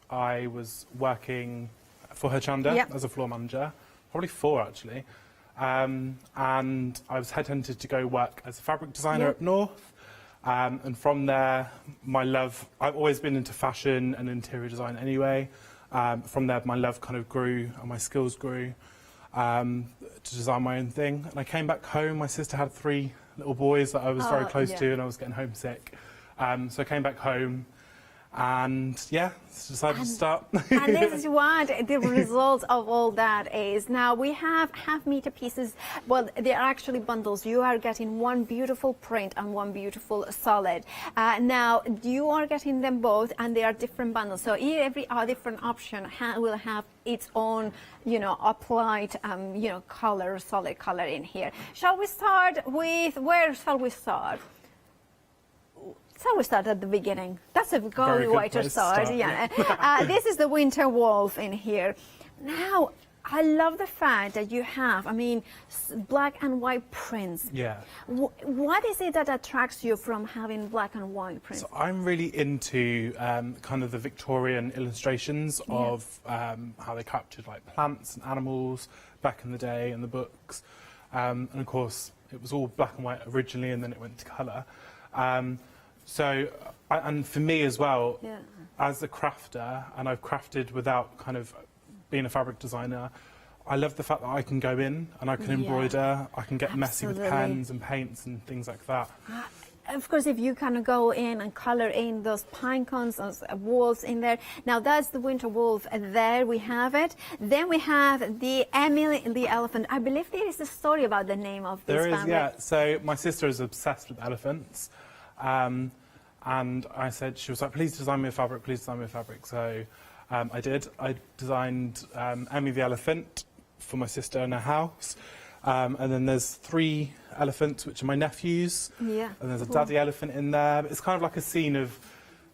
I was working for Hochanda as a floor manager, probably 4 actually, and I was headhunted to go work as a fabric designer up north, and from there I've always been into fashion and interior design anyway. From there my love kind of grew and my skills grew to design my own thing, and I came back home. My sister had 3 little boys that I was very close to, and I was getting homesick. So I came back home and decided to start. And this is what the result of all that is. Now we have half-meter pieces. Well, they are actually bundles. You are getting one beautiful print and one beautiful solid. Now you are getting them both, and they are different bundles. So every different option will have its own, applied, color, solid color in here. Shall we start with, where shall we start? So we start at the beginning. That's a golly way to start. This is the winter wolf in here. Now, I love the fact that you have, black and white prints. Yeah. What is it that attracts you from having black and white prints? So I'm really into kind of the Victorian illustrations of how they captured like plants and animals back in the day in the books. And of course, it was all black and white originally, and then it went to colour. And for me as well, as a crafter, and I've crafted without kind of being a fabric designer, I love the fact that I can go in and I can embroider, I can get messy with pens and paints and things like that. Of course, if you kind of go in and colour in those pine cones, those walls in there. Now that's the winter wolf, and there we have it. Then we have the Emily the elephant. I believe there is a story about the name of this family. There is, So my sister is obsessed with elephants. And I said, she was like, please design me a fabric, please design me a fabric. So I did. I designed Emmy the elephant for my sister in her house. And then there's 3 elephants, which are my nephews. Yeah. And there's a daddy elephant in there. It's kind of like a scene of,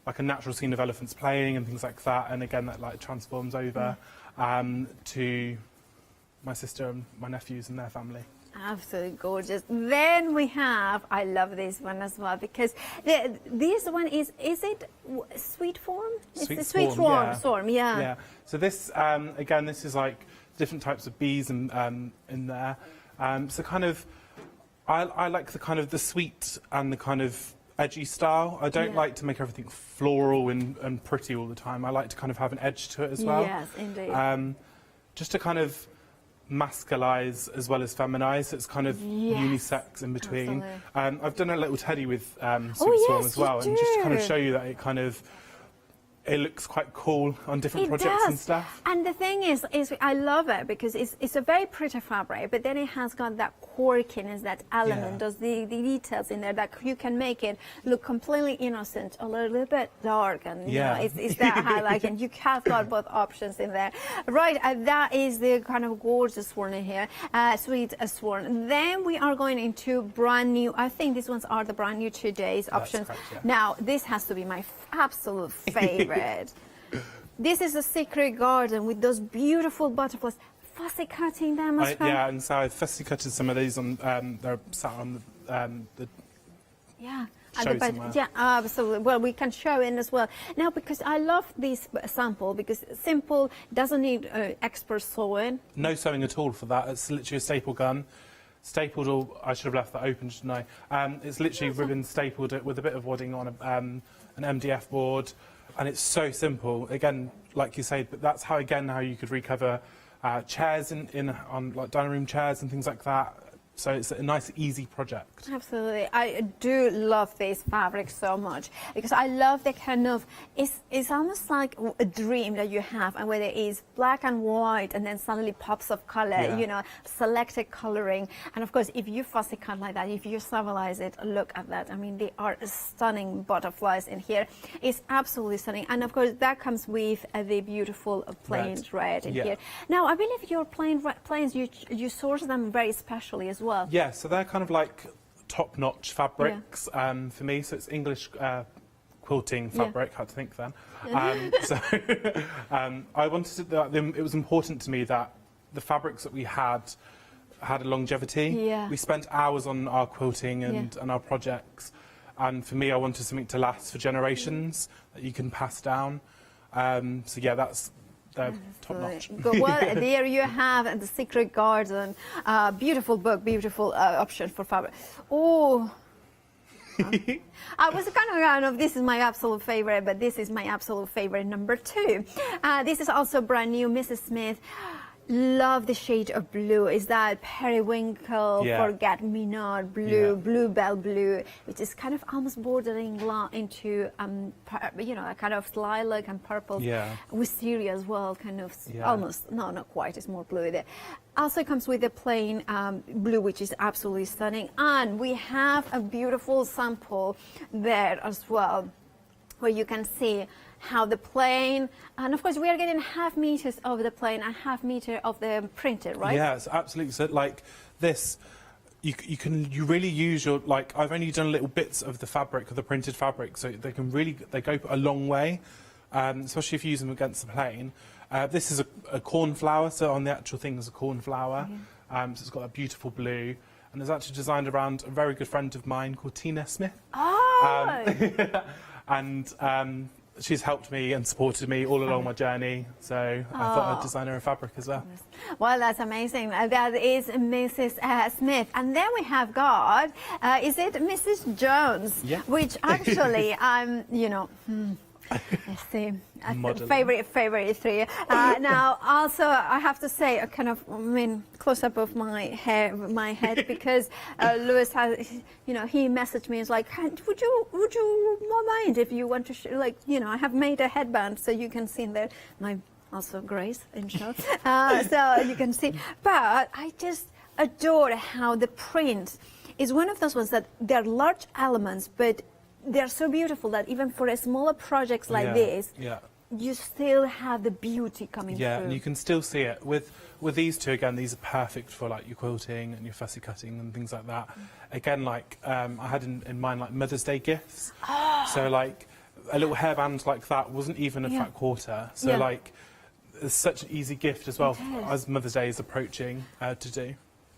like a natural scene of elephants playing and things like that. And again, that like transforms over to my sister and my nephews and their family. Absolutely gorgeous. Then we have, I love this one as well, because this one is it sweet form? It's the sweet form, yeah. So this, again, this is like different types of bees in there. So kind of, I like the kind of the sweet and the kind of edgy style. I don't like to make everything floral and pretty all the time. I like to kind of have an edge to it as well. Yes, indeed. Just to kind of masculise as well as feminise, so it's kind of unisex in between. I've done a little teddy with Sweet Swarm as well, and just to kind of show you that it kind of, it looks quite cool on different projects and stuff. And the thing is I love it because it's a very pretty fabric, but then it has got that quirkiness, that element, those the details in there that you can make it look completely innocent, a little bit dark, and you know, it's that highlight, and you have got both options in there. Right, that is the kind of gorgeous swan in here, sweet swan. Then we are going into brand new, I think these ones are the brand new today's options. Correct, yeah. Now, this has to be my absolute favorite. This is a secret garden with those beautiful butterflies. Fussy cutting them as well. Yeah, and so I fussy cutted some of these on. They're sat on the yeah. show somewhere. Yeah, absolutely. Well, we can show in as well. Now, because I love this sample, because simple, doesn't need expert sewing. No sewing at all for that. It's literally a staple gun. Stapled, or I should have left that open, shouldn't I? It's literally ribbon stapled it with a bit of wadding on an MDF board, and it's so simple. Again, like you say, but that's how you could recover chairs on like dining room chairs and things like that. So it's a nice, easy project. Absolutely. I do love this fabric so much because I love the kind of, it's almost like a dream that you have, and where it is black and white and then suddenly pops of color, you know, selected coloring. And of course, if you fussy cut like that, if you stabilize it, look at that. I mean, they are stunning butterflies in here. It's absolutely stunning. And of course, that comes with the beautiful plain red in here. Now, I believe your plains, you source them very specially as well. Yeah, so they're kind of like top-notch fabrics for me. So it's English quilting fabric. Had to think then. I wanted to, it was important to me that the fabrics that we had a longevity. Yeah. We spent hours on our quilting and our projects, and for me, I wanted something to last for generations that you can pass down. So yeah, that's. Top notch. Well, there you have The Secret Garden. Beautiful book, beautiful option for fabric. Oh, I was kind of, this is my absolute favorite, but this is my absolute favorite number 2. This is also brand new, Mrs. Smith. Love the shade of blue. Is that periwinkle, forget-me-not blue, bluebell blue, which is kind of almost bordering into, you know, a kind of lilac and purple. Wisteria as well, kind of almost, no, not quite. It's more blue there. Also comes with a plain blue, which is absolutely stunning. And we have a beautiful sample there as well, where you can see how the plain, and of course we are getting half meters of the plain and half meter of the printed, right? Yeah, it's absolutely. So like this, you really use your, like, I've only done little bits of the fabric, of the printed fabric, so they go a long way, especially if you use them against the plain. This is a cornflower, so on the actual thing there's a cornflower. So it's got a beautiful blue, and it's actually designed around a very good friend of mine called Tina Smith. And she's helped me and supported me all along my journey, so I thought I'd design her a fabric as well. Well, that's amazing. That is Mrs. Smith. And then we have got, is it Mrs. Jones? Yeah. Which actually, you know, let's see, favorite 3. Now, also, I have to say, a kind of, I mean, close up of my head, because Lewis has, you know, he messaged me. He's like, would you mind if you want to, like, you know, I have made a headband so you can see in there. My also Grace in short, so you can see. But I just adore how the print is one of those ones that they're large elements, but they're so beautiful that even for a smaller projects like this, you still have the beauty coming through. Yeah, and you can still see it. With these two, again, these are perfect for like your quilting and your fussy cutting and things like that. Again, like I had in mind like Mother's Day gifts. So like a little hairband like that wasn't even a fat quarter. So like it's such an easy gift as well as Mother's Day is approaching to do.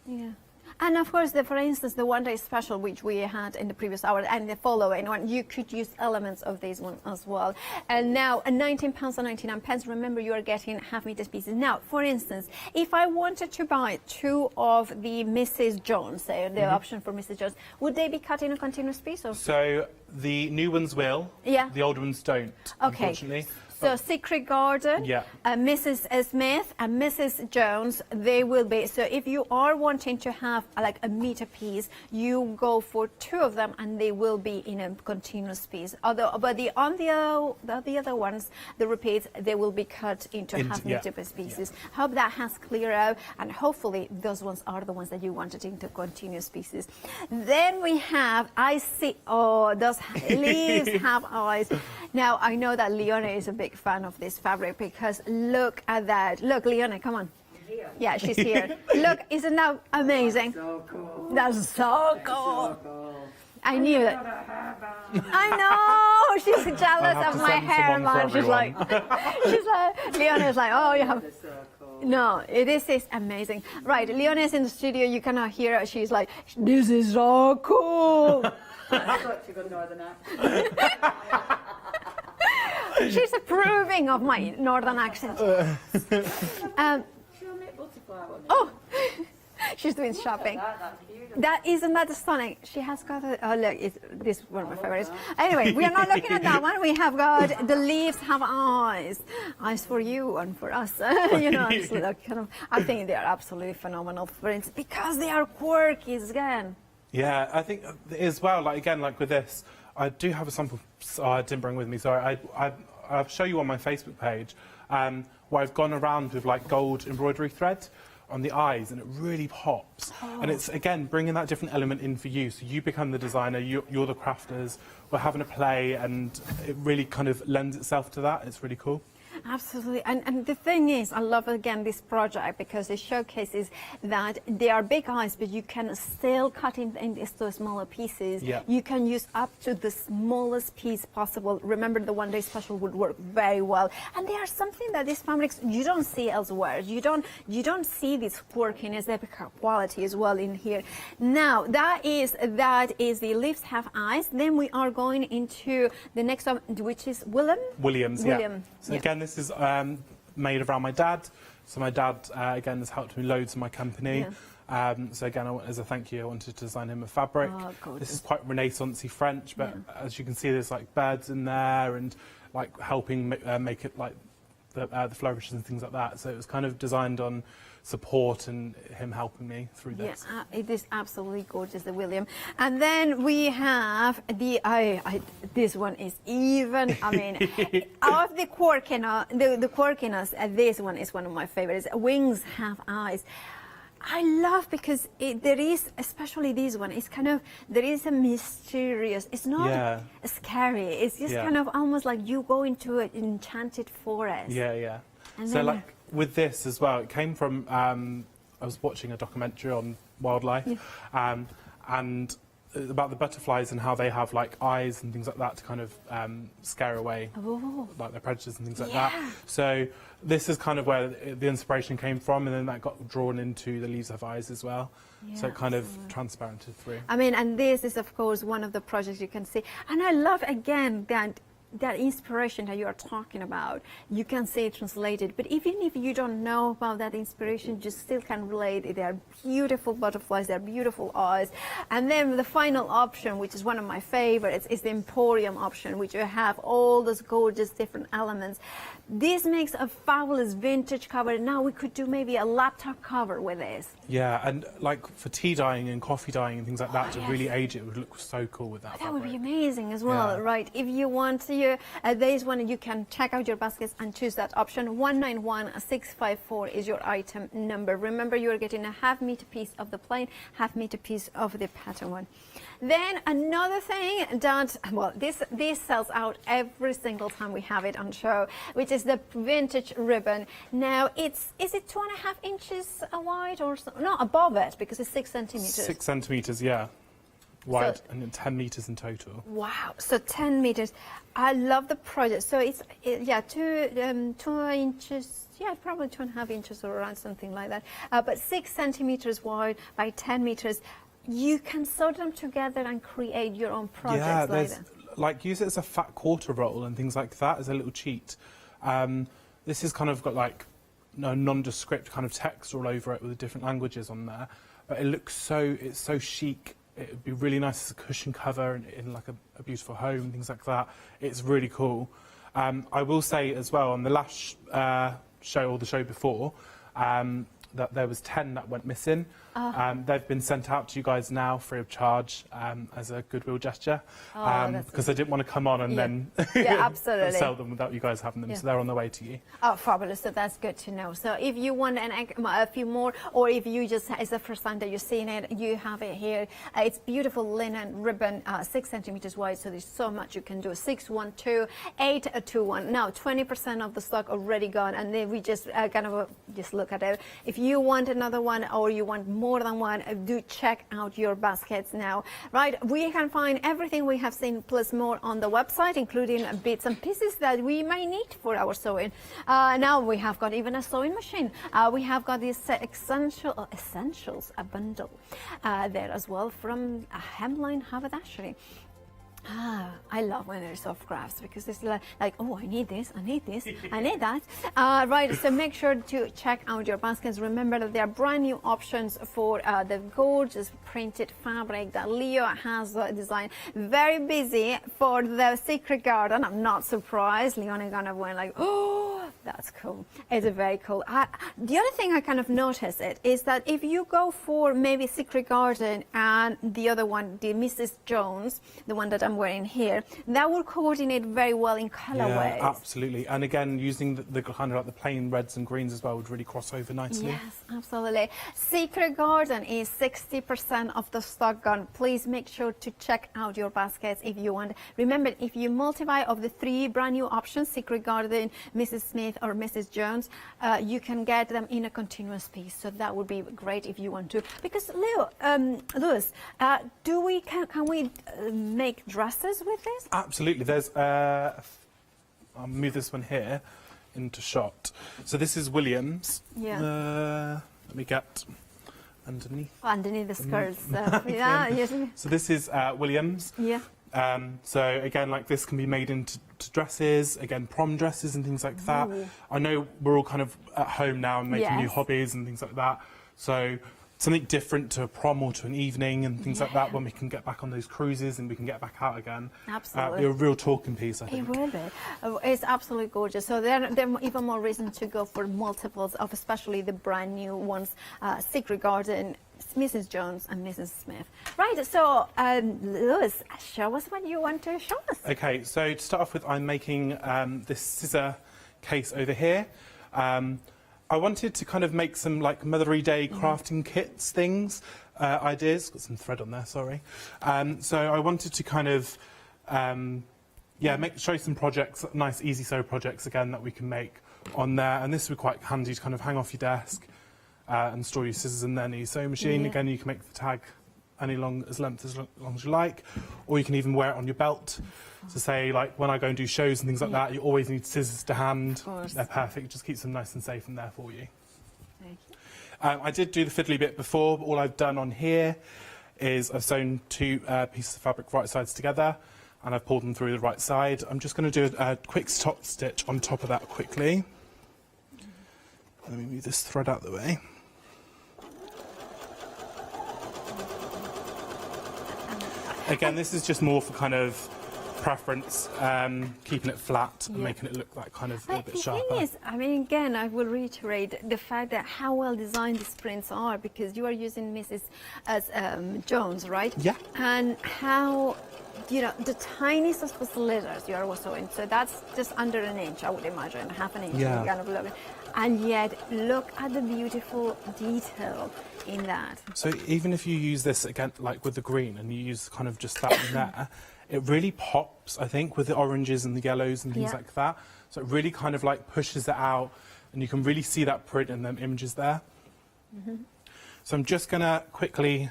Yeah. And of course, for instance, the one day special, which we had in the previous hour, and the following one, you could use elements of this one as well. And now, £19.99. Remember, you are getting half-meter pieces. Now, for instance, if I wanted to buy 2 of the Mrs. Jones, the option for Mrs. Jones, would they be cut in a continuous piece? Or? So the new ones will. Yeah. The old ones don't. Okay. Unfortunately. So Secret Garden, Mrs. Smith and Mrs. Jones, they will be. So if you are wanting to have like a meter piece, you go for 2 of them and they will be in a continuous piece. But the other ones, the repeats, they will be cut into half meter pieces. Hope that has cleared out, and hopefully those ones are the ones that you wanted into continuous pieces. Then we have, I see, oh, those leaves have eyes. Now I know that Leona is a big fan of this fabric because look at that. Look, Leona, come on. Yeah, she's here. Look, isn't that amazing? That's so cool. That's so cool. I knew it. I know. She's jealous of my hair, man. She's like, Leona's like, oh, you have. No, this is amazing. Right, Leona is in the studio. You cannot hear her. She's like, this is so cool. She's approving of my northern accent. Oh, she's doing shopping. That isn't that stunning? She has got a, oh look, this is one of my favorites. Anyway, we are not looking at that one. We have got the leaves have eyes for you and for us. You know, it's like kind of, I think they are absolutely phenomenal for instance because they are quirky again. Yeah, I think as well. Like again, like with this, I do have a sample. I didn't bring with me. Sorry, I'll show you on my Facebook page where I've gone around with like gold embroidery thread on the eyes, and it really pops. And it's again bringing that different element in for you. So you become the designer, you're the crafters. We're having a play, and it really kind of lends itself to that. It's really cool. Absolutely, and the thing is, I love again this project because it showcases that they are big eyes, but you can still cut in those smaller pieces. Yeah. You can use up to the smallest piece possible. Remember, the one-day special would work very well, and they are something that these fabrics you don't see elsewhere. You don't see this quirkiness, the quality as well in here. Now that is the leaves have eyes. Then we are going into the next one, which is Williams. Yeah. So again, this is made around my dad. So my dad, again, has helped me loads in my company. Yeah. So again, as a thank you, I wanted to design him a fabric. Oh, this is quite Renaissance-y French, but as you can see, there's like birds in there and like helping make it like the flourishes and things like that. So it was kind of designed on support and him helping me through this. Yeah, it is absolutely gorgeous, the William. And then we have the, this one is even, I mean, of the quirkiness, this one is one of my favorites. Wings have eyes. I love because there is, especially this one, it's kind of, there is a mysterious, it's not scary, it's just kind of almost like you go into an enchanted forest. Yeah, yeah. And so like with this as well, it came from, I was watching a documentary on wildlife and about the butterflies and how they have like eyes and things like that to kind of scare away like their predators and things like that. So this is kind of where the inspiration came from, and then that got drawn into the leaves have eyes as well. So it kind of transparented through. I mean, and this is of course one of the projects you can see, and I love again that inspiration that you are talking about. You can see it translated, but even if you don't know about that inspiration, you still can relate. They are beautiful butterflies, they're beautiful eyes. And then the final option, which is one of my favorites, is the Emporium option, which you have all those gorgeous different elements. This makes a fabulous vintage cover. Now we could do maybe a laptop cover with this. Yeah, and like for tea dyeing and coffee dyeing and things like that, to really age it would look so cool with that. That would be amazing as well, right? If you want to, this one, you can check out your baskets and choose that option. 191654 is your item number. Remember, you are getting a half-meter piece of the plain, half-meter piece of the pattern one. Then another thing that, well, this sells out every single time we have it on show, which is the vintage ribbon. Now, is it 2.5 inches wide or so? No, above it, because it's 6 centimeters. 6 centimeters, yeah. Wide, and then 10 meters in total. Wow, so 10 meters. I love the project. So it's, 2 inches, probably 2.5 inches or around something like that. But 6 centimeters wide by 10 meters. You can sew them together and create your own projects like that. Like use it as a fat quarter roll and things like that as a little cheat. This has kind of got like nondescript kind of text all over it with the different languages on there. But it looks it's so chic. It would be really nice as a cushion cover in like a beautiful home and things like that. It's really cool. I will say as well, on the last show or the show before, that there was 10 that went missing. They've been sent out to you guys now free of charge as a goodwill gesture, because I didn't want to come on and then absolutely. sell them without you guys having them, so they're on their way to you. Oh, fabulous. So that's good to know. So if you want a few more, or if you just, it's the first time that you're seeing it, you have it here. It's beautiful linen ribbon, 6 centimeters wide, so there's so much you can do. 612 821. Now, 20% of the stock already gone, and then we just just look at it. If you want another one, or you want more than one, do check out your baskets now. Right, we can find everything we have seen plus more on the website, including bits and pieces that we may need for our sewing. Now we have got even a sewing machine. We have got this essentials, a bundle there as well from Hemline Haberdashery. I love when there's soft crafts, because it's like, oh, I need this, I need this, I need that. Right, so make sure to check out your baskets. Remember that there are brand new options for the gorgeous printed fabric that Leo has designed. Very busy for the Secret Garden. I'm not surprised. Leona kind of went like, oh, that's cool. It's very cool. The other thing I kind of noticed is that if you go for maybe Secret Garden and the other one, the Mrs. Jones, the one that I'm wearing here, that will coordinate very well in colorways. Yeah, absolutely. And again, using the kind of like the plain reds and greens as well would really cross over nicely. Yes, absolutely. Secret Garden is 60% of the stock gone. Please make sure to check out your baskets if you want. Remember, if you multiply of the 3 brand new options, Secret Garden, Mrs. Smith or Mrs. Jones, you can get them in a continuous piece. So that would be great if you want to. Because Lewis, can we make dresses with this? Absolutely. There's I'll move this one here into shot. So this is Williams. Yeah. Let me get underneath. Underneath the skirts. Yeah. Yes. So this is Williams. Yeah. So again, like this can be made into dresses, again prom dresses and things like that. Ooh. I know we're all kind of at home now and making new hobbies and things like that. So something different to a prom or to an evening and things like that, when we can get back on those cruises and we can get back out again. Absolutely. Be a real talking piece, I think. It will be. It's absolutely gorgeous. So there are even more reason to go for multiples of especially the brand new ones, Secret Garden, Mrs. Jones and Mrs. Smith. Right, so Lewis, show us what you want to show us. Okay, so to start off with, I'm making this scissor case over here. I wanted to kind of make some like Mothery Day crafting kits ideas. Got some thread on there, sorry. So I wanted to kind of, show some projects, nice easy sew projects again that we can make on there. And this would be quite handy to kind of hang off your desk and store your scissors in there in your sewing machine. Yeah. Again, you can make the tag as long as you like, or you can even wear it on your belt. So say like when I go and do shows and things like that, you always need scissors to hand. They're perfect. It just keeps them nice and safe in there for you. Thank you. I did do the fiddly bit before, but all I've done on here is I've sewn 2 pieces of fabric right sides together, and I've pulled them through the right side. I'm just going to do a quick top stitch on top of that quickly. Let me move this thread out of the way. Again, this is just more for kind of preference, keeping it flat and making it look like kind of a little bit sharper. The thing is, I mean, again, I will reiterate the fact that how well designed these prints are, because you are using Mrs. Jones, right? Yeah. And how, the tiniest of letters you are sewing. So that's just under an inch, I would imagine, half an inch. Yeah. Kind of look. And yet, look at the beautiful detail in that. So even if you use this again, like with the green, and you use kind of just that in there, it really pops, I think, with the oranges and the yellows and things like that. So it really kind of like pushes it out, and you can really see that print in them images there. So I'm just going to quickly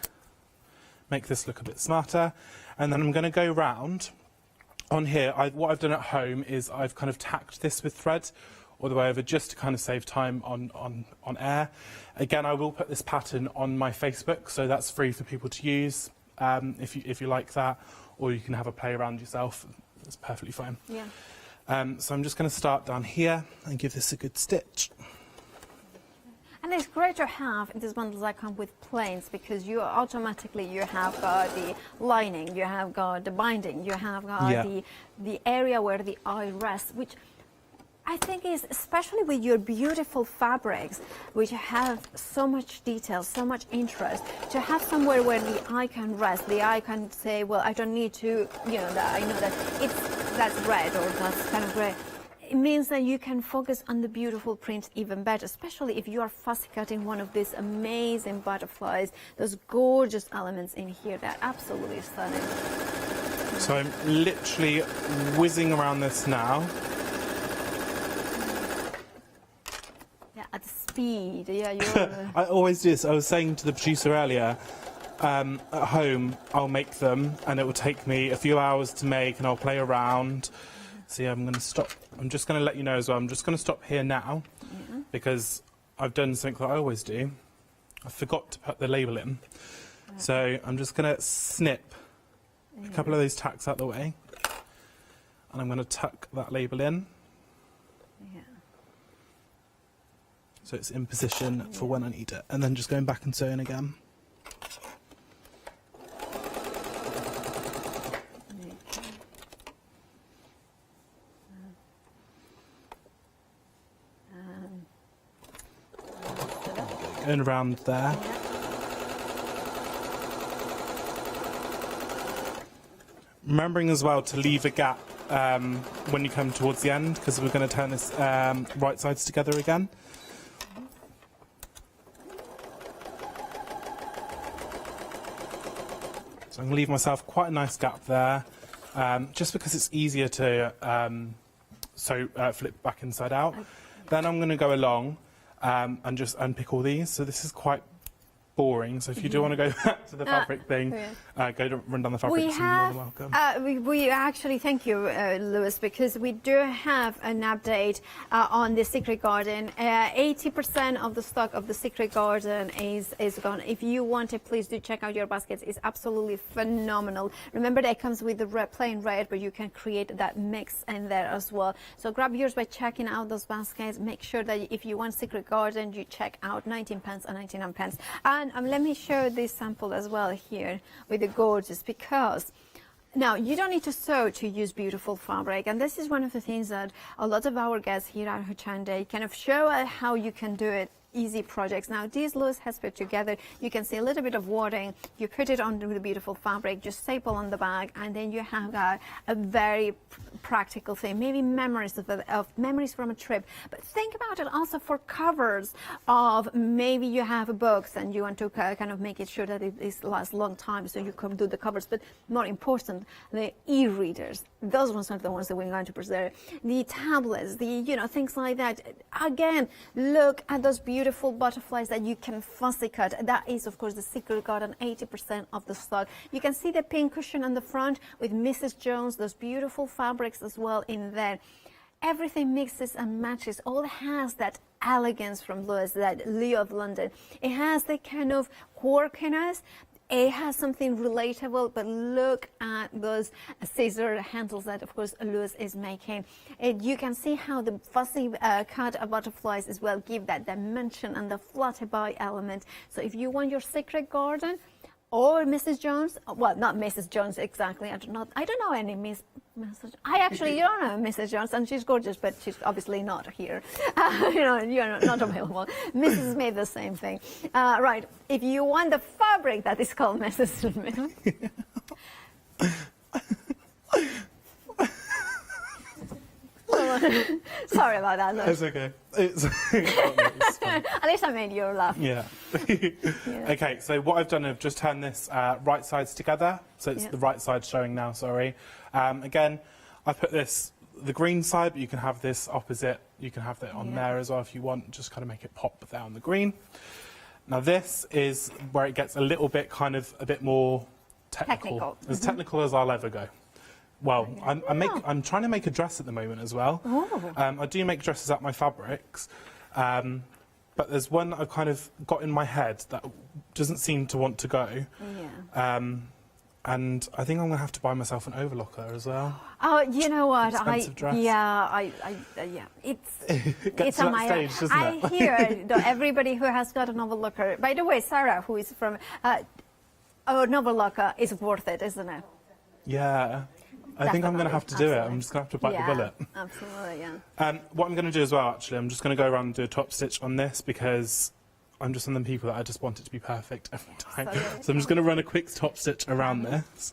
make this look a bit smarter, and then I'm going to go round on here. What I've done at home is I've kind of tacked this with thread all the way over, just to kind of save time on air. Again, I will put this pattern on my Facebook, so that's free for people to use if you like that, or you can have a play around yourself. It's perfectly fine. Yeah. So I'm just going to start down here and give this a good stitch. And it's great to have these bundles that come with planes, because you have got the lining, you have got the binding, you have got the area where the eye rests, which I think is, especially with your beautiful fabrics, which have so much detail, so much interest, to have somewhere where the eye can rest, the eye can say, well, I don't need to, I know that that's red or that's kind of grey. It means that you can focus on the beautiful prints even better, especially if you are fussy cutting one of these amazing butterflies, those gorgeous elements in here. They're absolutely stunning. So I'm literally whizzing around this now. Yeah, at speed. Yeah, you're. I always do this. I was saying to the producer earlier, at home I'll make them and it will take me a few hours to make and I'll play around. So yeah, I'm going to stop. I'm just going to let you know as well. I'm just going to stop here now because I've done something that I always do. I forgot to put the label in. So I'm just going to snip a couple of those tacks out the way and I'm going to tuck that label in. So it's in position for when I need it. And then just going back and sewing again. Going around there. Remembering as well to leave a gap when you come towards the end, because we're going to turn this right sides together again. So I'm going to leave myself quite a nice gap there, just because it's easier to flip back inside out. Then I'm going to go along and just unpick all these. So this is quite boring. So if you do want to go back to the fabric thing, go to run down the fabric. We have, we actually, thank you, Lewis, because we do have an update on the Secret Garden. 80% of the stock of the Secret Garden is gone. If you want it, please do check out your baskets. It's absolutely phenomenal. Remember that it comes with the plain red, but you can create that mix in there as well. So grab yours by checking out those baskets. Make sure that if you want Secret Garden, you check out 19 pence and 99 pence. And let me show this sample as well here with the gorgeous, because now you don't need to sew to use beautiful fabric, and this is one of the things that a lot of our guests here at Hochanda kind of show how you can do it. Easy projects. Now these Lewis has put together, you can see a little bit of wadding, you put it on the beautiful fabric, just staple on the bag, and then you have a very practical thing, maybe memories of memories from a trip. But think about it also for covers of, maybe you have books and you want to kind of make it sure that it lasts a long time, so you can do the covers. But more important, the e-readers, those ones are the ones that we're going to preserve. The tablets, the things like that. Again, look at those beautiful butterflies that you can fussy cut. That is, of course, the Secret Garden, 80% of the stock. You can see the pink cushion on the front with Mrs. Jones, those beautiful fabrics as well in there. Everything mixes and matches. All has that elegance from Lewis, that Leo of London. It has the kind of quirkiness. It has something relatable, but look at those scissor handles that, of course, Lewis is making. You can see how the fussy cut butterflies as well give that dimension and the flutterby element. So if you want your Secret Garden or Mrs. Jones, well, not Mrs. Jones exactly. I don't know any Mrs. I actually don't know Mrs. Jones, and she's gorgeous, but she's obviously not here. You're not available. Mrs. Smith, the same thing. Right. If you want the fabric that is called Mrs. Smith. Sorry about that. Look. It's okay. It's fine. At least I made you laugh. Yeah. Okay, so what I've done, I've just turned this right sides together. So it's the right side showing now, sorry. Again, I put this, the green side, but you can have this opposite. You can have that on there as well if you want. Just kind of make it pop there on the green. Now this is where it gets a little bit a bit more technical. As technical as I'll ever go. Well, I'm trying to make a dress at the moment as well. I do make dresses out of my fabrics, but there's one I've kind of got in my head that doesn't seem to want to go. And I think I'm going to have to buy myself an overlocker as well. Oh, you know what? Expensive dress. Yeah, it's Gets to on that my. stage, doesn't I it? hear that everybody who has got an overlocker. By the way, Sarah, who is from an overlocker, is worth it, isn't it? Yeah. I think I'm going to have to do it. I'm just going to have to bite the bullet. Absolutely, yeah. What I'm going to do as well, actually, I'm just going to go around and do a top stitch on this because I'm just one of them people that I just want it to be perfect every time. So I'm just going to run a quick top stitch around this.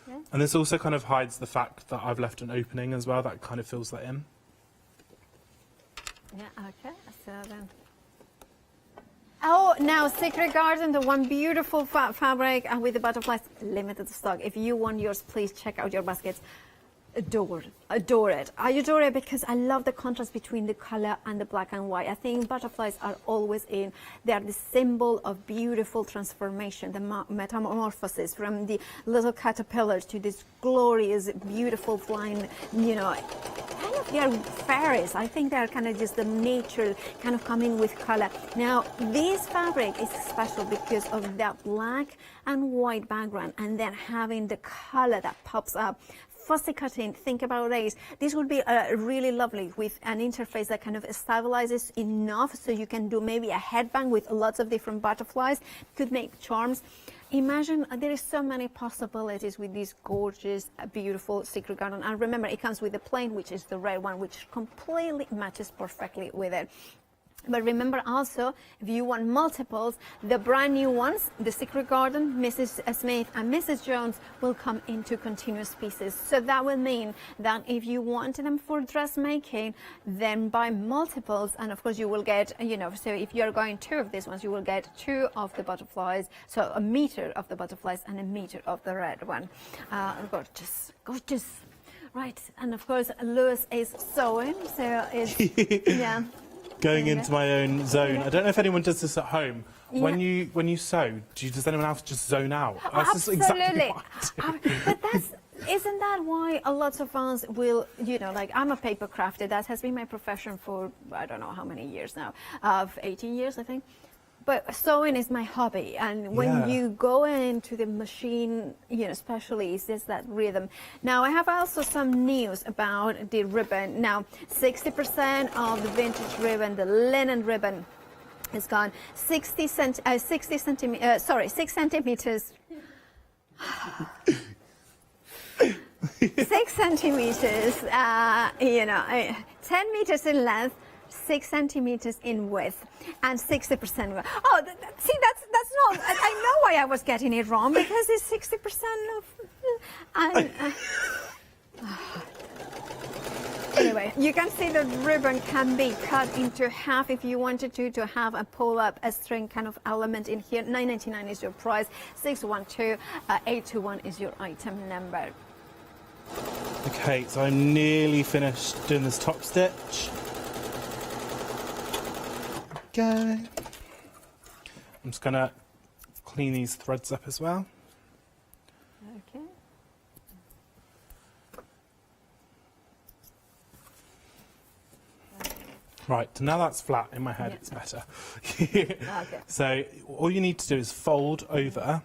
Yeah. And this also kind of hides the fact that I've left an opening as well. That kind of fills that in. Yeah, okay. So then. Oh, now Secret Garden, the one beautiful fabric with the butterflies, limited stock. If you want yours, please check out your baskets. Adore it. I adore it because I love the contrast between the color and the black and white. I think butterflies are always in. They are the symbol of beautiful transformation, the metamorphosis from the little caterpillar to this glorious, beautiful flying, you know, kind of they are fairies. I think they are kind of just the nature kind of coming with color. Now, this fabric is special because of that black and white background and then having the color that pops up. Fussy cutting, think about this. This would be really lovely with an interface that kind of stabilizes enough so you can do maybe a headband with lots of different butterflies. Could make charms. Imagine there is so many possibilities with this gorgeous, beautiful Secret Garden. And remember, it comes with the plain, which is the red one, which completely matches perfectly with it. But remember also, if you want multiples, the brand new ones, the Secret Garden, Mrs. Smith and Mrs. Jones will come into continuous pieces. So that will mean that if you wanted them for dressmaking, then buy multiples. And of course you will get, you know, so if you're going 2 of these ones, you will get 2 of the butterflies. So a meter of the butterflies and a meter of the red one. Gorgeous, gorgeous. Right. And of course, Lewis is sewing. So it's, yeah. Going into my own zone. I don't know if anyone does this at home. Yeah. When you sew, does anyone else just zone out? Oh, That's just absolutely. Exactly But isn't that why a lot of us will, you know, like I'm a paper crafter. That has been my profession for I don't know how many years now, 18 years I think. But sewing is my hobby, and when you go into the machine, you know, especially, it's just that rhythm. Now, I have also some news about the ribbon. Now, 60% of the vintage ribbon, the linen ribbon, is gone. 6 centimeters. 6 centimeters. 6 centimeters. You know, 10 meters in length. 6 centimeters in width and 60%. Oh, see, that's not. I know why I was getting it wrong because it's 60% of. And anyway, you can see the ribbon can be cut into half if you wanted to have a pull-up, a string kind of element in here. $9.99 is your price. 612-821 is your item number. Okay, so I'm nearly finished doing this top stitch. I'm just going to clean these threads up as well. Okay. Right, now that's flat in my head, it's better. Okay. So all you need to do is fold over,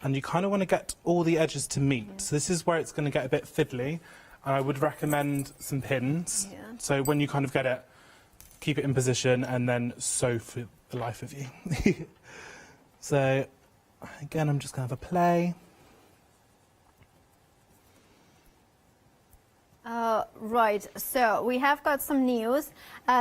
and you kind of want to get all the edges to meet. So this is where it's going to get a bit fiddly. I would recommend some pins. So when you kind of get it, keep it in position and then sew for the life of you. So again, I'm just going to have a play. Right, so we have got some news.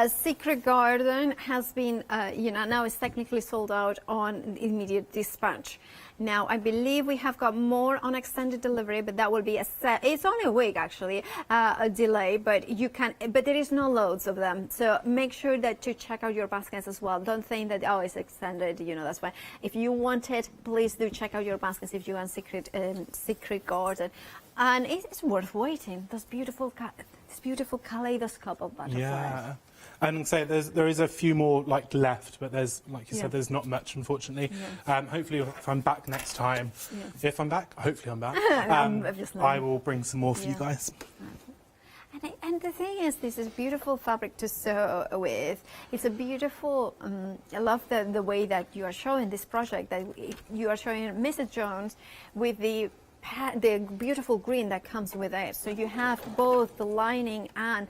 Secret Garden has been, you know, now it's technically sold out on immediate dispatch. Now, I believe we have got more on extended delivery, but that will be it's only a week actually, a delay, but there is no loads of them. So make sure that to check out your baskets as well. Don't think that, oh, it's extended, you know, that's fine. If you want it, please do check out your baskets if you want Secret Garden. And it's worth waiting. This beautiful kaleidoscope of butterflies. Yeah. And so there is a few more like left, but there's, like you said, there's not much, unfortunately. Hopefully, if I'm back next time, hopefully I'm back, I will bring some more for you guys. And the thing is, this is beautiful fabric to sew with. It's a beautiful, I love the way that you are showing this project, that you are showing Mrs. Jones with the beautiful green that comes with it. So you have both the lining and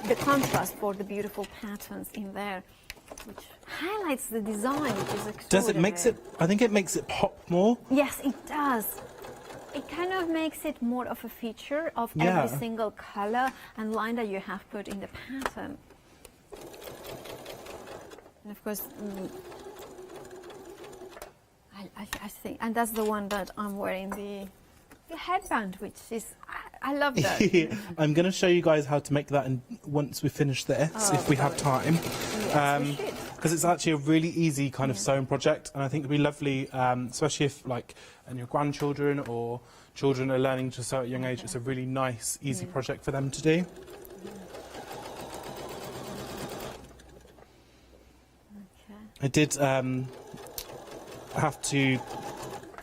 the contrast for the beautiful patterns in there, which highlights the design, which is extraordinary. Does it makes it, I think it makes it pop more. Yes, it does. It kind of makes it more of a feature of every single color and line that you have put in the pattern. And of course, I think, and that's the one that I'm wearing, the headband, which is, I love that. I'm going to show you guys how to make that once we finish this, if we have time. Yes, because it's actually a really easy kind of sewing project, and I think it'd be lovely, especially if and your grandchildren or children are learning to sew at a young age. It's a really nice, easy project for them to do. I did have to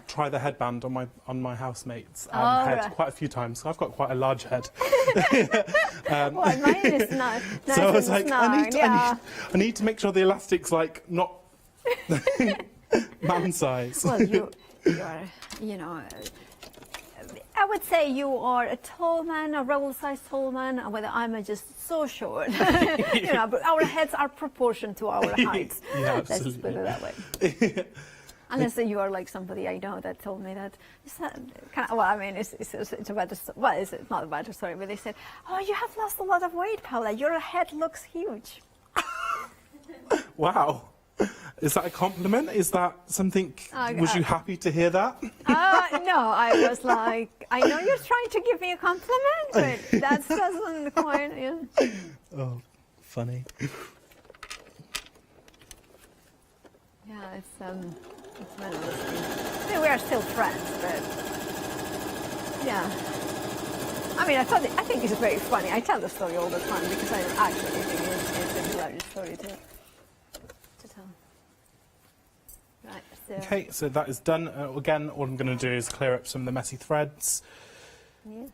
try the headband on my housemate's head quite a few times. So I've got quite a large head. Well, mine is nice. So I was like, I need to make sure the elastic's not man size. Well, you are, I would say you are a tall man, a rebel-sized tall man, whether I'm just so short. But our heads are proportioned to our heights. Yeah, Let's absolutely. just put it that way. Unless you are like somebody I know that told me that, it's a better, well, it's not a better story, but they said, oh, you have lost a lot of weight, Paula. Your head looks huge. Wow. Is that a compliment? Is that something, was you happy to hear that? No, I was like, I know you're trying to give me a compliment, but that doesn't quite, Oh, funny. Yeah, it's one of those things. I mean, we are still friends, but yeah. I mean, I think it's very funny. I tell the story all the time because I actually think it's a hilarious story to tell. Right, so. Okay, so that is done. Again, all I'm going to do is clear up some of the messy threads. Yeah.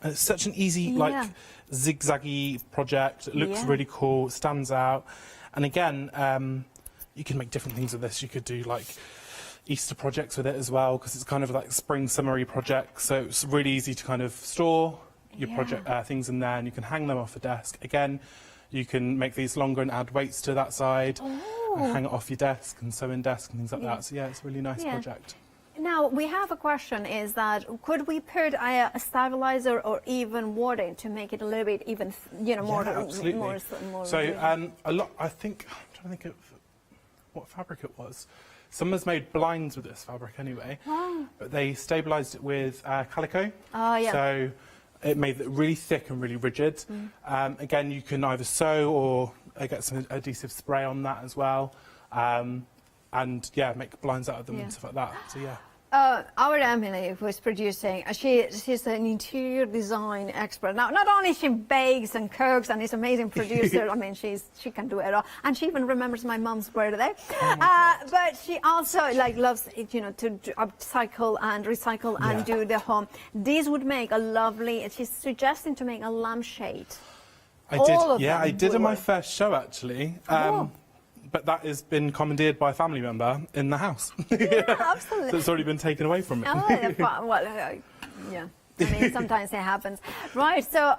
It's such an easy, zigzaggy project. It looks really cool, stands out. And again, you can make different things with this. You could do Easter projects with it as well, because it's kind of like spring summery project. So it's really easy to kind of store your project things in there, and you can hang them off the desk. Again, you can make these longer and add weights to that side, and hang it off your desk and sew in desk and things like that. So yeah, it's a really nice project. Now, we have a question, is that could we put a stabilizer or even water to make it a little bit even, more... absolutely. More so, a lot, I'm trying to think of what fabric it was. Someone's made blinds with this fabric anyway, but they stabilised it with calico. Oh, yeah. So it made it really thick and really rigid. Again, you can either sew or get some adhesive spray on that as well. And yeah, make blinds out of them and stuff like that. So yeah. Our Emily, who is producing, she's an interior design expert. Now, not only she bakes and cooks and is an amazing producer, I mean, she can do it all. And she even remembers my mom's birthday. But she also loves, to upcycle and recycle and do the home. This would make a lovely, she's suggesting to make a lampshade. I did in my first show actually. But that has been commandeered by a family member in the house. Yeah, absolutely. So it's already been taken away from me. Yeah. I mean, sometimes it happens. Right, so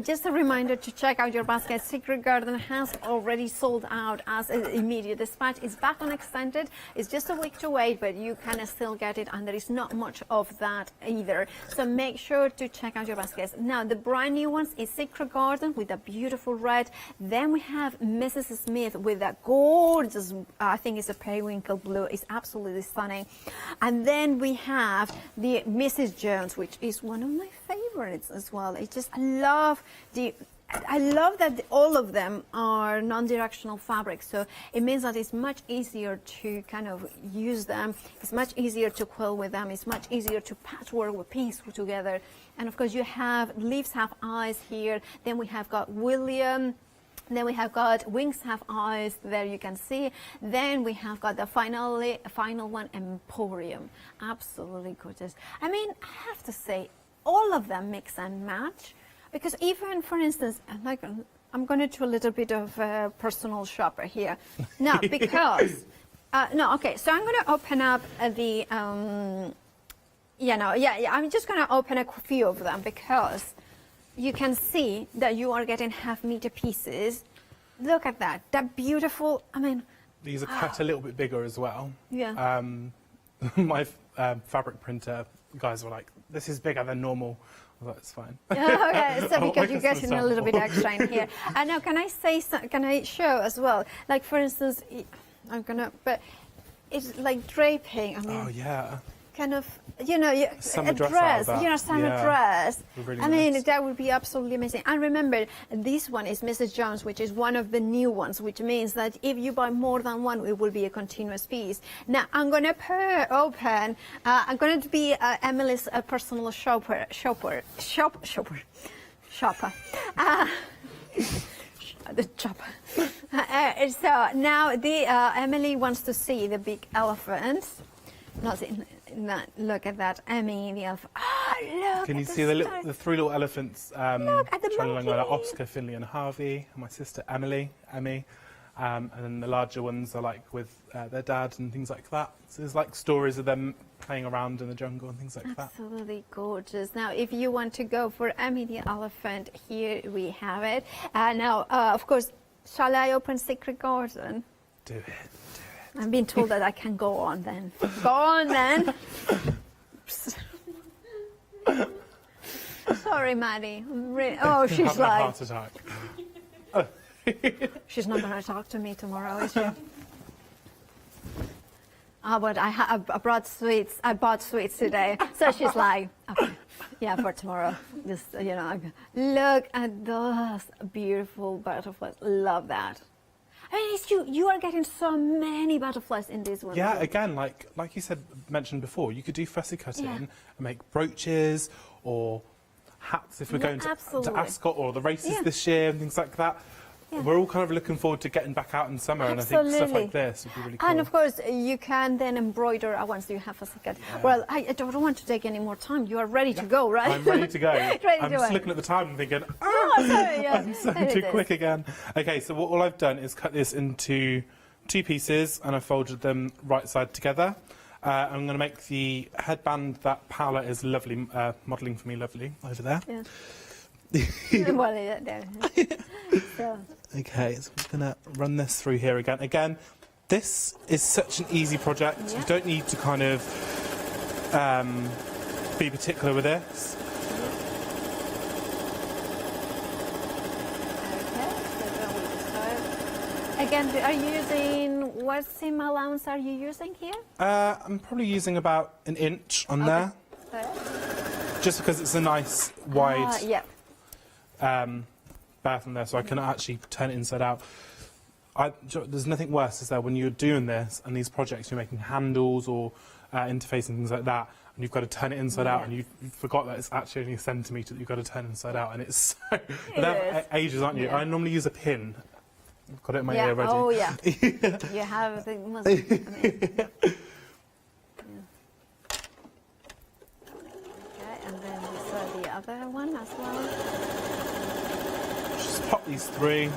just a reminder to check out your basket. Secret Garden has already sold out as an immediate dispatch. It's back on extended. It's just a week to wait, but you can still get it, and there is not much of that either. So make sure to check out your baskets. Now, the brand new ones is Secret Garden with a beautiful red. Then we have Mrs. Smith with a gorgeous, I think it's a periwinkle blue. It's absolutely stunning. And then we have the Mrs. Jones, which is one of my favorites as well. I love that all of them are non-directional fabrics, so it means that it's much easier to kind of use them. It's much easier to quilt with them. It's much easier to patchwork or piece together. And of course, you have leaves have eyes here. Then we have got William Then we have got wings have eyes, there you can see. Then we have got the final one, Emporium. Absolutely gorgeous. I mean, I have to say, all of them mix and match. Because even, for instance, I'm going to do a little bit of a personal shopper here. Now, because, okay, so I'm going to open up the, I'm just going to open a few of them because you can see that you are getting half-meter pieces. Look at that. That beautiful, I mean... These are cut a little bit bigger as well. Yeah. My fabric printer guys were like, this is bigger than normal. I was like, it's fine. Okay, so because you're getting a little bit extra in here. And now, can I show as well? Like, for instance, but it's like draping. I mean, oh, yeah. Kind of, summer a dress, summer dress. Really I mean, nice. that would be absolutely amazing. And remember, this one is Mrs. Jones, which is one of the new ones, which means that if you buy more than one, it will be a continuous piece. Now, I'm going to I'm going to be Emily's personal shopper. The chopper. So now Emily wants to see the big elephant. Look at that, Emmy, the elephant. Oh, look! Can you see the three little elephants? Look at the monkeys. Oscar, Finley, and Harvey, and my sister Emmy, and then the larger ones are like with their dad and things like that. So there's like stories of them playing around in the jungle and things like that. Absolutely gorgeous. Now, if you want to go for Emmy the elephant, here we have it. Now, of course, shall I open Secret Garden? Do it. I've been told that I can go on then. Go on then. Sorry, Maddie. Oh, she's having like... a heart attack. She's not going to talk to me tomorrow, is she? Oh, but I brought sweets. I bought sweets today. So she's like, okay, yeah, for tomorrow. Just, look at those beautiful butterflies. Love that. I mean, it's you are getting so many butterflies in this one. Yeah, again, like you mentioned before, you could do fussy cutting and make brooches or hats if we're going to Ascot or the races this year and things like that. Yeah. We're all kind of looking forward to getting back out in summer, and I think stuff like this would be really cool. And of course, you can then embroider once you have a second. Yeah. Well, I don't want to take any more time. You are ready to go, right? I'm ready to go. I'm just looking at the time and thinking, I'm so too quick again. Okay, so all I've done is cut this into 2 pieces, and I've folded them right side together. I'm going to make the headband that Paola is lovely modelling for me, lovely over there. Yeah. Well, there. So. Okay, so I'm going to run this through here again. Again, this is such an easy project. Yeah. You don't need to kind of be particular with this. Again, are you using, what seam allowance are you using here? I'm probably using about 1 inch on there. Just because it's a nice wide bath in there, so I can actually turn it inside out. There's nothing worse, is there, when you're doing this and these projects, you're making handles or interfacing things like that, and you've got to turn it inside out, and you forgot that it's actually only a centimetre that you've got to turn inside out, and it's so... ages, aren't you? Yeah. I normally use a pin. I've got it in my ear ready. Oh, yeah. You have the... Okay, and then we saw the other one as well. Just pop these 3.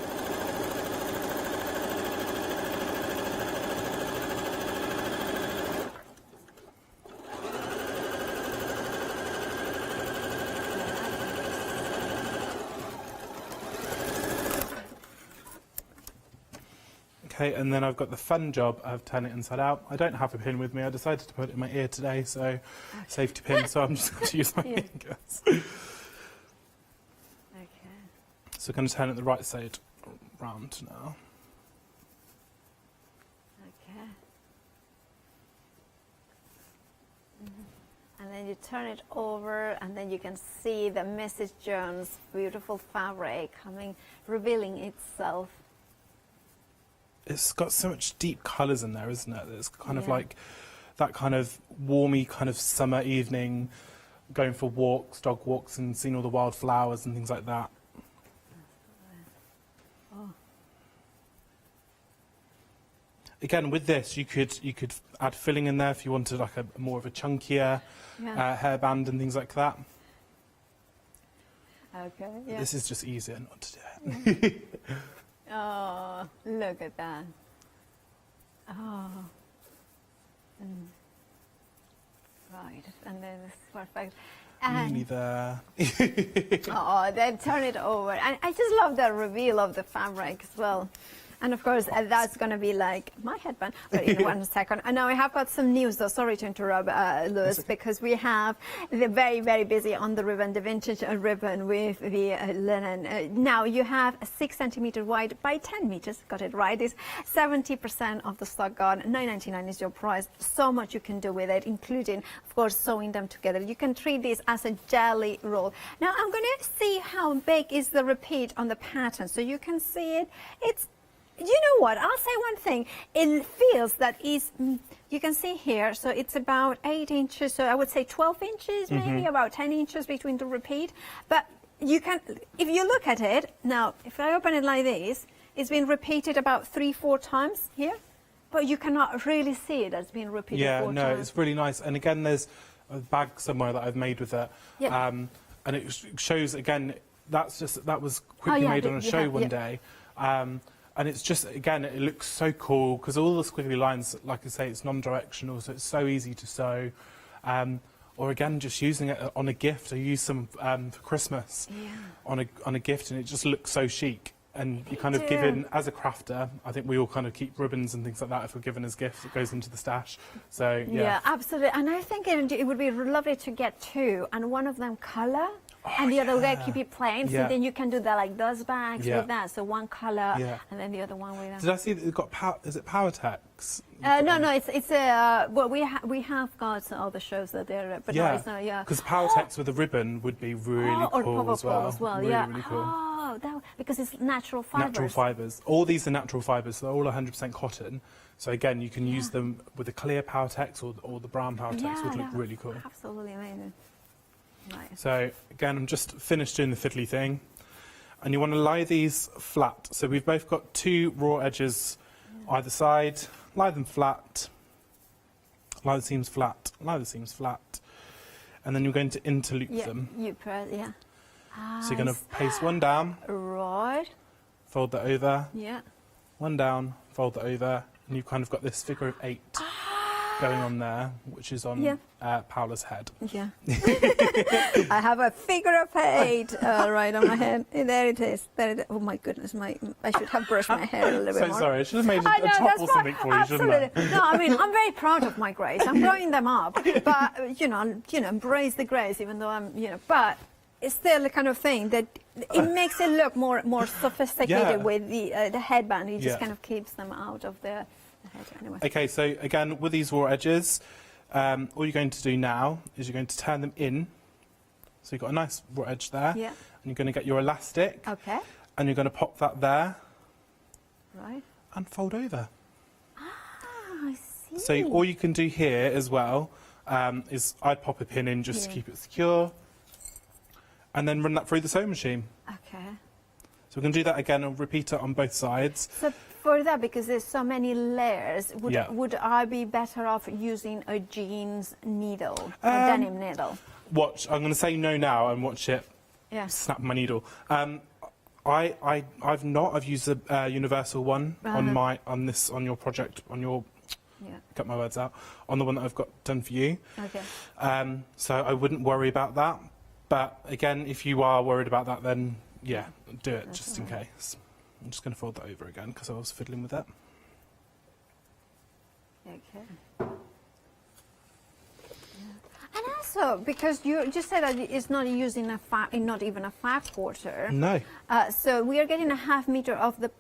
Okay, and then I've got the fun job of turning it inside out. I don't have a pin with me. I decided to put it in my ear today, so safety pin, so I'm just going to use my fingers. Okay. So I'm going to turn it the right side round now. Okay. And then you turn it over, and then you can see the Mrs. Jones' beautiful fabric revealing itself. It's got so much deep colours in there, isn't it? It's kind of like that kind of warmy kind of summer evening, going for walks, dog walks, and seeing all the wildflowers and things like that. Oh, again, with this, you could add filling in there if you wanted like a more of a chunkier hairband and things like that. Okay. Yeah. This is just easier not to do it. Oh, look at that. Oh. Right, and then it's perfect. Nearly there. Oh, then turn it over. And I just love the reveal of the fabric as well. And of course, that's going to be like my headband. But in 1 second. And now I have got some news, though. Sorry to interrupt, Lewis, because we have the very, very busy on the ribbon, the vintage ribbon with the linen. Now you have a 6 centimeter wide by 10 meters. Got it right. It's 70% of the stock gone. $9.99 is your price. So much you can do with it, including, of course, sewing them together. You can treat this as a jelly roll. Now I'm going to see how big is the repeat on the pattern, so you can see it. You know what? I'll say one thing. It feels that is, you can see here, so it's about 8 inches, so I would say 12 inches, maybe about 10 inches between the repeat. But you can, if you look at it, now, if I open it like this, it's been repeated about 3-4 times here, but you cannot really see it as being repeated 4 times. Yeah, no, it's really nice. And again, there's a bag somewhere that I've made with it. Yep. And it shows, again, that was quickly made on a show one day. And it's just, again, it looks so cool because all the squiggly lines, like I say, it's non-directional, so it's so easy to sew. Or again, just using it on a gift. I use some for Christmas on a gift, and it just looks so chic. And you kind of give in, as a crafter, I think we all kind of keep ribbons and things like that if we're given as gifts. It goes into the stash. So, yeah, absolutely. And I think it would be lovely to get 2, and one of them colour. And the other way, keep it plain, so then you can do that like those bags with that. So one colour, and then the other one with that. Did I see that you've got is it PowerTex? No, it's well, we have got all the shows that they're, but no, it's not. Yeah, because PowerTex with a ribbon would be really cool as well. Really, really cool. Oh, because it's natural fibres. Natural fibres. All these are natural fibres. So they're all 100% cotton. So again, you can use them with a clear PowerTex or the brown PowerTex. Would look really cool. Absolutely amazing. Right. So again, I'm just finished doing the fiddly thing, and you want to lie these flat. So we've both got 2 raw edges either side. Lie them flat. Lie the seams flat. Lie the seams flat, and then you're going to interloop them. You press, So you're going to paste one down. Right. Fold that over. Yeah. One down. Fold that over, and you've kind of got this figure of 8. Going on there, which is on Paola's head. Yeah. I have a figure of 8 right on my head. There it is. There it is. Oh my goodness, I should have brushed my hair a little bit more. So sorry, I should have made a top or something for you, shouldn't I? No, I mean, I'm very proud of my grays. I'm growing them up, but you know, embrace the grays, even though I'm, but it's still the kind of thing that it makes it look more sophisticated with the headband. It just kind of keeps them out of the. Anyway. Okay, so again, with these raw edges, all you're going to do now is you're going to turn them in. So you've got a nice raw edge there. Yeah. And you're going to get your elastic. Okay. And you're going to pop that there. Right. And fold over. Ah, I see. So all you can do here as well is I'd pop a pin in just to keep it secure. And then run that through the sewing machine. Okay. So we're going to do that again and repeat it on both sides. So for that, because there's so many layers, would I be better off using a jeans needle, a denim needle? Watch. I'm going to say no now and watch it snap my needle. I've not. I've used a universal one on your project, on your... Cut my words out. On the one that I've got done for you. Okay. So I wouldn't worry about that. But again, if you are worried about that, then do it just in case. I'm just going to fold that over again because I was fiddling with it. Okay. And also, because you just said that it's not using not even a 5/4. No. So we are getting a 1/2 meter of the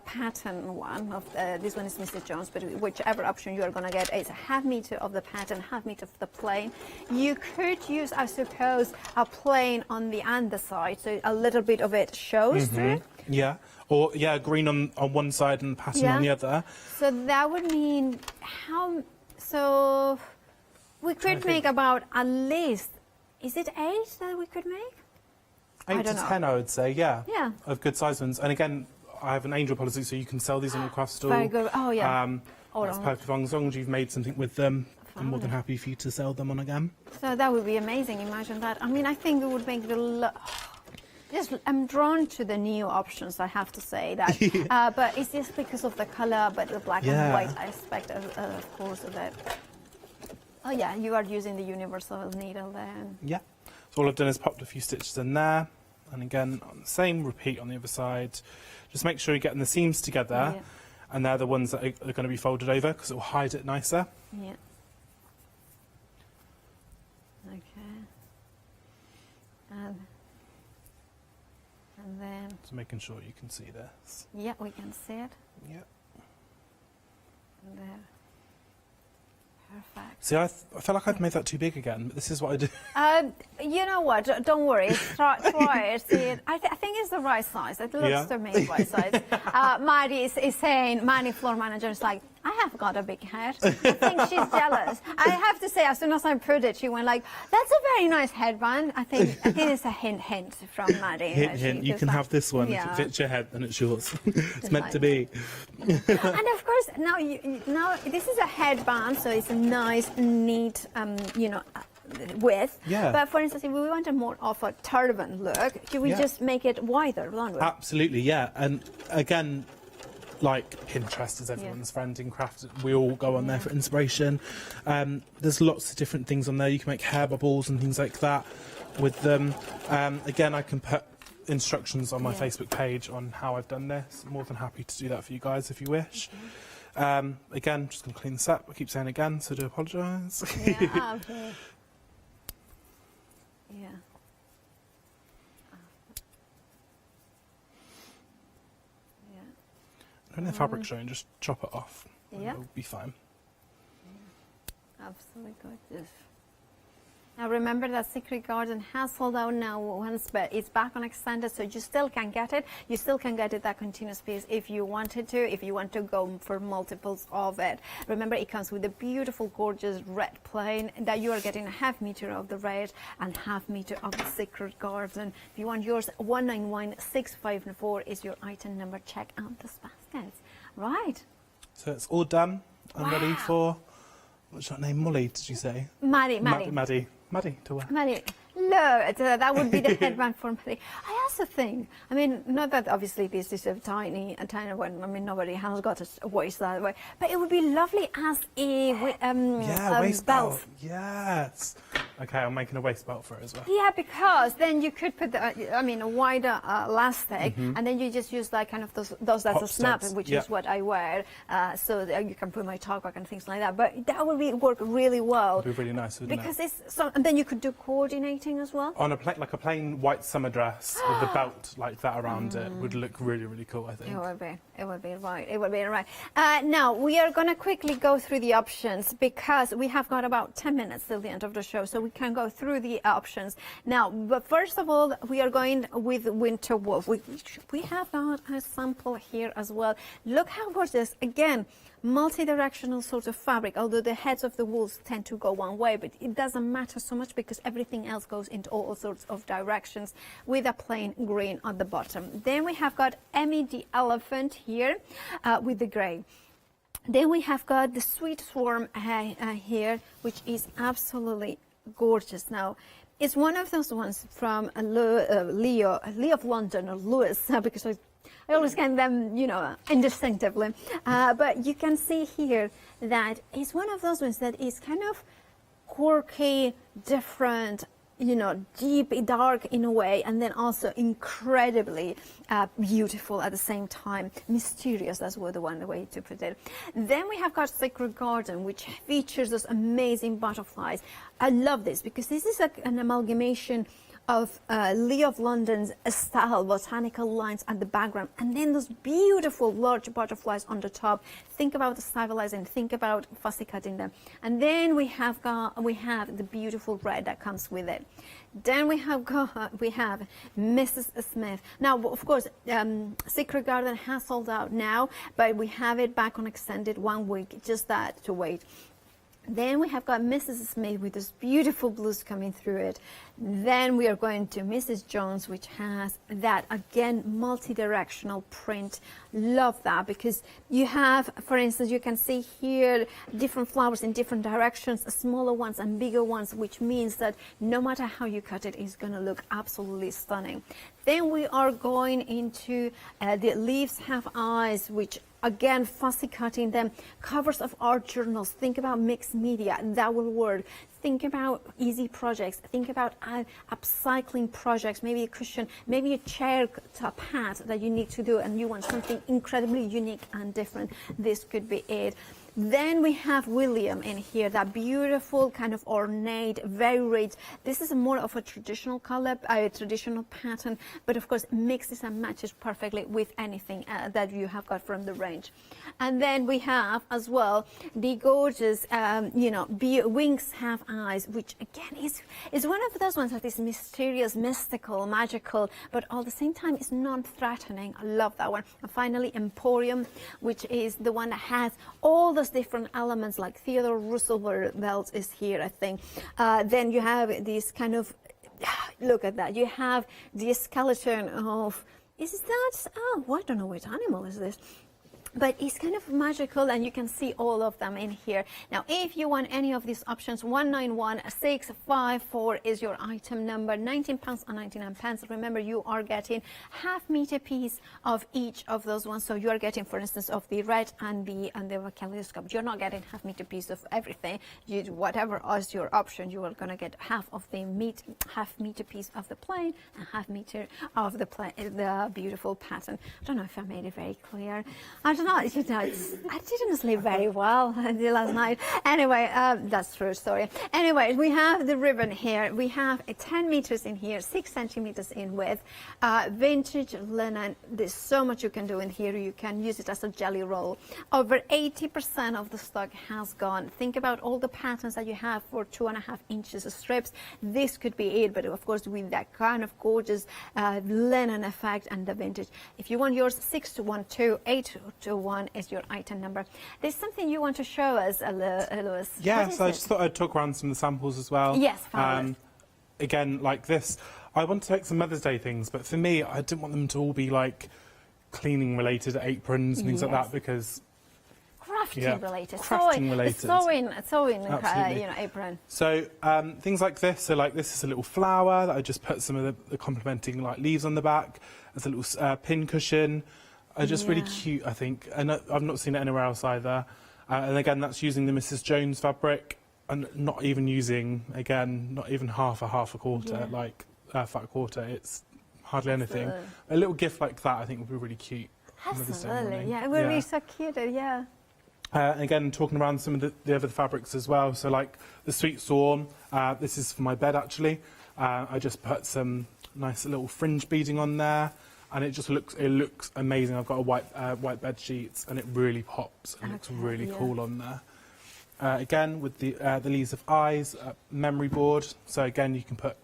pattern one. This one is Mrs. Jones, but whichever option you are going to get, it's a 1/2 meter of the pattern, 1/2 meter of the plain. You could use, I suppose, a plain on the underside, so a little bit of it shows through. Yeah. Or green on one side and pattern on the other. So that would mean so we could make about at least, is it 8 that we could make? 8 to 10, I would say, Yeah. of good size ones. And again, I have an angel policy, so you can sell these in your craft store. Very good. Oh, yeah. That's perfect. As long as you've made something with them, I'm more than happy for you to sell them on again. So that would be amazing. Imagine that. I mean, I think it would make the. Just, I'm drawn to the new options, I have to say that. But it's just because of the color, but the black and white aspect, of course, of it. Oh yeah, you are using the universal needle then. Yeah. So all I've done is popped a few stitches in there, and again on the same repeat on the other side. Just make sure you're getting the seams together, and they're the ones that are going to be folded over because it will hide it nicer. Yeah. Okay. And then. So making sure you can see this. Yeah, we can see it. Yeah. And there. Perfect. See, I feel like I've made that too big again, but this is what I do. You know what? Don't worry. Try it. See it. I think it's the right size. It looks to me the right size. Maddie is saying, Maddie, floor manager, is like, I have got a big head. I think she's jealous. I have to say, as soon as I put it, she went like, that's a very nice headband. I think it's a hint from Maddie. Hint. You can have this one. If it fits your head, then it's yours. It's meant to be. And of course, now this is a headband, so it's a nice, neat, width. Yeah. But for instance, if we wanted more of a turban look, should we just make it wider, don't we? Absolutely, yeah. And again, like Pinterest is everyone's friend in craft. We all go on there for inspiration. There's lots of different things on there. You can make hair bubbles and things like that with them. Again, I can put instructions on my Facebook page on how I've done this. I'm more than happy to do that for you guys if you wish. Again, just going to clean this up. I keep saying again, so I do apologise. Yeah, okay. Yeah. When the fabric's showing, just chop it off. Yeah. It'll be fine. Absolutely gorgeous. Now remember that Secret Garden has sold out now once, but it's back on extended, so you still can get it. You still can get it that continuous piece if you wanted to, if you want to go for multiples of it. Remember, it comes with a beautiful, gorgeous red plain that you are getting a ½ meter of the red and ½ meter of the Secret Garden. If you want yours, 191654 is your item number. Check out this basket. Right. So it's all done. I'm ready for, what's your name? Molly, did you say? Maddie. Maddie to wear. Maddie, look, that would be the headband for Maddie. I also think, I mean, not that obviously this is a tiny one. I mean, nobody has got a waist that way, but it would be lovely as a waist belt. Yes. Okay, I'm making a waist belt for it as well. Yeah, because then you could put a wider elastic, and then you just use like kind of those that's a snap, which is what I wear, so that you can put my top back and things like that. But that would work really well. It would be really nice, wouldn't because it? and then you could do coordinating as well. On a plain white summer dress with a belt like that around it would look really, really cool, I think. It would be right. It would be right. Now we are going to quickly go through the options because we have got about 10 minutes till the end of the show, so we can go through the options now. But first of all, we are going with winter wolf. We have got a sample here as well. Look how gorgeous. Again, multi-directional sort of fabric, although the heads of the wools tend to go one way, but it doesn't matter so much because everything else goes into all sorts of directions with a plain green at the bottom. Then we have got Emmy the elephant here with the grey. Then we have got the sweet swarm here, which is absolutely gorgeous. Now, it's one of those ones from Leo of London, or Lewis, because I always get them, indistinctively. But you can see here that it's one of those ones that is kind of quirky, different, deep, dark in a way, and then also incredibly beautiful at the same time. Mysterious, that's the way to put it. Then we have got Secret Garden, which features those amazing butterflies. I love this because this is an amalgamation of Leo of London's style, botanical lines at the background, and then those beautiful large butterflies on the top. Think about the stabilizing, think about fussy cutting them. And then we have the beautiful red that comes with it. Then we have Mrs. Smith. Now, of course, Secret Garden has sold out now, but we have it back on extended 1 week, just that to wait. Then we have got Mrs. Smith with this beautiful blues coming through it. Then we are going to Mrs. Jones, which has that, again, multi-directional print. Love that, because you have, for instance, you can see here different flowers in different directions, smaller ones and bigger ones, which means that no matter how you cut it, it's going to look absolutely stunning. Then we are going into the leaves have eyes, which again, fussy cutting them, covers of art journals. Think about mixed media, that will work. Think about easy projects. Think about upcycling projects, maybe a cushion, maybe a chair pad that you need to do and you want something incredibly unique and different. This could be it. Then we have William in here, that beautiful kind of ornate, very rich. This is more of a traditional color, traditional pattern, but of course mixes and matches perfectly with anything that you have got from the range. And then we have as well the gorgeous, you know, wings have eyes, which again is one of those ones that is mysterious, mystical, magical, but all the same time is non-threatening. I love that one. And finally, Emporium, which is the one that has all those different elements, like Theodore Roosevelt is here, I think. Then you have this kind of, look at that, you have the skeleton of, is that, oh, I don't know which animal is this. But it's kind of magical, and you can see all of them in here. Now, if you want any of these options, 191654 is your item number, £19.99. Remember, you are getting half-meter piece of each of those ones. So you are getting, for instance, of the red and the kaleidoscope. You're not getting half-meter piece of everything. You do whatever is your option. You are going to get half of the half-meter piece of the plain and half-meter of the beautiful pattern. I don't know if I made it very clear. I don't know, you know, I didn't sleep very well last night. Anyway, that's true story. Anyway, we have the ribbon here. We have 10 meters in here, 6 centimeters in width. Vintage linen. There's so much you can do in here. You can use it as a jelly roll. Over 80% of the stock has gone. Think about all the patterns that you have for 2.5 inches of strips. This could be it, but of course with that kind of gorgeous linen effect and the vintage. If you want yours, 6212-821 is your item number. There's something you want to show us, Lewis. Yeah, so I just thought I'd talk around some of the samples as well. Yes, fabulous. Again, like this, I want to make some Mother's Day things, but for me, I didn't want them to all be like cleaning related, aprons and things like that, because crafting related, sewing, you know, apron. So things like this. So like this is a little flower that I just put some of the complementing like leaves on the back as a little pin cushion. Just really cute, I think, and I've not seen it anywhere else either. And again, that's using the Mrs. Jones fabric, and not even using, again, not even half a quarter, like fat quarter. It's hardly anything. A little gift like that, I think, would be really cute. Absolutely, yeah, it would be so cute, yeah. And again, talking around some of the other fabrics as well. So like the Sweet Swarm, this is for my bed actually. I just put some nice little fringe beading on there. And it just looks amazing. I've got a white bed sheets, and it really pops and looks really cool on there. Again, with the leaves of eyes, memory board. So again, you can put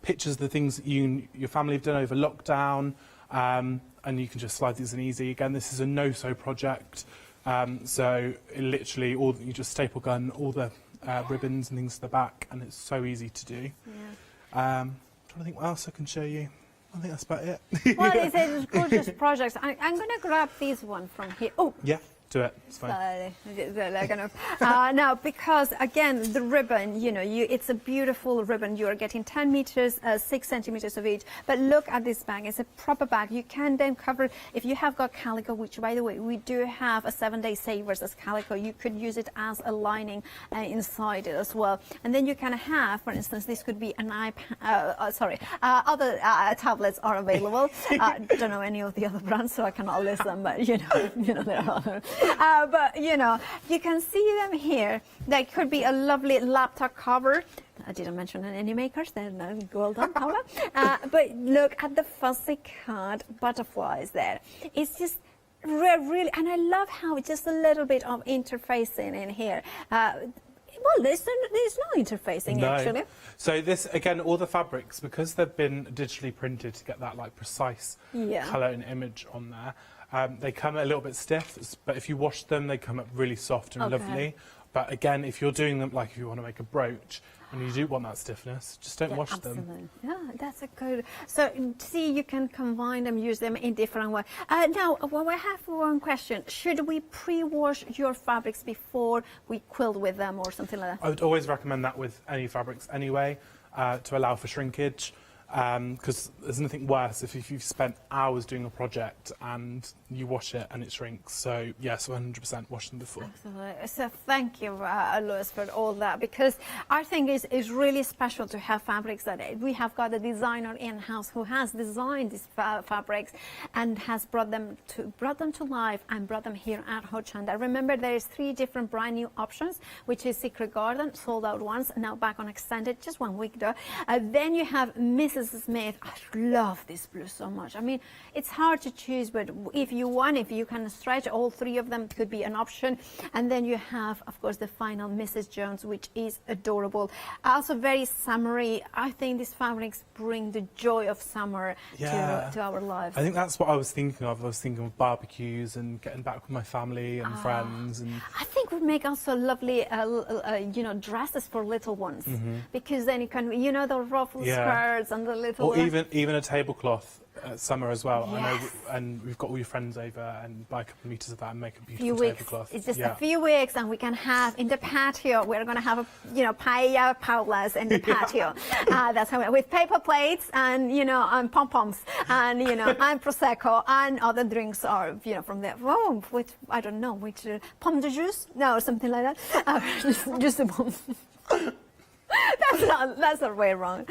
pictures of the things that you and your family have done over lockdown, and you can just slide these in easy. Again, this is a no-sew project, so it literally you just staple gun all the ribbons and things to the back, and it's so easy to do. I'm trying to think what else I can show you. I think that's about it. Well, it's a gorgeous project. I'm going to grab this one from here. Oh, yeah. Do it. It's fine. Now, because again, the ribbon, you know, it's a beautiful ribbon. You are getting 10 meters, 6 centimeters of each. But look at this bag. It's a proper bag. You can then cover, if you have got calico, which by the way, we do have a 7-day savers as calico. You could use it as a lining inside it as well. And then you can have, for instance, this could be an iPad. Other tablets are available. Don't know any of the other brands, so I cannot list them. But you know, there are other. But you know, you can see them here. There could be a lovely laptop cover. I didn't mention any makers. They're well done, Paula. But look at the fussy cut butterflies there. It's just really, and I love how just a little bit of interfacing in here. Well, there's no interfacing actually. So this, again, all the fabrics, because they've been digitally printed to get that like precise colour and image on there, they come a little bit stiff, but if you wash them, they come up really soft and lovely. But again, if you're doing them, like if you want to make a brooch and you do want that stiffness, just don't wash them. Yeah, that's a good. So see, you can combine them, use them in different ways. Now, well, I have one question. Should we pre-wash your fabrics before we quilt with them or something like that? I would always recommend that with any fabrics anyway, to allow for shrinkage. Because there's nothing worse if you've spent hours doing a project and you wash it and it shrinks. So yes, 100% wash them before. Absolutely. So thank you, Lewis, for all that, because I think it's really special to have fabrics that we have got a designer in-house who has designed these fabrics and has brought them to life and brought them here at Hochanda. Remember, there's 3 different brand new options, which is Secret Garden, sold out once, now back on extended, just 1 week though. Then you have Mrs. Smith. I love this blue so much. I mean, it's hard to choose, but if you can stretch, all 3 of them could be an option. And then you have, of course, the final Mrs. Jones, which is adorable. Also very summery. I think these fabrics bring the joy of summer to our lives. I think that's what I was thinking of. I was thinking of barbecues and getting back with my family and friends. And I think would make also lovely, dresses for little ones, because then you can, the ruffle skirts and the little. Or even a tablecloth summer as well. Yes. I know, and we've got all your friends over and buy a couple of meters of that and make a beautiful tablecloth. It's just a few weeks, and we can have in the patio. We're going to have paella paulas in the patio. That's how with paper plates and and pom poms and and prosecco and other drinks are from there. Oh, with I don't know which pomme de jus, no, something like that. Just a pomme. That's the way wrong.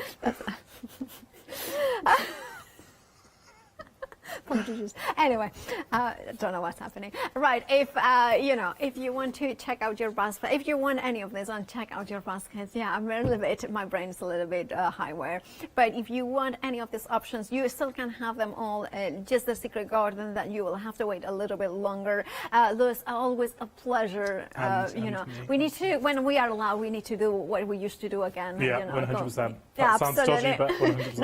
Anyway, don't know what's happening. Right, if you want to check out your basket, if you want any of this on check out your baskets, I'm a little bit, my brain's a little bit highwire. But if you want any of these options, you still can have them all. Just the Secret Garden that you will have to wait a little bit longer. Lewis, always a pleasure. We need to, when we are allowed, we need to do what we used to do again. 100%. That sounds dodgy, but 100%.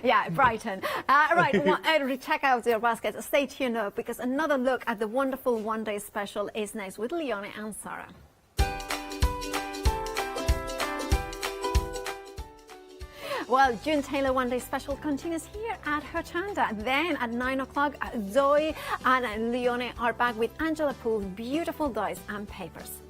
No, Brighton. Right, check out your baskets. Stay tuned up, because another look at the wonderful one-day special is next with Leonie and Sarah. Well, June Taylor One Day Special continues here at Hochanda. Then at 9 o'clock, Zoe and Leonie are back with Angela Poole's beautiful dies and papers.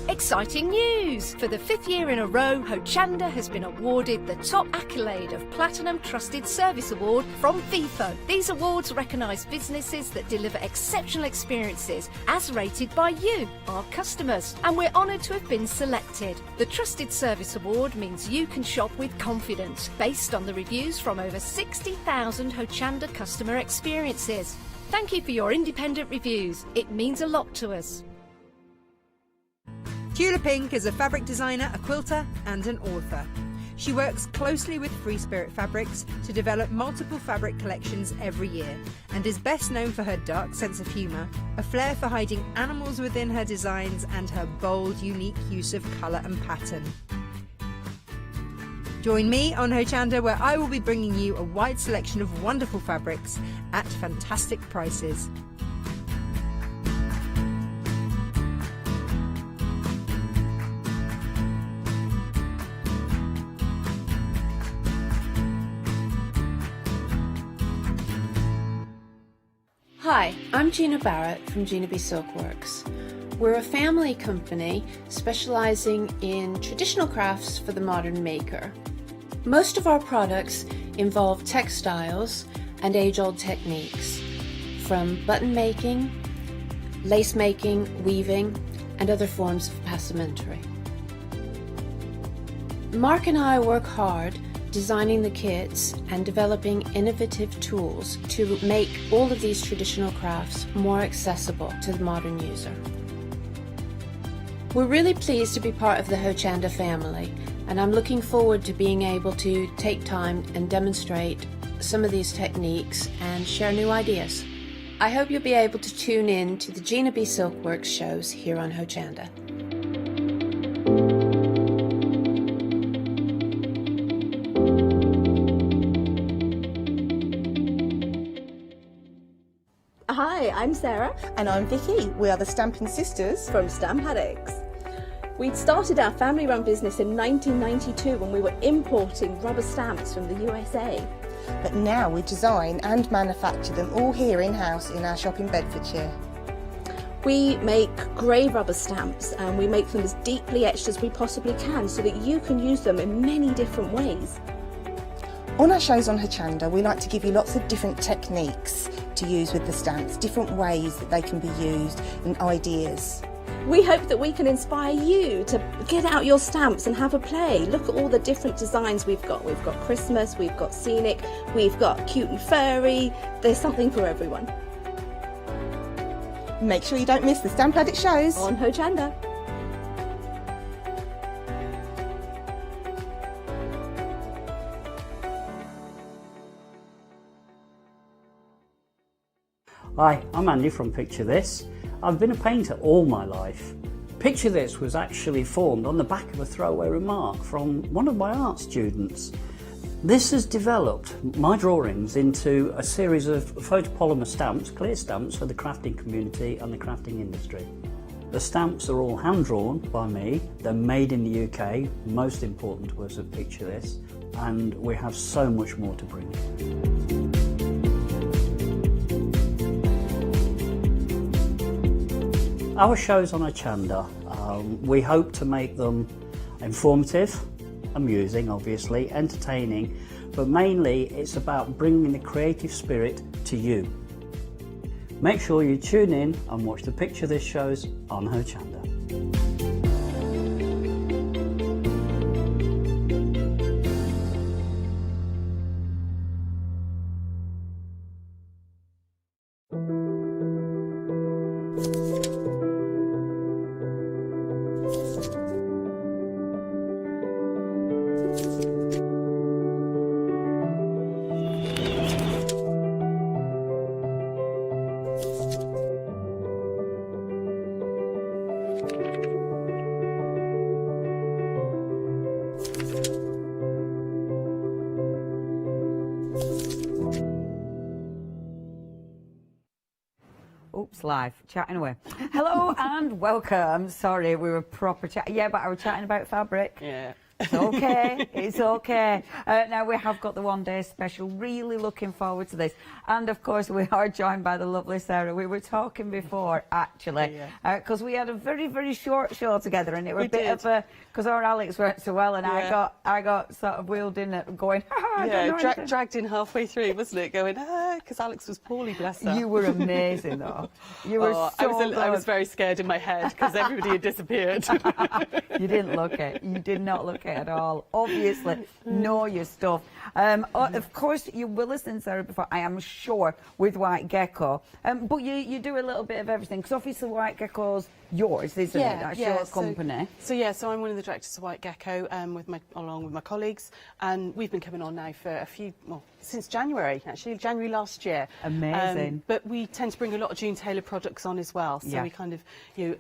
Exciting news! For the 5th year in a row, Hochanda has been awarded the top accolade of Platinum Trusted Service Award from Feefo. These awards recognise businesses that deliver exceptional experiences as rated by you, our customers, and we're honoured to have been selected. The Trusted Service Award means you can shop with confidence, based on the reviews from over 60,000 Hochanda customer experiences. Thank you for your independent reviews. It means a lot to us. Tula Pink is a fabric designer, a quilter and an author. She works closely with Free Spirit Fabrics to develop multiple fabric collections every year, and is best known for her dark sense of humour, a flair for hiding animals within her designs, and her bold, unique use of colour and pattern. Join me on Hochanda, where I will be bringing you a wide selection of wonderful fabrics at fantastic prices. Hi, I'm Gina Barrett from Gina B Silkworks. We're a family company specialising in traditional crafts for the modern maker. Most of our products involve textiles and age-old techniques, from button making, lace making, weaving, and other forms of passementerie. Mark and I work hard designing the kits and developing innovative tools to make all of these traditional crafts more accessible to the modern user. We're really pleased to be part of the Hochanda family, and I'm looking forward to being able to take time and demonstrate some of these techniques and share new ideas. I hope you'll be able to tune in to the Gina B Silkworks shows here on Hochanda. Hi, I'm Sarah. And I'm Vicky. We are the Stamping Sisters from Stamp Addicts. We'd started our family-run business in 1992 when we were importing rubber stamps from the USA. But now we design and manufacture them all here in-house in our shop in Bedfordshire. We make grey rubber stamps and we make them as deeply etched as we possibly can so that you can use them in many different ways. On our shows on Hochanda, we like to give you lots of different techniques to use with the stamps, different ways that they can be used and ideas. We hope that we can inspire you to get out your stamps and have a play. Look at all the different designs we've got. We've got Christmas, we've got scenic, we've got cute and furry. There's something for everyone. Make sure you don't miss the Stamp Addict shows on Hochanda. Hi, I'm Andy from Picture This. I've been a painter all my life. Picture This was actually formed on the back of a throwaway remark from one of my art students. This has developed my drawings into a series of photopolymer stamps, clear stamps for the crafting community and the crafting industry. The stamps are all hand-drawn by me, they're made in the UK, most important to us at Picture This, and we have so much more to bring. Our shows on Hochanda, we hope to make them informative, amusing obviously, entertaining, but mainly it's about bringing the creative spirit to you. Make sure you tune in and watch the Picture This shows on Hochanda. Oops, live, chatting away. Hello and welcome. Sorry, we were proper chatting. Yeah, but I was chatting about fabric. Yeah. It's okay, it's okay. Now we have got the one-day special, really looking forward to this. And of course we are joined by the lovely Sarah. We were talking before, actually, because we had a very, very short show together and it was a bit of a, because our Alex weren't so well and I got sort of wheeled in it going, dragged in halfway through, wasn't it, going, because Alex was poorly, bless her. You were amazing though. You were I was very scared in my head because everybody had disappeared. You didn't look it. You did not look it at all. Obviously, know your stuff. Of course, you will listen, Sarah, before, I am sure, with White Gecko. But you do a little bit of everything, because obviously White Gecko's yours, isn't it? That's your company. So I'm one of the directors of White Gecko, along with my colleagues, and we've been coming on now for since January, actually, January last year. Amazing. But we tend to bring a lot of June Taylor products on as well, so we kind of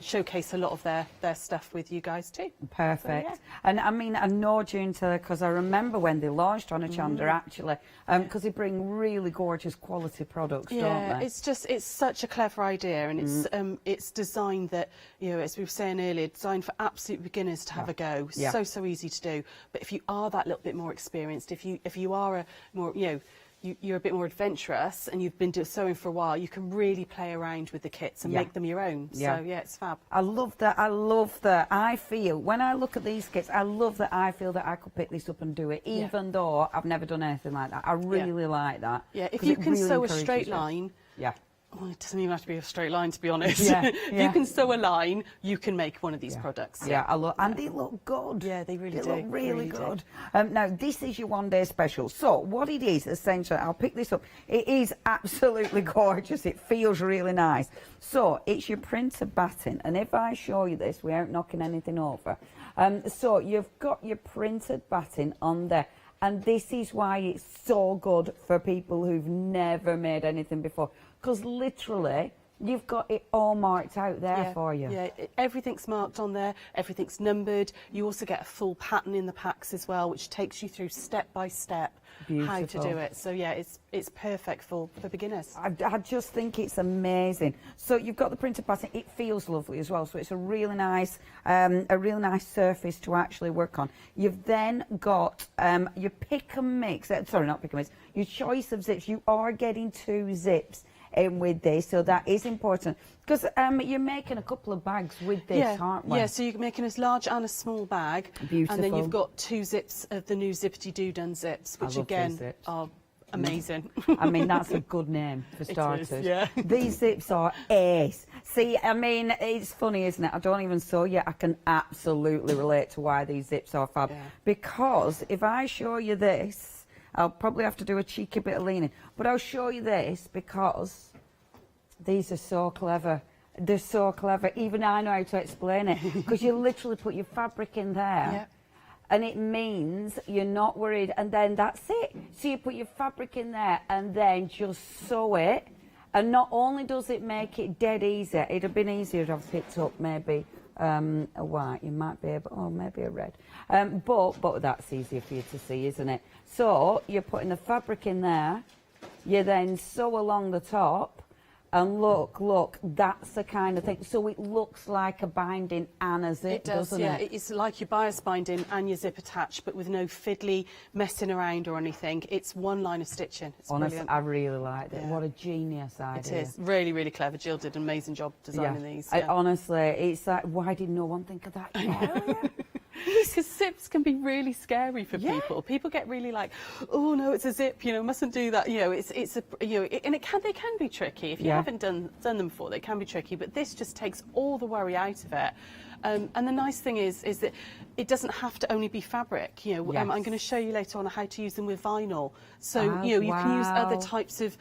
showcase a lot of their stuff with you guys too. Perfect. So, and I mean, I know June Taylor because I remember when they launched on Hochanda actually, because they bring really gorgeous quality products, don't they? It's such a clever idea, and it's designed that, as we were saying earlier, designed for absolute beginners to have a go. So easy to do. But if you are that little bit more experienced, if you are a more, you're a bit more adventurous and you've been sewing for a while, you can really play around with the kits and make them your own. So it's fab. I love that. I love that. I feel, when I look at these kits, I love that I feel that I could pick this up and do it, even though I've never done anything like that. I really like that. Yeah, if you can sew a straight line, well, it doesn't even have to be a straight line, to be honest. If you can sew a line, you can make one of these products. And they look good. Yeah, they really do. Look really good. Now, this is your one-day special. So, what it is, essentially, I'll pick this up. It is absolutely gorgeous. It feels really nice. So, it's your printed batting. And if I show you this, we aren't knocking anything over. So, you've got your printed batting on there. And this is why it's so good for people who've never made anything before. Because literally, You've got it all marked out there for you. Yeah, everything's marked on there, everything's numbered. You also get a full pattern in the packs as well, which takes you through step by step how to do it. So yeah, it's perfect for beginners. I just think it's amazing. So you've got the printed pattern. It feels lovely as well. So it's a really nice surface to actually work on. You've then got your pick and mix. Sorry, not pick and mix. Your choice of zips. You are getting 2 zips in with this, so that is important because you're making a couple of bags with this, aren't we? Yeah, so you're making a large and a small bag. Beautiful. And then you've got 2 zips of the new Zippity Doo Done zips, which again are amazing. I mean, that's a good name for starters. It is, yeah. These zips are ace. See, I mean, it's funny, isn't it? I don't even sew yet. I can absolutely relate to why these zips are fab. Because if I show you this, I'll probably have to do a cheeky bit of leaning, but I'll show you this because these are so clever. They're so clever. Even I know how to explain it because you literally put your fabric in there and it means you're not worried, and then that's it. So you put your fabric in there and then just sew it, and not only does it make it dead easy, it'd have been easier to have picked up maybe a white, you might be able, oh, maybe a red. But that's easier for you to see, isn't it? So you're putting the fabric in there, you then sew along the top, and look, that's the kind of thing. So it looks like a binding and a zip, doesn't it? It's like your bias binding and your zip attached, but with no fiddly messing around or anything. It's one line of stitching. It's honestly, brilliant. I really liked it. What a genius idea. It is really, really clever. Jill did an amazing job designing these. Honestly, it's like, why did no one think of that earlier? Because zips can be really scary for people. People get really like, oh no, it's a zip, mustn't do that. It's a, and they can be tricky if you haven't done them before. They can be tricky, but this just takes all the worry out of it. And the nice thing is that it doesn't have to only be fabric. I'm going to show you later on how to use them with vinyl. So you can use other types of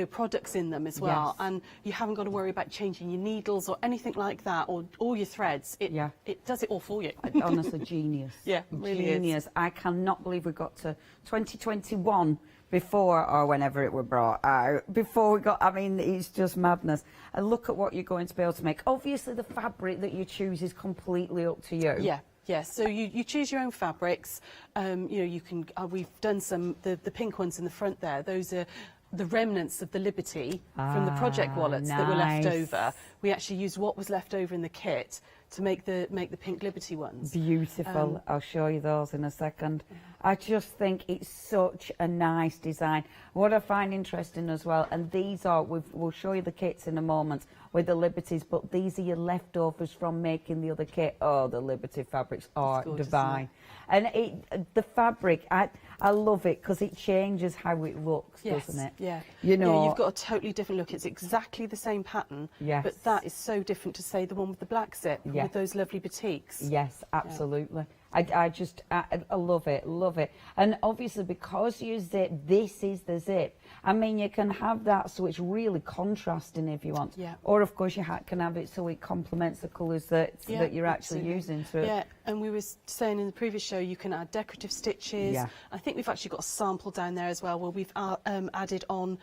products in them as well, and you haven't got to worry about changing your needles or anything like that, or all your threads. It does it all for you. Honestly, genius. Yeah, really genius. is. I cannot believe we got to 2021 before, or whenever it were brought out, before we got, I mean, it's just madness. And look at what you're going to be able to make. Obviously, the fabric that you choose is completely up to you. Yeah, so you choose your own fabrics. You can, we've done some, the pink ones in the front there, those are the remnants of the Liberty from the project wallets that were left over. We actually used what was left over in the kit to make the pink Liberty ones. Beautiful. I'll show you those in a second. I just think it's such a nice design. What I find interesting as well, and these are, we'll show you the kits in a moment with the Liberties, but these are your leftovers from making the other kit. Oh, the Liberty fabrics are divine. And the fabric, I love it because it changes how it looks, doesn't it? Yeah. You've got a totally different look. It's exactly the same pattern, but that is so different to, say, the one with the black zip with those lovely batiks. Yes, absolutely. I love it. And obviously, because you zip, this is the zip. I mean, you can have that so it's really contrasting if you want. Or, of course, you can have it so it complements the colours that you're actually using. Yeah, and we were saying in the previous show you can add decorative stitches. I think we've actually got a sample down there as well where we've added on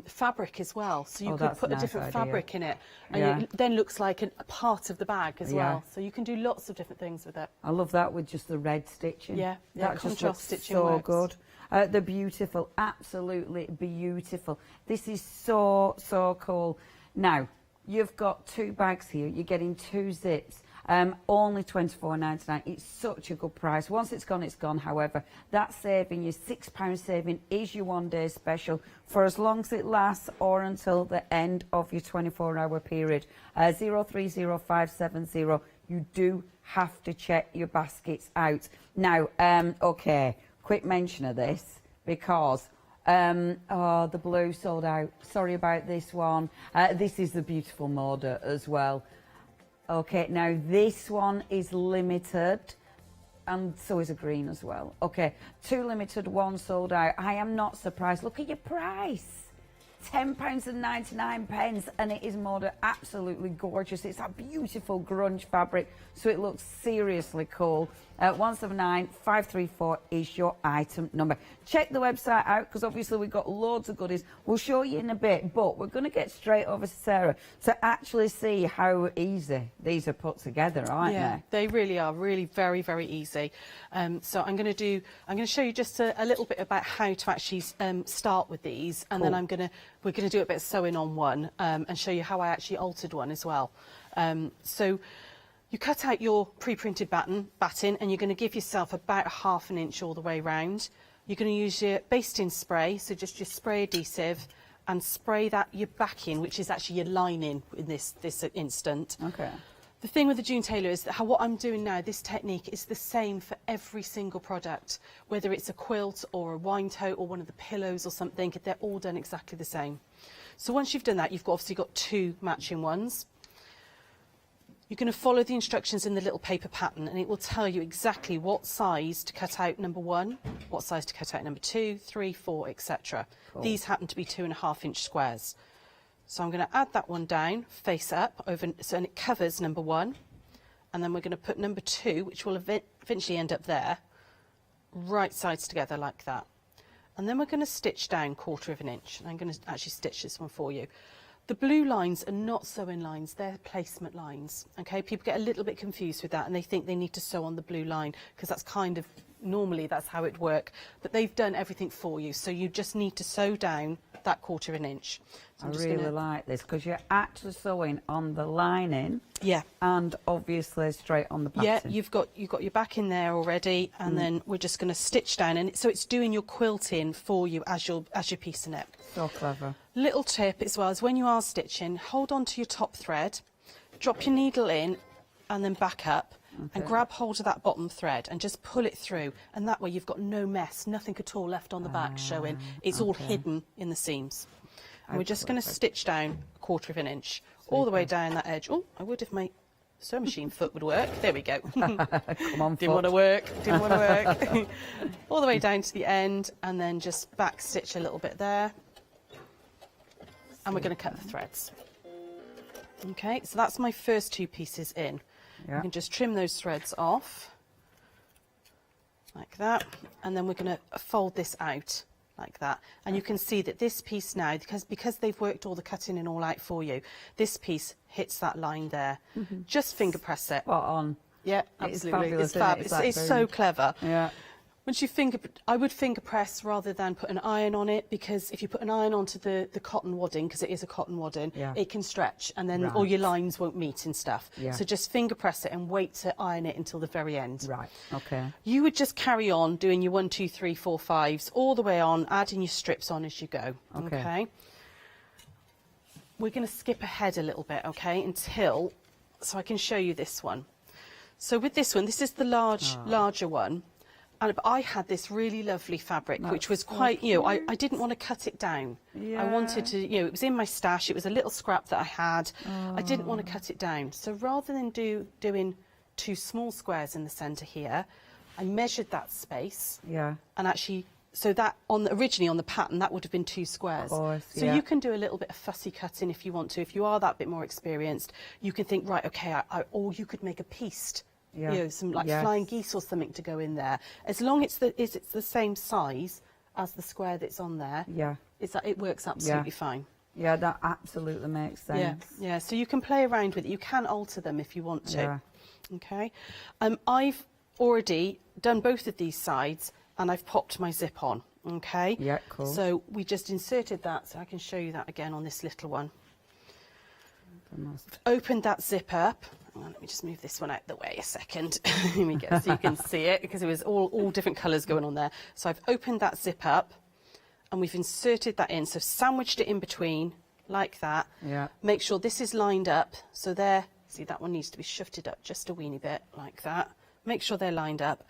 fabric as well. So you could put a different fabric in it, and it then looks like a part of the bag as well. So you can do lots of different things with it. I love that with just the red stitching. That contrast stitching so works. Good. They're beautiful, absolutely beautiful. This is so cool. Now, you've got 2 bags here. You're getting 2 zips. Only £24.99. It's such a good price. Once it's gone. However, that saving, your £6 saving, is your one-day special for as long as it lasts or until the end of your 24-hour period. 030570. You do have to check your baskets out. Now, okay, quick mention of this because the blue sold out. Sorry about this one. This is the beautiful Moda as well. Okay, now this one is limited, and so is a green as well. Okay, 2 limited, 1 sold out. I am not surprised. Look at your price. £10.99, and it is Moda, absolutely gorgeous. It's that beautiful grunge fabric, so it looks seriously cool. 179534 is your item number. Check the website out because obviously we've got loads of goodies. We'll show you in a bit, but we're going to get straight over to Sarah to actually see how easy these are put together, aren't yeah, they really are, really very, very easy. So I'm going to show you just a little bit about how to actually start with these, and then we're going to do a bit of sewing on one and show you how I actually altered one as well. So you cut out your pre-printed batting and you're going to give yourself about 1/2 inch all the way round. You're going to use your basting spray, so just your spray adhesive, and spray that your backing, which is actually your lining in this instant. Okay. The thing with the June Tailor is that what I'm doing now, this technique is the same for every single product, whether it's a quilt or a wine tote or one of the pillows or something, they're all done exactly the same. So once you've done that, you've obviously got 2 matching ones. You're going to follow the instructions in the little paper pattern, and it will tell you exactly what size to cut out number 1, what size to cut out number 2, 3, 4, etc. Cool. These happen to be 2.5 inch squares. So I'm going to add that one down, face up, and it covers number 1. And then we're going to put number 2, which will eventually end up there, right sides together like that. And then we're going to stitch down 1/4 inch. And I'm going to actually stitch this one for you. The blue lines are not sewing lines, they're placement lines. Okay, people get a little bit confused with that and they think they need to sew on the blue line because that's kind of, normally that's how it works. But they've done everything for you, so you just need to sew down that 1/4 inch. So I really like this because you're actually sewing on the lining. Yeah. And obviously straight on the pattern. Yeah, you've got your back in there already, and then we're just going to stitch down, and so it's doing your quilting for you as you're piecing it. So clever. Little tip as well is when you are stitching, hold on to your top thread, drop your needle in, and then back up. And grab hold of that bottom thread and just pull it through, and that way you've got no mess, nothing at all left on the back showing. It's all hidden in the seams. And we're just going to stitch down 1/4 inch all the way down that edge. Oh, I would if my sewing machine foot would work. There we go. Come on, Didn't want to work. Didn't want to work. All the way down to the end, and then just back stitch a little bit there. And we're going to cut the threads. Okay, so that's my first 2 pieces in. Yeah. You can just trim those threads off like that, and then we're going to fold this out like that. And you can see that this piece now, because they've worked all the cutting and all out for you, this piece hits that line there. Just finger press it. Spot on. Yeah, absolutely. It's fab. It's so clever. Yeah. Once you I would finger press rather than put an iron on it, because if you put an iron onto the cotton wadding, because it is a cotton wadding, it can stretch, and then all your lines won't meet and stuff. Yeah. So just finger press it and wait to iron it until the very end. Right, okay. You would just carry on doing your 1, 2, 3, 4, 5s all the way on, adding your strips on as you go. Okay. We're going to skip ahead a little bit, okay, so I can show you this one. So with this one, this is the larger one. And I had this really lovely fabric, which was quite, I didn't want to cut it down. Yeah. I wanted to, it was in my stash. It was a little scrap that I had. I didn't want to cut it down. So rather than doing 2 small squares in the centre here, I measured that space. Yeah. And actually, so that originally on the pattern, that would have been 2 squares. Of course, so you can do a little bit of fussy cutting if you want to. If you are that bit more experienced, you can think, right, okay, or you could make a pieced. Yeah. Some flying geese or something to go in there. As long as it's the same size as the square that's on there, it works absolutely fine. Yeah, that absolutely makes sense. Yeah. So you can play around with it. You can alter them if you want to. Yeah. Okay. I've already done both of these sides, and I've popped my zip on. Okay. Yeah, cool. So we just inserted that, so I can show you that again on this little one. Opened that zip up. Let me just move this one out the way a second. Here we go, so you can see it, because it was all different colours going on there. So I've opened that zip up, and we've inserted that in. So sandwiched it in between, like that. Yeah. Make sure this is lined up. So there, see, that one needs to be shifted up just a weeny bit, like that. Make sure they're lined up,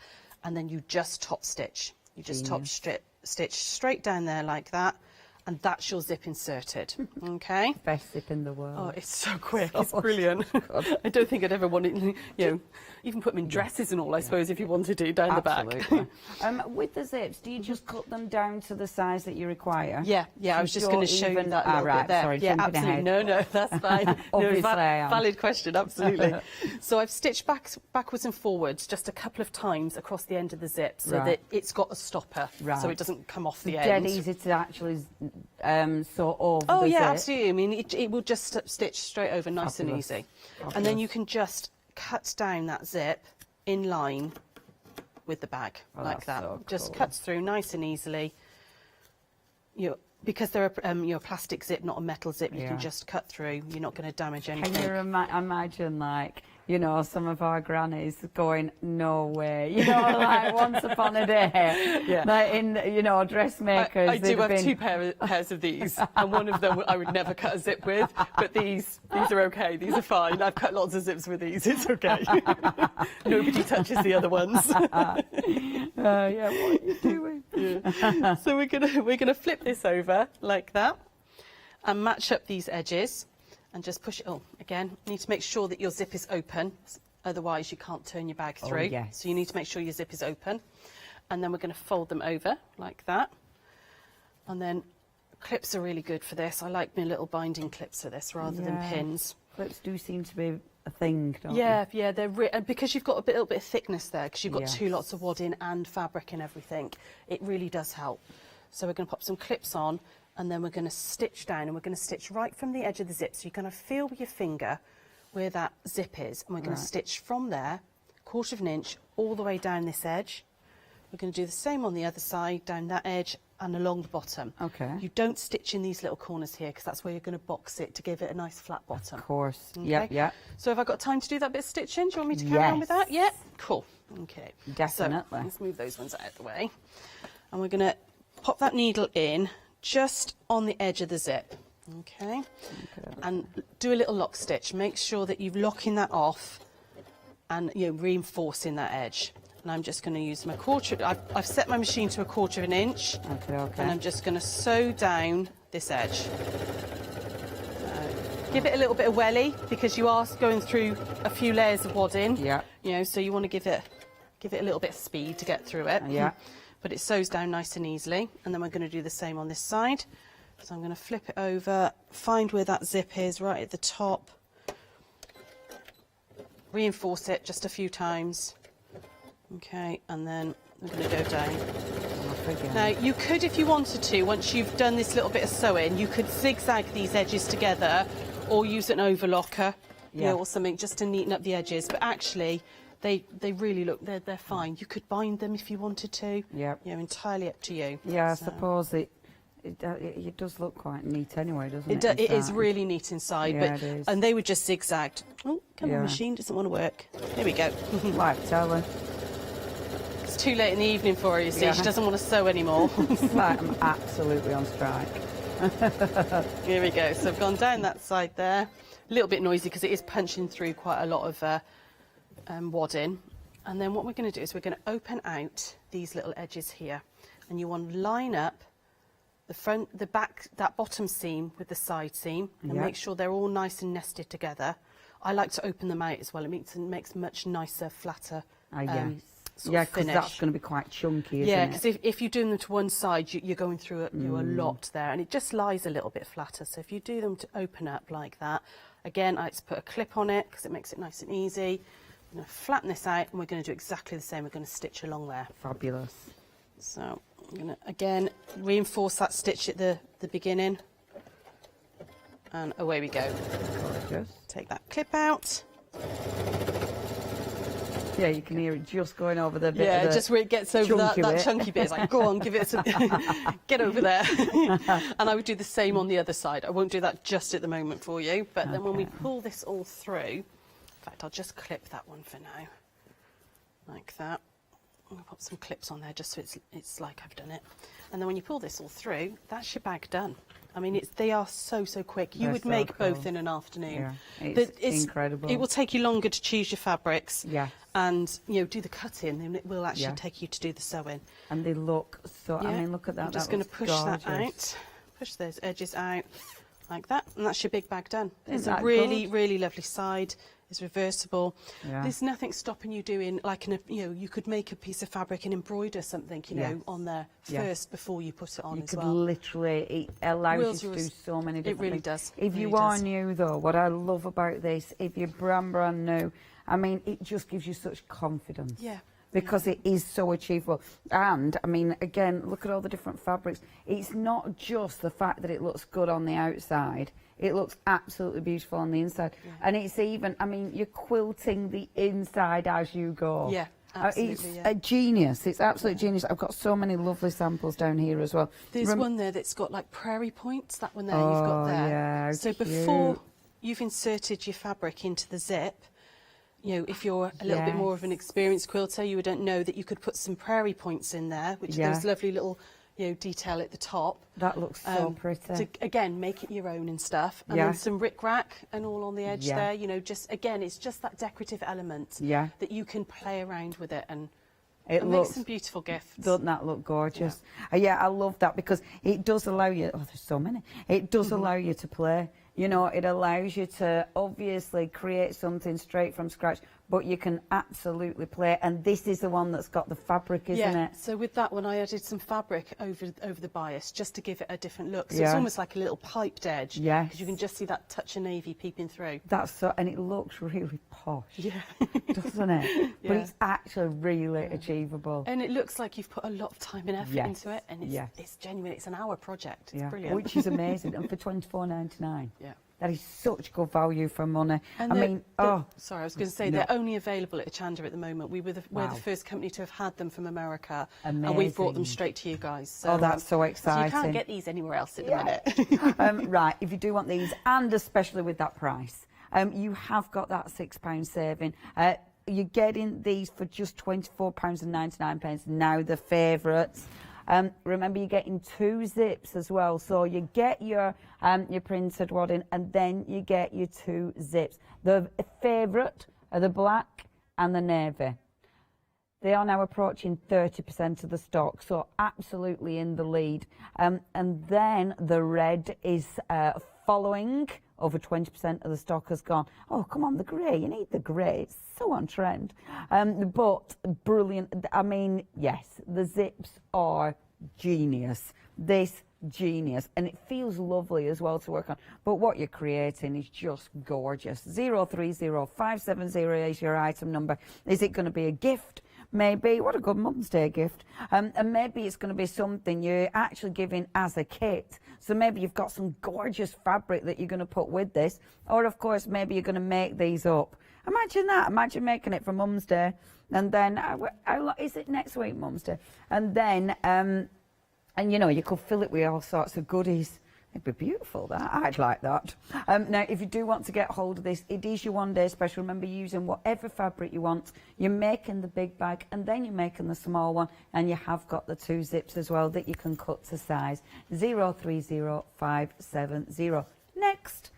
and then you just top stitch. You just top stitch straight down there like that, and that's your zip inserted. Okay. Best zip in the world. Oh, it's so quick. It's brilliant. I don't think I'd ever want it, you know, even put them in dresses and all, I suppose, if you wanted to, down the back. With the zips, do you just cut them down to the size that you require? Yeah, I was just going to show you that little bit there. Sorry, yeah, absolutely. No, that's fine. Obviously, valid question, absolutely. So I've stitched backwards and forwards just a couple of times across the end of the zip so that it's got a stopper, so it doesn't come off the end. Dead easy to actually sew over Oh the yeah, zip. absolutely. I mean, it will just stitch straight over, nice and easy. And then you can just cut down that zip in line with the bag, like that. So just cool. cuts through nice and easily. Because they're a plastic zip, not a metal zip, you can just cut through. You're not going to damage anything. Can you imagine, like, you know, some of our grannies going, no way, you know, like once upon a day, like in, you know, dressmakers. I do have two pairs of these, and one of them I would never cut a zip with, but these are okay, these are fine. I've cut lots of zips with these, it's okay. Nobody touches the other ones. What are you doing? So we're gonna flip this over like that, and match up these edges. And just push it. Oh, again, you need to make sure that your zip is open, otherwise you can't turn your bag through. Yes. So you need to make sure your zip is open. And then we're going to fold them over like that. And then clips are really good for this. I like my little binding clips for this rather than pins. Clips do seem to be a thing, don't they? Yeah, they're because you've got a little bit of thickness there, because you've got two lots of wadding and fabric and everything. It really does help. So we're going to pop some clips on. And then we're going to stitch down, and we're going to stitch right from the edge of the zip. So you're going to feel with your finger where that zip is, and we're going to stitch from there, 1/4 of an inch, all the way down this edge. We're going to do the same on the other side, down that edge and along the bottom. Okay. You don't stitch in these little corners here, because that's where you're going to box it to give it a nice flat bottom. Of course. Okay? Yeah. So have I got time to do that bit of stitching? Do you want me to carry on with that? Yeah. Cool. Okay. Definitely. So let's move those ones out of the way, and we're going to pop that needle in just on the edge of the zip, okay, and do a little lock stitch. Make sure that you're locking that off and reinforcing that edge. And I'm just going to use my 1/4. I've set my machine to 1/4 of an inch. Okay. And I'm just going to sew down this edge. Give it a little bit of welly, because you are going through a few layers of wadding. Yeah. So you want to give it a little bit of speed to get through it. Yeah. But it sews down nice and easily. And then we're going to do the same on this side. So I'm going to flip it over, find where that zip is, right at the top. Reinforce it just a few times. Okay, and then we're going to go down. Now, you could, if you wanted to, once you've done this little bit of sewing, you could zigzag these edges together, or use an overlocker, or something, just to neaten up the edges. But actually, they really look, they're fine. You could bind them if you wanted to. Yeah. Entirely up to you. Yeah, I suppose it does look quite neat anyway, doesn't it? It is really neat inside. Yeah, but, it is. And they were just zigzagged. Oh, come on, machine doesn't want to work. Here we go. Like, tell her. It's too late in the evening for her, you see. She doesn't want to sew anymore. It's like I'm absolutely on strike. Here we go. So I've gone down that side there. A little bit noisy because it is punching through quite a lot of wadding. And then what we're going to do is we're going to open out these little edges here. And you want to line up the front, the back, that bottom seam with the side seam, and make sure they're all nice and nested together. I like to open them out as well. It makes much nicer, flatter because that's going to be quite chunky, isn't it? Yeah, because if you're doing them to one side, you're going through a lot there, and it just lies a little bit flatter. So if you do them to open up like that, again, I like to put a clip on it because it makes it nice and easy. I'm going to flatten this out, and we're going to do exactly the same. We're going to stitch along there. Fabulous. So I'm going to, again, reinforce that stitch at the beginning. And away we go. Gorgeous. Take that clip out. Yeah, you can hear it just going over the bit. Yeah, just where it gets over that chunky bit. It's like, go on, give it some, get over there. And I would do the same on the other side. I won't do that just at the moment for you. But then when we pull this all through, in fact, I'll just clip that one for now. Like that. I'll pop some clips on there just so it's like I've done it. And then when you pull this all through, that's your bag done. I mean, they are so quick. You would make both in an afternoon. Yeah, it's incredible. It will take you longer to choose your fabrics. Yeah. And, do the cutting, and it will actually take you to do the sewing. And they look so, I mean, look at that. I'm just going to push that out, push those edges out like that, and that's your big bag done. It's Isn't a that really, good? really lovely side. It's reversible. Yeah. There's nothing stopping you doing, like, you could make a piece of fabric and embroider something, on there first before you put it on as well. You could literally, it allows you to do so many different It really things. does. If you are new though, what I love about this, if you're brand new, I mean, it just gives you such confidence. Yeah. Because it is so achievable. And, I mean, again, look at all the different fabrics. It's not just the fact that it looks good on the outside. It looks absolutely beautiful on the inside. Yeah. And it's even, I mean, you're quilting the inside as you go. Yeah, absolutely. It's a genius. It's absolute genius. I've got so many lovely samples down here as well. There's one there that's got like prairie points, that one there you've Oh, got there. yeah, so cute. before you've inserted your fabric into the zip, if you're a little bit more of an experienced quilter, you wouldn't know that you could put some prairie points in there, which are those lovely little detail at the top. That looks so pretty. To, again, make it your own and stuff. And then some rickrack and all on the edge there. Just, again, it's just that decorative element that you can play around with it and make some beautiful gifts. Doesn't that look gorgeous? Yeah, I love that because it does allow you, there's so many, it does allow you to play. It allows you to obviously create something straight from scratch, but you can absolutely play. And this is the one that's got the fabric, isn't it? So with that one, I added some fabric over the bias just to give it a different look. So it's almost like a little piped edge. Yes. Because you can just see that touch of navy peeping through. That's so, and it looks really posh. Yeah. Doesn't it? But it's actually really achievable. And it looks like you've put a lot of time and effort into it, and it's genuine. It's an hour project. It's brilliant. Which is amazing. And for £24.99. Yeah. That is such good value for money. And sorry, I was going to say, No. they're only available at Hochanda at the moment. We're the first company to have had them from America, and Amazing. we've brought them straight to you guys. So, that's so exciting. So you can't get these anywhere else at the minute. Right, if you do want these, and especially with that price, you have got that £6 saving. You're getting these for just £24.99 now, the favourites. Remember, you're getting 2 zips as well, so you get your printed wadding, and then you get your 2 zips. The favourite are the black and the navy. They are now approaching 30% of the stock, so absolutely in the lead. And then the red is following. Over 20% of the stock has gone. Oh, come on, the grey. You need the grey. It's so on trend. But brilliant. I mean, yes, the zips are genius. This genius. And it feels lovely as well to work on. But what you're creating is just gorgeous. 030570 is your item number. Is it going to be a gift? Maybe. What a good Mum's Day gift. And maybe it's going to be something you're actually giving as a kit. So maybe you've got some gorgeous fabric that you're going to put with this. Or, of course, maybe you're going to make these up. Imagine that. Imagine making it for Mum's Day. And then, is it next week, Mum's Day? And then, and you could fill it with all sorts of goodies. It'd be beautiful, that. I'd like that. Now, if you do want to get hold of this, it is your one-day special. Remember, using whatever fabric you want. You're making the big bag, and then you're making the small one, and you have got the 2 zips as well that you can cut to size. 030570. Next.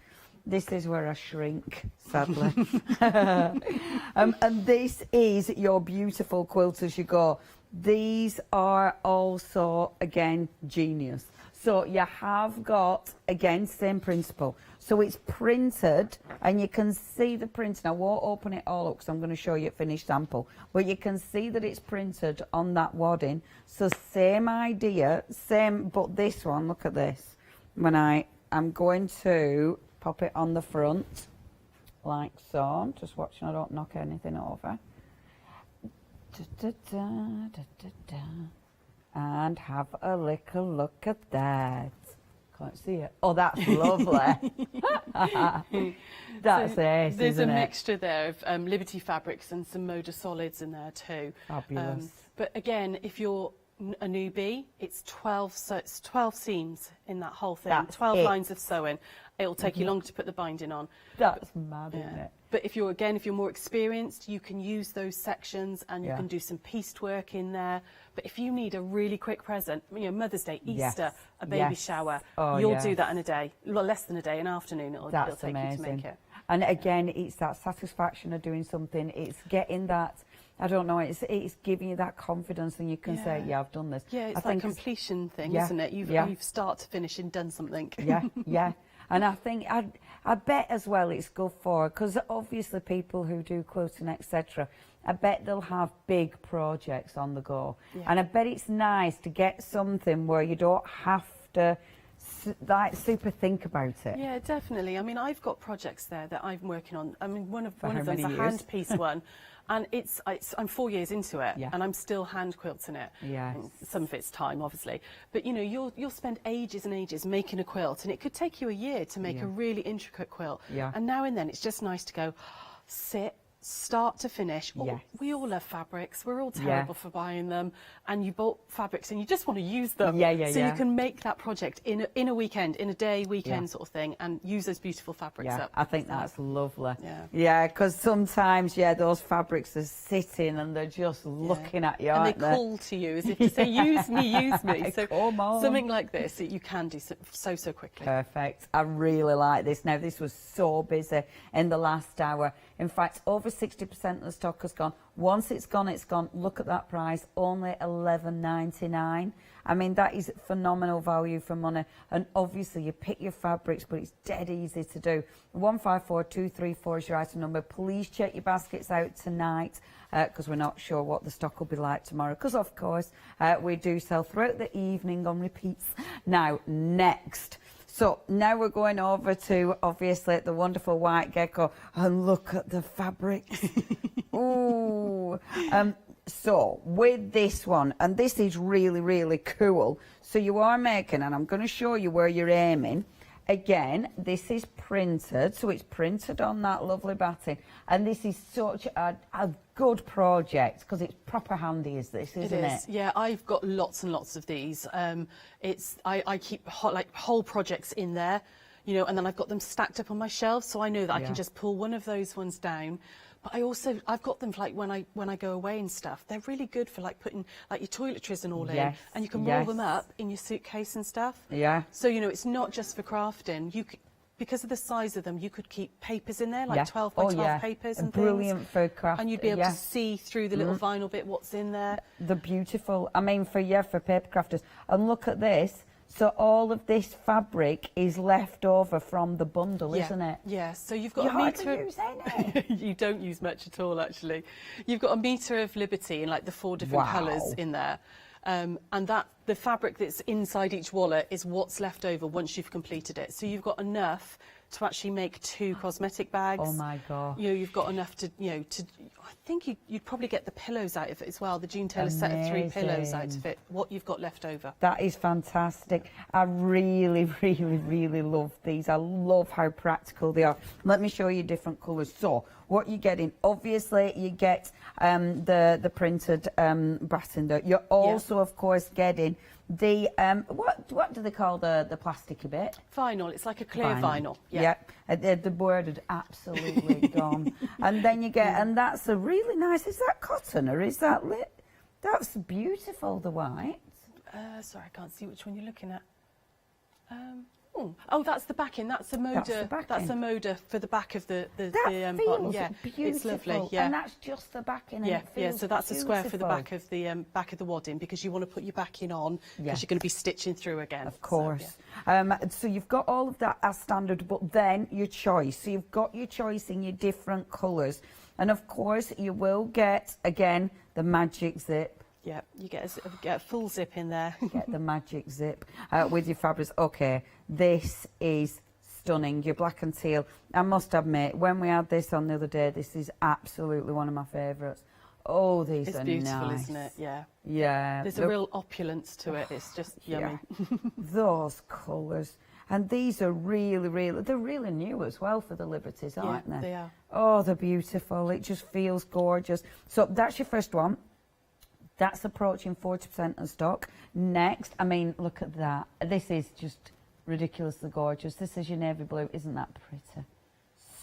This is where I shrink, sadly. And this is your beautiful quilt as you go. These are also, again, genius. So you have got, again, same principle. So it's printed, and you can see the print. Now, I won't open it all up because I'm going to show you a finished sample. But you can see that it's printed on that wadding. So same idea, same, but this one, look at this. When I'm going to pop it on the front, like so. I'm just watching I don't knock anything over. And have a little look at that. Can't see it. Oh, that's lovely. That's it, There's isn't a it? mixture there of Liberty fabrics and some Moda solids in there too. Fabulous. But again, if you're a newbie, it's 12 seams in that whole thing. That's 12 it. lines of sewing. It'll take you longer to put the binding on. That's mad, isn't it? But if you're more experienced, you can use those sections, and you can do some pieced work in there. But if you need a really quick present, Mother's Day, Easter, a baby shower, you'll do that in a day. Well, less than a day, an afternoon it'll take you to make it. And again, it's that satisfaction of doing something. It's getting that I don't know, it's giving you that confidence and you can say, yeah, I've done this. Yeah, it's I that think completion thing, yeah, isn't it? You've start to finish and done something. Yeah, yeah. And I think, I bet as well it's good for, because obviously people who do quilting, etc., I bet they'll have big projects on the go. Yeah. And I bet it's nice to get something where you don't have to like super think about it. Yeah, definitely. I mean, I've got projects there that I'm working on. I mean, one of them's a years? hand piece one, and I'm 4 years into it, Yeah. and I'm still hand quilting it. Yes. Some of it's time, obviously, but you know, you'll spend ages and ages making a quilt, and it could take you a year to make Yeah. a really intricate quilt. Yeah. And now and then, it's just nice to go, sit. Start to finish. Yes. We all love fabrics. We're all Yeah. terrible for buying them, and you bought fabrics and you just want to use them. Yeah, yeah, so yeah. you can make that project in a weekend, in a day, weekend Yeah. sort of thing, and use those beautiful fabrics Yeah, up. I think that's lovely. Yeah. Yeah, because sometimes, those fabrics are sitting and they're just looking at you, And aren't they call to you as if to say, use me, use me. So Come on. something like this, you can do so quickly. Perfect. I really like this. Now, this was so busy in the last hour. In fact, over 60% of the stock has gone. Once it's gone, it's gone. Look at that price, only $11.99. I mean, that is phenomenal value for money. And obviously, you pick your fabrics, but it's dead easy to do. 154234 is your item number. Please check your baskets out tonight, because we're not sure what the stock will be like tomorrow. Because, of course, we do sell throughout the evening on repeats. Now, next. So now we're going over to, obviously, the wonderful white gecko. And look at the fabrics. Ooh. So with this one, and this is really, really cool. So you are making, and I'm going to show you where you're aiming. Again, this is printed, so it's printed on that lovely batting. And this is such a good project, because it's proper handy, isn't it? It is. Yeah, I've got lots and lots of these. I keep whole projects in there, you know, and then I've got them stacked up on my shelves, so I know that I can just pull one of those ones down. But I've got them for like when I go away and stuff. They're really good for like putting like your toiletries and all in, and you can roll them up in your suitcase and stuff. Yeah. So you know, it's not just for crafting. Because of the size of them, you could keep papers in there, like 12 by 12 papers and brilliant things. for craft. And you'd be able to see through the little vinyl bit what's in there. They're beautiful. I mean, for paper crafters. And look at this. So all of this fabric is left over from the bundle, isn't it? Yeah, so you've got you a metre... hardly use any. You don't use much at all, actually. You've got a metre of Liberty in like the 4 different colours in there. And the fabric that's inside each wallet is what's left over once you've completed it. So you've got enough to actually make 2 cosmetic bags. Oh my God. You know, you've got enough to, I think you'd probably get the pillows out of it as well. The June Taylor set of 3 pillows out of it, what you've got left over. That is fantastic. I really, really, really love these. I love how practical they are. Let me show you different colours. So, what you're getting, obviously, you get the printed batten there. You're also, of course, getting the, what do they call the plasticky bit? Vinyl. It's like a clear vinyl. Yeah. The word had absolutely gone. And then you get, and that's a really nice, is that cotton or is that lit? That's beautiful, the white. Sorry, I can't see which one you're looking at. Oh, that's the backing. That's a moda. That's a moda for the back of the bottom. Yeah, beautiful. it's lovely. Yeah, and that's just the backing. Yeah, and it feels So that's a square for the beautiful. back of the wadding, because you want to put your backing on because you're going to be stitching through again. Of course. So you've got all of that as standard, but then your choice. So you've got your choice in your different colours, and of course you will get again the magic zip. Yeah, you get a full zip in there. Get the magic zip with your fabrics. Okay, this is stunning. Your black and teal. I must admit, when we had this on the other day, this is absolutely one of my favourites. Oh, these are nice. It's beautiful, isn't it? Yeah. Yeah. There's a real opulence to it. It's just yummy. Those colours. And these are really, really, they're really new as well for the Liberties, aren't they? They are. Oh, they're beautiful. It just feels gorgeous. So that's your first one. That's approaching 40% of stock. Next, I mean, look at that. This is just ridiculously gorgeous. This is your navy blue. Isn't that pretty?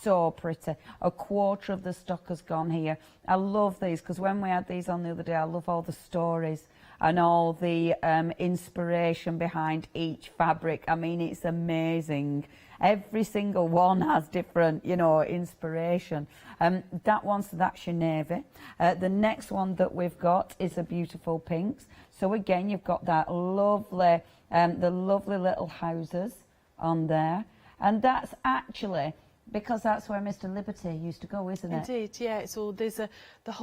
So pretty. A quarter of the stock has gone here. I love these because when we had these on the other day, I love all the stories and all the inspiration behind each fabric. I mean, it's amazing. Every single one has different, you know, inspiration. That's your navy. The next one that we've got is a beautiful pinks. So again, you've got that lovely, the lovely little houses on there. And that's actually, because that's where Mr. Liberty used to go, isn't it? Indeed, yeah. It's all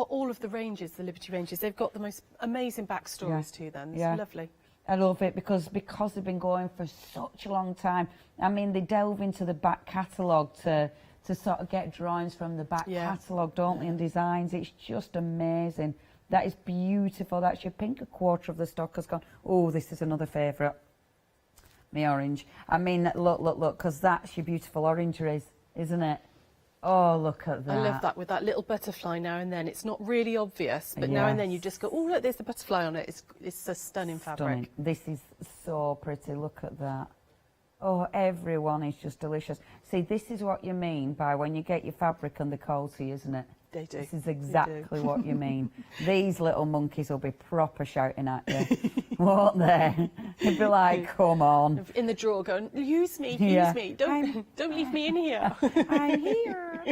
all of the ranges, the Liberty ranges. They've got the most amazing backstories to them. It's lovely. I love it because they've been going for such a long time. I mean, they delve into the back catalogue to sort of get drawings from the back catalogue, don't they, and designs. It's just amazing. That is beautiful. That's your pink. A quarter of the stock has gone. Oh, this is another favourite. My orange. I mean, look, because that's your beautiful orangeries, isn't it? Oh, look at that. I love that, with that little butterfly now and then. It's not really obvious, but now and then you just go, oh, look, there's the butterfly on it. It's a stunning fabric. This is so pretty. Look at that. Oh, everyone is just delicious. See, this is what you mean by when you get your fabric and the quality, isn't it? They do. This is exactly what you mean. These little monkeys will be proper shouting at you, won't they? They'll be like, come on. In the drawer going, use me, use me. Don't leave me in here. I'm here.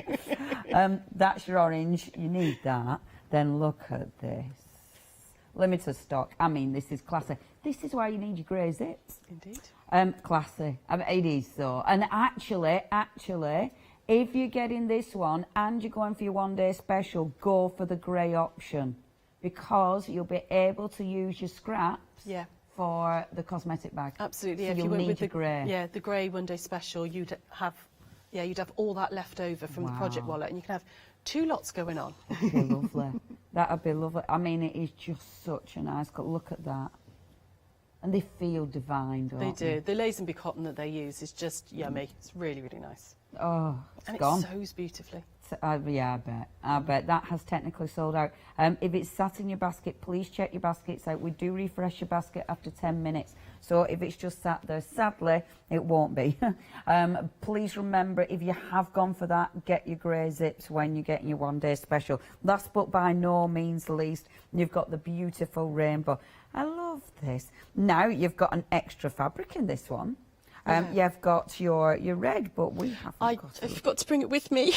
That's your orange. You need that. Then look at this. Limited stock. I mean, this is classy. This is why you need your grey zips. Indeed. Classy. I mean, it is so. And actually, if you're getting this one and you're going for your one-day special, go for the grey option, because you'll be able to use your scraps for the cosmetic bag. Absolutely. So if you'll you went need with your grey. Yeah, the grey one-day special, you'd have all that left over from the project wallet, and you can have 2 lots going on. That'd be lovely. That'd be lovely. I mean, it is just such a nice cut. Look at that. And they feel divine, don't they? They do. The Lazenby cotton that they use is just yummy. It's really, really nice. Oh, and gone. it sews beautifully. Yeah, I bet. That has technically sold out. If it's sat in your basket, please check your baskets out. We do refresh your basket after 10 minutes. So if it's just sat there, sadly, it won't be. Please remember, if you have gone for that, get your grey zips when you're getting your one-day special. Last but by no means least, you've got the beautiful rainbow. I love this. Now you've got an extra fabric in this one. You've got your red, but we haven't got it. I forgot to bring it with me.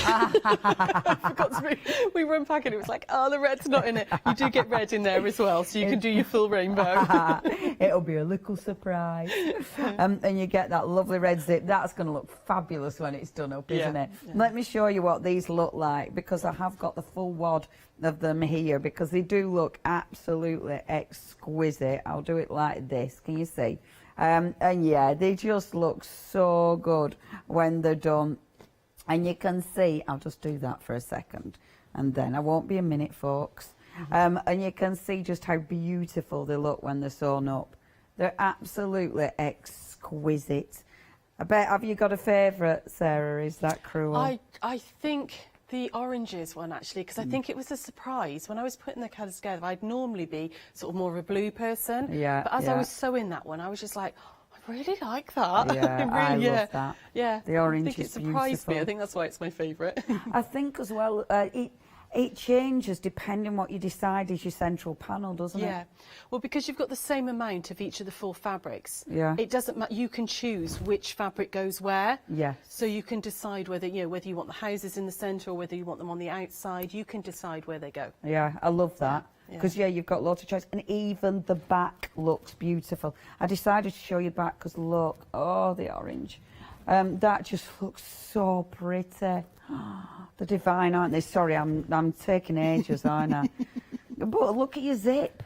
We were unpacking, it was like, oh, the red's not in it. You do get red in there as well, so you can do your full rainbow. It'll be a little surprise. And you get that lovely red zip. That's going to look fabulous when it's done up, isn't it? Yeah. Let me show you what these look like, because I have got the full wad of them here, because they do look absolutely exquisite. I'll do it like this. Can you see? And yeah, they just look so good when they're done. And you can see, I'll just do that for a second, and then I won't be a minute, folks. And you can see just how beautiful they look when they're sewn up. They're absolutely exquisite. I bet, have you got a favourite, Sarah? Is that cruel? I think the oranges one, actually, because I think it was a surprise. When I was putting the colours together, I'd normally be sort of more of a blue person. Yeah. But as I was sewing that one, I was just like, oh, I really like that. Yeah, I love that. Yeah. The orange I think is it surprised beautiful. me. I think that's why it's my favourite. I think as well, it changes depending what you decide is your central panel, doesn't it? Yeah. Well, because you've got the same amount of each of the 4 fabrics. Yeah. It doesn't matter. You can choose which fabric goes where. Yes. So you can decide whether you want the houses in the centre or whether you want them on the outside. You can decide where they go. Yeah, I love that. Because, you've got lots of choice. And even the back looks beautiful. I decided to show you the back because, look, oh, the orange. That just looks so pretty. The divine, aren't they? Sorry, I'm taking ages, aren't I? But look at your zip.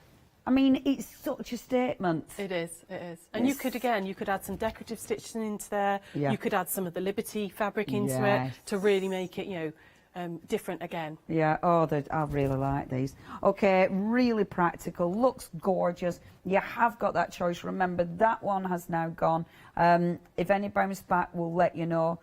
I mean, it's such a statement. It is, it is. And you could add some decorative stitching into there. Yeah. You could add some of the Liberty fabric into it to really make it, different again. Yeah, I really like these. Okay, really practical, looks gorgeous. You have got that choice. Remember, that one has now gone. If any bounce back, we'll let you know.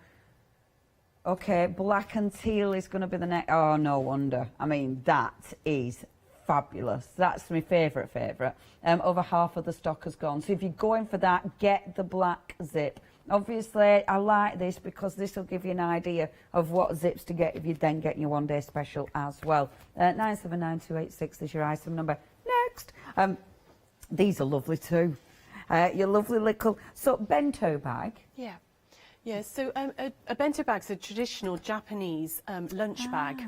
Okay, black and teal is going to be the next. Oh, no wonder. I mean, that is fabulous. That's my favourite. Over half of the stock has gone. So if you're going for that, get the black zip. Obviously, I like this because this will give you an idea of what zips to get if you then get your one-day special as well. 979286 is your item number. Next. These are lovely too. Your lovely little bento bag. Yeah. Yeah, so a bento bag's a traditional Japanese lunch bag.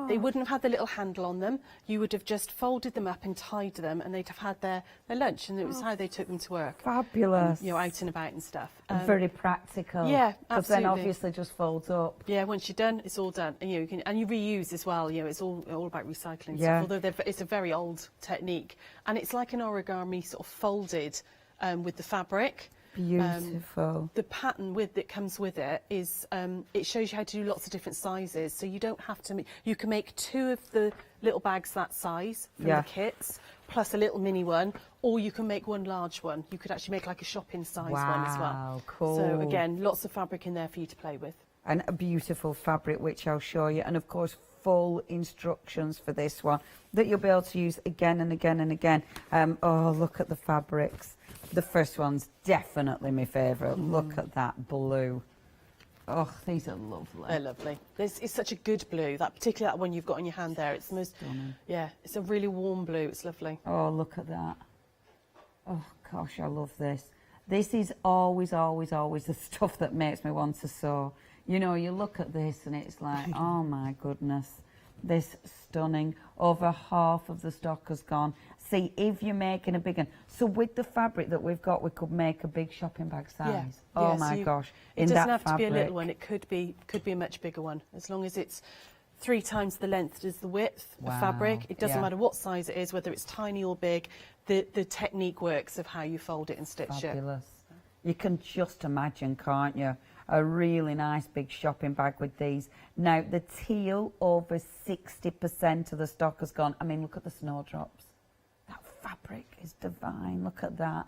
They wouldn't have had the little handle on them. You would have just folded them up and tied them, and they'd have had their lunch, and it was how they took them to work. Fabulous. Out and about and stuff. Very practical. Yeah, absolutely. Because then obviously just folds up. Yeah, once you're done, it's all done. And you can reuse as well. It's all about recycling Yeah. stuff. Although it's a very old technique, and it's like an origami sort of folded with the fabric. Beautiful. The pattern that comes with it is it shows you how to do lots of different sizes, so you don't have to. You can make 2 of the little bags that size from the kits, plus a little mini one, or you can make one large one. You could actually make like a shopping size one as well. Wow, cool. So again, lots of fabric in there for you to play with. And a beautiful fabric, which I'll show you, and of course full instructions for this one that you'll be able to use again and again and again. Oh, look at the fabrics. The first one's definitely my favourite. Look at that blue. Oh, these are lovely. They're lovely. It's such a good blue. Particularly that one you've got on your hand there. It's the most stunning. Yeah, it's a really warm blue. It's lovely. Oh, look at that. Oh gosh, I love this. This is always, always, always the stuff that makes me want to sew. You know, you look at this and it's like, oh my goodness, this stunning. Over half of the stock has gone. See, if you're making a big one, so with the fabric that we've got, we could make a big shopping bag size. Yeah. Oh Yeah, my gosh! It doesn't have to be a little one. It could be a much bigger one, as long as it's 3 times the length as the width of fabric. It doesn't matter what size it is, whether it's tiny or big. The technique works of how you fold it and stitch it. Fabulous. You can just imagine, can't you? A really nice big shopping bag with these. Now, the teal, over 60% of the stock has gone. I mean, look at the snowdrops. That fabric is divine. Look at that.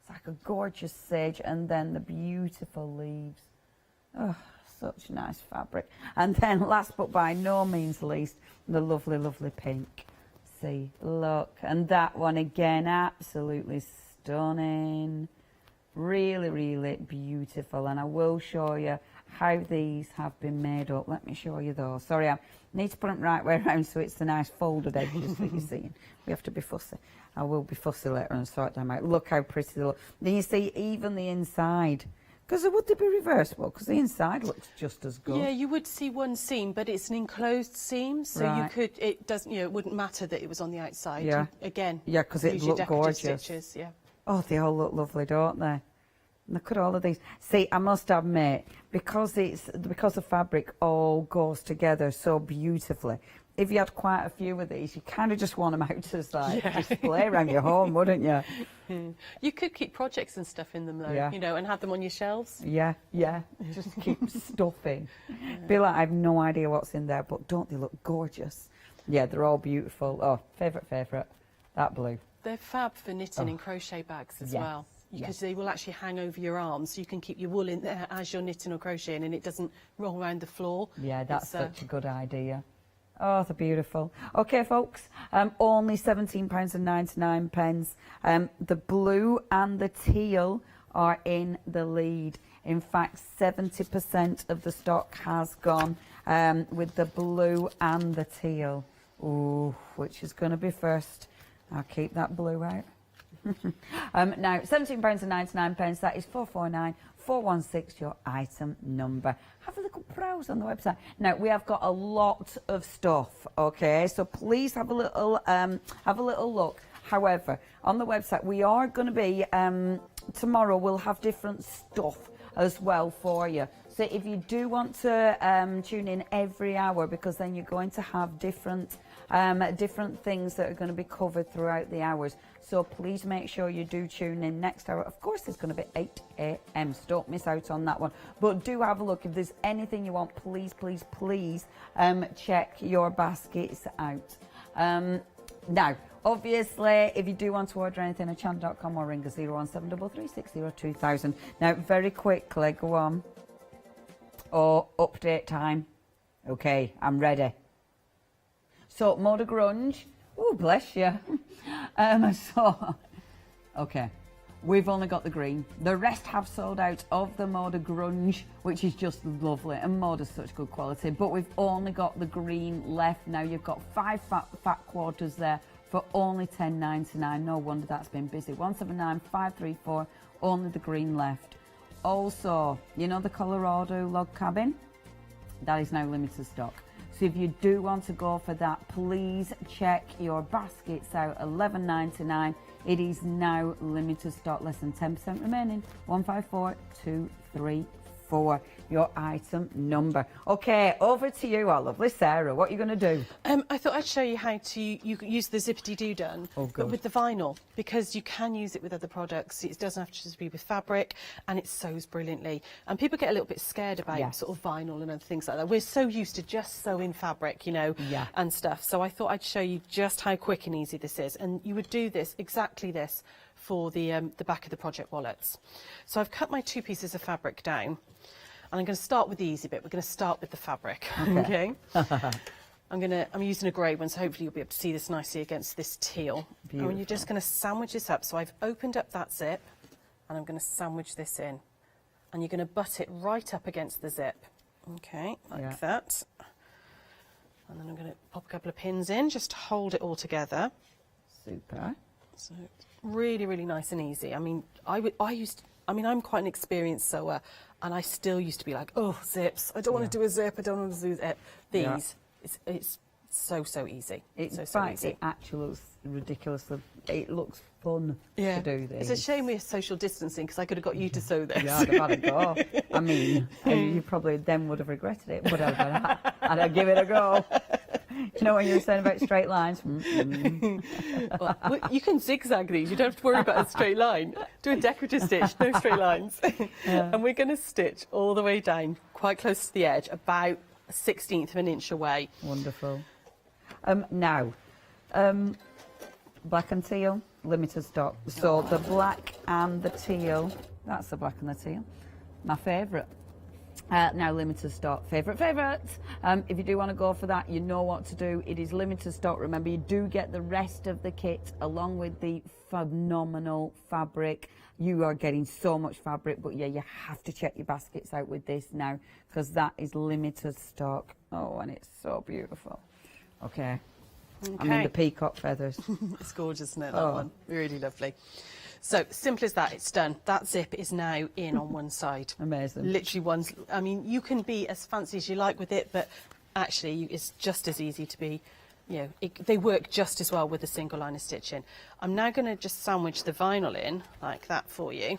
It's like a gorgeous sage, and then the beautiful leaves. Oh, such nice fabric. And then last but by no means least, the lovely, lovely pink. See, look. And that one again, absolutely stunning. Really, really beautiful. And I will show you how these have been made up. Let me show you those. Sorry, I need to put them right way around so it's the nice folded edges that you're seeing. We have to be fussy. I will be fussy later and sort them out. Look how pretty they look. Then you see even the inside. Because would they be reversible? Because the inside looks just as good. Yeah, you would see one seam, but it's an enclosed seam, so you could. It doesn't. It wouldn't matter that it was on the outside. Yeah. Again. Yeah, because it looked gorgeous. Stitches, yeah. Oh, they all look lovely, don't they? Look at all of these. See, I must admit, because the fabric all goes together so beautifully. If you had quite a few of these, you kind of just want them out to display around your home, wouldn't you? You could keep projects and stuff in them, though. And have them on your shelves. Yeah, yeah. Just keep stuffing. Be like, I have no idea what's in there, but don't they look gorgeous? Yeah, they're all beautiful. Oh, favourite. That blue. They're fab for knitting and crochet bags as well. Because they will actually hang over your arms, so you can keep your wool in there as you're knitting or crocheting, and it doesn't roll around the floor. Yeah, that's such a good idea. Oh, they're beautiful. Okay, folks, only £17.99. The blue and the teal are in the lead. In fact, 70% of the stock has gone with the blue and the teal. Ooh, which is going to be first? I'll keep that blue out. Now, £17.99, that is 449416, your item number. Have a little browse on the website. Now, we have got a lot of stuff, okay, so please have a little look. However, on the website, we are going to be, tomorrow we'll have different stuff as well for you. So if you do want to tune in every hour, because then you're going to have different things that are going to be covered throughout the hours. So please make sure you do tune in next hour. Of course, it's going to be 8 a.m. So don't miss out on that one. But do have a look. If there's anything you want, please, please, please check your baskets out. Now, obviously, if you do want to order anything at hochanda.com or ring us 01733602000. Now, very quickly, go on. Oh, update time. Okay, I'm ready. So, Moda Grunge. Oh, bless you. Okay, we've only got the green. The rest have sold out of the Moda Grunge, which is just lovely, and Moda's such good quality. But we've only got the green left now. You've got 5 fat quarters there for only £10.99. No wonder that's been busy. 179534, only the green left. Also, you know the Colorado log cabin? That is now limited stock. So if you do want to go for that, please check your baskets out. £11.99. It is now limited stock, less than 10% remaining. 154234, your item number. Okay, over to you, our lovely Sarah. What are you going to do? I thought I'd show you how to use the zippity-doo done, but with the vinyl, because you can use it with other products. It doesn't have to just be with fabric, and it sews brilliantly. And people get a little bit scared about sort of vinyl and other things like that. We're so used to just sewing fabric, you know, and stuff. So I thought I'd show you just how quick and easy this is. And you would do this, exactly this, for the back of the project wallets. So I've cut my 2 pieces of fabric down. And I'm going to start with the easy bit. We're going to start with the fabric. Okay. I'm using a grey one, so hopefully you'll be able to see this nicely against this teal. Beautiful. And you're just going to sandwich this up. So I've opened up that zip, and I'm going to sandwich this in. And you're going to butt it right up against the zip. Okay, like that. And then I'm going to pop a couple of pins in, just to hold it all together. Super. So really, really nice and easy. I mean, I'm quite an experienced sewer, and I still used to be like, oh, zips. I don't want to do a zip. I don't want to do a zip. These, it's so easy. It's so easy. It actually looks ridiculous. It looks fun to do this. It's a shame we're social distancing, because I could have got you to sew this. Yeah, I'd have had a go. I mean, you probably then would have regretted it, but I'd give it a go. You know when you were saying about straight lines? Well, you can zigzag these. You don't have to worry about a straight line. Do a decorative stitch, no straight lines. And we're going to stitch all the way down, quite close to the edge, about 1/16 of an inch away. Wonderful. Now, black and teal, limited stock. So the black and the teal, that's the black and the teal, my favourite. Now limited stock, favourite. If you do want to go for that, you know what to do. It is limited stock. Remember, you do get the rest of the kit along with the phenomenal fabric. You are getting so much fabric, but yeah, you have to check your baskets out with this now, because that is limited stock. Oh, and it's so beautiful. Okay. I mean, the peacock feathers. It's gorgeous, isn't it, that one? Really lovely. So, simple as that, it's done. That zip is now in on one side. Amazing. Literally one. I mean, you can be as fancy as you like with it, but actually it's just as easy to be, you know, they work just as well with a single line of stitching. I'm now going to just sandwich the vinyl in like that for you.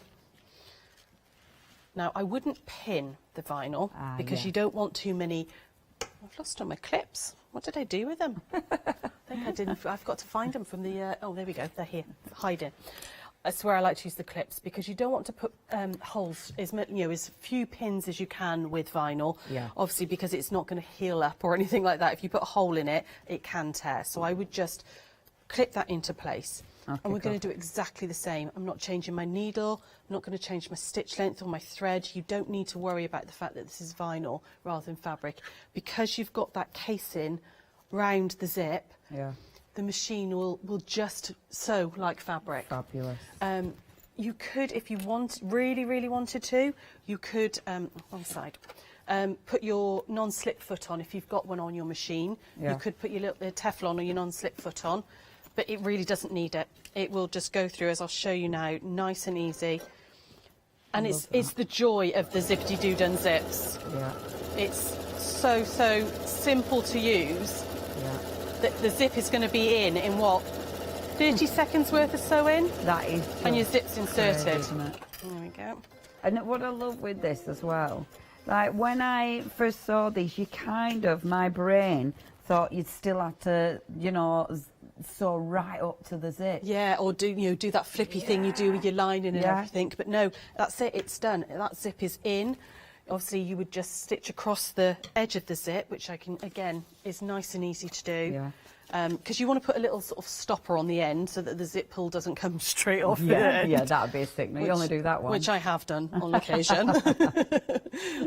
Now, I wouldn't pin the vinyl because you don't want too many. I've lost all my clips. What did I do with them? I think I didn't. I've got to find them from the. Oh, there we go. They're here, hiding. That's where I like to use the clips, because you don't want to put holes, as few pins as you can with vinyl. Yeah. Obviously, because it's not going to heal up or anything like that. If you put a hole in it, it can tear. So I would just clip that into place. Okay, and we're going to do exactly the same. I'm not changing my needle. I'm not going to change my stitch length or my thread. You don't need to worry about the fact that this is vinyl rather than fabric, because you've got that casing round the zip. Yeah. The machine will just sew like fabric. Fabulous. You could, if you really wanted to, you could, one side, put your non-slip foot on if you've got one on your machine. Yeah. You could put your little Teflon or your non-slip foot on, but it really doesn't need it. It will just go through, as I'll show you now, nice and easy. And it's the joy of the zippity-doo-done zips. Yeah. It's so simple to use. Yeah. The zip is going to be in what, 30 seconds worth of sewing? That is. And your zip's inserted. Great, isn't it? There we go. And what I love with this as well, like when I first saw these, my brain thought you'd still have to, sew right up to the zip. Yeah, or do that flippy thing you do with your lining and everything. But no, that's it. It's done. That zip is in. Obviously, you would just stitch across the edge of the zip, which is nice and easy to do. Yeah. Because you want to put a little sort of stopper on the end so that the zip pull doesn't come straight off the Yeah, end. yeah, that would be a sickener. You only do that one. Which I have done on occasion,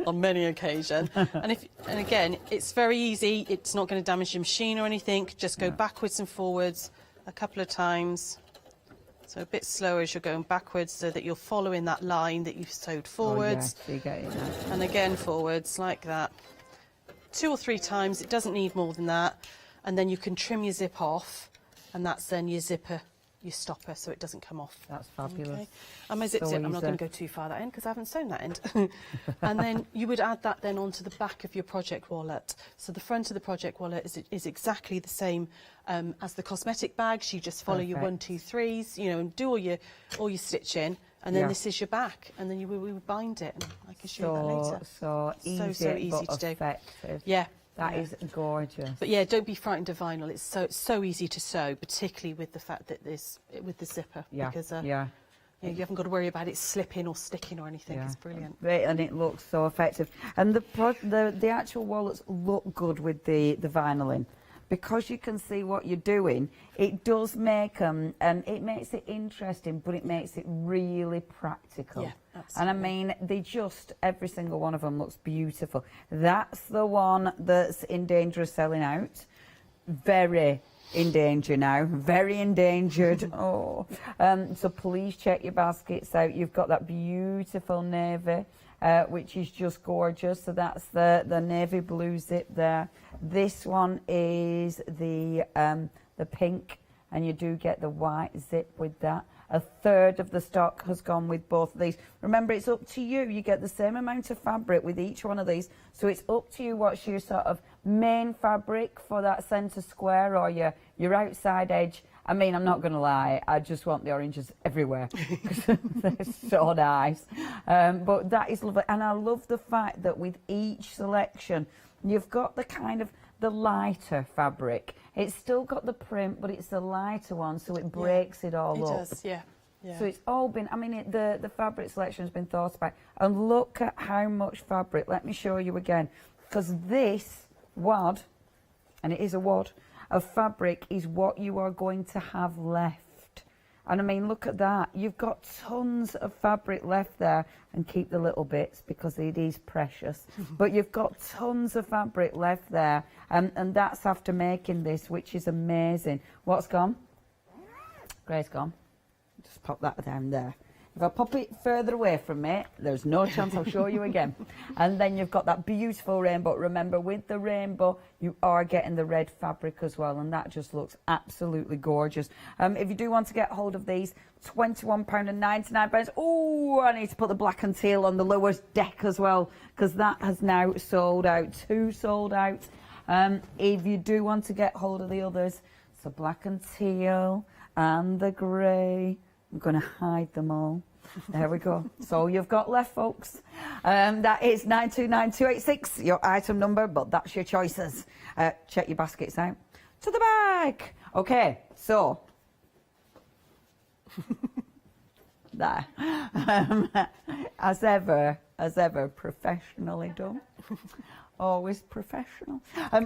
on many occasions. And again, it's very easy. It's not going to damage your machine or anything. Just go backwards and forwards a couple of times. So a bit slower as you're going backwards, so that you're following that line that you've sewed forwards. Oh, yeah, so you get it now. And again forwards, like that. 2 or 3 times. It doesn't need more than that. And then you can trim your zip off and that's then your zipper, your stopper, so it doesn't come off. That's fabulous. Okay. And my zip So zip, I'm not easy. going to go too far that end because I haven't sewn that end. And then you would add that then onto the back of your project wallet. So the front of the project wallet is exactly the same as the cosmetic bags. You just follow your 1, 2, 3s, you know, and do all your stitching. And then Yeah. this is your back, and then we would bind it, and I can show you that later. So easy, so easy but to do. effective. Yeah. That yeah. is gorgeous. But yeah, don't be frightened of vinyl. It's so easy to sew, particularly with the fact that with the zipper. Yeah, Because yeah. you haven't got to worry about it slipping or sticking or anything. Yeah. It's brilliant. And it looks so effective. And the actual wallets look good with the vinyl in. Because you can see what you're doing, it does make them, it makes it interesting, but it makes it really practical. Yeah, absolutely. And I mean, every single one of them looks beautiful. That's the one that's in danger of selling out. Very in danger now, very endangered. Oh, so please check your baskets out. You've got that beautiful navy, which is just gorgeous. So that's the navy blue zip there. This one is the pink, and you do get the white zip with that. A third of the stock has gone with both of these. Remember, it's up to you. You get the same amount of fabric with each one of these. So it's up to you what's your sort of main fabric for that centre square or your outside edge. I mean, I'm not going to lie, I just want the oranges everywhere because they're so nice. But that is lovely. And I love the fact that with each selection, you've got the kind of the lighter fabric. It's still got the print, but it's the lighter one, so it breaks it all up. It does, yeah. Yeah. So it's all been, I mean, the fabric selection has been thought about. And look at how much fabric. Let me show you again. Because this wad, and it is a wad, of fabric is what you are going to have left. And I mean, look at that. You've got tons of fabric left there. And keep the little bits because it is precious. But you've got tons of fabric left there. And that's after making this, which is amazing. What's gone? Grey's gone. Just pop that down there. If I pop it further away from me, there's no chance I'll show you again. And then you've got that beautiful rainbow. Remember, with the rainbow, you are getting the red fabric as well, and that just looks absolutely gorgeous. If you do want to get hold of these, £21.99. Oh, I need to put the black and teal on the lowest deck as well, because that has now sold out. 2 sold out. If you do want to get hold of the others, so black and teal and the grey. I'm going to hide them all. There we go. So you've got left, folks. That is 929286, your item number, but that's your choices. Check your baskets out. To the back. Okay, so. There. As ever, professionally done. Always professional.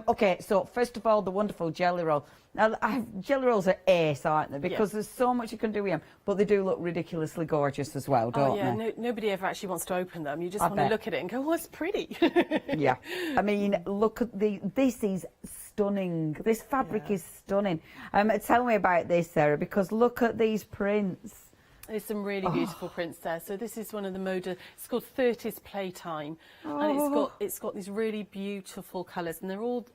Okay, so first of all, the wonderful jelly roll. Now, jelly rolls are ace, aren't they? Because there's so much you can do with them, but they do look ridiculously gorgeous as well, don't they? Nobody ever actually wants to open them. You just want to look at it and go, oh, it's pretty. Yeah. I mean, look at this is stunning. This fabric is stunning. Tell me about this, Sarah, because look at these prints. There's some really beautiful prints there. So this is one of the Moda. It's called 30s Playtime, and it's got these really beautiful colours, and they're all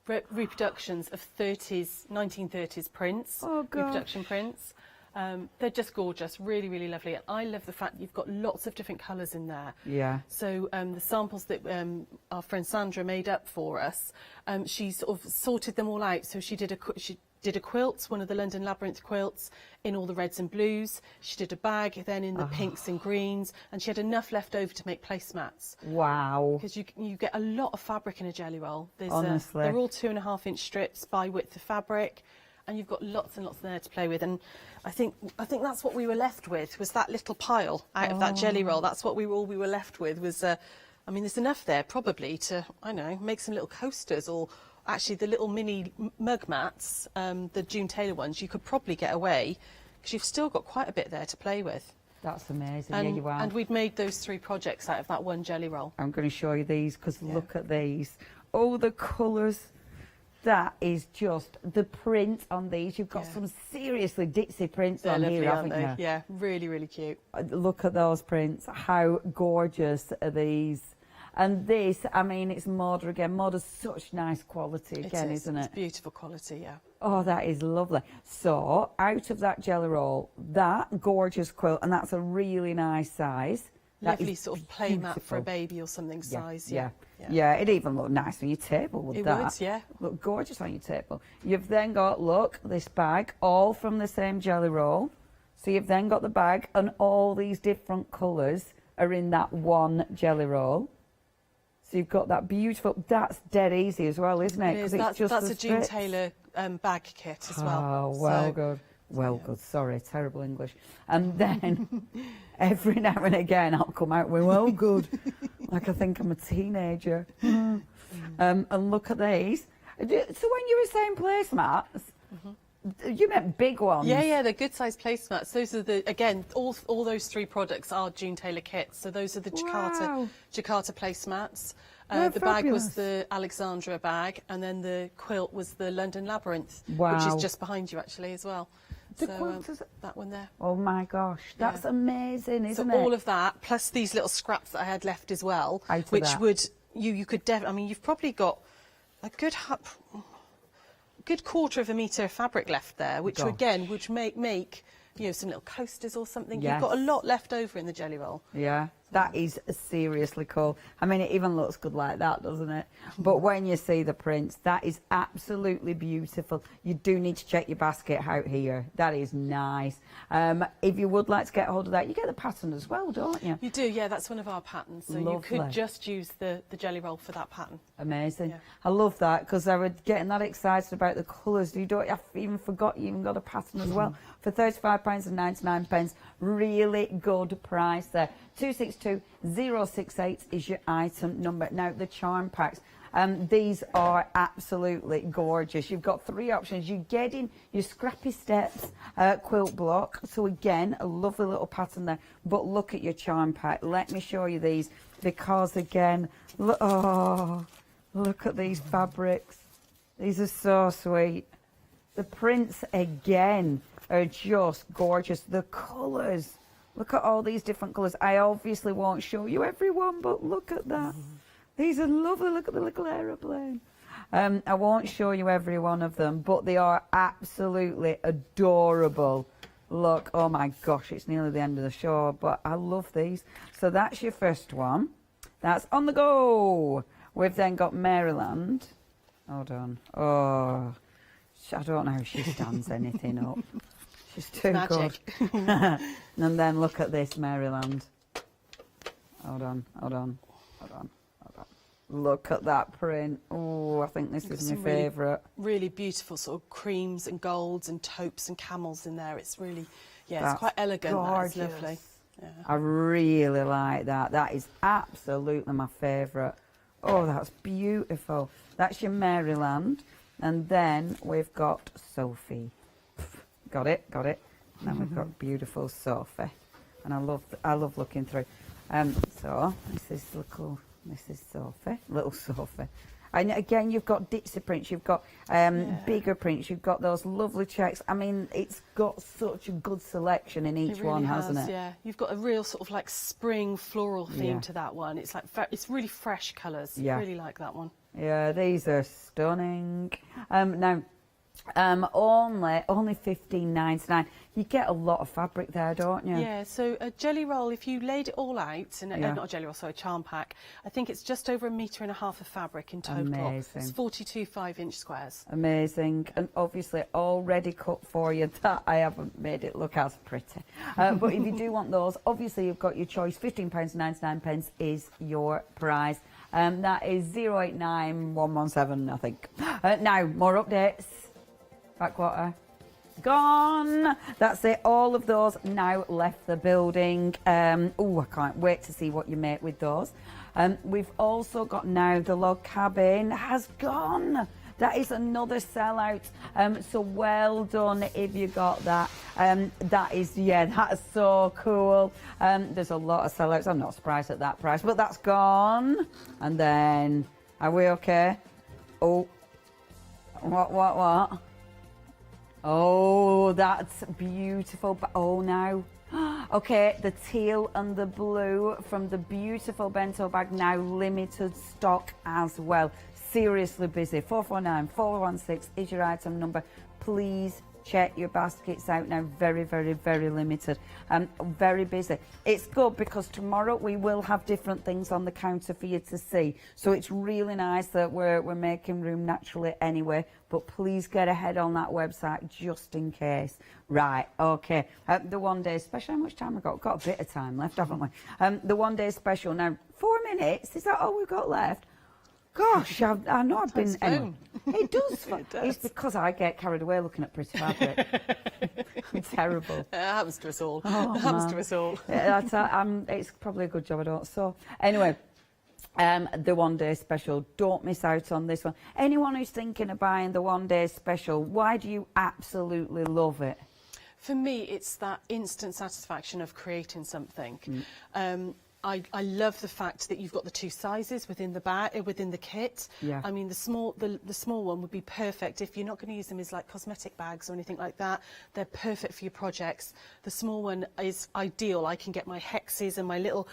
reproductions of 1930s prints, reproduction prints. They're just gorgeous, really, really lovely. And I love the fact that you've got lots of different colours in there. Yeah. So the samples that our friend Sandra made up for us, she sort of sorted them all out. So she did a quilt, one of the London Labyrinth quilts, in all the reds and blues. She did a bag then in the pinks and greens, and she had enough left over to make placemats. Wow. Because you get a lot of fabric in a jelly roll. Honestly. They're all 2.5-inch strips by width of fabric, and you've got lots and lots there to play with. And I think that's what we were left with, was that little pile out of that jelly roll. That's what we were left with was, I mean, there's enough there probably to, I don't know, make some little coasters, or actually the little mini mug mats, the June Taylor ones, you could probably get away because you've still got quite a bit there to play with. That's amazing. And, yeah, you are. And we've made those 3 projects out of that one jelly roll. I'm going to show you these because look at these. Oh, the colours. That is just the print on these. You've got some seriously ditzy prints on lovely, here, aren't haven't they? you? Yeah, really, really cute. Look at those prints. How gorgeous are these? And this, I mean, it's Morda again. Morda's such nice quality again, isn't it? It's beautiful quality, yeah. Oh, that is lovely. So, out of that jelly roll, that gorgeous quilt, and that's a really nice size. Lovely sort of play mat for a baby or something size. Yeah. It'd even look nice on your table, would it that? It would, yeah. Look gorgeous on your table. You've then got, look, this bag, all from the same jelly roll. So you've then got the bag, and all these different colours are in that one jelly roll. So you've got that beautiful, that's dead easy as well, isn't it? It is. That's a June Taylor bag kit as well. Oh, well good. Well, good. Sorry, terrible English. And then every now and again, I'll come out with well, good, like I think I'm a teenager. And look at these. So when you were saying placemats, you meant big ones? Yeah, they're good sized placemats. Those are again, all those 3 products are June Taylor kits. So those are the Jakarta placemats. The bag was the Alexandra bag, and then the quilt was the London Labyrinth, which is just behind you actually as well. That one there. Oh my gosh, that's amazing, isn't it? So all of that, plus these little scraps that I had left as well, which you could I mean, you've probably got a good quarter of a metre of fabric left there, which again would make some little coasters or something. Yes. You've got a lot left over in the jelly roll. Yeah, that is seriously cool. I mean, it even looks good like that, doesn't it? But when you see the prints, that is absolutely beautiful. You do need to check your basket out here. That is nice. If you would like to get hold of that, you get the pattern as well, don't you? You do, yeah, that's one of our patterns. So you could just use the jelly roll for that pattern. Amazing. Yeah. I love that, because I was getting that excited about the colours. I even forgot you even got a pattern as well. For £35.99, really good price there. 262068 is your item number. Now, the charm packs. These are absolutely gorgeous. You've got 3 options. You're getting your Scrappy Steps quilt block. So again, a lovely little pattern there. But look at your charm pack. Let me show you these, because again, look at these fabrics. These are so sweet. The prints again are just gorgeous. The colours. Look at all these different colours. I obviously won't show you everyone, but look at that. These are lovely. Look at the little aeroplane. I won't show you every one of them, but they are absolutely adorable. Look, oh my gosh, it's nearly the end of the show, but I love these. So that's your first one. That's on the go. We've then got Maryland. Hold on. Oh, I don't know how she stands anything up. She's too good. And then look at this, Maryland. Hold on. Look at that print. Oh, I think this is my favourite. Really beautiful sort of creams and golds and taupes and camels in there. It's really, it's quite elegant. That's lovely. Yeah. I really like that. That is absolutely my favourite. Oh, that's beautiful. That's your Maryland. And then we've got Sophie. Got it. And then we've got beautiful Sophie. And I love looking through. So this is Sophie, little Sophie. And again, you've got Dixie prints, you've got bigger prints, you've got those lovely checks. I mean, it's got such a good selection in each one, hasn't it? Yeah, you've got a real sort of like spring floral theme to that one. It's like it's really fresh colours. Yeah. I really like that one. Yeah, these are stunning. Now, only $15.99. You get a lot of fabric there, don't you? Yeah, so a jelly roll, if you laid it all out, and not a jelly roll, sorry, a charm pack, I think it's just over 1.5 meters of fabric in total. Amazing. It's 42 5-inch squares. Amazing, and obviously already cut for you. That I haven't made it look as pretty. But if you do want those, obviously you've got your choice. £15.99 is your prize. That is 089117, I think. Now, more updates. Backwater. Gone. That's it. All of those now left the building. Oh, I can't wait to see what you make with those. We've also got now the log cabin has gone. That is another sellout. So well done if you got that. That is so cool. There's a lot of sellouts. I'm not surprised at that price, but that's gone. And then, are we okay? Oh, what? Oh, that's beautiful. But oh, now Okay, the teal and the blue from the beautiful bento bag, now limited stock as well. Seriously busy. 449 416 is your item number. Please check your baskets out now. Very, very, very limited. Very busy. It's good because tomorrow we will have different things on the counter for you to see. So it's really nice that we're making room naturally anyway. But please get ahead on that website just in case. Right, okay. The 1 day special. How much time have we got? Got a bit of time left, haven't we? The 1 day special. Now, 4 minutes. Is that all we've got left? Gosh, I know I've been... Anyway, it does. It does. It's because I get carried away looking at pretty fabric. I'm terrible. It happens to us all. Oh, it happens to us all. It's probably a good job I don't. So, anyway, the 1 day special. Don't miss out on this one. Anyone who's thinking of buying the 1 day special, why do you absolutely love it? For me, it's that instant satisfaction of creating something. I love the fact that you've got the 2 sizes within the bag, within the kit. Yeah. I mean, the small one would be perfect if you're not going to use them as like cosmetic bags or anything like that. They're perfect for your projects. The small one is ideal. I can get my hexes and my needle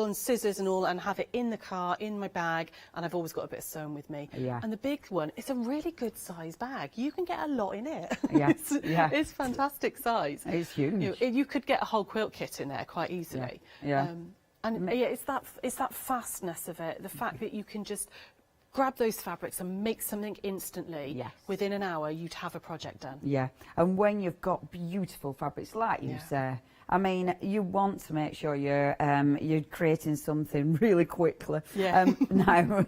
and scissors and all, and have it in the car, in my bag, and I've always got a bit of sewing with me. Yeah. And the big one, it's a really good size bag. You can get a lot in it. Yeah. It's fantastic size. It's huge. You could get a whole quilt kit in there quite easily. Yeah. And yeah, it's that fastness of it, the fact that you can just grab those fabrics and make something instantly. Yes. Within an hour, you'd have a project done. Yeah, and when you've got beautiful fabrics like you say, I mean, you want to make sure you're creating something really quickly. Yeah. Now,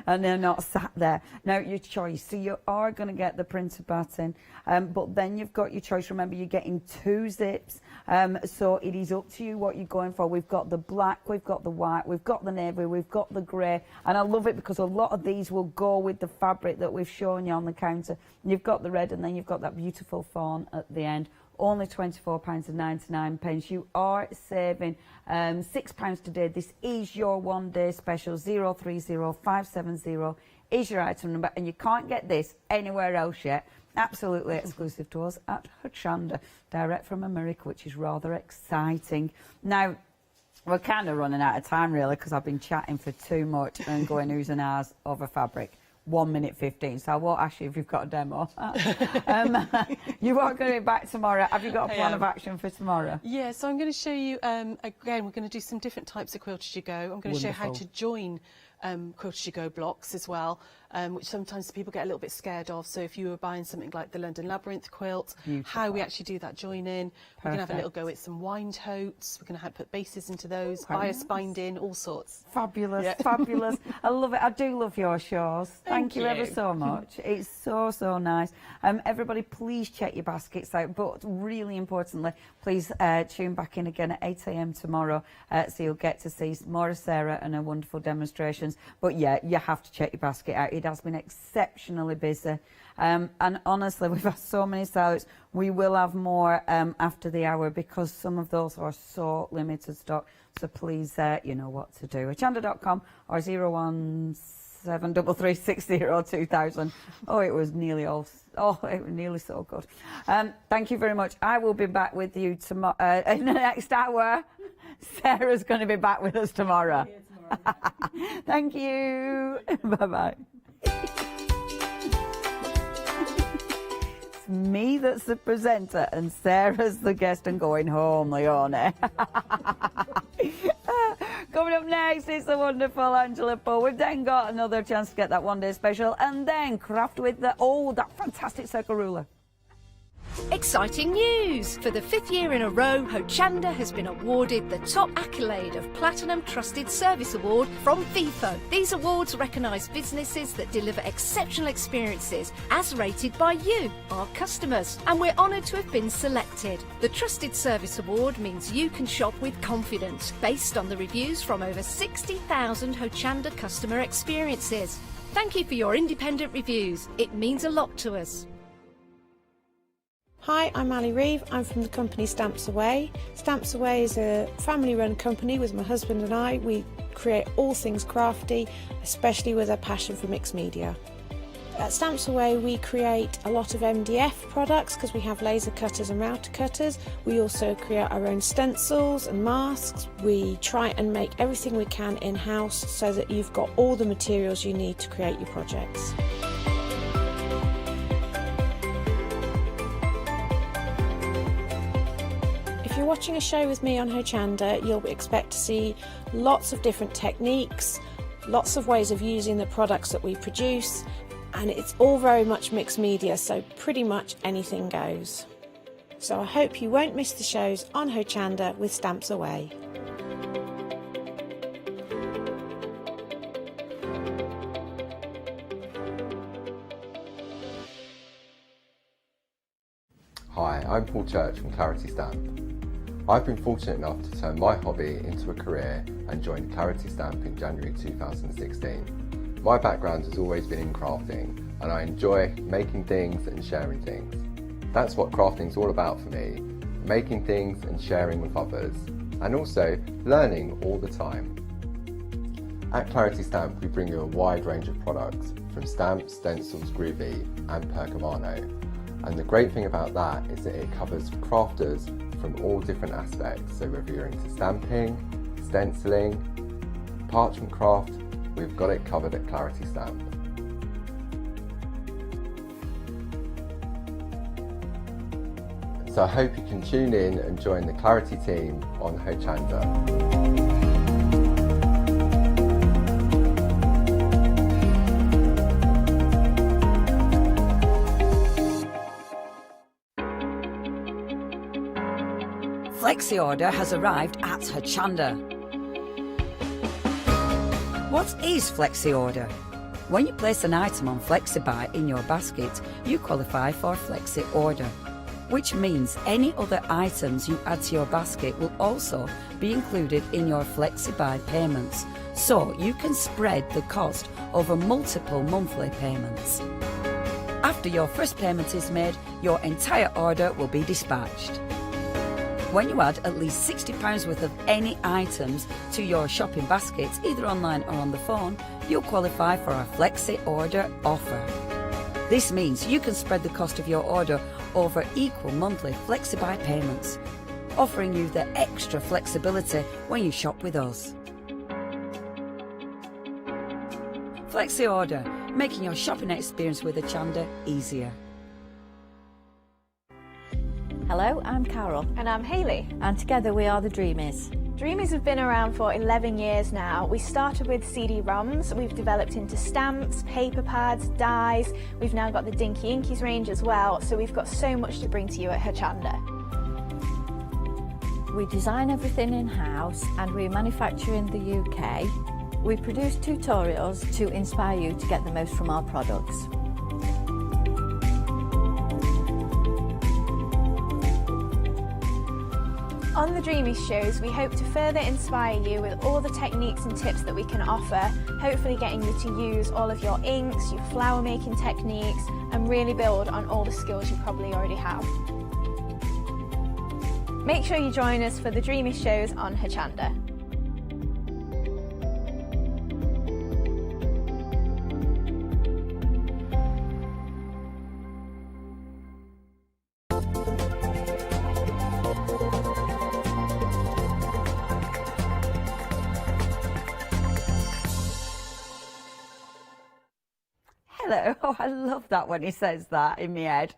and they're not sat there. Now, your choice. So you are going to get the printed pattern, but then you've got your choice. Remember, you're getting 2 zips. So it is up to you what you're going for. We've got the black, we've got the white, we've got the navy, we've got the grey, and I love it because a lot of these will go with the fabric that we've shown you on the counter. You've got the red, and then you've got that beautiful fawn at the end. Only £24.99. You are saving £6 today. This is your 1 day special. 030570 is your item number, and you can't get this anywhere else yet. Absolutely exclusive to us at Hochanda, direct from America, which is rather exciting. Now, we're kind of running out of time, really, because I've been chatting for too much and going oohs and ahs over fabric. 1 minute 15, so I won't ask you if you've got a demo. You are going to be back tomorrow. Have you got a plan of action for tomorrow? Yeah, so I'm going to show you, again, we're going to do some different types of quilt as you go. I'm going to show you how to join quilt as you go blocks as well, which sometimes people get a little bit scared of. So if you were buying something like the London Labyrinth quilt, how we actually do that joining. We're going to have a little go at some wine totes. We're going to put bases into those, bias binding, all sorts. Fabulous, fabulous. I love it. I do love your shows. Thank you ever so much. It's so, so nice. Everybody, please check your baskets out, but really importantly, please tune back in again at 8 AM tomorrow, so you'll get to see more of Sarah and her wonderful demonstrations. But yeah, you have to check your basket out. It has been exceptionally busy. And honestly, we've had so many sellouts. We will have more after the hour because some of those are so limited stock. So please, you know what to do. Hochanda.com or 01733602000. Oh, it was nearly it was nearly so good. Thank you very much. I will be back with you tomorrow in the next hour. Sarah's going to be back with us tomorrow. Thank you. Bye-bye. It's me that's the presenter and Sarah's the guest and going home, Leone. Coming up next is the wonderful Angela Poe. We've then got another chance to get that 1 day special and then craft with that fantastic circle ruler. Exciting news! For the 5th year in a row, Hochanda has been awarded the top accolade of Platinum Trusted Service Award from Feefo. These awards recognise businesses that deliver exceptional experiences as rated by you, our customers, and we're honoured to have been selected. The Trusted Service Award means you can shop with confidence based on the reviews from over 60,000 Hochanda customer experiences. Thank you for your independent reviews. It means a lot to us. Hi, I'm Ali Reeve. I'm from the company Stamps Away. Stamps Away is a family-run company with my husband and I. We create all things crafty, especially with a passion for mixed media. At Stamps Away we create a lot of MDF products because we have laser cutters and router cutters. We also create our own stencils and masks. We try and make everything we can in-house so that you've got all the materials you need to create your projects. If you're watching a show with me on Hochanda, you'll expect to see lots of different techniques, lots of ways of using the products that we produce, and it's all very much mixed media, so pretty much anything goes. So I hope you won't miss the shows on Hochanda with Stamps Away. Hi, I'm Paul Church from Clarity Stamp. I've been fortunate enough to turn my hobby into a career and joined Clarity Stamp in January 2016. My background has always been in crafting, and I enjoy making things and sharing things. That's what crafting's all about for me, making things and sharing with others, and also learning all the time. At Clarity Stamp we bring you a wide range of products, from stamps, stencils, groovy and percamano. And the great thing about that is that it covers crafters from all different aspects, so whether you're into stamping, stenciling, parchment craft, we've got it covered at Clarity Stamp. So I hope you can tune in and join the Clarity team on Hochanda. Flexi order has arrived at Hochanda. What is Flexi order? When you place an item on FlexiBuy in your basket, you qualify for Flexi order, which means any other items you add to your basket will also be included in your FlexiBuy payments, so you can spread the cost over multiple monthly payments. After your first payment is made, your entire order will be dispatched. When you add at least £60 worth of any items to your shopping baskets, either online or on the phone, you'll qualify for our Flexi Order offer. This means you can spread the cost of your order over equal monthly FlexiBuy payments, offering you the extra flexibility when you shop with us. Flexi Order, making your shopping experience with Hochanda easier. Hello, I'm Carol. And I'm Hayley. And together we are the Dreamies. Dreamies have been around for 11 years now. We started with CD-ROMs, we've developed into stamps, paper pads, dies. We've now got the Dinky Inkies range as well, so we've got so much to bring to you at Hochanda. We design everything in-house and we manufacture in the UK. We produce tutorials to inspire you to get the most from our products. On the Dreamies shows, we hope to further inspire you with all the techniques and tips that we can offer, hopefully getting you to use all of your inks, your flower making techniques, and really build on all the skills you probably already have. Make sure you join us for the Dreamies shows on Hochanda. Hello. Oh, I love that when he says that in my head.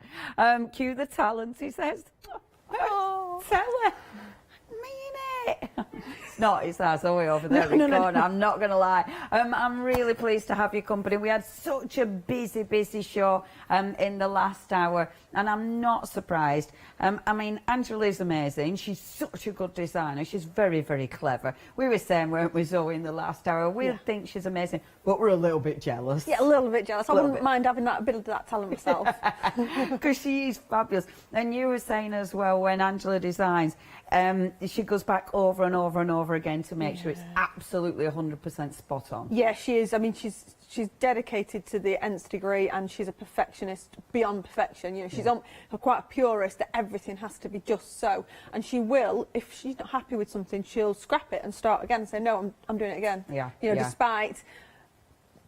Cue the talent, he says. Oh, tell her. Mean it. Not, it's our Zoe over there in the corner. I'm not going to lie. I'm really pleased to have your company. We had such a busy show in the last hour, and I'm not surprised. I mean, Angela's amazing. She's such a good designer. She's very, very clever. We were saying, weren't we, Zoe, in the last hour? We think she's amazing, but we're a little bit jealous. Yeah, a little bit jealous. I wouldn't mind having that, a bit of that talent myself. Because she is fabulous. And you were saying as well, when Angela designs, she goes back over and over and over again to make sure it's absolutely 100% spot on. Yeah, she is. I mean, she's dedicated to the nth degree, and she's a perfectionist beyond perfection. You know, she's quite a purist that everything has to be just so. And she will, if she's not happy with something, she'll scrap it and start again and say, no, I'm doing it again. Yeah. You know, despite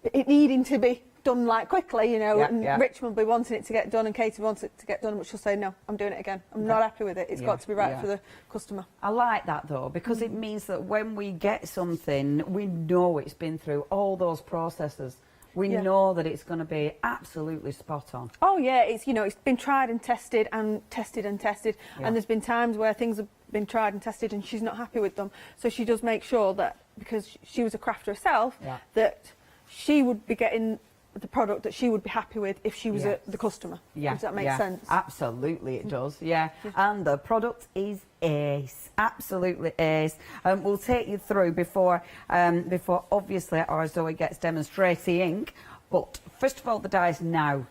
it needing to be done like quickly, you know, Yeah, and yeah. Rich will be wanting it to get done and Katie wants it to get done, but she'll say, no, I'm doing it again. I'm not happy with it. It's got to be right for the customer. I like that though, because it means that when we get something, we know it's been through all those processes. We know that it's going to be absolutely spot on. Oh yeah, it's, you know, it's been tried and tested and tested and tested, and there's been times where things have been tried and tested and she's not happy with them. So she does make sure that, because she was a crafter herself, that she would be getting the product that she would be happy with if she was the customer. Does that make sense? Absolutely it does, And the product is ace, absolutely ace. We'll take you through before obviously our Zoe gets demonstrating, but first of all the dies now.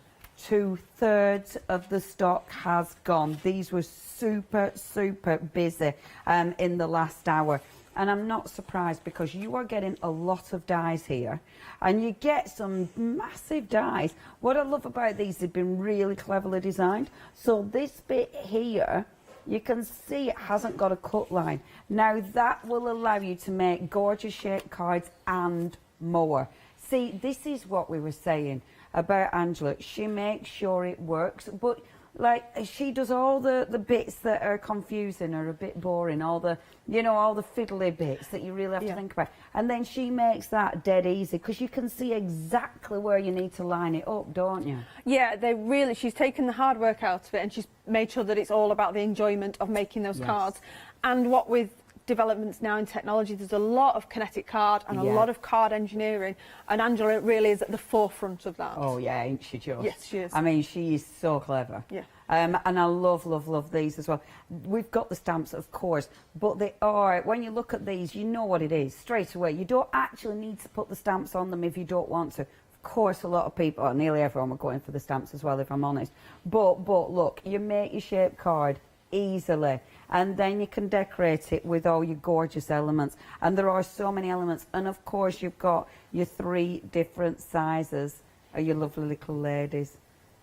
2/3 of the stock has gone. These were super busy in the last hour. And I'm not surprised, because you are getting a lot of dies here and you get some massive dies. What I love about these, they've been really cleverly designed. So this bit here, you can see it hasn't got a cut line. Now that will allow you to make gorgeous shaped cards and more. See, this is what we were saying about Angela. She makes sure it works, but like, she does all the bits that are confusing or a bit boring, all the, you know, all the fiddly bits that you really have to think about. And then she makes that dead easy, because you can see exactly where you need to line it up, don't you? Yeah, she's taken the hard work out of it, and she's made sure that it's all about the enjoyment of making those cards. And what with developments now in technology, there's a lot of kinetic card and a lot of card engineering, and Angela really is at the forefront of that. Oh yeah, ain't she just? Yes, she is. I mean, she is so clever. Yeah. And I love these as well. We've got the stamps, of course, but they are, when you look at these, you know what it is straight away. You don't actually need to put the stamps on them if you don't want to. Of course, a lot of people, or nearly everyone, are going for the stamps as well, if I'm honest. But look, you make your shaped card easily, and then you can decorate it with all your gorgeous elements, and there are so many elements. And of course you've got your 3 different sizes of your lovely little ladies.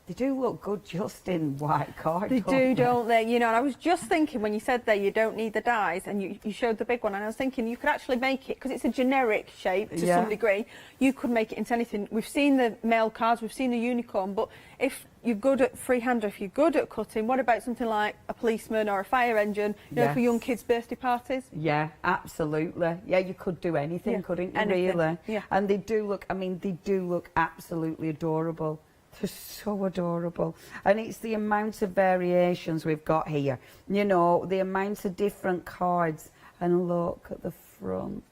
They do look good just in white card. They do, don't they? You know, and I was just thinking when you said there you don't need the dies, and you showed the big one, and I was thinking you could actually make it, because it's a generic shape to some degree, you could make it into anything. We've seen the mail cards, we've seen the unicorn, but if you're good at freehand, or if you're good at cutting, what about something like a policeman or a fire engine, you know, for young kids' birthday parties? Yeah, absolutely. Yeah, you could do anything, couldn't you, anything. really? Yeah. And they do look, I mean, they do look absolutely adorable. They're so adorable. And it's the amount of variations we've got here. You know, the amount of different cards. And look at the front.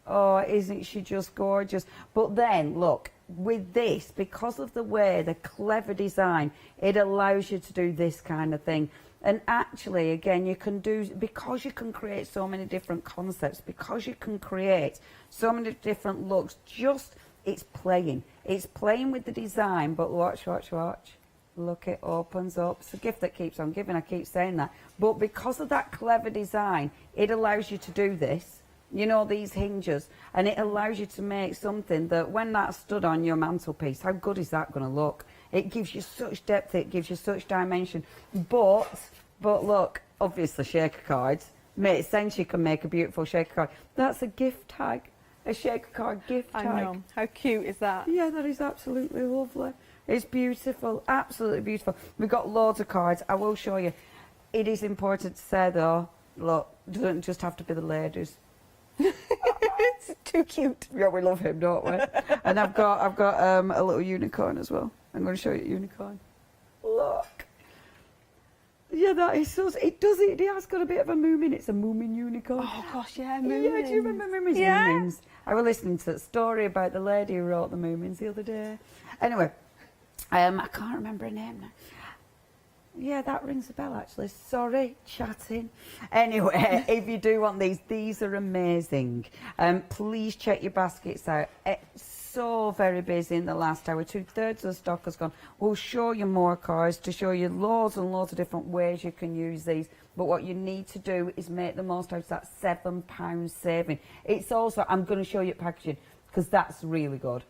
Oh, isn't she just gorgeous? But then, look, with this, because of the way, the clever design, it allows you to do this kind of thing. And actually, again, you can do, because you can create so many different concepts, because you can create so many different looks, just, it's playing. It's playing with the design, but watch. Look, it opens up. It's a gift that keeps on giving, I keep saying that. But because of that clever design, it allows you to do this, you know, these hinges, and it allows you to make something that when that's stood on your mantelpiece, how good is that going to look? It gives you such depth, it gives you such dimension. But look, obviously shaker cards, makes sense you can make a beautiful shaker card. That's a gift tag. A shaker card gift tag. I know. How cute is that? Yeah, that is absolutely lovely. It's beautiful, absolutely beautiful. We've got loads of cards. I will show you. It is important to say though, look, it doesn't just have to be the ladies. It's too cute. Yeah, we love him, don't we? And I've got a little unicorn as well. I'm going to show you a unicorn. Look. Yeah, that is so. It has got a bit of a moomin. It's a moomin unicorn. Oh gosh, yeah, moomins. Yeah, do you remember moomins? Yeah. Moomins. I was listening to that story about the lady who wrote the moomins the other day. Anyway, I can't remember her name now. Yeah, that rings a bell actually. Sorry, chatting. Anyway, if you do want these are amazing. Please check your baskets out. It's so very busy in the last hour. 2/3 of the stock has gone. We'll show you more cards to show you loads and loads of different ways you can use these. But what you need to do is make the most out of that £7 saving. It's also, I'm going to show you packaging because that's really good.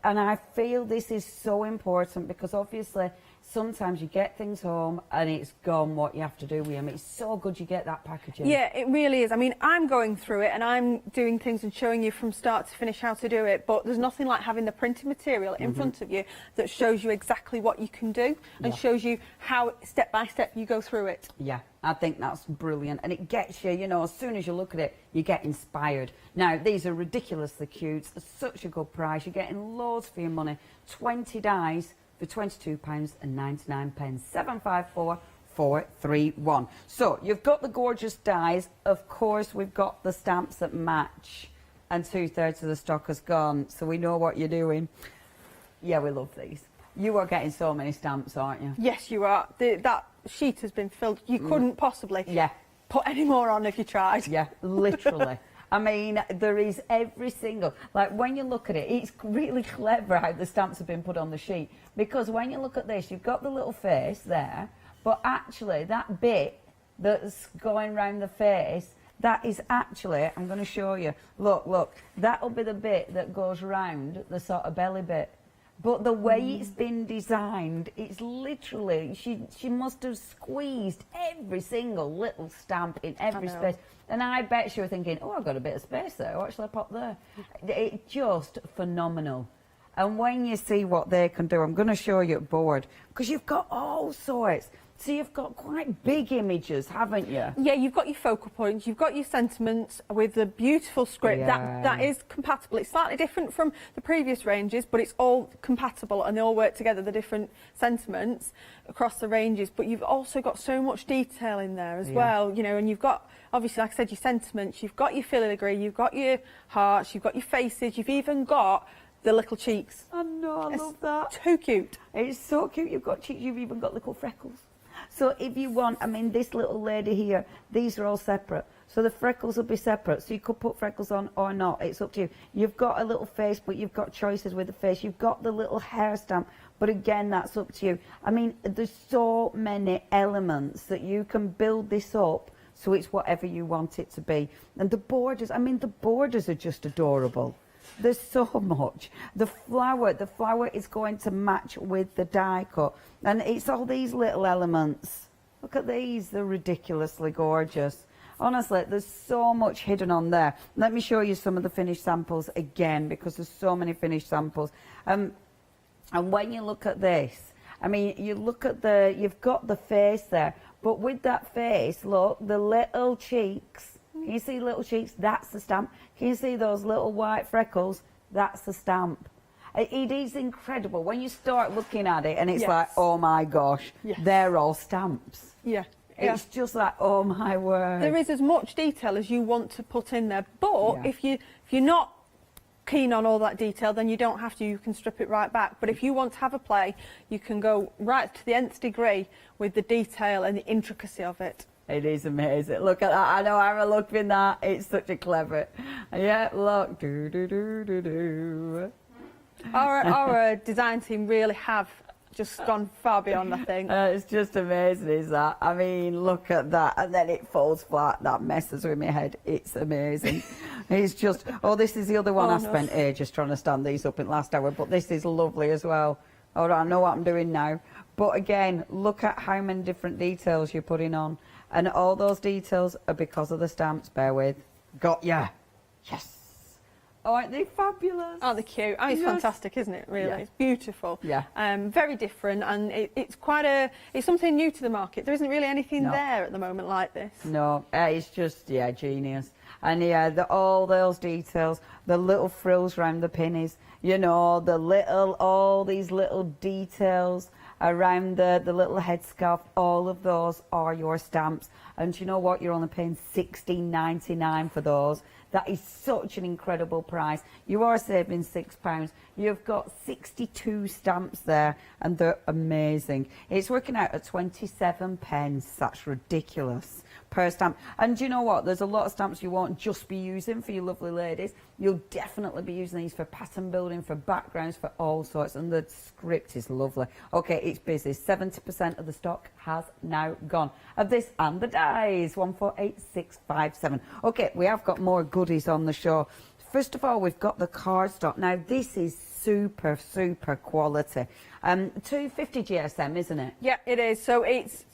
And I feel this is so important because obviously sometimes you get things home and it's gone what you have to do with them. It's so good you get that packaging. Yeah, it really is. I mean, I'm going through it and I'm doing things and showing you from start to finish how to do it, but there's nothing like having the printed material in front of you that shows you exactly what you can do and shows you how step by step you go through it. Yeah, I think that's brilliant, and it gets you, you know, as soon as you look at it, you get inspired. Now, these are ridiculously cute, such a good price, you're getting loads for your money. 20 dies for £22.99, 754431. So, you've got the gorgeous dies, of course we've got the stamps that match, and 2/3 of the stock has gone, so we know what you're doing. Yeah, we love these. You are getting so many stamps, aren't you? Yes, you are. That sheet has been filled. You couldn't possibly put any more on if you tried. Yeah, literally. I mean, there is every single, like when you look at it, it's really clever how the stamps have been put on the sheet, because when you look at this, you've got the little face there, but actually that bit that's going round the face, that is actually, I'm going to show you, look, that'll be the bit that goes round the sort of belly bit. But the way it's been designed, it's literally, she must have squeezed every single little stamp in every space. And I bet she was thinking, oh, I've got a bit of space there, what shall I pop there? It's just phenomenal. And when you see what they can do, I'm going to show you a board, because you've got all sorts. So you've got quite big images, haven't you? Yeah, you've got your focal points, you've got your sentiments with the beautiful script. That is compatible. It's slightly different from the previous ranges, but it's all compatible and they all work together, the different sentiments across the ranges. But you've also got so much detail in there as well, you know, and you've got, obviously, like I said, your sentiments, you've got your filigree, you've got your hearts, you've got your faces, you've even got the little cheeks. I know, I love that. Too cute. It's so cute. You've got cheeks, you've even got little freckles. So if you want, I mean, this little lady here, these are all separate. So the freckles will be separate. So you could put freckles on or not. It's up to you. You've got a little face, but you've got choices with the face. You've got the little hair stamp. But again, that's up to you. I mean, there's so many elements that you can build this up so it's whatever you want it to be. And the borders, I mean, the borders are just adorable. There's so much. The flower is going to match with the die cut. And it's all these little elements. Look at these, they're ridiculously gorgeous. Honestly, there's so much hidden on there. Let me show you some of the finished samples again, because there's so many finished samples. And when you look at this, I mean, you look at you've got the face there, but with that face, look, the little cheeks. Can you see little cheeks? That's the stamp. Can you see those little white freckles? That's the stamp. It is incredible when you start looking at it, and it's like, oh my gosh, they're all stamps. Yeah. It's just like, oh my word. There is as much detail as you want to put in there, but if you're not keen on all that detail, then you don't have to. You can strip it right back. But if you want to have a play, you can go right to the nth degree with the detail and the intricacy of it. It is amazing. Look at that. I know I'm looking that. It's such a clever. Yeah, look. Do, do, do, do, do. Our design team really have just gone far beyond, I think. It's just amazing, is that? I mean, look at that. And then it falls flat. That messes with my head. It's amazing. It's just, this is the other one. I spent ages trying to stand these up in the last hour, but this is lovely as well. Oh, I know what I'm doing now. But again, look at how many different details you're putting on. And all those details are because of the stamps, bear with. Got ya. Yes. Aren't they fabulous? Oh, they're cute. Oh, it's fantastic, isn't it, really? It's beautiful. Yeah. Very different, and it's something new to the market. There isn't really anything there at the moment like this. No, it's just, genius. And all those details, the little frills around the pinnies, you know, all these little details around the little headscarf, all of those are your stamps. And you know what? You're only paying $16.99 for those. That is such an incredible price. You are saving £6. You've got 62 stamps there, and they're amazing. It's working out at 27 pence. That's ridiculous per stamp. And do you know what? There's a lot of stamps you won't just be using for your lovely ladies. You'll definitely be using these for pattern building, for backgrounds, for all sorts. And the script is lovely. Okay, it's busy. 70% of the stock has now gone of this and the dies. 148657. Okay, we have got more goodies on the show. First of all, we've got the cardstock. Now, this is super, super quality. 250 GSM, isn't it? Yeah, it is. So it's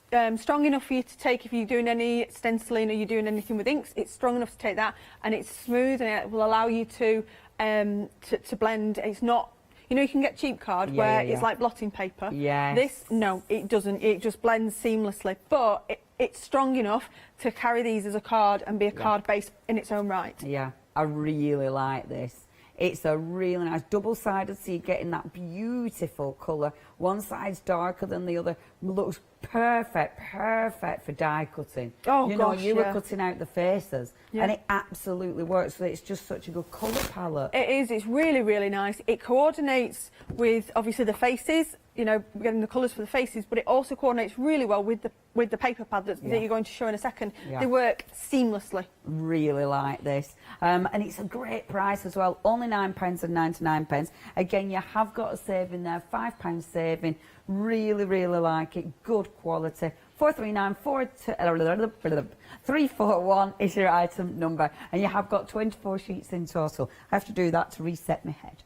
strong enough for you to take if you're doing any stenciling or you're doing anything with inks. It's strong enough to take that, and it's smooth, and it will allow you to blend. It's not, you know, you can get cheap card where it's like blotting paper. Yes. This, no, it doesn't. It just blends seamlessly, but it's strong enough to carry these as a card and be a card base in its own right. Yeah, I really like this. It's a really nice double-sided, so you're getting that beautiful colour. One side's darker than the other. Looks perfect for die cutting. Oh, you know, gosh, you were cutting out the faces, Yeah. and it absolutely works. So it's just such a good colour palette. It is. It's really, really nice. It coordinates with obviously the faces. You know, getting the colours for the faces, but it also coordinates really well with the paper pad that you're going to show in a second. Yeah. They work seamlessly. Really like this, and it's a great price as well. Only £9.99. Again, you have got a saving there, £5 saving. Really, really like it. Good quality. 341 is your item number, and you have got 24 sheets in total. I have to do that to reset my head.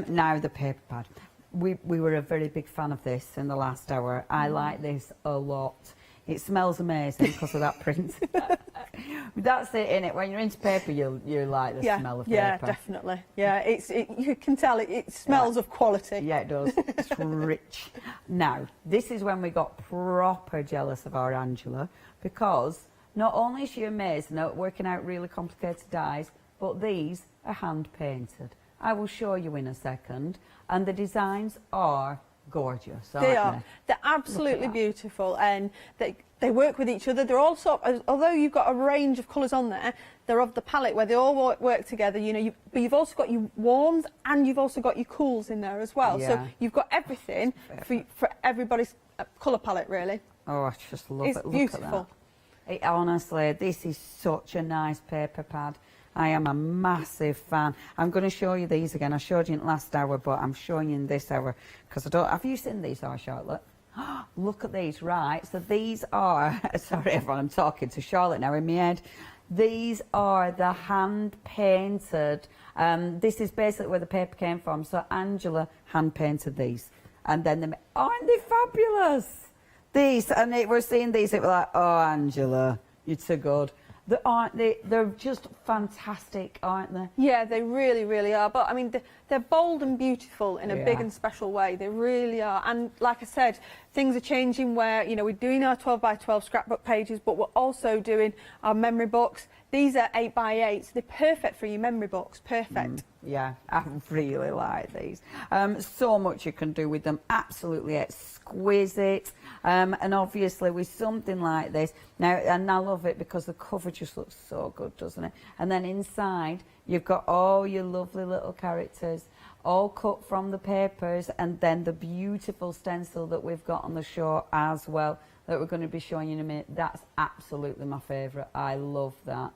Now the paper pad. We were a very big fan of this in the last hour. I like this a lot. It smells amazing because of that print. That's it, innit? When you're into paper, you like the smell of paper. Yeah, definitely. Yeah, you can tell it smells of quality. Yeah, it does. It's rich. Now, this is when we got proper jealous of our Angela, because not only is she amazing at working out really complicated dies, but these are hand painted. I will show you in a second, and the designs are gorgeous, aren't they are. They're absolutely beautiful, and they work with each other. They're all although you've got a range of colours on there, they're of the palette where they all work together. You know, but you've also got your warms and you've also got your cools in there as well. Yeah. So you've got everything for everybody's colour palette, really. Oh, I just love It's it. Look beautiful. at that. Honestly, this is such a nice paper pad. I am a massive fan. I'm going to show you these again. I showed you in last hour, but I'm showing you in this hour because I don't. Have you seen these, Charlotte? Look at these, right? So these are. Sorry, everyone. I'm talking to Charlotte now in my head. These are the hand painted. This is basically where the paper came from. So Angela hand painted these, and then aren't they fabulous? These, and we're seeing these. It was like, oh, Angela, you're too good. They're just fantastic, aren't they? Yeah, they really, really are. But I mean, they're bold and beautiful in a big and special way. They really are. And like I said, things are changing where, you know, we're doing our 12 by 12 scrapbook pages, but we're also doing our memory books. These are 8 by 8, so they're perfect for your memory books. Perfect. Yeah, I really like these. So much you can do with them. Absolutely exquisite. And obviously with something like this, now, and I love it because the cover just looks so good, doesn't it? And then inside, you've got all your lovely little characters, all cut from the papers, and then the beautiful stencil that we've got on the show as well, that we're going to be showing you in a minute. That's absolutely my favourite. I love that.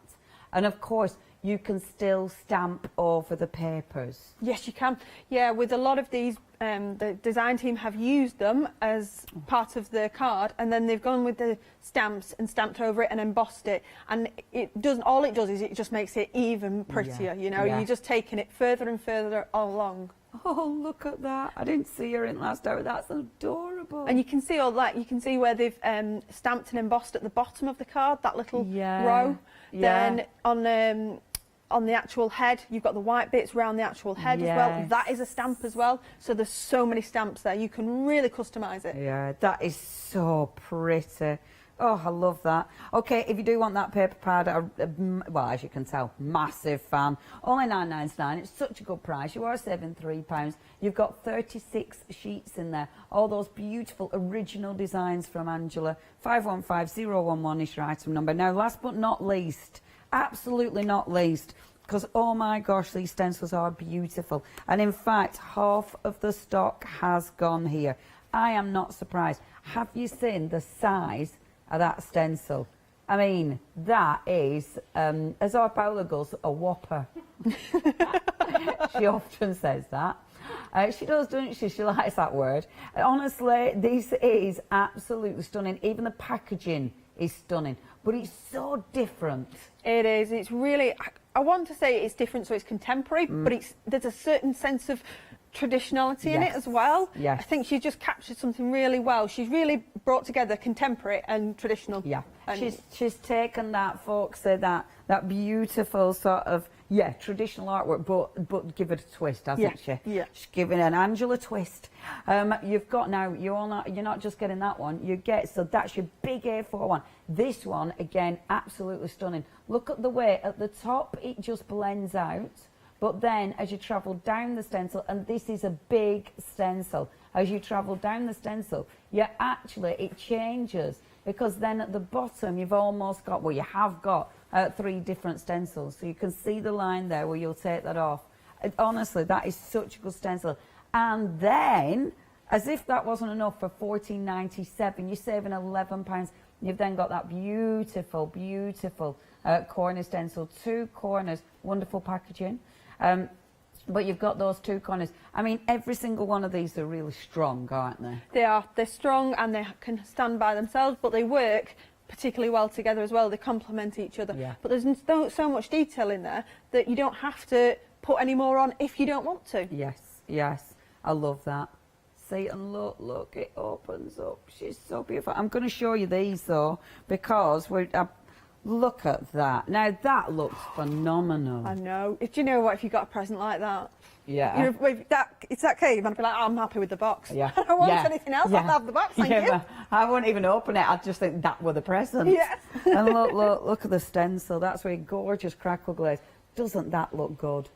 And of course, you can still stamp over the papers. Yes, you can. Yeah, with a lot of these, the design team have used them as part of the card, and then they've gone with the stamps and stamped over it and embossed it. And all it does is it just makes it even prettier. You know, you're just taking it further and further along. Oh, look at that. I didn't see her in last hour. That's adorable. And you can see all that. You can see where they've stamped and embossed at the bottom of the card, that little row. Then on the actual head, you've got the white bits around the actual head as well. That is a stamp as well. So there's so many stamps there. You can really customise it. Yeah, that is so pretty. Oh, I love that. Okay, if you do want that paper pad, well, as you can tell, massive fan. Only £9.99. It's such a good price. You are saving £3. You've got 36 sheets in there. All those beautiful original designs from Angela. 515011 is your item number. Now, last but not least, absolutely not least, because oh my gosh, these stencils are beautiful. And in fact, half of the stock has gone here. I am not surprised. Have you seen the size of that stencil? I mean, that is, as our Paula goes, a whopper. She often says that. She does, doesn't she? She likes that word. Honestly, this is absolutely stunning. Even the packaging is stunning, but it's so different. It is. It's really, I want to say it's different, so it's contemporary, but there's a certain sense of traditionality in it as well. Yes. I think she's just captured something really well. She's really brought together contemporary and traditional. Yeah, And she's taken that, folks, that beautiful sort of traditional artwork, but give it a twist, hasn't she? Yeah. She's giving an Angela twist. You've got now. You're not just getting that one. You get, so that's your big A4 one. This one again, absolutely stunning. Look at the way at the top it just blends out. But then as you travel down the stencil, and this is a big stencil, as you travel down the stencil, it changes, because then at the bottom you've almost got, well, you have got 3 different stencils. So you can see the line there where you'll take that off. Honestly, that is such a good stencil. And then, as if that wasn't enough, for £14.97, you're saving £11. You've then got that beautiful, beautiful corner stencil, 2 corners, wonderful packaging. But you've got those 2 corners. I mean, every single one of these are really strong, aren't they? they are. They're strong and they can stand by themselves, but they work particularly well together as well. They complement each other. Yeah. But there's so much detail in there that you don't have to put any more on if you don't want to. Yes, yes. I love that. See, and look, it opens up. She's so beautiful. I'm going to show you these, though, because look at that. Now, that looks phenomenal. I know. Do you know what? If you got a present like that, yeah, it's that cave, and I'd be like, I'm happy with the box. Yeah. I don't want anything else. I'll have the box. Thank you. I won't even open it. I'd just think that were the present. Yes. And look at the stencil. That's really gorgeous crackle glaze. Doesn't that look good?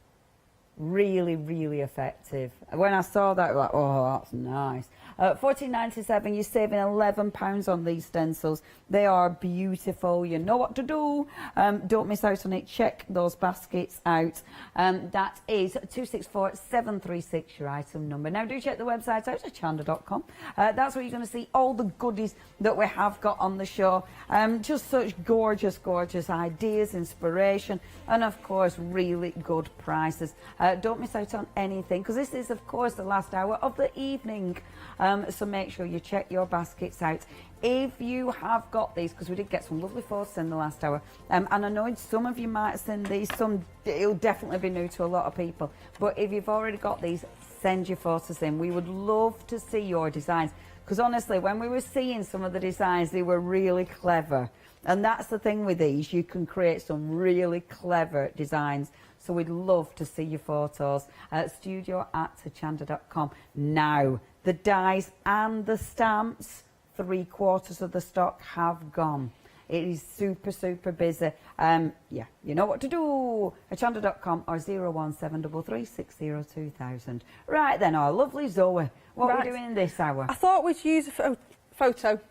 Really, really effective. When I saw that, I was like, oh, that's nice. £14.97, you're saving £11 on these stencils. They are beautiful. You know what to do. Don't miss out on it. Check those baskets out. That is 264736, your item number. Now, do check the website out, hochanda.com. That's where you're going to see all the goodies that we have got on the show. Just such gorgeous, gorgeous ideas, inspiration, and, of course, really good prices. Don't miss out on anything, because this is, of course, the last hour of the evening. So make sure you check your baskets out. If you have got these, because we did get some lovely photos in the last hour, and I know some of you might have seen these, some it'll definitely be new to a lot of people, but if you've already got these, send your photos in. We would love to see your designs, because honestly, when we were seeing some of the designs, they were really clever. And that's the thing with these, you can create some really clever designs. So we'd love to see your photos at studio@hochanda.com. Now, the dies and the stamps, 3/4 of the stock have gone. It is super, super busy. Yeah, you know what to do. Hochanda.com or 01733602000. Right then, our lovely Zoe, what are we doing this hour? I thought we'd use a photo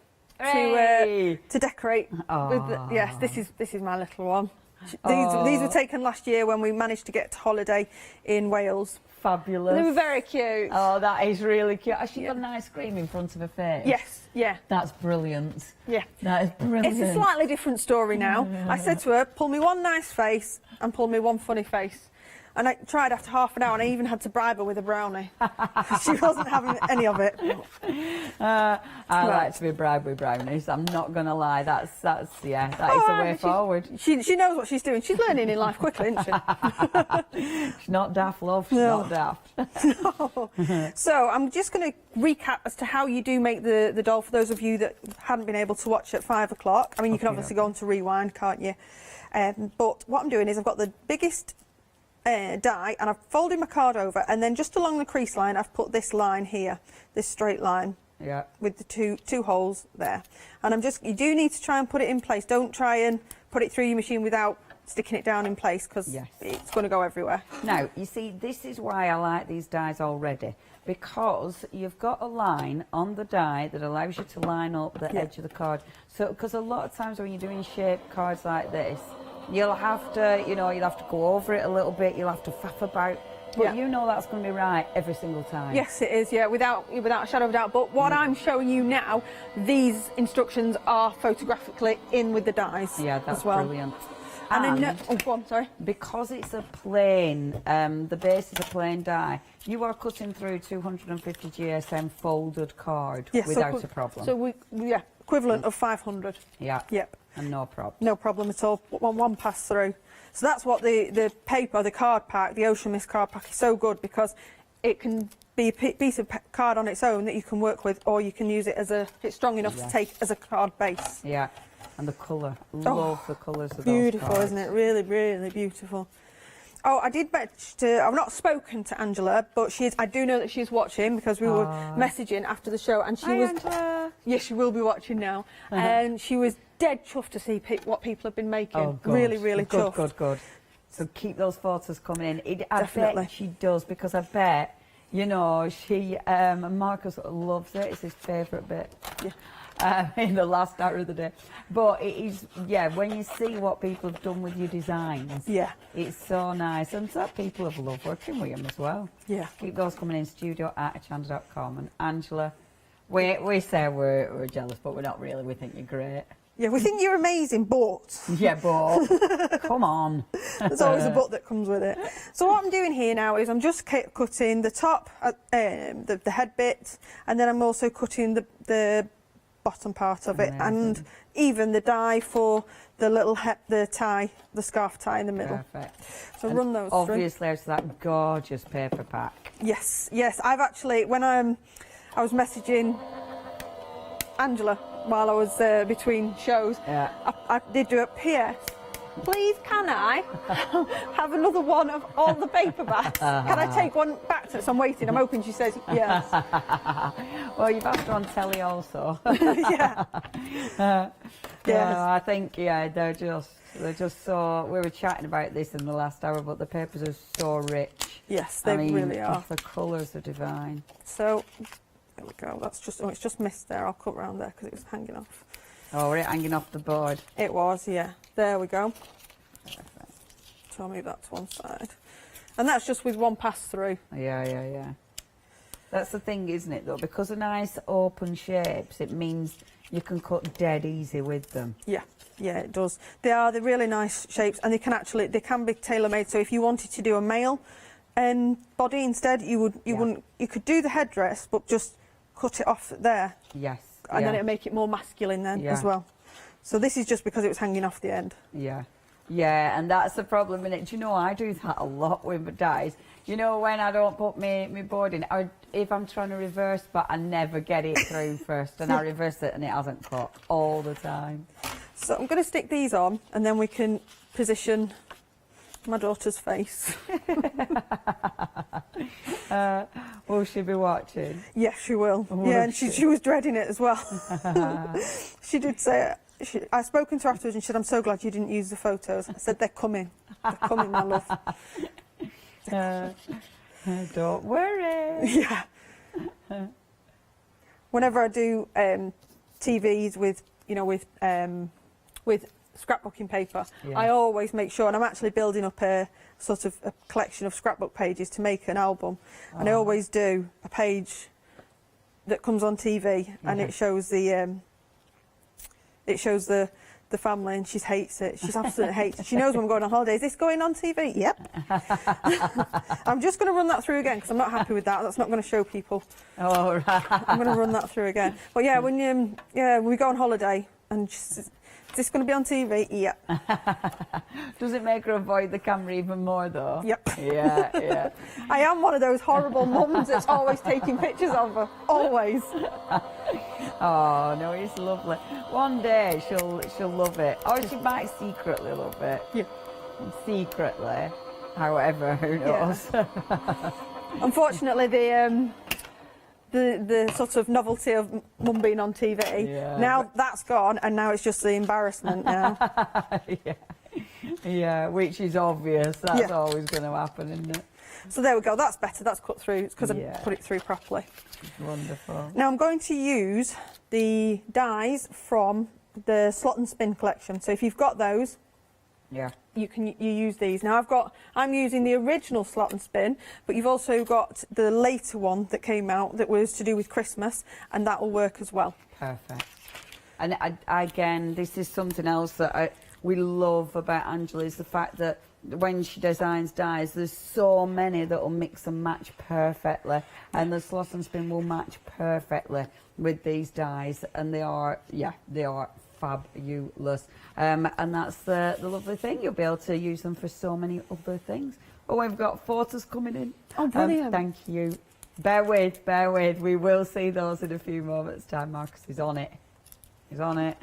to decorate. With yes, this is my little one. These were taken last year when we managed to get to holiday in Wales. Fabulous. They were very cute. Oh, that is really cute. Has she got an ice cream in front of her face? Yes, yeah. That's brilliant. Yeah. That is brilliant. It's a slightly different story now. I said to her, pull me one nice face and pull me one funny face. And I tried after half an hour, and I even had to bribe her with a brownie. She wasn't having any of it. I like to be bribed with brownies. I'm not going to lie. That is the way forward. She knows what she's doing. She's learning in life quickly, isn't she? She's not daft, love. She's not daft. No. So I'm just going to recap as to how you do make the doll for those of you that hadn't been able to watch at 5 o'clock. I mean, you can obviously go on to rewind, can't you? But what I'm doing is I've got the biggest die, and I've folded my card over, and then just along the crease line I've put this line here, this straight line, with the two holes there. And you do need to try and put it in place. Don't try and put it through your machine without sticking it down in place, because it's going to go everywhere. Now, you see, this is why I like these dies already, because you've got a line on the die that allows you to line up the edge of the card. So, because a lot of times when you're doing shaped cards like this, you'll have to, you'll have to go over it a little bit, you'll have to faff about, but you know that's going to be right every single time. Yes, it is, without a shadow of a doubt. But what I'm showing you now, these instructions are photographically in with the dies. Yeah, that's as well. brilliant. And I know, oh, go on, sorry. Because it's a plain, the base is a plain die, you are cutting through 250 GSM folded card without a problem. So equivalent of 500. Yeah. Yep. And no problem. No problem at all. One pass through. So that's what the paper, the card pack, the Ocean Mist card pack is so good, because it can be a piece of card on its own that you can work with, or you can use it as if it's strong enough to take as a card base. Yeah. And the colour. Love the colours of those beautiful, cards. isn't it? Really, really beautiful. Oh, I did I've not spoken to Angela, but I do know that she's watching, because we were messaging after the show, and she was. Angela. Yes, she will be watching now, and she was dead chuffed to see what people have been making. Oh, good. Really, really chuffed. Good. So keep those photos coming in. I Definitely. bet she does, because I bet, you know, she Marcus loves it. It's his favourite bit. Yeah. In the last hour of the day. But it is, when you see what people have done with your designs, it's so nice. And so people have loved working with them as well. Yeah. Keep those coming in, studio@hochanda.com. And Angela, we say we're jealous, but we're not really. We think you're great. Yeah, we think you're amazing, but... Yeah, but... come on. There's always a but that comes with it. So what I'm doing here now is I'm just cutting the top, the head bit, and then I'm also cutting the bottom part of it, and even the die for the little the scarf tie in the middle. Perfect. So and run those obviously there's that gorgeous paper pack. Yes. I've actually, when I was messaging Angela while I was between shows, I did do a PS. Please, can I have another one of all the paperbacks? Can I take one back to us? I'm waiting. I'm hoping she says yes. Well, you've asked her on telly also. Yeah. I think they're just so. We were chatting about this in the last hour, but the papers are so rich. Yes, they really are. The colours are divine. So there we go. That's just it's just missed there. I'll cut round there because it was hanging off. Oh, were it hanging off the board? It was, yeah. There we go. Perfect. So I'll move that to one side. And that's just with one pass through. Yeah. That's the thing, isn't it, though? Because of nice open shapes, it means you can cut dead easy with them. Yeah, it does. They're really nice shapes, and they can be tailor-made. So if you wanted to do a male body instead, you could do the headdress, but just cut it off there. Yes. And then it'll make it more masculine then as well. So this is just because it was hanging off the end. Yeah, and that's the problem in it. Do you know, I do that a lot with my dies. You know, when I don't put my board in, or if I'm trying to reverse, but I never get it through first, and I reverse it and it hasn't cut all the time. So I'm going to stick these on, and then we can position my daughter's face. Will she be watching? Yes, she will. And she was dreading it as well. She did say it. I've spoken to her afterwards and she said, I'm so glad you didn't use the photos. I said, they're coming. They're coming, my love. Don't worry. Yeah. Whenever I do TVs with scrapbooking paper, I always make sure, and I'm actually building up a sort of a collection of scrapbook pages to make an album, and I always do a page that comes on TV, and it shows the family, and she hates it. She's absolutely hates it. She knows when I'm going on holiday. Is this going on TV? Yep. I'm just going to run that through again because I'm not happy with that. That's not going to show people. Oh, right. I'm going to run that through again. But yeah, when we go on holiday, and she's, is this going to be on TV? Yep. Does it make her avoid the camera even more, though? Yep. Yeah. I am one of those horrible mums that's always taking pictures of her. Always. Oh, no, it's lovely. One day she'll love it. Or she might secretly love it. Yeah. Secretly. However, who knows? Yeah. Unfortunately, the sort of novelty of mum being on TV, now that's gone, and now it's just the embarrassment now. Yeah, which is obvious. That's always going to happen, isn't it? So there we go. That's better. That's cut through. It's because I put it through properly. Wonderful. Now I'm going to use the dies from the slot and spin collection. So if you've got those, you use these. Now I'm using the original slot and spin, but you've also got the later one that came out that was to do with Christmas, and that will work as well. Perfect. And again, this is something else that we love about Angela is the fact that when she designs dies, there's so many that will mix and match perfectly, and the Sloss and Spin will match perfectly with these dies, and they are fabulous. And that's the lovely thing. You'll be able to use them for so many other things. Oh, we've got photos coming in. Oh, brilliant. Thank you. Bear with. We will see those in a few moments' time. Marcus is on it. He's on it.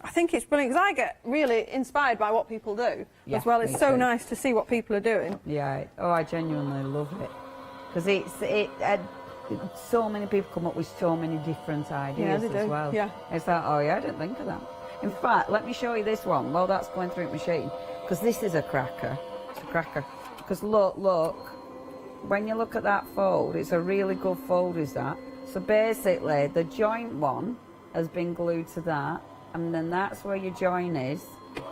I think it's brilliant because I get really inspired by what people do as well. It's so nice to see what people are doing. Yeah. Oh, I genuinely love it because so many people come up with so many different ideas as well. Yeah. It's like, oh yeah, I didn't think of that. In fact, let me show you this one while that's going through the machine, because this is a cracker. It's a cracker. Because look, when you look at that fold, it's a really good fold, is that? So basically, the joint one has been glued to that, and then that's where your join is,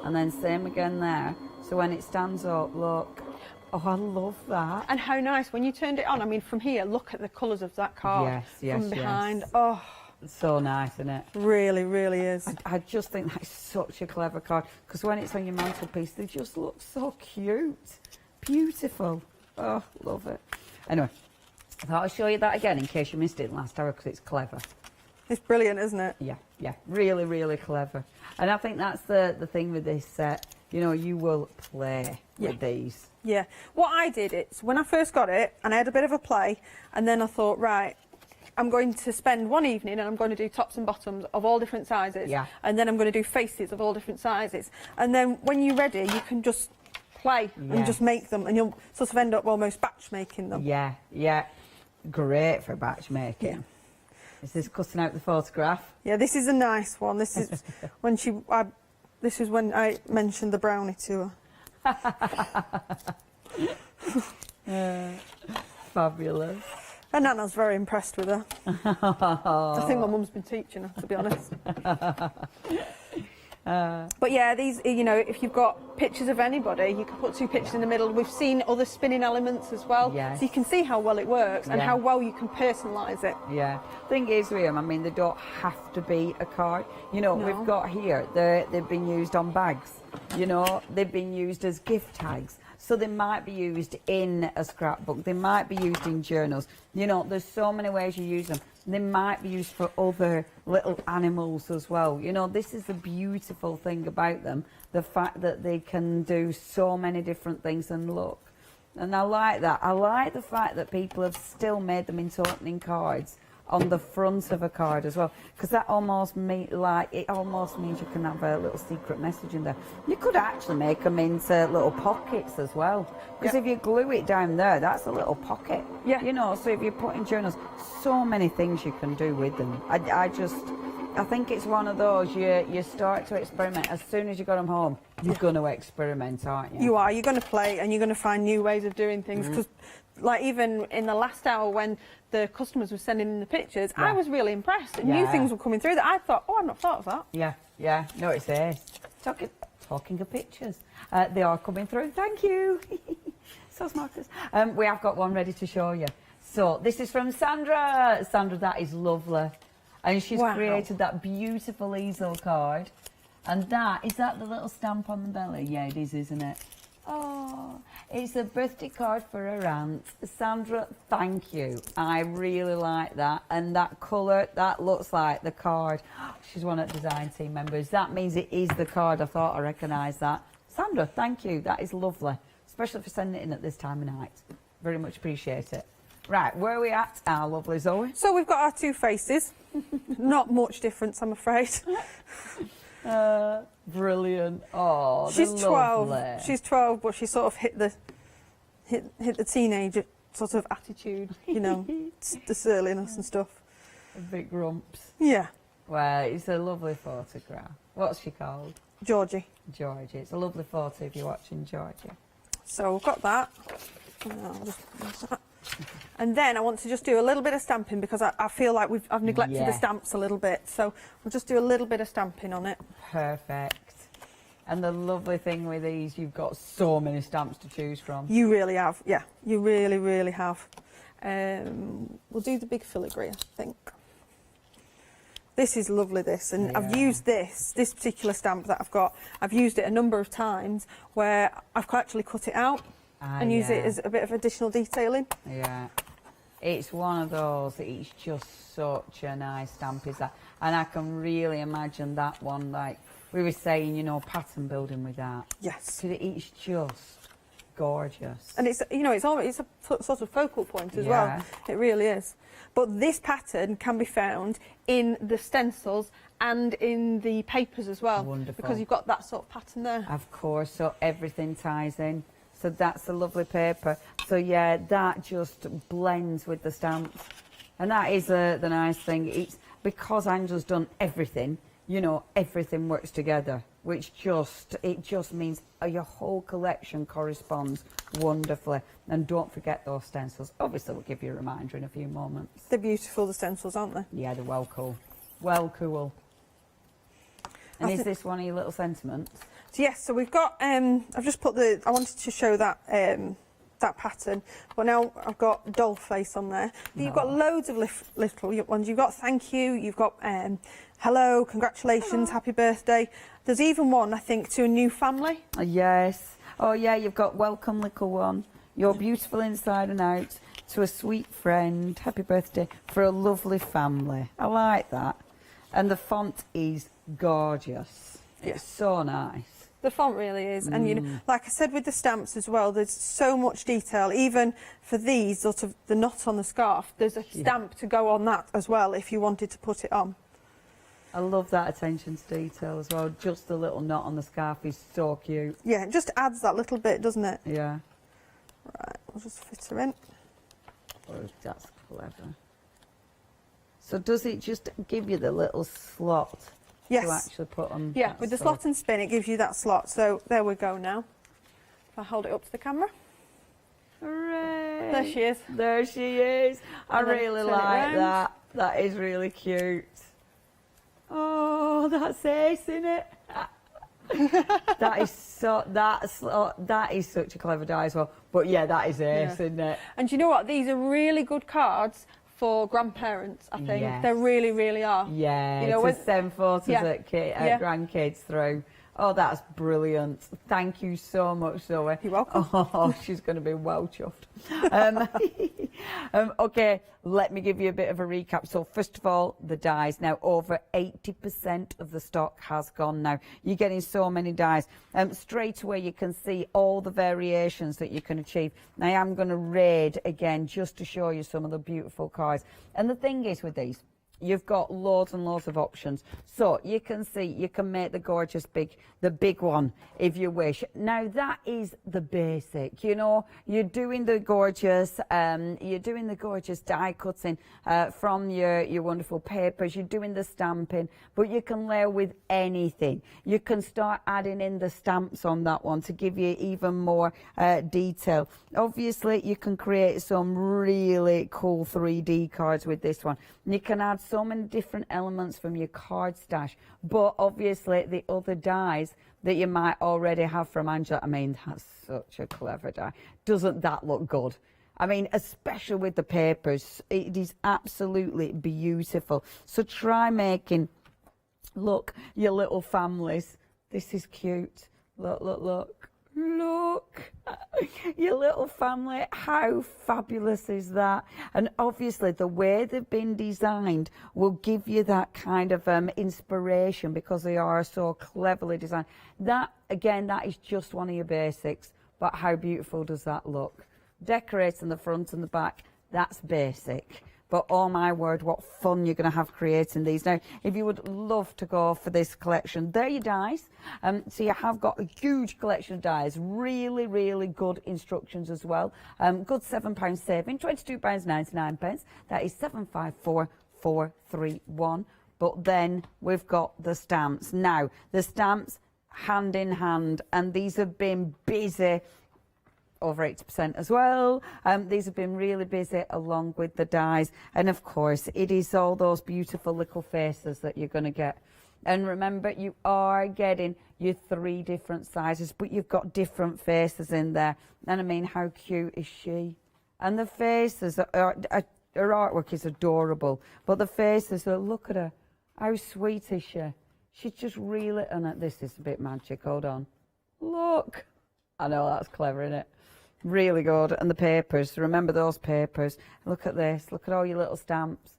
and then same again there. So when it stands up, look. Oh, I love that. And how nice when you turned it on. I mean, from here, look at the colours of that card. Yes, from behind. Yes. Oh, it's so nice, isn't it? Really, really is. I just think that's such a clever card, because when it's on your mantelpiece, they just look so cute, beautiful. Oh, love it. Anyway, I thought I'd show you that again in case you missed it last hour, because it's clever. It's brilliant, isn't it? Yeah, really, really clever. And I think that's the thing with this set. You know, you will play with these. Yeah. What I did is, when I first got it, and I had a bit of a play, and then I thought, right, I'm going to spend one evening and I'm going to do tops and bottoms of all different sizes. Yeah. And then I'm going to do faces of all different sizes. And then when you're ready, you can just play and just make them, and you'll sort of end up almost batch making them. Yeah. Great for batch making. Yeah. Is this cutting out the photograph? Yeah, this is a nice one. This is this is when I mentioned the brownie to her. Fabulous. And Nana's very impressed with her. I think my mum's been teaching her, to be honest. But yeah, these, you know, if you've got pictures of anybody, you can put two pictures in the middle. We've seen other spinning elements as well. Yes. So you can see how well it works and how well you can personalise it. Yeah. Thing is with them, I mean, they don't have to be a card. You know, we've got here, they've been used on bags. You know, they've been used as gift tags. So they might be used in a scrapbook. They might be used in journals. You know, there's so many ways you use them. They might be used for other little animals as well. You know, this is the beautiful thing about them, the fact that they can do so many different things and look. And I like that. I like the fact that people have still made them into opening cards on the front of a card as well, because that almost means you can have a little secret message in there. You could actually make them into little pockets as well, because if you glue it down there, that's a little pocket. Yeah. You know, so if you put in journals, so many things you can do with them. I think it's one of those you start to experiment. As soon as you got them home, you're going to experiment, aren't you? You are. You're going to play and you're going to find new ways of doing things. Because, like, even in the last hour when the customers were sending in the pictures, I was really impressed. And new things were coming through that I thought, oh, I've not thought of that. Yeah. No, it's there. Talking of pictures, they are coming through. Thank you. So Marcus. We have got one ready to show you. So this is from Sandra. Sandra, that is lovely. And she's created that beautiful easel card. And is that the little stamp on the belly? Yeah, it is, isn't it? Oh, it's a birthday card for her aunt. Sandra, thank you. I really like that. And that colour, that looks like the card. She's one of the design team members. That means it is the card. I thought I recognised that. Sandra, thank you. That is lovely. Especially for sending it in at this time of night. Very much appreciate it. Right, where are we at? Our lovely Zoe. So we've got our two faces. Not much difference, I'm afraid. Brilliant. Oh, she's 12. Lovely. She's 12, but she sort of hit the teenage sort of attitude, you know, the surliness and stuff. Big grumps. Yeah. Well, it's a lovely photograph. What's she called? Georgie. Georgie. It's a lovely photo if you're watching Georgie. So we've got that. And then I want to just do a little bit of stamping because I feel like I've neglected the stamps a little bit. So we'll just do a little bit of stamping on it. Perfect. And the lovely thing with these, you've got so many stamps to choose from. You really have, yeah. You really, really have. We'll do the big filigree, I think. This is lovely, this, and I've used this particular stamp that I've got. I've used it a number of times where I've actually cut it out and use it as a bit of additional detailing. Yeah, it's one of those, it's just such a nice stamp, is that? And I can really imagine that one, like we were saying, you know, pattern building with that. Yes. It's just gorgeous. And it's, you know, it's a sort of focal point as well. It really is. But this pattern can be found in the stencils and in the papers as well. Wonderful. Because you've got that sort of pattern there. Of course, so everything ties in. So that's a lovely paper. So yeah, that just blends with the stamps. And that is the nice thing. It's because Angela's done everything, you know, everything works together, which it just means your whole collection corresponds wonderfully. And don't forget those stencils. Obviously, we'll give you a reminder in a few moments. They're beautiful, the stencils, aren't they? Yeah, they're well cool. Well cool. And is this one of your little sentiments? So yes, so we've got, I've just put I wanted to show that that pattern, but now I've got doll face on there. You've got loads of little ones. You've got thank you, you've got hello, congratulations, happy birthday. There's even one, I think, to a new family. Yes. Oh yeah, you've got welcome little one. You're beautiful inside and out. To a sweet friend, happy birthday for a lovely family. I like that. And the font is gorgeous. It's so nice. The font really is, and you know, like I said with the stamps as well, there's so much detail. Even for these, sort of the knot on the scarf, there's a stamp to go on that as well if you wanted to put it on. I love that attention to detail as well. Just the little knot on the scarf is so cute. Yeah, it just adds that little bit, doesn't it? Yeah. Right, we'll just fit her in. That's clever. So does it just give you the little slot? Yes. To actually put on. Yeah, with the slot and spin, it gives you that slot. So there we go now. If I hold it up to the camera. Hooray! There she is. There she is. I really like that. That is really cute. Oh, that's ace, isn't it? That is such a clever die as well. But yeah, that is ace, isn't it? And you know what? These are really good cards for grandparents, I think. Yes. They really, really are. Yeah, you know, to send photos at grandkids through. Oh, that's brilliant. Thank you so much, Zoe. You're welcome. Oh, she's going to be well chuffed. Okay, let me give you a bit of a recap. So first of all, the dies. Now, over 80% of the stock has gone now. You're getting so many dies. Straight away, you can see all the variations that you can achieve. Now, I'm going to raid again just to show you some of the beautiful cards. And the thing is with these, you've got loads and loads of options. So you can see, you can make the gorgeous the big one if you wish. Now that is the basic, you know, you're doing the gorgeous die cutting from your wonderful papers, you're doing the stamping, but you can layer with anything. You can start adding in the stamps on that one to give you even more detail. Obviously, you can create some really cool 3D cards with this one. You can add so many different elements from your card stash, but obviously the other dies that you might already have from Angela. I mean, that's such a clever die. Doesn't that look good? I mean, especially with the papers, it is absolutely beautiful. So try making, look, your little families. This is cute. Look, look, look. Look, your little family, how fabulous is that? And obviously the way they've been designed will give you that kind of inspiration because they are so cleverly designed. That, again, that is just one of your basics, but how beautiful does that look? Decorating the front and the back, that's basic. But oh my word, what fun you're going to have creating these. Now, if you would love to go for this collection, there are your dies. So you have got a huge collection of dies, really, really good instructions as well. Good £7 saving, £22.99. That is 754,431. But then we've got the stamps. Now, the stamps hand in hand, and these have been busy. Over 80% as well. These have been really busy along with the dies. And of course, it is all those beautiful little faces that you're going to get. And remember, you are getting your 3 different sizes, but you've got different faces in there. And I mean, how cute is she? And the faces, her artwork is adorable. But the faces, look at her. How sweet is she? She's just really, and this is a bit magic, hold on. Look. I know, that's clever, isn't it? Really good. And the papers, remember those papers. Look at this, look at all your little stamps.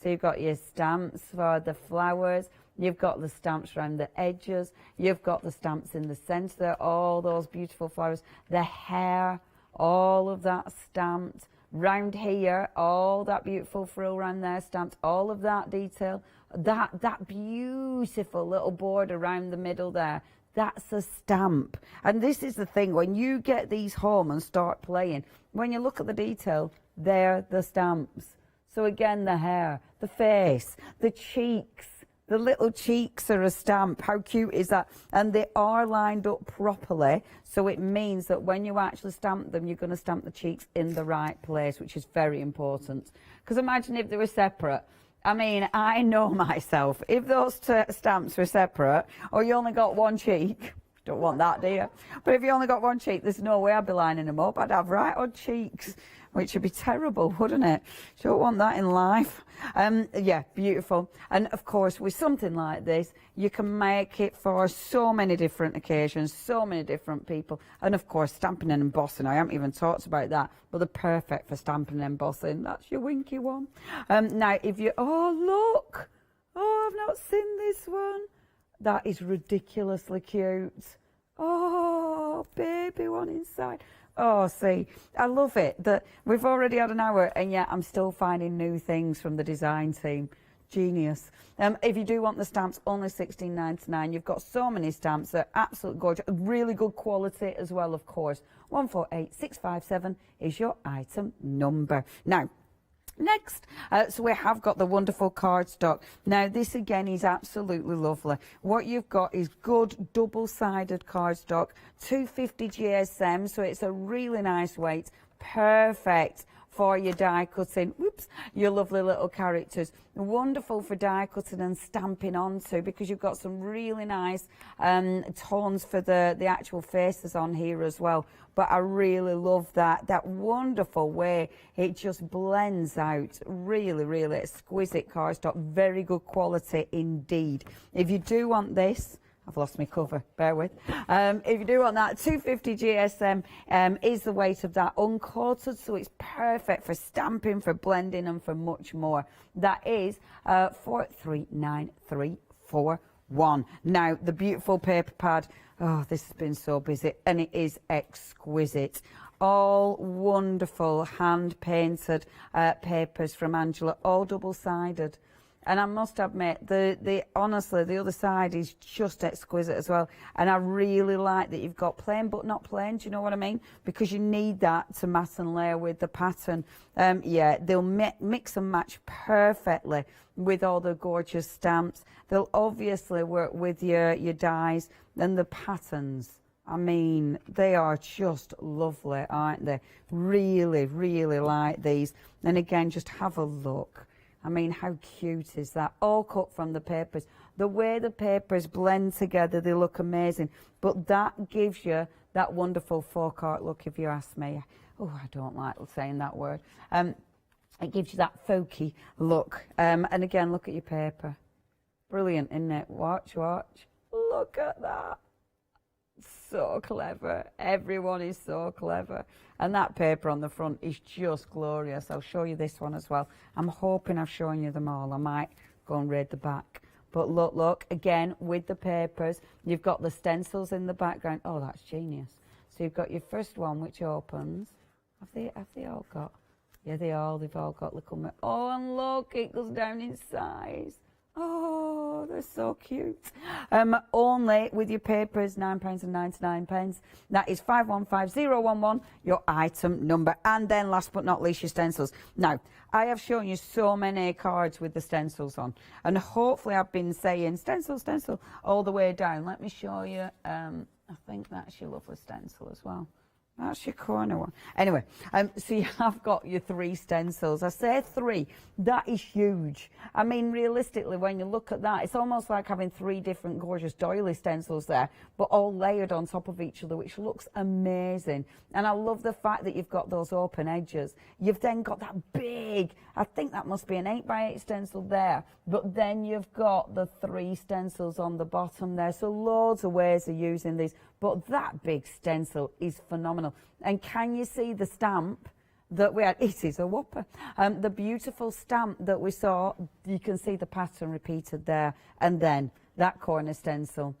So you've got your stamps for the flowers, you've got the stamps around the edges, you've got the stamps in the centre, all those beautiful flowers, the hair, all of that stamped. Round here, all that beautiful frill around there stamped, all of that detail, that beautiful little border around the middle there, that's a stamp. And this is the thing, when you get these home and start playing, when you look at the detail, they're the stamps. So again, the hair, the face, the cheeks, the little cheeks are a stamp. How cute is that? And they are lined up properly, so it means that when you actually stamp them, you're going to stamp the cheeks in the right place, which is very important. Because imagine if they were separate. I mean, I know myself. If those stamps were separate, or you only got one cheek, don't want that, do you? But if you only got one cheek, there's no way I'd be lining them up. I'd have right odd cheeks, which would be terrible, wouldn't it? You don't want that in life. Yeah, beautiful. And of course, with something like this, you can make it for so many different occasions, so many different people. And of course, stamping and embossing, I haven't even talked about that, but they're perfect for stamping and embossing. That's your winky one. Now, if you, oh, look. Oh, I've not seen this one. That is ridiculously cute. Oh, baby one inside. Oh, see, I love it that we've already had an hour and yet I'm still finding new things from the design team. Genius. If you do want the stamps, only $16.99. You've got so many stamps. They're absolutely gorgeous. Really good quality as well, of course. 148657 is your item number. Now, next, so we have got the wonderful cardstock. Now, this again is absolutely lovely. What you've got is good double-sided cardstock, 250 GSM, so it's a really nice weight, perfect for your die cutting, whoops, your lovely little characters. Wonderful for die cutting and stamping onto, because you've got some really nice tones for the actual faces on here as well. But I really love that wonderful way it just blends out. Really, really exquisite cardstock, very good quality indeed. If you do want this, I've lost my cover, bear with. If you do want that, 250 GSM is the weight of that, uncoated, so it's perfect for stamping, for blending, and for much more. That is 439341. Now, the beautiful paper pad, oh, this has been so busy, and it is exquisite. All wonderful hand-painted papers from Angela, all double-sided. And I must admit, honestly, the other side is just exquisite as well. And I really like that you've got plain but not plain, do you know what I mean? Because you need that to mat and layer with the pattern. Yeah, they'll mix and match perfectly with all the gorgeous stamps. They'll obviously work with your dies and the patterns. I mean, they are just lovely, aren't they? Really, really like these. And again, just have a look. I mean, how cute is that? All cut from the papers. The way the papers blend together, they look amazing. But that gives you that wonderful folk art look, if you ask me. Oh, I don't like saying that word. It gives you that folky look. And again, look at your paper. Brilliant, isn't it? Watch, watch. Look at that. So clever. Everyone is so clever. And that paper on the front is just glorious. I'll show you this one as well. I'm hoping I've shown you them all. I might go and read the back. But look, look, again, with the papers, you've got the stencils in the background. Oh, that's genius. So you've got your first one, which opens. Have they all got? Yeah, they've all got little... Oh, and look, it goes down in size. Oh, they're so cute. Only with your papers, £9.99. That is 515011, your item number. And then last but not least, your stencils. Now, I have shown you so many cards with the stencils on. And hopefully I've been saying stencil, stencil, all the way down. Let me show you. I think that's your lovely stencil as well. That's your corner one. Anyway, so you have got your 3 stencils. I say 3, that is huge. I mean, realistically, when you look at that, it's almost like having 3 different gorgeous doily stencils there, but all layered on top of each other, which looks amazing. And I love the fact that you've got those open edges. You've then got that big, I think that must be an 8x8 stencil there, but then you've got the 3 stencils on the bottom there. So loads of ways of using these, but that big stencil is phenomenal. And can you see the stamp that we had? It is a whopper. The beautiful stamp that we saw, you can see the pattern repeated there. And then that corner stencil,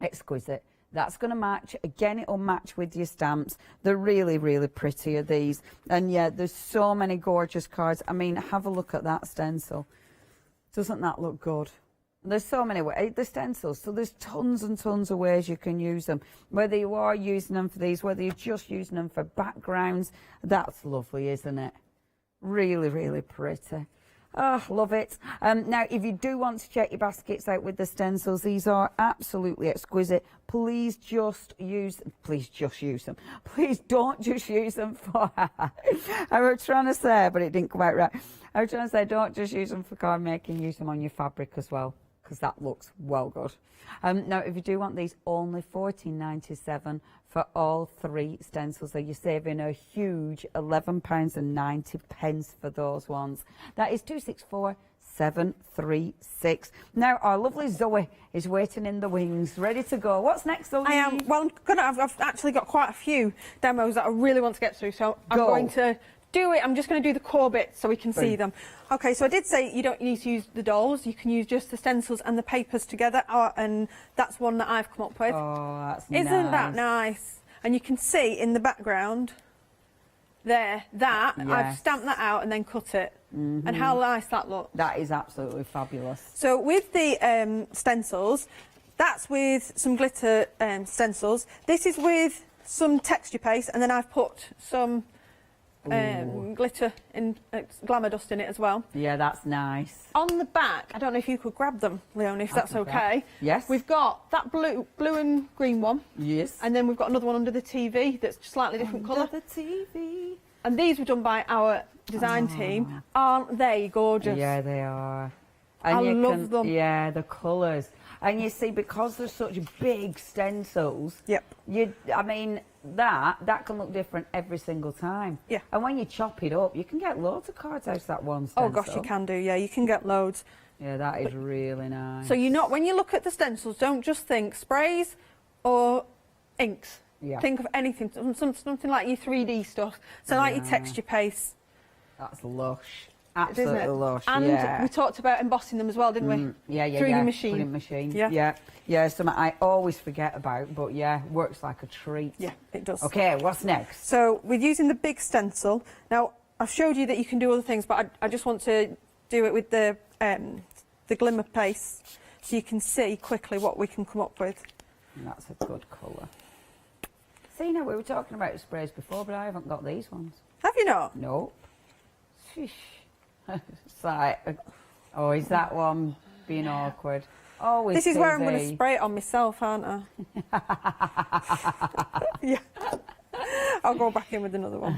exquisite. That's going to match. Again, it'll match with your stamps. They're really, really pretty, are these. And yeah, there's so many gorgeous cards. I mean, have a look at that stencil. Doesn't that look good? There's so many ways, the stencils, so there's tons and tons of ways you can use them. Whether you are using them for these, whether you're just using them for backgrounds, that's lovely, isn't it? Really, really pretty. Oh, love it. Now, if you do want to check your baskets out with the stencils, these are absolutely exquisite. Please just use them. Please don't just use them for... I was trying to say, but it didn't come out right. I was trying to say, don't just use them for card making, use them on your fabric as well, because that looks well good. Now, if you do want these, only $14.97 for all 3 stencils. So you're saving a huge £11.90 for those ones. That is 264736. Now, our lovely Zoe is waiting in the wings, ready to go. What's next, Zoe? I am. Well, I've actually got quite a few demos that I really want to get through, so I'm going to do it. I'm just going to do the core bits so we can see them. Okay, so I did say you don't need to use the dolls. You can use just the stencils and the papers together, and that's one that I've come up with. Oh, that's nice. Isn't that nice? And you can see in the background there that I've stamped that out and then cut it. And how nice that looks. That is absolutely fabulous. So with the stencils, that's with some glitter stencils. This is with some texture paste, and then I've put some glitter and glamour dust in it as well. Yeah, that's nice. On the back, I don't know if you could grab them, Leonie, if that's okay. Yes. We've got that blue and green one. Yes. And then we've got another one under the TV that's slightly different colour. Under the TV. And these were done by our design team. Aren't they gorgeous? Yeah, they are. And I love them. Yeah, the colours. And you see, because they're such big stencils, I mean, that can look different every single time. Yeah. And when you chop it up, you can get loads of cards out of that one stencil. Oh gosh, you can do, yeah, you can get loads. Yeah, that is really nice. So when you look at the stencils, don't just think sprays or inks. Yeah. Think of anything, something like your 3D stuff. So like your texture paste. That's lush. Absolutely lush. And we talked about embossing them as well, didn't we? Yeah. Through your machine. Through your machine. Yeah. Something I always forget about, but yeah, works like a treat. Yeah, it does. Okay, what's next? So we're using the big stencil. Now, I've showed you that you can do other things, but I just want to do it with the glimmer paste, so you can see quickly what we can come up with. And that's a good colour. See, now we were talking about sprays before, but I haven't got these ones. Have you not? Nope. Sheesh. It's like, oh, is that one being awkward? Always. This is where I'm going to spray it on myself, aren't I? Yeah. I'll go back in with another one.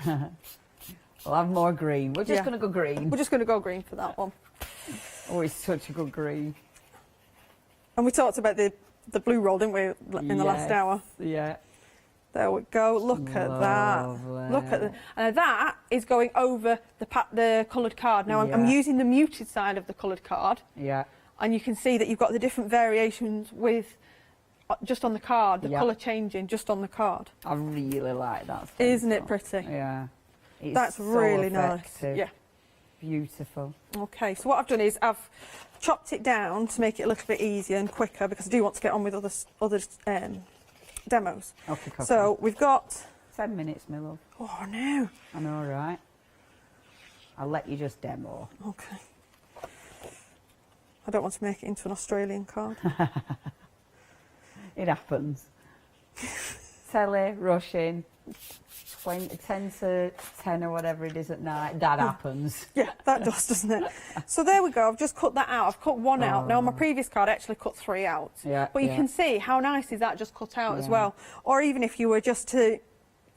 We'll have more green. We're just going to go green. We're just going to go green for that one. Oh, it's such a good green. And we talked about the blue roll, didn't we, in the last hour? Yeah. There we go. Look at that. Look at that. And that is going over the coloured card. Now, I'm using the muted side of the coloured card. Yeah. And you can see that you've got the different variations with just on the card, the colour changing just on the card. I really like that. Isn't it pretty? Yeah. It's That's so really effective. nice. Yeah. Beautiful. Okay, so what I've done is I've chopped it down to make it a little bit easier and quicker, because I do want to get on with other demos. Okay. So we've got 10 minutes, my love. Oh no. I know, right? I'll let you just demo. Okay. I don't want to make it into an Australian card. It happens. Telly, rushing, 10 to 10 or whatever it is at night. That happens. Yeah, that does, doesn't it? So there we go. I've just cut that out. I've cut one out. Now, on my previous card, I actually cut 3 out. Yeah. But you can see how nice is that just cut out as well. Or even if you were just to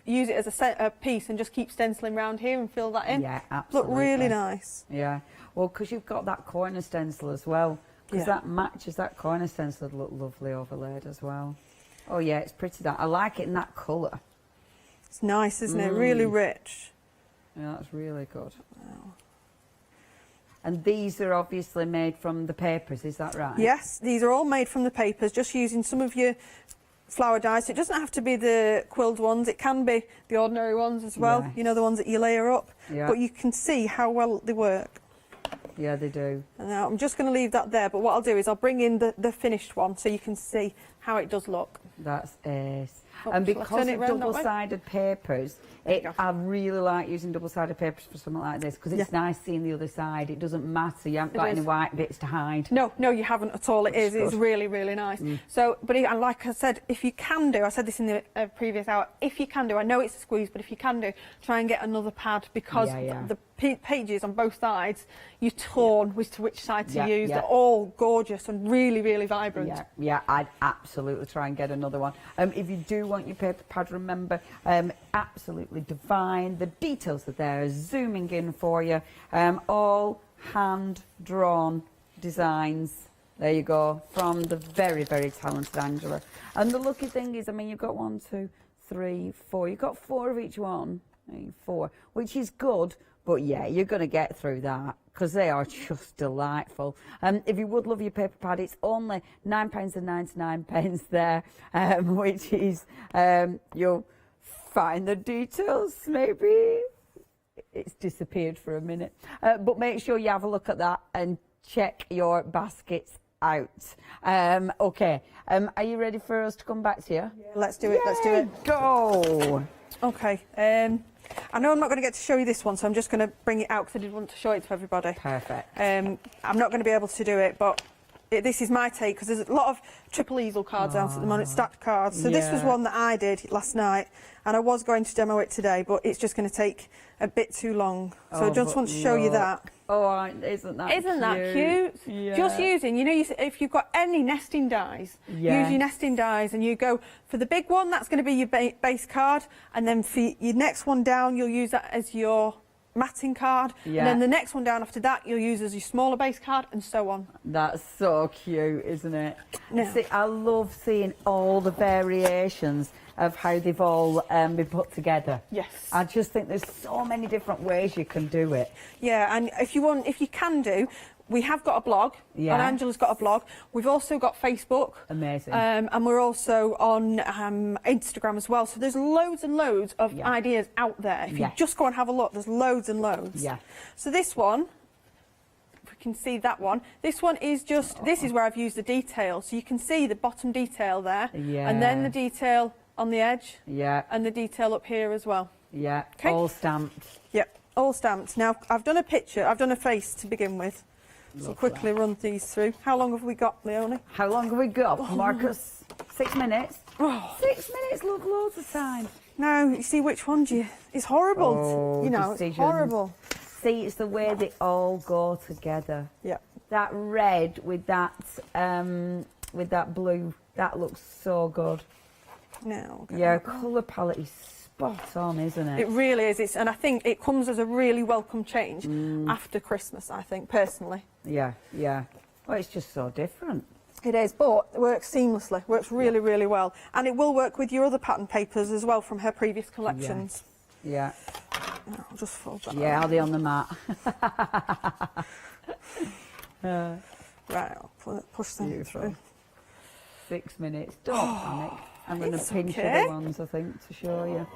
use it as a piece and just keep stenciling around here and fill that in. Yeah, absolutely. Look really nice. Yeah. Well, because you've got that corner stencil as well. Because that matches that corner stencil. Would look lovely overlaid as well. Oh yeah, it's pretty. That I like it in that colour. It's nice, isn't it? Really rich. Yeah, that's really good. Wow. And these are obviously made from the papers, is that right? Yes, these are all made from the papers, just using some of your flower dyes. It doesn't have to be the quilled ones, it can be the ordinary ones as well, Yes. you know, the ones that you layer up. Yeah. But you can see how well they work. Yeah, they do. And now I'm just going to leave that there, but what I'll do is I'll bring in the finished one so you can see how it does look. That's ace. Oh, And shall I because turn it of round that way? double-sided papers, I really like using double-sided papers for something like this because it's nice seeing the other side. It doesn't matter. You haven't got any white bits to hide. No, you haven't at all. It's really, really nice. So, but and like I said, if you can do, I said this in the previous hour, if you can do, I know it's a squeeze, but if you can do, try and get another pad because the pages on both sides, you're torn as to which side to use. They're all gorgeous and really, really vibrant. Yeah, I'd absolutely try and get another one. If you do want your paper pad, remember, absolutely divine. The details are there, zooming in for you. All hand-drawn designs. There you go, from the very, very talented Angela. And the lucky thing is, I mean, you've got 1, 2, 3, 4. You've got 4 of each one. 4, which is good. But yeah, you're going to get through that because they are just delightful. If you would love your paper pad, it's only £9.99 there, which is, you'll find the details maybe. It's disappeared for a minute. But make sure you have a look at that and check your baskets out. Okay, are you ready for us to come back to you? Yeah, let's do it, let's do it. Go! Okay, I know I'm not going to get to show you this one, so I'm just going to bring it out because I did want to show it to everybody. Perfect. I'm not going to be able to do it, but this is my take because there's a lot of triple easel cards out at the moment, stacked cards. So this was one that I did last night, and I was going to demo it today, but it's just going to take a bit too long. So I just want to show you that. Oh, isn't that cute? Yeah. Just using, you know, if you've got any nesting dies, use your nesting dies, and you go for the big one, that's going to be your base card, and then for your next one down, you'll use that as your matting card, and then the next one down after that, you'll use as your smaller base card, and so on. That's so cute, isn't it? Yeah. See, I love seeing all the variations of how they've all been put together. Yes. I just think there's so many different ways you can do it. Yeah, and if you can do, we have got a blog, and Angela's got a blog. We've also got Facebook. Amazing. And we're also on Instagram as well. So there's loads and loads of ideas out there. If you just go and have a look, there's loads and loads. Yeah. So this one, if we can see that one, this one is just, this is where I've used the detail. So you can see the bottom detail there. Yeah. And then the detail on the edge. Yeah. And the detail up here as well. Yeah. Okay. All stamped. Yep, all stamped. Now, I've done a picture, I've done a face to begin with. So quickly run these through. How long have we got, Leonie? How long have we got, Marcus? 6 minutes? Oh. 6 minutes, look, loads of time. No, you see which one do you... It's horrible. Oh, you know, it's horrible. See, it's the way they all go together. Yeah. That red with that blue, that looks so good. No. Yeah, colour palette is spot on, isn't it? It really is. And I think it comes as a really welcome change after Christmas, I think, personally. Yeah, yeah. Well, it's just so different. It is, but it works seamlessly, works really, really well. And it will work with your other pattern papers as well from her previous collections. Yeah. I'll just fold that Yeah, out. are they on the mat? Right, I'll push them through. 6 minutes. Don't panic. I'm going to pinch okay. other ones, I think, to show you.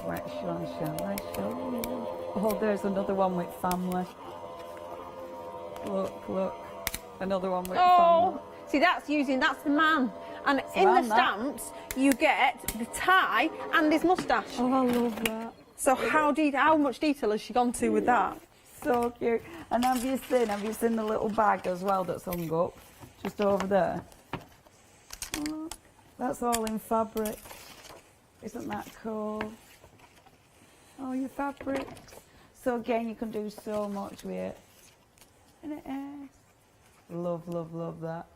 Where shall I show you? Oh, there's another one with family. Look, look. Another one with family. See, that's the man. And in the stamps, you get the tie and his moustache. Oh, I love that. So how much detail has she gone to with that? So cute. And have you seen the little bag as well that's hung up? Just over there. Oh, that's all in fabric. Isn't that cool? Oh, your fabric. So again, you can do so much with it. Isn't it? Love, love, love that.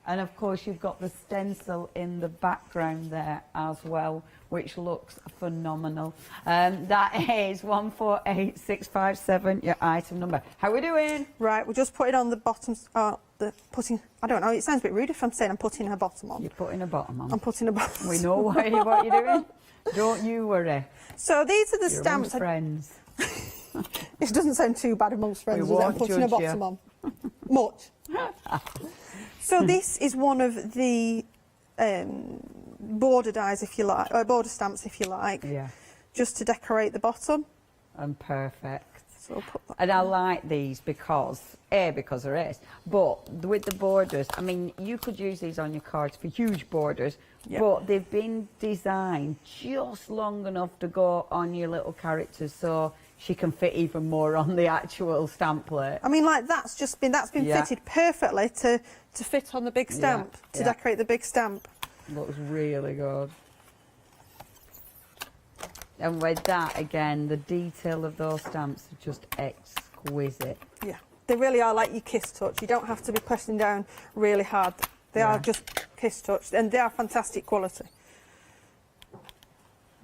And of course you've got the stencil in the background there as well, which looks phenomenal. That is 148657, your item number. How are we doing? Right, we're just putting on the bottoms. I don't know, it sounds a bit rude if I'm saying I'm putting a bottom on. You're putting a bottom on. I'm putting a bottom. We know what you're doing. Don't you worry. So these are the You're stamps. amongst friends. It doesn't sound too bad amongst friends, does it? I'm putting a bottom on. Much. So this is one of the border dies, if you like, or border stamps, if you like. Yeah. Just to decorate the bottom. And perfect. So I'll put that and I like these because there is, but with the borders, I mean, you could use these on your cards for huge borders, but they've been designed just long enough to go on your little characters, so she can fit even more on the actual stamp plate. I mean, like that's been fitted perfectly to fit on the big stamp, to decorate the big stamp. Looks really good. And with that, again, the detail of those stamps are just exquisite. Yeah, they really are like your kiss touch. You don't have to be pressing down really hard. They are just kiss touch, and they are fantastic quality.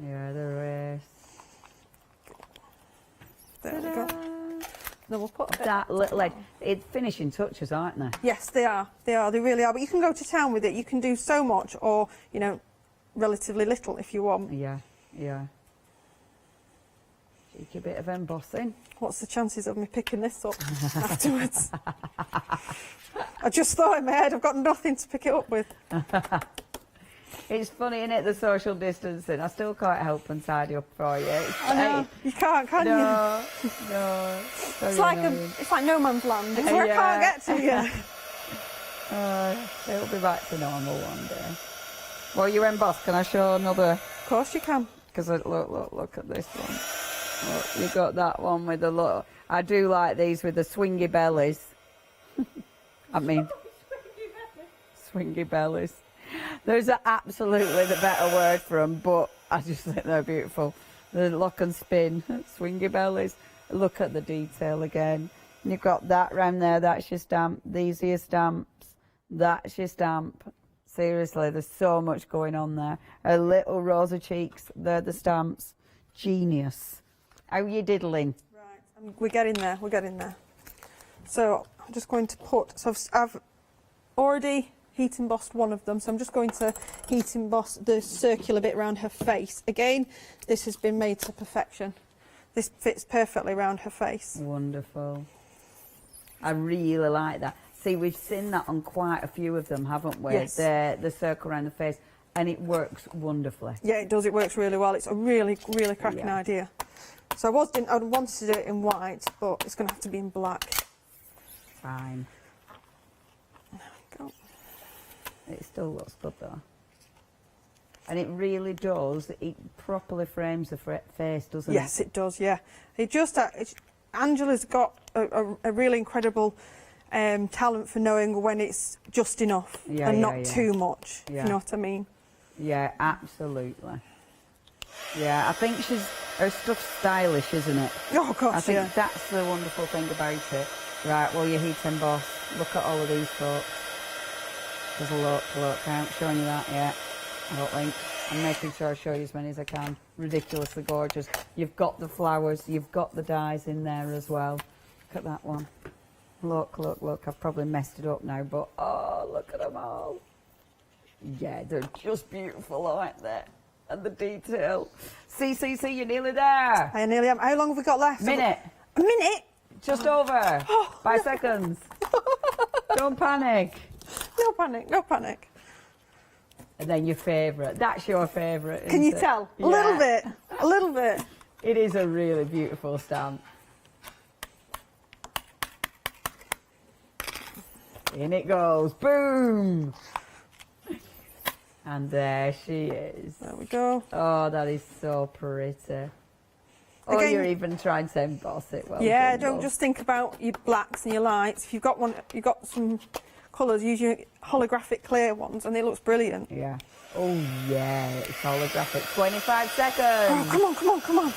Yeah, there is. There we go. Then we'll put that little egg. It's finishing touches, aren't they? Yes, they are. They are. They really are. But you can go to town with it. You can do so much, or relatively little if you want. Yeah, yeah. Cheeky bit of embossing. What's the chances of me picking this up afterwards? I just thought in my head, I've got nothing to pick it up with. It's funny, isn't it, the social distancing? I still can't help and tidy up for you. I know. You can't, can you? No. It's like no man's land. It's where I can't get to you. It'll be back to normal one day. Well, you embossed. Can I show another? Of course you can. Because look at this one. Look, you got that one with the look. I do like these with the swingy bellies. I mean, swingy bellies. There's absolutely the better word for them, but I just think they're beautiful. The lock and spin, swingy bellies. Look at the detail again. You've got that round there, that's your stamp. These are your stamps, that's your stamp. Seriously, there's so much going on there. Her little rosy cheeks, they're the stamps. Genius. How are you diddling? Right, we're getting there, So I'm just going to put, so I've already heat embossed one of them, so I'm just going to heat emboss the circular bit around her face. Again, this has been made to perfection. This fits perfectly around her face. Wonderful. I really like that. See, we've seen that on quite a few of them, haven't we? Yes. The circle around the face, and it works wonderfully. Yeah, it does. It works really well. It's a really, really cracking idea. So I wanted to do it in white, but it's going to have to be in black. Fine. There we go. It still looks good though. And it really does, it properly frames the face, doesn't it? Yes, it does, yeah. Angela's got a really incredible talent for knowing when it's just enough and not too much, if you know what I mean. Yeah, absolutely. Yeah, I think her stuff's stylish, isn't it? Oh, gosh, I think that's the wonderful thing about it. Right, well, you heat emboss. Look at all of these folks. There's a look, I haven't shown you that yet, I don't think. I'm making sure I show you as many as I can. Ridiculously gorgeous. You've got the flowers, you've got the dies in there as well. Look at that one. Look, I've probably messed it up now, but oh, look at them all. Yeah, they're just beautiful, aren't they? And the detail. See, you're nearly there. I nearly am. How long have we got left? Minute. A minute? Just over. Oh, 5 seconds. Don't panic. No panic, no panic. And then your favourite. That's your favourite. Can you tell? A little bit. A little bit. It is a really beautiful stamp. In it goes. Boom. And there she is. There we go. Oh, that is so pretty. Oh, Again, you're even trying to emboss it. Well yeah, done, don't love. just think about your blacks and your lights. If you've got some colours, use your holographic clear ones, and it looks brilliant. Yeah. Oh, yeah, it's holographic. 25 seconds. Oh, come on.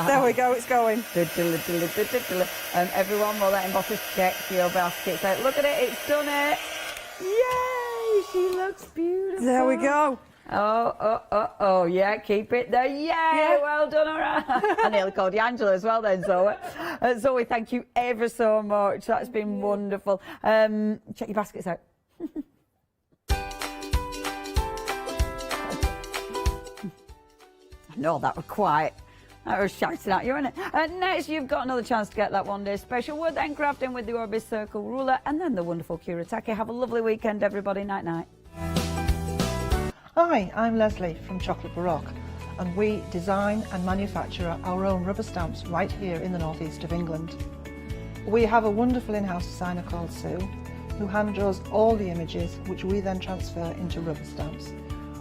There we go, it's going. Everyone, while that embossers check your baskets out. Look at it, it's done it. Yay! She looks beautiful. There we go. Oh, yeah, keep it there. Yeah, well done, all right. I nearly called you Angela as well then, Zoe. Zoe, thank you ever so much. That's been wonderful. Check your baskets out. No, that was quiet. I was shouting at you, wasn't it? Next, you've got another chance to get that one-day special wood and crafting with the Orbis Circle ruler and then the wonderful Kuretake. Have a lovely weekend, everybody. Night-night. Hi, I'm Leslie from Chocolate Baroque, and we design and manufacture our own rubber stamps right here in the northeast of England. We have a wonderful in-house designer called Sue, who hand draws all the images, which we then transfer into rubber stamps.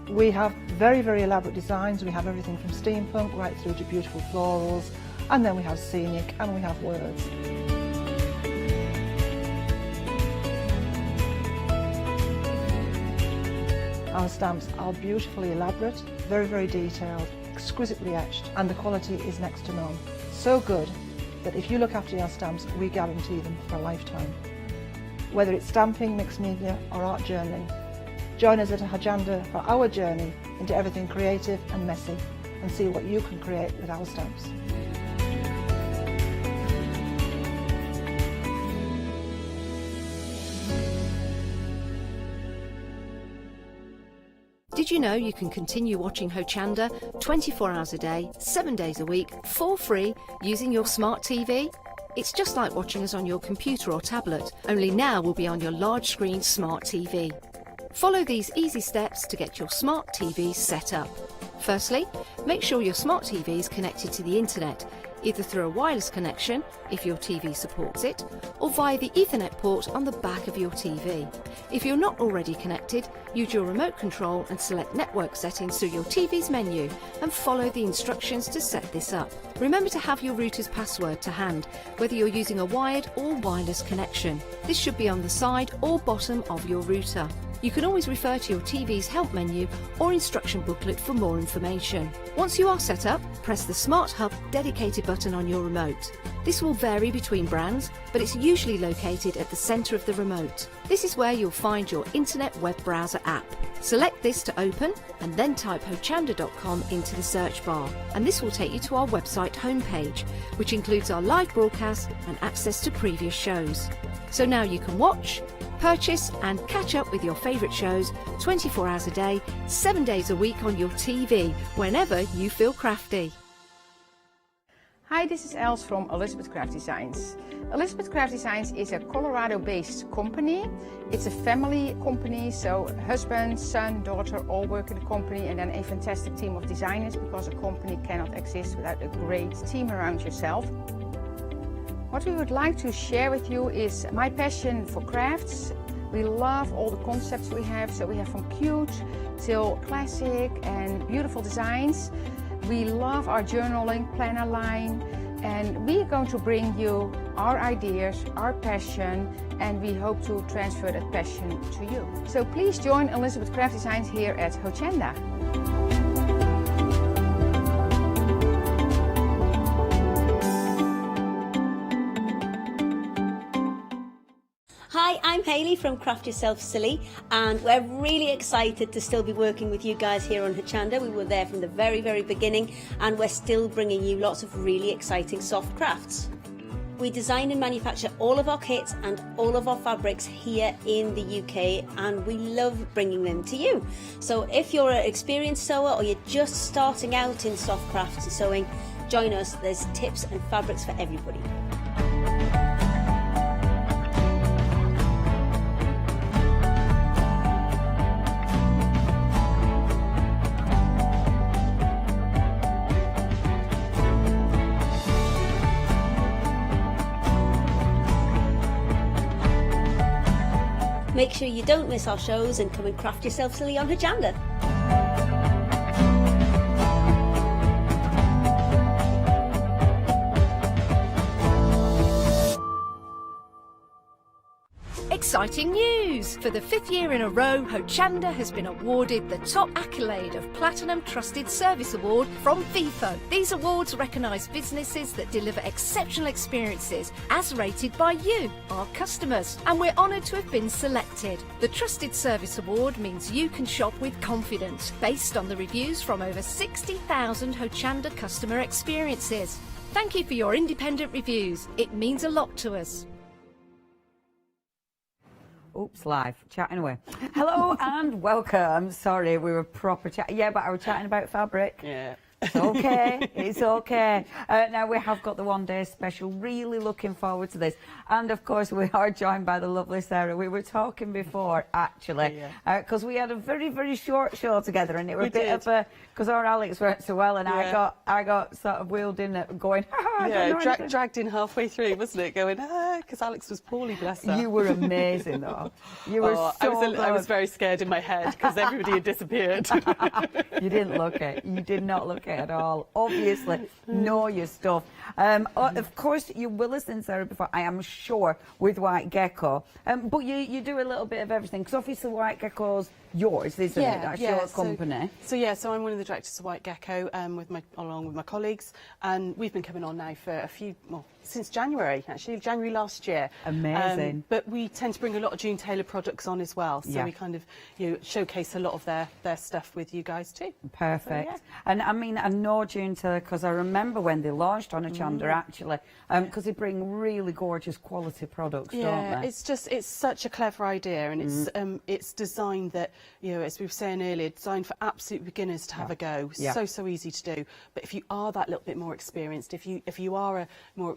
We have very, very elaborate designs. We have everything from steampunk right through to beautiful florals, and then we have scenic and we have words. Our stamps are beautifully elaborate, very, very detailed, exquisitely etched, and the quality is next to none. So good that if you look after your stamps, we guarantee them for a lifetime. Whether it's stamping, mixed media or art journaling, join us at Hochanda for our journey into everything creative and messy and see what you can create with our stamps. Did you know you can continue watching Hochanda 24 hours a day, 7 days a week, for free using your smart TV? It's just like watching us on your computer or tablet, only now we'll be on your large screen smart TV. Follow these easy steps to get your smart TV set up. Firstly, make sure your smart TV is connected to the internet, either through a wireless connection, if your TV supports it, or via the Ethernet port on the back of your TV. If you're not already connected, use your remote control and select network settings through your TV's menu and follow the instructions to set this up. Remember to have your router's password to hand, whether you're using a wired or wireless connection. This should be on the side or bottom of your router. You can always refer to your TV's help menu or instruction booklet for more information. Once you are set up, press the Smart Hub dedicated button on your remote. This will vary between brands, but it's usually located at the centre of the remote. This is where you'll find your internet web browser app. Select this to open and then type hochanda.com into the search bar, and this will take you to our website homepage, which includes our live broadcast and access to previous shows. So now you can watch, purchase and catch up with your favourite shows 24 hours a day, 7 days a week on your TV, whenever you feel crafty. Hi, this is Els from Elizabeth Craft Designs. Elizabeth Craft Designs is a Colorado-based company. It's a family company, so husband, son, daughter all work in the company, and then a fantastic team of designers, because a company cannot exist without a great team around yourself. What we would like to share with you is my passion for crafts. We love all the concepts we have, so we have from cute till classic and beautiful designs. We love our journaling planner line, and we're going to bring you our ideas, our passion, and we hope to transfer that passion to you. So please join Elizabeth Craft Designs here at Hochanda. Hi, I'm Hayley from Craft Yourself Silly, and we're really excited to still be working with you guys here on Hochanda. We were there from the very, very beginning, and we're still bringing you lots of really exciting soft crafts. We design and manufacture all of our kits and all of our fabrics here in the UK, and we love bringing them to you. So if you're an experienced sewer or you're just starting out in soft crafts and sewing, join us. There's tips and fabrics for everybody. Make sure you don't miss our shows and come and craft yourself silly on Hochanda. Exciting news! For the 5th year in a row, Hochanda has been awarded the top accolade of Platinum Trusted Service Award from Feefo. These awards recognise businesses that deliver exceptional experiences as rated by you, our customers, and we're honoured to have been selected. The Trusted Service Award means you can shop with confidence, based on the reviews from over 60,000 Hochanda customer experiences. Thank you for your independent reviews. It means a lot to us. Oops, live, chatting away. Hello and welcome. Sorry, we were proper chatting. Yeah, but I was chatting about fabric. Yeah. It's okay, it's okay. Now we have got the one-day special, really looking forward to this. And of course we are joined by the lovely Sarah. We were talking before, actually, because we had a very, very short show together, and it was a bit of a, because our Alex weren't so well, and I got sort of wheeled in going, dragged in halfway through, wasn't it, going, because Alex was poorly, bless her. You were amazing, though. You were so good. I was very scared in my head, because everybody had disappeared. You didn't look it. You did not look it at all. Obviously, know your stuff. Of course, you will have seen Sarah before, I am sure, with White Gecko. But you do a little bit of everything, because obviously White Gecko's yours, isn't it? That's your company. So I'm one of the directors of White Gecko, along with my colleagues, and we've been coming on now for since January, actually, January last year. Amazing. But we tend to bring a lot of June Taylor products on as well, so we kind of showcase a lot of their stuff with you guys too. Perfect. So, and I mean, I know June Taylor because I remember when they launched on Hochanda actually, because they bring really gorgeous quality products, don't they? It's such a clever idea, and it's designed that, as we were saying earlier, designed for absolute beginners to have a go. So easy to do. But if you are that little bit more experienced, if you are a more,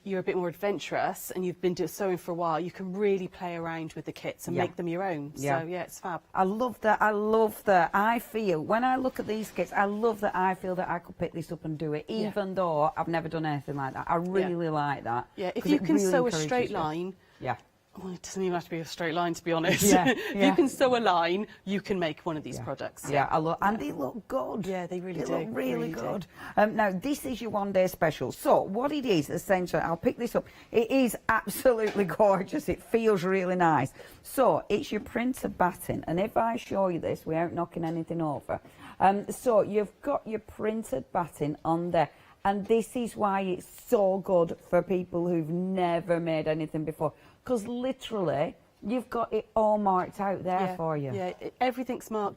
you're a bit more adventurous and you've been sewing for a while, you can really play around with the kits and make them your own. So it's fab. I love that. I love that. I feel, when I look at these kits, I love that I feel that I could pick this up and do it, even though I've never done anything like that. I really like that. Yeah, if you can sew a straight line, well, it doesn't even have to be a straight line, to be honest. If you can sew a line, you can make one of these products. And they look good. Yeah, they really do. Look really good. Now, this is your one-day special. So, what it is, essentially, I'll pick this up. It is absolutely gorgeous. It feels really nice. So, it's your printed batting. And if I show you this without knocking anything over, so you've got your printed batting on there. And this is why it's so good for people who've never made anything before. Because literally, you've got it all marked out there for you. Yeah, everything's marked